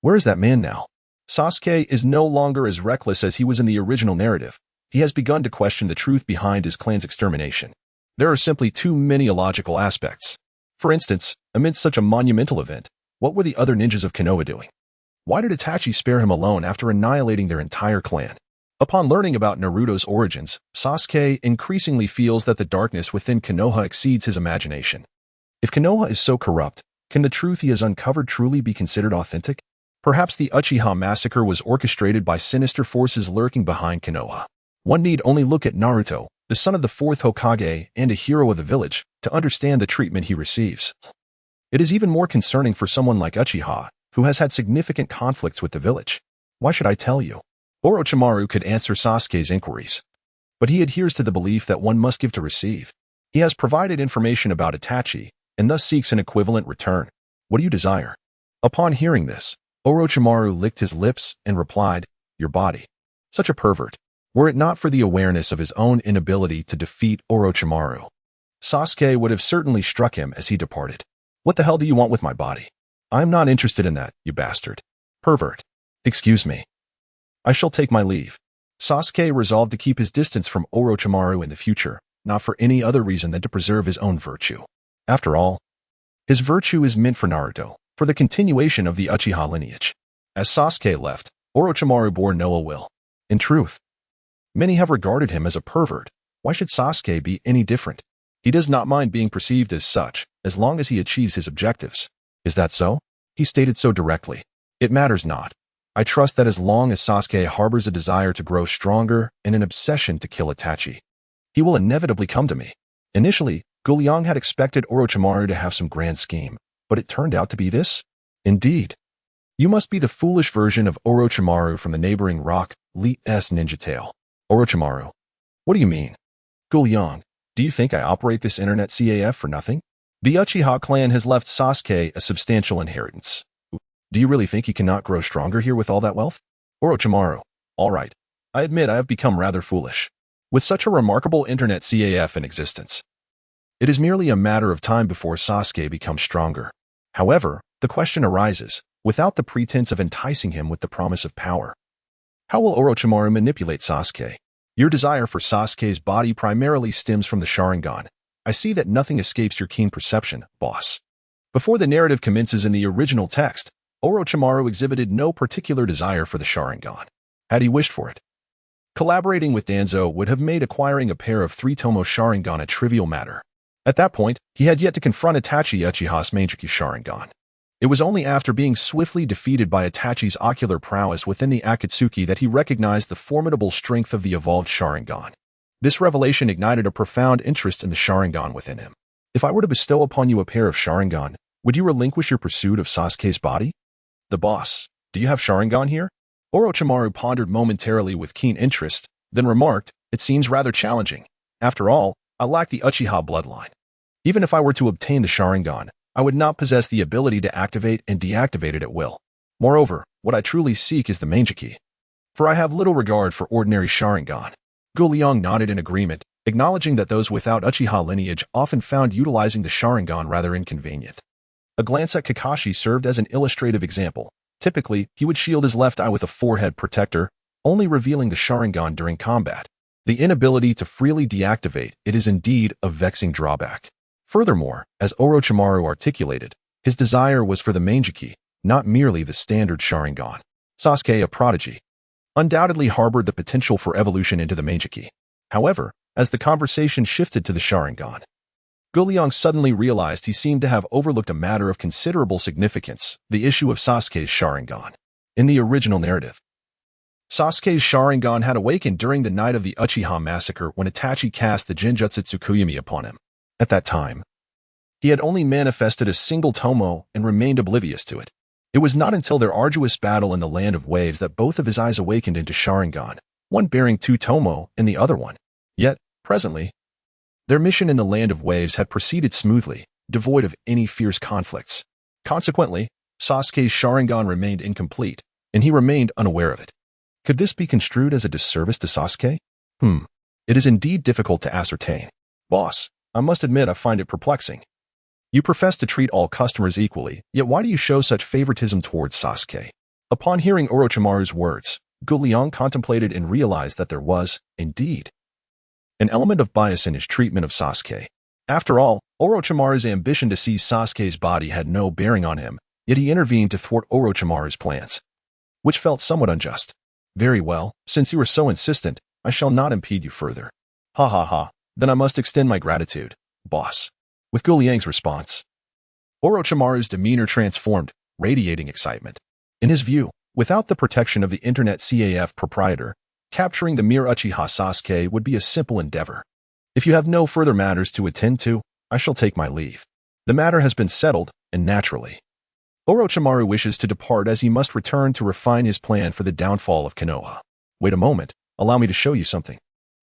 where is that man now? Sasuke is no longer as reckless as he was in the original narrative. He has begun to question the truth behind his clan's extermination. There are simply too many illogical aspects. For instance, amidst such a monumental event, what were the other ninjas of Konoha doing? Why did Itachi spare him alone after annihilating their entire clan? Upon learning about Naruto's origins, Sasuke increasingly feels that the darkness within Konoha exceeds his imagination. If Konoha is so corrupt, can the truth he has uncovered truly be considered authentic? Perhaps the Uchiha massacre was orchestrated by sinister forces lurking behind Konoha. One need only look at Naruto, the son of the 4th Hokage and a hero of the village, to understand the treatment he receives. It is even more concerning for someone like Uchiha, who has had significant conflicts with the village. Why should I tell you? Orochimaru could answer Sasuke's inquiries, but he adheres to the belief that one must give to receive. He has provided information about Itachi, and thus seeks an equivalent return. What do you desire? Upon hearing this, Orochimaru licked his lips and replied, your body. Such a pervert. Were it not for the awareness of his own inability to defeat Orochimaru, Sasuke would have certainly struck him as he departed. What the hell do you want with my body? I am not interested in that, you bastard. Pervert. Excuse me. I shall take my leave. Sasuke resolved to keep his distance from Orochimaru in the future, not for any other reason than to preserve his own virtue. After all, his virtue is meant for Naruto, for the continuation of the Uchiha lineage. As Sasuke left, Orochimaru bore no ill will. In truth, many have regarded him as a pervert. Why should Sasuke be any different? He does not mind being perceived as such, as long as he achieves his objectives. Is that so? He stated so directly. It matters not. I trust that as long as Sasuke harbors a desire to grow stronger and an obsession to kill Itachi, he will inevitably come to me. Initially, Liang had expected Orochimaru to have some grand scheme, but it turned out to be this? Indeed. You must be the foolish version of Orochimaru from the neighboring rock, Li's ninja tail. Orochimaru. What do you mean? Liang, do you think I operate this internet CAF for nothing? The Uchiha clan has left Sasuke a substantial inheritance. Do you really think he cannot grow stronger here with all that wealth? Orochimaru. All right. I admit I have become rather foolish. With such a remarkable internet CAF in existence, it is merely a matter of time before Sasuke becomes stronger. However, the question arises, without the pretense of enticing him with the promise of power, how will Orochimaru manipulate Sasuke? Your desire for Sasuke's body primarily stems from the Sharingan. I see that nothing escapes your keen perception, boss. Before the narrative commences in the original text, Orochimaru exhibited no particular desire for the Sharingan. Had he wished for it, collaborating with Danzo would have made acquiring a pair of 3-tomo Sharingan a trivial matter. At that point, he had yet to confront Itachi Uchiha's Meijiki Sharingan. It was only after being swiftly defeated by Itachi's ocular prowess within the Akatsuki that he recognized the formidable strength of the evolved Sharingan. This revelation ignited a profound interest in the Sharingan within him. If I were to bestow upon you a pair of Sharingan, would you relinquish your pursuit of Sasuke's body? The boss. Do you have Sharingan here? Orochimaru pondered momentarily with keen interest, then remarked, it seems rather challenging. After all, I lack the Uchiha bloodline. Even if I were to obtain the Sharingan, I would not possess the ability to activate and deactivate it at will. Moreover, what I truly seek is the Meijiki, for I have little regard for ordinary Sharingan. Liang nodded in agreement, acknowledging that those without Uchiha lineage often found utilizing the Sharingan rather inconvenient. A glance at Kakashi served as an illustrative example. Typically, he would shield his left eye with a forehead protector, only revealing the Sharingan during combat. The inability to freely deactivate it is indeed a vexing drawback. Furthermore, as Orochimaru articulated, his desire was for the Meijiki, not merely the standard Sharingan. Sasuke, a prodigy, undoubtedly harbored the potential for evolution into the Meijiki. However, as the conversation shifted to the Sharingan, Liang suddenly realized he seemed to have overlooked a matter of considerable significance, the issue of Sasuke's Sharingan. In the original narrative, Sasuke's Sharingan had awakened during the night of the Uchiha massacre when Itachi cast the Genjutsu Tsukuyumi upon him. At that time, he had only manifested a single tomo and remained oblivious to it. It was not until their arduous battle in the Land of Waves that both of his eyes awakened into Sharingan, one bearing 2 tomo and the other one. Yet, presently, their mission in the Land of Waves had proceeded smoothly, devoid of any fierce conflicts. Consequently, Sasuke's Sharingan remained incomplete, and he remained unaware of it. Could this be construed as a disservice to Sasuke? It is indeed difficult to ascertain. Boss, I must admit I find it perplexing. You profess to treat all customers equally, yet why do you show such favoritism towards Sasuke? Upon hearing Orochimaru's words, Liang contemplated and realized that there was, indeed, an element of bias in his treatment of Sasuke. After all, Orochimaru's ambition to seize Sasuke's body had no bearing on him, yet he intervened to thwart Orochimaru's plans, which felt somewhat unjust. Very well, since you are so insistent, I shall not impede you further. Ha ha ha, then I must extend my gratitude, boss. With Liang's response, Orochimaru's demeanor transformed, radiating excitement. In his view, without the protection of the internet CAF proprietor, capturing the mere Uchiha Sasuke would be a simple endeavor. If you have no further matters to attend to, I shall take my leave. The matter has been settled, and and naturally. Orochimaru wishes to depart as he must return to refine his plan for the downfall of Konoha. Wait a moment, allow me to show you something.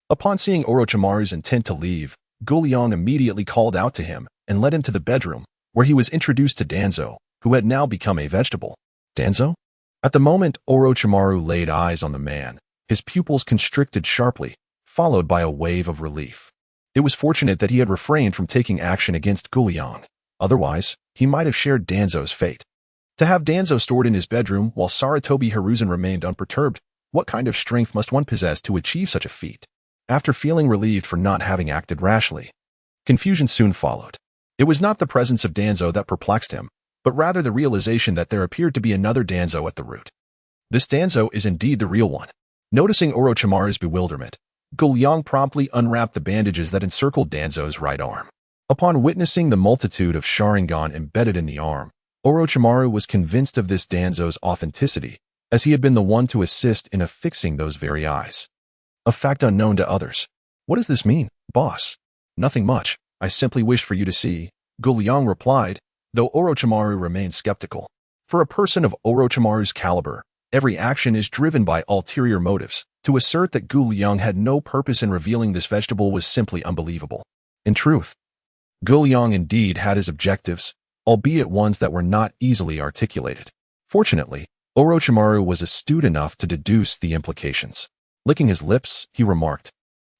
Upon seeing Orochimaru's intent to leave, Liang immediately called out to him and led him to the bedroom, where he was introduced to Danzo, who had now become a vegetable. Danzo? At the moment Orochimaru laid eyes on the man, his pupils constricted sharply, followed by a wave of relief. It was fortunate that he had refrained from taking action against Liang. Otherwise, he might have shared Danzo's fate. To have Danzo stored in his bedroom while Sarutobi Hiruzen remained unperturbed, what kind of strength must one possess to achieve such a feat? After feeling relieved for not having acted rashly, confusion soon followed. It was not the presence of Danzo that perplexed him, but rather the realization that there appeared to be another Danzo at the root. This Danzo is indeed the real one. Noticing Orochimaru's bewilderment, Liang promptly unwrapped the bandages that encircled Danzo's right arm. Upon witnessing the multitude of Sharingan embedded in the arm, Orochimaru was convinced of this Danzo's authenticity, as he had been the one to assist in affixing those very eyes. A fact unknown to others. What does this mean, boss? Nothing much. I simply wished for you to see, Liang replied, though Orochimaru remained skeptical. For a person of Orochimaru's caliber, every action is driven by ulterior motives. To assert that Liang had no purpose in revealing this vegetable was simply unbelievable. In truth, Liang indeed had his objectives, albeit ones that were not easily articulated. Fortunately, Orochimaru was astute enough to deduce the implications. Licking his lips, he remarked,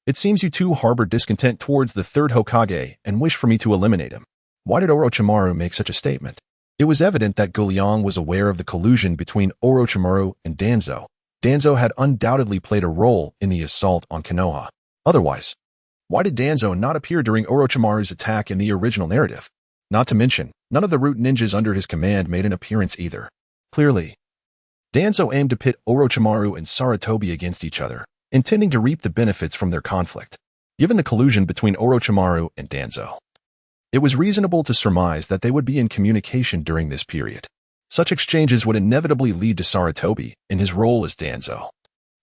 "It seems you two harbor discontent towards the third Hokage and wish for me to eliminate him." Why did Orochimaru make such a statement? It was evident that Liang was aware of the collusion between Orochimaru and Danzo. Danzo had undoubtedly played a role in the assault on Konoha. Otherwise, why did Danzo not appear during Orochimaru's attack in the original narrative? Not to mention, none of the root ninjas under his command made an appearance either. Clearly, Danzo aimed to pit Orochimaru and Sarutobi against each other, intending to reap the benefits from their conflict. Given the collusion between Orochimaru and Danzo, it was reasonable to surmise that they would be in communication during this period. Such exchanges would inevitably lead to Sarutobi, in his role as Danzo,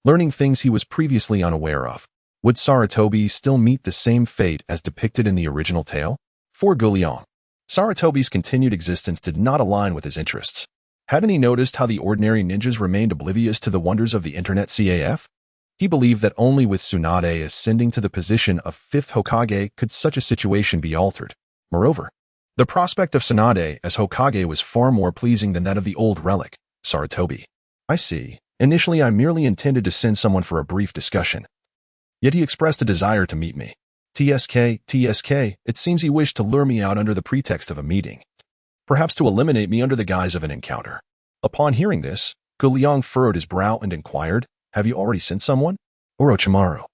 learning things he was previously unaware of. Would Sarutobi still meet the same fate as depicted in the original tale? For Liang, Sarutobi's continued existence did not align with his interests. Hadn't he noticed how the ordinary ninjas remained oblivious to the wonders of the internet CAF? He believed that only with Tsunade ascending to the position of 5th Hokage could such a situation be altered. Moreover, the prospect of Tsunade as Hokage was far more pleasing than that of the old relic, Sarutobi. I see. Initially I merely intended to send someone for a brief discussion. Yet he expressed a desire to meet me. TSK, it seems he wished to lure me out under the pretext of a meeting. Perhaps to eliminate me under the guise of an encounter. Upon hearing this, Liang furrowed his brow and inquired, "Have you already sent someone?" Orochimaru,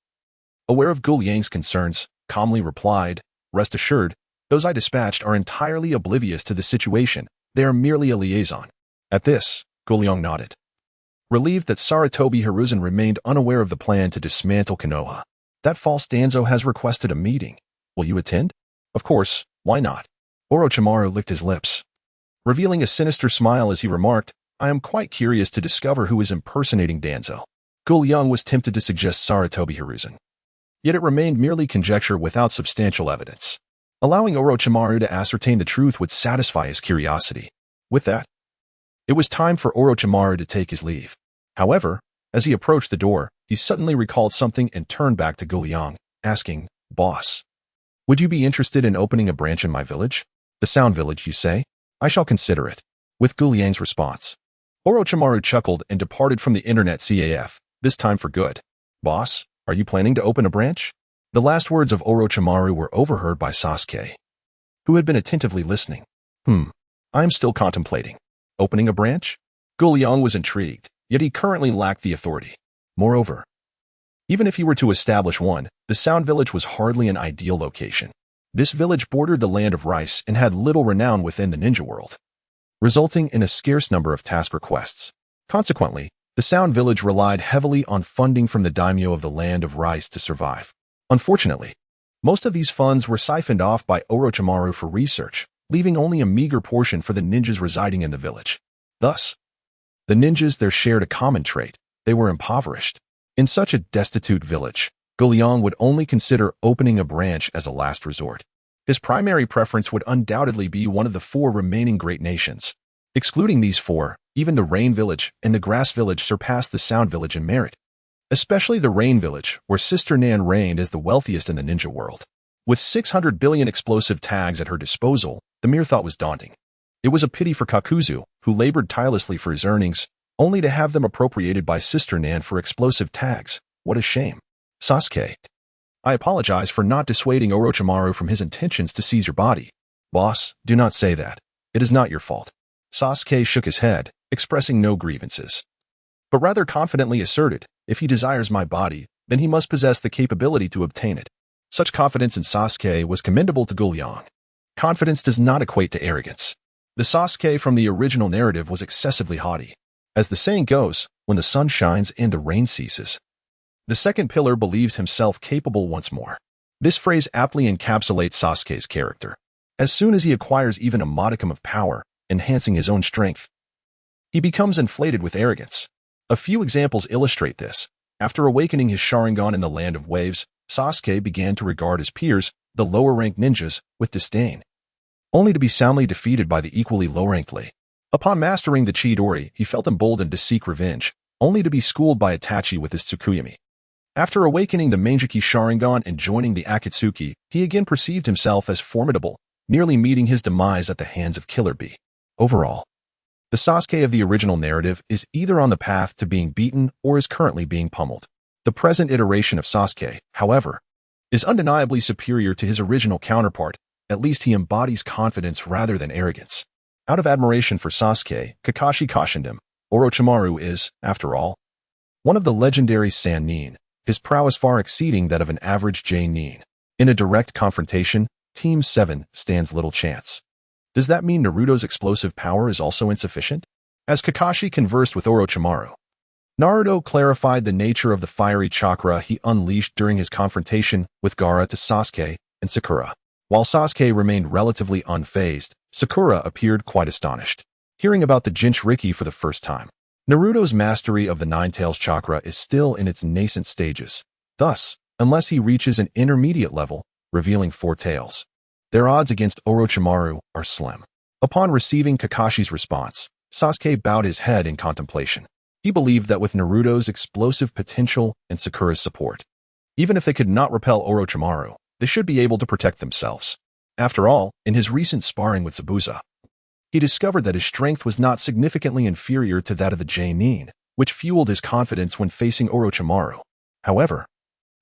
aware of Liang's concerns, calmly replied, "Rest assured, those I dispatched are entirely oblivious to the situation. They are merely a liaison." At this, Liang nodded, relieved that Sarutobi Hiruzen remained unaware of the plan to dismantle Konoha. "That false Danzo has requested a meeting. Will you attend?" "Of course, why not?" Orochimaru licked his lips, revealing a sinister smile as he remarked, "I am quite curious to discover who is impersonating Danzo." Liang was tempted to suggest Sarutobi Hiruzen. Yet it remained merely conjecture without substantial evidence. Allowing Orochimaru to ascertain the truth would satisfy his curiosity. With that, it was time for Orochimaru to take his leave. However, as he approached the door, he suddenly recalled something and turned back to Liang, asking, "Boss, would you be interested in opening a branch in my village?" "The Sound Village, you say? I shall consider it." With Liang's response, Orochimaru chuckled and departed from the internet CAF, this time for good. "Boss, are you planning to open a branch?" The last words of Orochimaru were overheard by Sasuke, who had been attentively listening. I am still contemplating. Opening a branch? Liang was intrigued, yet he currently lacked the authority. Moreover, even if he were to establish one, the Sound Village was hardly an ideal location. This village bordered the land of rice and had little renown within the ninja world, resulting in a scarce number of task requests. Consequently, the Sound Village relied heavily on funding from the daimyo of the land of rice to survive. Unfortunately, most of these funds were siphoned off by Orochimaru for research, leaving only a meager portion for the ninjas residing in the village. Thus, the ninjas there shared a common trait: they were impoverished. In such a destitute village, Liang would only consider opening a branch as a last resort. His primary preference would undoubtedly be one of the 4 remaining great nations. Excluding these 4, even the Rain Village and the Grass Village surpassed the Sound Village in merit. Especially the Rain Village, where Sister Nan reigned as the wealthiest in the ninja world. With 600 billion explosive tags at her disposal, the mere thought was daunting. It was a pity for Kakuzu, who labored tirelessly for his earnings, only to have them appropriated by Sister Nan for explosive tags. What a shame. Sasuke. I apologize for not dissuading Orochimaru from his intentions to seize your body. Boss, do not say that. It is not your fault. Sasuke shook his head, expressing no grievances, but rather confidently asserted, if he desires my body, then he must possess the capability to obtain it. Such confidence in Sasuke was commendable to Liang. Confidence does not equate to arrogance. The Sasuke from the original narrative was excessively haughty. As the saying goes, when the sun shines and the rain ceases. The second pillar believes himself capable once more. This phrase aptly encapsulates Sasuke's character. As soon as he acquires even a modicum of power, enhancing his own strength, he becomes inflated with arrogance. A few examples illustrate this. After awakening his Sharingan in the Land of Waves, Sasuke began to regard his peers, the lower-ranked ninjas, with disdain, only to be soundly defeated by the equally low-ranked Lee. Upon mastering the Chidori, he felt emboldened to seek revenge, only to be schooled by Itachi with his Tsukuyami. After awakening the Mangekyou Sharingan and joining the Akatsuki, he again perceived himself as formidable, nearly meeting his demise at the hands of Killer Bee. Overall, the Sasuke of the original narrative is either on the path to being beaten or is currently being pummeled. The present iteration of Sasuke, however, is undeniably superior to his original counterpart. At least he embodies confidence rather than arrogance. Out of admiration for Sasuke, Kakashi cautioned him. Orochimaru is, after all, one of the legendary Sannin, his prowess far exceeding that of an average J-nin. In a direct confrontation, Team 7 stands little chance. Does that mean Naruto's explosive power is also insufficient? As Kakashi conversed with Orochimaru, Naruto clarified the nature of the fiery chakra he unleashed during his confrontation with Gaara to Sasuke and Sakura. While Sasuke remained relatively unfazed, Sakura appeared quite astonished. Hearing about the Jinchuriki for the first time, Naruto's mastery of the Nine Taels chakra is still in its nascent stages. Thus, unless he reaches an intermediate level, revealing 4 taels, their odds against Orochimaru are slim. Upon receiving Kakashi's response, Sasuke bowed his head in contemplation. He believed that with Naruto's explosive potential and Sakura's support, even if they could not repel Orochimaru, they should be able to protect themselves. After all, in his recent sparring with Zabuza, he discovered that his strength was not significantly inferior to that of the J-nin, which fueled his confidence when facing Orochimaru. However,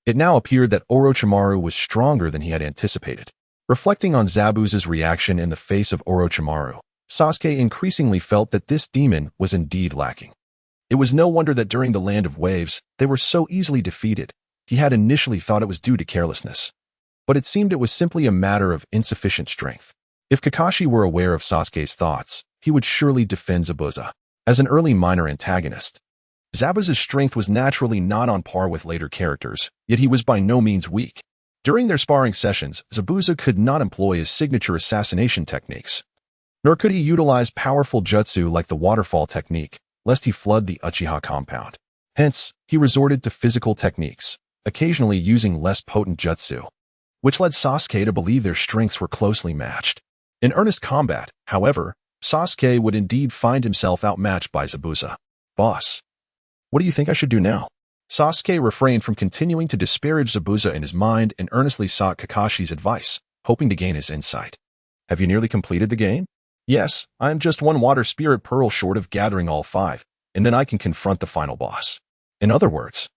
it now appeared that Orochimaru was stronger than he had anticipated. Reflecting on Zabuza's reaction in the face of Orochimaru, Sasuke increasingly felt that this demon was indeed lacking. It was no wonder that during the Land of Waves, they were so easily defeated. He had initially thought it was due to carelessness, but it seemed it was simply a matter of insufficient strength. If Kakashi were aware of Sasuke's thoughts, he would surely defend Zabuza as an early minor antagonist. Zabuza's strength was naturally not on par with later characters, yet he was by no means weak. During their sparring sessions, Zabuza could not employ his signature assassination techniques, nor could he utilize powerful jutsu like the waterfall technique, lest he flood the Uchiha compound. Hence, he resorted to physical techniques, occasionally using less potent jutsu, which led Sasuke to believe their strengths were closely matched. In earnest combat, however, Sasuke would indeed find himself outmatched by Zabuza. Boss, what do you think I should do now? Sasuke refrained from continuing to disparage Zabuza in his mind and earnestly sought Kakashi's advice, hoping to gain his insight. Have you nearly completed the game? Yes, I am just one water spirit pearl short of gathering all 5, and then I can confront the final boss. In other words,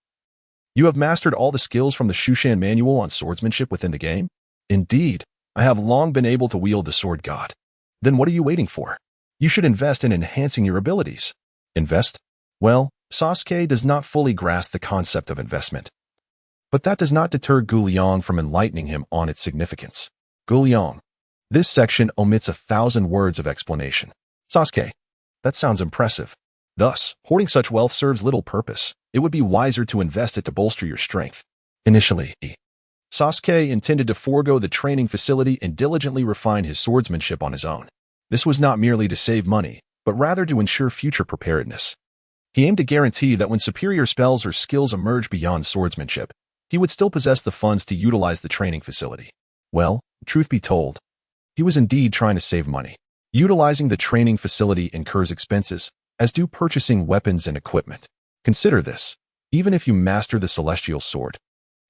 you have mastered all the skills from the Shushan manual on swordsmanship within the game? Indeed, I have long been able to wield the sword god. Then what are you waiting for? You should invest in enhancing your abilities. Invest? Well, Sasuke does not fully grasp the concept of investment. But that does not deter Liang from enlightening him on its significance. Liang. This section omits 1,000 words of explanation. Sasuke. That sounds impressive. Thus, hoarding such wealth serves little purpose. It would be wiser to invest it to bolster your strength. Initially, Sasuke intended to forego the training facility and diligently refine his swordsmanship on his own. This was not merely to save money, but rather to ensure future preparedness. He aimed to guarantee that when superior spells or skills emerged beyond swordsmanship, he would still possess the funds to utilize the training facility. Well, truth be told, he was indeed trying to save money. Utilizing the training facility incurs expenses, as do purchasing weapons and equipment. Consider this. Even if you master the celestial sword,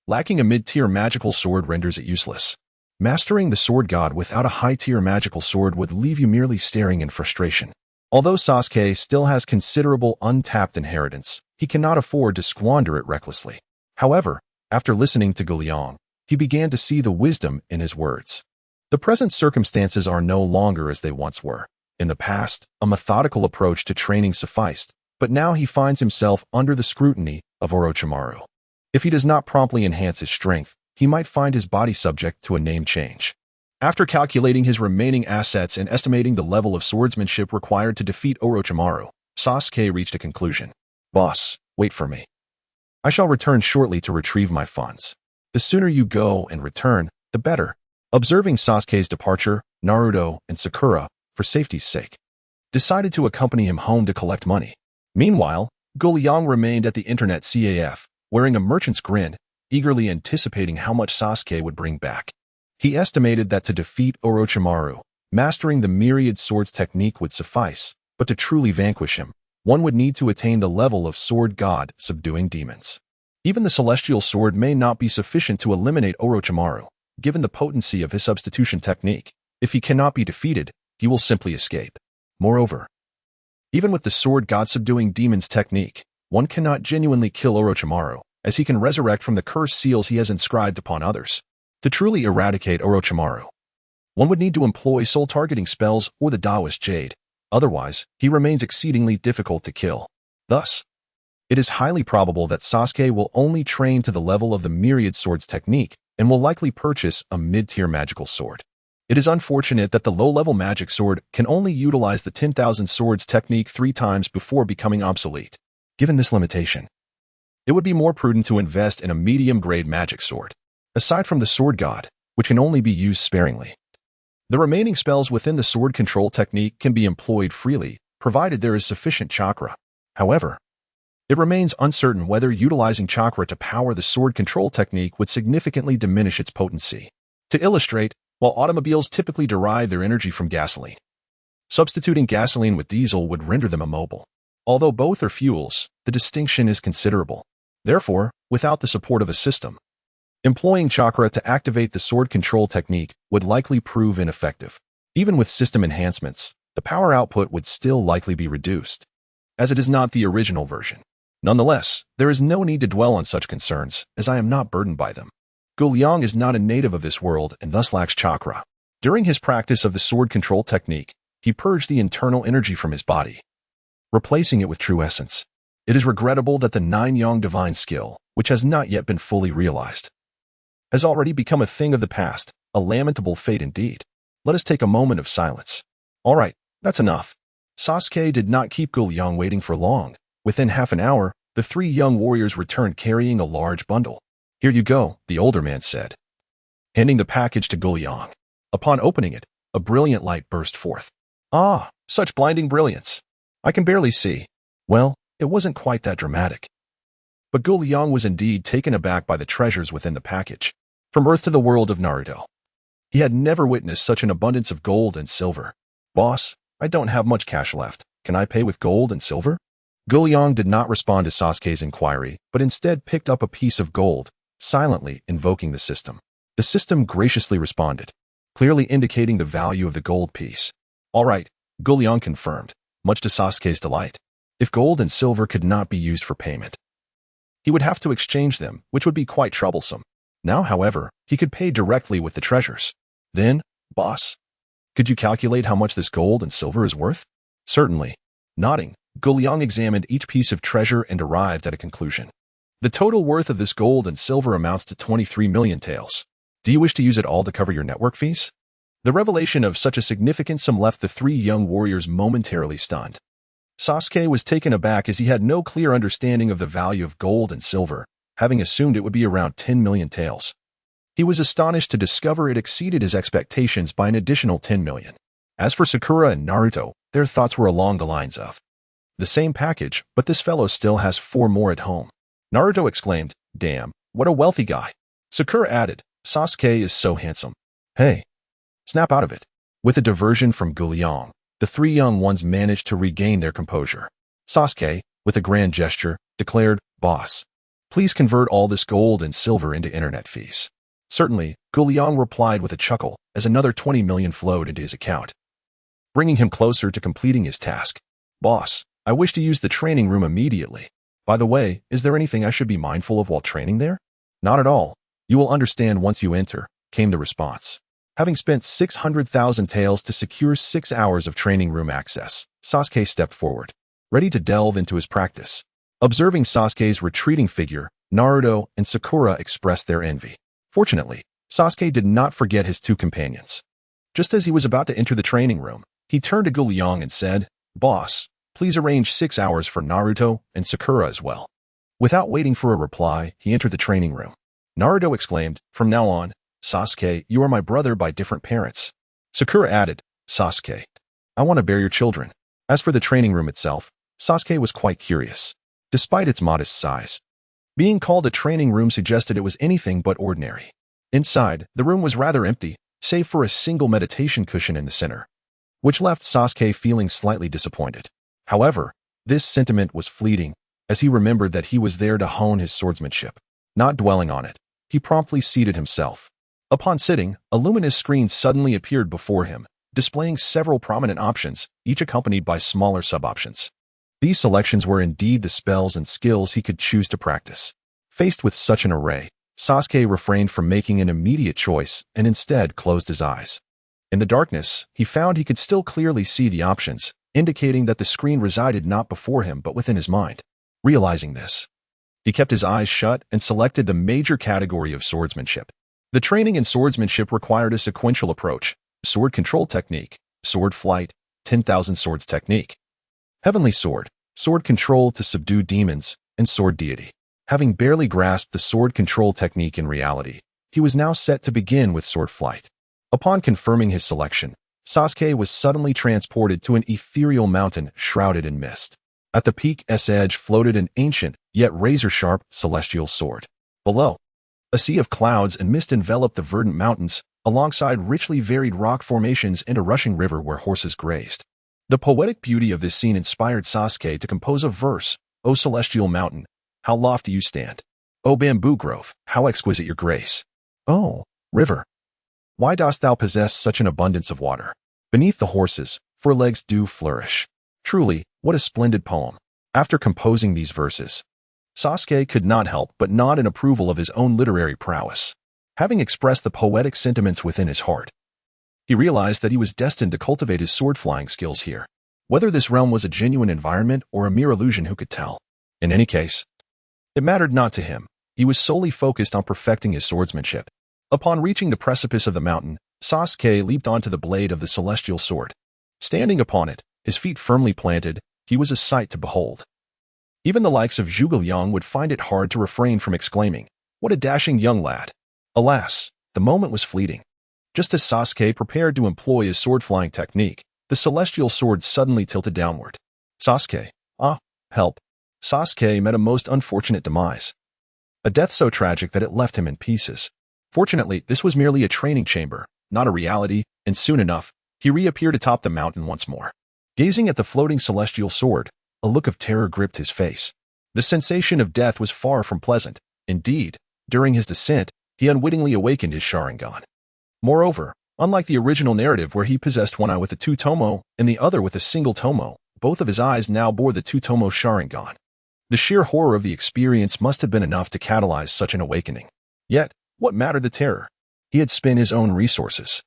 lacking a mid-tier magical sword renders it useless. Mastering the sword god without a high-tier magical sword would leave you merely staring in frustration. Although Sasuke still has considerable untapped inheritance, he cannot afford to squander it recklessly. However, after listening to Liang, he began to see the wisdom in his words. The present circumstances are no longer as they once were. In the past, a methodical approach to training sufficed, but now he finds himself under the scrutiny of Orochimaru. If he does not promptly enhance his strength, he might find his body subject to a name change. After calculating his remaining assets and estimating the level of swordsmanship required to defeat Orochimaru, Sasuke reached a conclusion. Boss, wait for me. I shall return shortly to retrieve my funds. The sooner you go and return, the better. Observing Sasuke's departure, Naruto and Sakura, for safety's sake, decided to accompany him home to collect money. Meanwhile, Liang remained at the internet CAF, wearing a merchant's grin, eagerly anticipating how much Sasuke would bring back. He estimated that to defeat Orochimaru, mastering the myriad swords technique would suffice, but to truly vanquish him, one would need to attain the level of sword god subduing demons. Even the celestial sword may not be sufficient to eliminate Orochimaru, given the potency of his substitution technique. If he cannot be defeated, he will simply escape. Moreover, even with the sword god subduing demons technique, one cannot genuinely kill Orochimaru, as he can resurrect from the cursed seals he has inscribed upon others. To truly eradicate Orochimaru, one would need to employ soul-targeting spells or the Taoist Jade. Otherwise, he remains exceedingly difficult to kill. Thus, it is highly probable that Sasuke will only train to the level of the myriad swords technique and will likely purchase a mid-tier magical sword. It is unfortunate that the low-level magic sword can only utilize the 10,000 swords technique 3 times before becoming obsolete. Given this limitation, it would be more prudent to invest in a medium-grade magic sword. Aside from the sword god, which can only be used sparingly, the remaining spells within the sword control technique can be employed freely, provided there is sufficient chakra. However, it remains uncertain whether utilizing chakra to power the sword control technique would significantly diminish its potency. To illustrate, while automobiles typically derive their energy from gasoline, substituting gasoline with diesel would render them immobile. Although both are fuels, the distinction is considerable. Therefore, without the support of a system, employing chakra to activate the sword control technique would likely prove ineffective. Even with system enhancements, the power output would still likely be reduced, as it is not the original version. Nonetheless, there is no need to dwell on such concerns, as I am not burdened by them. Liang is not a native of this world and thus lacks chakra. During his practice of the sword control technique, he purged the internal energy from his body, replacing it with true essence. It is regrettable that the 9-yang divine skill, which has not yet been fully realized, has already become a thing of the past, a lamentable fate indeed. Let us take a moment of silence. All right, that's enough. Sasuke did not keep Liang waiting for long. Within half an hour, the 3 young warriors returned carrying a large bundle. Here you go, the older man said, handing the package to Liang. Upon opening it, a brilliant light burst forth. Ah, such blinding brilliance. I can barely see. Well, it wasn't quite that dramatic. But Liang was indeed taken aback by the treasures within the package. From Earth to the world of Naruto, he had never witnessed such an abundance of gold and silver. Boss, I don't have much cash left. Can I pay with gold and silver? Liang did not respond to Sasuke's inquiry, but instead picked up a piece of gold, silently invoking the system. The system graciously responded, clearly indicating the value of the gold piece. All right, Liang confirmed, much to Sasuke's delight. If gold and silver could not be used for payment, he would have to exchange them, which would be quite troublesome. Now, however, he could pay directly with the treasures. Then, boss, could you calculate how much this gold and silver is worth? Certainly. Nodding, Liang examined each piece of treasure and arrived at a conclusion. The total worth of this gold and silver amounts to 23 million taels. Do you wish to use it all to cover your network fees? The revelation of such a significant sum left the 3 young warriors momentarily stunned. Sasuke was taken aback as he had no clear understanding of the value of gold and silver, having assumed it would be around 10 million taels. He was astonished to discover it exceeded his expectations by an additional 10 million. As for Sakura and Naruto, their thoughts were along the lines of, the same package, but this fellow still has 4 more at home. Naruto exclaimed, damn, what a wealthy guy. Sakura added, Sasuke is so handsome. Hey, snap out of it. With a diversion from Liang, the three young ones managed to regain their composure. Sasuke, with a grand gesture, declared, "Boss, please convert all this gold and silver into internet fees." Certainly, Liang replied with a chuckle as another 20 million flowed into his account, bringing him closer to completing his task. "Boss, I wish to use the training room immediately. By the way, is there anything I should be mindful of while training there?" "Not at all. You will understand once you enter," came the response. Having spent 600,000 taels to secure 6 hours of training room access, Sasuke stepped forward, ready to delve into his practice. Observing Sasuke's retreating figure, Naruto and Sakura expressed their envy. Fortunately, Sasuke did not forget his two companions. Just as he was about to enter the training room, he turned to Liang and said, "Boss, please arrange 6 hours for Naruto and Sakura as well." Without waiting for a reply, he entered the training room. Naruto exclaimed, "From now on, Sasuke, you are my brother by different parents." Sakura added, "Sasuke, I want to bear your children." As for the training room itself, Sasuke was quite curious. Despite its modest size, being called a training room suggested it was anything but ordinary. Inside, the room was rather empty, save for a single meditation cushion in the center, which left Sasuke feeling slightly disappointed. However, this sentiment was fleeting, as he remembered that he was there to hone his swordsmanship. Not dwelling on it, he promptly seated himself. Upon sitting, a luminous screen suddenly appeared before him, displaying several prominent options, each accompanied by smaller sub-options. These selections were indeed the spells and skills he could choose to practice. Faced with such an array, Sasuke refrained from making an immediate choice and instead closed his eyes. In the darkness, he found he could still clearly see the options, indicating that the screen resided not before him but within his mind. Realizing this, he kept his eyes shut and selected the major category of swordsmanship. The training in swordsmanship required a sequential approach: sword control technique, sword flight, 10,000 swords technique, heavenly sword, sword control to subdue demons, and sword deity. Having barely grasped the sword control technique in reality, he was now set to begin with sword flight. Upon confirming his selection, Sasuke was suddenly transported to an ethereal mountain shrouded in mist. At the peak's edge floated an ancient, yet razor-sharp, celestial sword. Below, a sea of clouds and mist enveloped the verdant mountains, alongside richly varied rock formations and a rushing river where horses grazed. The poetic beauty of this scene inspired Sasuke to compose a verse: "O celestial mountain, how lofty you stand. O bamboo grove, how exquisite your grace. O river, why dost thou possess such an abundance of water? Beneath the horses, for legs do flourish." Truly, what a splendid poem. After composing these verses, Sasuke could not help but nod in approval of his own literary prowess. Having expressed the poetic sentiments within his heart, he realized that he was destined to cultivate his sword-flying skills here. Whether this realm was a genuine environment or a mere illusion, who could tell? In any case, it mattered not to him. He was solely focused on perfecting his swordsmanship. Upon reaching the precipice of the mountain, Sasuke leaped onto the blade of the celestial sword. Standing upon it, his feet firmly planted, he was a sight to behold. Even the likes of Liang would find it hard to refrain from exclaiming, "What a dashing young lad!" Alas, the moment was fleeting. Just as Sasuke prepared to employ his sword-flying technique, the celestial sword suddenly tilted downward. Sasuke, help. Sasuke met a most unfortunate demise. A death so tragic that it left him in pieces. Fortunately, this was merely a training chamber, not a reality, and soon enough, he reappeared atop the mountain once more. Gazing at the floating celestial sword, a look of terror gripped his face. The sensation of death was far from pleasant. Indeed, during his descent, he unwittingly awakened his Sharingan. Moreover, unlike the original narrative where he possessed one eye with a two-tomo and the other with a single tomo, both of his eyes now bore the two-tomo Sharingan. The sheer horror of the experience must have been enough to catalyze such an awakening. Yet, what mattered the terror? He had spent his own resources.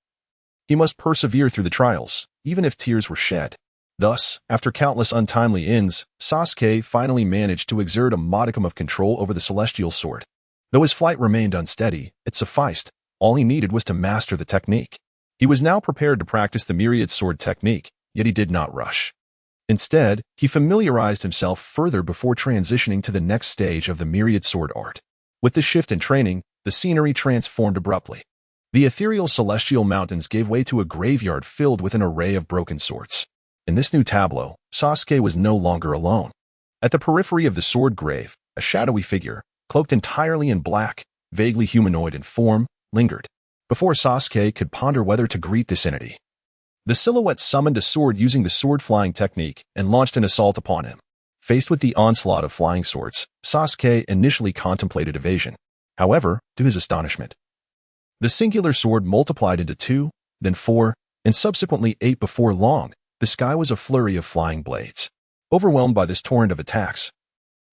He must persevere through the trials, even if tears were shed. Thus, after countless untimely ends, Sasuke finally managed to exert a modicum of control over the celestial sword. Though his flight remained unsteady, it sufficed. All he needed was to master the technique. He was now prepared to practice the myriad sword technique, yet he did not rush. Instead, he familiarized himself further before transitioning to the next stage of the myriad sword art. With the shift in training, the scenery transformed abruptly. The ethereal celestial mountains gave way to a graveyard filled with an array of broken swords. In this new tableau, Sasuke was no longer alone. At the periphery of the sword grave, a shadowy figure, cloaked entirely in black, vaguely humanoid in form, lingered. before Sasuke could ponder whether to greet this entity. The silhouette summoned a sword using the sword flying technique and launched an assault upon him. Faced with the onslaught of flying swords, Sasuke initially contemplated evasion. However, to his astonishment, the singular sword multiplied into 2, then 4, and subsequently 8 before long. The sky was a flurry of flying blades. Overwhelmed by this torrent of attacks,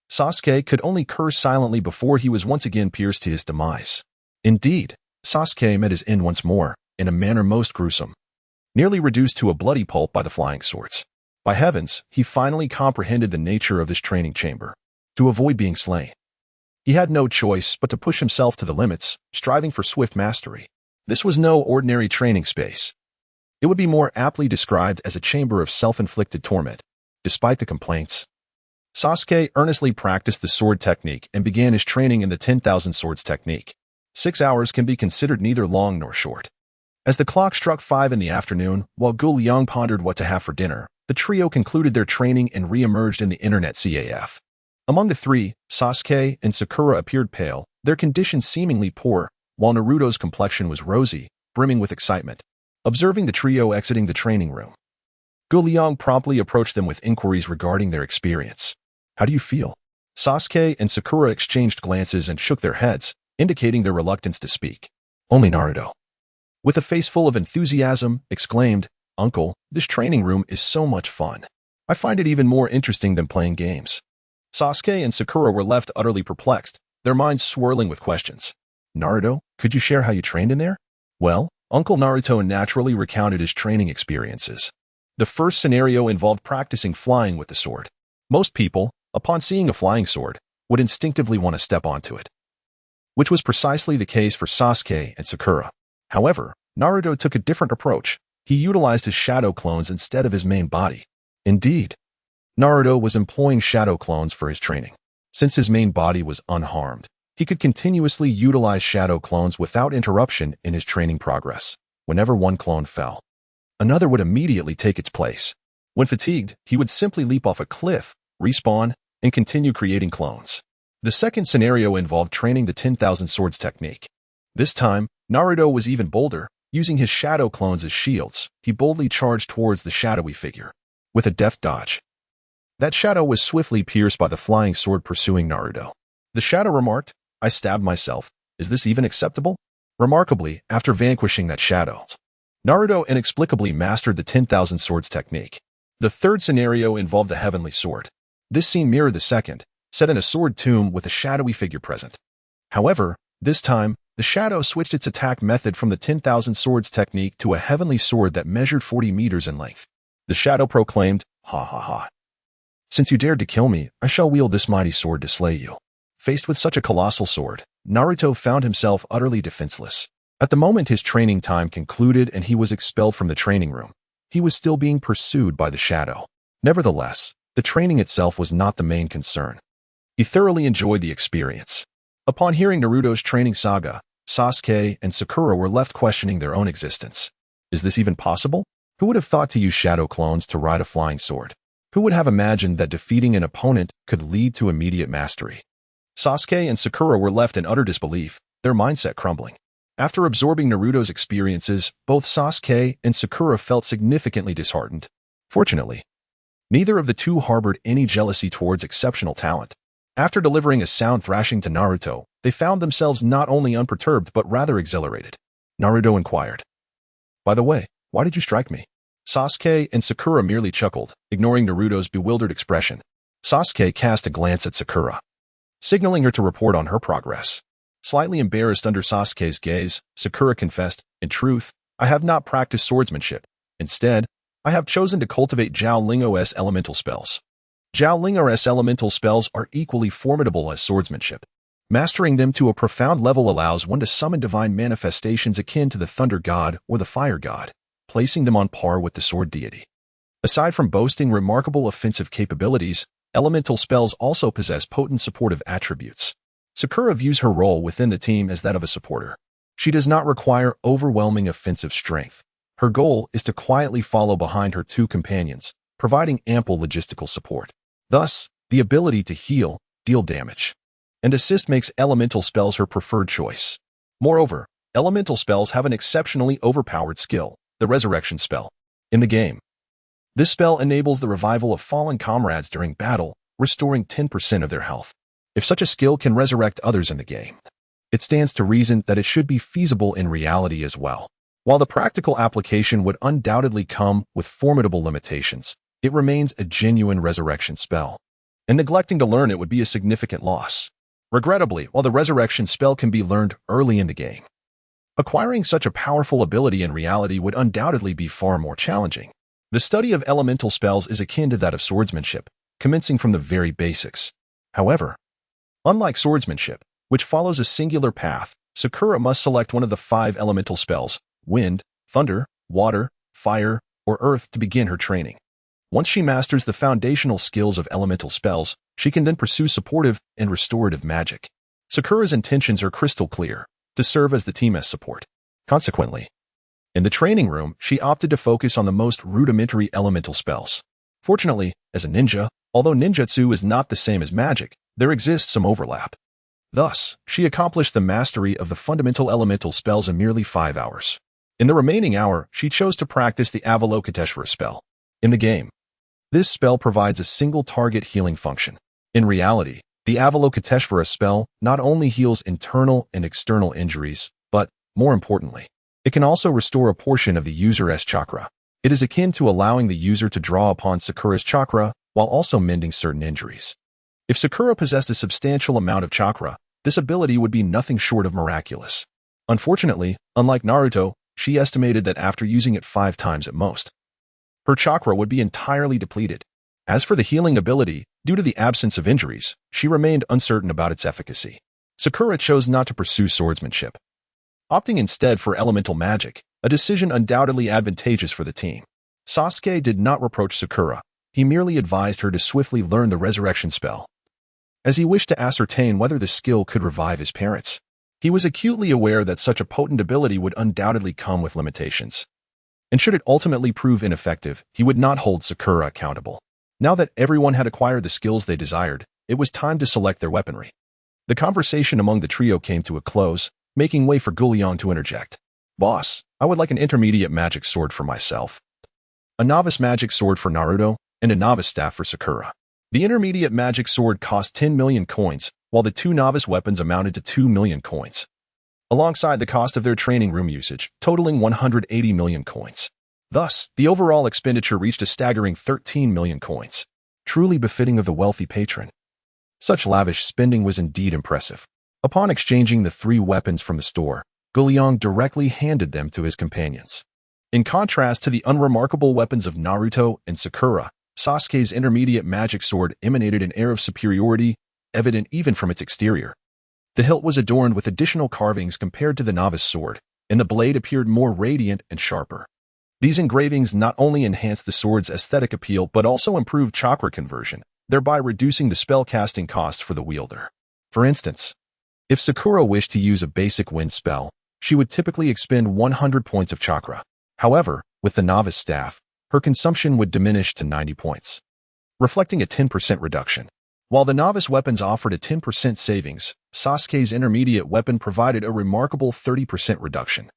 Sasuke could only curse silently before he was once again pierced to his demise. Indeed, Sasuke met his end once more, in a manner most gruesome, nearly reduced to a bloody pulp by the flying swords. By heavens, he finally comprehended the nature of this training chamber. To avoid being slain, he had no choice but to push himself to the limits, striving for swift mastery. This was no ordinary training space. It would be more aptly described as a chamber of self-inflicted torment. Despite the complaints, Sasuke earnestly practiced the sword technique and began his training in the 10,000 swords technique. 6 hours can be considered neither long nor short. As the clock struck 5 in the afternoon, while Liang pondered what to have for dinner, the trio concluded their training and re-emerged in the internet CAF. Among the three, Sasuke and Sakura appeared pale, their condition seemingly poor, while Naruto's complexion was rosy, brimming with excitement. Observing the trio exiting the training room, Liang promptly approached them with inquiries regarding their experience. "How do you feel?" Sasuke and Sakura exchanged glances and shook their heads, indicating their reluctance to speak. Only Naruto, with a face full of enthusiasm, exclaimed, "Uncle, this training room is so much fun. I find it even more interesting than playing games." Sasuke and Sakura were left utterly perplexed, their minds swirling with questions. "Naruto, could you share how you trained in there?" Well, Uncle Naruto naturally recounted his training experiences. The first scenario involved practicing flying with the sword. Most people, upon seeing a flying sword, would instinctively want to step onto it, which was precisely the case for Sasuke and Sakura. However, Naruto took a different approach. He utilized his shadow clones instead of his main body. Indeed, Naruto was employing shadow clones for his training. Since his main body was unharmed, he could continuously utilize shadow clones without interruption in his training progress. Whenever one clone fell, another would immediately take its place. When fatigued, he would simply leap off a cliff, respawn, and continue creating clones. The second scenario involved training the 10,000 swords technique. This time, Naruto was even bolder. Using his shadow clones as shields, he boldly charged towards the shadowy figure. With a deft dodge, that shadow was swiftly pierced by the flying sword pursuing Naruto. The shadow remarked, "I stabbed myself. Is this even acceptable?" Remarkably, after vanquishing that shadow, Naruto inexplicably mastered the 10,000 swords technique. The third scenario involved the heavenly sword. This scene mirrored the second, set in a sword tomb with a shadowy figure present. However, this time, the shadow switched its attack method from the 10,000 swords technique to a heavenly sword that measured 40 meters in length. The shadow proclaimed, "Ha ha ha. Since you dared to kill me, I shall wield this mighty sword to slay you." Faced with such a colossal sword, Naruto found himself utterly defenseless. At the moment his training time concluded and he was expelled from the training room, he was still being pursued by the shadow. Nevertheless, the training itself was not the main concern. He thoroughly enjoyed the experience. Upon hearing Naruto's training saga, Sasuke and Sakura were left questioning their own existence. Is this even possible? Who would have thought to use shadow clones to ride a flying sword? Who would have imagined that defeating an opponent could lead to immediate mastery? Sasuke and Sakura were left in utter disbelief, their mindset crumbling. After absorbing Naruto's experiences, both Sasuke and Sakura felt significantly disheartened. Fortunately, neither of the two harbored any jealousy towards exceptional talent. After delivering a sound thrashing to Naruto, they found themselves not only unperturbed but rather exhilarated. Naruto inquired, "By the way, why did you strike me?" Sasuke and Sakura merely chuckled, ignoring Naruto's bewildered expression. Sasuke cast a glance at Sakura, signaling her to report on her progress. Slightly embarrassed under Sasuke's gaze, Sakura confessed, "In truth, I have not practiced swordsmanship. Instead, I have chosen to cultivate Zhao Ling's elemental spells." Zhao Ling's elemental spells are equally formidable as swordsmanship. Mastering them to a profound level allows one to summon divine manifestations akin to the thunder god or the fire god, placing them on par with the sword deity. Aside from boasting remarkable offensive capabilities, elemental spells also possess potent supportive attributes. Sakura views her role within the team as that of a supporter. She does not require overwhelming offensive strength. Her goal is to quietly follow behind her two companions, providing ample logistical support. Thus, the ability to heal, deal damage, and assist makes elemental spells her preferred choice. Moreover, elemental spells have an exceptionally overpowered skill, the resurrection spell. In the game, this spell enables the revival of fallen comrades during battle, restoring 10% of their health. If such a skill can resurrect others in the game, it stands to reason that it should be feasible in reality as well. While the practical application would undoubtedly come with formidable limitations, it remains a genuine resurrection spell, and neglecting to learn it would be a significant loss. Regrettably, while the resurrection spell can be learned early in the game, acquiring such a powerful ability in reality would undoubtedly be far more challenging. The study of elemental spells is akin to that of swordsmanship, commencing from the very basics. However, unlike swordsmanship, which follows a singular path, Sakura must select one of the 5 elemental spells, wind, thunder, water, fire, or earth, to begin her training. Once she masters the foundational skills of elemental spells, she can then pursue supportive and restorative magic. Sakura's intentions are crystal clear: to serve as the team's support. Consequently, in the training room, she opted to focus on the most rudimentary elemental spells. Fortunately, as a ninja, although ninjutsu is not the same as magic, there exists some overlap. Thus, she accomplished the mastery of the fundamental elemental spells in merely 5 hours. In the remaining hour, she chose to practice the Avalokiteshvara spell. In the game, this spell provides a single target healing function. In reality, the Avalokiteshvara spell not only heals internal and external injuries, but, more importantly, it can also restore a portion of the user's chakra. It is akin to allowing the user to draw upon Sakura's chakra while also mending certain injuries. If Sakura possessed a substantial amount of chakra, this ability would be nothing short of miraculous. Unfortunately, unlike Naruto, she estimated that after using it 5 times at most, her chakra would be entirely depleted. As for the healing ability, due to the absence of injuries, she remained uncertain about its efficacy. Sakura chose not to pursue swordsmanship, opting instead for elemental magic, a decision undoubtedly advantageous for the team. Sasuke did not reproach Sakura. He merely advised her to swiftly learn the resurrection spell, as he wished to ascertain whether the skill could revive his parents. He was acutely aware that such a potent ability would undoubtedly come with limitations, and should it ultimately prove ineffective, he would not hold Sakura accountable. Now that everyone had acquired the skills they desired, it was time to select their weaponry. The conversation among the trio came to a close, making way for Liang to interject. "Boss, I would like an intermediate magic sword for myself, a novice magic sword for Naruto, and a novice staff for Sakura." The intermediate magic sword cost 10 million coins, while the 2 novice weapons amounted to 2 million coins, alongside the cost of their training room usage, totaling 180 million coins. Thus, the overall expenditure reached a staggering 13 million coins, truly befitting of the wealthy patron. Such lavish spending was indeed impressive. Upon exchanging the 3 weapons from the store, Liang directly handed them to his companions. In contrast to the unremarkable weapons of Naruto and Sakura, Sasuke's intermediate magic sword emanated an air of superiority, evident even from its exterior. The hilt was adorned with additional carvings compared to the novice sword, and the blade appeared more radiant and sharper. These engravings not only enhanced the sword's aesthetic appeal but also improved chakra conversion, thereby reducing the spellcasting cost for the wielder. For instance, if Sakura wished to use a basic wind spell, she would typically expend 100 points of chakra. However, with the novice staff, her consumption would diminish to 90 points, reflecting a 10% reduction. While the novice weapons offered a 10% savings, Sasuke's intermediate weapon provided a remarkable 30% reduction,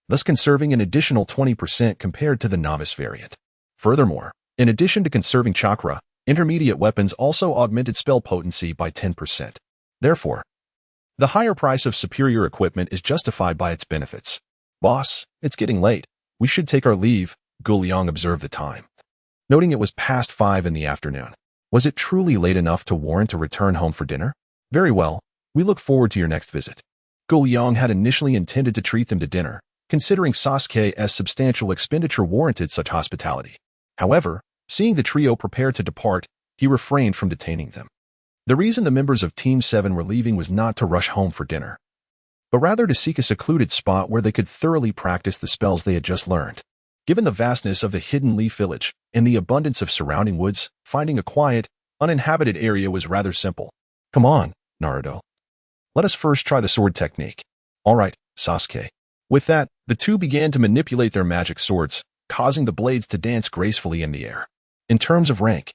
thus conserving an additional 20% compared to the novice variant. Furthermore, in addition to conserving chakra, intermediate weapons also augmented spell potency by 10%. Therefore, the higher price of superior equipment is justified by its benefits. "Boss, it's getting late. We should take our leave," Liang observed the time, noting it was past 5 in the afternoon. Was it truly late enough to warrant a return home for dinner? "Very well, we look forward to your next visit." Liang had initially intended to treat them to dinner, considering Sasuke's substantial expenditure warranted such hospitality. However, seeing the trio prepare to depart, he refrained from detaining them. The reason the members of Team 7 were leaving was not to rush home for dinner, but rather to seek a secluded spot where they could thoroughly practice the spells they had just learned. Given the vastness of the Hidden Leaf Village and the abundance of surrounding woods, finding a quiet, uninhabited area was rather simple. "Come on, Naruto. Let us first try the sword technique." "All right, Sasuke." With that, the two began to manipulate their magic swords, causing the blades to dance gracefully in the air. In terms of rank,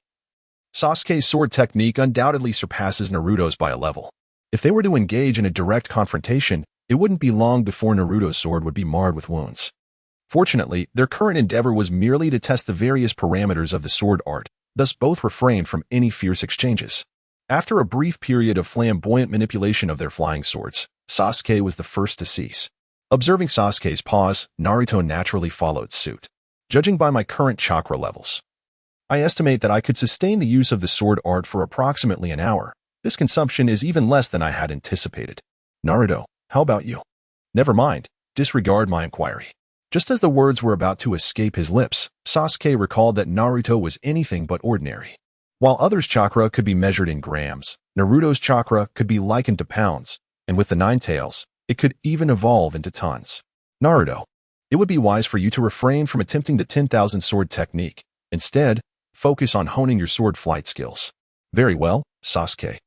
Sasuke's sword technique undoubtedly surpasses Naruto's by a level. If they were to engage in a direct confrontation, it wouldn't be long before Naruto's sword would be marred with wounds. Fortunately, their current endeavor was merely to test the various parameters of the sword art, thus both refrained from any fierce exchanges. After a brief period of flamboyant manipulation of their flying swords, Sasuke was the first to cease. Observing Sasuke's pause, Naruto naturally followed suit. Judging by my current chakra levels, I estimate that I could sustain the use of the sword art for approximately an hour. This consumption is even less than I had anticipated. Naruto, how about you? Never mind, disregard my inquiry. Just as the words were about to escape his lips, Sasuke recalled that Naruto was anything but ordinary. While others' chakra could be measured in grams, Naruto's chakra could be likened to pounds, and with the 9 taels, it could even evolve into tons. Naruto, it would be wise for you to refrain from attempting the 10,000 sword technique. Instead, focus on honing your sword flight skills. Very well, Sasuke.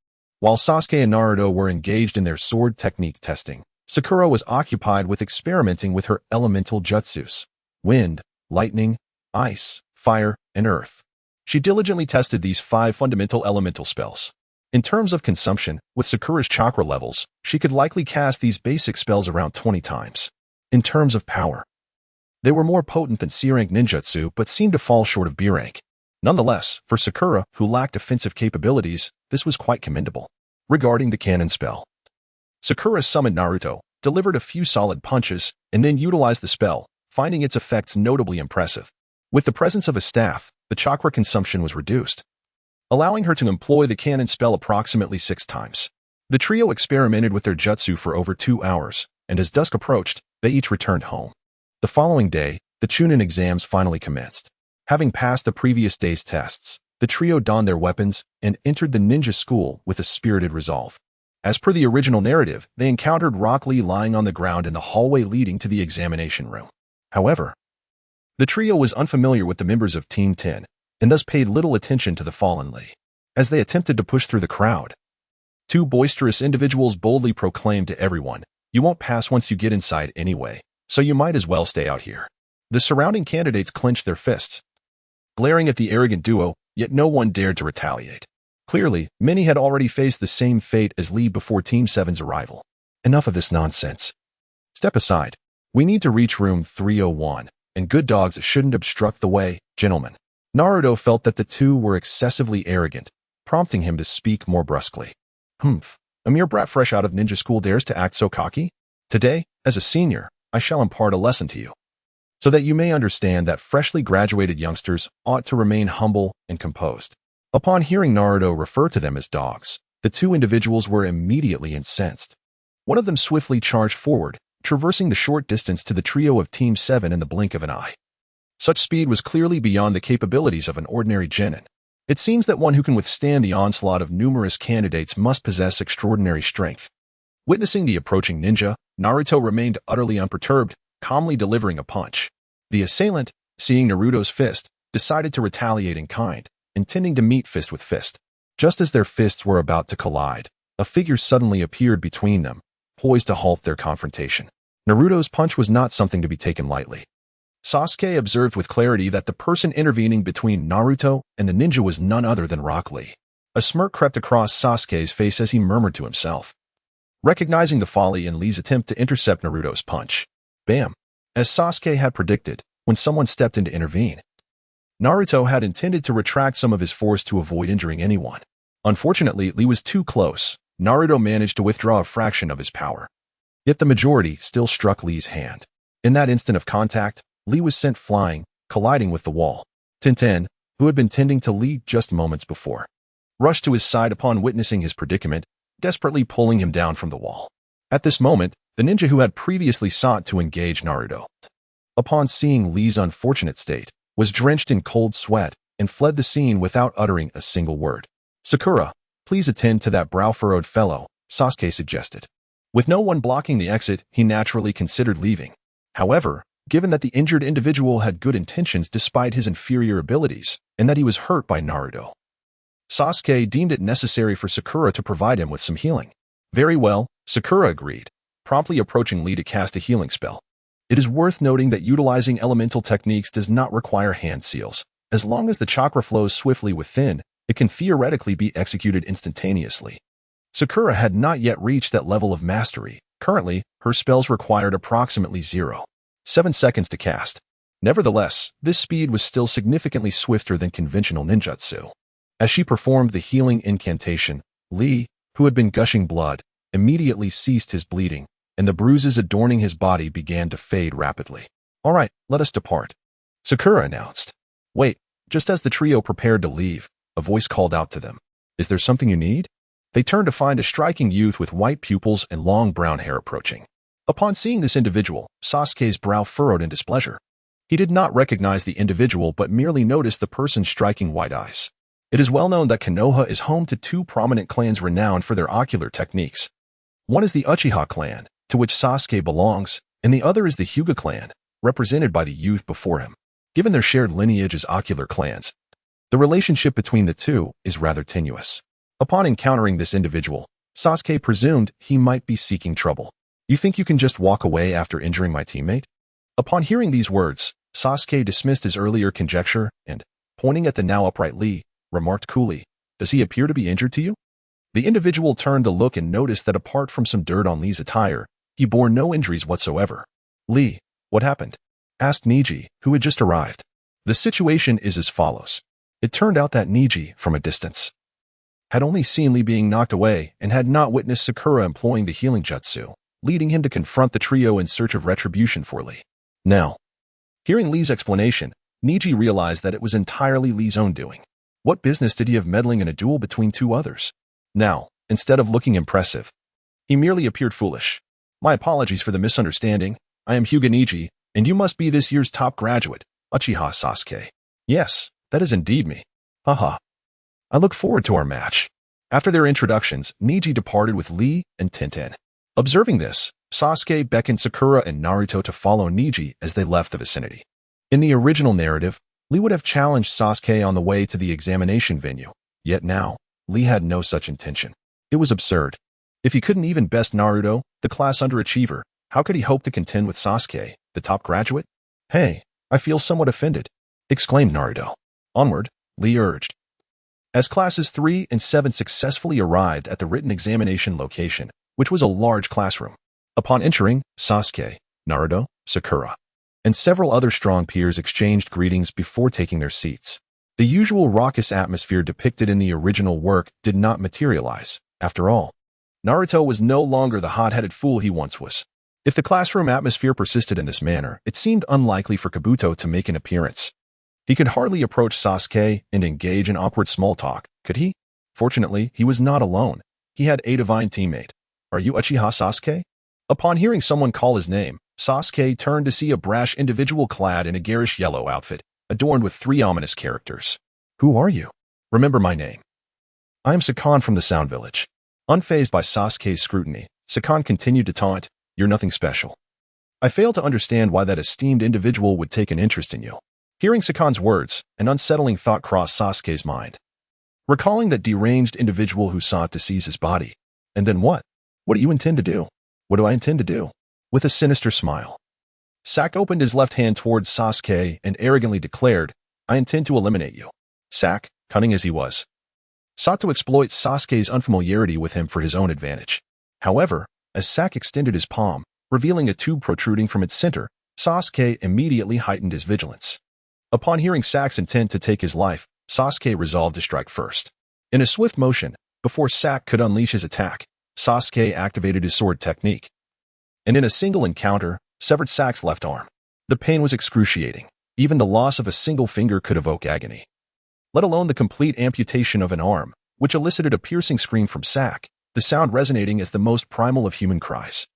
While Sasuke and Naruto were engaged in their sword technique testing, Sakura was occupied with experimenting with her elemental jutsus: wind, lightning, ice, fire, and earth. She diligently tested these 5 fundamental elemental spells. In terms of consumption, with Sakura's chakra levels, she could likely cast these basic spells around 20 times. In terms of power, they were more potent than C-rank ninjutsu but seemed to fall short of B-rank. Nonetheless, for Sakura, who lacked offensive capabilities, this was quite commendable. Regarding the cannon spell, Sakura summoned Naruto, delivered a few solid punches, and then utilized the spell, finding its effects notably impressive. With the presence of a staff, the chakra consumption was reduced, allowing her to employ the cannon spell approximately 6 times. The trio experimented with their jutsu for over 2 hours, and as dusk approached, they each returned home. The following day, the Chunin exams finally commenced. Having passed the previous day's tests, the trio donned their weapons and entered the ninja school with a spirited resolve. As per the original narrative, they encountered Rock Lee lying on the ground in the hallway leading to the examination room. However, the trio was unfamiliar with the members of Team 10, and thus paid little attention to the fallen Lee. As they attempted to push through the crowd, 2 boisterous individuals boldly proclaimed to everyone, "You won't pass once you get inside anyway, so you might as well stay out here." The surrounding candidates clenched their fists, glaring at the arrogant duo, yet no one dared to retaliate. Clearly, many had already faced the same fate as Lee before Team 7's arrival. Enough of this nonsense. Step aside. We need to reach room 301, and good dogs shouldn't obstruct the way, gentlemen. Naruto felt that the two were excessively arrogant, prompting him to speak more brusquely. A mere brat fresh out of ninja school dares to act so cocky? Today, as a senior, I shall impart a lesson to you, so that you may understand that freshly graduated youngsters ought to remain humble and composed. Upon hearing Naruto refer to them as dogs, the 2 individuals were immediately incensed. One of them swiftly charged forward, traversing the short distance to the trio of Team 7 in the blink of an eye. Such speed was clearly beyond the capabilities of an ordinary genin. It seems that one who can withstand the onslaught of numerous candidates must possess extraordinary strength. Witnessing the approaching ninja, Naruto remained utterly unperturbed, calmly delivering a punch. The assailant, seeing Naruto's fist, decided to retaliate in kind, intending to meet fist with fist. Just as their fists were about to collide, a figure suddenly appeared between them, poised to halt their confrontation. Naruto's punch was not something to be taken lightly. Sasuke observed with clarity that the person intervening between Naruto and the ninja was none other than Rock Lee. A smirk crept across Sasuke's face as he murmured to himself, recognizing the folly in Lee's attempt to intercept Naruto's punch. Bam! As Sasuke had predicted, when someone stepped in to intervene, Naruto had intended to retract some of his force to avoid injuring anyone. Unfortunately, Lee was too close. Naruto managed to withdraw a fraction of his power. Yet the majority still struck Lee's hand. In that instant of contact, Lee was sent flying, colliding with the wall. Tintin, who had been tending to Lee just moments before, rushed to his side upon witnessing his predicament, desperately pulling him down from the wall. At this moment, the ninja who had previously sought to engage Naruto, upon seeing Lee's unfortunate state, was drenched in cold sweat and fled the scene without uttering a single word. "Sakura, please attend to that brow-furrowed fellow," Sasuke suggested. With no one blocking the exit, he naturally considered leaving. However, given that the injured individual had good intentions despite his inferior abilities, and that he was hurt by Naruto, Sasuke deemed it necessary for Sakura to provide him with some healing. Very well, Sakura agreed, promptly approaching Lee to cast a healing spell. It is worth noting that utilizing elemental techniques does not require hand seals. As long as the chakra flows swiftly within, it can theoretically be executed instantaneously. Sakura had not yet reached that level of mastery. Currently, her spells required approximately 0.7 seconds to cast. Nevertheless, this speed was still significantly swifter than conventional ninjutsu. As she performed the healing incantation, Lee, who had been gushing blood, immediately ceased his bleeding, and the bruises adorning his body began to fade rapidly. "All right, let us depart," Sakura announced. "Wait," just as the trio prepared to leave, a voice called out to them. "Is there something you need?" They turned to find a striking youth with white pupils and long brown hair approaching. Upon seeing this individual, Sasuke's brow furrowed in displeasure. He did not recognize the individual but merely noticed the person's striking white eyes. It is well known that Konoha is home to two prominent clans renowned for their ocular techniques. One is the Uchiha clan, to which Sasuke belongs, and the other is the Hyuga clan, represented by the youth before him. Given their shared lineage as ocular clans, the relationship between the two is rather tenuous. Upon encountering this individual, Sasuke presumed he might be seeking trouble. "You think you can just walk away after injuring my teammate?" Upon hearing these words, Sasuke dismissed his earlier conjecture and, pointing at the now upright Lee, remarked coolly, "Does he appear to be injured to you?" The individual turned to look and noticed that apart from some dirt on Lee's attire, he bore no injuries whatsoever. "Lee, what happened?" asked Niji, who had just arrived. The situation is as follows. It turned out that Niji, from a distance, had only seen Lee being knocked away and had not witnessed Sakura employing the healing jutsu, leading him to confront the trio in search of retribution for Lee. Now, hearing Lee's explanation, Niji realized that it was entirely Lee's own doing. What business did he have meddling in a duel between two others? Now, instead of looking impressive, he merely appeared foolish. "My apologies for the misunderstanding. I am Hyuga Niji, and you must be this year's top graduate, Uchiha Sasuke." "Yes, that is indeed me. Haha. I look forward to our match." After their introductions, Niji departed with Lee and Tenten. Observing this, Sasuke beckoned Sakura and Naruto to follow Niji as they left the vicinity. In the original narrative, Lee would have challenged Sasuke on the way to the examination venue, yet now, Lee had no such intention. It was absurd. If he couldn't even best Naruto, the class underachiever, how could he hope to contend with Sasuke, the top graduate? "Hey, I feel somewhat offended," exclaimed Naruto. "Onward," Lee urged. As classes 3 and 7 successfully arrived at the written examination location, which was a large classroom. Upon entering, Sasuke, Naruto, Sakura, and several other strong peers exchanged greetings before taking their seats. The usual raucous atmosphere depicted in the original work did not materialize. After all, Naruto was no longer the hot-headed fool he once was. If the classroom atmosphere persisted in this manner, it seemed unlikely for Kabuto to make an appearance. He could hardly approach Sasuke and engage in awkward small talk, could he? Fortunately, he was not alone. He had a divine teammate. "Are you Uchiha Sasuke?" Upon hearing someone call his name, Sasuke turned to see a brash individual clad in a garish yellow outfit, adorned with 3 ominous characters. "Who are you?" "Remember my name. I am Sakon from the Sound Village." Unfazed by Sasuke's scrutiny, Sakon continued to taunt, "You're nothing special. I fail to understand why that esteemed individual would take an interest in you." Hearing Sakon's words, an unsettling thought crossed Sasuke's mind. Recalling that deranged individual who sought to seize his body. "And then what? What do you intend to do?" "What do I intend to do?" With a sinister smile, Sak opened his left hand towards Sasuke and arrogantly declared, "I intend to eliminate you." Sak, cunning as he was, sought to exploit Sasuke's unfamiliarity with him for his own advantage. However, as Sak extended his palm, revealing a tube protruding from its center, Sasuke immediately heightened his vigilance. Upon hearing Sak's intent to take his life, Sasuke resolved to strike first. In a swift motion, before Sak could unleash his attack, Sasuke activated his sword technique, and in a single encounter, severed Sak's left arm. The pain was excruciating. Even the loss of a single finger could evoke agony, let alone the complete amputation of an arm, which elicited a piercing scream from Sak, the sound resonating as the most primal of human cries.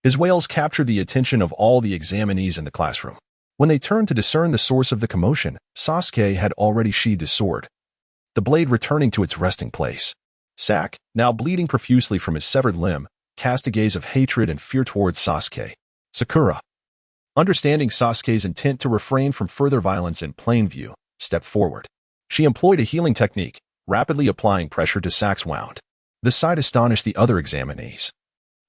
His wails captured the attention of all the examinees in the classroom. When they turned to discern the source of the commotion, Sasuke had already sheathed his sword, the blade returning to its resting place. Sak, now bleeding profusely from his severed limb, cast a gaze of hatred and fear towards Sasuke. Sakura, understanding Sasuke's intent to refrain from further violence in plain view, stepped forward. She employed a healing technique, rapidly applying pressure to Sak's wound. The sight astonished the other examinees,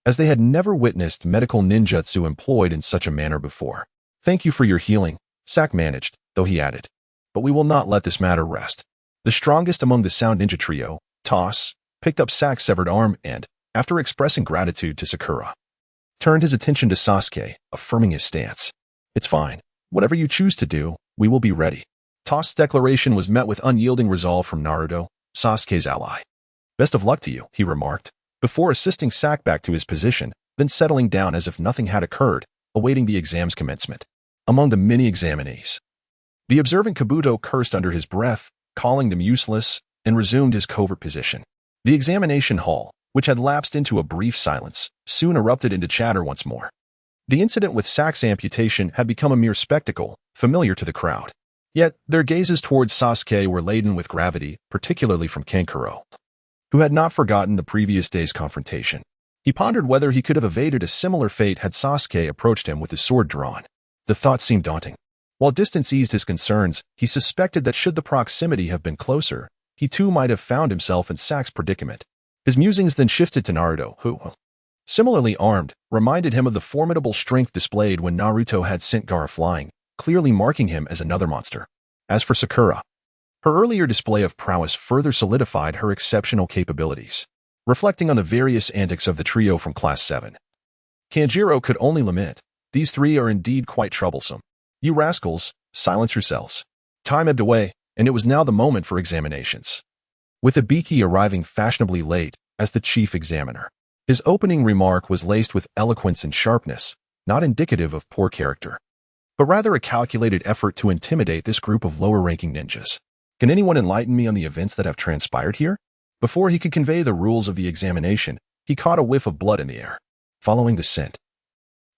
as they had never witnessed medical ninjutsu employed in such a manner before. "Thank you for your healing," Sak managed, though he added, "but we will not let this matter rest." The strongest among the Sound Ninja trio, Toss, picked up Sak's severed arm and, after expressing gratitude to Sakura, turned his attention to Sasuke, affirming his stance. It's fine. Whatever you choose to do, we will be ready. Toss's declaration was met with unyielding resolve from Naruto, Sasuke's ally. Best of luck to you, he remarked, before assisting Sak back to his position, then settling down as if nothing had occurred, awaiting the exam's commencement. Among the many examinees, the observant Kabuto cursed under his breath, calling them useless, and resumed his covert position. The examination hall, which had lapsed into a brief silence, soon erupted into chatter once more. The incident with Sak's amputation had become a mere spectacle, familiar to the crowd. Yet, their gazes towards Sasuke were laden with gravity, particularly from Kankuro, who had not forgotten the previous day's confrontation. He pondered whether he could have evaded a similar fate had Sasuke approached him with his sword drawn. The thought seemed daunting. While distance eased his concerns, he suspected that should the proximity have been closer, he too might have found himself in Sak's predicament. His musings then shifted to Naruto, who, similarly armed, reminded him of the formidable strength displayed when Naruto had sent Gaara flying, clearly marking him as another monster. As for Sakura, her earlier display of prowess further solidified her exceptional capabilities. Reflecting on the various antics of the trio from Class 7, Kanjiro could only lament, these three are indeed quite troublesome. You rascals, silence yourselves. Time ebbed away, and it was now the moment for examinations. With Ibiki arriving fashionably late as the chief examiner, his opening remark was laced with eloquence and sharpness, not indicative of poor character, but rather a calculated effort to intimidate this group of lower-ranking ninjas. Can anyone enlighten me on the events that have transpired here? Before he could convey the rules of the examination, he caught a whiff of blood in the air. Following the scent,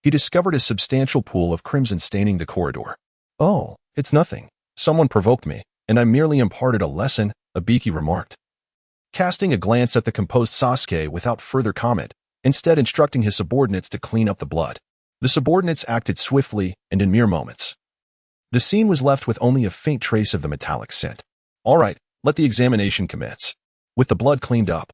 he discovered a substantial pool of crimson staining the corridor. Oh, it's nothing. Someone provoked me, and I merely imparted a lesson, Ibiki remarked, casting a glance at the composed Sasuke without further comment, instead instructing his subordinates to clean up the blood. The subordinates acted swiftly and in mere moments. The scene was left with only a faint trace of the metallic scent. All right, let the examination commence. With the blood cleaned up,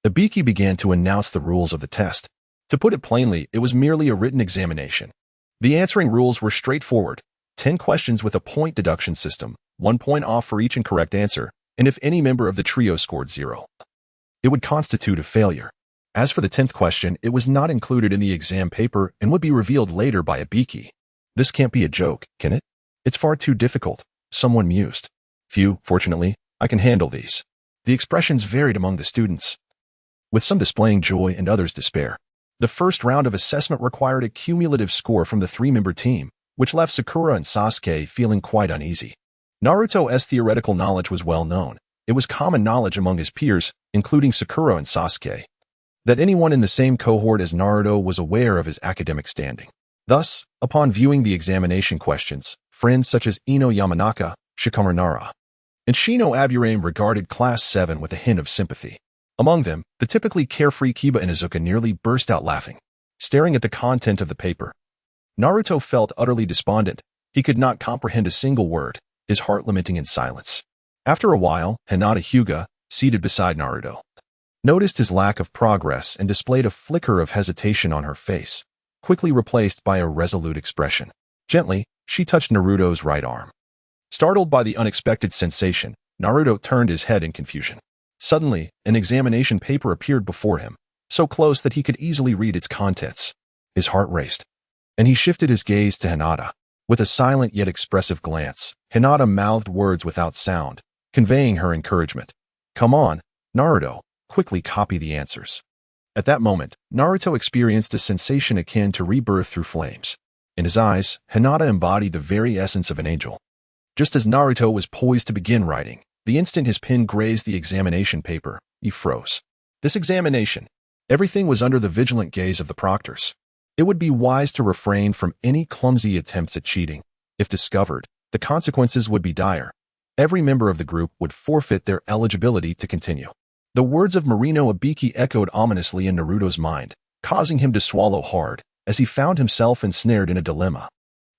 Ibiki began to announce the rules of the test. To put it plainly, it was merely a written examination. The answering rules were straightforward. 10 questions with a point deduction system, 1 point off for each incorrect answer, and if any member of the trio scored 0, it would constitute a failure. As for the 10th question, it was not included in the exam paper and would be revealed later by Ibiki. This can't be a joke, can it? It's far too difficult, someone mused. Phew, fortunately, I can handle these. The expressions varied among the students, with some displaying joy and others despair. The first round of assessment required a cumulative score from the 3-member team, which left Sakura and Sasuke feeling quite uneasy. Naruto's theoretical knowledge was well known. It was common knowledge among his peers, including Sakura and Sasuke, that anyone in the same cohort as Naruto was aware of his academic standing. Thus, upon viewing the examination questions, friends such as Ino Yamanaka, Shikamaru, and Shino Aburame regarded Class 7 with a hint of sympathy. Among them, the typically carefree Kiba and Izuka nearly burst out laughing. Staring at the content of the paper, Naruto felt utterly despondent. He could not comprehend a single word, his heart lamenting in silence. After a while, Hinata Hyuga, seated beside Naruto, noticed his lack of progress and displayed a flicker of hesitation on her face, quickly replaced by a resolute expression. Gently, she touched Naruto's right arm. Startled by the unexpected sensation, Naruto turned his head in confusion. Suddenly, an examination paper appeared before him, so close that he could easily read its contents. His heart raced, and he shifted his gaze to Hinata. With a silent yet expressive glance, Hinata mouthed words without sound, conveying her encouragement. Come on, Naruto, quickly copy the answers. At that moment, Naruto experienced a sensation akin to rebirth through flames. In his eyes, Hinata embodied the very essence of an angel. Just as Naruto was poised to begin writing, the instant his pen grazed the examination paper, he froze. This examination, everything was under the vigilant gaze of the proctors. It would be wise to refrain from any clumsy attempts at cheating. If discovered, the consequences would be dire. Every member of the group would forfeit their eligibility to continue. The words of Marino Ibiki echoed ominously in Naruto's mind, causing him to swallow hard, as he found himself ensnared in a dilemma.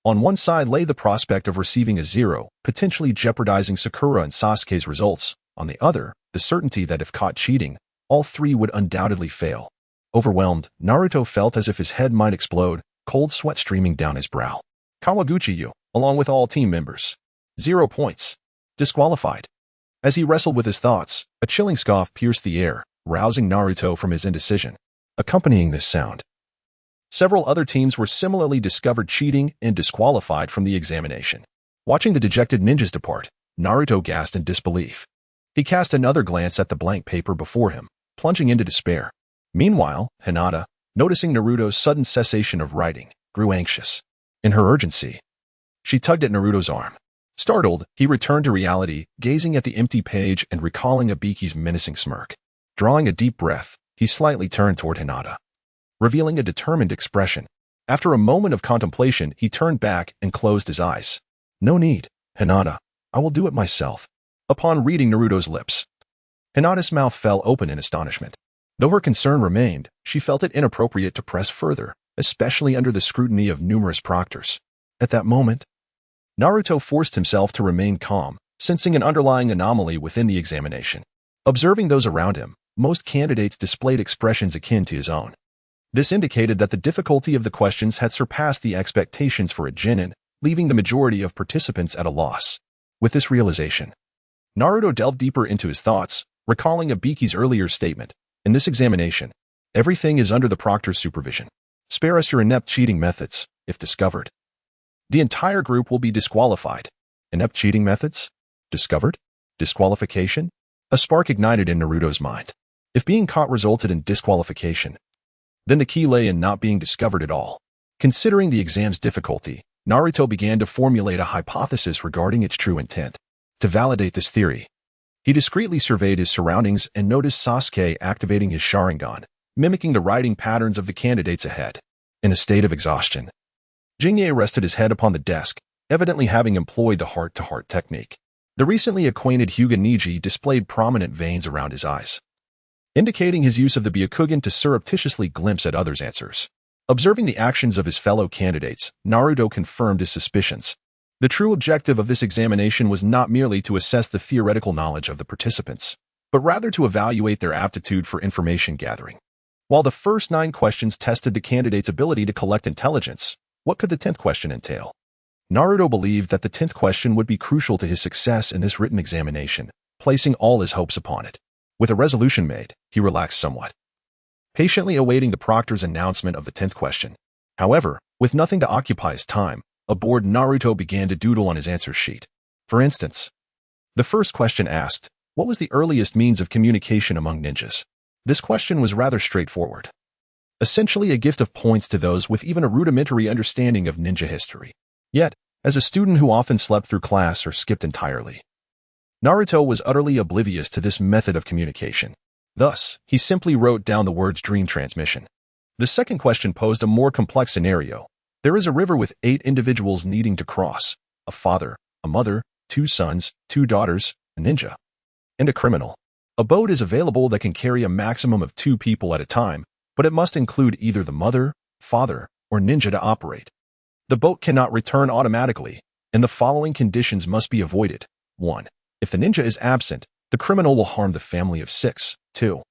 On one side lay the prospect of receiving a 0, potentially jeopardizing Sakura and Sasuke's results. On the other, the certainty that if caught cheating, all three would undoubtedly fail. Overwhelmed, Naruto felt as if his head might explode, cold sweat streaming down his brow. Kawaguchi-yu, along with all team members. 0 points. Disqualified. As he wrestled with his thoughts, a chilling scoff pierced the air, rousing Naruto from his indecision. Accompanying this sound, Several other teams were similarly discovered cheating and disqualified from the examination. Watching the dejected ninjas depart, Naruto gasped in disbelief. He cast another glance at the blank paper before him, plunging into despair. Meanwhile, Hinata, noticing Naruto's sudden cessation of writing, grew anxious. In her urgency, she tugged at Naruto's arm. Startled, he returned to reality, gazing at the empty page and recalling Ibiki's menacing smirk. Drawing a deep breath, he slightly turned toward Hinata, revealing a determined expression. After a moment of contemplation, he turned back and closed his eyes. No need, Hinata. I will do it myself. Upon reading Naruto's lips, Hinata's mouth fell open in astonishment. Though her concern remained, she felt it inappropriate to press further, especially under the scrutiny of numerous proctors. At that moment, Naruto forced himself to remain calm, sensing an underlying anomaly within the examination. Observing those around him, most candidates displayed expressions akin to his own. This indicated that the difficulty of the questions had surpassed the expectations for a genin, leaving the majority of participants at a loss. With this realization, Naruto delved deeper into his thoughts, recalling Ibiki's earlier statement. In this examination, everything is under the proctor's supervision. Spare us your inept cheating methods, if discovered. The entire group will be disqualified. Inept cheating methods? Discovered? Disqualification? A spark ignited in Naruto's mind. If being caught resulted in disqualification, then the key lay in not being discovered at all. Considering the exam's difficulty, Naruto began to formulate a hypothesis regarding its true intent. To validate this theory, he discreetly surveyed his surroundings and noticed Sasuke activating his Sharingan, mimicking the writing patterns of the candidates ahead. In a state of exhaustion, Jinye rested his head upon the desk, evidently having employed the heart-to-heart technique. The recently acquainted Hyuga Niji displayed prominent veins around his eyes, indicating his use of the Byakugan to surreptitiously glimpse at others' answers. Observing the actions of his fellow candidates, Naruto confirmed his suspicions. The true objective of this examination was not merely to assess the theoretical knowledge of the participants, but rather to evaluate their aptitude for information gathering. While the first 9 questions tested the candidate's ability to collect intelligence, what could the 10th question entail? Naruto believed that the 10th question would be crucial to his success in this written examination, placing all his hopes upon it. With a resolution made, he relaxed somewhat, patiently awaiting the proctor's announcement of the 10th question. However, with nothing to occupy his time, aboard, Naruto began to doodle on his answer sheet. For instance, the first question asked, what was the earliest means of communication among ninjas? This question was rather straightforward, essentially a gift of points to those with even a rudimentary understanding of ninja history. Yet, as a student who often slept through class or skipped entirely, Naruto was utterly oblivious to this method of communication. Thus, he simply wrote down the words dream transmission. The second question posed a more complex scenario. There is a river with 8 individuals needing to cross: a father, a mother, 2 sons, 2 daughters, a ninja, and a criminal. A boat is available that can carry a maximum of 2 people at a time, but it must include either the mother, father, or ninja to operate. The boat cannot return automatically, and the following conditions must be avoided. 1. If the ninja is absent, the criminal will harm the family of 6. 2.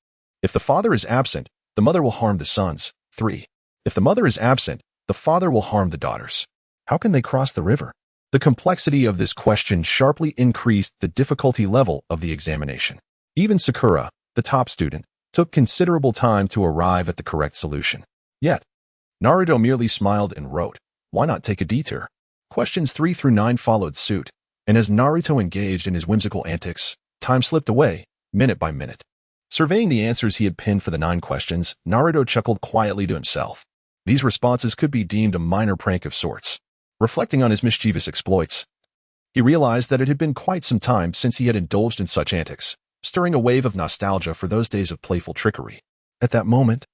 If the father is absent, the mother will harm the sons. 3. If the mother is absent, the father will harm the daughters. How can they cross the river? The complexity of this question sharply increased the difficulty level of the examination. Even Sakura, the top student, took considerable time to arrive at the correct solution. Yet, Naruto merely smiled and wrote, why not take a detour? Questions 3 through 9 followed suit, and as Naruto engaged in his whimsical antics, time slipped away, minute by minute. Surveying the answers he had pinned for the 9 questions, Naruto chuckled quietly to himself. These responses could be deemed a minor prank of sorts. Reflecting on his mischievous exploits, he realized that it had been quite some time since he had indulged in such antics, stirring a wave of nostalgia for those days of playful trickery. At that moment,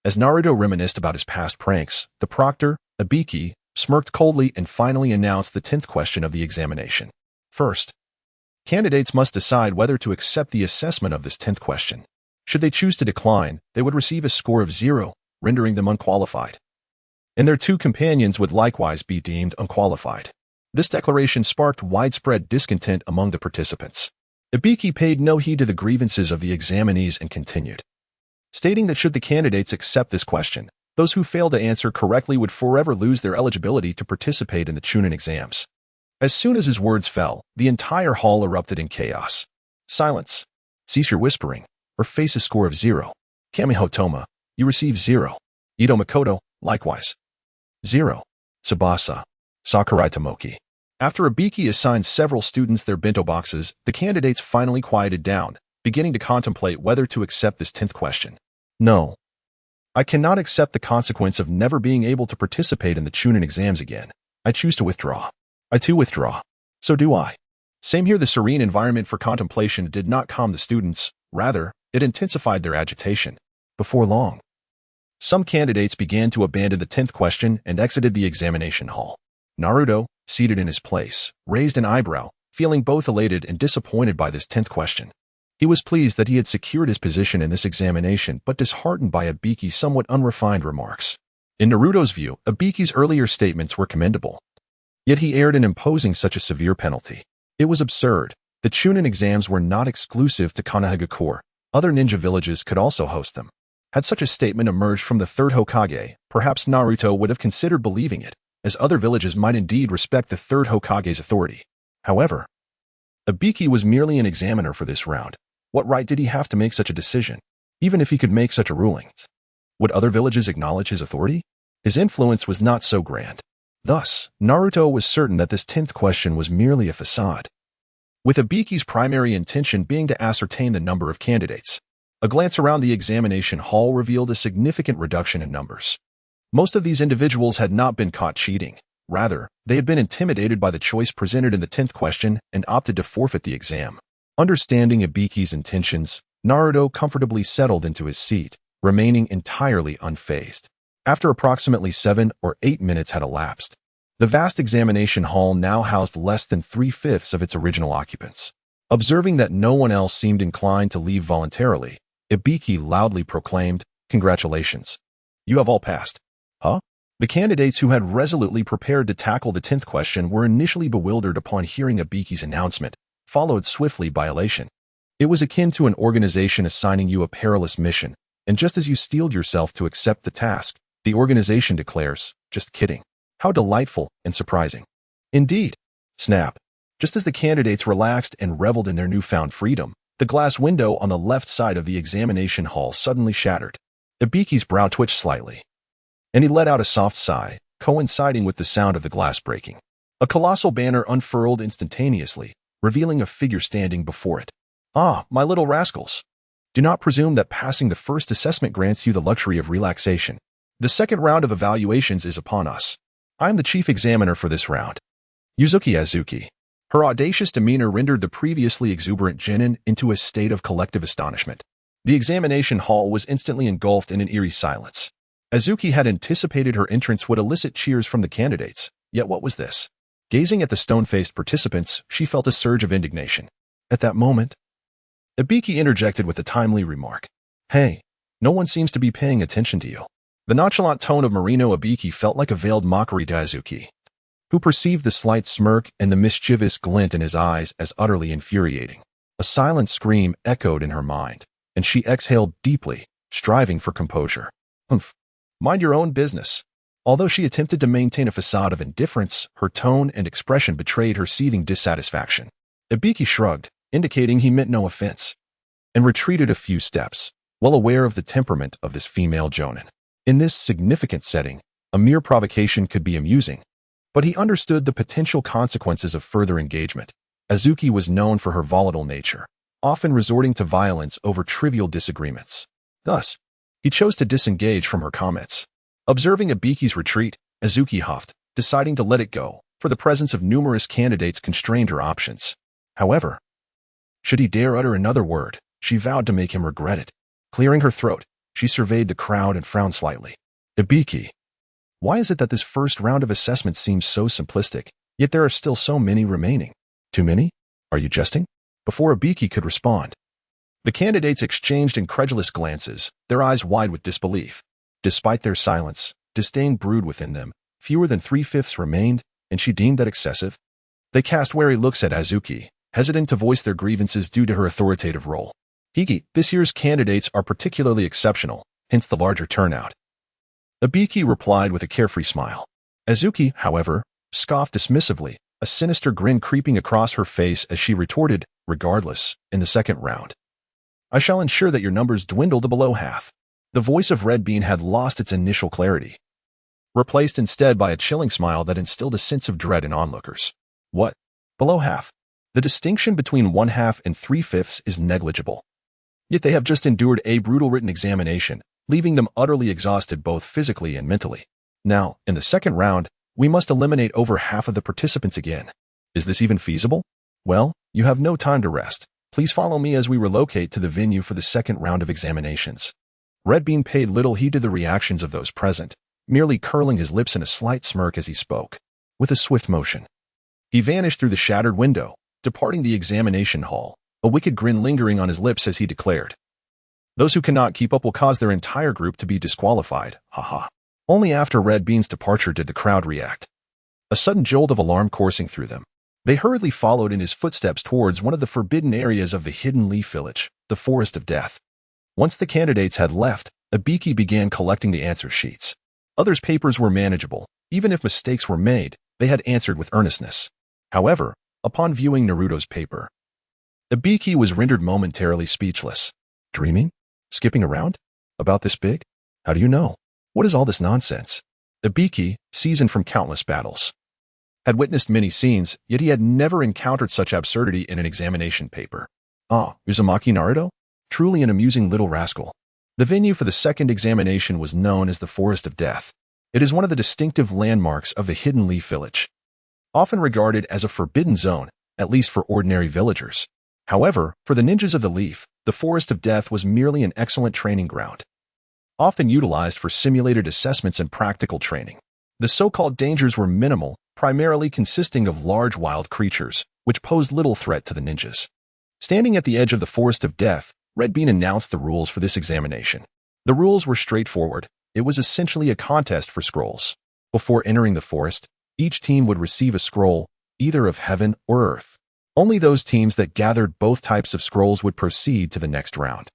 as Naruto reminisced about his past pranks, the proctor, Ibiki, smirked coldly and finally announced the 10th question of the examination. First, candidates must decide whether to accept the assessment of this 10th question. Should they choose to decline, they would receive a score of 0, rendering them unqualified, and their 2 companions would likewise be deemed unqualified. This declaration sparked widespread discontent among the participants. Ibiki paid no heed to the grievances of the examinees and continued, stating that should the candidates accept this question, those who failed to answer correctly would forever lose their eligibility to participate in the Chunin exams. As soon as his words fell, the entire hall erupted in chaos. Silence. Cease your whispering, or face a score of 0. Kamihotoma, you receive 0. Ito Makoto, Likewise. 0. Tsubasa. Sakurai Tomoki. After Ibiki assigned several students their bento boxes, the candidates finally quieted down, beginning to contemplate whether to accept this 10th question. No. I cannot accept the consequence of never being able to participate in the Chunin exams again. I choose to withdraw. I too withdraw. So do I. Same here. The serene environment for contemplation did not calm the students. Rather, it intensified their agitation. Before long, some candidates began to abandon the 10th question and exited the examination hall. Naruto, seated in his place, raised an eyebrow, feeling both elated and disappointed by this 10th question. He was pleased that he had secured his position in this examination, but disheartened by Ibiki's somewhat unrefined remarks. In Naruto's view, Ibiki's earlier statements were commendable. Yet he erred in imposing such a severe penalty. It was absurd. The Chunin exams were not exclusive to Konohagakure. Other ninja villages could also host them. Had such a statement emerged from the third Hokage, perhaps Naruto would have considered believing it, as other villages might indeed respect the third Hokage's authority. However, Ibiki was merely an examiner for this round. What right did he have to make such a decision? Even if he could make such a ruling, would other villages acknowledge his authority? His influence was not so grand. Thus, Naruto was certain that this 10th question was merely a facade, with Ibiki's primary intention being to ascertain the number of candidates. A glance around the examination hall revealed a significant reduction in numbers. Most of these individuals had not been caught cheating. Rather, they had been intimidated by the choice presented in the 10th question and opted to forfeit the exam. Understanding Ibiki's intentions, Naruto comfortably settled into his seat, remaining entirely unfazed. After approximately 7 or 8 minutes had elapsed, the vast examination hall now housed less than 3/5 of its original occupants. Observing that no one else seemed inclined to leave voluntarily, Ibiki loudly proclaimed, "Congratulations. You have all passed." Huh? The candidates who had resolutely prepared to tackle the 10th question were initially bewildered upon hearing Ibiki's announcement, followed swiftly by elation. It was akin to an organization assigning you a perilous mission, and just as you steeled yourself to accept the task, the organization declares, "Just kidding." How delightful and surprising. Indeed. Snap. Just as the candidates relaxed and reveled in their newfound freedom, the glass window on the left side of the examination hall suddenly shattered. Ibiki's brow twitched slightly, and he let out a soft sigh, coinciding with the sound of the glass breaking. A colossal banner unfurled instantaneously, revealing a figure standing before it. "Ah, my little rascals. Do not presume that passing the first assessment grants you the luxury of relaxation. The second round of evaluations is upon us. I am the chief examiner for this round, Mizuki Azuki." Her audacious demeanor rendered the previously exuberant genin into a state of collective astonishment. The examination hall was instantly engulfed in an eerie silence. Azuki had anticipated her entrance would elicit cheers from the candidates, yet what was this? Gazing at the stone-faced participants, she felt a surge of indignation. At that moment, Ibiki interjected with a timely remark. "Hey, no one seems to be paying attention to you." The nonchalant tone of Marino Ibiki felt like a veiled mockery to Azuki, who perceived the slight smirk and the mischievous glint in his eyes as utterly infuriating. A silent scream echoed in her mind, and she exhaled deeply, striving for composure. "Humph. Mind your own business." Although she attempted to maintain a facade of indifference, her tone and expression betrayed her seething dissatisfaction. Ibiki shrugged, indicating he meant no offense, and retreated a few steps, well aware of the temperament of this female jonin. In this significant setting, a mere provocation could be amusing, but he understood the potential consequences of further engagement. Azuki was known for her volatile nature, often resorting to violence over trivial disagreements. Thus, he chose to disengage from her comments. Observing Ibiki's retreat, Azuki huffed, deciding to let it go, for the presence of numerous candidates constrained her options. However, should he dare utter another word, she vowed to make him regret it. Clearing her throat, she surveyed the crowd and frowned slightly. "Ibiki, why is it that this first round of assessment seems so simplistic, yet there are still so many remaining?" "Too many? Are you jesting?" Before Ibiki could respond, the candidates exchanged incredulous glances, their eyes wide with disbelief. Despite their silence, disdain brewed within them. Fewer than 3/5 remained, and she deemed that excessive. They cast wary looks at Azuki, hesitant to voice their grievances due to her authoritative role. "Hiki, this year's candidates are particularly exceptional, hence the larger turnout." Ibiki replied with a carefree smile. Azuki, however, scoffed dismissively, a sinister grin creeping across her face as she retorted, "Regardless, in the second round, I shall ensure that your numbers dwindle to below half." The voice of Red Bean had lost its initial clarity. replaced instead by a chilling smile that instilled a sense of dread in onlookers. What? Below half. The distinction between 1/2 and 3/5 is negligible. Yet they have just endured a brutal written examination, leaving them utterly exhausted both physically and mentally. Now, in the second round, we must eliminate over half of the participants again. Is this even feasible? Well, you have no time to rest. Please follow me as we relocate to the venue for the second round of examinations. Red Bean paid little heed to the reactions of those present, merely curling his lips in a slight smirk as he spoke. With a swift motion, he vanished through the shattered window, departing the examination hall, a wicked grin lingering on his lips as he declared, "Those who cannot keep up will cause their entire group to be disqualified, haha." Only after Red Bean's departure did the crowd react. A sudden jolt of alarm coursing through them. They hurriedly followed in his footsteps towards one of the forbidden areas of the hidden leaf village, the Forest of Death. Once the candidates had left, Ibiki began collecting the answer sheets. Others' papers were manageable. Even if mistakes were made, they had answered with earnestness. However, upon viewing Naruto's paper, Ibiki was rendered momentarily speechless. Dreaming? Skipping around? About this big? How do you know? What is all this nonsense? Ibiki, seasoned from countless battles, had witnessed many scenes, yet he had never encountered such absurdity in an examination paper. Ah, Uzumaki Naruto? Truly an amusing little rascal. The venue for the second examination was known as the Forest of Death. It is one of the distinctive landmarks of the hidden leaf village, often regarded as a forbidden zone, at least for ordinary villagers. However, for the ninjas of the leaf, the Forest of Death was merely an excellent training ground, often utilized for simulated assessments and practical training. The so-called dangers were minimal, primarily consisting of large wild creatures, which posed little threat to the ninjas. Standing at the edge of the Forest of Death, Red Bean announced the rules for this examination. The rules were straightforward. It was essentially a contest for scrolls. Before entering the forest, each team would receive a scroll, either of heaven or earth. Only those teams that gathered both types of scrolls would proceed to the next round.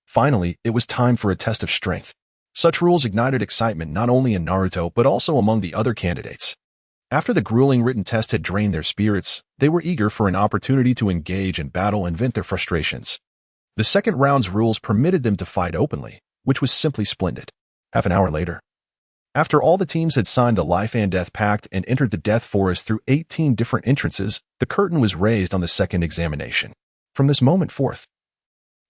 Finally, it was time for a test of strength. Such rules ignited excitement not only in Naruto but also among the other candidates. After the grueling written test had drained their spirits, they were eager for an opportunity to engage in battle and vent their frustrations. The second round's rules permitted them to fight openly, which was simply splendid. Half an hour later, after all the teams had signed the life and death pact and entered the death forest through 18 different entrances, the curtain was raised on the second examination. From this moment forth,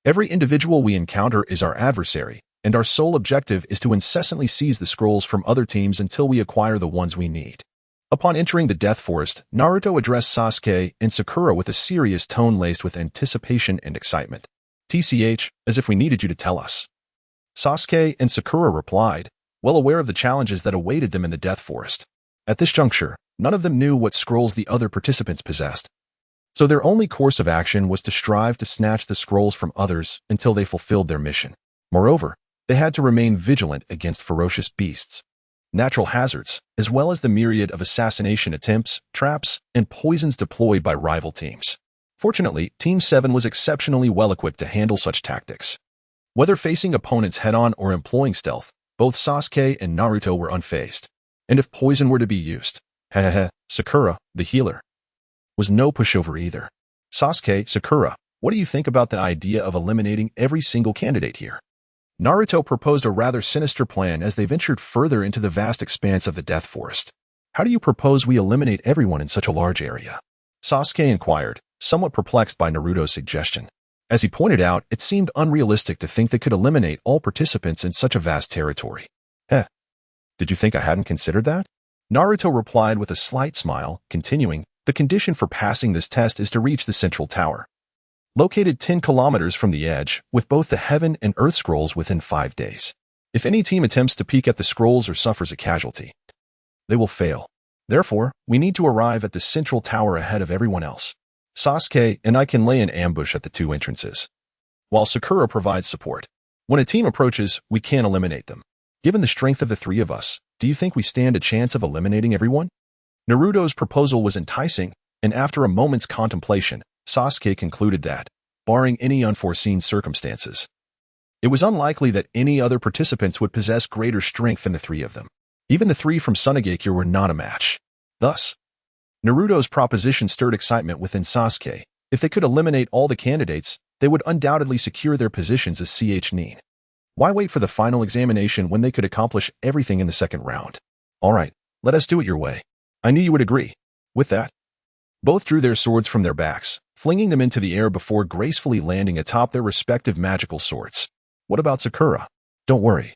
every individual we encounter is our adversary, and our sole objective is to incessantly seize the scrolls from other teams until we acquire the ones we need. Upon entering the death forest, Naruto addressed Sasuke and Sakura with a serious tone laced with anticipation and excitement. TCH, as if we needed you to tell us. Sasuke and Sakura replied, well aware of the challenges that awaited them in the death forest. At this juncture, none of them knew what scrolls the other participants possessed. So their only course of action was to strive to snatch the scrolls from others until they fulfilled their mission. Moreover, they had to remain vigilant against ferocious beasts, natural hazards, as well as the myriad of assassination attempts, traps, and poisons deployed by rival teams. Fortunately, Team 7 was exceptionally well-equipped to handle such tactics. Whether facing opponents head-on or employing stealth, both Sasuke and Naruto were unfazed. And if poison were to be used, Sakura, the healer, was no pushover either. Sasuke, Sakura, what do you think about the idea of eliminating every single candidate here? Naruto proposed a rather sinister plan as they ventured further into the vast expanse of the death forest. How do you propose we eliminate everyone in such a large area? Sasuke inquired, somewhat perplexed by Naruto's suggestion. As he pointed out, it seemed unrealistic to think they could eliminate all participants in such a vast territory. Did you think I hadn't considered that? Naruto replied with a slight smile, continuing, the condition for passing this test is to reach the central tower, located 10 kilometers from the edge, with both the heaven and earth scrolls within 5 days. If any team attempts to peek at the scrolls or suffers a casualty, they will fail. Therefore, we need to arrive at the central tower ahead of everyone else. Sasuke and I can lay an ambush at the 2 entrances, while Sakura provides support. When a team approaches, we can eliminate them. Given the strength of the 3 of us, do you think we stand a chance of eliminating everyone? Naruto's proposal was enticing, and after a moment's contemplation, Sasuke concluded that, barring any unforeseen circumstances, it was unlikely that any other participants would possess greater strength than the 3 of them. Even the 3 from Sunagakure were not a match. Thus, Naruto's proposition stirred excitement within Sasuke. If they could eliminate all the candidates, they would undoubtedly secure their positions as Nin. Why wait for the final examination when they could accomplish everything in the second round? All right, let us do it your way. I knew you would agree. With that, both drew their swords from their backs, flinging them into the air before gracefully landing atop their respective magical swords. What about Sakura? Don't worry.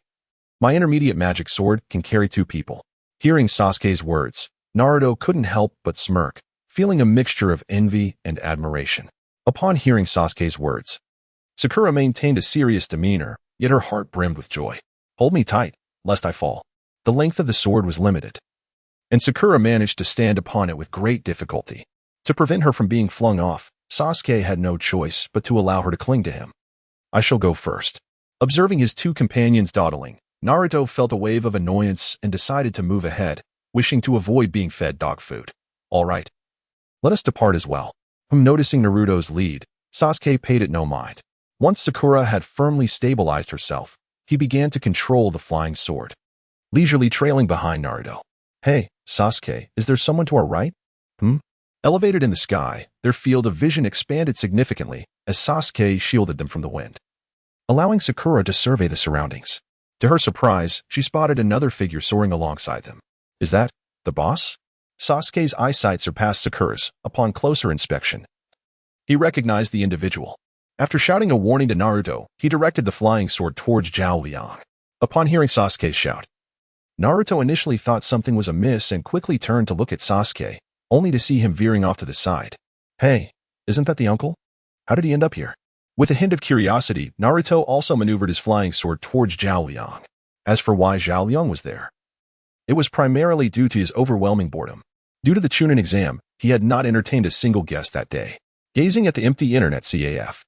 My intermediate magic sword can carry 2 people. Hearing Sasuke's words, Naruto couldn't help but smirk, feeling a mixture of envy and admiration. Upon hearing Sasuke's words, Sakura maintained a serious demeanor, yet her heart brimmed with joy. Hold me tight, lest I fall. The length of the sword was limited, and Sakura managed to stand upon it with great difficulty. To prevent her from being flung off, Sasuke had no choice but to allow her to cling to him. I shall go first. Observing his 2 companions dawdling, Naruto felt a wave of annoyance and decided to move ahead, wishing to avoid being fed dog food. All right. Let us depart as well. Noticing Naruto's lead, Sasuke paid it no mind. Once Sakura had firmly stabilized herself, he began to control the flying sword, leisurely trailing behind Naruto. Hey, Sasuke, is there someone to our right? Elevated in the sky, their field of vision expanded significantly as Sasuke shielded them from the wind, allowing Sakura to survey the surroundings. To her surprise, she spotted another figure soaring alongside them. Is that the boss? Sasuke's eyesight surpassed Sakura's upon closer inspection. He recognized the individual. After shouting a warning to Naruto, he directed the flying sword towards Liang. Upon hearing Sasuke's shout, Naruto initially thought something was amiss and quickly turned to look at Sasuke, only to see him veering off to the side. Hey, isn't that the uncle? How did he end up here? With a hint of curiosity, Naruto also maneuvered his flying sword towards Liang. As for why Liang was there, it was primarily due to his overwhelming boredom. Due to the Chunin exam, he had not entertained a single guest that day. Gazing at the empty internet CAF,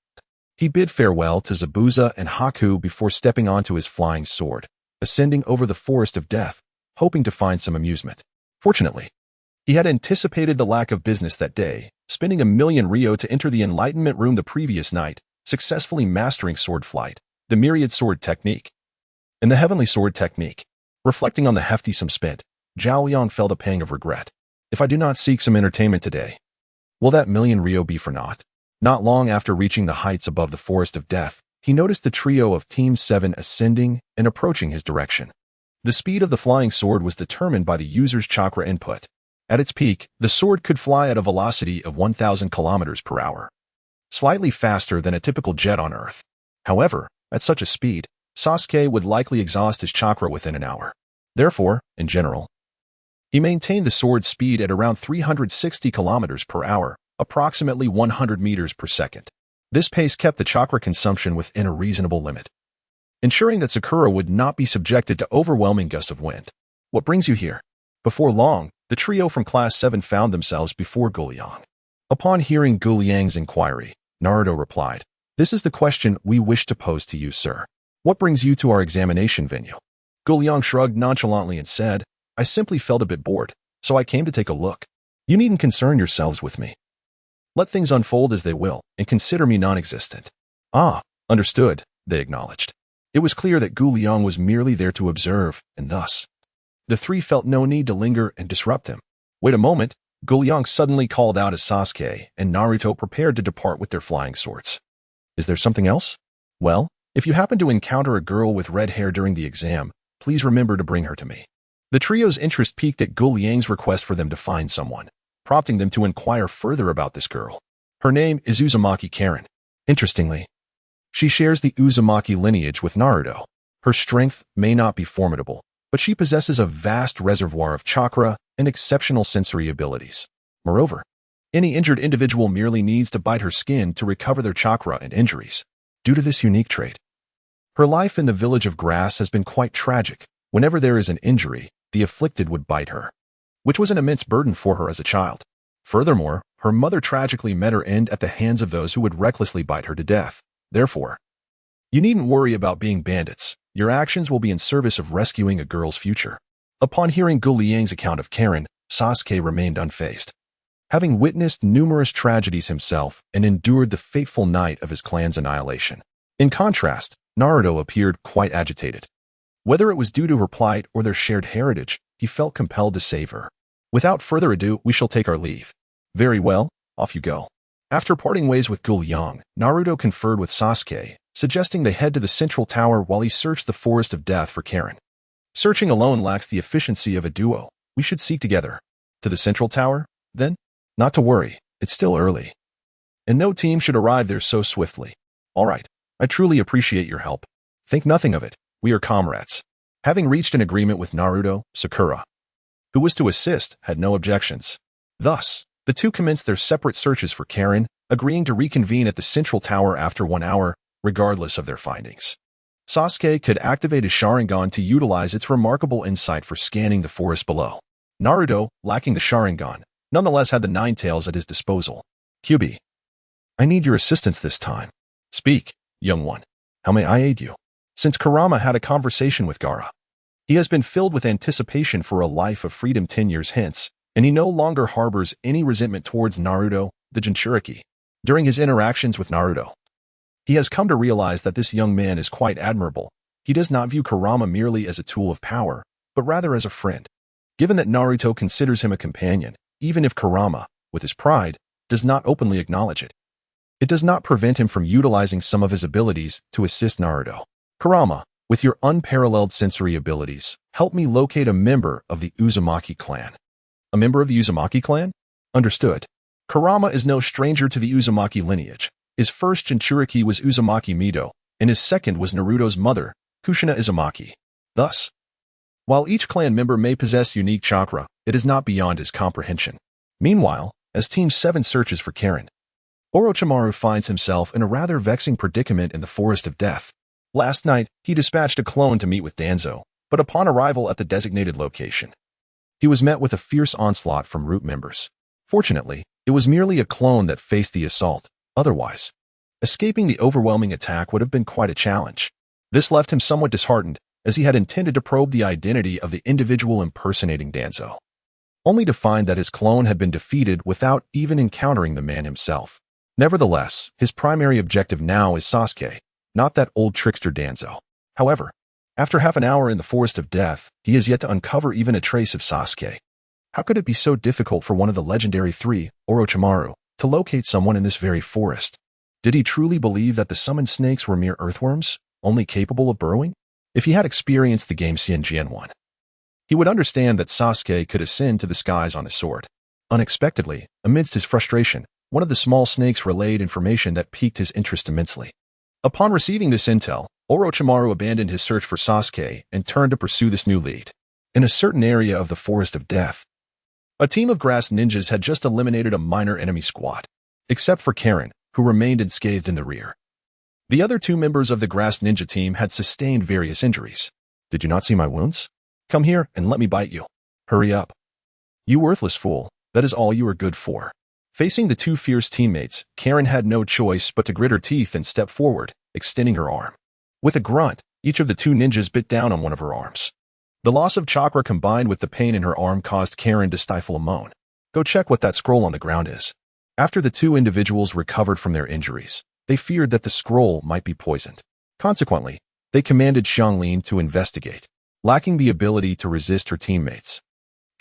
he bid farewell to Zabuza and Haku before stepping onto his flying sword, ascending over the forest of death, hoping to find some amusement. Fortunately, he had anticipated the lack of business that day, spending 1,000,000 Ryo to enter the Enlightenment Room the previous night, successfully mastering sword flight, the myriad sword technique, and the heavenly sword technique. Reflecting on the hefty sum spent, Liang felt a pang of regret. If I do not seek some entertainment today, will that 1,000,000 Ryo be for naught? Not long after reaching the heights above the forest of death, he noticed the trio of Team 7 ascending and approaching his direction. The speed of the flying sword was determined by the user's chakra input. At its peak, the sword could fly at a velocity of 1,000 kilometers per hour, slightly faster than a typical jet on Earth. However, at such a speed, Sasuke would likely exhaust his chakra within an hour. Therefore, in general, he maintained the sword's speed at around 360 kilometers per hour, approximately 100 meters per second. This pace kept the chakra consumption within a reasonable limit, ensuring that Sakura would not be subjected to overwhelming gusts of wind. What brings you here? Before long, the trio from Class 7 found themselves before Liang. Upon hearing Liang's inquiry, Naruto replied, "This is the question we wish to pose to you, sir. What brings you to our examination venue?" Liang shrugged nonchalantly and said, "I simply felt a bit bored, so I came to take a look. You needn't concern yourselves with me. Let things unfold as they will, and consider me non-existent." "Ah, understood," they acknowledged. It was clear that Liang was merely there to observe, and thus, the 3 felt no need to linger and disrupt him. Wait a moment, Liang suddenly called out as Sasuke and Naruto prepared to depart with their flying swords. "Is there something else? Well, if you happen to encounter a girl with red hair during the exam, please remember to bring her to me." The trio's interest piqued at Liang's request for them to find someone, prompting them to inquire further about this girl. Her name is Uzumaki Karen. Interestingly, she shares the Uzumaki lineage with Naruto. Her strength may not be formidable, but she possesses a vast reservoir of chakra and exceptional sensory abilities. Moreover, any injured individual merely needs to bite her skin to recover their chakra and injuries. Due to this unique trait, her life in the village of grass has been quite tragic. Whenever there is an injury, the afflicted would bite her, which was an immense burden for her as a child. Furthermore, her mother tragically met her end at the hands of those who would recklessly bite her to death. Therefore, you needn't worry about being bandits. Your actions will be in service of rescuing a girl's future. Upon hearing Liang's account of Karen, Sasuke remained unfazed. Having witnessed numerous tragedies himself and endured the fateful night of his clan's annihilation. In contrast, Naruto appeared quite agitated. Whether it was due to her plight or their shared heritage, he felt compelled to save her. Without further ado, we shall take our leave. Very well, off you go. After parting ways with Liang, Naruto conferred with Sasuke, suggesting they head to the central tower while he searched the forest of death for Karen. Searching alone lacks the efficiency of a duo. We should seek together. To the central tower, then? Not to worry, it's still early. And no team should arrive there so swiftly. All right, I truly appreciate your help. Think nothing of it, we are comrades. Having reached an agreement with Naruto, Sakura, who was to assist, had no objections. Thus, the two commenced their separate searches for Karen, agreeing to reconvene at the central tower after 1 hour, regardless of their findings. Sasuke could activate his Sharingan to utilize its remarkable insight for scanning the forest below. Naruto, lacking the Sharingan, nonetheless had the 9 taels at his disposal. QB, I need your assistance this time. Speak, young one. How may I aid you? Since Kurama had a conversation with Gaara, he has been filled with anticipation for a life of freedom 10 years hence, and he no longer harbors any resentment towards Naruto, the Jinchuriki. During his interactions with Naruto, he has come to realize that this young man is quite admirable. He does not view Kurama merely as a tool of power, but rather as a friend. Given that Naruto considers him a companion, even if Kurama, with his pride, does not openly acknowledge it, it does not prevent him from utilizing some of his abilities to assist Naruto. Kurama, with your unparalleled sensory abilities, help me locate a member of the Uzumaki clan. A member of the Uzumaki clan? Understood. Kurama is no stranger to the Uzumaki lineage. His first Jinchuriki was Uzumaki Mido, and his second was Naruto's mother, Kushina Uzumaki. Thus, while each clan member may possess unique chakra, it is not beyond his comprehension. Meanwhile, as Team 7 searches for Karen, Orochimaru finds himself in a rather vexing predicament in the Forest of Death. Last night, he dispatched a clone to meet with Danzo, but upon arrival at the designated location, he was met with a fierce onslaught from Root members. Fortunately, it was merely a clone that faced the assault. Otherwise, escaping the overwhelming attack would have been quite a challenge. This left him somewhat disheartened, as he had intended to probe the identity of the individual impersonating Danzo, only to find that his clone had been defeated without even encountering the man himself. Nevertheless, his primary objective now is Sasuke, not that old trickster Danzo. However, after half an hour in the Forest of Death, he has yet to uncover even a trace of Sasuke. How could it be so difficult for one of the legendary 3, Orochimaru, to locate someone in this very forest? Did he truly believe that the summoned snakes were mere earthworms, only capable of burrowing? If he had experienced the game Xianjian 1, he would understand that Sasuke could ascend to the skies on his sword. Unexpectedly, amidst his frustration, one of the small snakes relayed information that piqued his interest immensely. Upon receiving this intel, Orochimaru abandoned his search for Sasuke and turned to pursue this new lead. In a certain area of the Forest of Death, a team of grass ninjas had just eliminated a minor enemy squad, except for Karen, who remained unscathed in the rear. The other 2 members of the grass ninja team had sustained various injuries. Did you not see my wounds? Come here and let me bite you. Hurry up. You worthless fool, that is all you are good for. Facing the 2 fierce teammates, Karen had no choice but to grit her teeth and step forward, extending her arm. With a grunt, each of the 2 ninjas bit down on one of her arms. The loss of chakra combined with the pain in her arm caused Karen to stifle a moan. Go check what that scroll on the ground is. After the 2 individuals recovered from their injuries, they feared that the scroll might be poisoned. Consequently, they commanded Xianglin to investigate. Lacking the ability to resist her teammates,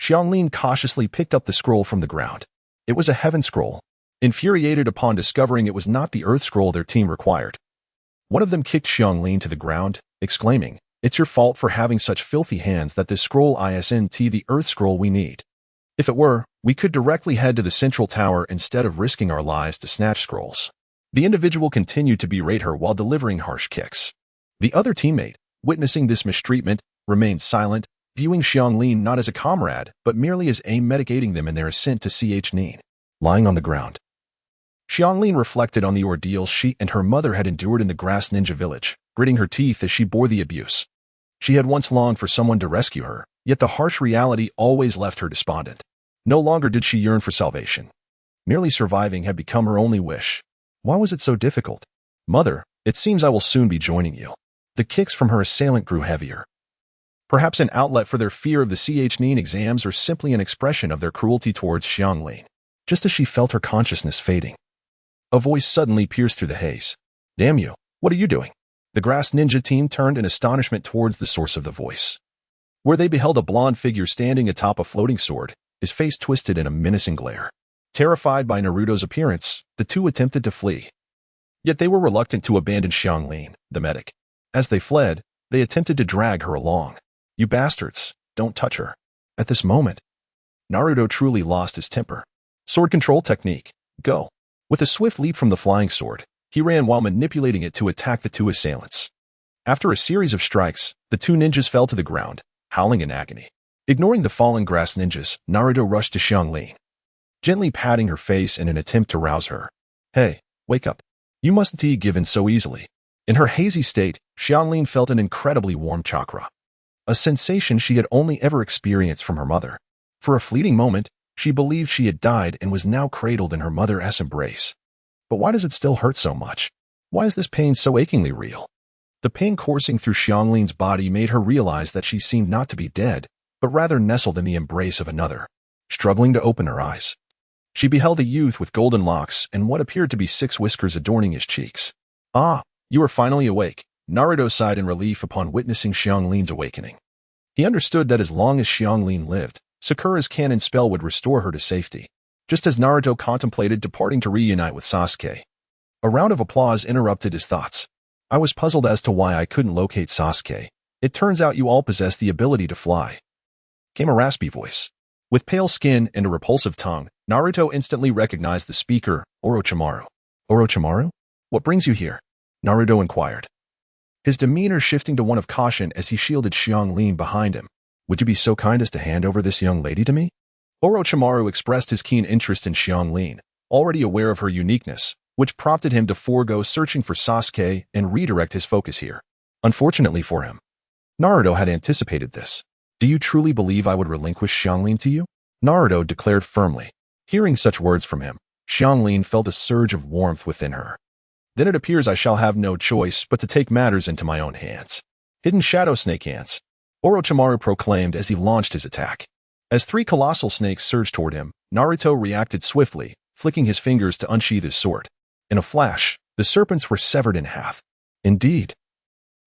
Xianglin cautiously picked up the scroll from the ground. It was a heaven scroll. Infuriated upon discovering it was not the earth scroll their team required, one of them kicked Xianglin to the ground, exclaiming, "It's your fault for having such filthy hands that this scroll isn't the earth scroll we need. If it were, we could directly head to the central tower instead of risking our lives to snatch scrolls." The individual continued to berate her while delivering harsh kicks. The other teammate, witnessing this mistreatment, remained silent, viewing Xianglin not as a comrade, but merely as a medic aiding them in their ascent to Ch. Lying on the ground, Xianglin reflected on the ordeal she and her mother had endured in the grass ninja village, gritting her teeth as she bore the abuse. She had once longed for someone to rescue her, yet the harsh reality always left her despondent. No longer did she yearn for salvation. Merely surviving had become her only wish. Why was it so difficult? Mother, it seems I will soon be joining you. The kicks from her assailant grew heavier. Perhaps an outlet for their fear of the Ch. exams or simply an expression of their cruelty towards Xianglin. Just as she felt her consciousness fading, a voice suddenly pierced through the haze. Damn you, what are you doing? The grass ninja team turned in astonishment towards the source of the voice, where they beheld a blonde figure standing atop a floating sword, his face twisted in a menacing glare. Terrified by Naruto's appearance, the 2 attempted to flee. Yet they were reluctant to abandon Xianglin, the medic. As they fled, they attempted to drag her along. You bastards, don't touch her. At this moment, Naruto truly lost his temper. Sword control technique, go. With a swift leap from the flying sword, he ran while manipulating it to attack the two assailants. After a series of strikes, the two ninjas fell to the ground, howling in agony. Ignoring the fallen grass ninjas, Naruto rushed to Xiangling, gently patting her face in an attempt to rouse her. Hey, wake up. You mustn't be given so easily. In her hazy state, Xiangling felt an incredibly warm chakra, a sensation she had only ever experienced from her mother. For a fleeting moment, she believed she had died and was now cradled in her mother's embrace. But why does it still hurt so much? Why is this pain so achingly real? The pain coursing through Xiangling's body made her realize that she seemed not to be dead, but rather nestled in the embrace of another. Struggling to open her eyes, she beheld a youth with golden locks and what appeared to be 6 whiskers adorning his cheeks. Ah, you are finally awake, Naruto sighed in relief upon witnessing Xiangling's awakening. He understood that as long as Xiangling lived, Sakura's cannon spell would restore her to safety, just as Naruto contemplated departing to reunite with Sasuke. A round of applause interrupted his thoughts. I was puzzled as to why I couldn't locate Sasuke. It turns out you all possess the ability to fly. Came a raspy voice. With pale skin and a repulsive tongue, Naruto instantly recognized the speaker, Orochimaru. Orochimaru? What brings you here? Naruto inquired, his demeanor shifting to one of caution as he shielded Xiangling behind him. Would you be so kind as to hand over this young lady to me? Orochimaru expressed his keen interest in Xiangling, already aware of her uniqueness, which prompted him to forego searching for Sasuke and redirect his focus here. Unfortunately for him, Naruto had anticipated this. Do you truly believe I would relinquish Xiangling to you? Naruto declared firmly. Hearing such words from him, Xiangling felt a surge of warmth within her. Then it appears I shall have no choice but to take matters into my own hands. Hidden shadow snake hands, Orochimaru proclaimed as he launched his attack. As 3 colossal snakes surged toward him, Naruto reacted swiftly, flicking his fingers to unsheath his sword. In a flash, the serpents were severed in half. Indeed.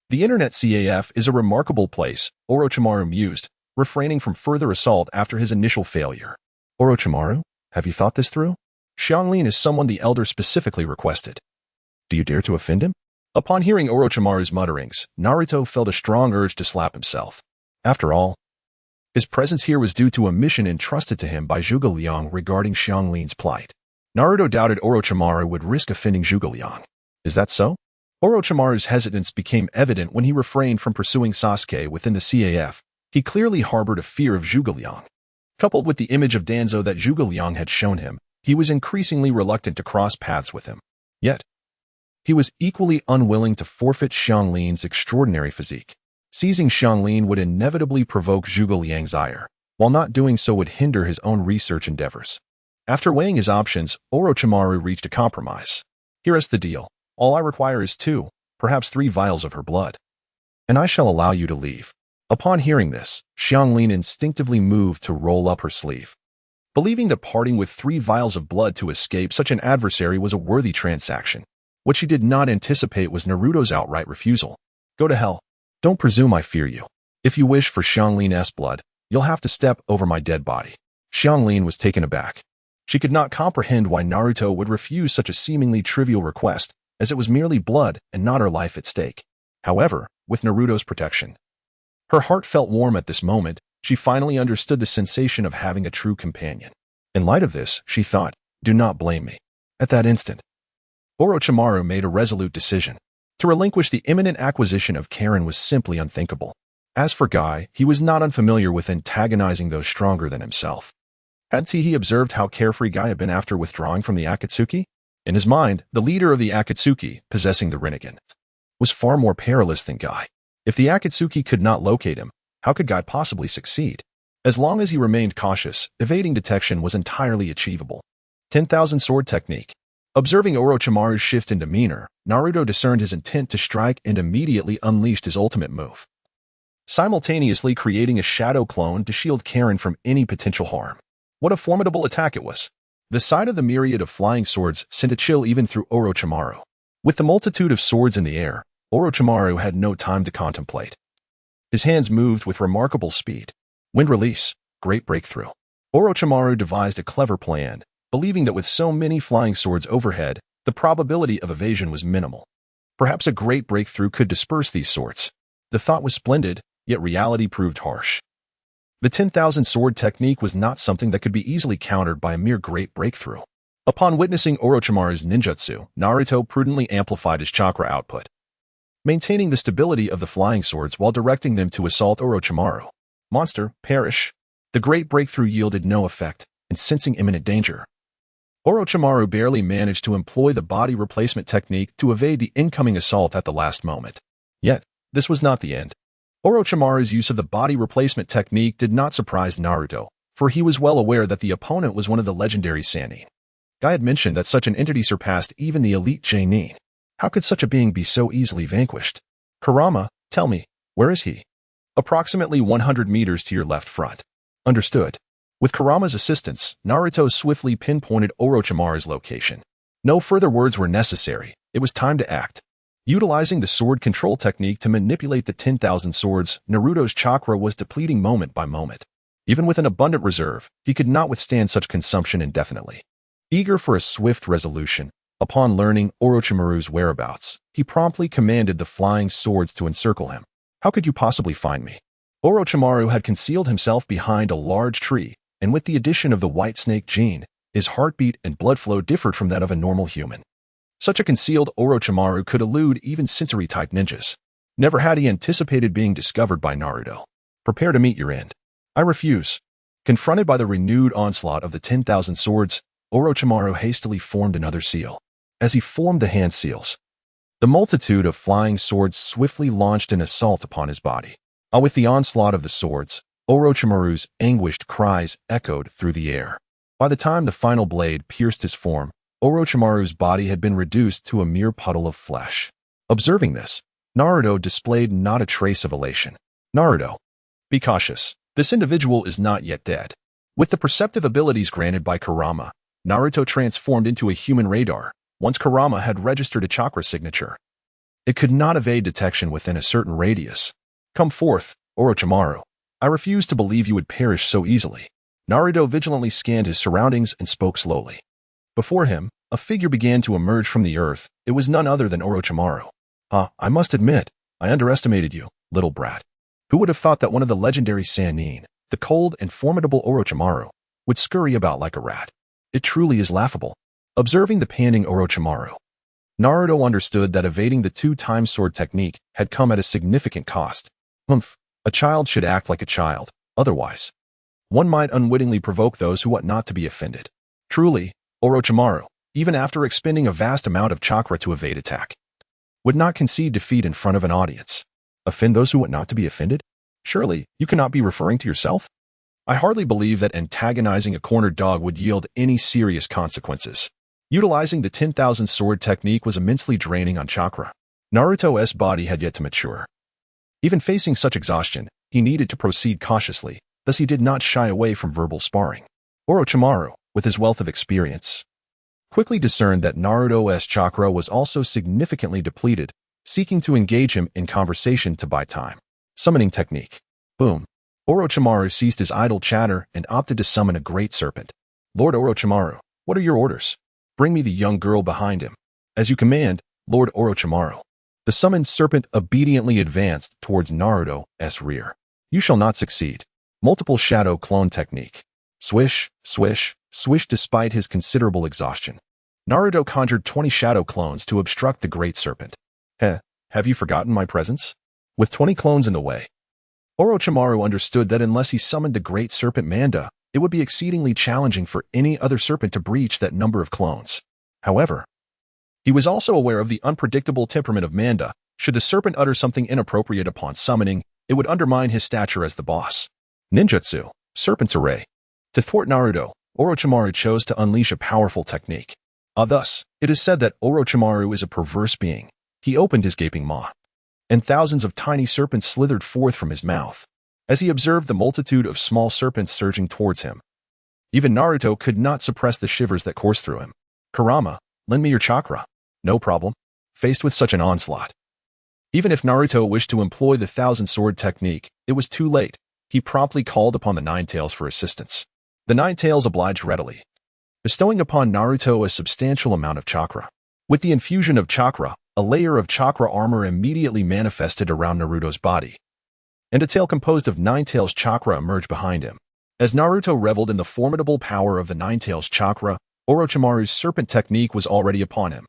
The internet CAF is a remarkable place, Orochimaru mused, refraining from further assault after his initial failure. Orochimaru, have you thought this through? Xiangling is someone the elder specifically requested. Do you dare to offend him? Upon hearing Orochimaru's mutterings, Naruto felt a strong urge to slap himself. After all, his presence here was due to a mission entrusted to him by Zhuge Liang regarding Xiangling's plight. Naruto doubted Orochimaru would risk offending Zhuge Liang. Is that so? Orochimaru's hesitance became evident when he refrained from pursuing Sasuke within the CAF. He clearly harbored a fear of Zhuge Liang. Coupled with the image of Danzo that Zhuge Liang had shown him, he was increasingly reluctant to cross paths with him. Yet, he was equally unwilling to forfeit Xiangling's extraordinary physique. Seizing Xiangling would inevitably provoke Zhuge Liang's ire, while not doing so would hinder his own research endeavors. After weighing his options, Orochimaru reached a compromise. Here is the deal. All I require is 2, perhaps 3 vials of her blood, and I shall allow you to leave. Upon hearing this, Xiangling instinctively moved to roll up her sleeve. Believing that parting with 3 vials of blood to escape such an adversary was a worthy transaction, what she did not anticipate was Naruto's outright refusal. Go to hell. Don't presume I fear you. If you wish for Xiangling's blood, you'll have to step over my dead body. Xiangling was taken aback. She could not comprehend why Naruto would refuse such a seemingly trivial request, as it was merely blood and not her life at stake. However, with Naruto's protection, her heart felt warm at this moment. She finally understood the sensation of having a true companion. In light of this, she thought, do not blame me. At that instant, Orochimaru made a resolute decision. To relinquish the imminent acquisition of Karen was simply unthinkable. As for Guy, he was not unfamiliar with antagonizing those stronger than himself. Hadn't he observed how carefree Guy had been after withdrawing from the Akatsuki? In his mind, the leader of the Akatsuki, possessing the Rinnegan, was far more perilous than Guy. If the Akatsuki could not locate him, how could Guy possibly succeed? As long as he remained cautious, evading detection was entirely achievable. 10,000 sword technique. Observing Orochimaru's shift in demeanor, Naruto discerned his intent to strike and immediately unleashed his ultimate move, simultaneously creating a shadow clone to shield Karen from any potential harm. What a formidable attack it was! The sight of the myriad of flying swords sent a chill even through Orochimaru. With the multitude of swords in the air, Orochimaru had no time to contemplate. His hands moved with remarkable speed. Wind release, great breakthrough. Orochimaru devised a clever plan, believing that with so many flying swords overhead, the probability of evasion was minimal. Perhaps a great breakthrough could disperse these swords. The thought was splendid, yet reality proved harsh. The 10,000 sword technique was not something that could be easily countered by a mere great breakthrough. Upon witnessing Orochimaru's ninjutsu, Naruto prudently amplified his chakra output, maintaining the stability of the flying swords while directing them to assault Orochimaru. Monster, perish. The great breakthrough yielded no effect, and sensing imminent danger, Orochimaru barely managed to employ the body replacement technique to evade the incoming assault at the last moment. Yet, this was not the end. Orochimaru's use of the body replacement technique did not surprise Naruto, for he was well aware that the opponent was one of the legendary Sannin. Guy had mentioned that such an entity surpassed even the elite Genin. How could such a being be so easily vanquished? Kurama, tell me, where is he? Approximately 100 meters to your left front. Understood. With Kurama's assistance, Naruto swiftly pinpointed Orochimaru's location. No further words were necessary. It was time to act. Utilizing the sword control technique to manipulate the 10,000 swords, Naruto's chakra was depleting moment by moment. Even with an abundant reserve, he could not withstand such consumption indefinitely. Eager for a swift resolution, upon learning Orochimaru's whereabouts, he promptly commanded the flying swords to encircle him. How could you possibly find me? Orochimaru had concealed himself behind a large tree, and with the addition of the white snake gene, his heartbeat and blood flow differed from that of a normal human. Such a concealed Orochimaru could elude even sensory-type ninjas. Never had he anticipated being discovered by Naruto. Prepare to meet your end. I refuse. Confronted by the renewed onslaught of the 10,000 swords, Orochimaru hastily formed another seal. As he formed the hand seals, the multitude of flying swords swiftly launched an assault upon his body. With the onslaught of the swords, Orochimaru's anguished cries echoed through the air. By the time the final blade pierced his form, Orochimaru's body had been reduced to a mere puddle of flesh. Observing this, Naruto displayed not a trace of elation. Naruto, be cautious. This individual is not yet dead. With the perceptive abilities granted by Kurama, Naruto transformed into a human radar. Once Kurama had registered a chakra signature, it could not evade detection within a certain radius. Come forth, Orochimaru. I refuse to believe you would perish so easily. Naruto vigilantly scanned his surroundings and spoke slowly. Before him, a figure began to emerge from the earth. It was none other than Orochimaru. I must admit, I underestimated you, little brat. Who would have thought that one of the legendary Sannin, the cold and formidable Orochimaru, would scurry about like a rat? It truly is laughable. Observing the panting Orochimaru, Naruto understood that evading the two-time sword technique had come at a significant cost. A child should act like a child, otherwise one might unwittingly provoke those who ought not to be offended. Truly, Orochimaru, even after expending a vast amount of chakra to evade attack, would not concede defeat in front of an audience. Offend those who ought not to be offended? Surely, you cannot be referring to yourself? I hardly believe that antagonizing a cornered dog would yield any serious consequences. Utilizing the 10,000 sword technique was immensely draining on chakra. Naruto's body had yet to mature. Even facing such exhaustion, he needed to proceed cautiously, thus he did not shy away from verbal sparring. Orochimaru, with his wealth of experience, quickly discerned that Naruto's chakra was also significantly depleted, seeking to engage him in conversation to buy time. Summoning technique. Boom. Orochimaru ceased his idle chatter and opted to summon a great serpent. Lord Orochimaru, what are your orders? Bring me the young girl behind him. As you command, Lord Orochimaru. The summoned serpent obediently advanced towards Naruto's rear. You shall not succeed. Multiple shadow clone technique. Swish, swish, swish. Despite his considerable exhaustion, Naruto conjured 20 shadow clones to obstruct the great serpent. Have you forgotten my presence? With 20 clones in the way, Orochimaru understood that unless he summoned the great serpent Manda, it would be exceedingly challenging for any other serpent to breach that number of clones. However, he was also aware of the unpredictable temperament of Manda. Should the serpent utter something inappropriate upon summoning, it would undermine his stature as the boss. Ninjutsu, Serpent's Array. To thwart Naruto, Orochimaru chose to unleash a powerful technique. Thus, it is said that Orochimaru is a perverse being. He opened his gaping maw, and thousands of tiny serpents slithered forth from his mouth. As he observed the multitude of small serpents surging towards him, even Naruto could not suppress the shivers that coursed through him. Kurama, lend me your chakra. No problem. Faced with such an onslaught, even if Naruto wished to employ the 1,000 sword technique, it was too late. He promptly called upon the Nine Taels for assistance. The Nine Taels obliged readily, bestowing upon Naruto a substantial amount of chakra. With the infusion of chakra, a layer of chakra armor immediately manifested around Naruto's body. and a tail composed of nine taels chakra emerged behind him. As Naruto reveled in the formidable power of the nine taels chakra, Orochimaru's serpent technique was already upon him.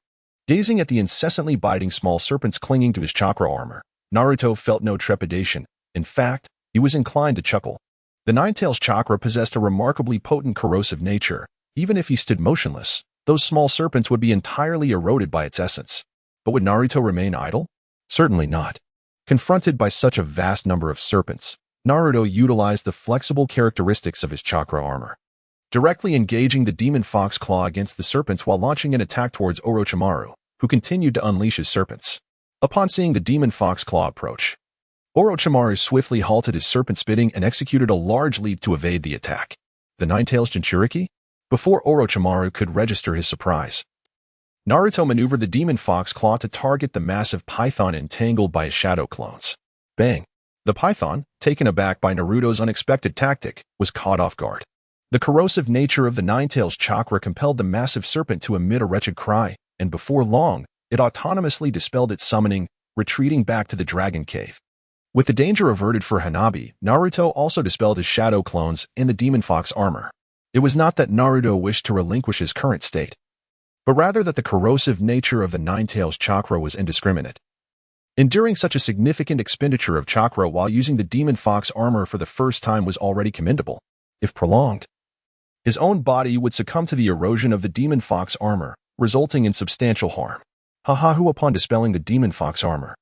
Gazing at the incessantly biting small serpents clinging to his chakra armor, Naruto felt no trepidation. In fact, he was inclined to chuckle. The nine taels chakra possessed a remarkably potent corrosive nature. Even if he stood motionless, those small serpents would be entirely eroded by its essence. But would Naruto remain idle? Certainly not. Confronted by such a vast number of serpents, Naruto utilized the flexible characteristics of his chakra armor, directly engaging the demon fox claw against the serpents while launching an attack towards Orochimaru, who continued to unleash his serpents. Upon seeing the demon fox claw approach, Orochimaru swiftly halted his serpent spitting and executed a large leap to evade the attack. The nine taels Jinchuriki? Before Orochimaru could register his surprise, Naruto maneuvered the demon fox claw to target the massive python entangled by his shadow clones. Bang! The python, taken aback by Naruto's unexpected tactic, was caught off guard. The corrosive nature of the nine taels chakra compelled the massive serpent to emit a wretched cry, and before long, it autonomously dispelled its summoning, retreating back to the dragon cave. With the danger averted for Hanabi, Naruto also dispelled his shadow clones and the demon fox armor. It was not that Naruto wished to relinquish his current state, but rather that the corrosive nature of the nine taels chakra was indiscriminate. Enduring such a significant expenditure of chakra while using the demon fox armor for the first time was already commendable. If prolonged, his own body would succumb to the erosion of the demon fox armor, resulting in substantial harm. Haku upon dispelling the demon fox armor,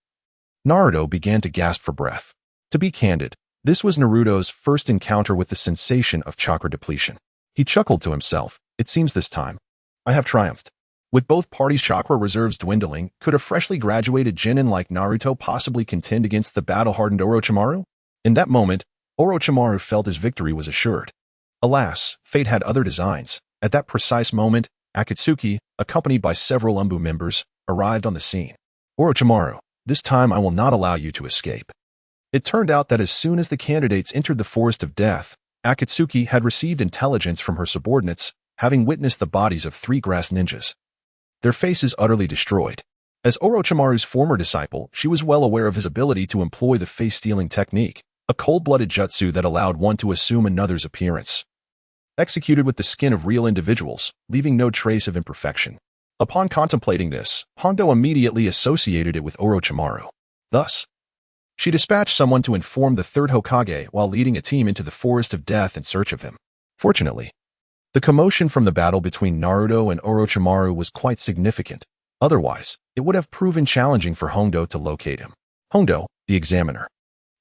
Naruto began to gasp for breath. To be candid, this was Naruto's first encounter with the sensation of chakra depletion. He chuckled to himself. It seems this time, I have triumphed. With both parties' chakra reserves dwindling, could a freshly graduated genin like Naruto possibly contend against the battle-hardened Orochimaru? In that moment, Orochimaru felt his victory was assured. Alas, fate had other designs. At that precise moment, Akatsuki, accompanied by several Umbu members, arrived on the scene. Orochimaru, this time I will not allow you to escape. It turned out that as soon as the candidates entered the Forest of Death, Akatsuki had received intelligence from her subordinates, having witnessed the bodies of 3 grass ninjas. Their faces utterly destroyed. As Orochimaru's former disciple, she was well aware of his ability to employ the face-stealing technique, a cold-blooded jutsu that allowed one to assume another's appearance, executed with the skin of real individuals, leaving no trace of imperfection. Upon contemplating this, Hondo immediately associated it with Orochimaru. Thus, she dispatched someone to inform the third Hokage while leading a team into the Forest of Death in search of him. Fortunately, the commotion from the battle between Naruto and Orochimaru was quite significant. Otherwise, it would have proven challenging for Hondo to locate him. Hondo, the examiner.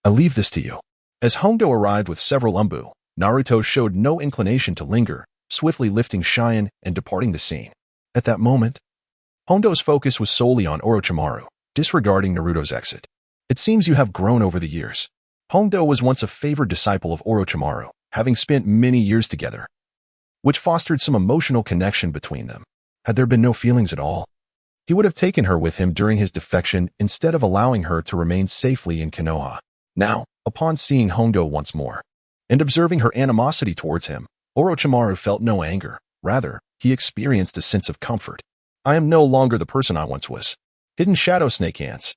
I leave this to you. As Hondo arrived with several Umbu, Naruto showed no inclination to linger, swiftly lifting Cheyenne and departing the scene. At that moment, Hondo's focus was solely on Orochimaru, disregarding Naruto's exit. It seems you have grown over the years. Hondo was once a favored disciple of Orochimaru, having spent many years together, which fostered some emotional connection between them. Had there been no feelings at all, he would have taken her with him during his defection instead of allowing her to remain safely in Konoha. Now, upon seeing Hondo once more, and observing her animosity towards him, Orochimaru felt no anger. Rather, he experienced a sense of comfort. I am no longer the person I once was. Hidden Shadow Snake Hands.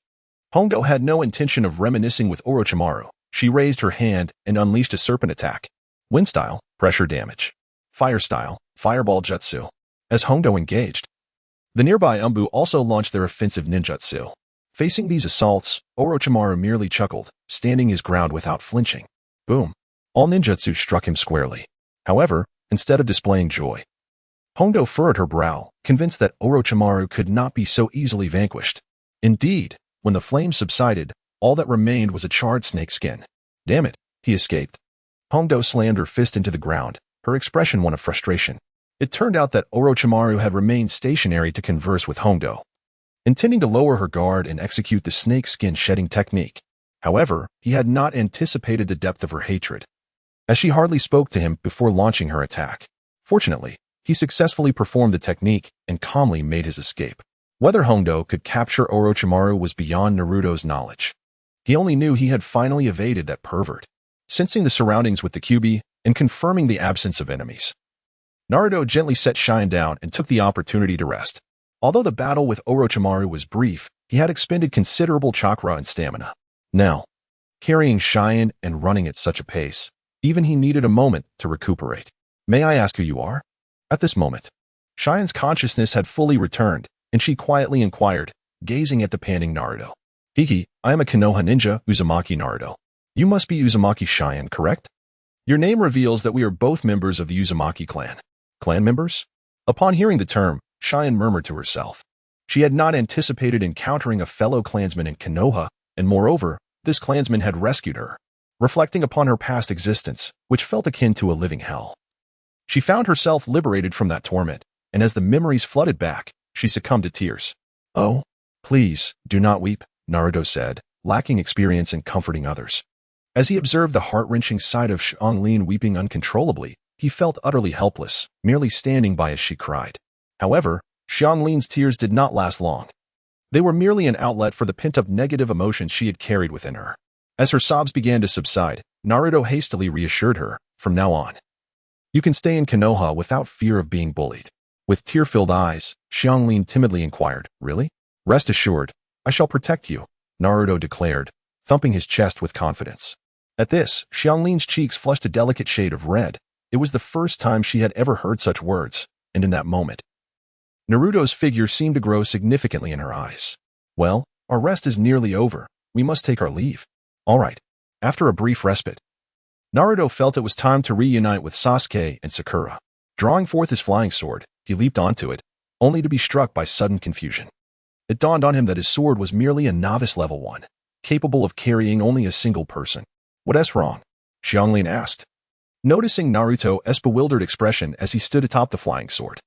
Hondo had no intention of reminiscing with Orochimaru. She raised her hand and unleashed a serpent attack. Wind style, pressure damage. Fire style, fireball jutsu. As Hondo engaged, the nearby Umbu also launched their offensive ninjutsu. Facing these assaults, Orochimaru merely chuckled, standing his ground without flinching. Boom. All ninjutsu struck him squarely. However, instead of displaying joy, Hondo furrowed her brow, convinced that Orochimaru could not be so easily vanquished. Indeed, when the flames subsided, all that remained was a charred snake skin. Damn it, he escaped. Hondo slammed her fist into the ground, her expression one of frustration. It turned out that Orochimaru had remained stationary to converse with Hondo, intending to lower her guard and execute the snake skin shedding technique. However, he had not anticipated the depth of her hatred, as she hardly spoke to him before launching her attack. Fortunately, he successfully performed the technique and calmly made his escape. Whether Hondo could capture Orochimaru was beyond Naruto's knowledge. He only knew he had finally evaded that pervert. Sensing the surroundings with the Kyuubi and confirming the absence of enemies, Naruto gently set Cheyenne down and took the opportunity to rest. Although the battle with Orochimaru was brief, he had expended considerable chakra and stamina. Now, carrying Cheyenne and running at such a pace. Even he needed a moment to recuperate. May I ask who you are? At this moment, Cheyenne's consciousness had fully returned, and she quietly inquired, gazing at the panting Naruto. Hiki, I am a Konoha ninja, Uzumaki Naruto. You must be Uzumaki Cheyenne, correct? Your name reveals that we are both members of the Uzumaki clan. Clan members? Upon hearing the term, Cheyenne murmured to herself. She had not anticipated encountering a fellow clansman in Konoha, and moreover, this clansman had rescued her, reflecting upon her past existence, which felt akin to a living hell. She found herself liberated from that torment, and as the memories flooded back, she succumbed to tears. Oh, please, do not weep, Naruto said, lacking experience in comforting others. As he observed the heart-wrenching sight of Xianglin weeping uncontrollably, he felt utterly helpless, merely standing by as she cried. However, Xianglin's tears did not last long. They were merely an outlet for the pent-up negative emotions she had carried within her. As her sobs began to subside, Naruto hastily reassured her, from now on, you can stay in Konoha without fear of being bullied. With tear-filled eyes, Xianglin timidly inquired, really? Rest assured, I shall protect you, Naruto declared, thumping his chest with confidence. At this, Xianglin's cheeks flushed a delicate shade of red. It was the first time she had ever heard such words, and in that moment, Naruto's figure seemed to grow significantly in her eyes. Well, our rest is nearly over. We must take our leave. All right. After a brief respite, Naruto felt it was time to reunite with Sasuke and Sakura. Drawing forth his flying sword, he leaped onto it, only to be struck by sudden confusion. It dawned on him that his sword was merely a novice level 1, capable of carrying only a single person. What's wrong? Xianglin asked, noticing Naruto's bewildered expression as he stood atop the flying sword.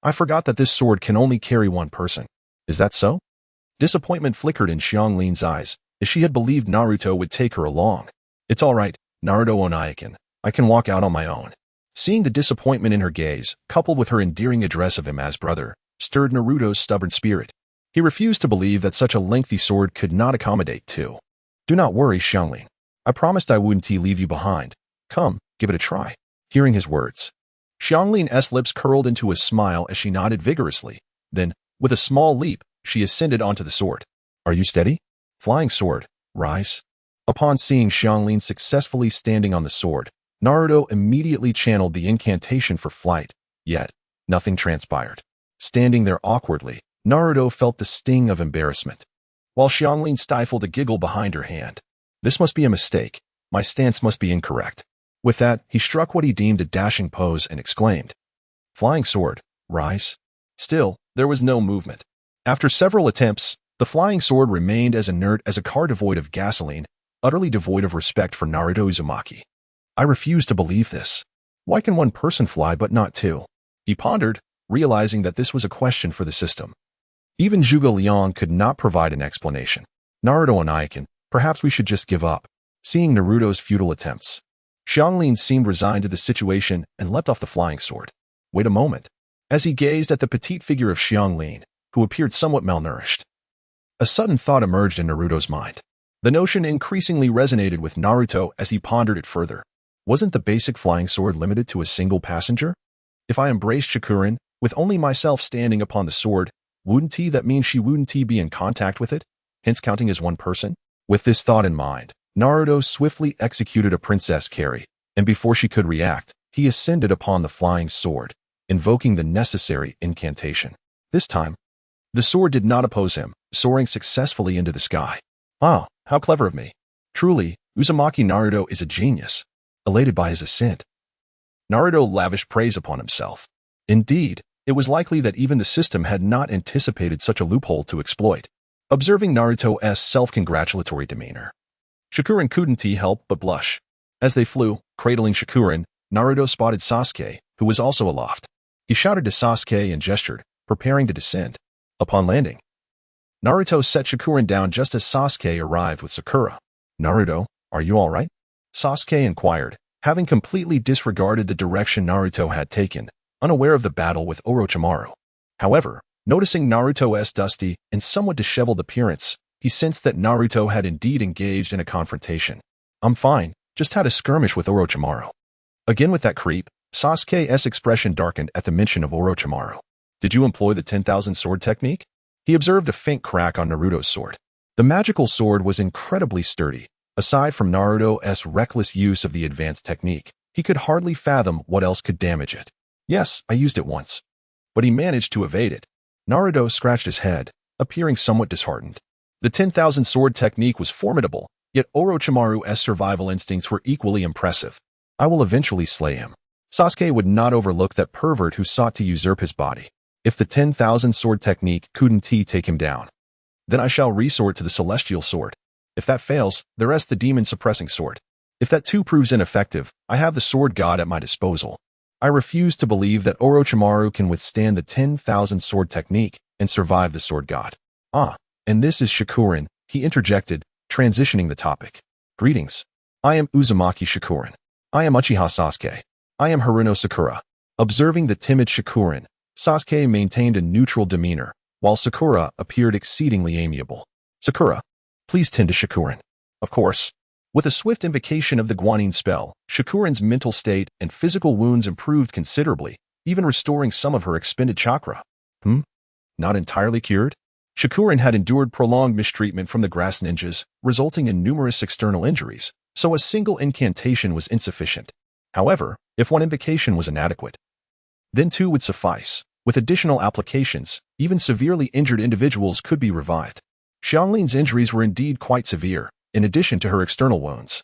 I forgot that this sword can only carry one person. Is that so? Disappointment flickered in Xianglin's eyes, as she had believed Naruto would take her along. It's all right, Naruto Onaikin. I can walk out on my own. Seeing the disappointment in her gaze, coupled with her endearing address of him as brother, stirred Naruto's stubborn spirit. He refused to believe that such a lengthy sword could not accommodate two. Do not worry, Xianglin. I promised I wouldn't leave you behind. Come, give it a try. Hearing his words, Xianglin's lips curled into a smile as she nodded vigorously. Then, with a small leap, she ascended onto the sword. Are you steady? Flying sword, rise. Upon seeing Xianglin successfully standing on the sword, Naruto immediately channeled the incantation for flight, yet nothing transpired. Standing there awkwardly, Naruto felt the sting of embarrassment, while Xianglin stifled a giggle behind her hand. This must be a mistake. My stance must be incorrect. With that, he struck what he deemed a dashing pose and exclaimed, Flying sword, rise. Still, there was no movement. After several attempts, the flying sword remained as inert as a car devoid of gasoline, utterly devoid of respect for Naruto Uzumaki. I refuse to believe this. Why can one person fly but not two? He pondered, realizing that this was a question for the system. Even Zhuge Liang could not provide an explanation. Naruto and Aiken, perhaps we should just give up. Seeing Naruto's futile attempts, Xianglin seemed resigned to the situation and leapt off the flying sword. Wait a moment. As he gazed at the petite figure of Xianglin, who appeared somewhat malnourished, a sudden thought emerged in Naruto's mind. The notion increasingly resonated with Naruto as he pondered it further. Wasn't the basic flying sword limited to a single passenger? If I embraced Shakurin, with only myself standing upon the sword, wouldn't that mean she wouldn't be in contact with it, hence counting as one person? With this thought in mind, Naruto swiftly executed a princess carry, and before she could react, he ascended upon the flying sword, invoking the necessary incantation. This time, the sword did not oppose him, soaring successfully into the sky. Ah, how clever of me. Truly, Uzumaki Naruto is a genius. Elated by his ascent, Naruto lavished praise upon himself. Indeed, it was likely that even the system had not anticipated such a loophole to exploit. Observing Naruto's self-congratulatory demeanor, Shakurin couldn't help but blush. As they flew, cradling Shakurin, Naruto spotted Sasuke, who was also aloft. He shouted to Sasuke and gestured, preparing to descend. Upon landing, Naruto set Shakurin down just as Sasuke arrived with Sakura. Naruto, are you all right? Sasuke inquired, having completely disregarded the direction Naruto had taken, unaware of the battle with Orochimaru. However, noticing Naruto's dusty and somewhat disheveled appearance, he sensed that Naruto had indeed engaged in a confrontation. I'm fine, just had a skirmish with Orochimaru. Again with that creep, Sasuke's expression darkened at the mention of Orochimaru. Did you employ the 10,000 sword technique? He observed a faint crack on Naruto's sword. The magical sword was incredibly sturdy, Aside from Naruto's reckless use of the advanced technique, he could hardly fathom what else could damage it. Yes, I used it once. But he managed to evade it. Naruto scratched his head, appearing somewhat disheartened. The 10,000 sword technique was formidable, yet Orochimaru's survival instincts were equally impressive. I will eventually slay him. Sasuke would not overlook that pervert who sought to usurp his body. If the 10,000 sword technique couldn't take him down, then I shall resort to the celestial sword. If that fails, the rest the demon-suppressing sword. If that too proves ineffective, I have the sword god at my disposal. I refuse to believe that Orochimaru can withstand the 10,000 sword technique and survive the sword god. And this is Shikurin, he interjected, transitioning the topic. Greetings. I am Uzumaki Shikurin. I am Uchiha Sasuke. I am Haruno Sakura. Observing the timid Shikurin, Sasuke maintained a neutral demeanor, while Sakura appeared exceedingly amiable. Sakura, please tend to Shikurin. Of course. With a swift invocation of the Guanyin spell, Shikurin's mental state and physical wounds improved considerably, even restoring some of her expended chakra. Not entirely cured? Shikurin had endured prolonged mistreatment from the grass ninjas, resulting in numerous external injuries, so a single incantation was insufficient. However, if one invocation was inadequate, then two would suffice. With additional applications, even severely injured individuals could be revived. Xianglin's injuries were indeed quite severe, in addition to her external wounds.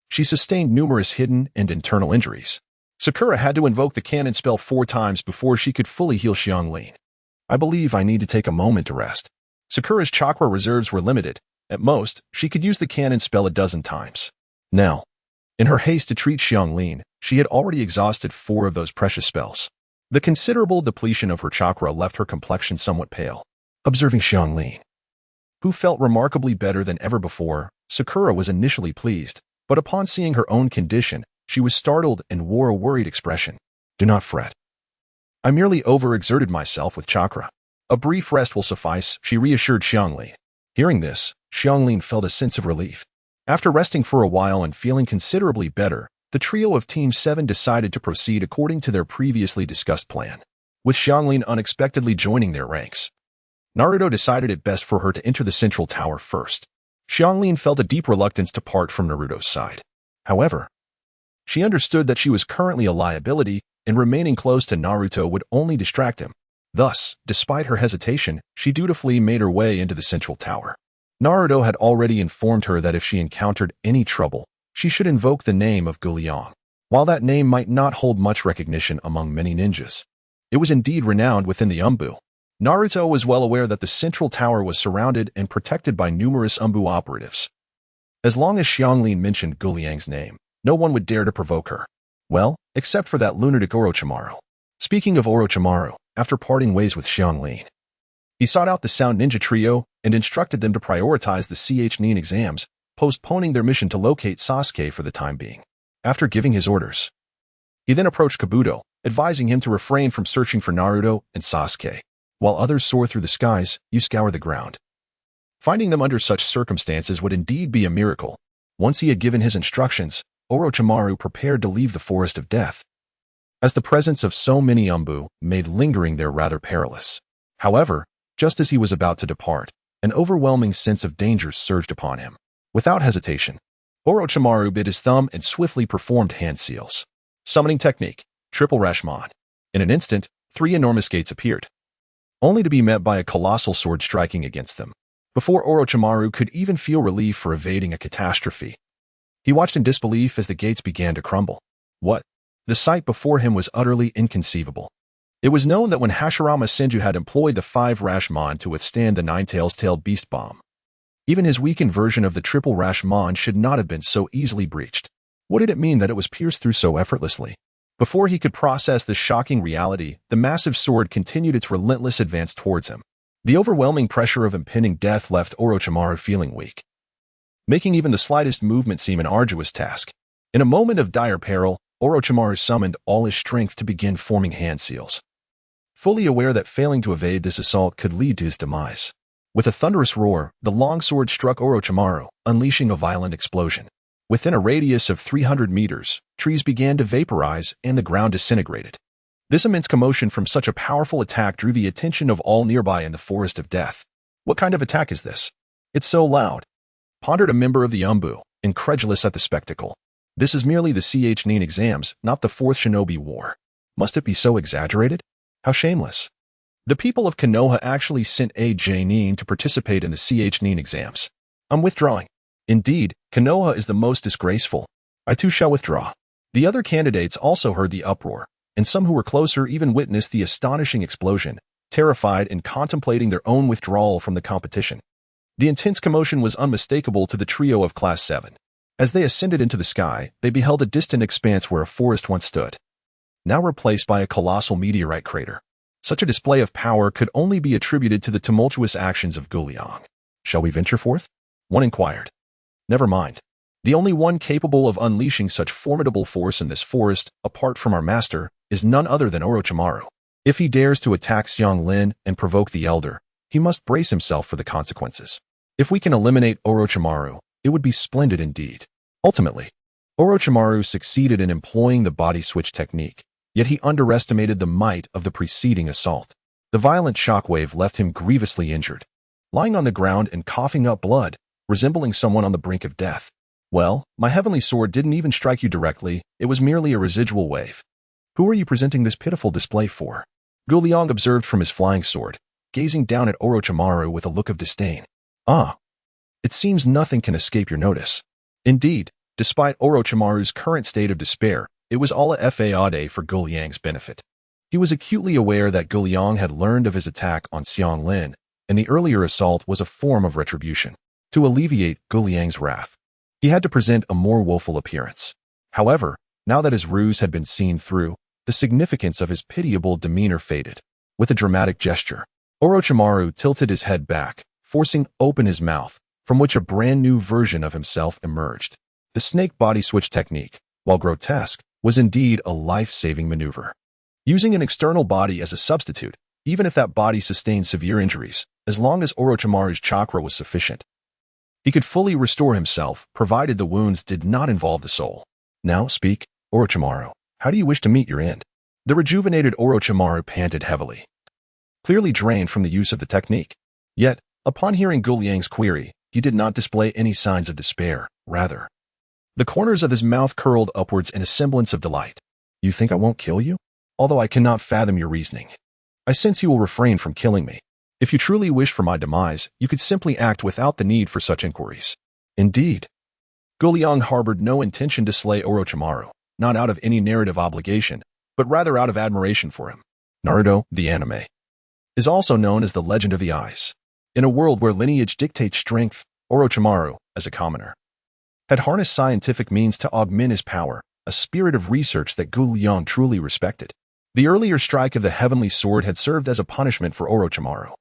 She sustained numerous hidden and internal injuries. Sakura had to invoke the cannon spell 4 times before she could fully heal Xianglin. I believe I need to take a moment to rest. Sakura's chakra reserves were limited. At most, she could use the cannon spell 12 times. Now, in her haste to treat Xianglin, she had already exhausted 4 of those precious spells. The considerable depletion of her chakra left her complexion somewhat pale. Observing Xianglin, who felt remarkably better than ever before, Sakura was initially pleased, but upon seeing her own condition, she was startled and wore a worried expression. Do not fret. I merely overexerted myself with chakra. A brief rest will suffice, she reassured Xianglin. Hearing this, Xianglin felt a sense of relief. After resting for a while and feeling considerably better, the trio of Team 7 decided to proceed according to their previously discussed plan, with Xianglin unexpectedly joining their ranks. Naruto decided it best for her to enter the central tower first. Xianglin felt a deep reluctance to part from Naruto's side. However, she understood that she was currently a liability, and remaining close to Naruto would only distract him. Thus, despite her hesitation, she dutifully made her way into the central tower. Naruto had already informed her that if she encountered any trouble, she should invoke the name of Liang. While that name might not hold much recognition among many ninjas, it was indeed renowned within the Umbu. Naruto was well aware that the central tower was surrounded and protected by numerous Umbu operatives. As long as Xianglin mentioned Liang's name, no one would dare to provoke her. Well, except for that lunatic Orochimaru. Speaking of Orochimaru, after parting ways with Xianglin, he sought out the Sound Ninja Trio and instructed them to prioritize the Nin exams, postponing their mission to locate Sasuke for the time being. After giving his orders, he then approached Kabuto, advising him to refrain from searching for Naruto and Sasuke. While others soar through the skies, you scour the ground. Finding them under such circumstances would indeed be a miracle. Once he had given his instructions, Orochimaru prepared to leave the forest of death, as the presence of so many Umbu made lingering there rather perilous. However, just as he was about to depart, an overwhelming sense of danger surged upon him. Without hesitation, Orochimaru bit his thumb and swiftly performed hand seals. Summoning technique, triple Rashomon. In an instant, 3 enormous gates appeared, only to be met by a colossal sword striking against them. Before Orochimaru could even feel relief for evading a catastrophe, he watched in disbelief as the gates began to crumble. What? The sight before him was utterly inconceivable. It was known that when Hashirama Senju had employed the 5 Rashomon to withstand the 9 tailed beast bomb, even his weakened version of the triple Rashomon should not have been so easily breached. What did it mean that it was pierced through so effortlessly? Before he could process this shocking reality, the massive sword continued its relentless advance towards him. The overwhelming pressure of impending death left Orochimaru feeling weak, making even the slightest movement seem an arduous task. In a moment of dire peril, Orochimaru summoned all his strength to begin forming hand seals, fully aware that failing to evade this assault could lead to his demise. With a thunderous roar, the longsword struck Orochimaru, unleashing a violent explosion. Within a radius of 300 meters, trees began to vaporize and the ground disintegrated. This immense commotion from such a powerful attack drew the attention of all nearby in the forest of death. What kind of attack is this? It's so loud, pondered a member of the Umbu, incredulous at the spectacle. This is merely the CH9 exams, not the Fourth Shinobi War. Must it be so exaggerated? How shameless. The people of Konoha actually sent AJ9 to participate in the CH9 exams. I'm withdrawing. Indeed, Konoha is the most disgraceful. I too shall withdraw. The other candidates also heard the uproar, and some who were closer even witnessed the astonishing explosion, terrified and contemplating their own withdrawal from the competition. The intense commotion was unmistakable to the trio of Class 7. As they ascended into the sky, they beheld a distant expanse where a forest once stood, now replaced by a colossal meteorite crater. Such a display of power could only be attributed to the tumultuous actions of Liang. Shall we venture forth? One inquired. Never mind. The only one capable of unleashing such formidable force in this forest, apart from our master, is none other than Orochimaru. If he dares to attack Xianglin and provoke the Elder, he must brace himself for the consequences. If we can eliminate Orochimaru, it would be splendid indeed. Ultimately, Orochimaru succeeded in employing the body switch technique, yet he underestimated the might of the preceding assault. The violent shockwave left him grievously injured, lying on the ground and coughing up blood, resembling someone on the brink of death. Well, my heavenly sword didn't even strike you directly, it was merely a residual wave. Who are you presenting this pitiful display for? Liang observed from his flying sword, gazing down at Orochimaru with a look of disdain. Ah, it seems nothing can escape your notice. Indeed, despite Orochimaru's current state of despair, it was all a fade for Liang's benefit. He was acutely aware that Liang had learned of his attack on Xianglin, and the earlier assault was a form of retribution. To alleviate Liang's wrath, he had to present a more woeful appearance. However, now that his ruse had been seen through, the significance of his pitiable demeanor faded. With a dramatic gesture, Orochimaru tilted his head back, forcing open his mouth, from which a brand new version of himself emerged. The snake body switch technique, while grotesque, was indeed a life-saving maneuver. Using an external body as a substitute, even if that body sustained severe injuries, as long as Orochimaru's chakra was sufficient, he could fully restore himself, provided the wounds did not involve the soul. Now speak, Orochimaru. How do you wish to meet your end? The rejuvenated Orochimaru panted heavily, clearly drained from the use of the technique. Yet, upon hearing Liang's query, he did not display any signs of despair. Rather, the corners of his mouth curled upwards in a semblance of delight. You think I won't kill you? Although I cannot fathom your reasoning, I sense you will refrain from killing me. If you truly wish for my demise, you could simply act without the need for such inquiries. Indeed, Liang harbored no intention to slay Orochimaru, not out of any narrative obligation, but rather out of admiration for him. Naruto, the anime, is also known as the Legend of the Eyes. In a world where lineage dictates strength, Orochimaru, as a commoner, had harnessed scientific means to augment his power, a spirit of research that Liang truly respected. The earlier strike of the heavenly sword had served as a punishment for Orochimaru.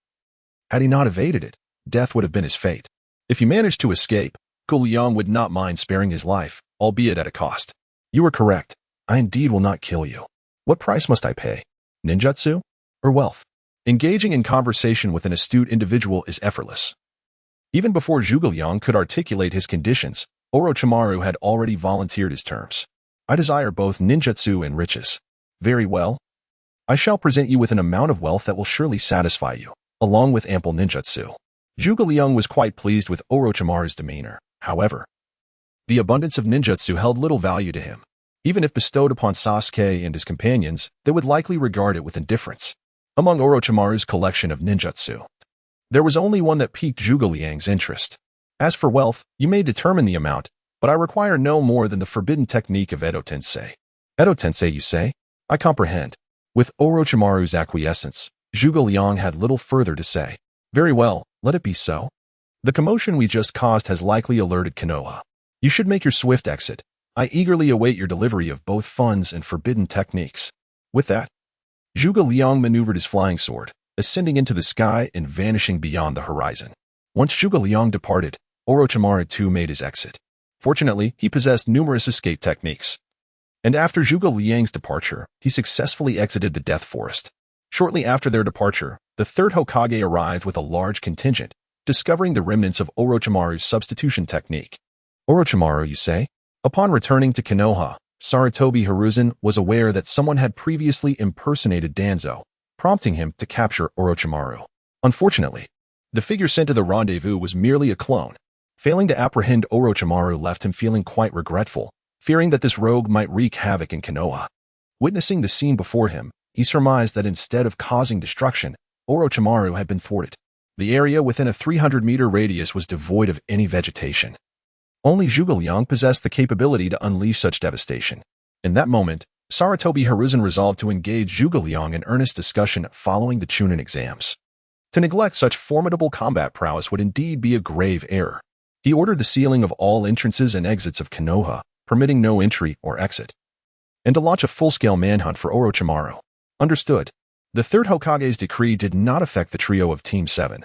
Had he not evaded it, death would have been his fate. If he managed to escape, Liang would not mind sparing his life, albeit at a cost. You are correct. I indeed will not kill you. What price must I pay? Ninjutsu? Or wealth? Engaging in conversation with an astute individual is effortless. Even before Liang could articulate his conditions, Orochimaru had already volunteered his terms. I desire both ninjutsu and riches. Very well. I shall present you with an amount of wealth that will surely satisfy you, along with ample ninjutsu. Liang was quite pleased with Orochimaru's demeanor. However, the abundance of ninjutsu held little value to him. Even if bestowed upon Sasuke and his companions, they would likely regard it with indifference. Among Orochimaru's collection of ninjutsu, there was only one that piqued Liang's interest. As for wealth, you may determine the amount, but I require no more than the forbidden technique of Edo Tensei. Edo Tensei, you say? I comprehend. With Orochimaru's acquiescence, Liang had little further to say. Very well, let it be so. The commotion we just caused has likely alerted Konoha. You should make your swift exit. I eagerly await your delivery of both funds and forbidden techniques. With that, Liang maneuvered his flying sword, ascending into the sky and vanishing beyond the horizon. Once Liang departed, Orochimaru too made his exit. Fortunately, he possessed numerous escape techniques. And after Liang's departure, he successfully exited the Death Forest. Shortly after their departure, the third Hokage arrived with a large contingent, discovering the remnants of Orochimaru's substitution technique. Orochimaru, you say? Upon returning to Konoha, Sarutobi Hiruzen was aware that someone had previously impersonated Danzo, prompting him to capture Orochimaru. Unfortunately, the figure sent to the rendezvous was merely a clone. Failing to apprehend Orochimaru left him feeling quite regretful, fearing that this rogue might wreak havoc in Konoha. Witnessing the scene before him, he surmised that instead of causing destruction, Orochimaru had been thwarted. The area within a 300-meter radius was devoid of any vegetation. Only Zhuge Liang possessed the capability to unleash such devastation. In that moment, Sarutobi Hiruzen resolved to engage Zhuge Liang in earnest discussion following the Chunin exams. To neglect such formidable combat prowess would indeed be a grave error. He ordered the sealing of all entrances and exits of Konoha, permitting no entry or exit, and to launch a full-scale manhunt for Orochimaru. Understood. The third Hokage's decree did not affect the trio of Team 7,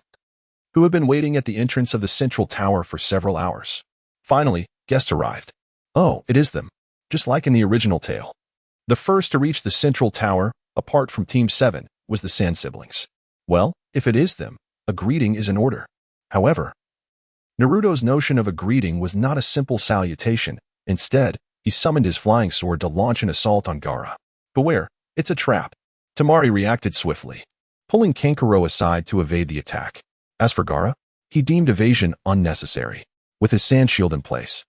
who had been waiting at the entrance of the central tower for several hours. Finally, guests arrived. Oh, it is them. Just like in the original tale. The first to reach the central tower, apart from Team 7, was the Sand siblings. Well, if it is them, a greeting is in order. However, Naruto's notion of a greeting was not a simple salutation. Instead, he summoned his flying sword to launch an assault on Gaara. Beware, it's a trap. Temari reacted swiftly, pulling Kankuro aside to evade the attack. As for Gaara, he deemed evasion unnecessary, with his sand shield in place.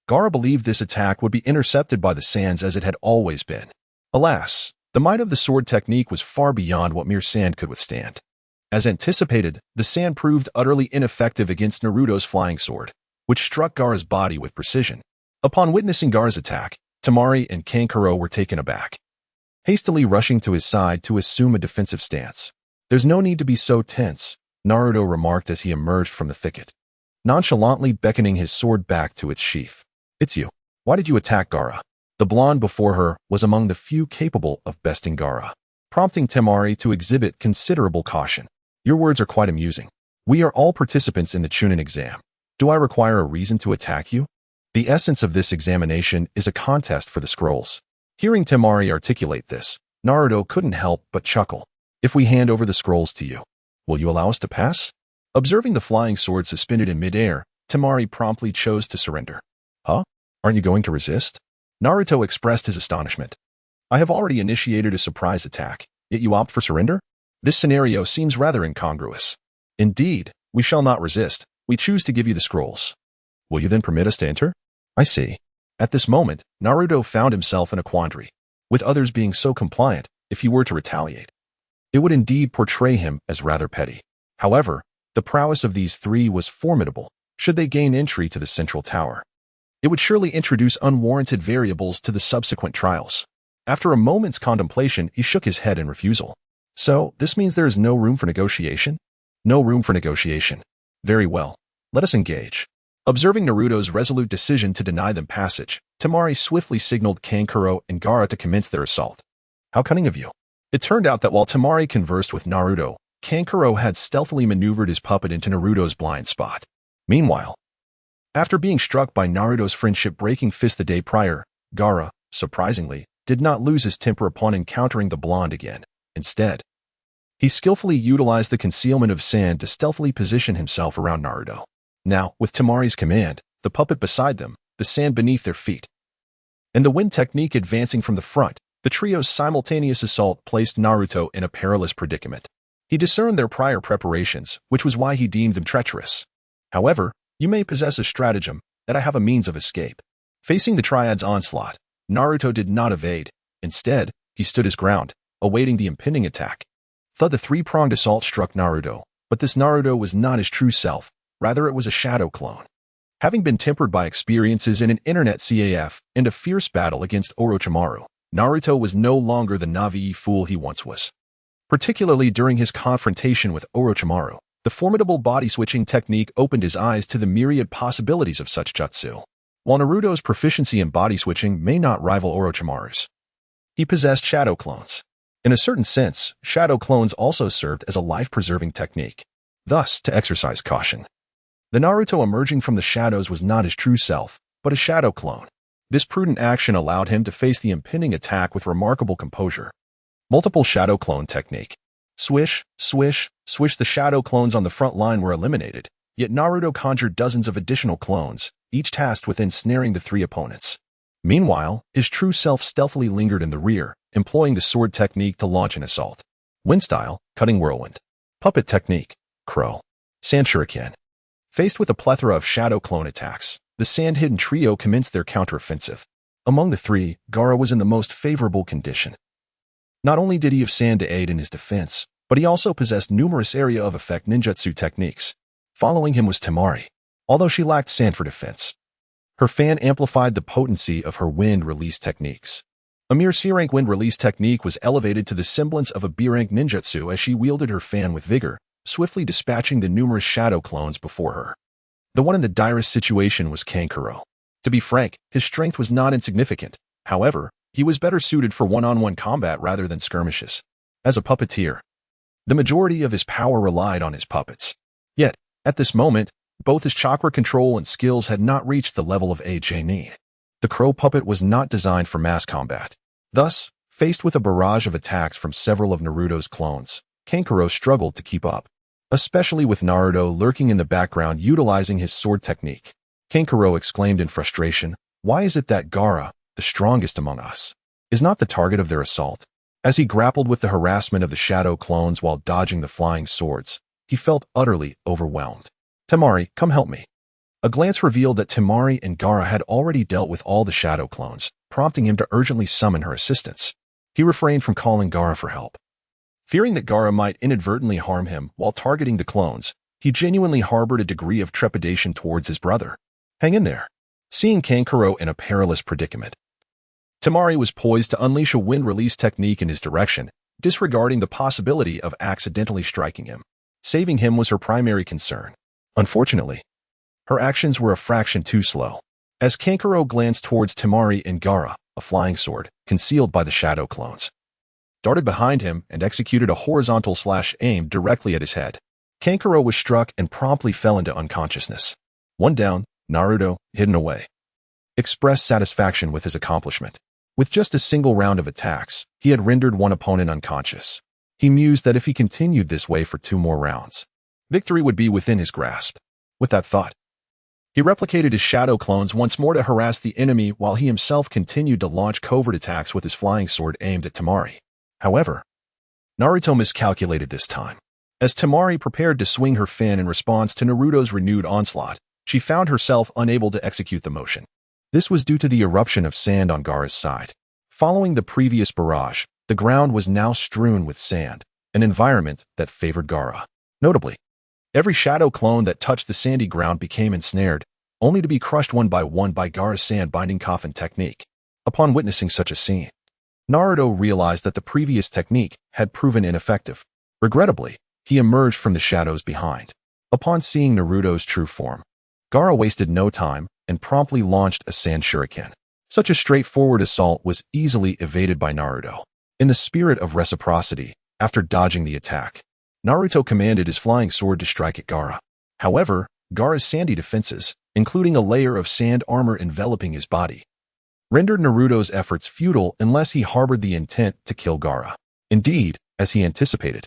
Gaara believed this attack would be intercepted by the sands as it had always been. Alas, the might of the sword technique was far beyond what mere sand could withstand. As anticipated, the sand proved utterly ineffective against Naruto's flying sword, which struck Gaara's body with precision. Upon witnessing Gaara's attack, Temari and Kankuro were taken aback, hastily rushing to his side to assume a defensive stance. There's no need to be so tense, Naruto remarked as he emerged from the thicket, nonchalantly beckoning his sword back to its sheath. It's you. Why did you attack Gaara? The blonde before her was among the few capable of besting Gaara, prompting Temari to exhibit considerable caution. Your words are quite amusing. We are all participants in the Chunin exam. Do I require a reason to attack you? The essence of this examination is a contest for the scrolls. Hearing Temari articulate this, Naruto couldn't help but chuckle. If we hand over the scrolls to you, will you allow us to pass? Observing the flying sword suspended in midair, Temari promptly chose to surrender. Huh? Aren't you going to resist? Naruto expressed his astonishment. I have already initiated a surprise attack, yet you opt for surrender? This scenario seems rather incongruous. Indeed, we shall not resist. We choose to give you the scrolls. Will you then permit us to enter? I see. At this moment, Naruto found himself in a quandary. With others being so compliant, if he were to retaliate, it would indeed portray him as rather petty. However, the prowess of these three was formidable. Should they gain entry to the central tower, it would surely introduce unwarranted variables to the subsequent trials. After a moment's contemplation, he shook his head in refusal. So, this means there is no room for negotiation? No room for negotiation. Very well. Let us engage. Observing Naruto's resolute decision to deny them passage, Temari swiftly signaled Kankuro and Gaara to commence their assault. How cunning of you. It turned out that while Temari conversed with Naruto, Kankuro had stealthily maneuvered his puppet into Naruto's blind spot. Meanwhile, after being struck by Naruto's friendship-breaking fist the day prior, Gaara, surprisingly, did not lose his temper upon encountering the blonde again. Instead, he skillfully utilized the concealment of sand to stealthily position himself around Naruto. Now, with Temari's command, the puppet beside them, the sand beneath their feet, and the wind technique advancing from the front, the trio's simultaneous assault placed Naruto in a perilous predicament. He discerned their prior preparations, which was why he deemed them treacherous. However, you may possess a stratagem, that I have a means of escape. Facing the triad's onslaught, Naruto did not evade. Instead, he stood his ground, awaiting the impending attack. Thud, the three-pronged assault struck Naruto, but this Naruto was not his true self, rather it was a shadow clone. Having been tempered by experiences in an internet CAF and a fierce battle against Orochimaru, Naruto was no longer the naive fool he once was. Particularly during his confrontation with Orochimaru, the formidable body-switching technique opened his eyes to the myriad possibilities of such jutsu. While Naruto's proficiency in body-switching may not rival Orochimaru's, he possessed shadow clones. In a certain sense, shadow clones also served as a life-preserving technique. Thus, to exercise caution. The Naruto emerging from the shadows was not his true self, but a shadow clone. This prudent action allowed him to face the impending attack with remarkable composure. Multiple shadow clone technique. Swish, swish, swish. The shadow clones on the front line were eliminated, yet Naruto conjured dozens of additional clones, each tasked with ensnaring the three opponents. Meanwhile, his true self stealthily lingered in the rear, employing the sword technique to launch an assault. Wind style, cutting whirlwind. Puppet technique, crow. Sand shuriken. Faced with a plethora of shadow clone attacks, the sand-hidden trio commenced their counteroffensive. Among the three, Gaara was in the most favorable condition. Not only did he have sand to aid in his defense, but he also possessed numerous area of effect ninjutsu techniques. Following him was Temari, although she lacked sand for defense. Her fan amplified the potency of her wind release techniques. A mere C-rank wind release technique was elevated to the semblance of a B-rank ninjutsu as she wielded her fan with vigor, swiftly dispatching the numerous shadow clones before her. The one in the direst situation was Kankuro. To be frank, his strength was not insignificant. However, he was better suited for one-on-one combat rather than skirmishes. As a puppeteer, the majority of his power relied on his puppets. Yet, at this moment, both his chakra control and skills had not reached the level of AJ. The crow puppet was not designed for mass combat. Thus, faced with a barrage of attacks from several of Naruto's clones, Kankuro struggled to keep up, especially with Naruto lurking in the background utilizing his sword technique. Kankuro exclaimed in frustration, "Why is it that Gaara, the strongest among us, is not the target of their assault?" As he grappled with the harassment of the shadow clones while dodging the flying swords, he felt utterly overwhelmed. "Temari, come help me." A glance revealed that Temari and Gaara had already dealt with all the shadow clones, prompting him to urgently summon her assistance. He refrained from calling Gaara for help. Fearing that Gaara might inadvertently harm him while targeting the clones, he genuinely harbored a degree of trepidation towards his brother. "Hang in there." Seeing Kankuro in a perilous predicament, Temari was poised to unleash a wind release technique in his direction, disregarding the possibility of accidentally striking him. Saving him was her primary concern. Unfortunately, her actions were a fraction too slow. As Kankuro glanced towards Temari and Gaara, a flying sword, concealed by the shadow clones, darted behind him and executed a horizontal slash aim directly at his head. Kankuro was struck and promptly fell into unconsciousness. One down, Naruto, hidden away, expressed satisfaction with his accomplishment. With just a single round of attacks, he had rendered one opponent unconscious. He mused that if he continued this way for 2 more rounds, victory would be within his grasp. With that thought, he replicated his shadow clones once more to harass the enemy while he himself continued to launch covert attacks with his flying sword aimed at Temari. However, Naruto miscalculated this time. As Temari prepared to swing her fin in response to Naruto's renewed onslaught, she found herself unable to execute the motion. This was due to the eruption of sand on Gaara's side. Following the previous barrage, the ground was now strewn with sand, an environment that favored Gaara. Notably, every shadow clone that touched the sandy ground became ensnared, only to be crushed one by Gaara's sand-binding coffin technique. Upon witnessing such a scene, Naruto realized that the previous technique had proven ineffective. Regrettably, he emerged from the shadows behind. Upon seeing Naruto's true form, Gaara wasted no time and promptly launched a sand shuriken. Such a straightforward assault was easily evaded by Naruto. In the spirit of reciprocity, after dodging the attack, Naruto commanded his flying sword to strike at Gaara. However, Gaara's sandy defenses, including a layer of sand armor enveloping his body, rendered Naruto's efforts futile unless he harbored the intent to kill Gaara. Indeed, as he anticipated,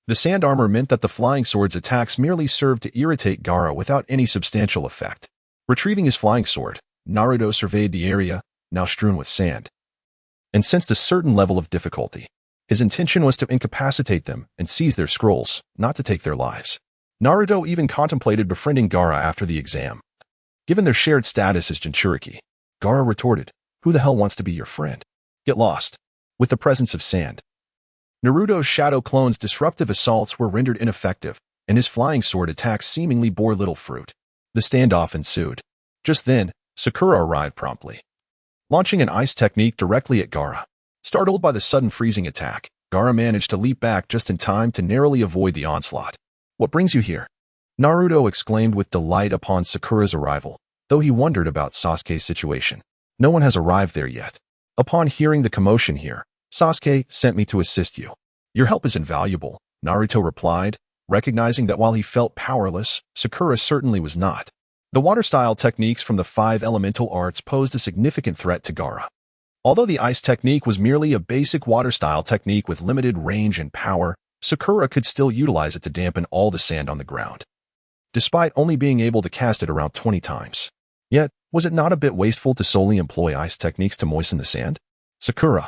the sand armor meant that the flying sword's attacks merely served to irritate Gaara without any substantial effect. Retrieving his flying sword, Naruto surveyed the area, now strewn with sand, and sensed a certain level of difficulty. His intention was to incapacitate them and seize their scrolls, not to take their lives. Naruto even contemplated befriending Gaara after the exam. Given their shared status as Jinchuriki, Gaara retorted, "Who the hell wants to be your friend? Get lost." With the presence of sand, Naruto's shadow clone's disruptive assaults were rendered ineffective, and his flying sword attacks seemingly bore little fruit. The standoff ensued. Just then, Sakura arrived promptly, launching an ice technique directly at Gaara. Startled by the sudden freezing attack, Gaara managed to leap back just in time to narrowly avoid the onslaught. "What brings you here?" Naruto exclaimed with delight upon Sakura's arrival, though he wondered about Sasuke's situation. "No one has arrived there yet. Upon hearing the commotion here, Sasuke sent me to assist you." "Your help is invaluable," Naruto replied, recognizing that while he felt powerless, Sakura certainly was not. The water-style techniques from the 5 elemental arts posed a significant threat to Gaara. Although the ice technique was merely a basic water-style technique with limited range and power, Sakura could still utilize it to dampen all the sand on the ground, despite only being able to cast it around 20 times. Yet, was it not a bit wasteful to solely employ ice techniques to moisten the sand? "Sakura,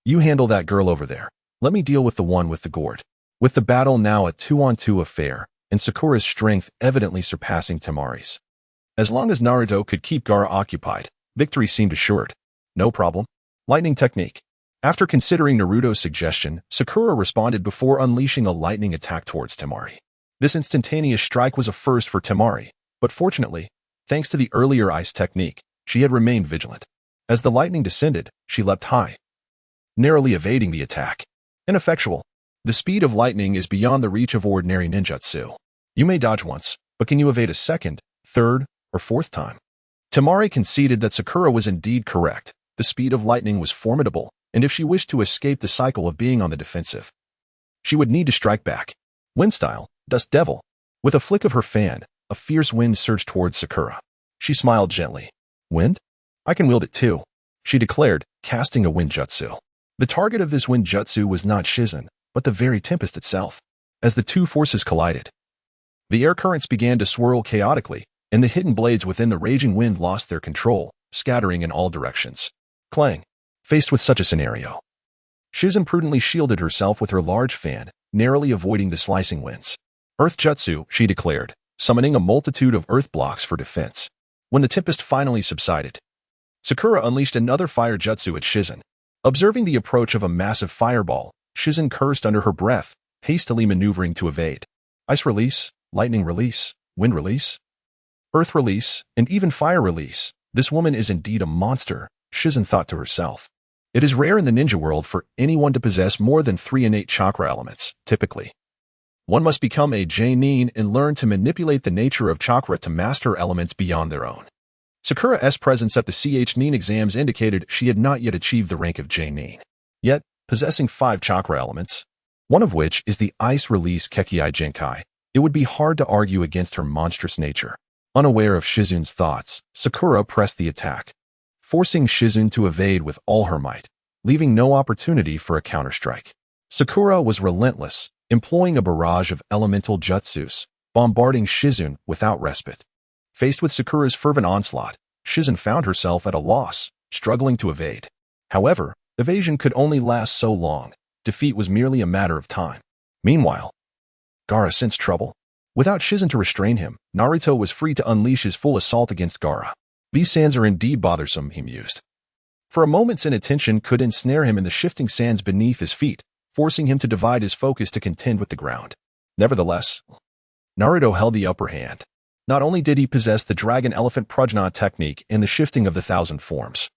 you handle that girl over there. Let me deal with the one with the gourd." With the battle now a 2-on-2 affair, and Sakura's strength evidently surpassing Temari's. As long as Naruto could keep Gaara occupied, victory seemed assured. No problem. Lightning technique. After considering Naruto's suggestion, Sakura responded before unleashing a lightning attack towards Temari. This instantaneous strike was a first for Temari, but fortunately, thanks to the earlier ice technique, she had remained vigilant. As the lightning descended, she leapt high, narrowly evading the attack. Ineffectual. The speed of lightning is beyond the reach of ordinary ninjutsu. You may dodge once, but can you evade a second, third, or fourth time? Temari conceded that Sakura was indeed correct. The speed of lightning was formidable, and if she wished to escape the cycle of being on the defensive, she would need to strike back. Wind style, Dust Devil. With a flick of her fan, a fierce wind surged towards Sakura. She smiled gently. Wind? I can wield it too, she declared, casting a wind jutsu. The target of this wind jutsu was not Shizen, but the very tempest itself. As the two forces collided, the air currents began to swirl chaotically, and the hidden blades within the raging wind lost their control, scattering in all directions. Clang. Faced with such a scenario, Shizen prudently shielded herself with her large fan, narrowly avoiding the slicing winds. Earth Jutsu, she declared, summoning a multitude of earth blocks for defense. When the tempest finally subsided, Sakura unleashed another fire jutsu at Shizen. Observing the approach of a massive fireball, Shizen cursed under her breath, hastily maneuvering to evade. Ice release, lightning release, wind release, earth release, and even fire release. This woman is indeed a monster, Shizen thought to herself. It is rare in the ninja world for anyone to possess more than 3 innate chakra elements, typically. One must become a Genin and learn to manipulate the nature of chakra to master elements beyond their own. Sakura's presence at the Ch-Nin exams indicated she had not yet achieved the rank of Genin. Yet, possessing 5 chakra elements, one of which is the ice release Kekkei Genkai, it would be hard to argue against her monstrous nature. Unaware of Shizen's thoughts, Sakura pressed the attack, forcing Shizen to evade with all her might, leaving no opportunity for a counterstrike. Sakura was relentless, employing a barrage of elemental jutsus, bombarding Shizen without respite. Faced with Sakura's fervent onslaught, Shizen found herself at a loss, struggling to evade. However, evasion could only last so long. Defeat was merely a matter of time. Meanwhile, Gaara sensed trouble. Without Shizen to restrain him, Naruto was free to unleash his full assault against Gaara. These sands are indeed bothersome, he mused. For a moment's inattention could ensnare him in the shifting sands beneath his feet, forcing him to divide his focus to contend with the ground. Nevertheless, Naruto held the upper hand. Not only did he possess the Dragon Elephant Prajna technique and the shifting of the 1,000 forms,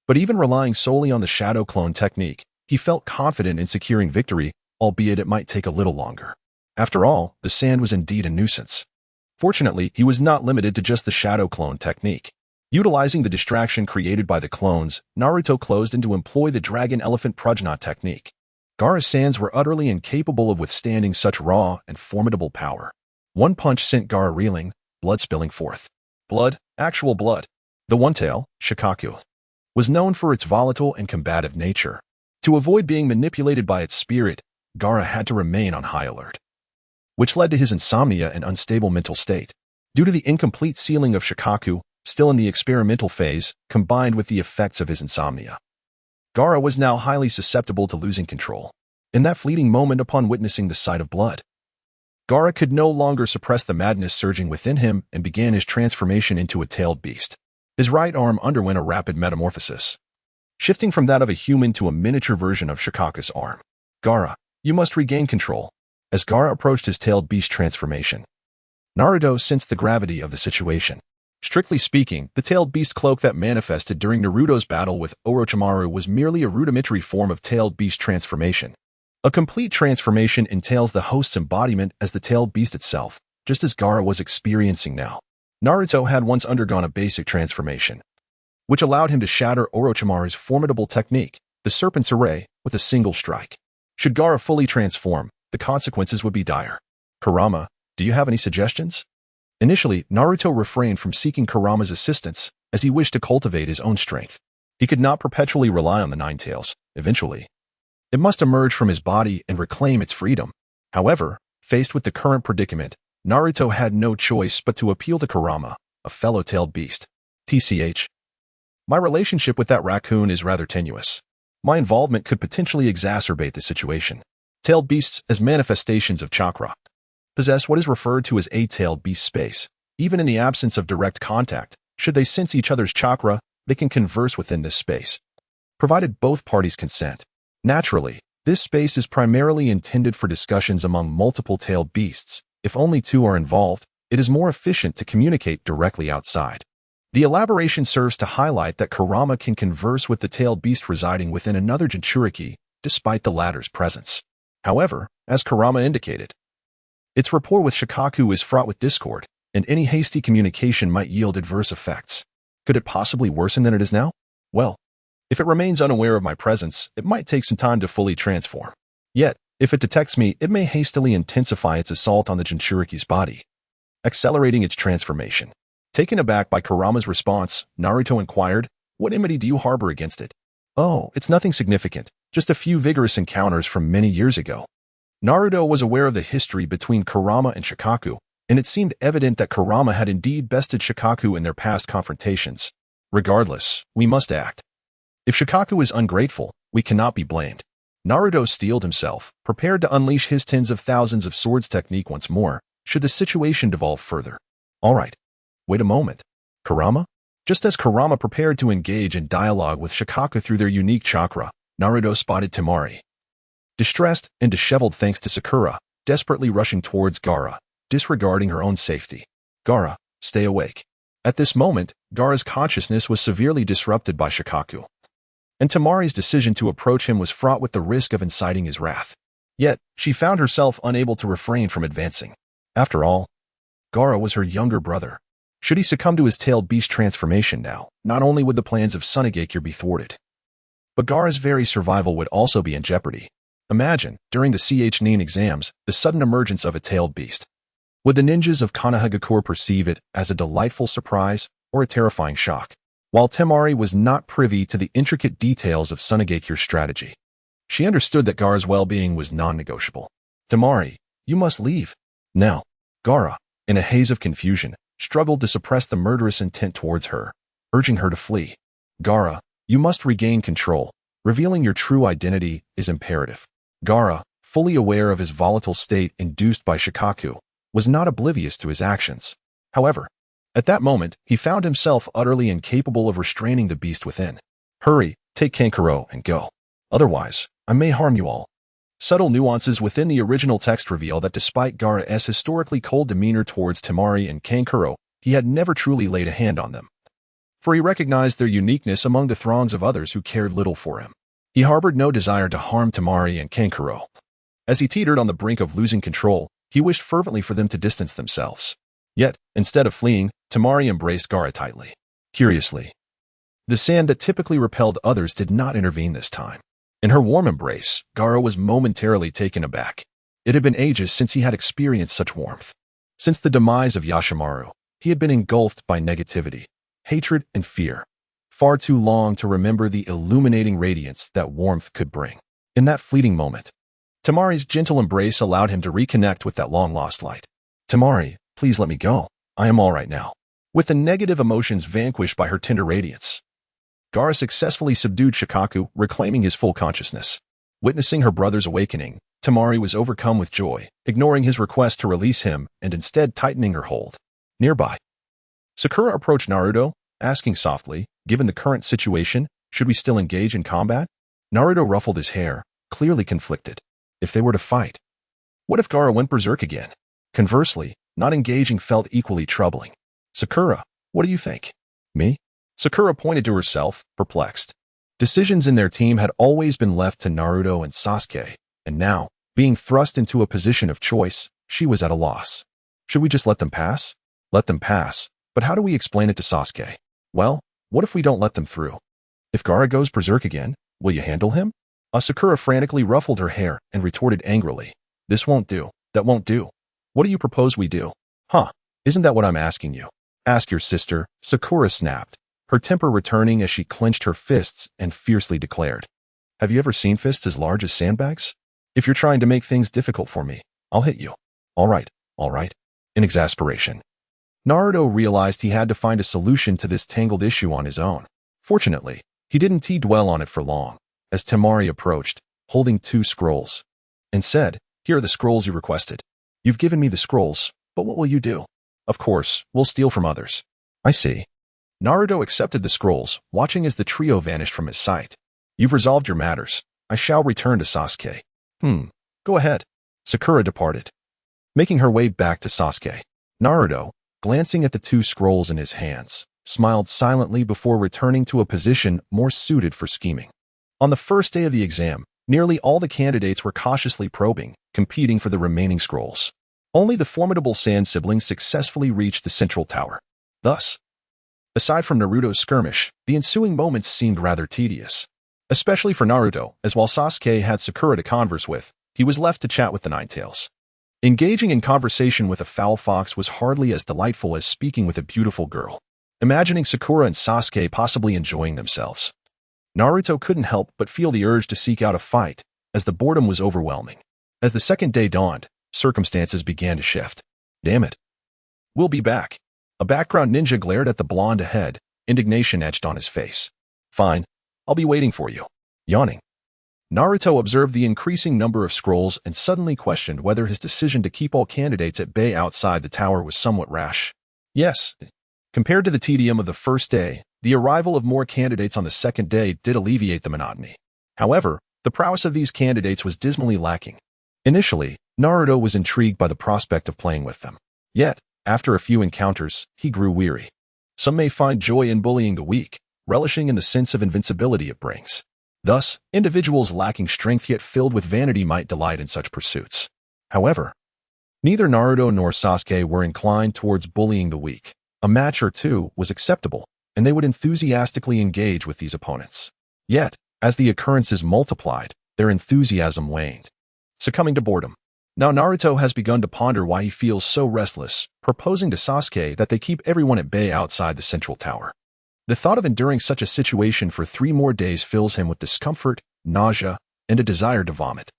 but even relying solely on the Shadow Clone technique, he felt confident in securing victory, albeit it might take a little longer. After all, the sand was indeed a nuisance. Fortunately, he was not limited to just the Shadow Clone technique. Utilizing the distraction created by the clones, Naruto closed in to employ the Dragon Elephant Prajna technique. Gaara's sands were utterly incapable of withstanding such raw and formidable power. One punch sent Gaara reeling, blood spilling forth. Blood, actual blood. The one-tail, Shikaku, was known for its volatile and combative nature. To avoid being manipulated by its spirit, Gaara had to remain on high alert, which led to his insomnia and unstable mental state. Due to the incomplete sealing of Shikaku, still in the experimental phase, combined with the effects of his insomnia, Gaara was now highly susceptible to losing control. In that fleeting moment upon witnessing the sight of blood, Gaara could no longer suppress the madness surging within him and began his transformation into a tailed beast. His right arm underwent a rapid metamorphosis, shifting from that of a human to a miniature version of Shikaku's arm. Gaara, you must regain control. As Gaara approached his tailed beast transformation, Naruto sensed the gravity of the situation. Strictly speaking, the tailed beast cloak that manifested during Naruto's battle with Orochimaru was merely a rudimentary form of tailed beast transformation. A complete transformation entails the host's embodiment as the tailed beast itself, just as Gaara was experiencing now. Naruto had once undergone a basic transformation, which allowed him to shatter Orochimaru's formidable technique, the Serpent's Array, with a single strike. Should Gaara fully transform, the consequences would be dire. Kurama, do you have any suggestions? Initially, Naruto refrained from seeking Kurama's assistance, as he wished to cultivate his own strength. He could not perpetually rely on the Nine Tails. Eventually, it must emerge from his body and reclaim its freedom. However, faced with the current predicament, Naruto had no choice but to appeal to Kurama, a fellow tailed beast. TCH. My relationship with that raccoon is rather tenuous. My involvement could potentially exacerbate the situation. Tailed beasts as manifestations of chakra. possess what is referred to as a-tailed beast space. Even in the absence of direct contact, should they sense each other's chakra, they can converse within this space, provided both parties consent. Naturally, this space is primarily intended for discussions among multiple tailed beasts. If only two are involved, it is more efficient to communicate directly outside. The elaboration serves to highlight that Kurama can converse with the tailed beast residing within another Jinchuriki, despite the latter's presence. However, as Kurama indicated, its rapport with Shikaku is fraught with discord, and any hasty communication might yield adverse effects. Could it possibly worsen than it is now? Well, if it remains unaware of my presence, it might take some time to fully transform. Yet, if it detects me, it may hastily intensify its assault on the Jinchuriki's body, accelerating its transformation. Taken aback by Kurama's response, Naruto inquired, "What enmity do you harbor against it?" "Oh, it's nothing significant, just a few vigorous encounters from many years ago." Naruto was aware of the history between Kurama and Shikaku, and it seemed evident that Kurama had indeed bested Shikaku in their past confrontations. Regardless, we must act. If Shikaku is ungrateful, we cannot be blamed. Naruto steeled himself, prepared to unleash his tens of thousands of swords technique once more, should the situation devolve further. All right. Wait a moment. Kurama? Just as Kurama prepared to engage in dialogue with Shikaku through their unique chakra, Naruto spotted Temari, distressed and disheveled thanks to Sakura, desperately rushing towards Gaara, disregarding her own safety. "Gaara, stay awake." At this moment, Gaara's consciousness was severely disrupted by Shikaku, and Temari's decision to approach him was fraught with the risk of inciting his wrath. Yet, she found herself unable to refrain from advancing. After all, Gaara was her younger brother. Should he succumb to his tailed beast transformation now, not only would the plans of Sunagakure be thwarted, but Gaara's very survival would also be in jeopardy. Imagine, during the Nin exams, the sudden emergence of a tailed beast. Would the ninjas of Konohagakure perceive it as a delightful surprise or a terrifying shock? While Temari was not privy to the intricate details of Sunagakure's strategy, she understood that Gaara's well-being was non-negotiable. "Temari, you must leave. Now." Gaara, in a haze of confusion, struggled to suppress the murderous intent towards her, urging her to flee. "Gaara, you must regain control. Revealing your true identity is imperative." Gaara, fully aware of his volatile state induced by Shikaku, was not oblivious to his actions. However, at that moment, he found himself utterly incapable of restraining the beast within. "Hurry, take Kankuro and go. Otherwise, I may harm you all." Subtle nuances within the original text reveal that despite Gaara's historically cold demeanor towards Temari and Kankuro, he had never truly laid a hand on them, for he recognized their uniqueness among the throngs of others who cared little for him. He harbored no desire to harm Temari and Kankuro. As he teetered on the brink of losing control, he wished fervently for them to distance themselves. Yet, instead of fleeing, Temari embraced Gaara tightly. Curiously, the sand that typically repelled others did not intervene this time. In her warm embrace, Gaara was momentarily taken aback. It had been ages since he had experienced such warmth. Since the demise of Yashimaru, he had been engulfed by negativity, hatred, and fear, far too long to remember the illuminating radiance that warmth could bring. In that fleeting moment, Temari's gentle embrace allowed him to reconnect with that long-lost light. "Temari, please let me go. I am all right now." With the negative emotions vanquished by her tender radiance, Gaara successfully subdued Shikaku, reclaiming his full consciousness. Witnessing her brother's awakening, Temari was overcome with joy, ignoring his request to release him and instead tightening her hold. Nearby, Sakura approached Naruto, asking softly, "Given the current situation, should we still engage in combat?" Naruto ruffled his hair, clearly conflicted. If they were to fight, what if Gaara went berserk again? Conversely, not engaging felt equally troubling. "Sakura, what do you think?" "Me?" Sakura pointed to herself, perplexed. Decisions in their team had always been left to Naruto and Sasuke, and now, being thrust into a position of choice, she was at a loss. Should we just let them pass? Let them pass, but how do we explain it to Sasuke? Well, what if we don't let them through? If Gaara goes berserk again, will you handle him? Sakura frantically ruffled her hair and retorted angrily. "This won't do. That won't do. What do you propose we do?" "Huh, isn't that what I'm asking you? Ask your sister," Sakura snapped, her temper returning as she clenched her fists and fiercely declared. "Have you ever seen fists as large as sandbags? If you're trying to make things difficult for me, I'll hit you." All right. In exasperation, Naruto realized he had to find a solution to this tangled issue on his own. Fortunately, he didn't dwell on it for long, as Temari approached, holding 2 scrolls, and said, "Here are the scrolls you requested. You've given me the scrolls, but what will you do? Of course, we'll steal from others. I see. Naruto accepted the scrolls, watching as the trio vanished from his sight. You've resolved your matters. I shall return to Sasuke. Go ahead. Sakura departed, making her way back to Sasuke. Naruto, glancing at the two scrolls in his hands, smiled silently before returning to a position more suited for scheming. On the first day of the exam, nearly all the candidates were cautiously probing, competing for the remaining scrolls. Only the formidable Sand siblings successfully reached the central tower. Thus, aside from Naruto's skirmish, the ensuing moments seemed rather tedious. Especially for Naruto, as while Sasuke had Sakura to converse with, he was left to chat with the Nine Tails. Engaging in conversation with a foul fox was hardly as delightful as speaking with a beautiful girl. Imagining Sakura and Sasuke possibly enjoying themselves, Naruto couldn't help but feel the urge to seek out a fight, as the boredom was overwhelming. As the second day dawned, circumstances began to shift. Damn it. We'll be back. A background ninja glared at the blonde ahead, indignation etched on his face. Fine. I'll be waiting for you. Yawning, Naruto observed the increasing number of scrolls and suddenly questioned whether his decision to keep all candidates at bay outside the tower was somewhat rash. Yes. Compared to the tedium of the first day, the arrival of more candidates on the second day did alleviate the monotony. However, the prowess of these candidates was dismally lacking. Initially, Naruto was intrigued by the prospect of playing with them. Yet, after a few encounters, he grew weary. Some may find joy in bullying the weak, relishing in the sense of invincibility it brings. Thus, individuals lacking strength yet filled with vanity might delight in such pursuits. However, neither Naruto nor Sasuke were inclined towards bullying the weak. A match or two was acceptable, and they would enthusiastically engage with these opponents. Yet, as the occurrences multiplied, their enthusiasm waned, succumbing to boredom. Now Naruto has begun to ponder why he feels so restless, proposing to Sasuke that they keep everyone at bay outside the central tower. The thought of enduring such a situation for 3 more days fills him with discomfort, nausea, and a desire to vomit.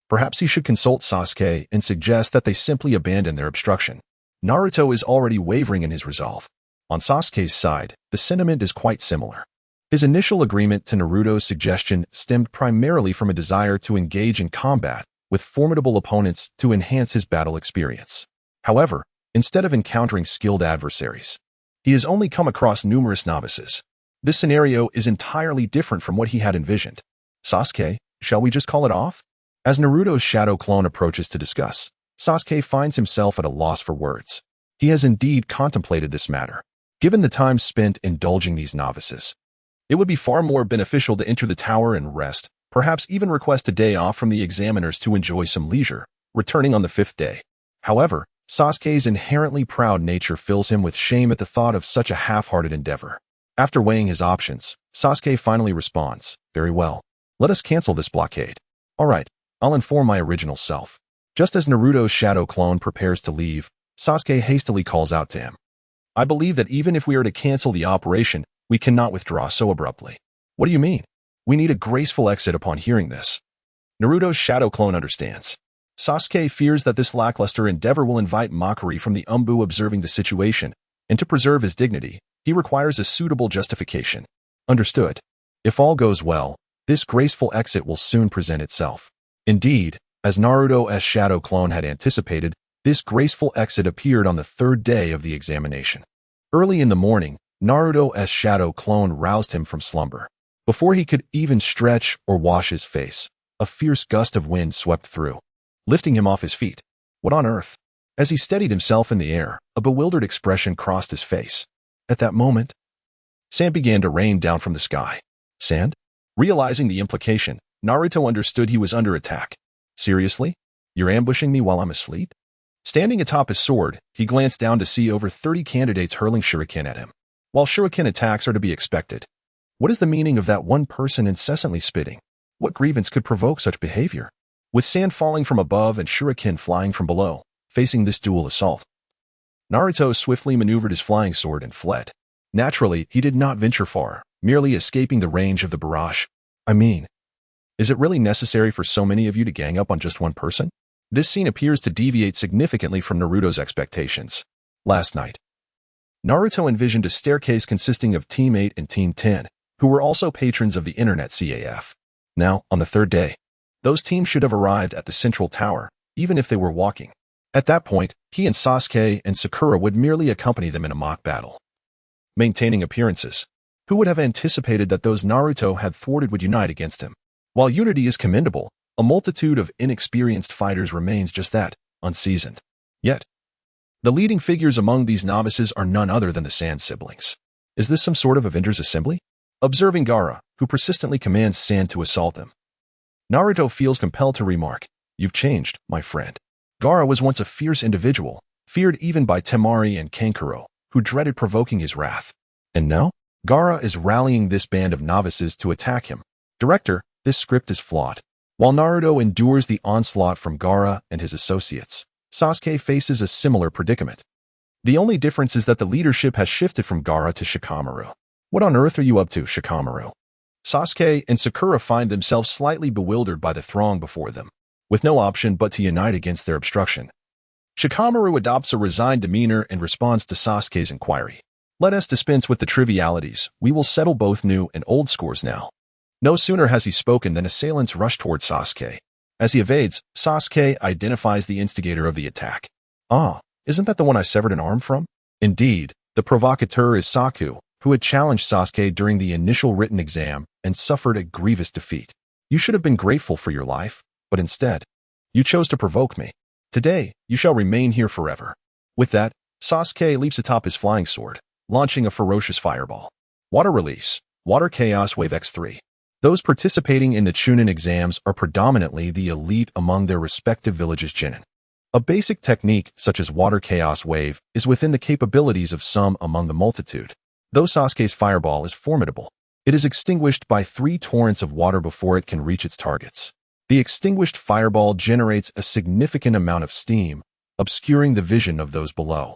Perhaps he should consult Sasuke and suggest that they simply abandon their obstruction. Naruto is already wavering in his resolve. On Sasuke's side, the sentiment is quite similar. His initial agreement to Naruto's suggestion stemmed primarily from a desire to engage in combat with formidable opponents to enhance his battle experience. However, instead of encountering skilled adversaries, he has only come across numerous novices. This scenario is entirely different from what he had envisioned. Sasuke, shall we just call it off? As Naruto's shadow clone approaches to discuss, Sasuke finds himself at a loss for words. He has indeed contemplated this matter. Given the time spent indulging these novices, it would be far more beneficial to enter the tower and rest, perhaps even request a day off from the examiners to enjoy some leisure, returning on the 5th day. However, Sasuke's inherently proud nature fills him with shame at the thought of such a half-hearted endeavor. After weighing his options, Sasuke finally responds, "Very well. Let us cancel this blockade. All right, I'll inform my original self." Just as Naruto's shadow clone prepares to leave, Sasuke hastily calls out to him. "I believe that even if we are to cancel the operation, we cannot withdraw so abruptly." "What do you mean?" "We need a graceful exit upon hearing this." Naruto's shadow clone understands. Sasuke fears that this lackluster endeavor will invite mockery from the Umbu observing the situation, and to preserve his dignity, he requires a suitable justification. Understood. If all goes well, this graceful exit will soon present itself. Indeed, as Naruto's shadow clone had anticipated, this graceful exit appeared on the 3rd day of the examination. Early in the morning, Naruto's shadow clone roused him from slumber. Before he could even stretch or wash his face, a fierce gust of wind swept through, lifting him off his feet. What on earth? As he steadied himself in the air, a bewildered expression crossed his face. At that moment, sand began to rain down from the sky. Sand? Realizing the implication, Naruto understood he was under attack. Seriously? You're ambushing me while I'm asleep? Standing atop his sword, he glanced down to see over 30 candidates hurling shuriken at him. While shuriken attacks are to be expected, what is the meaning of that one person incessantly spitting? What grievance could provoke such behavior? With sand falling from above and shuriken flying from below, facing this dual assault, Naruto swiftly maneuvered his flying sword and fled. Naturally, he did not venture far, merely escaping the range of the barrage. I mean, is it really necessary for so many of you to gang up on just one person? This scene appears to deviate significantly from Naruto's expectations. Last night, Naruto envisioned a staircase consisting of Team 8 and Team 10, who were also patrons of the internet CAF. Now, on the 3rd day, those teams should have arrived at the central tower, even if they were walking. At that point, he and Sasuke and Sakura would merely accompany them in a mock battle. Maintaining appearances. Who would have anticipated that those Naruto had thwarted would unite against him? While unity is commendable, a multitude of inexperienced fighters remains just that, unseasoned. Yet, the leading figures among these novices are none other than the Sand siblings. Is this some sort of Avengers assembly? Observing Gaara, who persistently commands Sand to assault them, Naruto feels compelled to remark, "You've changed, my friend." Gaara was once a fierce individual, feared even by Temari and Kankuro, who dreaded provoking his wrath. And now, Gaara is rallying this band of novices to attack him. Director, this script is flawed. While Naruto endures the onslaught from Gaara and his associates, Sasuke faces a similar predicament. The only difference is that the leadership has shifted from Gaara to Shikamaru. What on earth are you up to, Shikamaru? Sasuke and Sakura find themselves slightly bewildered by the throng before them, with no option but to unite against their obstruction. Shikamaru adopts a resigned demeanor and responds to Sasuke's inquiry. "Let us dispense with the trivialities. We will settle both new and old scores now." No sooner has he spoken than assailants rush towards Sasuke. As he evades, Sasuke identifies the instigator of the attack. "Ah, isn't that the one I severed an arm from?" Indeed, the provocateur is Haku, who had challenged Sasuke during the initial written exam and suffered a grievous defeat. "You should have been grateful for your life, but instead, you chose to provoke me. Today, you shall remain here forever." With that, Sasuke leaps atop his flying sword, launching a ferocious fireball. Water release, Water Chaos Wave X3. Those participating in the Chunin exams are predominantly the elite among their respective villages' Chunin. A basic technique, such as Water Chaos Wave, is within the capabilities of some among the multitude. Though Sasuke's fireball is formidable, it is extinguished by 3 torrents of water before it can reach its targets. The extinguished fireball generates a significant amount of steam, obscuring the vision of those below,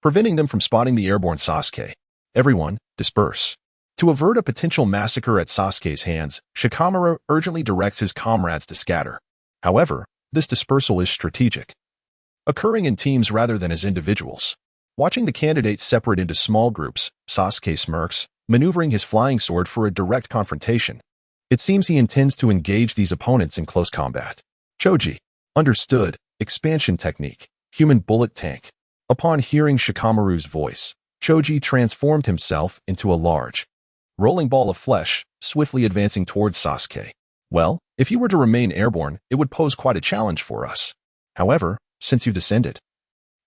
preventing them from spotting the airborne Sasuke. Everyone, disperse. To avert a potential massacre at Sasuke's hands, Shikamaru urgently directs his comrades to scatter. However, this dispersal is strategic, occurring in teams rather than as individuals. Watching the candidates separate into small groups, Sasuke smirks, maneuvering his flying sword for a direct confrontation. It seems he intends to engage these opponents in close combat. Choji. Understood. Expansion technique. Human bullet tank. Upon hearing Shikamaru's voice, Choji transformed himself into a large, rolling ball of flesh, swiftly advancing towards Sasuke. "Well, if you were to remain airborne, it would pose quite a challenge for us. However, since you've descended,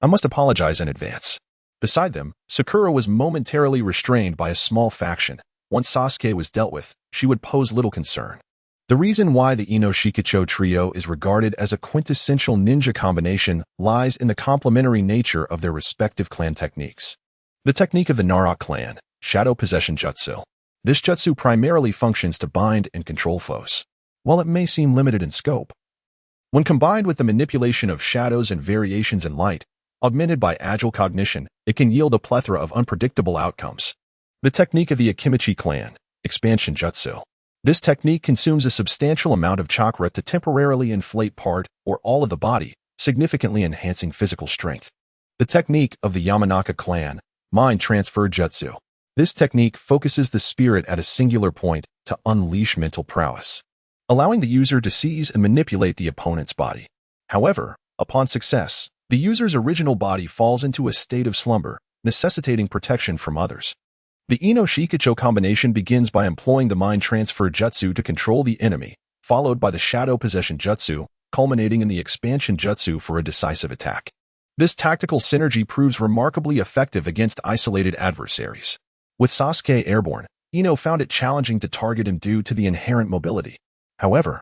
I must apologize in advance." Beside them, Sakura was momentarily restrained by a small faction. Once Sasuke was dealt with, she would pose little concern. The reason why the Ino Shikicho trio is regarded as a quintessential ninja combination lies in the complementary nature of their respective clan techniques. The technique of the Narok clan, Shadow Possession Jutsu. This jutsu primarily functions to bind and control foes. While it may seem limited in scope, when combined with the manipulation of shadows and variations in light, augmented by agile cognition, it can yield a plethora of unpredictable outcomes. The technique of the Akimichi clan, Expansion Jutsu. This technique consumes a substantial amount of chakra to temporarily inflate part or all of the body, significantly enhancing physical strength. The technique of the Yamanaka clan, Mind Transfer Jutsu. This technique focuses the spirit at a singular point to unleash mental prowess, allowing the user to seize and manipulate the opponent's body. However, upon success, the user's original body falls into a state of slumber, necessitating protection from others. The Ino Shikicho combination begins by employing the Mind Transfer Jutsu to control the enemy, followed by the Shadow Possession Jutsu, culminating in the Expansion Jutsu for a decisive attack. This tactical synergy proves remarkably effective against isolated adversaries. With Sasuke airborne, Ino found it challenging to target him due to the inherent mobility. However,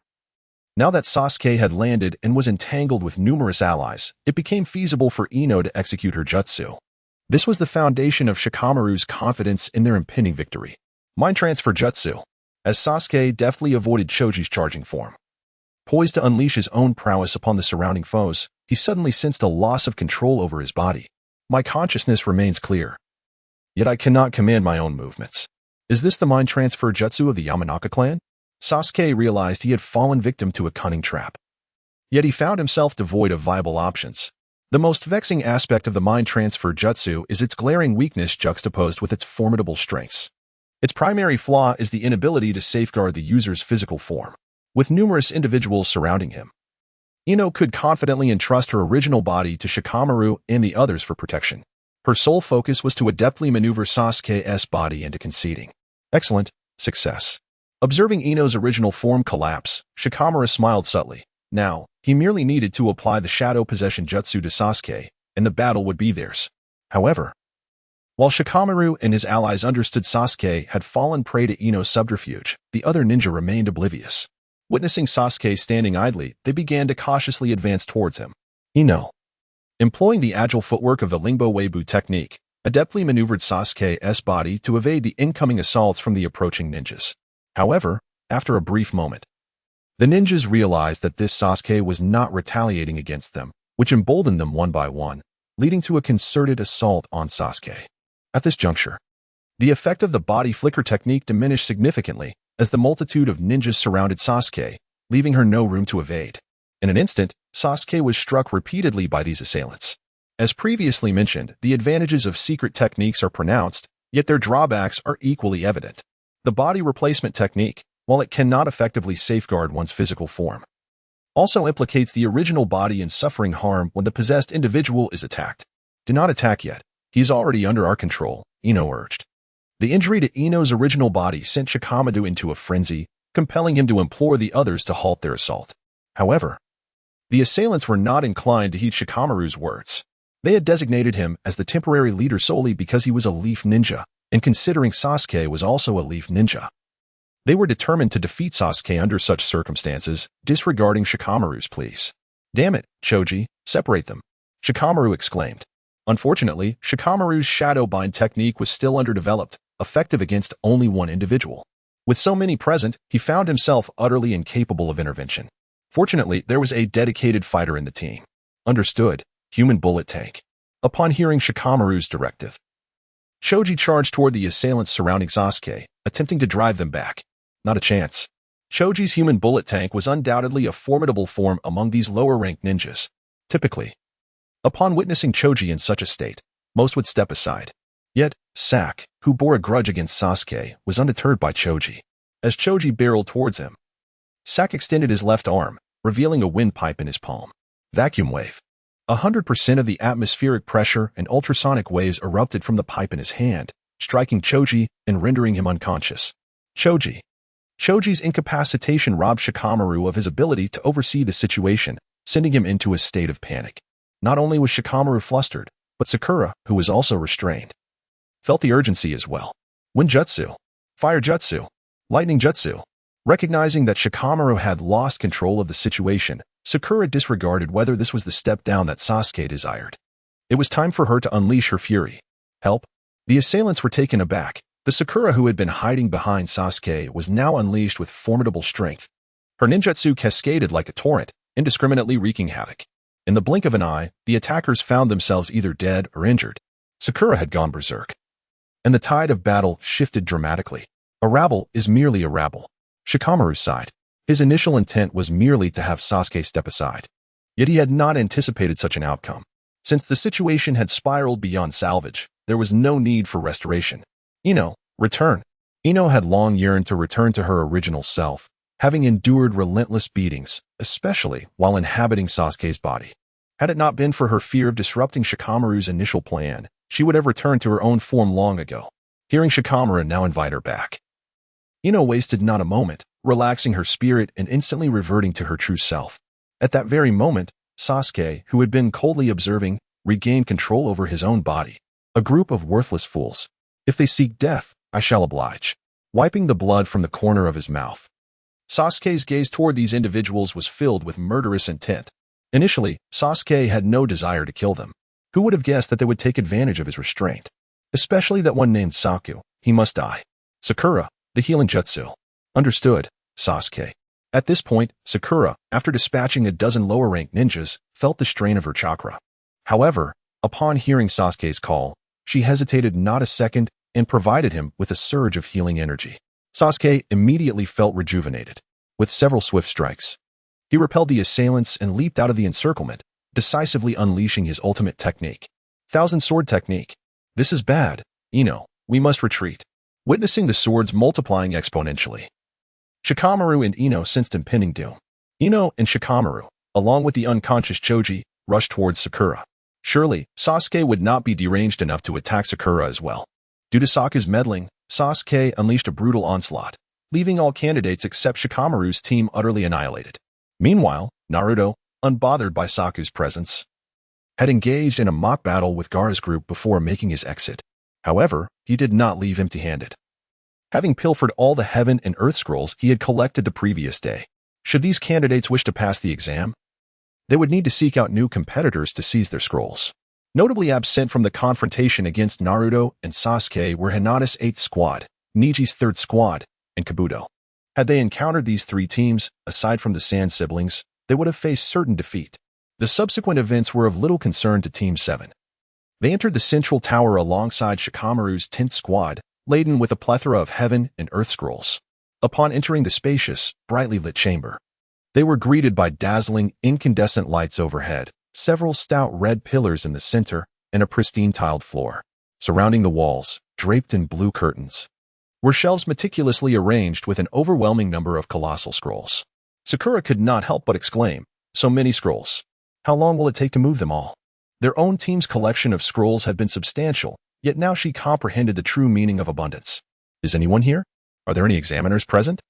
now that Sasuke had landed and was entangled with numerous allies, it became feasible for Ino to execute her jutsu. This was the foundation of Shikamaru's confidence in their impending victory. Mind Transfer Jutsu. As Sasuke deftly avoided Choji's charging form, poised to unleash his own prowess upon the surrounding foes, he suddenly sensed a loss of control over his body. "My consciousness remains clear, yet I cannot command my own movements." Is this the Mind Transfer Jutsu of the Yamanaka clan? Sasuke realized he had fallen victim to a cunning trap. Yet he found himself devoid of viable options. The most vexing aspect of the Mind Transfer Jutsu is its glaring weakness juxtaposed with its formidable strengths. Its primary flaw is the inability to safeguard the user's physical form, with numerous individuals surrounding him. Ino could confidently entrust her original body to Shikamaru and the others for protection. Her sole focus was to adeptly maneuver Sasuke's body into conceding. Excellent. Success. Observing Ino's original form collapse, Shikamaru smiled subtly. Now, he merely needed to apply the shadow possession jutsu to Sasuke, and the battle would be theirs. However, while Shikamaru and his allies understood Sasuke had fallen prey to Ino's subterfuge, the other ninja remained oblivious. Witnessing Sasuke standing idly, they began to cautiously advance towards him. Ino, employing the agile footwork of the Lingbo Weibo technique, adeptly maneuvered Sasuke's body to evade the incoming assaults from the approaching ninjas. However, after a brief moment, the ninjas realized that this Sasuke was not retaliating against them, which emboldened them one by one, leading to a concerted assault on Sasuke. At this juncture, the effect of the body flicker technique diminished significantly as the multitude of ninjas surrounded Sasuke, leaving her no room to evade. In an instant, Sasuke was struck repeatedly by these assailants. As previously mentioned, the advantages of secret techniques are pronounced, yet their drawbacks are equally evident. The body replacement technique, while it cannot effectively safeguard one's physical form, also implicates the original body in suffering harm when the possessed individual is attacked. Do not attack yet. He's already under our control, Ino urged. The injury to Ino's original body sent Shikamaru into a frenzy, compelling him to implore the others to halt their assault. However, the assailants were not inclined to heed Shikamaru's words. They had designated him as the temporary leader solely because he was a leaf ninja, and considering Sasuke was also a leaf ninja. They were determined to defeat Sasuke under such circumstances, disregarding Shikamaru's pleas. Damn it, Choji, separate them, Shikamaru exclaimed. Unfortunately, Shikamaru's shadow bind technique was still underdeveloped, effective against only one individual. With so many present, he found himself utterly incapable of intervention. Fortunately, there was a dedicated fighter in the team. Understood. Human bullet tank. Upon hearing Shikamaru's directive, Choji charged toward the assailants surrounding Sasuke, attempting to drive them back. Not a chance. Choji's human bullet tank was undoubtedly a formidable form among these lower-ranked ninjas. Typically, upon witnessing Choji in such a state, most would step aside. Yet, Sak, who bore a grudge against Sasuke, was undeterred by Choji. As Choji barreled towards him, Sak extended his left arm, revealing a windpipe in his palm. Vacuum wave. 100% of the atmospheric pressure and ultrasonic waves erupted from the pipe in his hand, striking Choji and rendering him unconscious. Choji's incapacitation robbed Shikamaru of his ability to oversee the situation, sending him into a state of panic. Not only was Shikamaru flustered, but Sakura, who was also restrained, felt the urgency as well. Wind jutsu, fire jutsu, lightning jutsu. Recognizing that Shikamaru had lost control of the situation, Sakura disregarded whether this was the step down that Sasuke desired. It was time for her to unleash her fury. Help! The assailants were taken aback. The Sakura who had been hiding behind Sasuke was now unleashed with formidable strength. Her ninjutsu cascaded like a torrent, indiscriminately wreaking havoc. In the blink of an eye, the attackers found themselves either dead or injured. Sakura had gone berserk, and the tide of battle shifted dramatically. A rabble is merely a rabble. Shikamaru sighed. His initial intent was merely to have Sasuke step aside. Yet he had not anticipated such an outcome. Since the situation had spiraled beyond salvage, there was no need for restoration. Ino, return. Ino had long yearned to return to her original self, having endured relentless beatings, especially while inhabiting Sasuke's body. Had it not been for her fear of disrupting Shikamaru's initial plan, she would have returned to her own form long ago. Hearing Shikamaru now invite her back, Ino wasted not a moment, relaxing her spirit and instantly reverting to her true self. At that very moment, Sasuke, who had been coldly observing, regained control over his own body. A group of worthless fools. If they seek death, I shall oblige. Wiping the blood from the corner of his mouth, Sasuke's gaze toward these individuals was filled with murderous intent. Initially, Sasuke had no desire to kill them. Who would have guessed that they would take advantage of his restraint? Especially that one named Saku. He must die. Sakura, the healing jutsu. Understood, Sasuke. At this point, Sakura, after dispatching a dozen lower-ranked ninjas, felt the strain of her chakra. However, upon hearing Sasuke's call, she hesitated not a second and provided him with a surge of healing energy. Sasuke immediately felt rejuvenated. With several swift strikes, he repelled the assailants and leaped out of the encirclement, decisively unleashing his ultimate technique. Thousand Sword Technique. This is bad, Ino. We must retreat. Witnessing the swords multiplying exponentially, Shikamaru and Ino sensed impending doom. Ino and Shikamaru, along with the unconscious Choji, rushed towards Sakura. Surely, Sasuke would not be deranged enough to attack Sakura as well. Due to Sasuke's meddling, Sasuke unleashed a brutal onslaught, leaving all candidates except Shikamaru's team utterly annihilated. Meanwhile, Naruto, unbothered by Sasuke's presence, had engaged in a mock battle with Gaara's group before making his exit. However, he did not leave empty-handed. Having pilfered all the heaven and earth scrolls he had collected the previous day, should these candidates wish to pass the exam, they would need to seek out new competitors to seize their scrolls. Notably absent from the confrontation against Naruto and Sasuke were Hinata's 8th squad, Niji's 3rd squad, and Kabuto. Had they encountered these three teams, aside from the Sand siblings, they would have faced certain defeat. The subsequent events were of little concern to Team 7. They entered the central tower alongside Shikamaru's 10th squad, laden with a plethora of heaven and earth scrolls. Upon entering the spacious, brightly lit chamber, they were greeted by dazzling, incandescent lights overhead, several stout red pillars in the center, and a pristine tiled floor. Surrounding the walls, draped in blue curtains, were shelves meticulously arranged with an overwhelming number of colossal scrolls. Sakura could not help but exclaim, "So many scrolls. How long will it take to move them all?" Their own team's collection of scrolls had been substantial, yet now she comprehended the true meaning of abundance. "Is anyone here? Are there any examiners present?"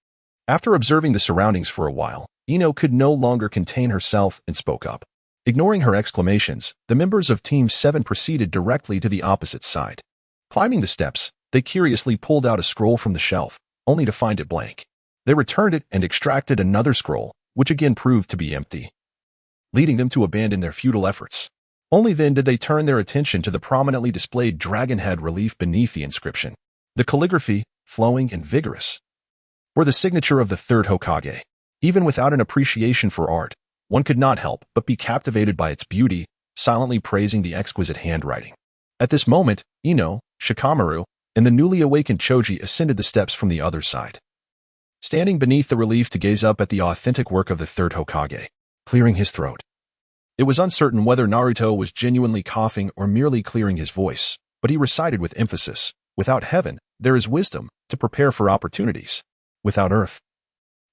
After observing the surroundings for a while, Ino could no longer contain herself and spoke up. Ignoring her exclamations, the members of Team 7 proceeded directly to the opposite side. Climbing the steps, they curiously pulled out a scroll from the shelf, only to find it blank. They returned it and extracted another scroll, which again proved to be empty, leading them to abandon their futile efforts. Only then did they turn their attention to the prominently displayed dragon head relief beneath the inscription. The calligraphy, flowing and vigorous, were the signature of the 3rd Hokage. Even without an appreciation for art, one could not help but be captivated by its beauty, silently praising the exquisite handwriting. At this moment, Ino, Shikamaru, and the newly awakened Choji ascended the steps from the other side, standing beneath the relief to gaze up at the authentic work of the 3rd Hokage, clearing his throat. It was uncertain whether Naruto was genuinely coughing or merely clearing his voice, but he recited with emphasis, "Without heaven, there is wisdom, to prepare for opportunities. Without earth,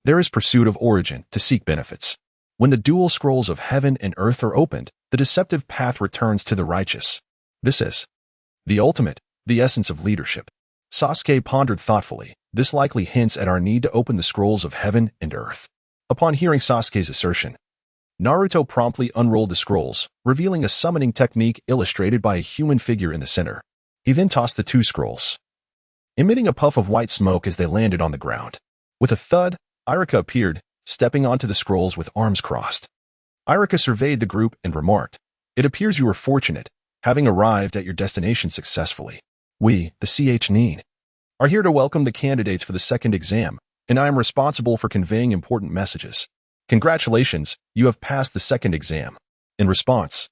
there is pursuit of origin, to seek benefits. When the dual scrolls of heaven and earth are opened, the deceptive path returns to the righteous. This is the ultimate, the essence of leadership." Sasuke pondered thoughtfully. This likely hints at our need to open the scrolls of heaven and earth. Upon hearing Sasuke's assertion, Naruto promptly unrolled the scrolls, revealing a summoning technique illustrated by a human figure in the center. He then tossed the 2 scrolls, emitting a puff of white smoke as they landed on the ground. With a thud, Iruka appeared, stepping onto the scrolls with arms crossed. Iruka surveyed the group and remarked, "It appears you were fortunate, having arrived at your destination successfully. We, the CH9, are here to welcome the candidates for the 2nd exam, and I am responsible for conveying important messages. Congratulations, you have passed the 2nd exam." In response,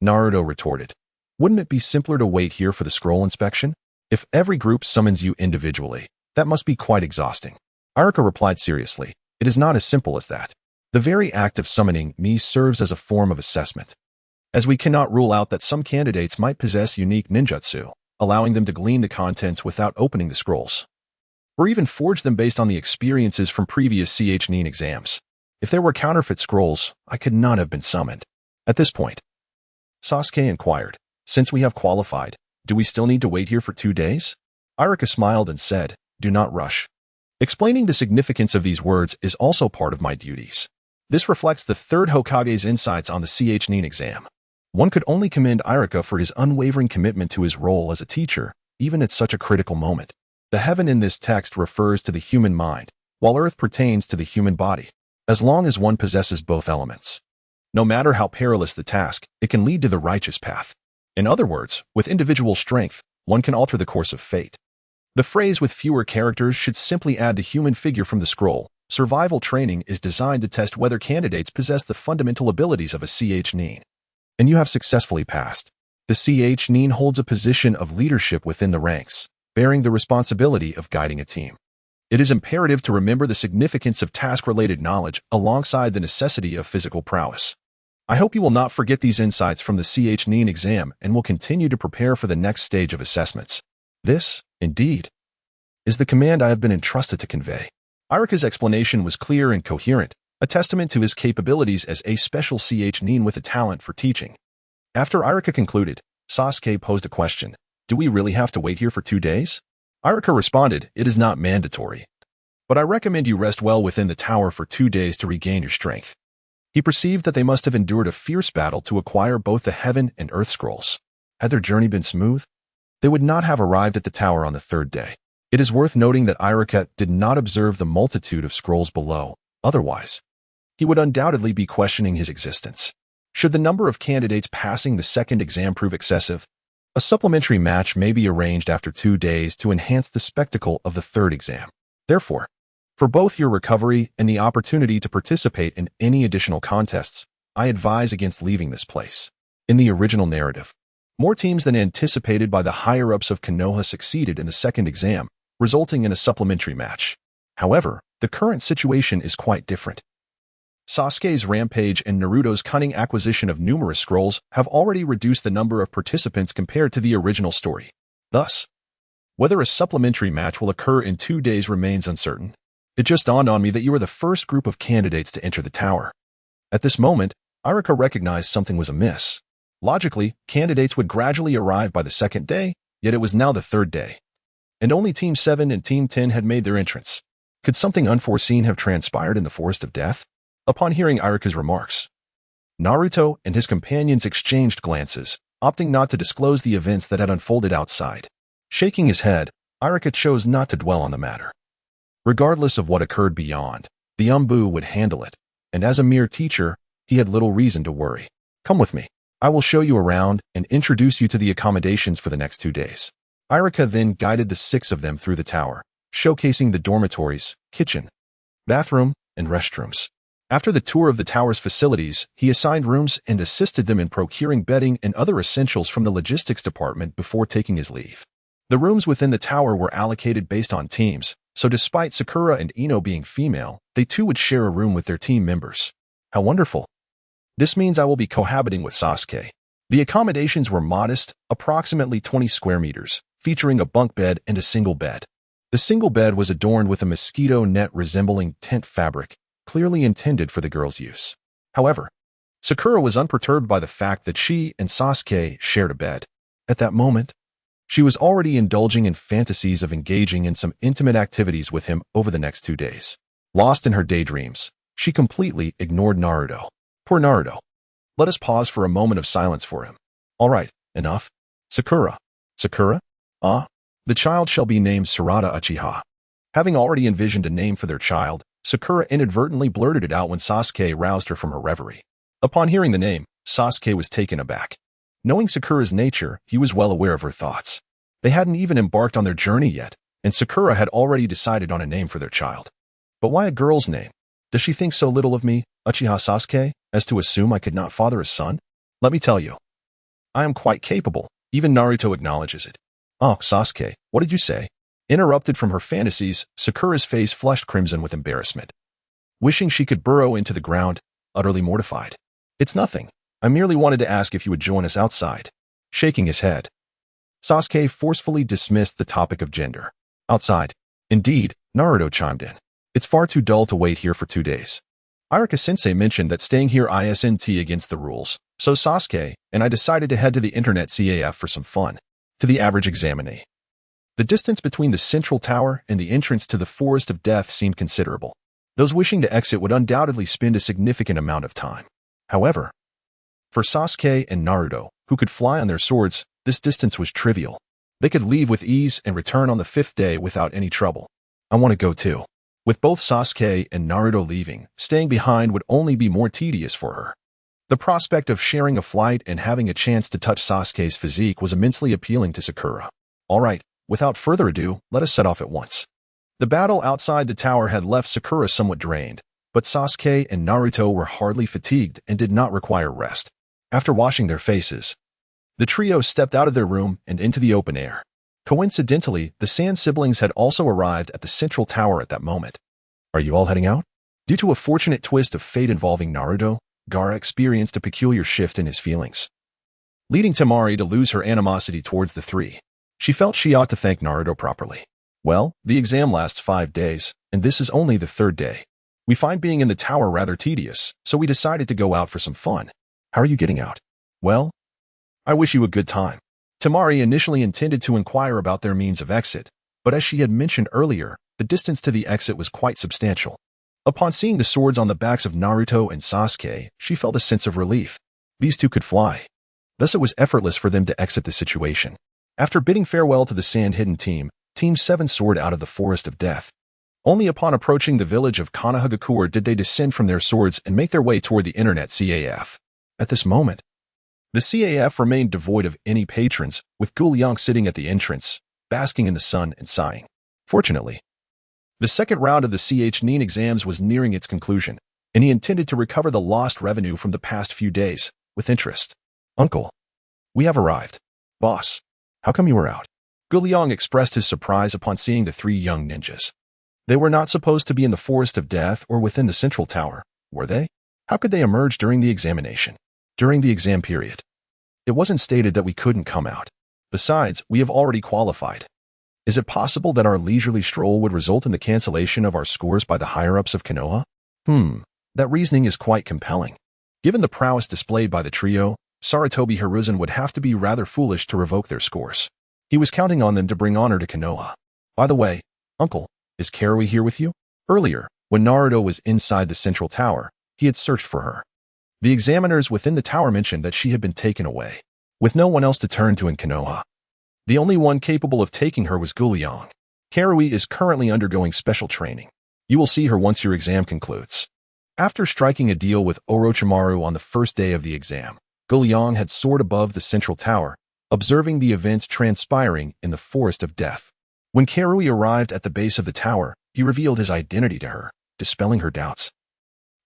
Naruto retorted, "Wouldn't it be simpler to wait here for the scroll inspection? If every group summons you individually, that must be quite exhausting." Iruka replied seriously, "It is not as simple as that. The very act of summoning me serves as a form of assessment, as we cannot rule out that some candidates might possess unique ninjutsu, allowing them to glean the contents without opening the scrolls, or even forge them based on the experiences from previous CH9 exams. If there were counterfeit scrolls, I could not have been summoned." At this point, Sasuke inquired, "Since we have qualified, do we still need to wait here for 2 days?" Iruka smiled and said, "Do not rush. Explaining the significance of these words is also part of my duties. This reflects the 3rd Hokage's insights on the CH9 exam." One could only commend Iruka for his unwavering commitment to his role as a teacher, even at such a critical moment. The heaven in this text refers to the human mind, while earth pertains to the human body. As long as one possesses both elements, no matter how perilous the task, it can lead to the righteous path. In other words, with individual strength, one can alter the course of fate. The phrase "with fewer characters" should simply add the human figure from the scroll. Survival training is designed to test whether candidates possess the fundamental abilities of a CH9. And you have successfully passed. The CH9 holds a position of leadership within the ranks, bearing the responsibility of guiding a team. It is imperative to remember the significance of task-related knowledge alongside the necessity of physical prowess. I hope you will not forget these insights from the CH9 exam and will continue to prepare for the next stage of assessments. This, indeed, is the command I have been entrusted to convey." Iruka's explanation was clear and coherent, a testament to his capabilities as a special nin with a talent for teaching. After Iruka concluded, Sasuke posed a question. Do we really have to wait here for 2 days? Iruka responded, it is not mandatory. But I recommend you rest well within the tower for 2 days to regain your strength. He perceived that they must have endured a fierce battle to acquire both the Heaven and Earth scrolls. Had their journey been smooth, they would not have arrived at the tower on the 3rd day. It is worth noting that Iruka did not observe the multitude of scrolls below. Otherwise, he would undoubtedly be questioning his existence. Should the number of candidates passing the 2nd exam prove excessive, a supplementary match may be arranged after 2 days to enhance the spectacle of the 3rd exam. Therefore, for both your recovery and the opportunity to participate in any additional contests, I advise against leaving this place. In the original narrative, more teams than anticipated by the higher-ups of Konoha succeeded in the 2nd exam, resulting in a supplementary match. However, the current situation is quite different. Sasuke's rampage and Naruto's cunning acquisition of numerous scrolls have already reduced the number of participants compared to the original story. Thus, whether a supplementary match will occur in 2 days remains uncertain. It just dawned on me that you are the first group of candidates to enter the tower. At this moment, Iruka recognized something was amiss. Logically, candidates would gradually arrive by the 2nd day, yet it was now the 3rd day. And only Team 7 and Team 10 had made their entrance. Could something unforeseen have transpired in the Forest of Death? Upon hearing Iruka's remarks, Naruto and his companions exchanged glances, opting not to disclose the events that had unfolded outside. Shaking his head, Iruka chose not to dwell on the matter. Regardless of what occurred beyond, the Umbu would handle it, and as a mere teacher, he had little reason to worry. Come with me. I will show you around and introduce you to the accommodations for the next 2 days. Iruka then guided the 6 of them through the tower, showcasing the dormitories, kitchen, bathroom, and restrooms. After the tour of the tower's facilities, he assigned rooms and assisted them in procuring bedding and other essentials from the logistics department before taking his leave. The rooms within the tower were allocated based on teams, so despite Sakura and Ino being female, they too would share a room with their team members. How wonderful. This means I will be cohabiting with Sasuke. The accommodations were modest, approximately 20 square meters, featuring a bunk bed and a single bed. The single bed was adorned with a mosquito net resembling tent fabric, clearly intended for the girl's use. However, Sakura was unperturbed by the fact that she and Sasuke shared a bed. At that moment, she was already indulging in fantasies of engaging in some intimate activities with him over the next 2 days. Lost in her daydreams, she completely ignored Naruto. Poor Naruto. Let us pause for a moment of silence for him. All right, enough. Sakura. Sakura? Ah? The child shall be named Sarada Uchiha. Having already envisioned a name for their child, Sakura inadvertently blurted it out when Sasuke roused her from her reverie. Upon hearing the name, Sasuke was taken aback. Knowing Sakura's nature, he was well aware of her thoughts. They hadn't even embarked on their journey yet, and Sakura had already decided on a name for their child. But why a girl's name? Does she think so little of me, Uchiha Sasuke, as to assume I could not father a son? Let me tell you, I am quite capable. Even Naruto acknowledges it. Oh, Sasuke, what did you say? Interrupted from her fantasies, Sakura's face flushed crimson with embarrassment. Wishing she could burrow into the ground, utterly mortified. It's nothing. I merely wanted to ask if you would join us outside. Shaking his head, Sasuke forcefully dismissed the topic of gender. Outside. Indeed, Naruto chimed in. It's far too dull to wait here for 2 days. Iruka-sensei mentioned that staying here isn't against the rules, so Sasuke and I decided to head to the internet CAF for some fun. To the average examinee. The distance between the central tower and the entrance to the Forest of Death seemed considerable. Those wishing to exit would undoubtedly spend a significant amount of time. However, for Sasuke and Naruto, who could fly on their swords, this distance was trivial. They could leave with ease and return on the 5th day without any trouble. I want to go too. With both Sasuke and Naruto leaving, staying behind would only be more tedious for her. The prospect of sharing a flight and having a chance to touch Sasuke's physique was immensely appealing to Sakura. All right, without further ado, let us set off at once. The battle outside the tower had left Sakura somewhat drained, but Sasuke and Naruto were hardly fatigued and did not require rest. After washing their faces, the trio stepped out of their room and into the open air. Coincidentally, the Sand siblings had also arrived at the central tower at that moment. Are you all heading out? Due to a fortunate twist of fate involving Naruto, Gaara experienced a peculiar shift in his feelings, leading Temari to lose her animosity towards the three. She felt she ought to thank Naruto properly. Well, the exam lasts 5 days, and this is only the 3rd day. We find being in the tower rather tedious, so we decided to go out for some fun. How are you getting out? Well, I wish you a good time. Tamari initially intended to inquire about their means of exit, but as she had mentioned earlier, the distance to the exit was quite substantial. Upon seeing the swords on the backs of Naruto and Sasuke, she felt a sense of relief. These two could fly. Thus it was effortless for them to exit the situation. After bidding farewell to the sand-hidden team, Team 7 soared out of the forest of death. Only upon approaching the village of Konohagakure did they descend from their swords and make their way toward the internet CAF. At this moment, the CAF remained devoid of any patrons, with Liang sitting at the entrance, basking in the sun and sighing. Fortunately, the second round of the CHNIN exams was nearing its conclusion, and he intended to recover the lost revenue from the past few days, with interest. Uncle, we have arrived. Boss, how come you were out? Liang expressed his surprise upon seeing the three young ninjas. They were not supposed to be in the forest of death or within the central tower, were they? How could they emerge during the examination? During the exam period? It wasn't stated that we couldn't come out. Besides, we have already qualified. Is it possible that our leisurely stroll would result in the cancellation of our scores by the higher-ups of Konoha? That reasoning is quite compelling. Given the prowess displayed by the trio, Sarutobi Hiruzen would have to be rather foolish to revoke their scores. He was counting on them to bring honor to Konoha. By the way, Uncle, is Karui here with you? Earlier, when Naruto was inside the central tower, he had searched for her. The examiners within the tower mentioned that she had been taken away, with no one else to turn to in Konoha. The only one capable of taking her was Liang. Karui is currently undergoing special training. You will see her once your exam concludes. After striking a deal with Orochimaru on the first day of the exam, Liang had soared above the central tower, observing the events transpiring in the forest of death. When Karui arrived at the base of the tower, he revealed his identity to her, dispelling her doubts,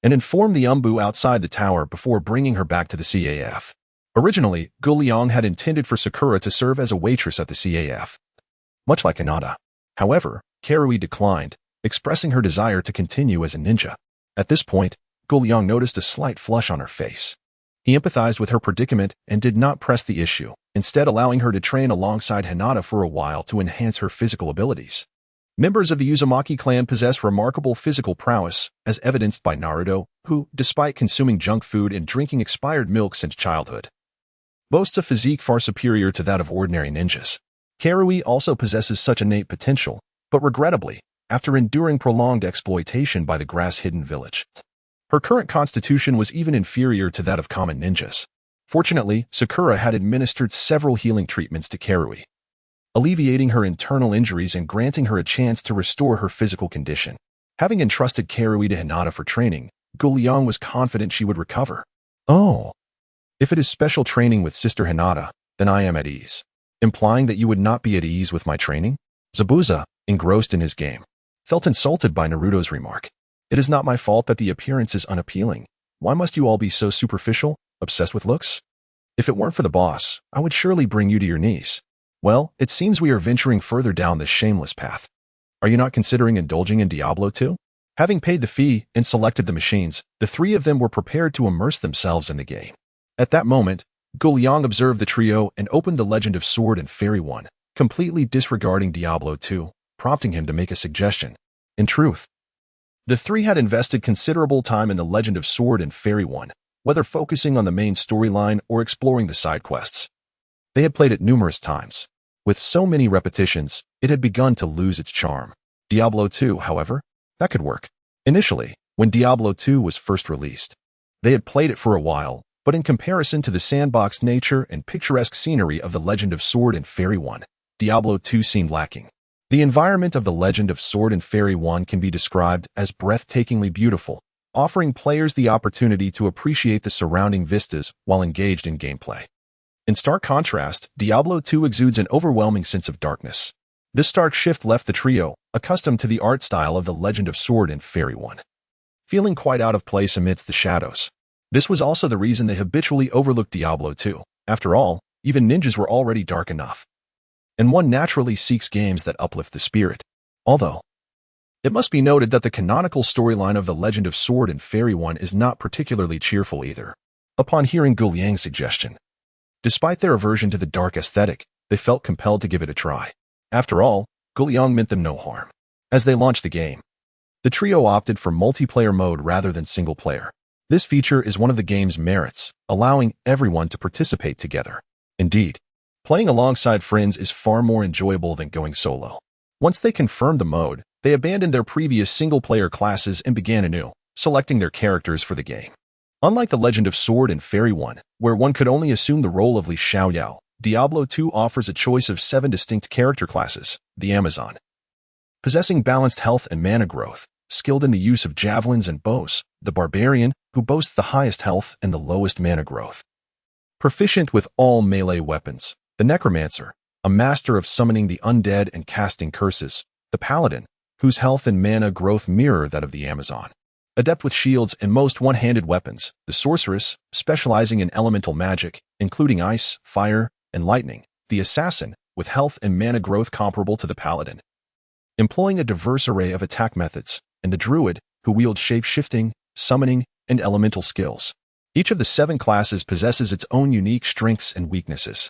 and informed the Umbu outside the tower before bringing her back to the CAF. Originally, Liang had intended for Sakura to serve as a waitress at the CAF, much like Hinata. However, Karui declined, expressing her desire to continue as a ninja. At this point, Liang noticed a slight flush on her face. He empathized with her predicament and did not press the issue, instead allowing her to train alongside Hinata for a while to enhance her physical abilities. Members of the Uzumaki clan possess remarkable physical prowess, as evidenced by Naruto, who, despite consuming junk food and drinking expired milk since childhood, boasts a physique far superior to that of ordinary ninjas. Karui also possesses such innate potential, but regrettably, after enduring prolonged exploitation by the grass-hidden village, her current constitution was even inferior to that of common ninjas. Fortunately, Sakura had administered several healing treatments to Karui, alleviating her internal injuries and granting her a chance to restore her physical condition. Having entrusted Karui to Hinata for training, Liang was confident she would recover. Oh, if it is special training with Sister Hinata, then I am at ease. Implying that you would not be at ease with my training? Zabuza, engrossed in his game, felt insulted by Naruto's remark. It is not my fault that the appearance is unappealing. Why must you all be so superficial, obsessed with looks? If it weren't for the boss, I would surely bring you to your knees. Well, it seems we are venturing further down this shameless path. Are you not considering indulging in Diablo 2? Having paid the fee and selected the machines, the three of them were prepared to immerse themselves in the game. At that moment, Liang observed the trio and opened the Legend of Sword and Fairy 1, completely disregarding Diablo 2, prompting him to make a suggestion. In truth, the three had invested considerable time in the Legend of Sword and Fairy 1, whether focusing on the main storyline or exploring the side quests. They had played it numerous times. With so many repetitions, it had begun to lose its charm. Diablo 2, however, that could work. Initially, when Diablo 2 was first released, they had played it for a while, but in comparison to the sandbox nature and picturesque scenery of the Legend of Sword and Fairy 1, Diablo 2 seemed lacking. The environment of the Legend of Sword and Fairy 1 can be described as breathtakingly beautiful, offering players the opportunity to appreciate the surrounding vistas while engaged in gameplay. In stark contrast, Diablo 2 exudes an overwhelming sense of darkness. This stark shift left the trio, accustomed to the art style of the Legend of Sword and Fairy 1, feeling quite out of place amidst the shadows. This was also the reason they habitually overlooked Diablo 2. After all, even ninjas were already dark enough, and one naturally seeks games that uplift the spirit. Although, it must be noted that the canonical storyline of the Legend of Sword and Fairy 1 is not particularly cheerful either. Upon hearing Liang's suggestion, despite their aversion to the dark aesthetic, they felt compelled to give it a try. After all, Liang meant them no harm. As they launched the game, The trio opted for multiplayer mode rather than single player. This feature is one of the game's merits, allowing everyone to participate together. Indeed, playing alongside friends is far more enjoyable than going solo. Once they confirmed the mode, they abandoned their previous single-player classes and began anew, selecting their characters for the game. Unlike the Legend of Sword and Fairy 1, where one could only assume the role of Li Xiaoyao, Diablo 2 offers a choice of 7 distinct character classes: the Amazon, possessing balanced health and mana growth, skilled in the use of javelins and bows; the Barbarian, who boasts the highest health and the lowest mana growth, proficient with all melee weapons; the Necromancer, a master of summoning the undead and casting curses; the Paladin, whose health and mana growth mirror that of the Amazon, adept with shields and most one-handed weapons; the Sorceress, specializing in elemental magic, including ice, fire, and lightning; the Assassin, with health and mana growth comparable to the Paladin, employing a diverse array of attack methods; and the Druid, who wields shape-shifting, summoning, and elemental skills. Each of the 7 classes possesses its own unique strengths and weaknesses.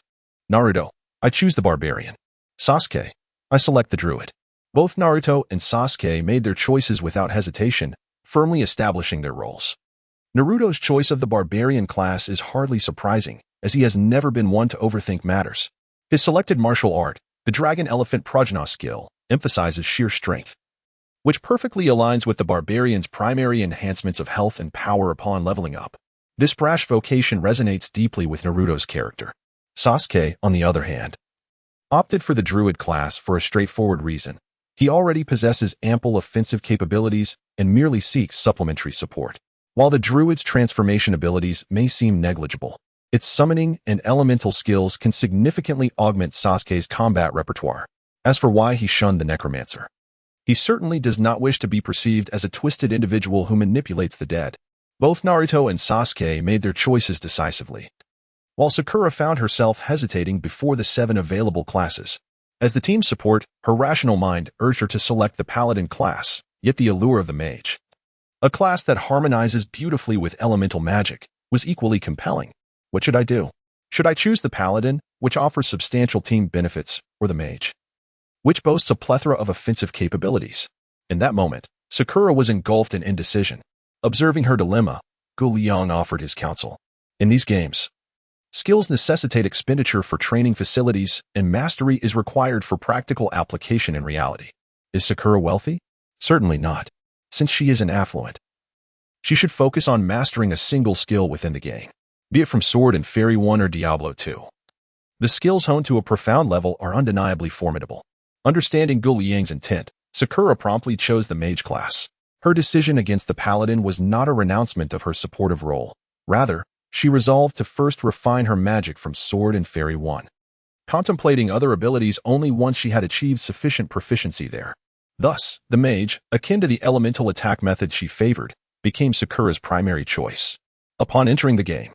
Naruto: I choose the Barbarian. Sasuke: I select the Druid. Both Naruto and Sasuke made their choices without hesitation, firmly establishing their roles. Naruto's choice of the Barbarian class is hardly surprising, as he has never been one to overthink matters. His selected martial art, the Dragon Elephant Prajna skill, emphasizes sheer strength, which perfectly aligns with the Barbarian's primary enhancements of health and power upon leveling up. This brash vocation resonates deeply with Naruto's character. Sasuke, on the other hand, opted for the Druid class for a straightforward reason. He already possesses ample offensive capabilities and merely seeks supplementary support. While the Druid's transformation abilities may seem negligible, its summoning and elemental skills can significantly augment Sasuke's combat repertoire. As for why he shunned the Necromancer, he certainly does not wish to be perceived as a twisted individual who manipulates the dead. Both Naruto and Sasuke made their choices decisively, while Sakura found herself hesitating before the 7 available classes. As the team's support, her rational mind urged her to select the Paladin class, yet the allure of the Mage, a class that harmonizes beautifully with elemental magic, was equally compelling. What should I do? Should I choose the Paladin, which offers substantial team benefits, or the Mage, which boasts a plethora of offensive capabilities? In that moment, Sakura was engulfed in indecision. Observing her dilemma, Liang offered his counsel. In these games, skills necessitate expenditure for training facilities, and mastery is required for practical application in reality. Is Sakura wealthy? Certainly not, since she isn't affluent. She should focus on mastering a single skill within the game, be it from Sword and Fairy 1 or Diablo 2. The skills honed to a profound level are undeniably formidable. Understanding Liang's intent, Sakura promptly chose the Mage class. Her decision against the Paladin was not a renouncement of her supportive role. Rather, she resolved to first refine her magic from Sword and Fairy 1, contemplating other abilities only once she had achieved sufficient proficiency there. Thus, the Mage, akin to the elemental attack method she favored, became Sakura's primary choice. Upon entering the game,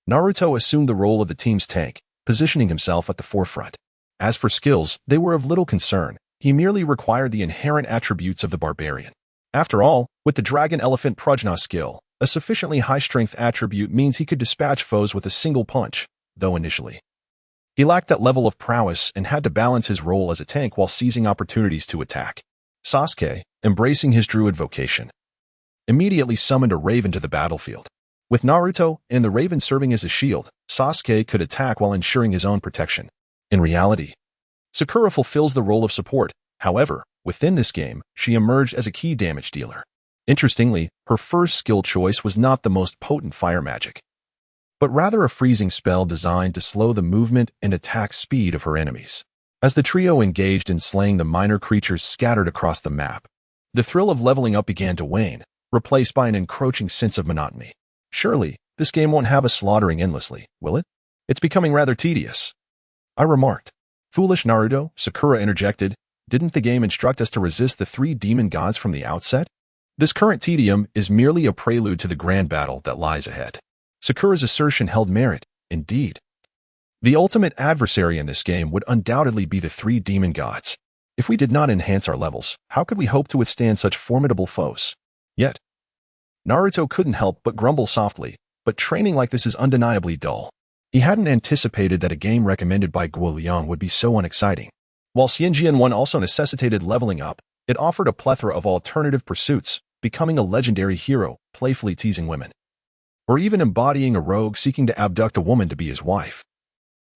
Naruto assumed the role of the team's tank, positioning himself at the forefront. As for skills, they were of little concern. He merely required the inherent attributes of the Barbarian. After all, with the Dragon Elephant Prajna skill, a sufficiently high-strength attribute means he could dispatch foes with a single punch, though initially he lacked that level of prowess and had to balance his role as a tank while seizing opportunities to attack. Sasuke, embracing his Druid vocation, immediately summoned a Raven to the battlefield. With Naruto and the Raven serving as a shield, Sasuke could attack while ensuring his own protection. In reality, Sakura fulfills the role of support. However, within this game, she emerged as a key damage dealer. Interestingly, her first skill choice was not the most potent fire magic, but rather a freezing spell designed to slow the movement and attack speed of her enemies. As the trio engaged in slaying the minor creatures scattered across the map, the thrill of leveling up began to wane, replaced by an encroaching sense of monotony. Surely, this game won't have us slaughtering endlessly, will it? It's becoming rather tedious, I remarked. Foolish Naruto, Sakura interjected. Didn't the game instruct us to resist the 3 demon gods from the outset? This current tedium is merely a prelude to the grand battle that lies ahead. Sakura's assertion held merit, indeed. The ultimate adversary in this game would undoubtedly be the 3 demon gods. If we did not enhance our levels, how could we hope to withstand such formidable foes? Yet, Naruto couldn't help but grumble softly, but training like this is undeniably dull. He hadn't anticipated that a game recommended by Liang would be so unexciting. While Xianjian 1 also necessitated leveling up, It offered a plethora of alternative pursuits, becoming a legendary hero, playfully teasing women, or even embodying a rogue seeking to abduct a woman to be his wife.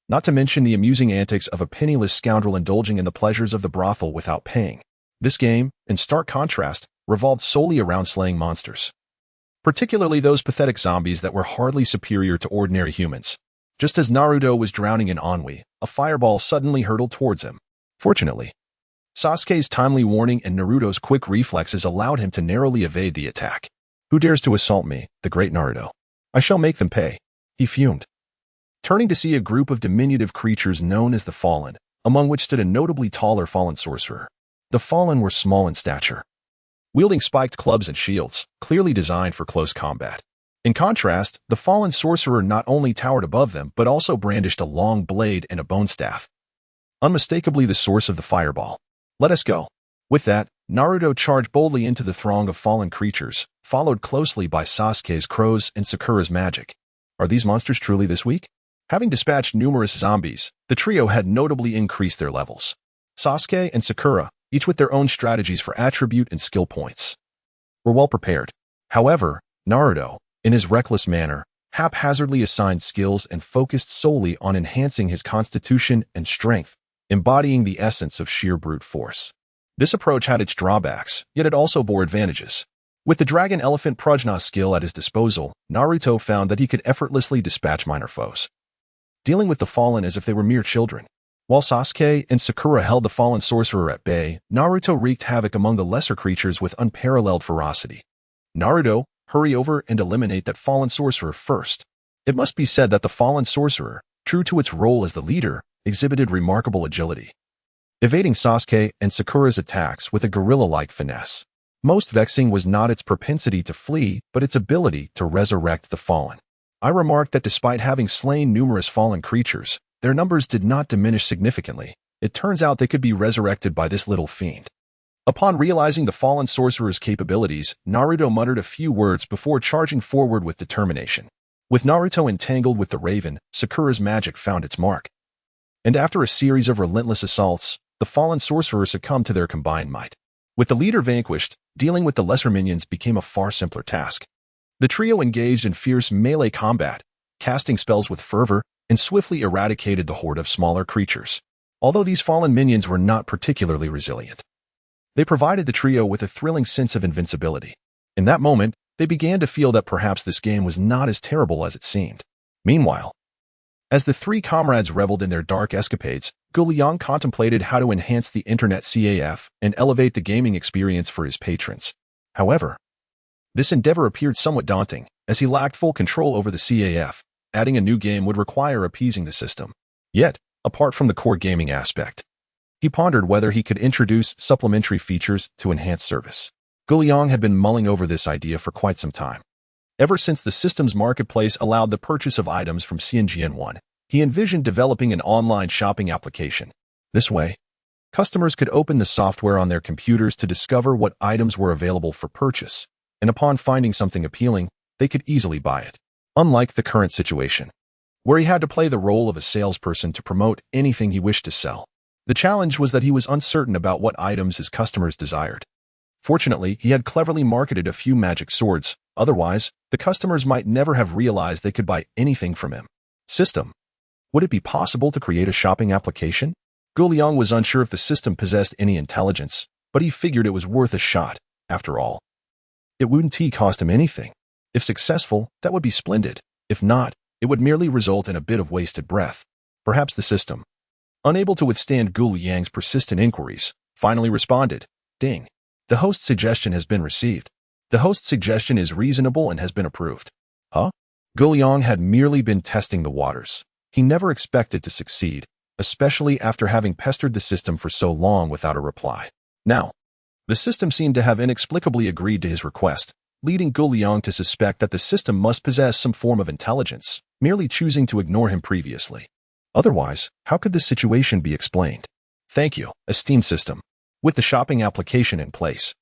Not to mention the amusing antics of a penniless scoundrel indulging in the pleasures of the brothel without paying. This game, in stark contrast, revolved solely around slaying monsters, particularly those pathetic zombies that were hardly superior to ordinary humans. Just as Naruto was drowning in ennui, a fireball suddenly hurtled towards him. Fortunately, Sasuke's timely warning and Naruto's quick reflexes allowed him to narrowly evade the attack. Who dares to assault me, the great Naruto? I shall make them pay. He fumed, turning to see a group of diminutive creatures known as the Fallen, among which stood a notably taller fallen sorcerer. The Fallen were small in stature, wielding spiked clubs and shields, clearly designed for close combat. In contrast, the fallen sorcerer not only towered above them but also brandished a long blade and a bone staff, unmistakably the source of the fireball. Let us go. With that, Naruto charged boldly into the throng of fallen creatures, followed closely by Sasuke's crows and Sakura's magic. Are these monsters truly this weak? Having dispatched numerous zombies, the trio had notably increased their levels. Sasuke and Sakura, each with their own strategies for attribute and skill points, were well prepared. However, Naruto, in his reckless manner, haphazardly assigned skills and focused solely on enhancing his constitution and strength, embodying the essence of sheer brute force. This approach had its drawbacks, yet it also bore advantages. With the Dragon Elephant Prajna skill at his disposal, Naruto found that he could effortlessly dispatch minor foes, dealing with the Fallen as if they were mere children. While Sasuke and Sakura held the fallen sorcerer at bay, Naruto wreaked havoc among the lesser creatures with unparalleled ferocity. Naruto, hurry over and eliminate that fallen sorcerer first. It must be said that the fallen sorcerer, true to its role as the leader, exhibited remarkable agility, evading Sasuke and Sakura's attacks with a gorilla-like finesse. Most vexing was not its propensity to flee, but its ability to resurrect the fallen. I remarked that despite having slain numerous fallen creatures, their numbers did not diminish significantly. It turns out they could be resurrected by this little fiend. Upon realizing the fallen sorcerer's capabilities, Naruto muttered a few words before charging forward with determination. With Naruto entangled with the Raven, Sakura's magic found its mark, and after a series of relentless assaults, the fallen sorcerer succumbed to their combined might. With the leader vanquished, dealing with the lesser minions became a far simpler task. The trio engaged in fierce melee combat, casting spells with fervor, and swiftly eradicated the horde of smaller creatures. Although these fallen minions were not particularly resilient, they provided the trio with a thrilling sense of invincibility. In that moment, they began to feel that perhaps this game was not as terrible as it seemed. Meanwhile, as the three comrades reveled in their dark escapades, Liang contemplated how to enhance the internet CAF and elevate the gaming experience for his patrons. However, this endeavor appeared somewhat daunting, as he lacked full control over the CAF. Adding a new game would require appeasing the system. Yet, apart from the core gaming aspect, he pondered whether he could introduce supplementary features to enhance service. Liang had been mulling over this idea for quite some time. Ever since the system's marketplace allowed the purchase of items from CNGN1, he envisioned developing an online shopping application. This way, customers could open the software on their computers to discover what items were available for purchase, and upon finding something appealing, they could easily buy it. Unlike the current situation, where he had to play the role of a salesperson to promote anything he wished to sell. The challenge was that he was uncertain about what items his customers desired. Fortunately, he had cleverly marketed a few magic swords. Otherwise, the customers might never have realized they could buy anything from him. System. Would it be possible to create a shopping application? Liang was unsure if the system possessed any intelligence, but he figured it was worth a shot. After all, it wouldn't cost him anything. If successful, that would be splendid. If not, it would merely result in a bit of wasted breath. Perhaps the system, unable to withstand Liang's persistent inquiries, finally responded. Ding. The host's suggestion has been received. The host's suggestion is reasonable and has been approved. Huh? Liang had merely been testing the waters. He never expected to succeed, especially after having pestered the system for so long without a reply. Now, the system seemed to have inexplicably agreed to his request, leading Liang to suspect that the system must possess some form of intelligence, merely choosing to ignore him previously. Otherwise, how could this situation be explained? Thank you, esteemed system. With the shopping application in place,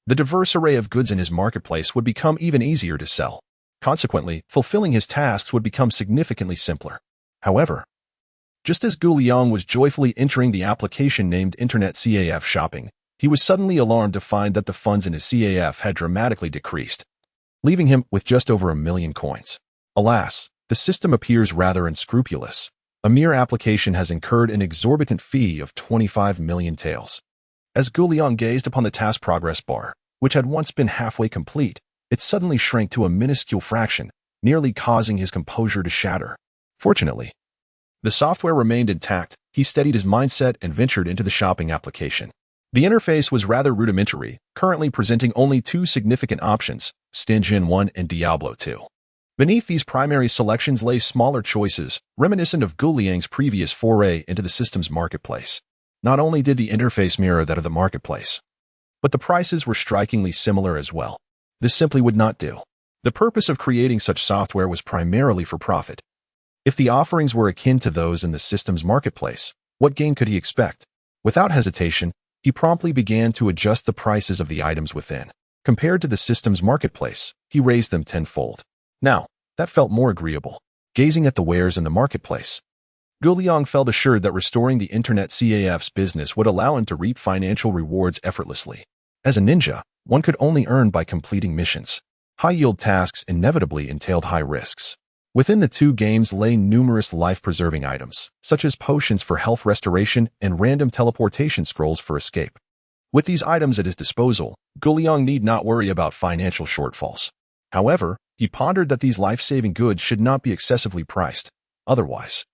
the diverse array of goods in his marketplace would become even easier to sell. Consequently, fulfilling his tasks would become significantly simpler. However, just as Liang was joyfully entering the application named Internet CAF Shopping, he was suddenly alarmed to find that the funds in his CAF had dramatically decreased, leaving him with just over 1 million coins. Alas, the system appears rather unscrupulous. A mere application has incurred an exorbitant fee of 25 million taels. As Liang gazed upon the task progress bar, which had once been halfway complete, it suddenly shrank to a minuscule fraction, nearly causing his composure to shatter. Fortunately, the software remained intact. He steadied his mindset and ventured into the shopping application. The interface was rather rudimentary, currently presenting only 2 significant options, Stinjin 1 and Diablo 2. Beneath these primary selections lay smaller choices, reminiscent of Liang's previous foray into the system's marketplace. Not only did the interface mirror that of the marketplace, but the prices were strikingly similar as well. This simply would not do. The purpose of creating such software was primarily for profit. If the offerings were akin to those in the system's marketplace, what gain could he expect? Without hesitation, he promptly began to adjust the prices of the items within. Compared to the system's marketplace, he raised them tenfold. Now, that felt more agreeable. Gazing at the wares in the marketplace, Liang felt assured that restoring the internet CAF's business would allow him to reap financial rewards effortlessly. As a ninja, one could only earn by completing missions. High-yield tasks inevitably entailed high risks. Within the 2 games lay numerous life-preserving items, such as potions for health restoration and random teleportation scrolls for escape. With these items at his disposal, Liang need not worry about financial shortfalls. However, he pondered that these life-saving goods should not be excessively priced. Otherwise,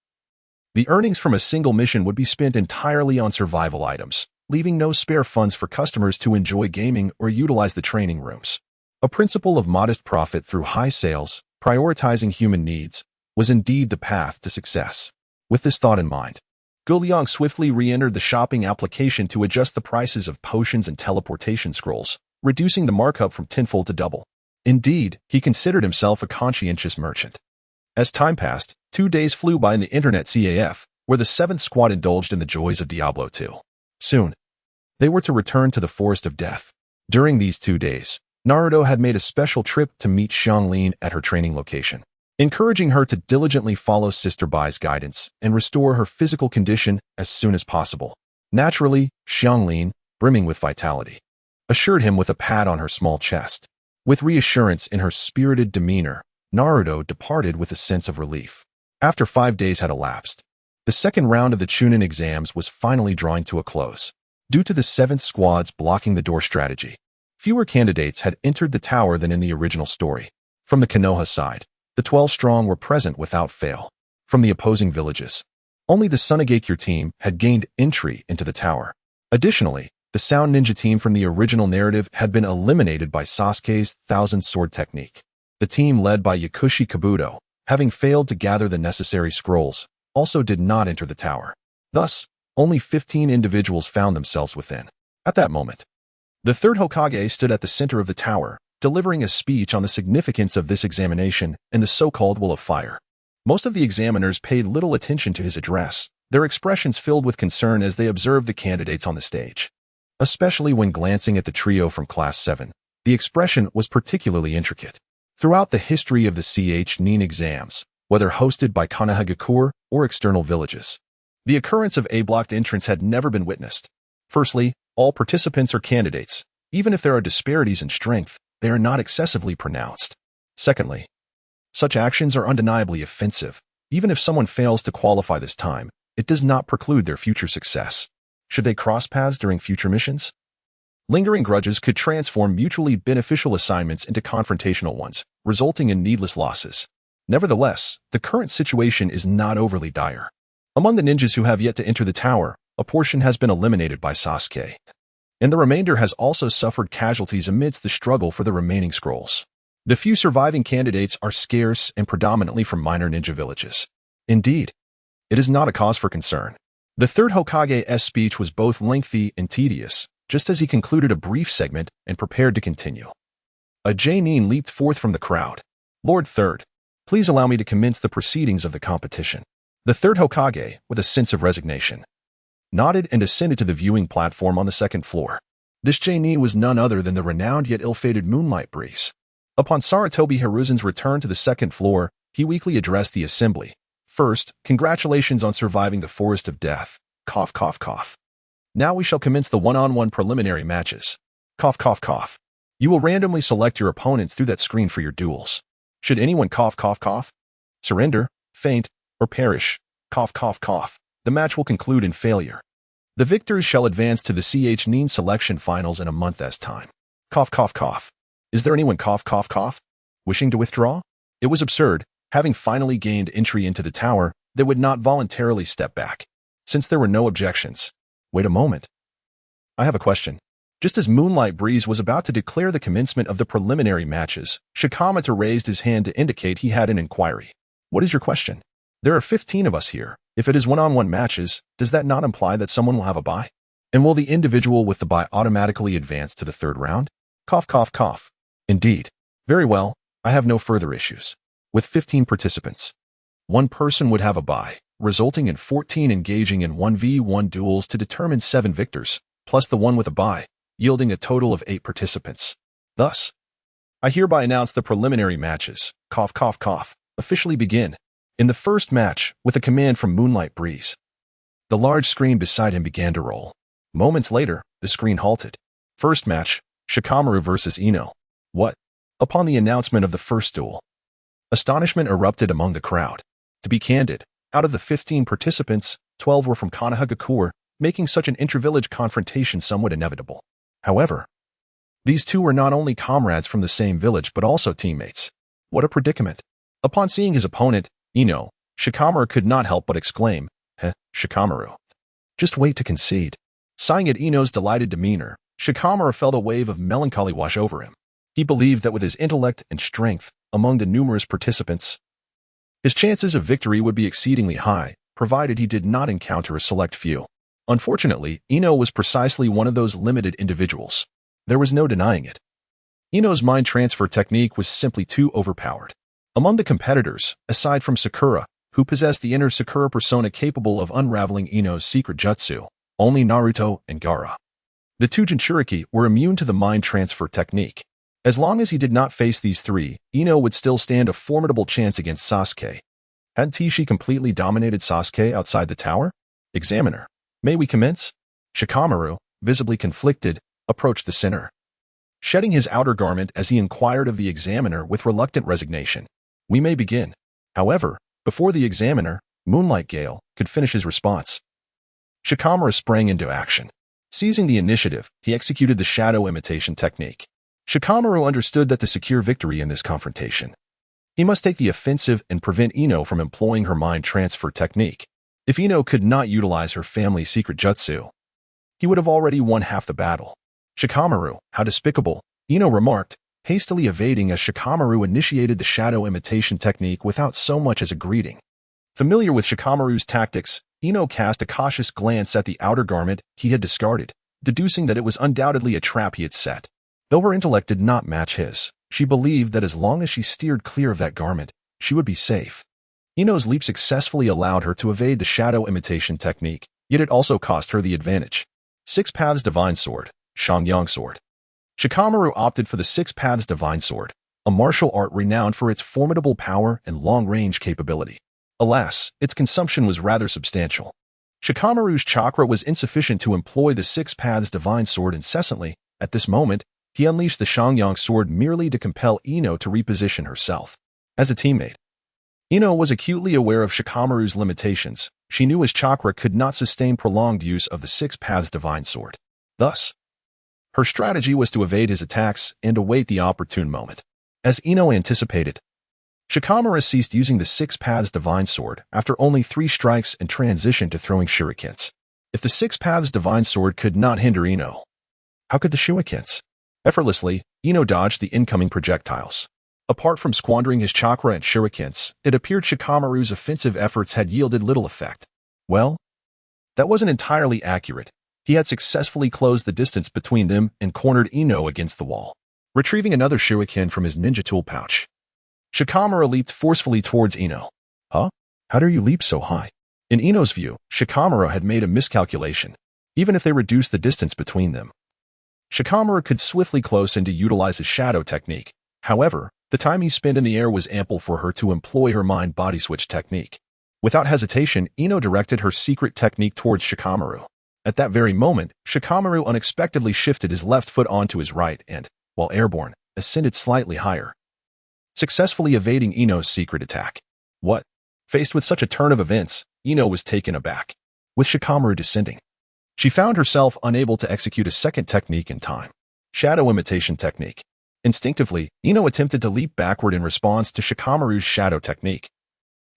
the earnings from a single mission would be spent entirely on survival items, leaving no spare funds for customers to enjoy gaming or utilize the training rooms. A principle of modest profit through high sales, prioritizing human needs, was indeed the path to success. With this thought in mind, Liang swiftly re-entered the shopping application to adjust the prices of potions and teleportation scrolls, reducing the markup from tenfold to double. Indeed, he considered himself a conscientious merchant. As time passed, 2 days flew by in the internet CAF, where the 7th squad indulged in the joys of Diablo 2. Soon, they were to return to the Forest of Death. During these 2 days, Naruto had made a special trip to meet Xianglin at her training location, encouraging her to diligently follow Sister Bai's guidance and restore her physical condition as soon as possible. Naturally, Xianglin, brimming with vitality, assured him with a pat on her small chest. With reassurance in her spirited demeanor, Naruto departed with a sense of relief. After 5 days had elapsed, the second round of the Chunin exams was finally drawing to a close. Due to the 7th squad's blocking the door strategy, fewer candidates had entered the tower than in the original story. From the Konoha side, the 12 strong were present without fail. From the opposing villages, only the Sunagakure team had gained entry into the tower. Additionally, the Sound Ninja team from the original narrative had been eliminated by Sasuke's Thousand Sword technique. The team led by Yakushi Kabuto, having failed to gather the necessary scrolls, also did not enter the tower. Thus, only 15 individuals found themselves within. At that moment, the 3rd Hokage stood at the center of the tower, delivering a speech on the significance of this examination and the so-called Will of Fire. Most of the examiners paid little attention to his address, their expressions filled with concern as they observed the candidates on the stage. Especially when glancing at the trio from Class 7, the expression was particularly intricate. Throughout the history of the CH-NIN exams, whether hosted by Konohagakure or external villages, the occurrence of A-blocked entrance had never been witnessed. Firstly, all participants are candidates. Even if there are disparities in strength, they are not excessively pronounced. Secondly, such actions are undeniably offensive. Even if someone fails to qualify this time, it does not preclude their future success. Should they cross paths during future missions? Lingering grudges could transform mutually beneficial assignments into confrontational ones, resulting in needless losses. Nevertheless, the current situation is not overly dire. Among the ninjas who have yet to enter the tower, a portion has been eliminated by Sasuke, and the remainder has also suffered casualties amidst the struggle for the remaining scrolls. The few surviving candidates are scarce and predominantly from minor ninja villages. Indeed, it is not a cause for concern. The 3rd Hokage's speech was both lengthy and tedious, just as he concluded a brief segment and prepared to continue. A Jainin leaped forth from the crowd. Lord 3rd, please allow me to commence the proceedings of the competition. The 3rd Hokage, with a sense of resignation, nodded and ascended to the viewing platform on the 2nd floor. This Jainin was none other than the renowned yet ill-fated Moonlight Breeze. Upon Sarutobi Hiruzen's return to the 2nd floor, he weakly addressed the assembly. First, congratulations on surviving the Forest of Death. Cough, cough, cough. Now we shall commence the one-on-one preliminary matches. Cough, cough, cough. You will randomly select your opponents through that screen for your duels. Should anyone cough, cough, cough, surrender, faint, or perish, cough, cough, cough, the match will conclude in failure. The victors shall advance to the CH9 selection finals in a month's time. Cough, cough, cough. Is there anyone cough, cough, cough, wishing to withdraw? It was absurd, having finally gained entry into the tower, they would not voluntarily step back. Since there were no objections. Wait a moment. I have a question. Just as Moonlight Breeze was about to declare the commencement of the preliminary matches, Shikamaru raised his hand to indicate he had an inquiry. What is your question? There are 15 of us here. If it is one-on-one matches, does that not imply that someone will have a bye? And will the individual with the bye automatically advance to the third round? Cough, cough, cough. Indeed. Very well, I have no further issues. With 15 participants, one person would have a bye, resulting in 14 engaging in 1v1 duels to determine 7 victors, plus the one with a bye, yielding a total of 8 participants. Thus, I hereby announce the preliminary matches, cough, cough, cough, officially begin. In the first match, with a command from Moonlight Breeze, the large screen beside him began to roll. Moments later, the screen halted. First match, Shikamaru versus Ino. What? Upon the announcement of the first duel, astonishment erupted among the crowd. To be candid, out of the 15 participants, 12 were from Konohagakure, making such an intra-village confrontation somewhat inevitable. However, these two were not only comrades from the same village but also teammates. What a predicament. Upon seeing his opponent, Ino, Shikamaru could not help but exclaim, "Heh, Shikamaru. Just wait to concede." Sighing at Ino's delighted demeanor, Shikamaru felt a wave of melancholy wash over him. He believed that with his intellect and strength, among the numerous participants, his chances of victory would be exceedingly high, provided he did not encounter a select few. Unfortunately, Ino was precisely one of those limited individuals. There was no denying it. Ino's mind transfer technique was simply too overpowered. Among the competitors, aside from Sakura, who possessed the inner Sakura persona capable of unraveling Ino's secret jutsu, only Naruto and Gaara, the two Jinchuriki, were immune to the mind transfer technique. As long as he did not face these three, Ino would still stand a formidable chance against Sasuke. Had Tishi completely dominated Sasuke outside the tower? Examiner. May we commence? Shikamaru, visibly conflicted, approached the center, shedding his outer garment as he inquired of the examiner with reluctant resignation. We may begin. However, before the examiner, Moonlight Gale, could finish his response, Shikamaru sprang into action. Seizing the initiative, he executed the shadow imitation technique. Shikamaru understood that to secure victory in this confrontation, he must take the offensive and prevent Ino from employing her mind transfer technique. If Ino could not utilize her family's secret jutsu, he would have already won half the battle. Shikamaru, how despicable, Ino remarked, hastily evading as Shikamaru initiated the shadow imitation technique without so much as a greeting. Familiar with Shikamaru's tactics, Ino cast a cautious glance at the outer garment he had discarded, deducing that it was undoubtedly a trap he had set. Though her intellect did not match his, she believed that as long as she steered clear of that garment, she would be safe. Ino's leap successfully allowed her to evade the shadow imitation technique, yet it also cost her the advantage. Six Paths Divine Sword, Sharingan Sword. Shikamaru opted for the Six Paths Divine Sword, a martial art renowned for its formidable power and long-range capability. Alas, its consumption was rather substantial. Shikamaru's chakra was insufficient to employ the Six Paths Divine Sword incessantly. At this moment, he unleashed the Sharingan Sword merely to compel Ino to reposition herself. As a teammate, Ino was acutely aware of Shikamaru's limitations. She knew his chakra could not sustain prolonged use of the Six Paths Divine Sword. Thus, her strategy was to evade his attacks and await the opportune moment. As Ino anticipated, Shikamaru ceased using the Six Paths Divine Sword after only 3 strikes and transitioned to throwing shurikens. If the Six Paths Divine Sword could not hinder Ino, how could the shurikens? Effortlessly, Ino dodged the incoming projectiles. Apart from squandering his chakra and shurikens, it appeared Shikamaru's offensive efforts had yielded little effect. Well, that wasn't entirely accurate. He had successfully closed the distance between them and cornered Ino against the wall. Retrieving another shuriken from his ninja tool pouch, Shikamaru leaped forcefully towards Ino. Huh? How do you leap so high? In Ino's view, Shikamaru had made a miscalculation. Even if they reduced the distance between them, Shikamaru could swiftly close and to utilize his shadow technique. However, the time he spent in the air was ample for her to employ her mind-body switch technique. Without hesitation, Ino directed her secret technique towards Shikamaru. At that very moment, Shikamaru unexpectedly shifted his left foot onto his right and, while airborne, ascended slightly higher, successfully evading Ino's secret attack. What? Faced with such a turn of events, Ino was taken aback. With Shikamaru descending, she found herself unable to execute a second technique in time. Shadow imitation technique. Instinctively, Ino attempted to leap backward in response to Shikamaru's shadow technique,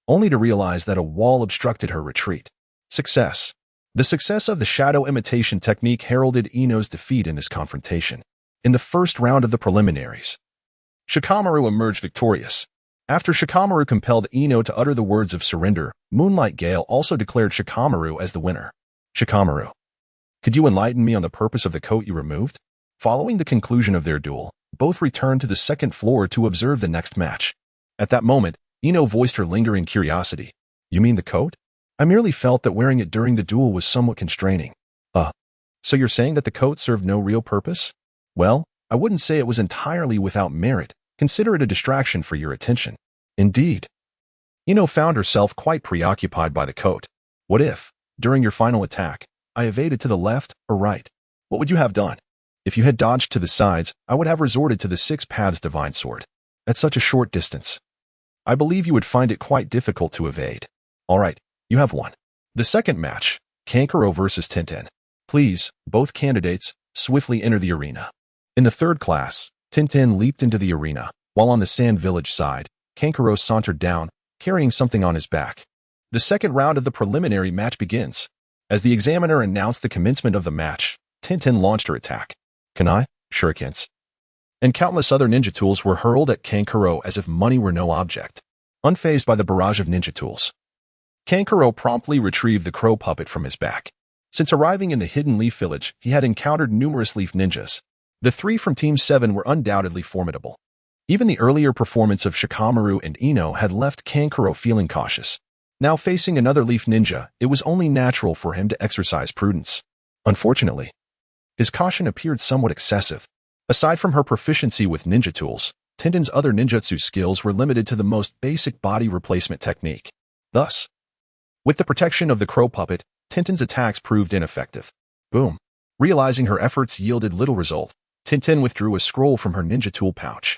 only to realize that a wall obstructed her retreat. Success. The success of the shadow imitation technique heralded Ino's defeat in this confrontation. In the first round of the preliminaries, Shikamaru emerged victorious. After Shikamaru compelled Ino to utter the words of surrender, Moonlight Gale also declared Shikamaru as the winner. Shikamaru, could you enlighten me on the purpose of the coat you removed? Following the conclusion of their duel, both returned to the second floor to observe the next match. At that moment, Ino voiced her lingering curiosity. You mean the coat? I merely felt that wearing it during the duel was somewhat constraining. So you're saying that the coat served no real purpose? Well, I wouldn't say it was entirely without merit. Consider it a distraction for your attention. Indeed. Ino found herself quite preoccupied by the coat. What if, during your final attack, I evaded to the left or right? What would you have done? If you had dodged to the sides, I would have resorted to the Six Paths Divine Sword. At such a short distance, I believe you would find it quite difficult to evade. All right, you have won. The second match, Kankuro versus Tintin. Please, both candidates, swiftly enter the arena. In the third class, Tintin leaped into the arena, while on the Sand Village side, Kankuro sauntered down, carrying something on his back. The second round of the preliminary match begins. As the examiner announced the commencement of the match, Tintin launched her attack. Kunai, shurikens, and countless other ninja tools were hurled at Kankuro as if money were no object. Unfazed by the barrage of ninja tools, Kankuro promptly retrieved the crow puppet from his back. Since arriving in the Hidden Leaf Village, he had encountered numerous leaf ninjas. The three from Team 7 were undoubtedly formidable. Even the earlier performance of Shikamaru and Ino had left Kankuro feeling cautious. Now facing another leaf ninja, it was only natural for him to exercise prudence. Unfortunately, his caution appeared somewhat excessive. Aside from her proficiency with ninja tools, Tintin's other ninjutsu skills were limited to the most basic body replacement technique. Thus, with the protection of the crow puppet, Tintin's attacks proved ineffective. Boom. Realizing her efforts yielded little result, Tintin withdrew a scroll from her ninja tool pouch.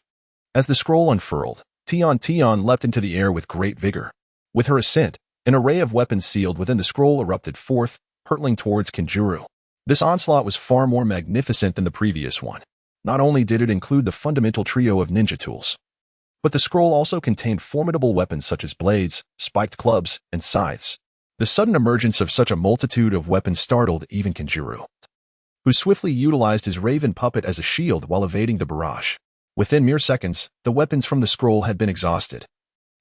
As the scroll unfurled, Tian leapt into the air with great vigor. With her ascent, an array of weapons sealed within the scroll erupted forth, hurtling towards Kinjuru. This onslaught was far more magnificent than the previous one. Not only did it include the fundamental trio of ninja tools, but the scroll also contained formidable weapons such as blades, spiked clubs, and scythes. The sudden emergence of such a multitude of weapons startled even Kinjuru, who swiftly utilized his raven puppet as a shield while evading the barrage. Within mere seconds, the weapons from the scroll had been exhausted,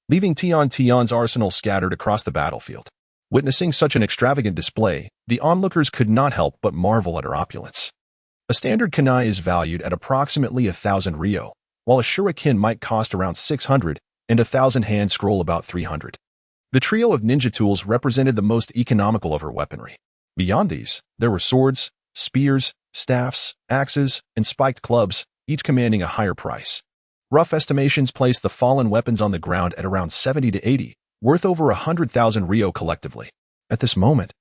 leaving Tian's arsenal scattered across the battlefield. Witnessing such an extravagant display, the onlookers could not help but marvel at her opulence. A standard kunai is valued at approximately 1,000 ryo, while a shuriken might cost around 600 and a 1,000-hand scroll about 300. The trio of ninja tools represented the most economical of her weaponry. Beyond these, there were swords, spears, staffs, axes, and spiked clubs, each commanding a higher price. Rough estimations placed the fallen weapons on the ground at around 70 to 80, worth over 100,000 ryo collectively. At this moment,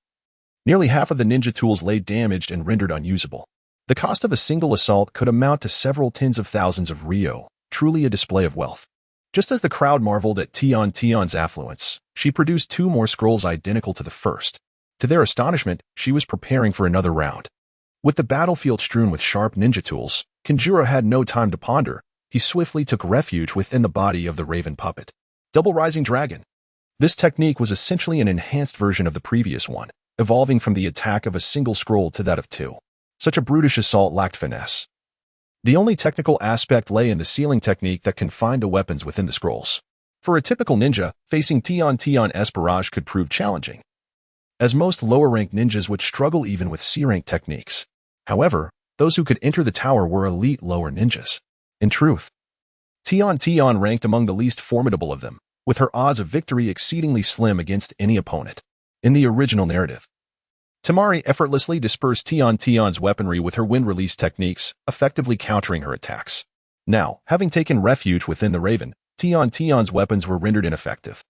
nearly half of the ninja tools lay damaged and rendered unusable. The cost of a single assault could amount to several tens of thousands of ryo, truly a display of wealth. Just as the crowd marveled at Tian's affluence, she produced 2 more scrolls identical to the first. To their astonishment, she was preparing for another round. With the battlefield strewn with sharp ninja tools, Kinjuro had no time to ponder. He swiftly took refuge within the body of the raven puppet. Double Rising Dragon. This technique was essentially an enhanced version of the previous one, evolving from the attack of a single scroll to that of 2. Such a brutish assault lacked finesse. The only technical aspect lay in the sealing technique that confined the weapons within the scrolls. For a typical ninja, facing Tian's barrage could prove challenging, as most lower-ranked ninjas would struggle even with C-rank techniques. However, those who could enter the tower were elite lower ninjas. In truth, Tian ranked among the least formidable of them, with her odds of victory exceedingly slim against any opponent. In the original narrative, Temari effortlessly dispersed Tian's weaponry with her wind release techniques, effectively countering her attacks. Now, having taken refuge within the Raven, Tian's weapons were rendered ineffective.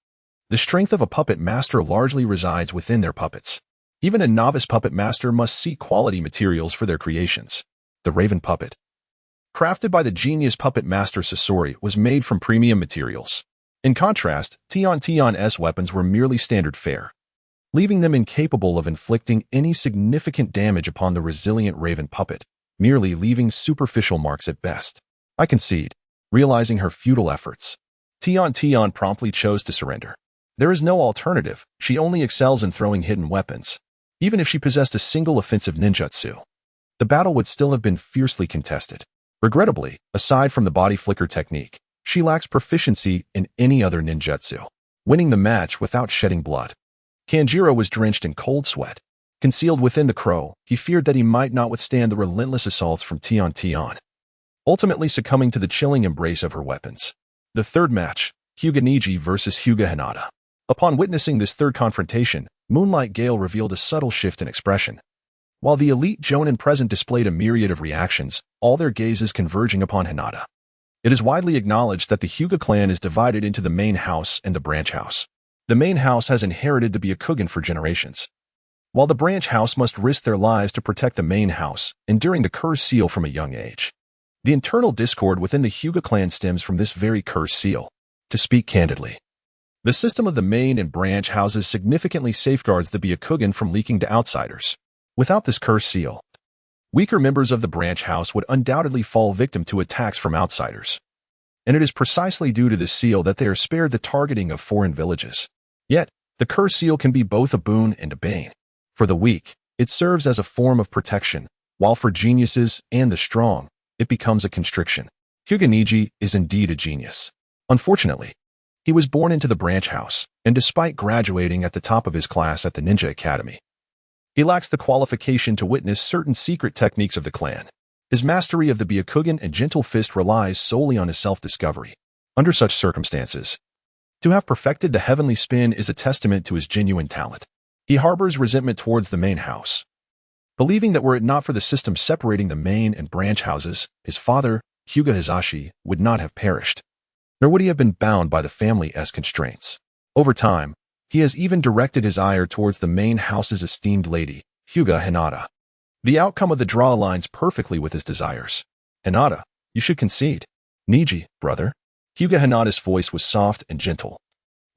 The strength of a puppet master largely resides within their puppets. Even a novice puppet master must seek quality materials for their creations. The Raven Puppet. Crafted by the genius puppet master Sasori, was made from premium materials. In contrast, Tion's weapons were merely standard fare, leaving them incapable of inflicting any significant damage upon the resilient Raven Puppet, merely leaving superficial marks at best. I concede. Realizing her futile efforts, Tion promptly chose to surrender. There is no alternative. She only excels in throwing hidden weapons. Even if she possessed a single offensive ninjutsu, the battle would still have been fiercely contested. Regrettably, aside from the body flicker technique, she lacks proficiency in any other ninjutsu, winning the match without shedding blood. Kanjiro was drenched in cold sweat. Concealed within the crow, he feared that he might not withstand the relentless assaults from Tion, ultimately succumbing to the chilling embrace of her weapons. The third match, Hyuga Neji versus Hyuga Hinata. Upon witnessing this third confrontation, Moonlight Gale revealed a subtle shift in expression. While the elite jonin present displayed a myriad of reactions, all their gazes converging upon Hinata. It is widely acknowledged that the Hyuga clan is divided into the main house and the branch house. The main house has inherited the Byakugan for generations, while the branch house must risk their lives to protect the main house, enduring the cursed seal from a young age. The internal discord within the Hyuga clan stems from this very cursed seal. To speak candidly, the system of the main and branch houses significantly safeguards the Byakugan from leaking to outsiders. Without this cursed seal, weaker members of the branch house would undoubtedly fall victim to attacks from outsiders. And it is precisely due to this seal that they are spared the targeting of foreign villages. Yet, the cursed seal can be both a boon and a bane. For the weak, it serves as a form of protection, while for geniuses and the strong, it becomes a constriction. Hyuga Neji is indeed a genius. Unfortunately, he was born into the branch house, and despite graduating at the top of his class at the Ninja Academy, he lacks the qualification to witness certain secret techniques of the clan. His mastery of the Byakugan and Gentle Fist relies solely on his self-discovery. Under such circumstances, to have perfected the heavenly spin is a testament to his genuine talent. He harbors resentment towards the main house, believing that were it not for the system separating the main and branch houses, his father, Hyuga Hisashi, would not have perished, nor would he have been bound by the family's constraints. Over time, he has even directed his ire towards the main house's esteemed lady, Hyuga Hinata. The outcome of the draw aligns perfectly with his desires. Hinata, you should concede. Neji, brother. Hyuga Hinata's voice was soft and gentle.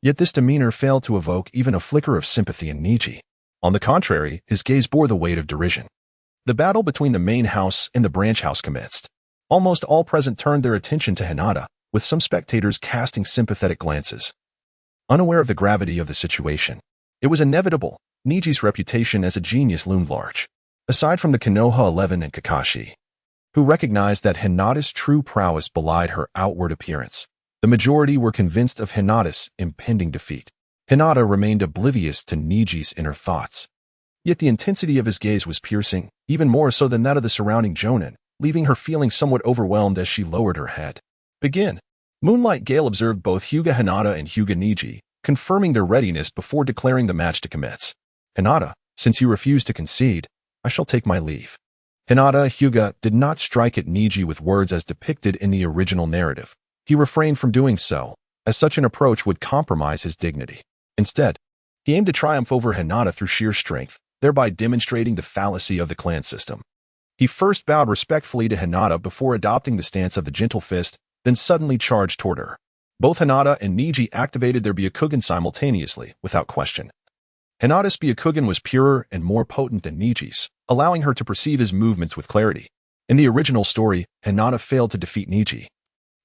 Yet this demeanor failed to evoke even a flicker of sympathy in Neji. On the contrary, his gaze bore the weight of derision. The battle between the main house and the branch house commenced. Almost all present turned their attention to Hinata, with some spectators casting sympathetic glances. Unaware of the gravity of the situation, it was inevitable. Neji's reputation as a genius loomed large. Aside from the Konoha 11 and Kakashi, who recognized that Hinata's true prowess belied her outward appearance, the majority were convinced of Hinata's impending defeat. Hinata remained oblivious to Neji's inner thoughts. Yet the intensity of his gaze was piercing, even more so than that of the surrounding jonin, leaving her feeling somewhat overwhelmed as she lowered her head. Begin. Moonlight Gale observed both Hyuga Hinata and Hyuga Neji, confirming their readiness before declaring the match to commence. Hinata, since you refuse to concede, I shall take my leave. Hinata Hyuga did not strike at Neji with words as depicted in the original narrative. He refrained from doing so, as such an approach would compromise his dignity. Instead, he aimed to triumph over Hinata through sheer strength, thereby demonstrating the fallacy of the clan system. He first bowed respectfully to Hinata before adopting the stance of the Gentle Fist, then suddenly charged toward her. Both Hinata and Neji activated their Byakugan simultaneously, without question. Hinata's Byakugan was purer and more potent than Neji's, allowing her to perceive his movements with clarity. In the original story, Hinata failed to defeat Neji,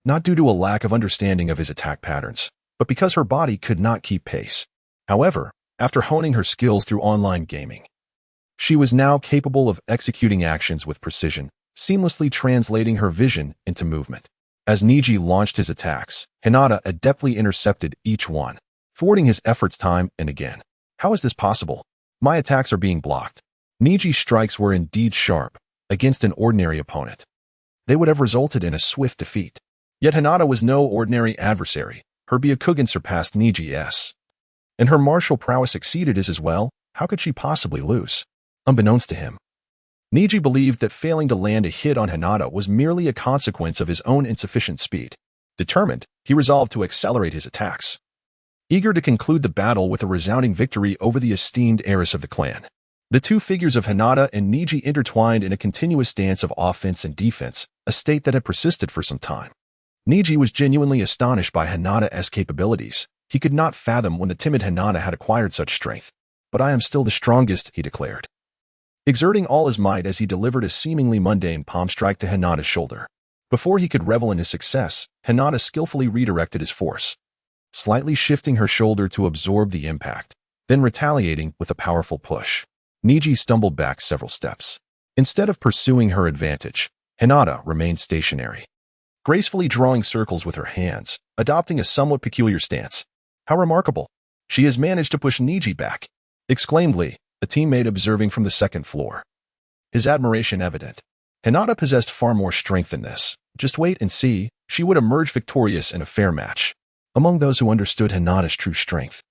not due to a lack of understanding of his attack patterns, but because her body could not keep pace. However, after honing her skills through online gaming, she was now capable of executing actions with precision, seamlessly translating her vision into movement. As Neji launched his attacks, Hinata adeptly intercepted each one, thwarting his efforts time and again. How is this possible? My attacks are being blocked. Neji's strikes were indeed sharp. Against an ordinary opponent, they would have resulted in a swift defeat. Yet Hinata was no ordinary adversary. Her Byakugan surpassed Neji's, and her martial prowess exceeded his as well. How could she possibly lose? Unbeknownst to him, Neji believed that failing to land a hit on Hinata was merely a consequence of his own insufficient speed. Determined, he resolved to accelerate his attacks, eager to conclude the battle with a resounding victory over the esteemed heiress of the clan. The two figures of Hinata and Niji intertwined in a continuous dance of offense and defense, a state that had persisted for some time. Niji was genuinely astonished by Hinata's capabilities. He could not fathom when the timid Hinata had acquired such strength. "But I am still the strongest," he declared, exerting all his might as he delivered a seemingly mundane palm strike to Hinata's shoulder. Before he could revel in his success, Hinata skillfully redirected his force, slightly shifting her shoulder to absorb the impact, then retaliating with a powerful push. Niji stumbled back several steps. Instead of pursuing her advantage, Hinata remained stationary, gracefully drawing circles with her hands, adopting a somewhat peculiar stance. "How remarkable! She has managed to push Niji back," exclaimed Lee, a teammate observing from the second floor, his admiration evident. Hinata possessed far more strength than this. Just wait and see, she would emerge victorious in a fair match. Among those who understood Hinata's true strength,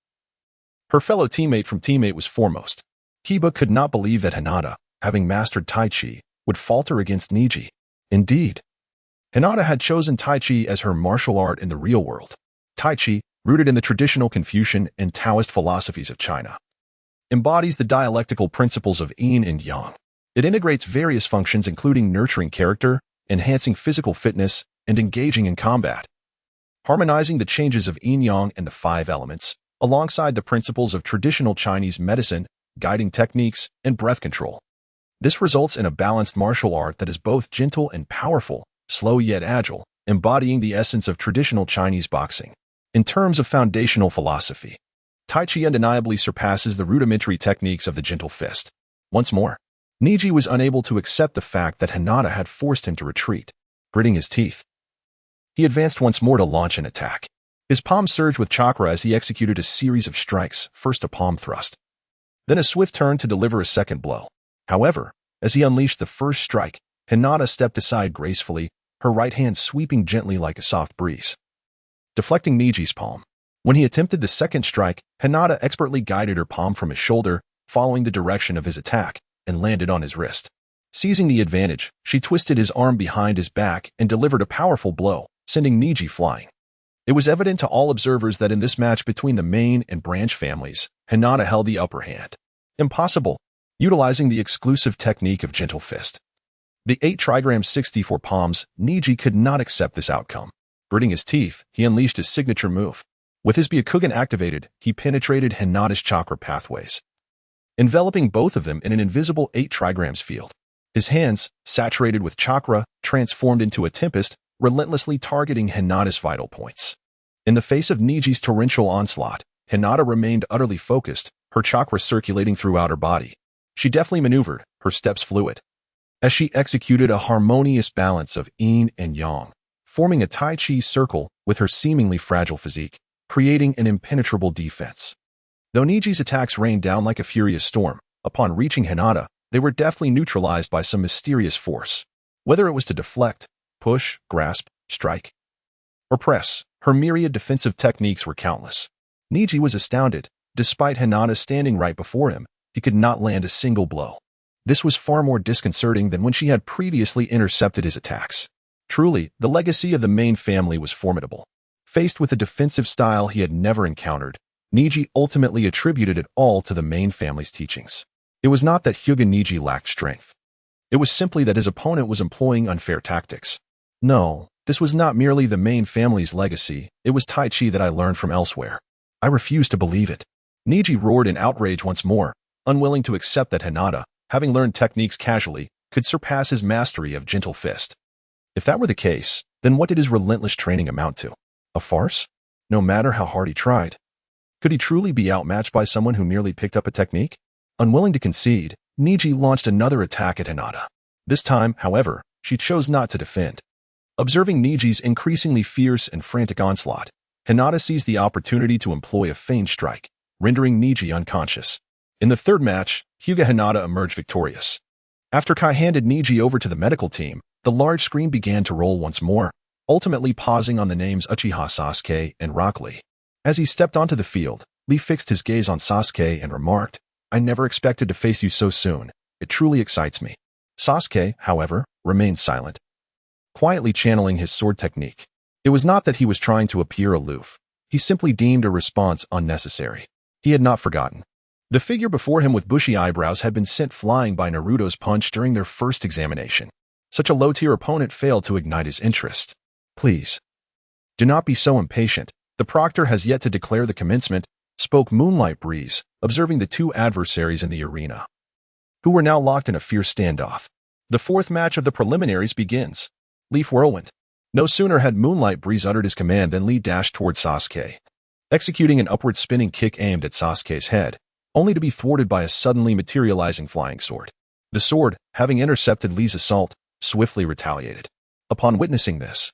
her fellow teammate was foremost. Kiba could not believe that Hinata, having mastered Tai Chi, would falter against Niji. Indeed, Hinata had chosen Tai Chi as her martial art in the real world. Tai Chi, rooted in the traditional Confucian and Taoist philosophies of China, embodies the dialectical principles of yin and yang. It integrates various functions including nurturing character, enhancing physical fitness, and engaging in combat, harmonizing the changes of yin-yang and the five elements, alongside the principles of traditional Chinese medicine, guiding techniques, and breath control. This results in a balanced martial art that is both gentle and powerful, slow yet agile, embodying the essence of traditional Chinese boxing. In terms of foundational philosophy, Tai Chi undeniably surpasses the rudimentary techniques of the gentle fist. Once more, Niji was unable to accept the fact that Hinata had forced him to retreat. Gritting his teeth, he advanced once more to launch an attack. His palm surged with chakra as he executed a series of strikes, first a palm thrust, then a swift turn to deliver a second blow. However, as he unleashed the first strike, Hinata stepped aside gracefully, her right hand sweeping gently like a soft breeze, deflecting Niji's palm. When he attempted the second strike, Hinata expertly guided her palm from his shoulder, following the direction of his attack, and landed on his wrist. Seizing the advantage, she twisted his arm behind his back and delivered a powerful blow, sending Niji flying. It was evident to all observers that in this match between the main and branch families, Hinata held the upper hand. Impossible, utilizing the exclusive technique of gentle fist. The 8 trigrams 64 palms, Niji could not accept this outcome. Gritting his teeth, he unleashed his signature move. With his Byakugan activated, he penetrated Hinata's chakra pathways, enveloping both of them in an invisible 8 trigrams field. His hands, saturated with chakra, transformed into a tempest, relentlessly targeting Hinata's vital points. In the face of Niji's torrential onslaught, Hinata remained utterly focused, her chakra circulating throughout her body. She deftly maneuvered, her steps fluid, as she executed a harmonious balance of yin and yang, forming a Tai Chi circle with her seemingly fragile physique, creating an impenetrable defense. Though Niji's attacks rained down like a furious storm, upon reaching Hinata, they were deftly neutralized by some mysterious force. Whether it was to deflect, push, grasp, strike, or press, her myriad defensive techniques were countless. Niji was astounded. Despite Hinata standing right before him, he could not land a single blow. This was far more disconcerting than when she had previously intercepted his attacks. Truly, the legacy of the main family was formidable. Faced with a defensive style he had never encountered, Niji ultimately attributed it all to the main family's teachings. It was not that Hyuga Niji lacked strength. It was simply that his opponent was employing unfair tactics. No, this was not merely the main family's legacy, it was Tai Chi that I learned from elsewhere. I refused to believe it. Niji roared in outrage once more, unwilling to accept that Hinata, having learned techniques casually, could surpass his mastery of gentle fist. If that were the case, then what did his relentless training amount to? A farce? No matter how hard he tried. Could he truly be outmatched by someone who merely picked up a technique? Unwilling to concede, Niji launched another attack at Hinata. This time, however, she chose not to defend. Observing Niji's increasingly fierce and frantic onslaught, Hinata seized the opportunity to employ a feigned strike, rendering Niji unconscious. In the third match, Hyuga Hinata emerged victorious. After Kai handed Niji over to the medical team, the large screen began to roll once more, ultimately pausing on the names Uchiha Sasuke and Rock Lee. As he stepped onto the field, Lee fixed his gaze on Sasuke and remarked, "I never expected to face you so soon. It truly excites me." Sasuke, however, remained silent, quietly channeling his sword technique. It was not that he was trying to appear aloof. He simply deemed a response unnecessary. He had not forgotten. The figure before him with bushy eyebrows had been sent flying by Naruto's punch during their first examination. Such a low-tier opponent failed to ignite his interest. Please, do not be so impatient. The proctor has yet to declare the commencement, spoke Moonlight Breeze, observing the two adversaries in the arena, who were now locked in a fierce standoff. The fourth match of the preliminaries begins. Leaf Whirlwind. No sooner had Moonlight Breeze uttered his command than Lee dashed towards Sasuke, executing an upward spinning kick aimed at Sasuke's head, only to be thwarted by a suddenly materializing flying sword. The sword, having intercepted Lee's assault, swiftly retaliated. Upon witnessing this,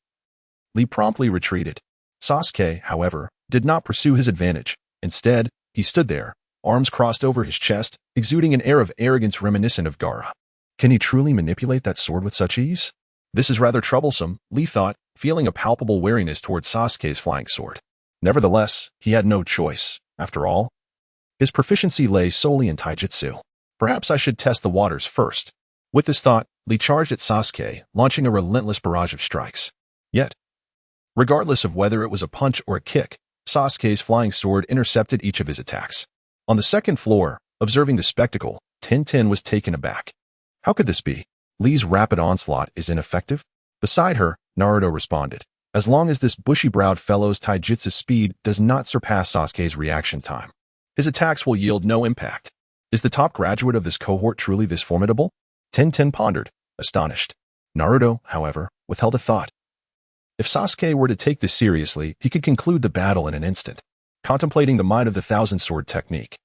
Lee promptly retreated. Sasuke, however, did not pursue his advantage. Instead, he stood there, arms crossed over his chest, exuding an air of arrogance reminiscent of Gaara. Can he truly manipulate that sword with such ease? This is rather troublesome, Lee thought, feeling a palpable wariness towards Sasuke's flying sword. Nevertheless, he had no choice. After all, his proficiency lay solely in taijutsu. Perhaps I should test the waters first. With this thought, Lee charged at Sasuke, launching a relentless barrage of strikes. Yet, regardless of whether it was a punch or a kick, Sasuke's flying sword intercepted each of his attacks. On the second floor, observing the spectacle, Tintin was taken aback. How could this be? Lee's rapid onslaught is ineffective? Beside her, Naruto responded. As long as this bushy-browed fellow's taijutsu speed does not surpass Sasuke's reaction time, his attacks will yield no impact. Is the top graduate of this cohort truly this formidable? Tintin pondered, astonished. Naruto, however, withheld a thought. If Sasuke were to take this seriously, he could conclude the battle in an instant, contemplating the might of the thousand sword technique.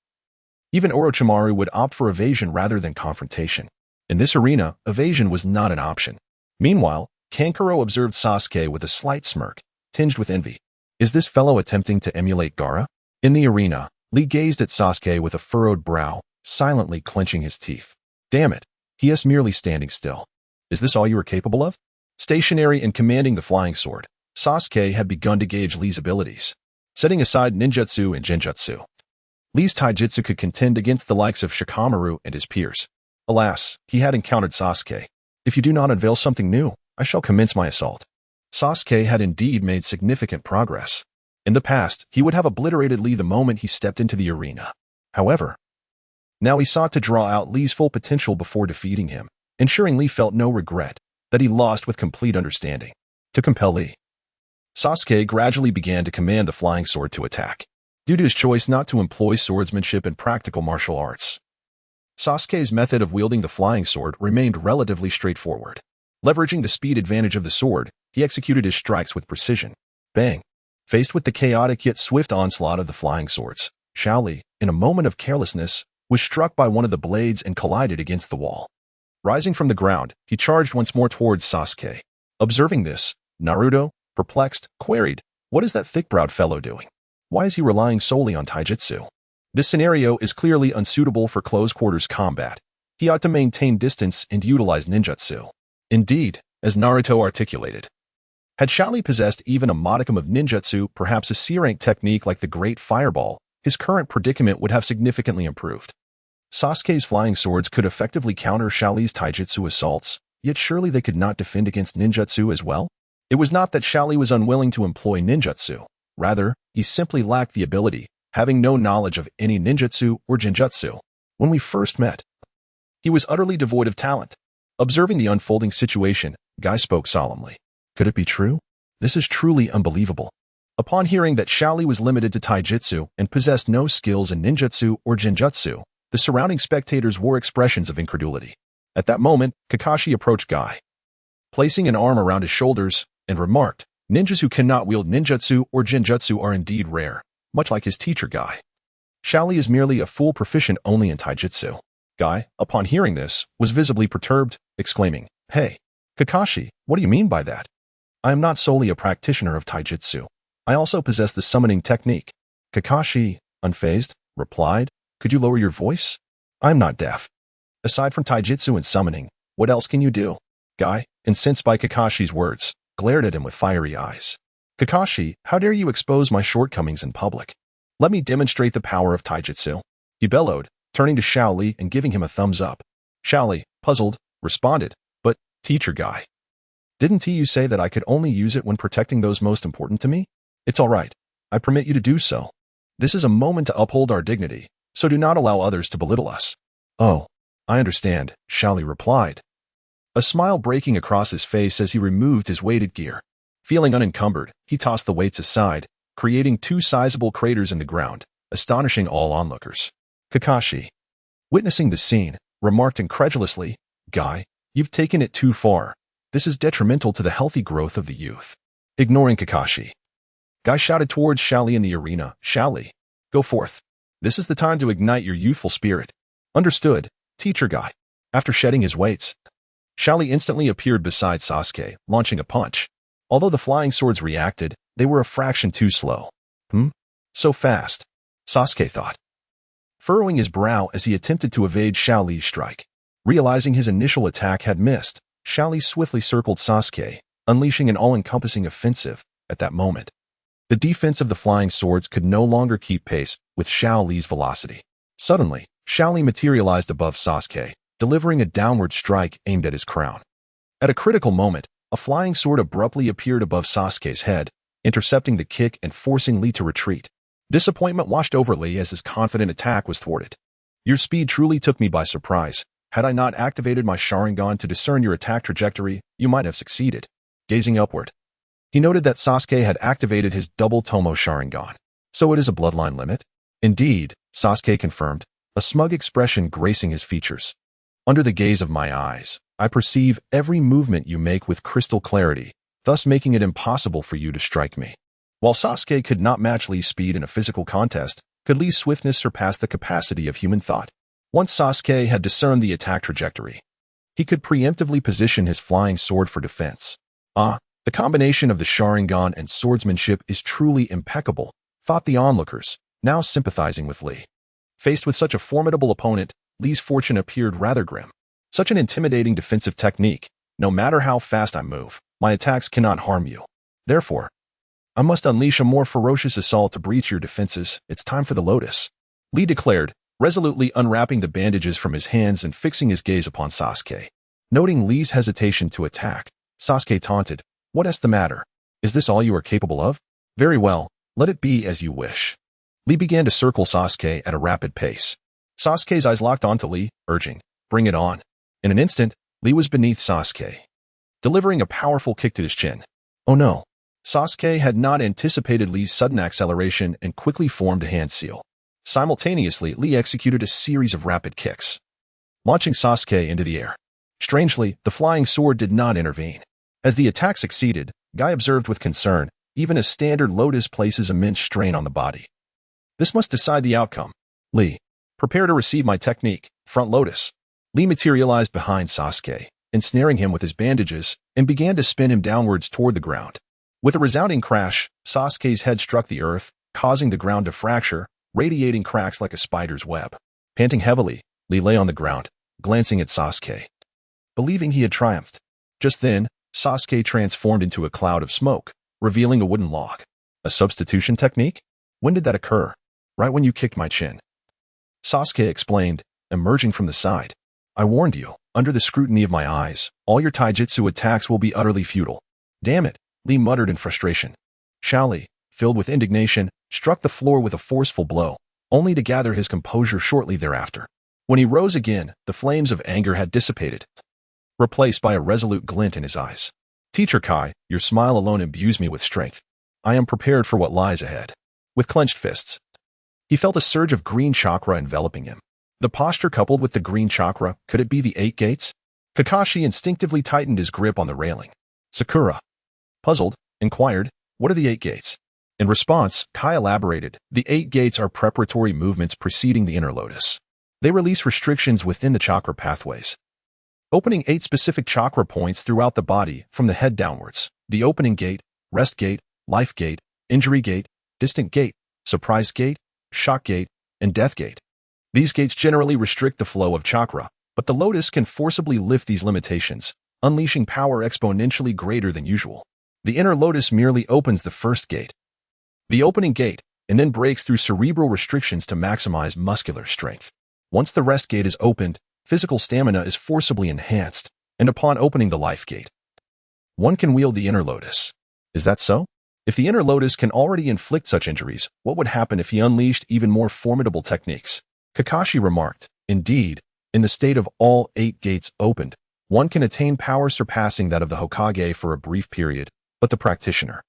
Even Orochimaru would opt for evasion rather than confrontation. In this arena, evasion was not an option. Meanwhile, Kankuro observed Sasuke with a slight smirk, tinged with envy. Is this fellow attempting to emulate Gaara? In the arena, Lee gazed at Sasuke with a furrowed brow, silently clenching his teeth. Damn it, he is merely standing still. Is this all you are capable of? Stationary and commanding the flying sword, Sasuke had begun to gauge Lee's abilities. Setting aside ninjutsu and genjutsu, Lee's taijutsu could contend against the likes of Shikamaru and his peers. Alas, he had encountered Sasuke. If you do not unveil something new, I shall commence my assault. Sasuke had indeed made significant progress. In the past, he would have obliterated Lee the moment he stepped into the arena. However, now he sought to draw out Lee's full potential before defeating him, ensuring Lee felt no regret, that he lost with complete understanding. To compel Lee, Sasuke gradually began to command the flying sword to attack. Due to his choice not to employ swordsmanship and practical martial arts, Sasuke's method of wielding the flying sword remained relatively straightforward. Leveraging the speed advantage of the sword, he executed his strikes with precision. Bang! Faced with the chaotic yet swift onslaught of the flying swords, Shaoli, in a moment of carelessness, was struck by one of the blades and collided against the wall. Rising from the ground, he charged once more towards Sasuke. Observing this, Naruto, perplexed, queried, "What is that thick-browed fellow doing? Why is he relying solely on taijutsu? This scenario is clearly unsuitable for close-quarters combat. He ought to maintain distance and utilize ninjutsu." Indeed, as Naruto articulated, had Shaoli possessed even a modicum of ninjutsu, perhaps a C-rank technique like the Great Fireball, his current predicament would have significantly improved. Sasuke's flying swords could effectively counter Shaoli's taijutsu assaults, yet surely they could not defend against ninjutsu as well? It was not that Shaoli was unwilling to employ ninjutsu. Rather, he simply lacked the ability, having no knowledge of any ninjutsu or genjutsu. When we first met, he was utterly devoid of talent. Observing the unfolding situation, Guy spoke solemnly. Could it be true? This is truly unbelievable. Upon hearing that Shaoli was limited to taijutsu and possessed no skills in ninjutsu or genjutsu, the surrounding spectators wore expressions of incredulity. At that moment, Kakashi approached Guy, placing an arm around his shoulders, and remarked, "Ninjas who cannot wield ninjutsu or genjutsu are indeed rare, much like his teacher Guy. Shaoli is merely a fool proficient only in taijutsu." Guy, upon hearing this, was visibly perturbed, exclaiming, "Hey, Kakashi, what do you mean by that? I am not solely a practitioner of taijutsu. I also possess the summoning technique." Kakashi, unfazed, replied, "Could you lower your voice? I'm not deaf. Aside from taijutsu and summoning, what else can you do?" Guy, incensed by Kakashi's words, glared at him with fiery eyes. "Kakashi, how dare you expose my shortcomings in public? Let me demonstrate the power of taijutsu," he bellowed, turning to Shaoli and giving him a thumbs up. Shaoli, puzzled, responded, "But, teacher Guy, didn't you say that I could only use it when protecting those most important to me? It's all right. I permit you to do so. This is a moment to uphold our dignity. so do not allow others to belittle us. Oh, I understand, Shaoli replied, a smile breaking across his face as he removed his weighted gear. Feeling unencumbered, he tossed the weights aside, creating 2 sizable craters in the ground, astonishing all onlookers. Kakashi, witnessing the scene, remarked incredulously, "Guy, you've taken it too far. This is detrimental to the healthy growth of the youth." Ignoring Kakashi, Guy shouted towards Shaoli in the arena, "Shaoli, go forth. This is the time to ignite your youthful spirit." Understood, Teacher Guy. After shedding his weights, Shaoli instantly appeared beside Sasuke, launching a punch. Although the flying swords reacted, they were a fraction too slow. So fast, Sasuke thought, furrowing his brow as he attempted to evade Shaoli's strike. Realizing his initial attack had missed, Shaoli swiftly circled Sasuke, unleashing an all-encompassing offensive. At that moment, the defense of the flying swords could no longer keep pace with Shaoli's velocity. Suddenly, Shaoli materialized above Sasuke, delivering a downward strike aimed at his crown. At a critical moment, a flying sword abruptly appeared above Sasuke's head, intercepting the kick and forcing Lee to retreat. Disappointment washed over Lee as his confident attack was thwarted. "Your speed truly took me by surprise. Had I not activated my Sharingan to discern your attack trajectory, you might have succeeded." Gazing upward, he noted that Sasuke had activated his double Tomo Sharingan. "So it is a bloodline limit?" "Indeed," Sasuke confirmed, a smug expression gracing his features. "Under the gaze of my eyes, I perceive every movement you make with crystal clarity, thus making it impossible for you to strike me." While Sasuke could not match Lee's speed in a physical contest, could Lee's swiftness surpass the capacity of human thought? Once Sasuke had discerned the attack trajectory, he could preemptively position his flying sword for defense. The combination of the Sharingan and swordsmanship is truly impeccable, thought the onlookers, now sympathizing with Lee. Faced with such a formidable opponent, Lee's fortune appeared rather grim. Such an intimidating defensive technique. No matter how fast I move, my attacks cannot harm you. Therefore, I must unleash a more ferocious assault to breach your defenses. It's time for the Lotus," Lee declared, resolutely unwrapping the bandages from his hands and fixing his gaze upon Sasuke. Noting Lee's hesitation to attack, Sasuke taunted, "What is the matter? Is this all you are capable of? Very well, let it be as you wish." Lee began to circle Sasuke at a rapid pace. Sasuke's eyes locked onto Lee, urging, "Bring it on." In an instant, Lee was beneath Sasuke, delivering a powerful kick to his chin. Oh no. Sasuke had not anticipated Lee's sudden acceleration and quickly formed a hand seal. Simultaneously, Lee executed a series of rapid kicks, launching Sasuke into the air. Strangely, the flying sword did not intervene. As the attack succeeded, Guy observed with concern, even a standard lotus places immense strain on the body. This must decide the outcome. "Lee, prepare to receive my technique, front lotus." Lee materialized behind Sasuke, ensnaring him with his bandages, and began to spin him downwards toward the ground. With a resounding crash, Sasuke's head struck the earth, causing the ground to fracture, radiating cracks like a spider's web. Panting heavily, Lee lay on the ground, glancing at Sasuke, believing he had triumphed. Just then, Sasuke transformed into a cloud of smoke, revealing a wooden log. "A substitution technique? When did that occur?" "Right when you kicked my chin," Sasuke explained, emerging from the side. "I warned you, under the scrutiny of my eyes, all your taijutsu attacks will be utterly futile." "Damn it," Lee muttered in frustration. Shaoli, filled with indignation, struck the floor with a forceful blow, only to gather his composure shortly thereafter. When he rose again, the flames of anger had dissipated, replaced by a resolute glint in his eyes. "Teacher Kai, your smile alone imbues me with strength. I am prepared for what lies ahead." With clenched fists, he felt a surge of green chakra enveloping him. The posture coupled with the green chakra, could it be the 8 gates? Kakashi instinctively tightened his grip on the railing. Sakura, puzzled, inquired, "What are the 8 gates?" In response, Kai elaborated, "The 8 gates are preparatory movements preceding the inner lotus. They release restrictions within the chakra pathways, opening 8 specific chakra points throughout the body from the head downwards. The opening gate, rest gate, life gate, injury gate, distant gate, surprise gate, shock gate, and death gate. These gates generally restrict the flow of chakra, but the lotus can forcibly lift these limitations, unleashing power exponentially greater than usual. The inner lotus merely opens the first gate, the opening gate, and then breaks through cerebral restrictions to maximize muscular strength. Once the rest gate is opened, physical stamina is forcibly enhanced, and upon opening the life gate, one can wield the inner lotus. Is that so? If the inner lotus can already inflict such injuries, what would happen if he unleashed even more formidable techniques? Kakashi remarked. Indeed, in the state of all 8 gates opened, one can attain power surpassing that of the Hokage for a brief period, but the practitioner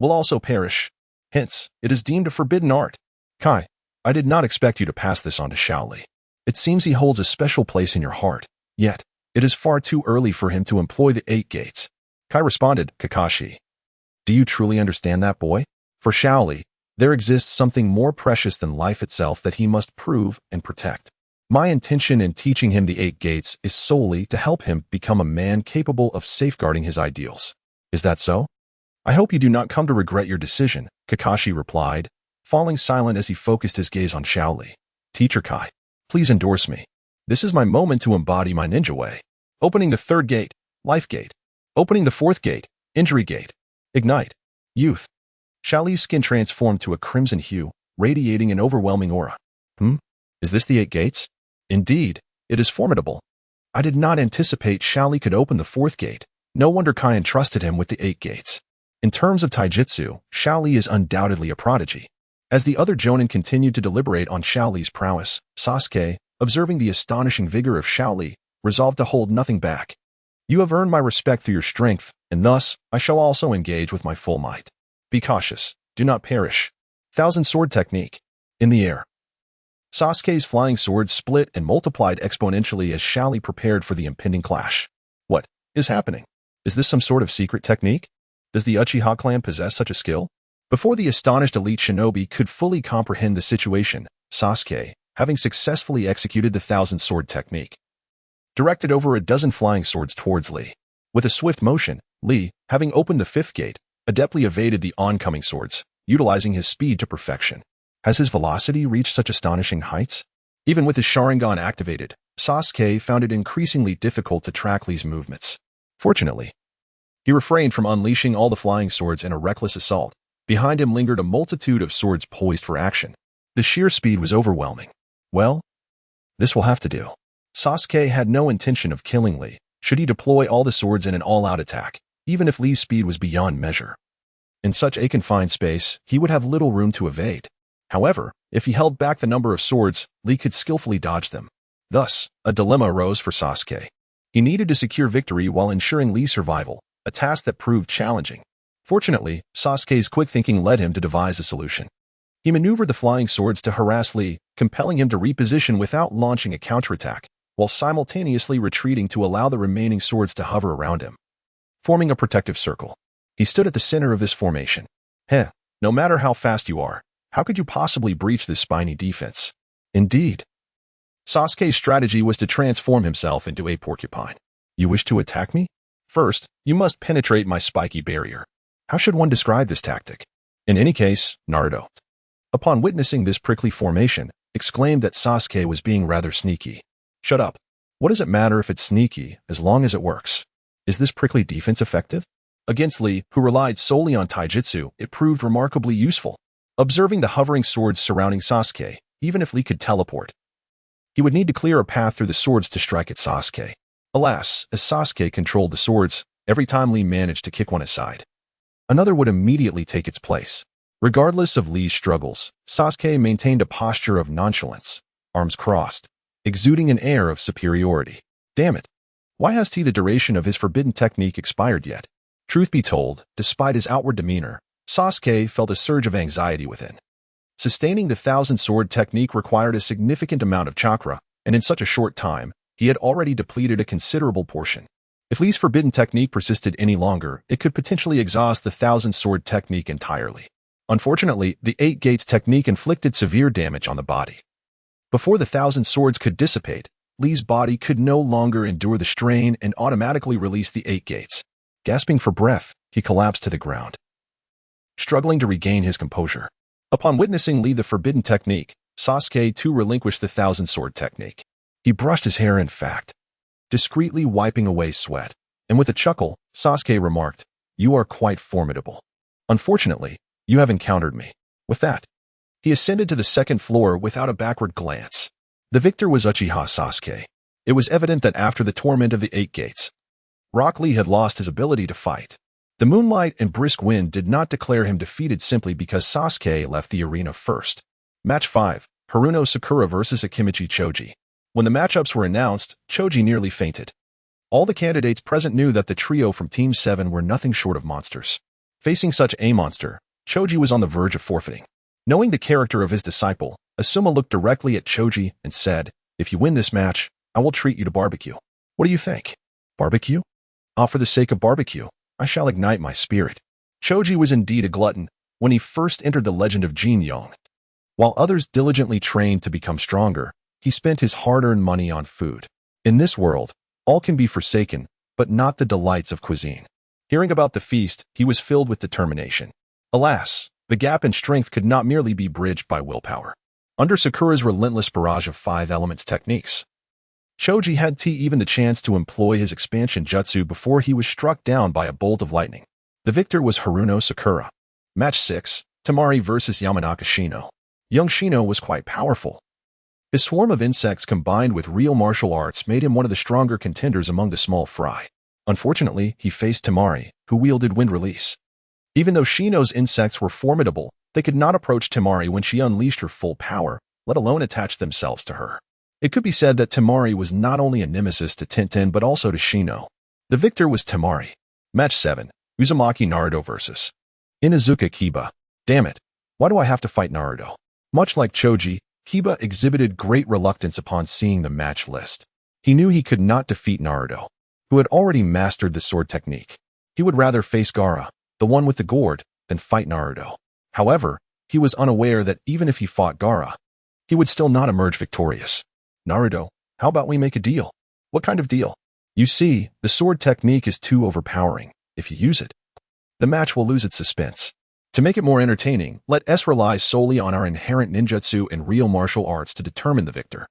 will also perish. Hence, it is deemed a forbidden art. Kai, I did not expect you to pass this on to Shaoli. It seems he holds a special place in your heart, yet, it is far too early for him to employ the 8 gates. Kai responded, Kakashi. Do you truly understand that, boy? For Shaoli, there exists something more precious than life itself that he must prove and protect. My intention in teaching him the 8 gates is solely to help him become a man capable of safeguarding his ideals. Is that so? I hope you do not come to regret your decision, Kakashi replied, falling silent as he focused his gaze on Shaoli. Teacher Kai, please endorse me. This is my moment to embody my ninja way. Opening the 3rd gate, life gate. Opening the 4th gate, injury gate. Ignite. Youth. Shaoli's skin transformed to a crimson hue, radiating an overwhelming aura. Is this the 8 gates? Indeed, it is formidable. I did not anticipate Shaoli could open the 4th gate. No wonder Kai entrusted him with the 8 gates. In terms of taijutsu, Shaoli is undoubtedly a prodigy. As the other Jonin continued to deliberate on Shaoli's prowess, Sasuke, observing the astonishing vigor of Shaoli, resolved to hold nothing back. You have earned my respect through your strength, and thus, I shall also engage with my full might. Be cautious. Do not perish. 1000 Sword Technique. In the air. Sasuke's flying sword split and multiplied exponentially as Shaoli prepared for the impending clash. What is happening? Is this some sort of secret technique? Does the Uchiha clan possess such a skill? Before the astonished elite shinobi could fully comprehend the situation, Sasuke, having successfully executed the 1000 Sword Technique, directed over a dozen flying swords towards Lee. With a swift motion, Lee, having opened the 5th gate, adeptly evaded the oncoming swords, utilizing his speed to perfection. Has his velocity reached such astonishing heights? Even with his Sharingan activated, Sasuke found it increasingly difficult to track Lee's movements. Fortunately, he refrained from unleashing all the flying swords in a reckless assault. Behind him lingered a multitude of swords poised for action. The sheer speed was overwhelming. Well, this will have to do. Sasuke had no intention of killing Lee, should he deploy all the swords in an all-out attack, even if Lee's speed was beyond measure. In such a confined space, he would have little room to evade. However, if he held back the number of swords, Lee could skillfully dodge them. Thus, a dilemma arose for Sasuke. He needed to secure victory while ensuring Lee's survival, a task that proved challenging. Fortunately, Sasuke's quick thinking led him to devise a solution. He maneuvered the flying swords to harass Lee, compelling him to reposition without launching a counterattack, while simultaneously retreating to allow the remaining swords to hover around him, forming a protective circle. He stood at the center of this formation. No matter how fast you are, how could you possibly breach this spiny defense? Indeed. Sasuke's strategy was to transform himself into a porcupine. You wish to attack me? First, you must penetrate my spiky barrier. How should one describe this tactic? In any case, Naruto, upon witnessing this prickly formation, exclaimed that Sasuke was being rather sneaky. Shut up. What does it matter if it's sneaky, as long as it works? Is this prickly defense effective? Against Lee, who relied solely on taijutsu, it proved remarkably useful. Observing the hovering swords surrounding Sasuke, even if Lee could teleport, he would need to clear a path through the swords to strike at Sasuke. Alas, as Sasuke controlled the swords, every time Lee managed to kick one aside, another would immediately take its place. Regardless of Lee's struggles, Sasuke maintained a posture of nonchalance, arms crossed, exuding an air of superiority. Damn it. Why has the duration of his forbidden technique expired yet? Truth be told, despite his outward demeanor, Sasuke felt a surge of anxiety within. Sustaining the 1000 Sword Technique required a significant amount of chakra, and in such a short time, he had already depleted a considerable portion. If Lee's forbidden technique persisted any longer, it could potentially exhaust the 1000 Sword Technique entirely. Unfortunately, the 8 Gates Technique inflicted severe damage on the body. Before the 1000 swords could dissipate, Lee's body could no longer endure the strain and automatically released the 8 gates. Gasping for breath, he collapsed to the ground, struggling to regain his composure. Upon witnessing Lee the forbidden technique, Sasuke too relinquished the 1000 Sword Technique. He brushed his hair in fact, discreetly wiping away sweat, and with a chuckle, Sasuke remarked, "You are quite formidable. Unfortunately, you have encountered me." With that, he ascended to the second floor without a backward glance. The victor was Uchiha Sasuke. It was evident that after the torment of the 8 gates, Rock Lee had lost his ability to fight. The moonlight and brisk wind did not declare him defeated simply because Sasuke left the arena first. Match 5. Haruno Sakura versus Akimichi Choji. When the matchups were announced, Choji nearly fainted. All the candidates present knew that the trio from Team 7 were nothing short of monsters. Facing such a monster, Choji was on the verge of forfeiting. Knowing the character of his disciple, Asuma looked directly at Choji and said, "If you win this match, I will treat you to barbecue. What do you think? Barbecue? Ah, for the sake of barbecue, I shall ignite my spirit." Choji was indeed a glutton when he first entered the legend of Jin Yong. While others diligently trained to become stronger, he spent his hard-earned money on food. In this world, all can be forsaken, but not the delights of cuisine. Hearing about the feast, he was filled with determination. Alas, the gap in strength could not merely be bridged by willpower. Under Sakura's relentless barrage of 5 elements techniques, Choji had even the chance to employ his expansion jutsu before he was struck down by a bolt of lightning. The victor was Haruno Sakura. Match 6, Temari vs Yamanaka Shino. Young Shino was quite powerful. His swarm of insects combined with real martial arts made him one of the stronger contenders among the small fry. Unfortunately, he faced Temari, who wielded wind release. Even though Shino's insects were formidable, they could not approach Temari when she unleashed her full power, let alone attach themselves to her. It could be said that Temari was not only a nemesis to Tenten but also to Shino. The victor was Temari. Match 7, Uzumaki Naruto vs. Inuzuka Kiba. Damn it, why do I have to fight Naruto? Much like Choji, Kiba exhibited great reluctance upon seeing the match list. He knew he could not defeat Naruto, who had already mastered the sword technique. He would rather face Gaara, the one with the gourd, than fight Naruto. However, he was unaware that even if he fought Gaara, he would still not emerge victorious. "Naruto, how about we make a deal?" "What kind of deal?" "You see, the sword technique is too overpowering. If you use it, the match will lose its suspense. To make it more entertaining, let us rely solely on our inherent ninjutsu and real martial arts to determine the victor.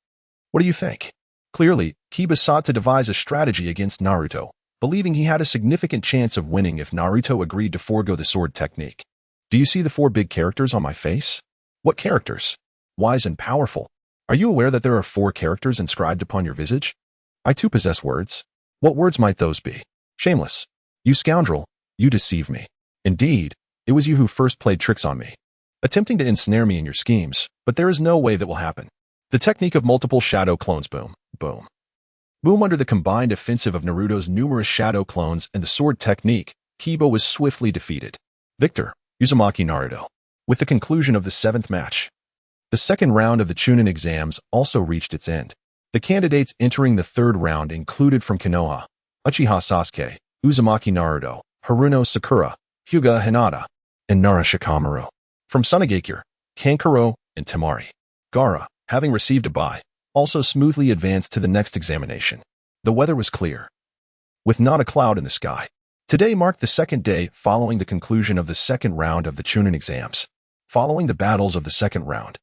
What do you think?" Clearly, Kiba sought to devise a strategy against Naruto, believing he had a significant chance of winning if Naruto agreed to forego the sword technique. "Do you see the 4 big characters on my face?" "What characters?" "Wise and powerful. Are you aware that there are 4 characters inscribed upon your visage?" "I too possess words." "What words might those be?" "Shameless. You scoundrel, you deceive me. Indeed, it was you who first played tricks on me, attempting to ensnare me in your schemes, but there is no way that will happen. The technique of multiple shadow clones. Boom, boom, boom. Under the combined offensive of Naruto's numerous shadow clones and the sword technique, Kiba was swiftly defeated. Victor, Uzumaki Naruto. With the conclusion of the 7th match, the second round of the Chunin exams also reached its end. The candidates entering the 3rd round included from Konoha, Uchiha Sasuke, Uzumaki Naruto, Haruno Sakura, Hyuga Hinata, and Nara Shikamaru. From Sunagakure, Kankuro, and Temari. Gaara, having received a bye, also smoothly advanced to the next examination. The weather was clear, with not a cloud in the sky. Today marked the 2nd day following the conclusion of the 2nd round of the Chunin exams. Following the battles of the 2nd round,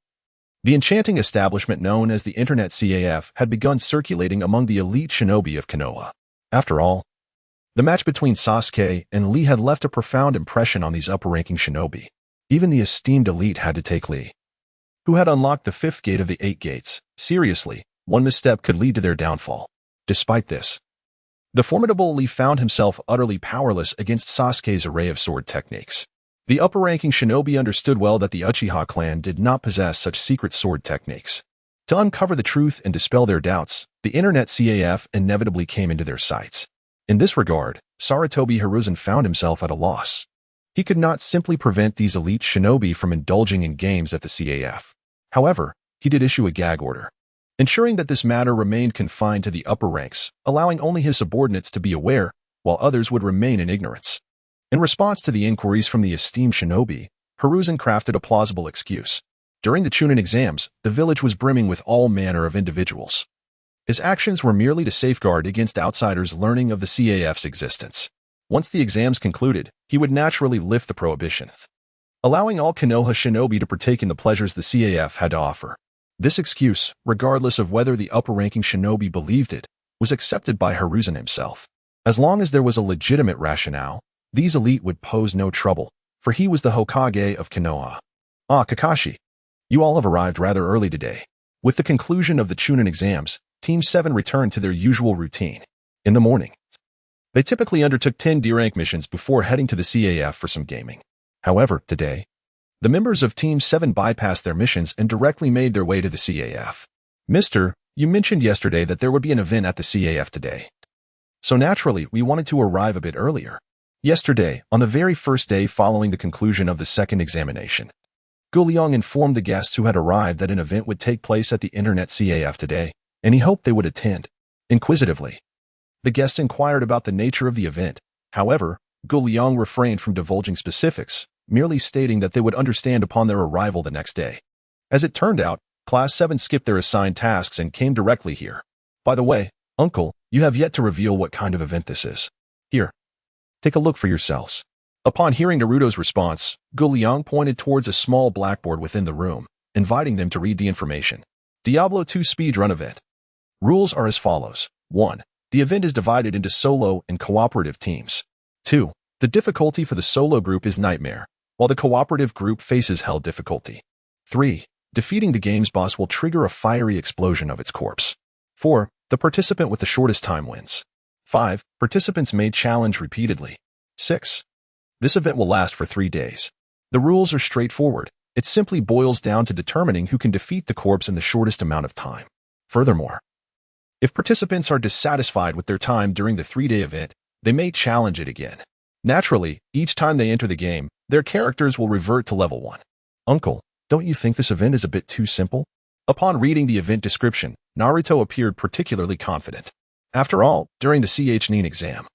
the enchanting establishment known as the Internet CAF had begun circulating among the elite shinobi of Konoha. After all, the match between Sasuke and Lee had left a profound impression on these upper-ranking shinobi. Even the esteemed elite had to take Lee, who had unlocked the 5th gate of the 8 gates. Seriously, one misstep could lead to their downfall. Despite this, the formidable Lee found himself utterly powerless against Sasuke's array of sword techniques. The upper-ranking shinobi understood well that the Uchiha clan did not possess such secret sword techniques. To uncover the truth and dispel their doubts, the Internet CAF inevitably came into their sights. In this regard, Sarutobi Hiruzen found himself at a loss. He could not simply prevent these elite shinobi from indulging in games at the CAF. However, he did issue a gag order, ensuring that this matter remained confined to the upper ranks, allowing only his subordinates to be aware, while others would remain in ignorance. In response to the inquiries from the esteemed shinobi, Hiruzen crafted a plausible excuse. During the Chunin exams, the village was brimming with all manner of individuals. His actions were merely to safeguard against outsiders learning of the CAF's existence. Once the exams concluded, he would naturally lift the prohibition, allowing all Konoha shinobi to partake in the pleasures the CAF had to offer. This excuse, regardless of whether the upper-ranking shinobi believed it, was accepted by Hiruzen himself. As long as there was a legitimate rationale, these elite would pose no trouble, for he was the Hokage of Konoha. "Ah, Kakashi, you all have arrived rather early today." With the conclusion of the Chunin exams, Team 7 returned to their usual routine. In the morning, they typically undertook 10 D-rank missions before heading to the CAF for some gaming. However, today, The members of Team 7 bypassed their missions and directly made their way to the CAF. Mister, you mentioned yesterday that there would be an event at the CAF today. So naturally, we wanted to arrive a bit earlier. Yesterday, on the very first day following the conclusion of the second examination, Liang informed the guests who had arrived that an event would take place at the Internet CAF today, and he hoped they would attend. Inquisitively, the guests inquired about the nature of the event. However, Liang refrained from divulging specifics, merely stating that they would understand upon their arrival the next day. As it turned out, Class 7 skipped their assigned tasks and came directly here. By the way, Uncle, you have yet to reveal what kind of event this is. Here, take a look for yourselves. Upon hearing Naruto's response, Liang pointed towards a small blackboard within the room, inviting them to read the information. Diablo 2 Speedrun Event. Rules are as follows. 1. The event is divided into solo and cooperative teams. 2. The difficulty for the solo group is Nightmare, while the cooperative group faces Hell difficulty. 3. Defeating the game's boss will trigger a fiery explosion of its corpse. 4. The participant with the shortest time wins. 5. Participants may challenge repeatedly. 6. This event will last for 3 days. The rules are straightforward. It simply boils down to determining who can defeat the corpse in the shortest amount of time. Furthermore, if participants are dissatisfied with their time during the 3-day event, they may challenge it again. Naturally, each time they enter the game, their characters will revert to level 1. Uncle, don't you think this event is a bit too simple? Upon reading the event description, Naruto appeared particularly confident. After all, during the CHNIN exam,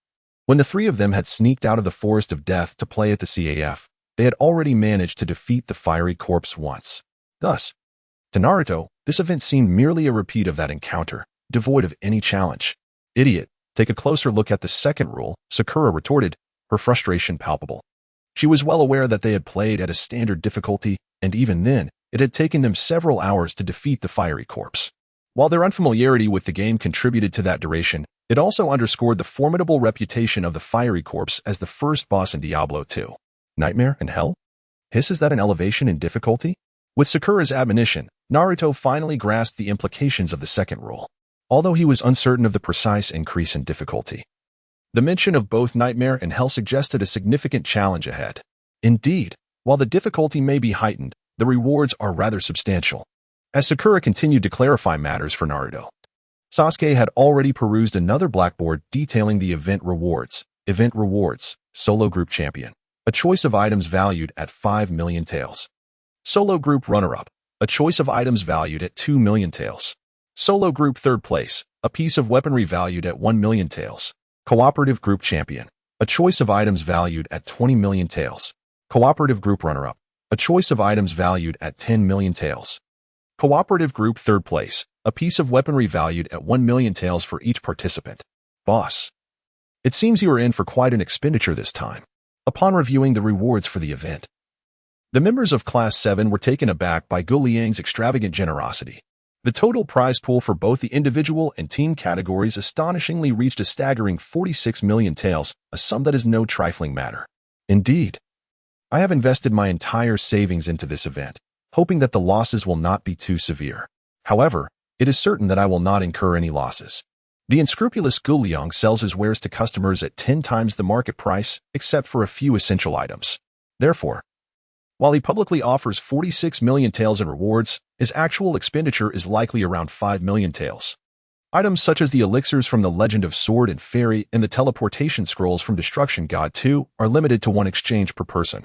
when the three of them had sneaked out of the Forest of Death to play at the CAF, they had already managed to defeat the fiery corpse once. Thus, to Naruto, this event seemed merely a repeat of that encounter, devoid of any challenge. Idiot, take a closer look at the second rule, Sakura retorted, her frustration palpable. She was well aware that they had played at a standard difficulty, and even then, it had taken them several hours to defeat the fiery corpse. While their unfamiliarity with the game contributed to that duration, it also underscored the formidable reputation of the fiery corpse as the first boss in Diablo 2. Nightmare and Hell? Is that an elevation in difficulty? With Sakura's admonition, Naruto finally grasped the implications of the second rule, although he was uncertain of the precise increase in difficulty. The mention of both Nightmare and Hell suggested a significant challenge ahead. Indeed, while the difficulty may be heightened, the rewards are rather substantial. As Sakura continued to clarify matters for Naruto, Sasuke had already perused another blackboard detailing the event rewards. Event rewards, Solo Group Champion. A choice of items valued at 5 million taels. Solo Group Runner-Up. A choice of items valued at 2 million taels. Solo Group Third Place. A piece of weaponry valued at 1 million taels. Cooperative Group Champion. A choice of items valued at 20 million taels. Cooperative Group Runner-Up. A choice of items valued at 10 million taels. Cooperative Group Third Place. A piece of weaponry valued at 1 million taels for each participant. Boss, it seems you are in for quite an expenditure this time. Upon reviewing the rewards for the event, the members of Class 7 were taken aback by Liang's extravagant generosity. The total prize pool for both the individual and team categories astonishingly reached a staggering 46 million taels, a sum that is no trifling matter. Indeed, I have invested my entire savings into this event, hoping that the losses will not be too severe. However, it is certain that I will not incur any losses. The unscrupulous Liang sells his wares to customers at 10 times the market price, except for a few essential items. Therefore, while he publicly offers 46 million taels in rewards, his actual expenditure is likely around 5 million taels. Items such as the elixirs from the Legend of Sword and Fairy and the teleportation scrolls from Destruction God 2 are limited to 1 exchange per person,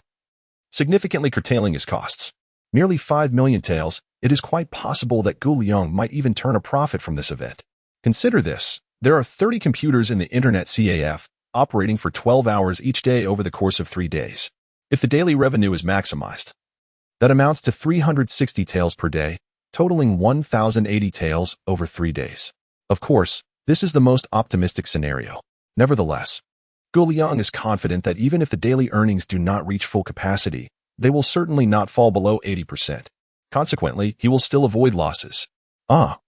significantly curtailing his costs. Nearly 5 million taels, it is quite possible that Liang might even turn a profit from this event. Consider this, there are 30 computers in the Internet CAF, operating for 12 hours each day over the course of 3 days. If the daily revenue is maximized, that amounts to 360 taels per day, totaling 1,080 taels over 3 days. Of course, this is the most optimistic scenario. Nevertheless, Liang is confident that even if the daily earnings do not reach full capacity, they will certainly not fall below 80%. Consequently, he will still avoid losses. I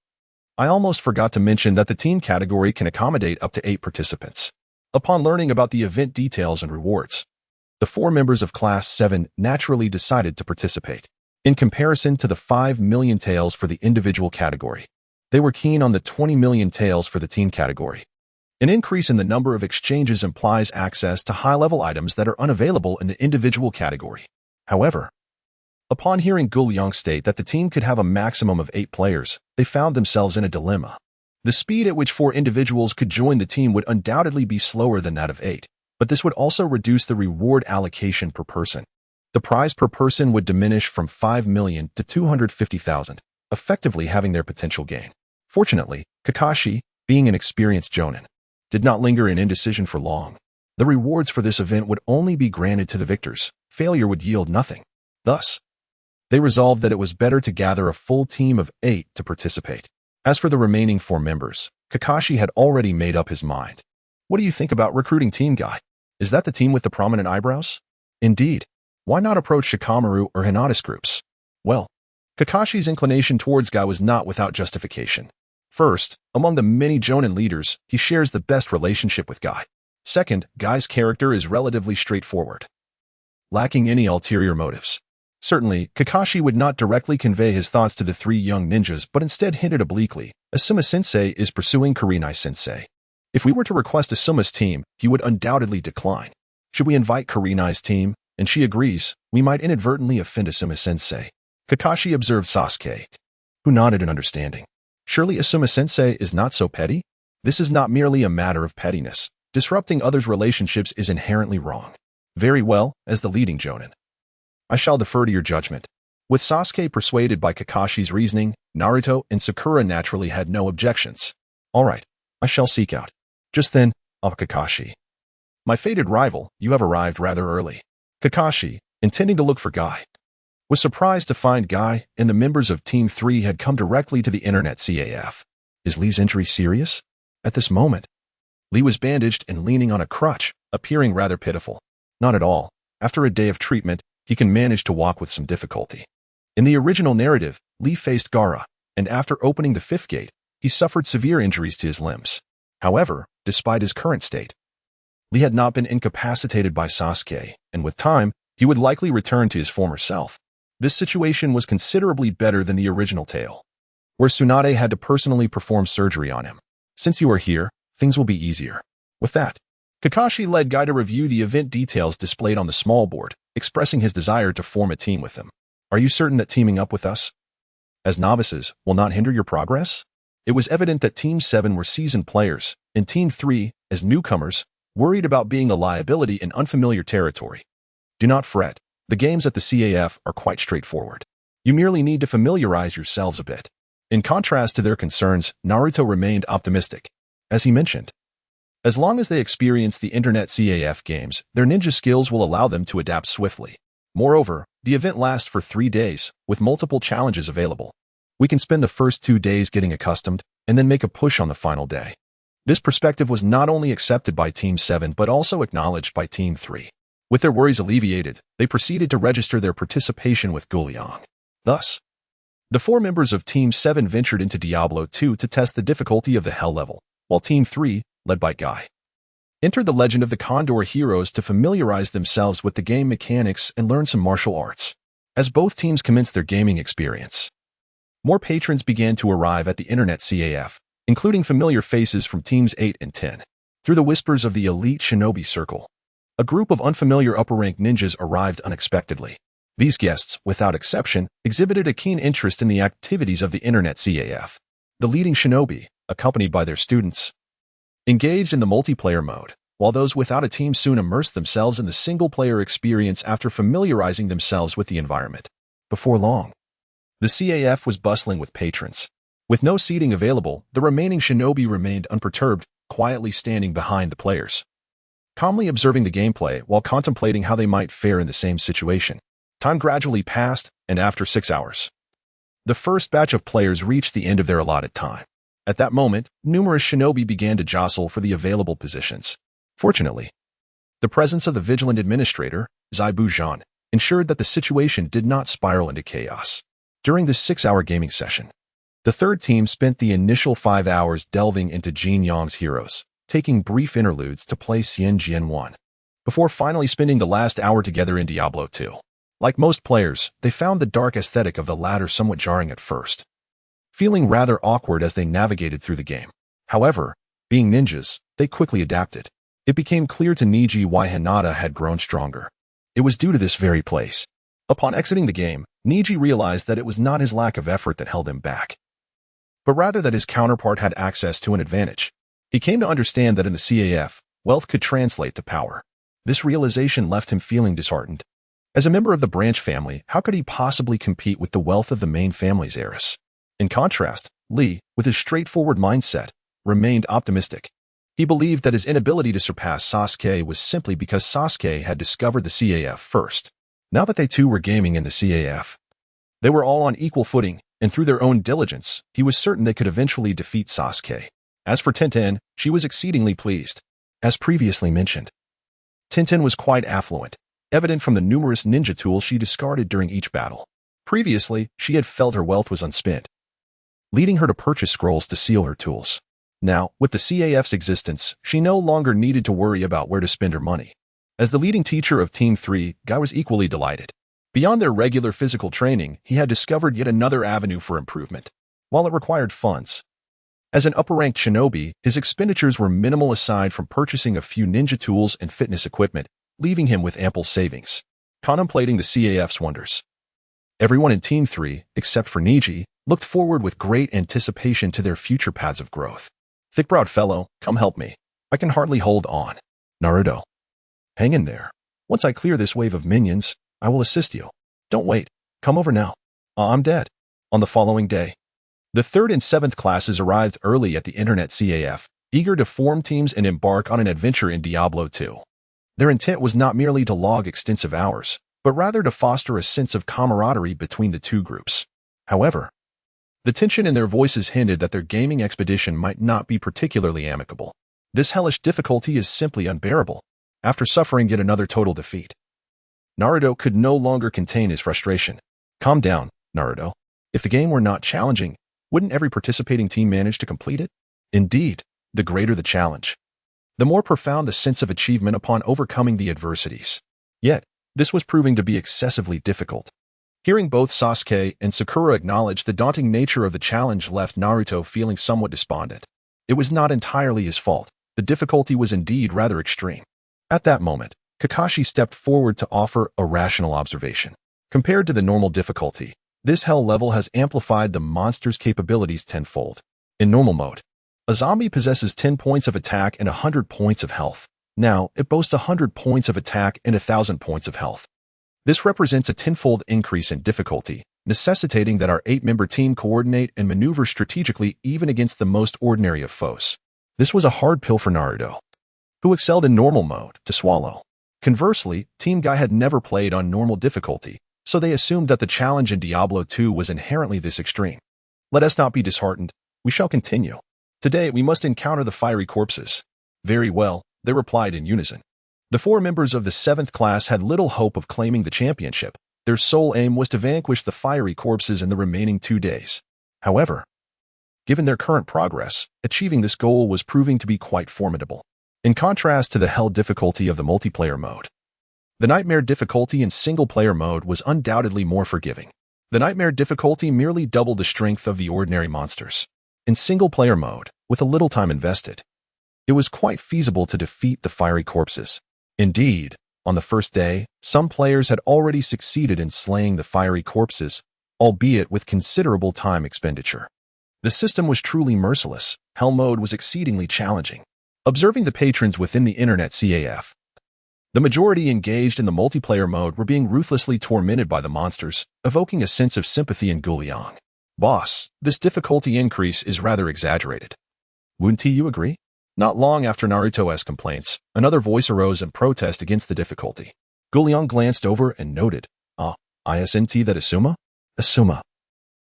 almost forgot to mention that the team category can accommodate up to 8 participants. Upon learning about the event details and rewards, the 4 members of Class 7 naturally decided to participate. In comparison to the 5 million taels for the individual category, they were keen on the 20 million taels for the team category. An increase in the number of exchanges implies access to high-level items that are unavailable in the individual category. However, Upon hearing Liang state that the team could have a maximum of 8 players, they found themselves in a dilemma. The speed at which 4 individuals could join the team would undoubtedly be slower than that of 8, but this would also reduce the reward allocation per person. The prize per person would diminish from 5 million to 250,000, effectively having their potential gain. Fortunately, Kakashi, being an experienced jonin, did not linger in indecision for long. The rewards for this event would only be granted to the victors. Failure would yield nothing. Thus, they resolved that it was better to gather a full team of 8 to participate. As for the remaining 4 members, Kakashi had already made up his mind. What do you think about recruiting Team Guy? Is that the team with the prominent eyebrows? Indeed. Why not approach Shikamaru or Hinata's groups? Well, Kakashi's inclination towards Guy was not without justification. First, among the many jonin leaders, he shares the best relationship with Guy. Second, Guy's character is relatively straightforward, lacking any ulterior motives. Certainly, Kakashi would not directly convey his thoughts to the 3 young ninjas, but instead hinted obliquely, Asuma-sensei is pursuing Kurenai-sensei. If we were to request Asuma's team, he would undoubtedly decline. Should we invite Kurenai's team, and she agrees, we might inadvertently offend Asuma-sensei. Kakashi observed Sasuke, who nodded in understanding. Surely Asuma-sensei is not so petty? This is not merely a matter of pettiness. Disrupting others' relationships is inherently wrong. Very well, as the leading jonin, I shall defer to your judgment. With Sasuke persuaded by Kakashi's reasoning, Naruto and Sakura naturally had no objections. All right, I shall seek out. Just then, Kakashi. My fated rival, you have arrived rather early. Kakashi, intending to look for Guy, was surprised to find Guy and the members of Team 3 had come directly to the internet CAF. Is Lee's injury serious? At this moment, Lee was bandaged and leaning on a crutch, appearing rather pitiful. Not at all. After a day of treatment, he can manage to walk with some difficulty. In the original narrative, Lee faced Gaara, and after opening the 5th gate, he suffered severe injuries to his limbs. However, despite his current state, Lee had not been incapacitated by Sasuke, and with time, he would likely return to his former self. This situation was considerably better than the original tale, where Tsunade had to personally perform surgery on him. Since you are here, things will be easier. With that, Kakashi led Guy to review the event details displayed on the small board, expressing his desire to form a team with him. Are you certain that teaming up with us, as novices, will not hinder your progress? It was evident that Team 7 were seasoned players, and Team 3, as newcomers, worried about being a liability in unfamiliar territory. Do not fret. The games at the CAF are quite straightforward. You merely need to familiarize yourselves a bit. In contrast to their concerns, Naruto remained optimistic. As he mentioned, as long as they experience the internet CAF games, their ninja skills will allow them to adapt swiftly. Moreover, the event lasts for 3 days, with multiple challenges available. We can spend the first 2 days getting accustomed, and then make a push on the final day. This perspective was not only accepted by Team 7 but also acknowledged by Team 3. With their worries alleviated, they proceeded to register their participation with Liang. Thus, the 4 members of Team 7 ventured into Diablo 2 to test the difficulty of the Hell level, while Team 3, led by Guy, entered the Legend of the Condor Heroes to familiarize themselves with the game mechanics and learn some martial arts. As both teams commenced their gaming experience, more patrons began to arrive at the internet CAF, including familiar faces from Teams 8 and 10. Through the whispers of the elite shinobi circle, a group of unfamiliar upper-rank ninjas arrived unexpectedly. These guests, without exception, exhibited a keen interest in the activities of the internet CAF. The leading shinobi, accompanied by their students, engaged in the multiplayer mode, while those without a team soon immersed themselves in the single-player experience after familiarizing themselves with the environment. Before long, the CAF was bustling with patrons. With no seating available, the remaining shinobi remained unperturbed, quietly standing behind the players, calmly observing the gameplay while contemplating how they might fare in the same situation. Time gradually passed, and after 6 hours, the first batch of players reached the end of their allotted time. At that moment, numerous shinobi began to jostle for the available positions. Fortunately, the presence of the vigilant administrator, Zabuza, ensured that the situation did not spiral into chaos. During this 6-hour gaming session, the third team spent the initial 5 hours delving into Jin Yang's heroes, taking brief interludes to play Xian Jian 1, before finally spending the last hour together in Diablo 2. Like most players, they found the dark aesthetic of the latter somewhat jarring at first, feeling rather awkward as they navigated through the game. However, being ninjas, they quickly adapted. It became clear to Niji why Hinata had grown stronger. It was due to this very place. Upon exiting the game, Niji realized that it was not his lack of effort that held him back, but rather that his counterpart had access to an advantage. He came to understand that in the CAF, wealth could translate to power. This realization left him feeling disheartened. As a member of the branch family, how could he possibly compete with the wealth of the main family's heiress? In contrast, Lee, with his straightforward mindset, remained optimistic. He believed that his inability to surpass Sasuke was simply because Sasuke had discovered the CAF first. Now that they two were gaming in the CAF, they were all on equal footing, and through their own diligence, he was certain they could eventually defeat Sasuke. As for Tintin, she was exceedingly pleased. As previously mentioned, Tintin was quite affluent, evident from the numerous ninja tools she discarded during each battle. Previously, she had felt her wealth was unspent, leading her to purchase scrolls to seal her tools. Now, with the CAF's existence, she no longer needed to worry about where to spend her money. As the leading teacher of Team 3, Guy was equally delighted. Beyond their regular physical training, he had discovered yet another avenue for improvement. While it required funds, as an upper-ranked shinobi, his expenditures were minimal aside from purchasing a few ninja tools and fitness equipment, leaving him with ample savings. Contemplating the CAF's wonders, everyone in Team 3, except for Niji, looked forward with great anticipation to their future paths of growth. Thick-browed fellow, come help me. I can hardly hold on. Naruto, hang in there. Once I clear this wave of minions, I will assist you. Don't wait. Come over now. I'm dead. On the following day, the 3rd and 7th classes arrived early at the Internet CAF, eager to form teams and embark on an adventure in Diablo 2. Their intent was not merely to log extensive hours, but rather to foster a sense of camaraderie between the two groups. However, the tension in their voices hinted that their gaming expedition might not be particularly amicable. This hellish difficulty is simply unbearable. After suffering yet another total defeat, Naruto could no longer contain his frustration. Calm down, Naruto. If the game were not challenging, wouldn't every participating team manage to complete it? Indeed, the greater the challenge, the more profound the sense of achievement upon overcoming the adversities. Yet, this was proving to be excessively difficult. Hearing both Sasuke and Sakura acknowledge the daunting nature of the challenge left Naruto feeling somewhat despondent. It was not entirely his fault. The difficulty was indeed rather extreme. At that moment, Kakashi stepped forward to offer a rational observation. Compared to the normal difficulty, this hell level has amplified the monster's capabilities tenfold. In normal mode, a zombie possesses 10 points of attack and 100 points of health. Now, it boasts 100 points of attack and 1,000 points of health. This represents a tenfold increase in difficulty, necessitating that our 8-member team coordinate and maneuver strategically even against the most ordinary of foes. This was a hard pill for Naruto, who excelled in normal mode, to swallow. Conversely, Team Guy had never played on normal difficulty, so they assumed that the challenge in Diablo 2 was inherently this extreme. Let us not be disheartened. We shall continue. Today, we must encounter the fiery corpses. Very well, they replied in unison. The 4 members of the 7th class had little hope of claiming the championship. Their sole aim was to vanquish the fiery corpses in the remaining 2 days. However, given their current progress, achieving this goal was proving to be quite formidable. In contrast to the hell difficulty of the multiplayer mode, the nightmare difficulty in single-player mode was undoubtedly more forgiving. The nightmare difficulty merely doubled the strength of the ordinary monsters. In single-player mode, with a little time invested, it was quite feasible to defeat the fiery corpses. Indeed, on the first day, some players had already succeeded in slaying the fiery corpses, albeit with considerable time expenditure. The system was truly merciless. Hell mode was exceedingly challenging. Observing the patrons within the Internet CAF, the majority engaged in the multiplayer mode were being ruthlessly tormented by the monsters, evoking a sense of sympathy in Liang. Boss, this difficulty increase is rather exaggerated. Wouldn't you agree? Not long after Naruto's complaints, another voice arose in protest against the difficulty. Liang glanced over and noted, isn't that Asuma? Asuma.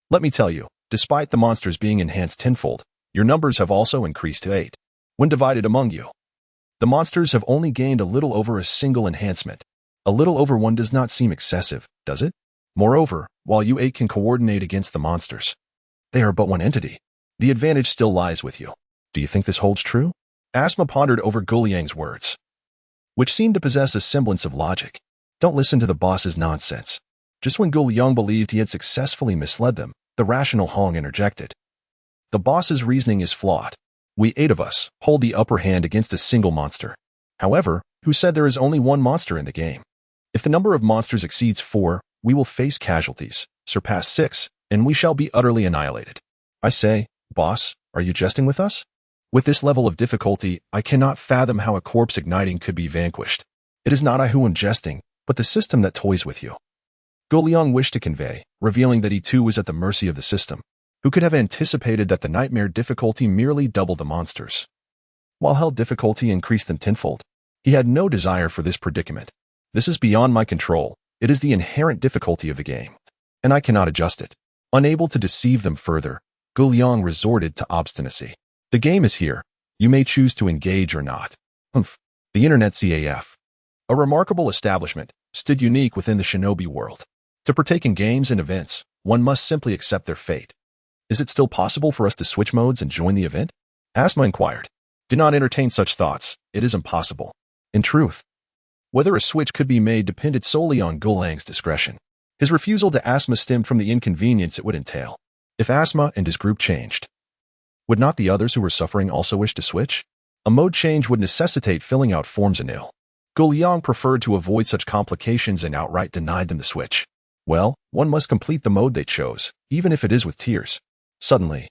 Let me tell you, despite the monsters being enhanced tenfold, your numbers have also increased to 8. When divided among you, the monsters have only gained a little over a single enhancement. A little over 1 does not seem excessive, does it? Moreover, while you 8 can coordinate against the monsters, they are but one entity. The advantage still lies with you. Do you think this holds true? Asuma pondered over Liang's words, which seemed to possess a semblance of logic. Don't listen to the boss's nonsense. Just when Liang believed he had successfully misled them, the rational Hong interjected. The boss's reasoning is flawed. We 8 of us hold the upper hand against a single monster. However, who said there is only one monster in the game? If the number of monsters exceeds 4, we will face casualties, surpass 6, and we shall be utterly annihilated. I say, boss, are you jesting with us? With this level of difficulty, I cannot fathom how a corpse igniting could be vanquished. It is not I who am jesting, but the system that toys with you. Liang wished to convey, revealing that he too was at the mercy of the system. Who could have anticipated that the nightmare difficulty merely doubled the monsters? While hell difficulty increased them tenfold, he had no desire for this predicament. This is beyond my control. It is the inherent difficulty of the game, and I cannot adjust it. Unable to deceive them further, Liang resorted to obstinacy. The game is here. You may choose to engage or not. Humph. The Internet CAF. A remarkable establishment, stood unique within the shinobi world. To partake in games and events, one must simply accept their fate. Is it still possible for us to switch modes and join the event? Asma inquired. Do not entertain such thoughts. It is impossible. In truth, whether a switch could be made depended solely on Liang's discretion. His refusal to Asma stemmed from the inconvenience it would entail. If Asma and his group changed, would not the others who were suffering also wish to switch? A mode change would necessitate filling out forms anew. Liang preferred to avoid such complications and outright denied them the switch. Well, one must complete the mode they chose, even if it is with tears. Suddenly,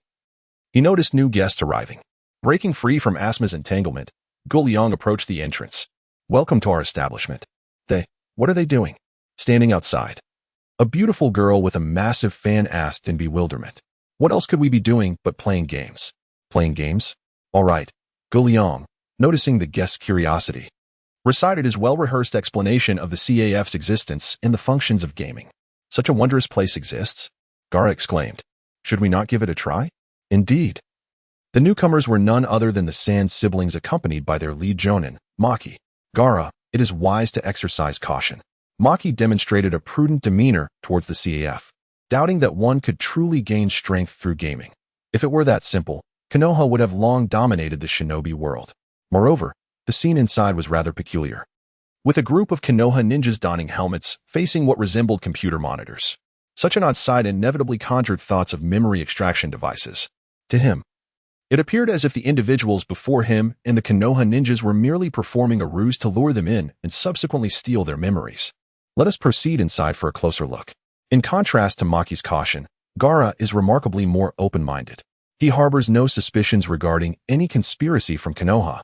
he noticed new guests arriving. Breaking free from Asma's entanglement, Liang approached the entrance. Welcome to our establishment. What are they doing? Standing outside. A beautiful girl with a massive fan asked in bewilderment. What else could we be doing but playing games? Playing games? All right. Liang, noticing the guest's curiosity, recited his well-rehearsed explanation of the CAF's existence and the functions of gaming. Such a wondrous place exists? Gaara exclaimed. Should we not give it a try? Indeed. The newcomers were none other than the Sand siblings accompanied by their lead jonin, Maki. Gaara, it is wise to exercise caution. Maki demonstrated a prudent demeanor towards the CAF, doubting that one could truly gain strength through gaming. If it were that simple, Konoha would have long dominated the shinobi world. Moreover, the scene inside was rather peculiar, with a group of Konoha ninjas donning helmets facing what resembled computer monitors. Such an odd sight inevitably conjured thoughts of memory extraction devices. To him, it appeared as if the individuals before him and the Konoha ninjas were merely performing a ruse to lure them in and subsequently steal their memories. Let us proceed inside for a closer look. In contrast to Maki's caution, Gaara is remarkably more open-minded. He harbors no suspicions regarding any conspiracy from Konoha,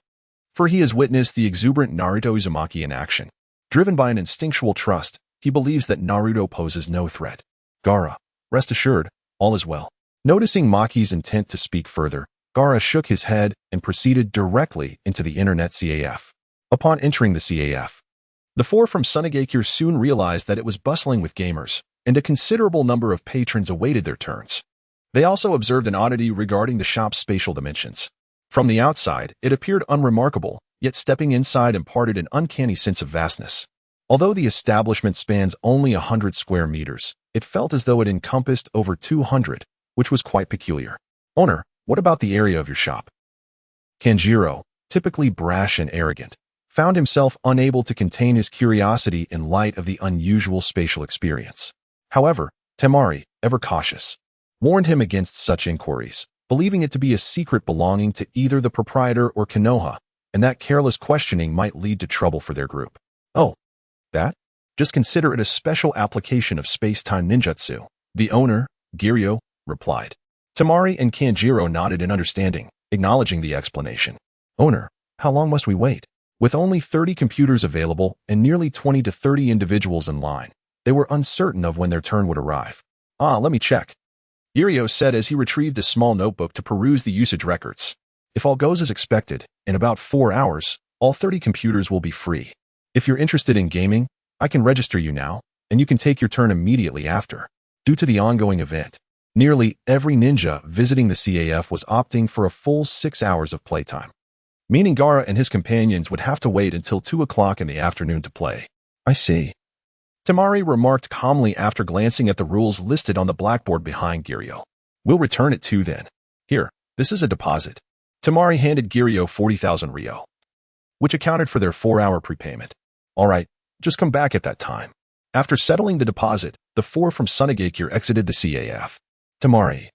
for he has witnessed the exuberant Naruto Uzumaki in action. Driven by an instinctual trust, he believes that Naruto poses no threat. Gaara, rest assured, all is well. Noticing Maki's intent to speak further, Gaara shook his head and proceeded directly into the Internet CAF. Upon entering the CAF, the four from Sunagakure soon realized that it was bustling with gamers, and a considerable number of patrons awaited their turns. They also observed an oddity regarding the shop's spatial dimensions. From the outside, it appeared unremarkable, yet stepping inside imparted an uncanny sense of vastness. Although the establishment spans only 100 square meters, it felt as though it encompassed over 200, which was quite peculiar. Owner, what about the area of your shop? Kanjiro, typically brash and arrogant, found himself unable to contain his curiosity in light of the unusual spatial experience. However, Temari, ever cautious, warned him against such inquiries, believing it to be a secret belonging to either the proprietor or Konoha, and that careless questioning might lead to trouble for their group. Oh, that? Just consider it a special application of space-time ninjutsu, the owner, Giryo, replied. Temari and Kanjiro nodded in understanding, acknowledging the explanation. Owner, how long must we wait? With only 30 computers available and nearly 20 to 30 individuals in line, they were uncertain of when their turn would arrive. Let me check. Giryo said as he retrieved a small notebook to peruse the usage records. If all goes as expected, in about 4 hours, all 30 computers will be free. If you're interested in gaming, I can register you now, and you can take your turn immediately after. Due to the ongoing event, nearly every ninja visiting the CAF was opting for a full 6 hours of playtime, meaning Gaara and his companions would have to wait until 2 o'clock in the afternoon to play. I see. Temari remarked calmly after glancing at the rules listed on the blackboard behind Giryo. We'll return at 2 then. Here, this is a deposit. Temari handed Giryo 40,000 ryo, which accounted for their 4-hour prepayment. All right, just come back at that time. After settling the deposit, the four from Sunagakure exited the CAF. Temari,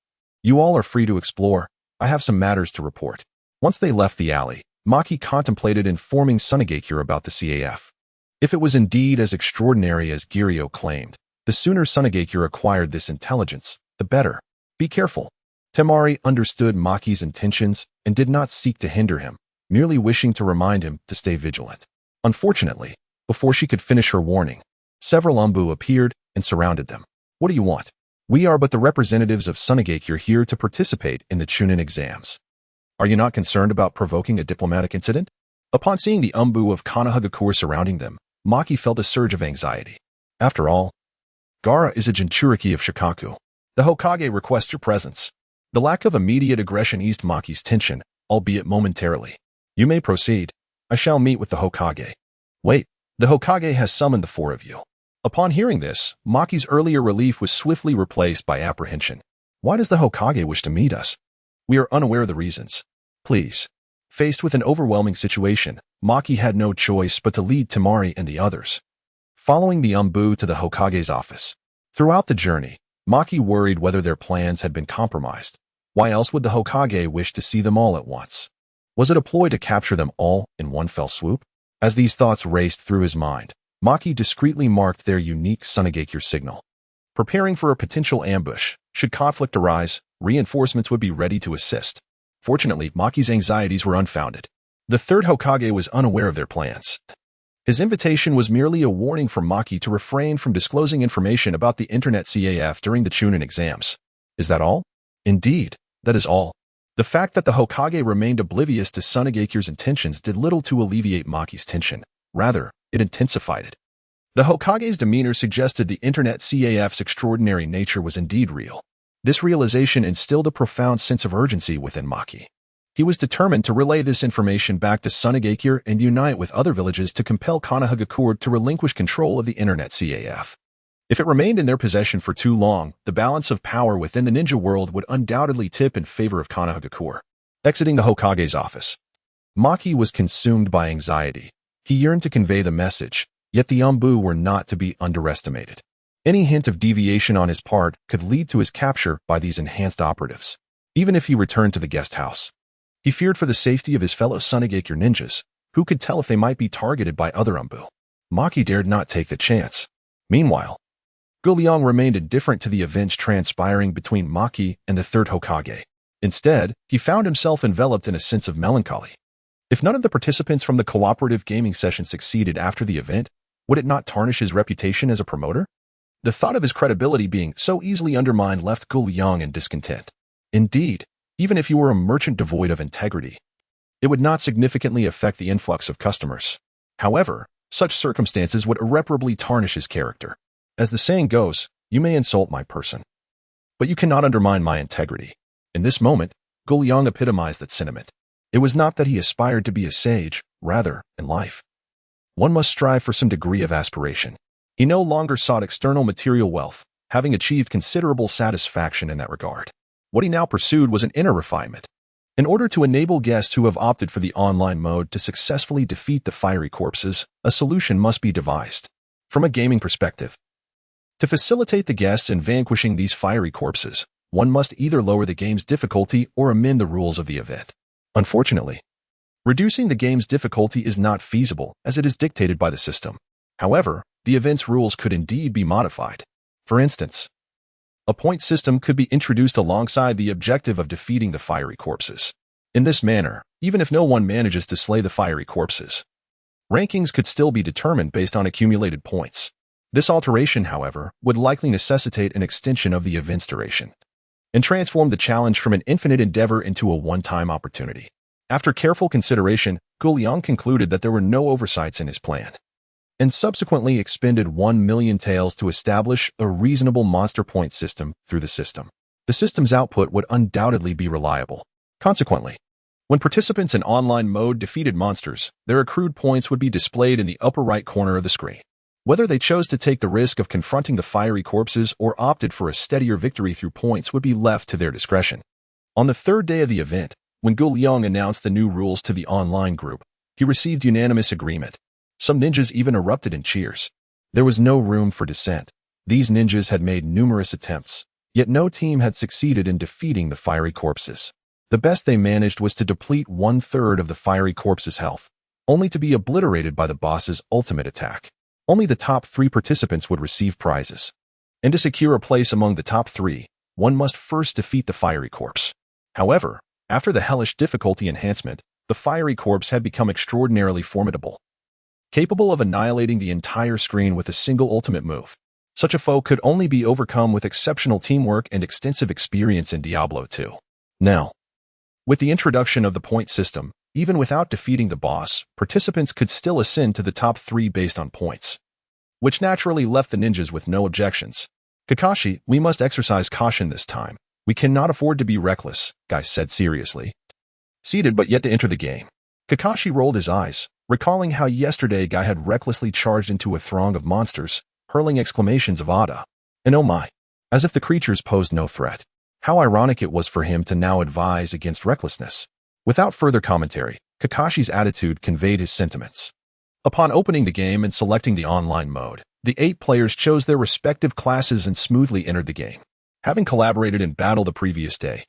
you all are free to explore. I have some matters to report. Once they left the alley, Maki contemplated informing Sunagakure about the CAF. If it was indeed as extraordinary as Giryo claimed, The sooner Sunagakure acquired this intelligence, the better. Be careful. Temari understood Maki's intentions and did not seek to hinder him, merely wishing to remind him to stay vigilant. Unfortunately, before she could finish her warning, several Umbu appeared and surrounded them. What do you want? We are but the representatives of Sunagakure here to participate in the Chunin exams. Are you not concerned about provoking a diplomatic incident? Upon seeing the Umbu of Konohagakure surrounding them, Maki felt a surge of anxiety. After all, Gaara is a Jinchuriki of Shikaku. The Hokage requests your presence. The lack of immediate aggression eased Maki's tension, albeit momentarily. You may proceed. I shall meet with the Hokage. Wait, the Hokage has summoned the four of you. Upon hearing this, Maki's earlier relief was swiftly replaced by apprehension. Why does the Hokage wish to meet us? We are unaware of the reasons. Please. Faced with an overwhelming situation, Maki had no choice but to lead Temari and the others, following the Umbu to the Hokage's office. Throughout the journey, Maki worried whether their plans had been compromised. Why else would the Hokage wish to see them all at once? Was it a ploy to capture them all in one fell swoop? As these thoughts raced through his mind, Maki discreetly marked their unique Sunagakure signal. Preparing for a potential ambush, should conflict arise, reinforcements would be ready to assist. Fortunately, Maki's anxieties were unfounded. The third Hokage was unaware of their plans. His invitation was merely a warning for Maki to refrain from disclosing information about the internet CAF during the Chunin exams. Is that all? Indeed, that is all. The fact that the Hokage remained oblivious to Sunagakure's intentions did little to alleviate Maki's tension. Rather, it intensified it. The Hokage's demeanor suggested the internet CAF's extraordinary nature was indeed real. This realization instilled a profound sense of urgency within Maki. He was determined to relay this information back to Sunagakure and unite with other villages to compel Konohagakure to relinquish control of the internet CAF. If it remained in their possession for too long, the balance of power within the ninja world would undoubtedly tip in favor of Konohagakure. Exiting the Hokage's office, Maki was consumed by anxiety. He yearned to convey the message, yet the Umbu were not to be underestimated. Any hint of deviation on his part could lead to his capture by these enhanced operatives. Even if he returned to the guest house, he feared for the safety of his fellow Sunagakure ninjas, who could tell if they might be targeted by other Umbu. Maki dared not take the chance. Meanwhile, Liang remained indifferent to the events transpiring between Maki and the third Hokage. Instead, he found himself enveloped in a sense of melancholy. If none of the participants from the cooperative gaming session succeeded after the event, would it not tarnish his reputation as a promoter? The thought of his credibility being so easily undermined left Liang in discontent. Indeed, even if he were a merchant devoid of integrity, it would not significantly affect the influx of customers. However, such circumstances would irreparably tarnish his character. As the saying goes, you may insult my person, but you cannot undermine my integrity. In this moment, Liang epitomized that sentiment. It was not that he aspired to be a sage, rather, in life, one must strive for some degree of aspiration. He no longer sought external material wealth, having achieved considerable satisfaction in that regard. What he now pursued was an inner refinement. In order to enable guests who have opted for the online mode to successfully defeat the fiery corpses, a solution must be devised. From a gaming perspective, to facilitate the guests in vanquishing these fiery corpses, one must either lower the game's difficulty or amend the rules of the event. Unfortunately, reducing the game's difficulty is not feasible as it is dictated by the system. However, the event's rules could indeed be modified. For instance, a point system could be introduced alongside the objective of defeating the fiery corpses. In this manner, even if no one manages to slay the fiery corpses, rankings could still be determined based on accumulated points. This alteration, however, would likely necessitate an extension of the event's duration and transform the challenge from an infinite endeavor into a one-time opportunity. After careful consideration, Liang concluded that there were no oversights in his plan, and subsequently expended 1 million taels to establish a reasonable monster point system through the system. The system's output would undoubtedly be reliable. Consequently, when participants in online mode defeated monsters, their accrued points would be displayed in the upper right corner of the screen. Whether they chose to take the risk of confronting the fiery corpses or opted for a steadier victory through points would be left to their discretion. On the third day of the event, when Liang announced the new rules to the online group, he received unanimous agreement. Some ninjas even erupted in cheers. There was no room for dissent. These ninjas had made numerous attempts, yet no team had succeeded in defeating the fiery corpses. The best they managed was to deplete 1/3 of the fiery corpse's health, only to be obliterated by the boss's ultimate attack. Only the top 3 participants would receive prizes. and to secure a place among the top 3, one must first defeat the Fiery Corpse. However, after the hellish difficulty enhancement, the Fiery Corpse had become extraordinarily formidable, capable of annihilating the entire screen with a single ultimate move. Such a foe could only be overcome with exceptional teamwork and extensive experience in Diablo 2. Now, with the introduction of the point system, even without defeating the boss, participants could still ascend to the top 3 based on points, which naturally left the ninjas with no objections. Kakashi, we must exercise caution this time. We cannot afford to be reckless, Guy said seriously. Seated but yet to enter the game. Kakashi rolled his eyes, recalling how yesterday Guy had recklessly charged into a throng of monsters, hurling exclamations of "Ada" and "Oh my," as if the creatures posed no threat. How ironic it was for him to now advise against recklessness. Without further commentary, Kakashi's attitude conveyed his sentiments. Upon opening the game and selecting the online mode, the 8 players chose their respective classes and smoothly entered the game. Having collaborated in battle the previous day,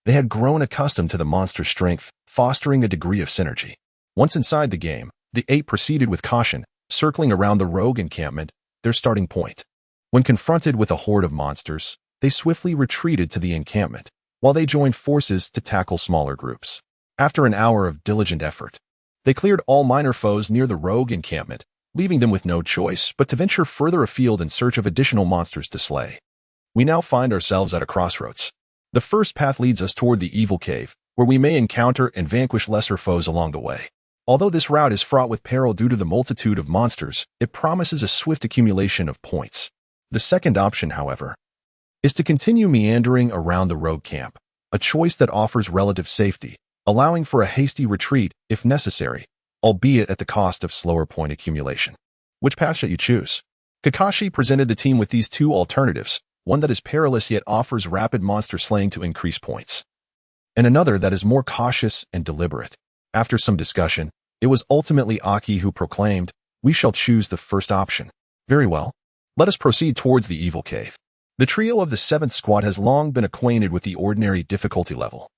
they had grown accustomed to the monster's strength, fostering a degree of synergy. Once inside the game, the 8 proceeded with caution, circling around the rogue encampment, their starting point. When confronted with a horde of monsters, they swiftly retreated to the encampment, while they joined forces to tackle smaller groups. After an hour of diligent effort, they cleared all minor foes near the rogue encampment, leaving them with no choice but to venture further afield in search of additional monsters to slay. We now find ourselves at a crossroads. The first path leads us toward the Evil Cave, where we may encounter and vanquish lesser foes along the way. Although this route is fraught with peril due to the multitude of monsters, it promises a swift accumulation of points. The second option, however, is to continue meandering around the rogue camp, a choice that offers relative safety, allowing for a hasty retreat if necessary, albeit at the cost of slower point accumulation. Which path should you choose? Kakashi presented the team with these 2 alternatives, one that is perilous yet offers rapid monster slaying to increase points, and another that is more cautious and deliberate. After some discussion, it was ultimately Aki who proclaimed, "We shall choose the first option." Very well. Let us proceed towards the Evil Cave. The trio of the 7th squad has long been acquainted with the ordinary difficulty level,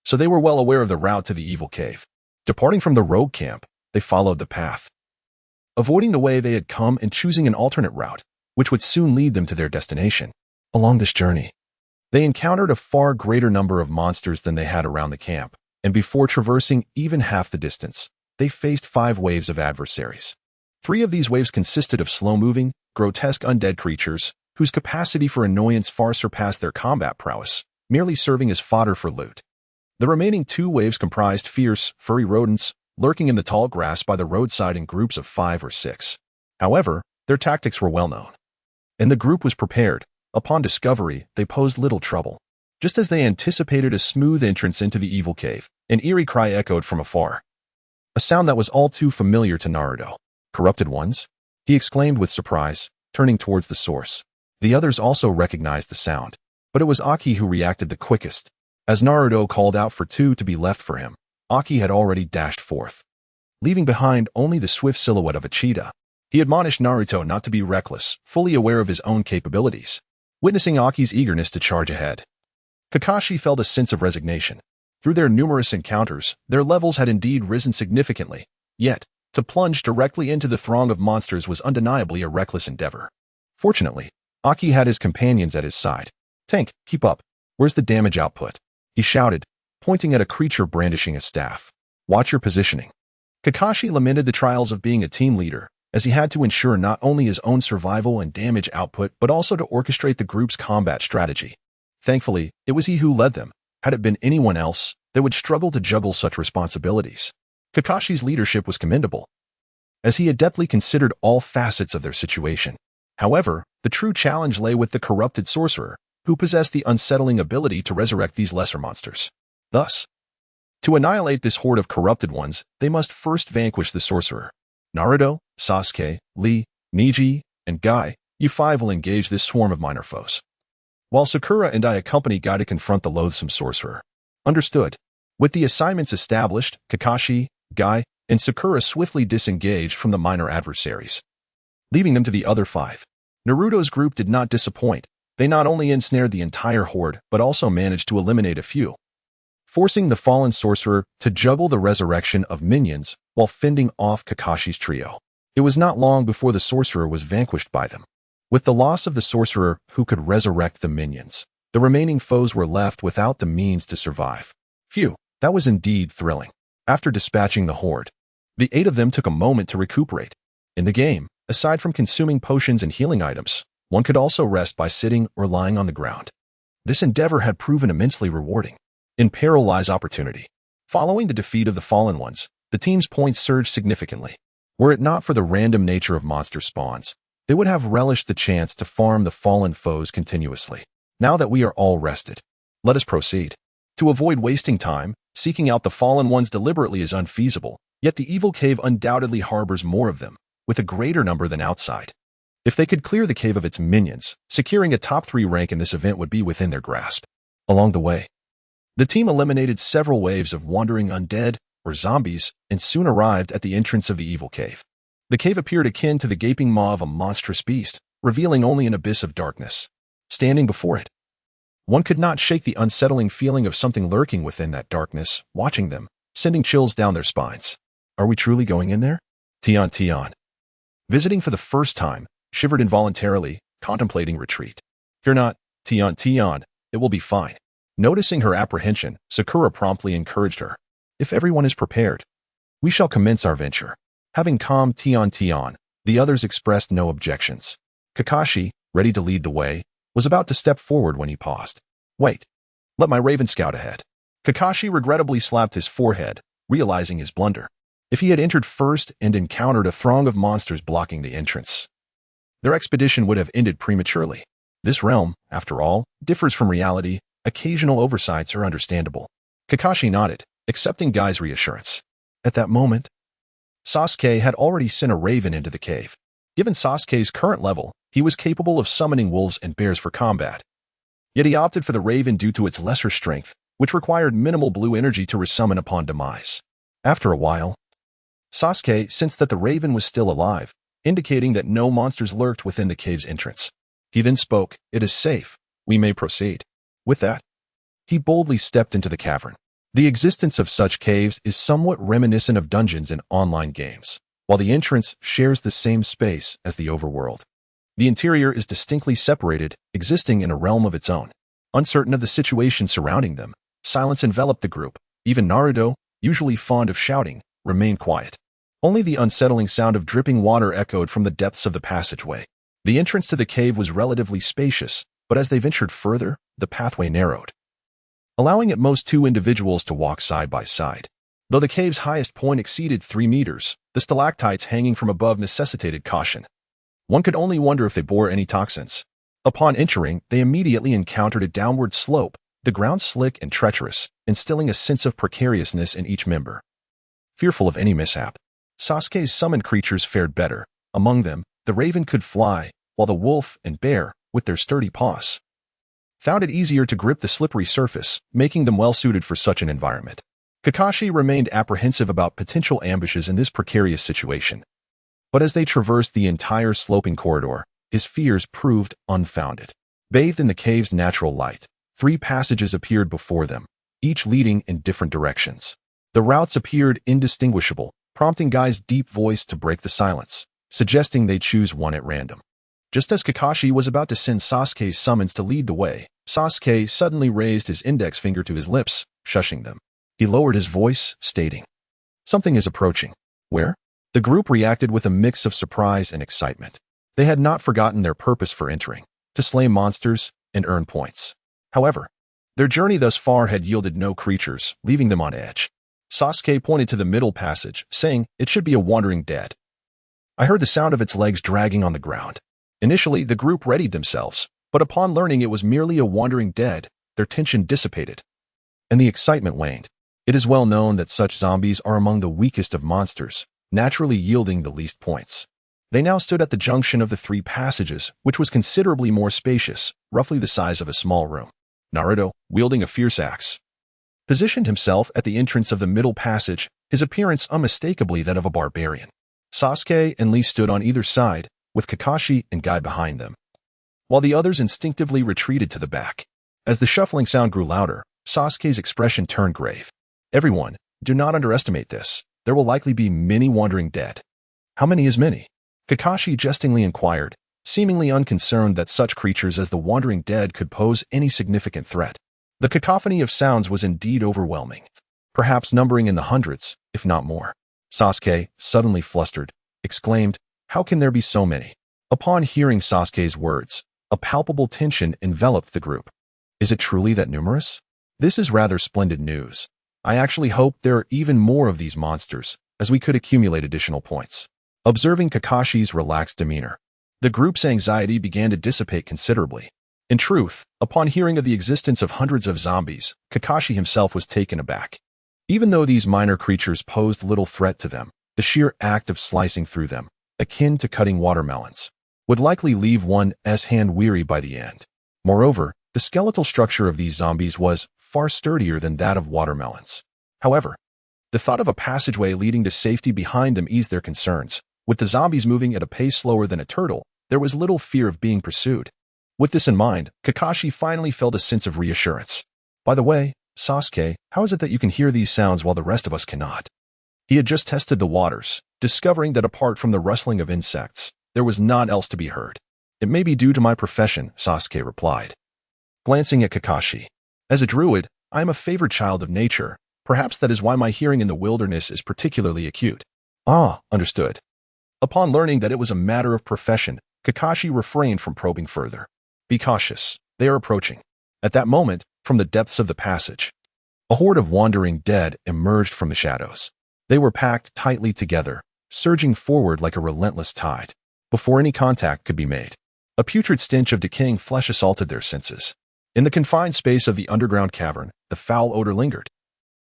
so they were well aware of the route to the Evil Cave. Departing from the rogue camp, they followed the path, avoiding the way they had come and choosing an alternate route, which would soon lead them to their destination. Along this journey, they encountered a far greater number of monsters than they had around the camp, and before traversing even half the distance, they faced 5 waves of adversaries. 3 of these waves consisted of slow-moving, grotesque undead creatures, whose capacity for annoyance far surpassed their combat prowess, merely serving as fodder for loot. The remaining 2 waves comprised fierce, furry rodents, lurking in the tall grass by the roadside in groups of 5 or 6. However, their tactics were well known, and the group was prepared. Upon discovery, they posed little trouble. Just as they anticipated a smooth entrance into the Evil Cave, an eerie cry echoed from afar, a sound that was all too familiar to Naruto. "Corrupted ones?" he exclaimed with surprise, turning towards the source. The others also recognized the sound, but it was Aki who reacted the quickest. As Naruto called out for 2 to be left for him, Aki had already dashed forth, leaving behind only the swift silhouette of a cheetah. He admonished Naruto not to be reckless, fully aware of his own capabilities. Witnessing Aki's eagerness to charge ahead, Kakashi felt a sense of resignation. Through their numerous encounters, their levels had indeed risen significantly, yet, to plunge directly into the throng of monsters was undeniably a reckless endeavor. Fortunately, Aki had his companions at his side. "Tank, keep up. Where's the damage output?" he shouted, pointing at a creature brandishing a staff. "Watch your positioning." Kakashi lamented the trials of being a team leader, as he had to ensure not only his own survival and damage output but also to orchestrate the group's combat strategy. Thankfully, it was he who led them. Had it been anyone else, they would struggle to juggle such responsibilities. Kakashi's leadership was commendable, as he adeptly considered all facets of their situation. However, the true challenge lay with the corrupted sorcerer, who possessed the unsettling ability to resurrect these lesser monsters. Thus, to annihilate this horde of corrupted ones, they must first vanquish the sorcerer. Naruto, Sasuke, Lee, Miji, and Guy, you 5 will engage this swarm of minor foes, while Sakura and I accompany Guy to confront the loathsome sorcerer. Understood. With the assignments established, Kakashi, Guy, and Sakura swiftly disengaged from the minor adversaries, leaving them to the other 5. Naruto's group did not disappoint. They not only ensnared the entire horde, but also managed to eliminate a few, forcing the fallen sorcerer to juggle the resurrection of minions while fending off Kakashi's trio. It was not long before the sorcerer was vanquished by them. With the loss of the sorcerer who could resurrect the minions, the remaining foes were left without the means to survive. Phew, that was indeed thrilling. After dispatching the horde, the 8 of them took a moment to recuperate. In the game, aside from consuming potions and healing items, one could also rest by sitting or lying on the ground. This endeavor had proven immensely rewarding. In peril lies opportunity. Following the defeat of the fallen ones, the team's points surged significantly. Were it not for the random nature of monster spawns, they would have relished the chance to farm the fallen foes continuously. Now that we are all rested, let us proceed. To avoid wasting time, seeking out the fallen ones deliberately is unfeasible, yet the evil cave undoubtedly harbors more of them, with a greater number than outside. If they could clear the cave of its minions, securing a top 3 rank in this event would be within their grasp. Along the way, the team eliminated several waves of wandering undead or zombies and soon arrived at the entrance of the evil cave. The cave appeared akin to the gaping maw of a monstrous beast, revealing only an abyss of darkness. Standing before it, one could not shake the unsettling feeling of something lurking within that darkness, watching them, sending chills down their spines. Are we truly going in there? Tion. Visiting for the first time, shivered involuntarily, contemplating retreat. Fear not, Tion, it will be fine. Noticing her apprehension, Sakura promptly encouraged her. If everyone is prepared, we shall commence our venture. Having calmed Tion, the others expressed no objections. Kakashi, ready to lead the way, was about to step forward when he paused. Wait, let my raven scout ahead. Kakashi regrettably slapped his forehead, realizing his blunder. If he had entered first and encountered a throng of monsters blocking the entrance, their expedition would have ended prematurely. This realm, after all, differs from reality. Occasional oversights are understandable. Kakashi nodded, accepting Guy's reassurance. At that moment, Sasuke had already sent a raven into the cave. Given Sasuke's current level, he was capable of summoning wolves and bears for combat. Yet he opted for the raven due to its lesser strength, which required minimal blue energy to resummon upon demise. After a while, Sasuke sensed that the raven was still alive, indicating that no monsters lurked within the cave's entrance. He then spoke, "It is safe. We may proceed." With that, he boldly stepped into the cavern. The existence of such caves is somewhat reminiscent of dungeons in online games, while the entrance shares the same space as the overworld. The interior is distinctly separated, existing in a realm of its own. Uncertain of the situation surrounding them, silence enveloped the group. Even Naruto, usually fond of shouting, remained quiet. Only the unsettling sound of dripping water echoed from the depths of the passageway. The entrance to the cave was relatively spacious, but as they ventured further, the pathway narrowed, allowing at most 2 individuals to walk side by side. Though the cave's highest point exceeded 3 meters, the stalactites hanging from above necessitated caution. One could only wonder if they bore any toxins. Upon entering, they immediately encountered a downward slope, the ground slick and treacherous, instilling a sense of precariousness in each member. Fearful of any mishap, Sasuke's summoned creatures fared better. Among them, the raven could fly, while the wolf and bear, with their sturdy paws, found it easier to grip the slippery surface, making them well-suited for such an environment. Kakashi remained apprehensive about potential ambushes in this precarious situation. But as they traversed the entire sloping corridor, his fears proved unfounded. Bathed in the cave's natural light, 3 passages appeared before them, each leading in different directions. The routes appeared indistinguishable, prompting Guy's deep voice to break the silence, suggesting they choose one at random. Just as Kakashi was about to send Sasuke's summons to lead the way, Sasuke suddenly raised his index finger to his lips, shushing them. He lowered his voice, stating, "Something is approaching." Where? The group reacted with a mix of surprise and excitement. They had not forgotten their purpose for entering, to slay monsters and earn points. However, their journey thus far had yielded no creatures, leaving them on edge. Sasuke pointed to the middle passage, saying it should be a wandering dead. I heard the sound of its legs dragging on the ground. Initially, the group readied themselves, but upon learning it was merely a wandering dead, their tension dissipated, and the excitement waned. It is well known that such zombies are among the weakest of monsters, naturally yielding the least points. They now stood at the junction of the 3 passages, which was considerably more spacious, roughly the size of a small room. Naruto, wielding a fierce axe, positioned himself at the entrance of the middle passage, his appearance unmistakably that of a barbarian. Sasuke and Lee stood on either side, with Kakashi and Guy behind them, while the others instinctively retreated to the back. As the shuffling sound grew louder, Sasuke's expression turned grave. Everyone, do not underestimate this. There will likely be many wandering dead. How many is many? Kakashi jestingly inquired, seemingly unconcerned that such creatures as the wandering dead could pose any significant threat. The cacophony of sounds was indeed overwhelming, perhaps numbering in the hundreds, if not more. Sasuke, suddenly flustered, exclaimed, "How can there be so many?" Upon hearing Sasuke's words, a palpable tension enveloped the group. Is it truly that numerous? This is rather splendid news. I actually hope there are even more of these monsters, as we could accumulate additional points. Observing Kakashi's relaxed demeanor, the group's anxiety began to dissipate considerably. In truth, upon hearing of the existence of hundreds of zombies, Kakashi himself was taken aback. Even though these minor creatures posed little threat to them, the sheer act of slicing through them, akin to cutting watermelons, would likely leave one's hand weary by the end. Moreover, the skeletal structure of these zombies was far sturdier than that of watermelons. However, the thought of a passageway leading to safety behind them eased their concerns. With the zombies moving at a pace slower than a turtle, there was little fear of being pursued. With this in mind, Kakashi finally felt a sense of reassurance. By the way, Sasuke, how is it that you can hear these sounds while the rest of us cannot? He had just tested the waters, discovering that apart from the rustling of insects, there was naught else to be heard. It may be due to my profession, Sasuke replied, glancing at Kakashi. As a druid, I am a favored child of nature. Perhaps that is why my hearing in the wilderness is particularly acute. Ah, understood. Upon learning that it was a matter of profession, Kakashi refrained from probing further. Be cautious. They are approaching. At that moment, from the depths of the passage, a horde of wandering dead emerged from the shadows. They were packed tightly together, surging forward like a relentless tide. Before any contact could be made, a putrid stench of decaying flesh assaulted their senses. In the confined space of the underground cavern, the foul odor lingered,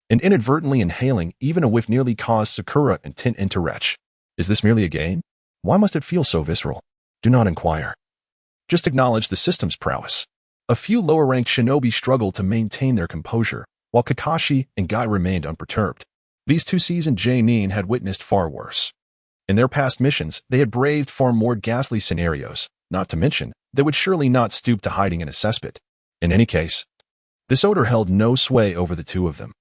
and inadvertently inhaling even a whiff nearly caused Sakura and Tintin to retch. Is this merely a game? Why must it feel so visceral? Do not inquire. Just acknowledge the system's prowess. A few lower-ranked shinobi struggled to maintain their composure, while Kakashi and Guy remained unperturbed. These two seasoned Jonin had witnessed far worse. In their past missions, they had braved far more ghastly scenarios, not to mention, they would surely not stoop to hiding in a cesspit. In any case, this odor held no sway over the two of them.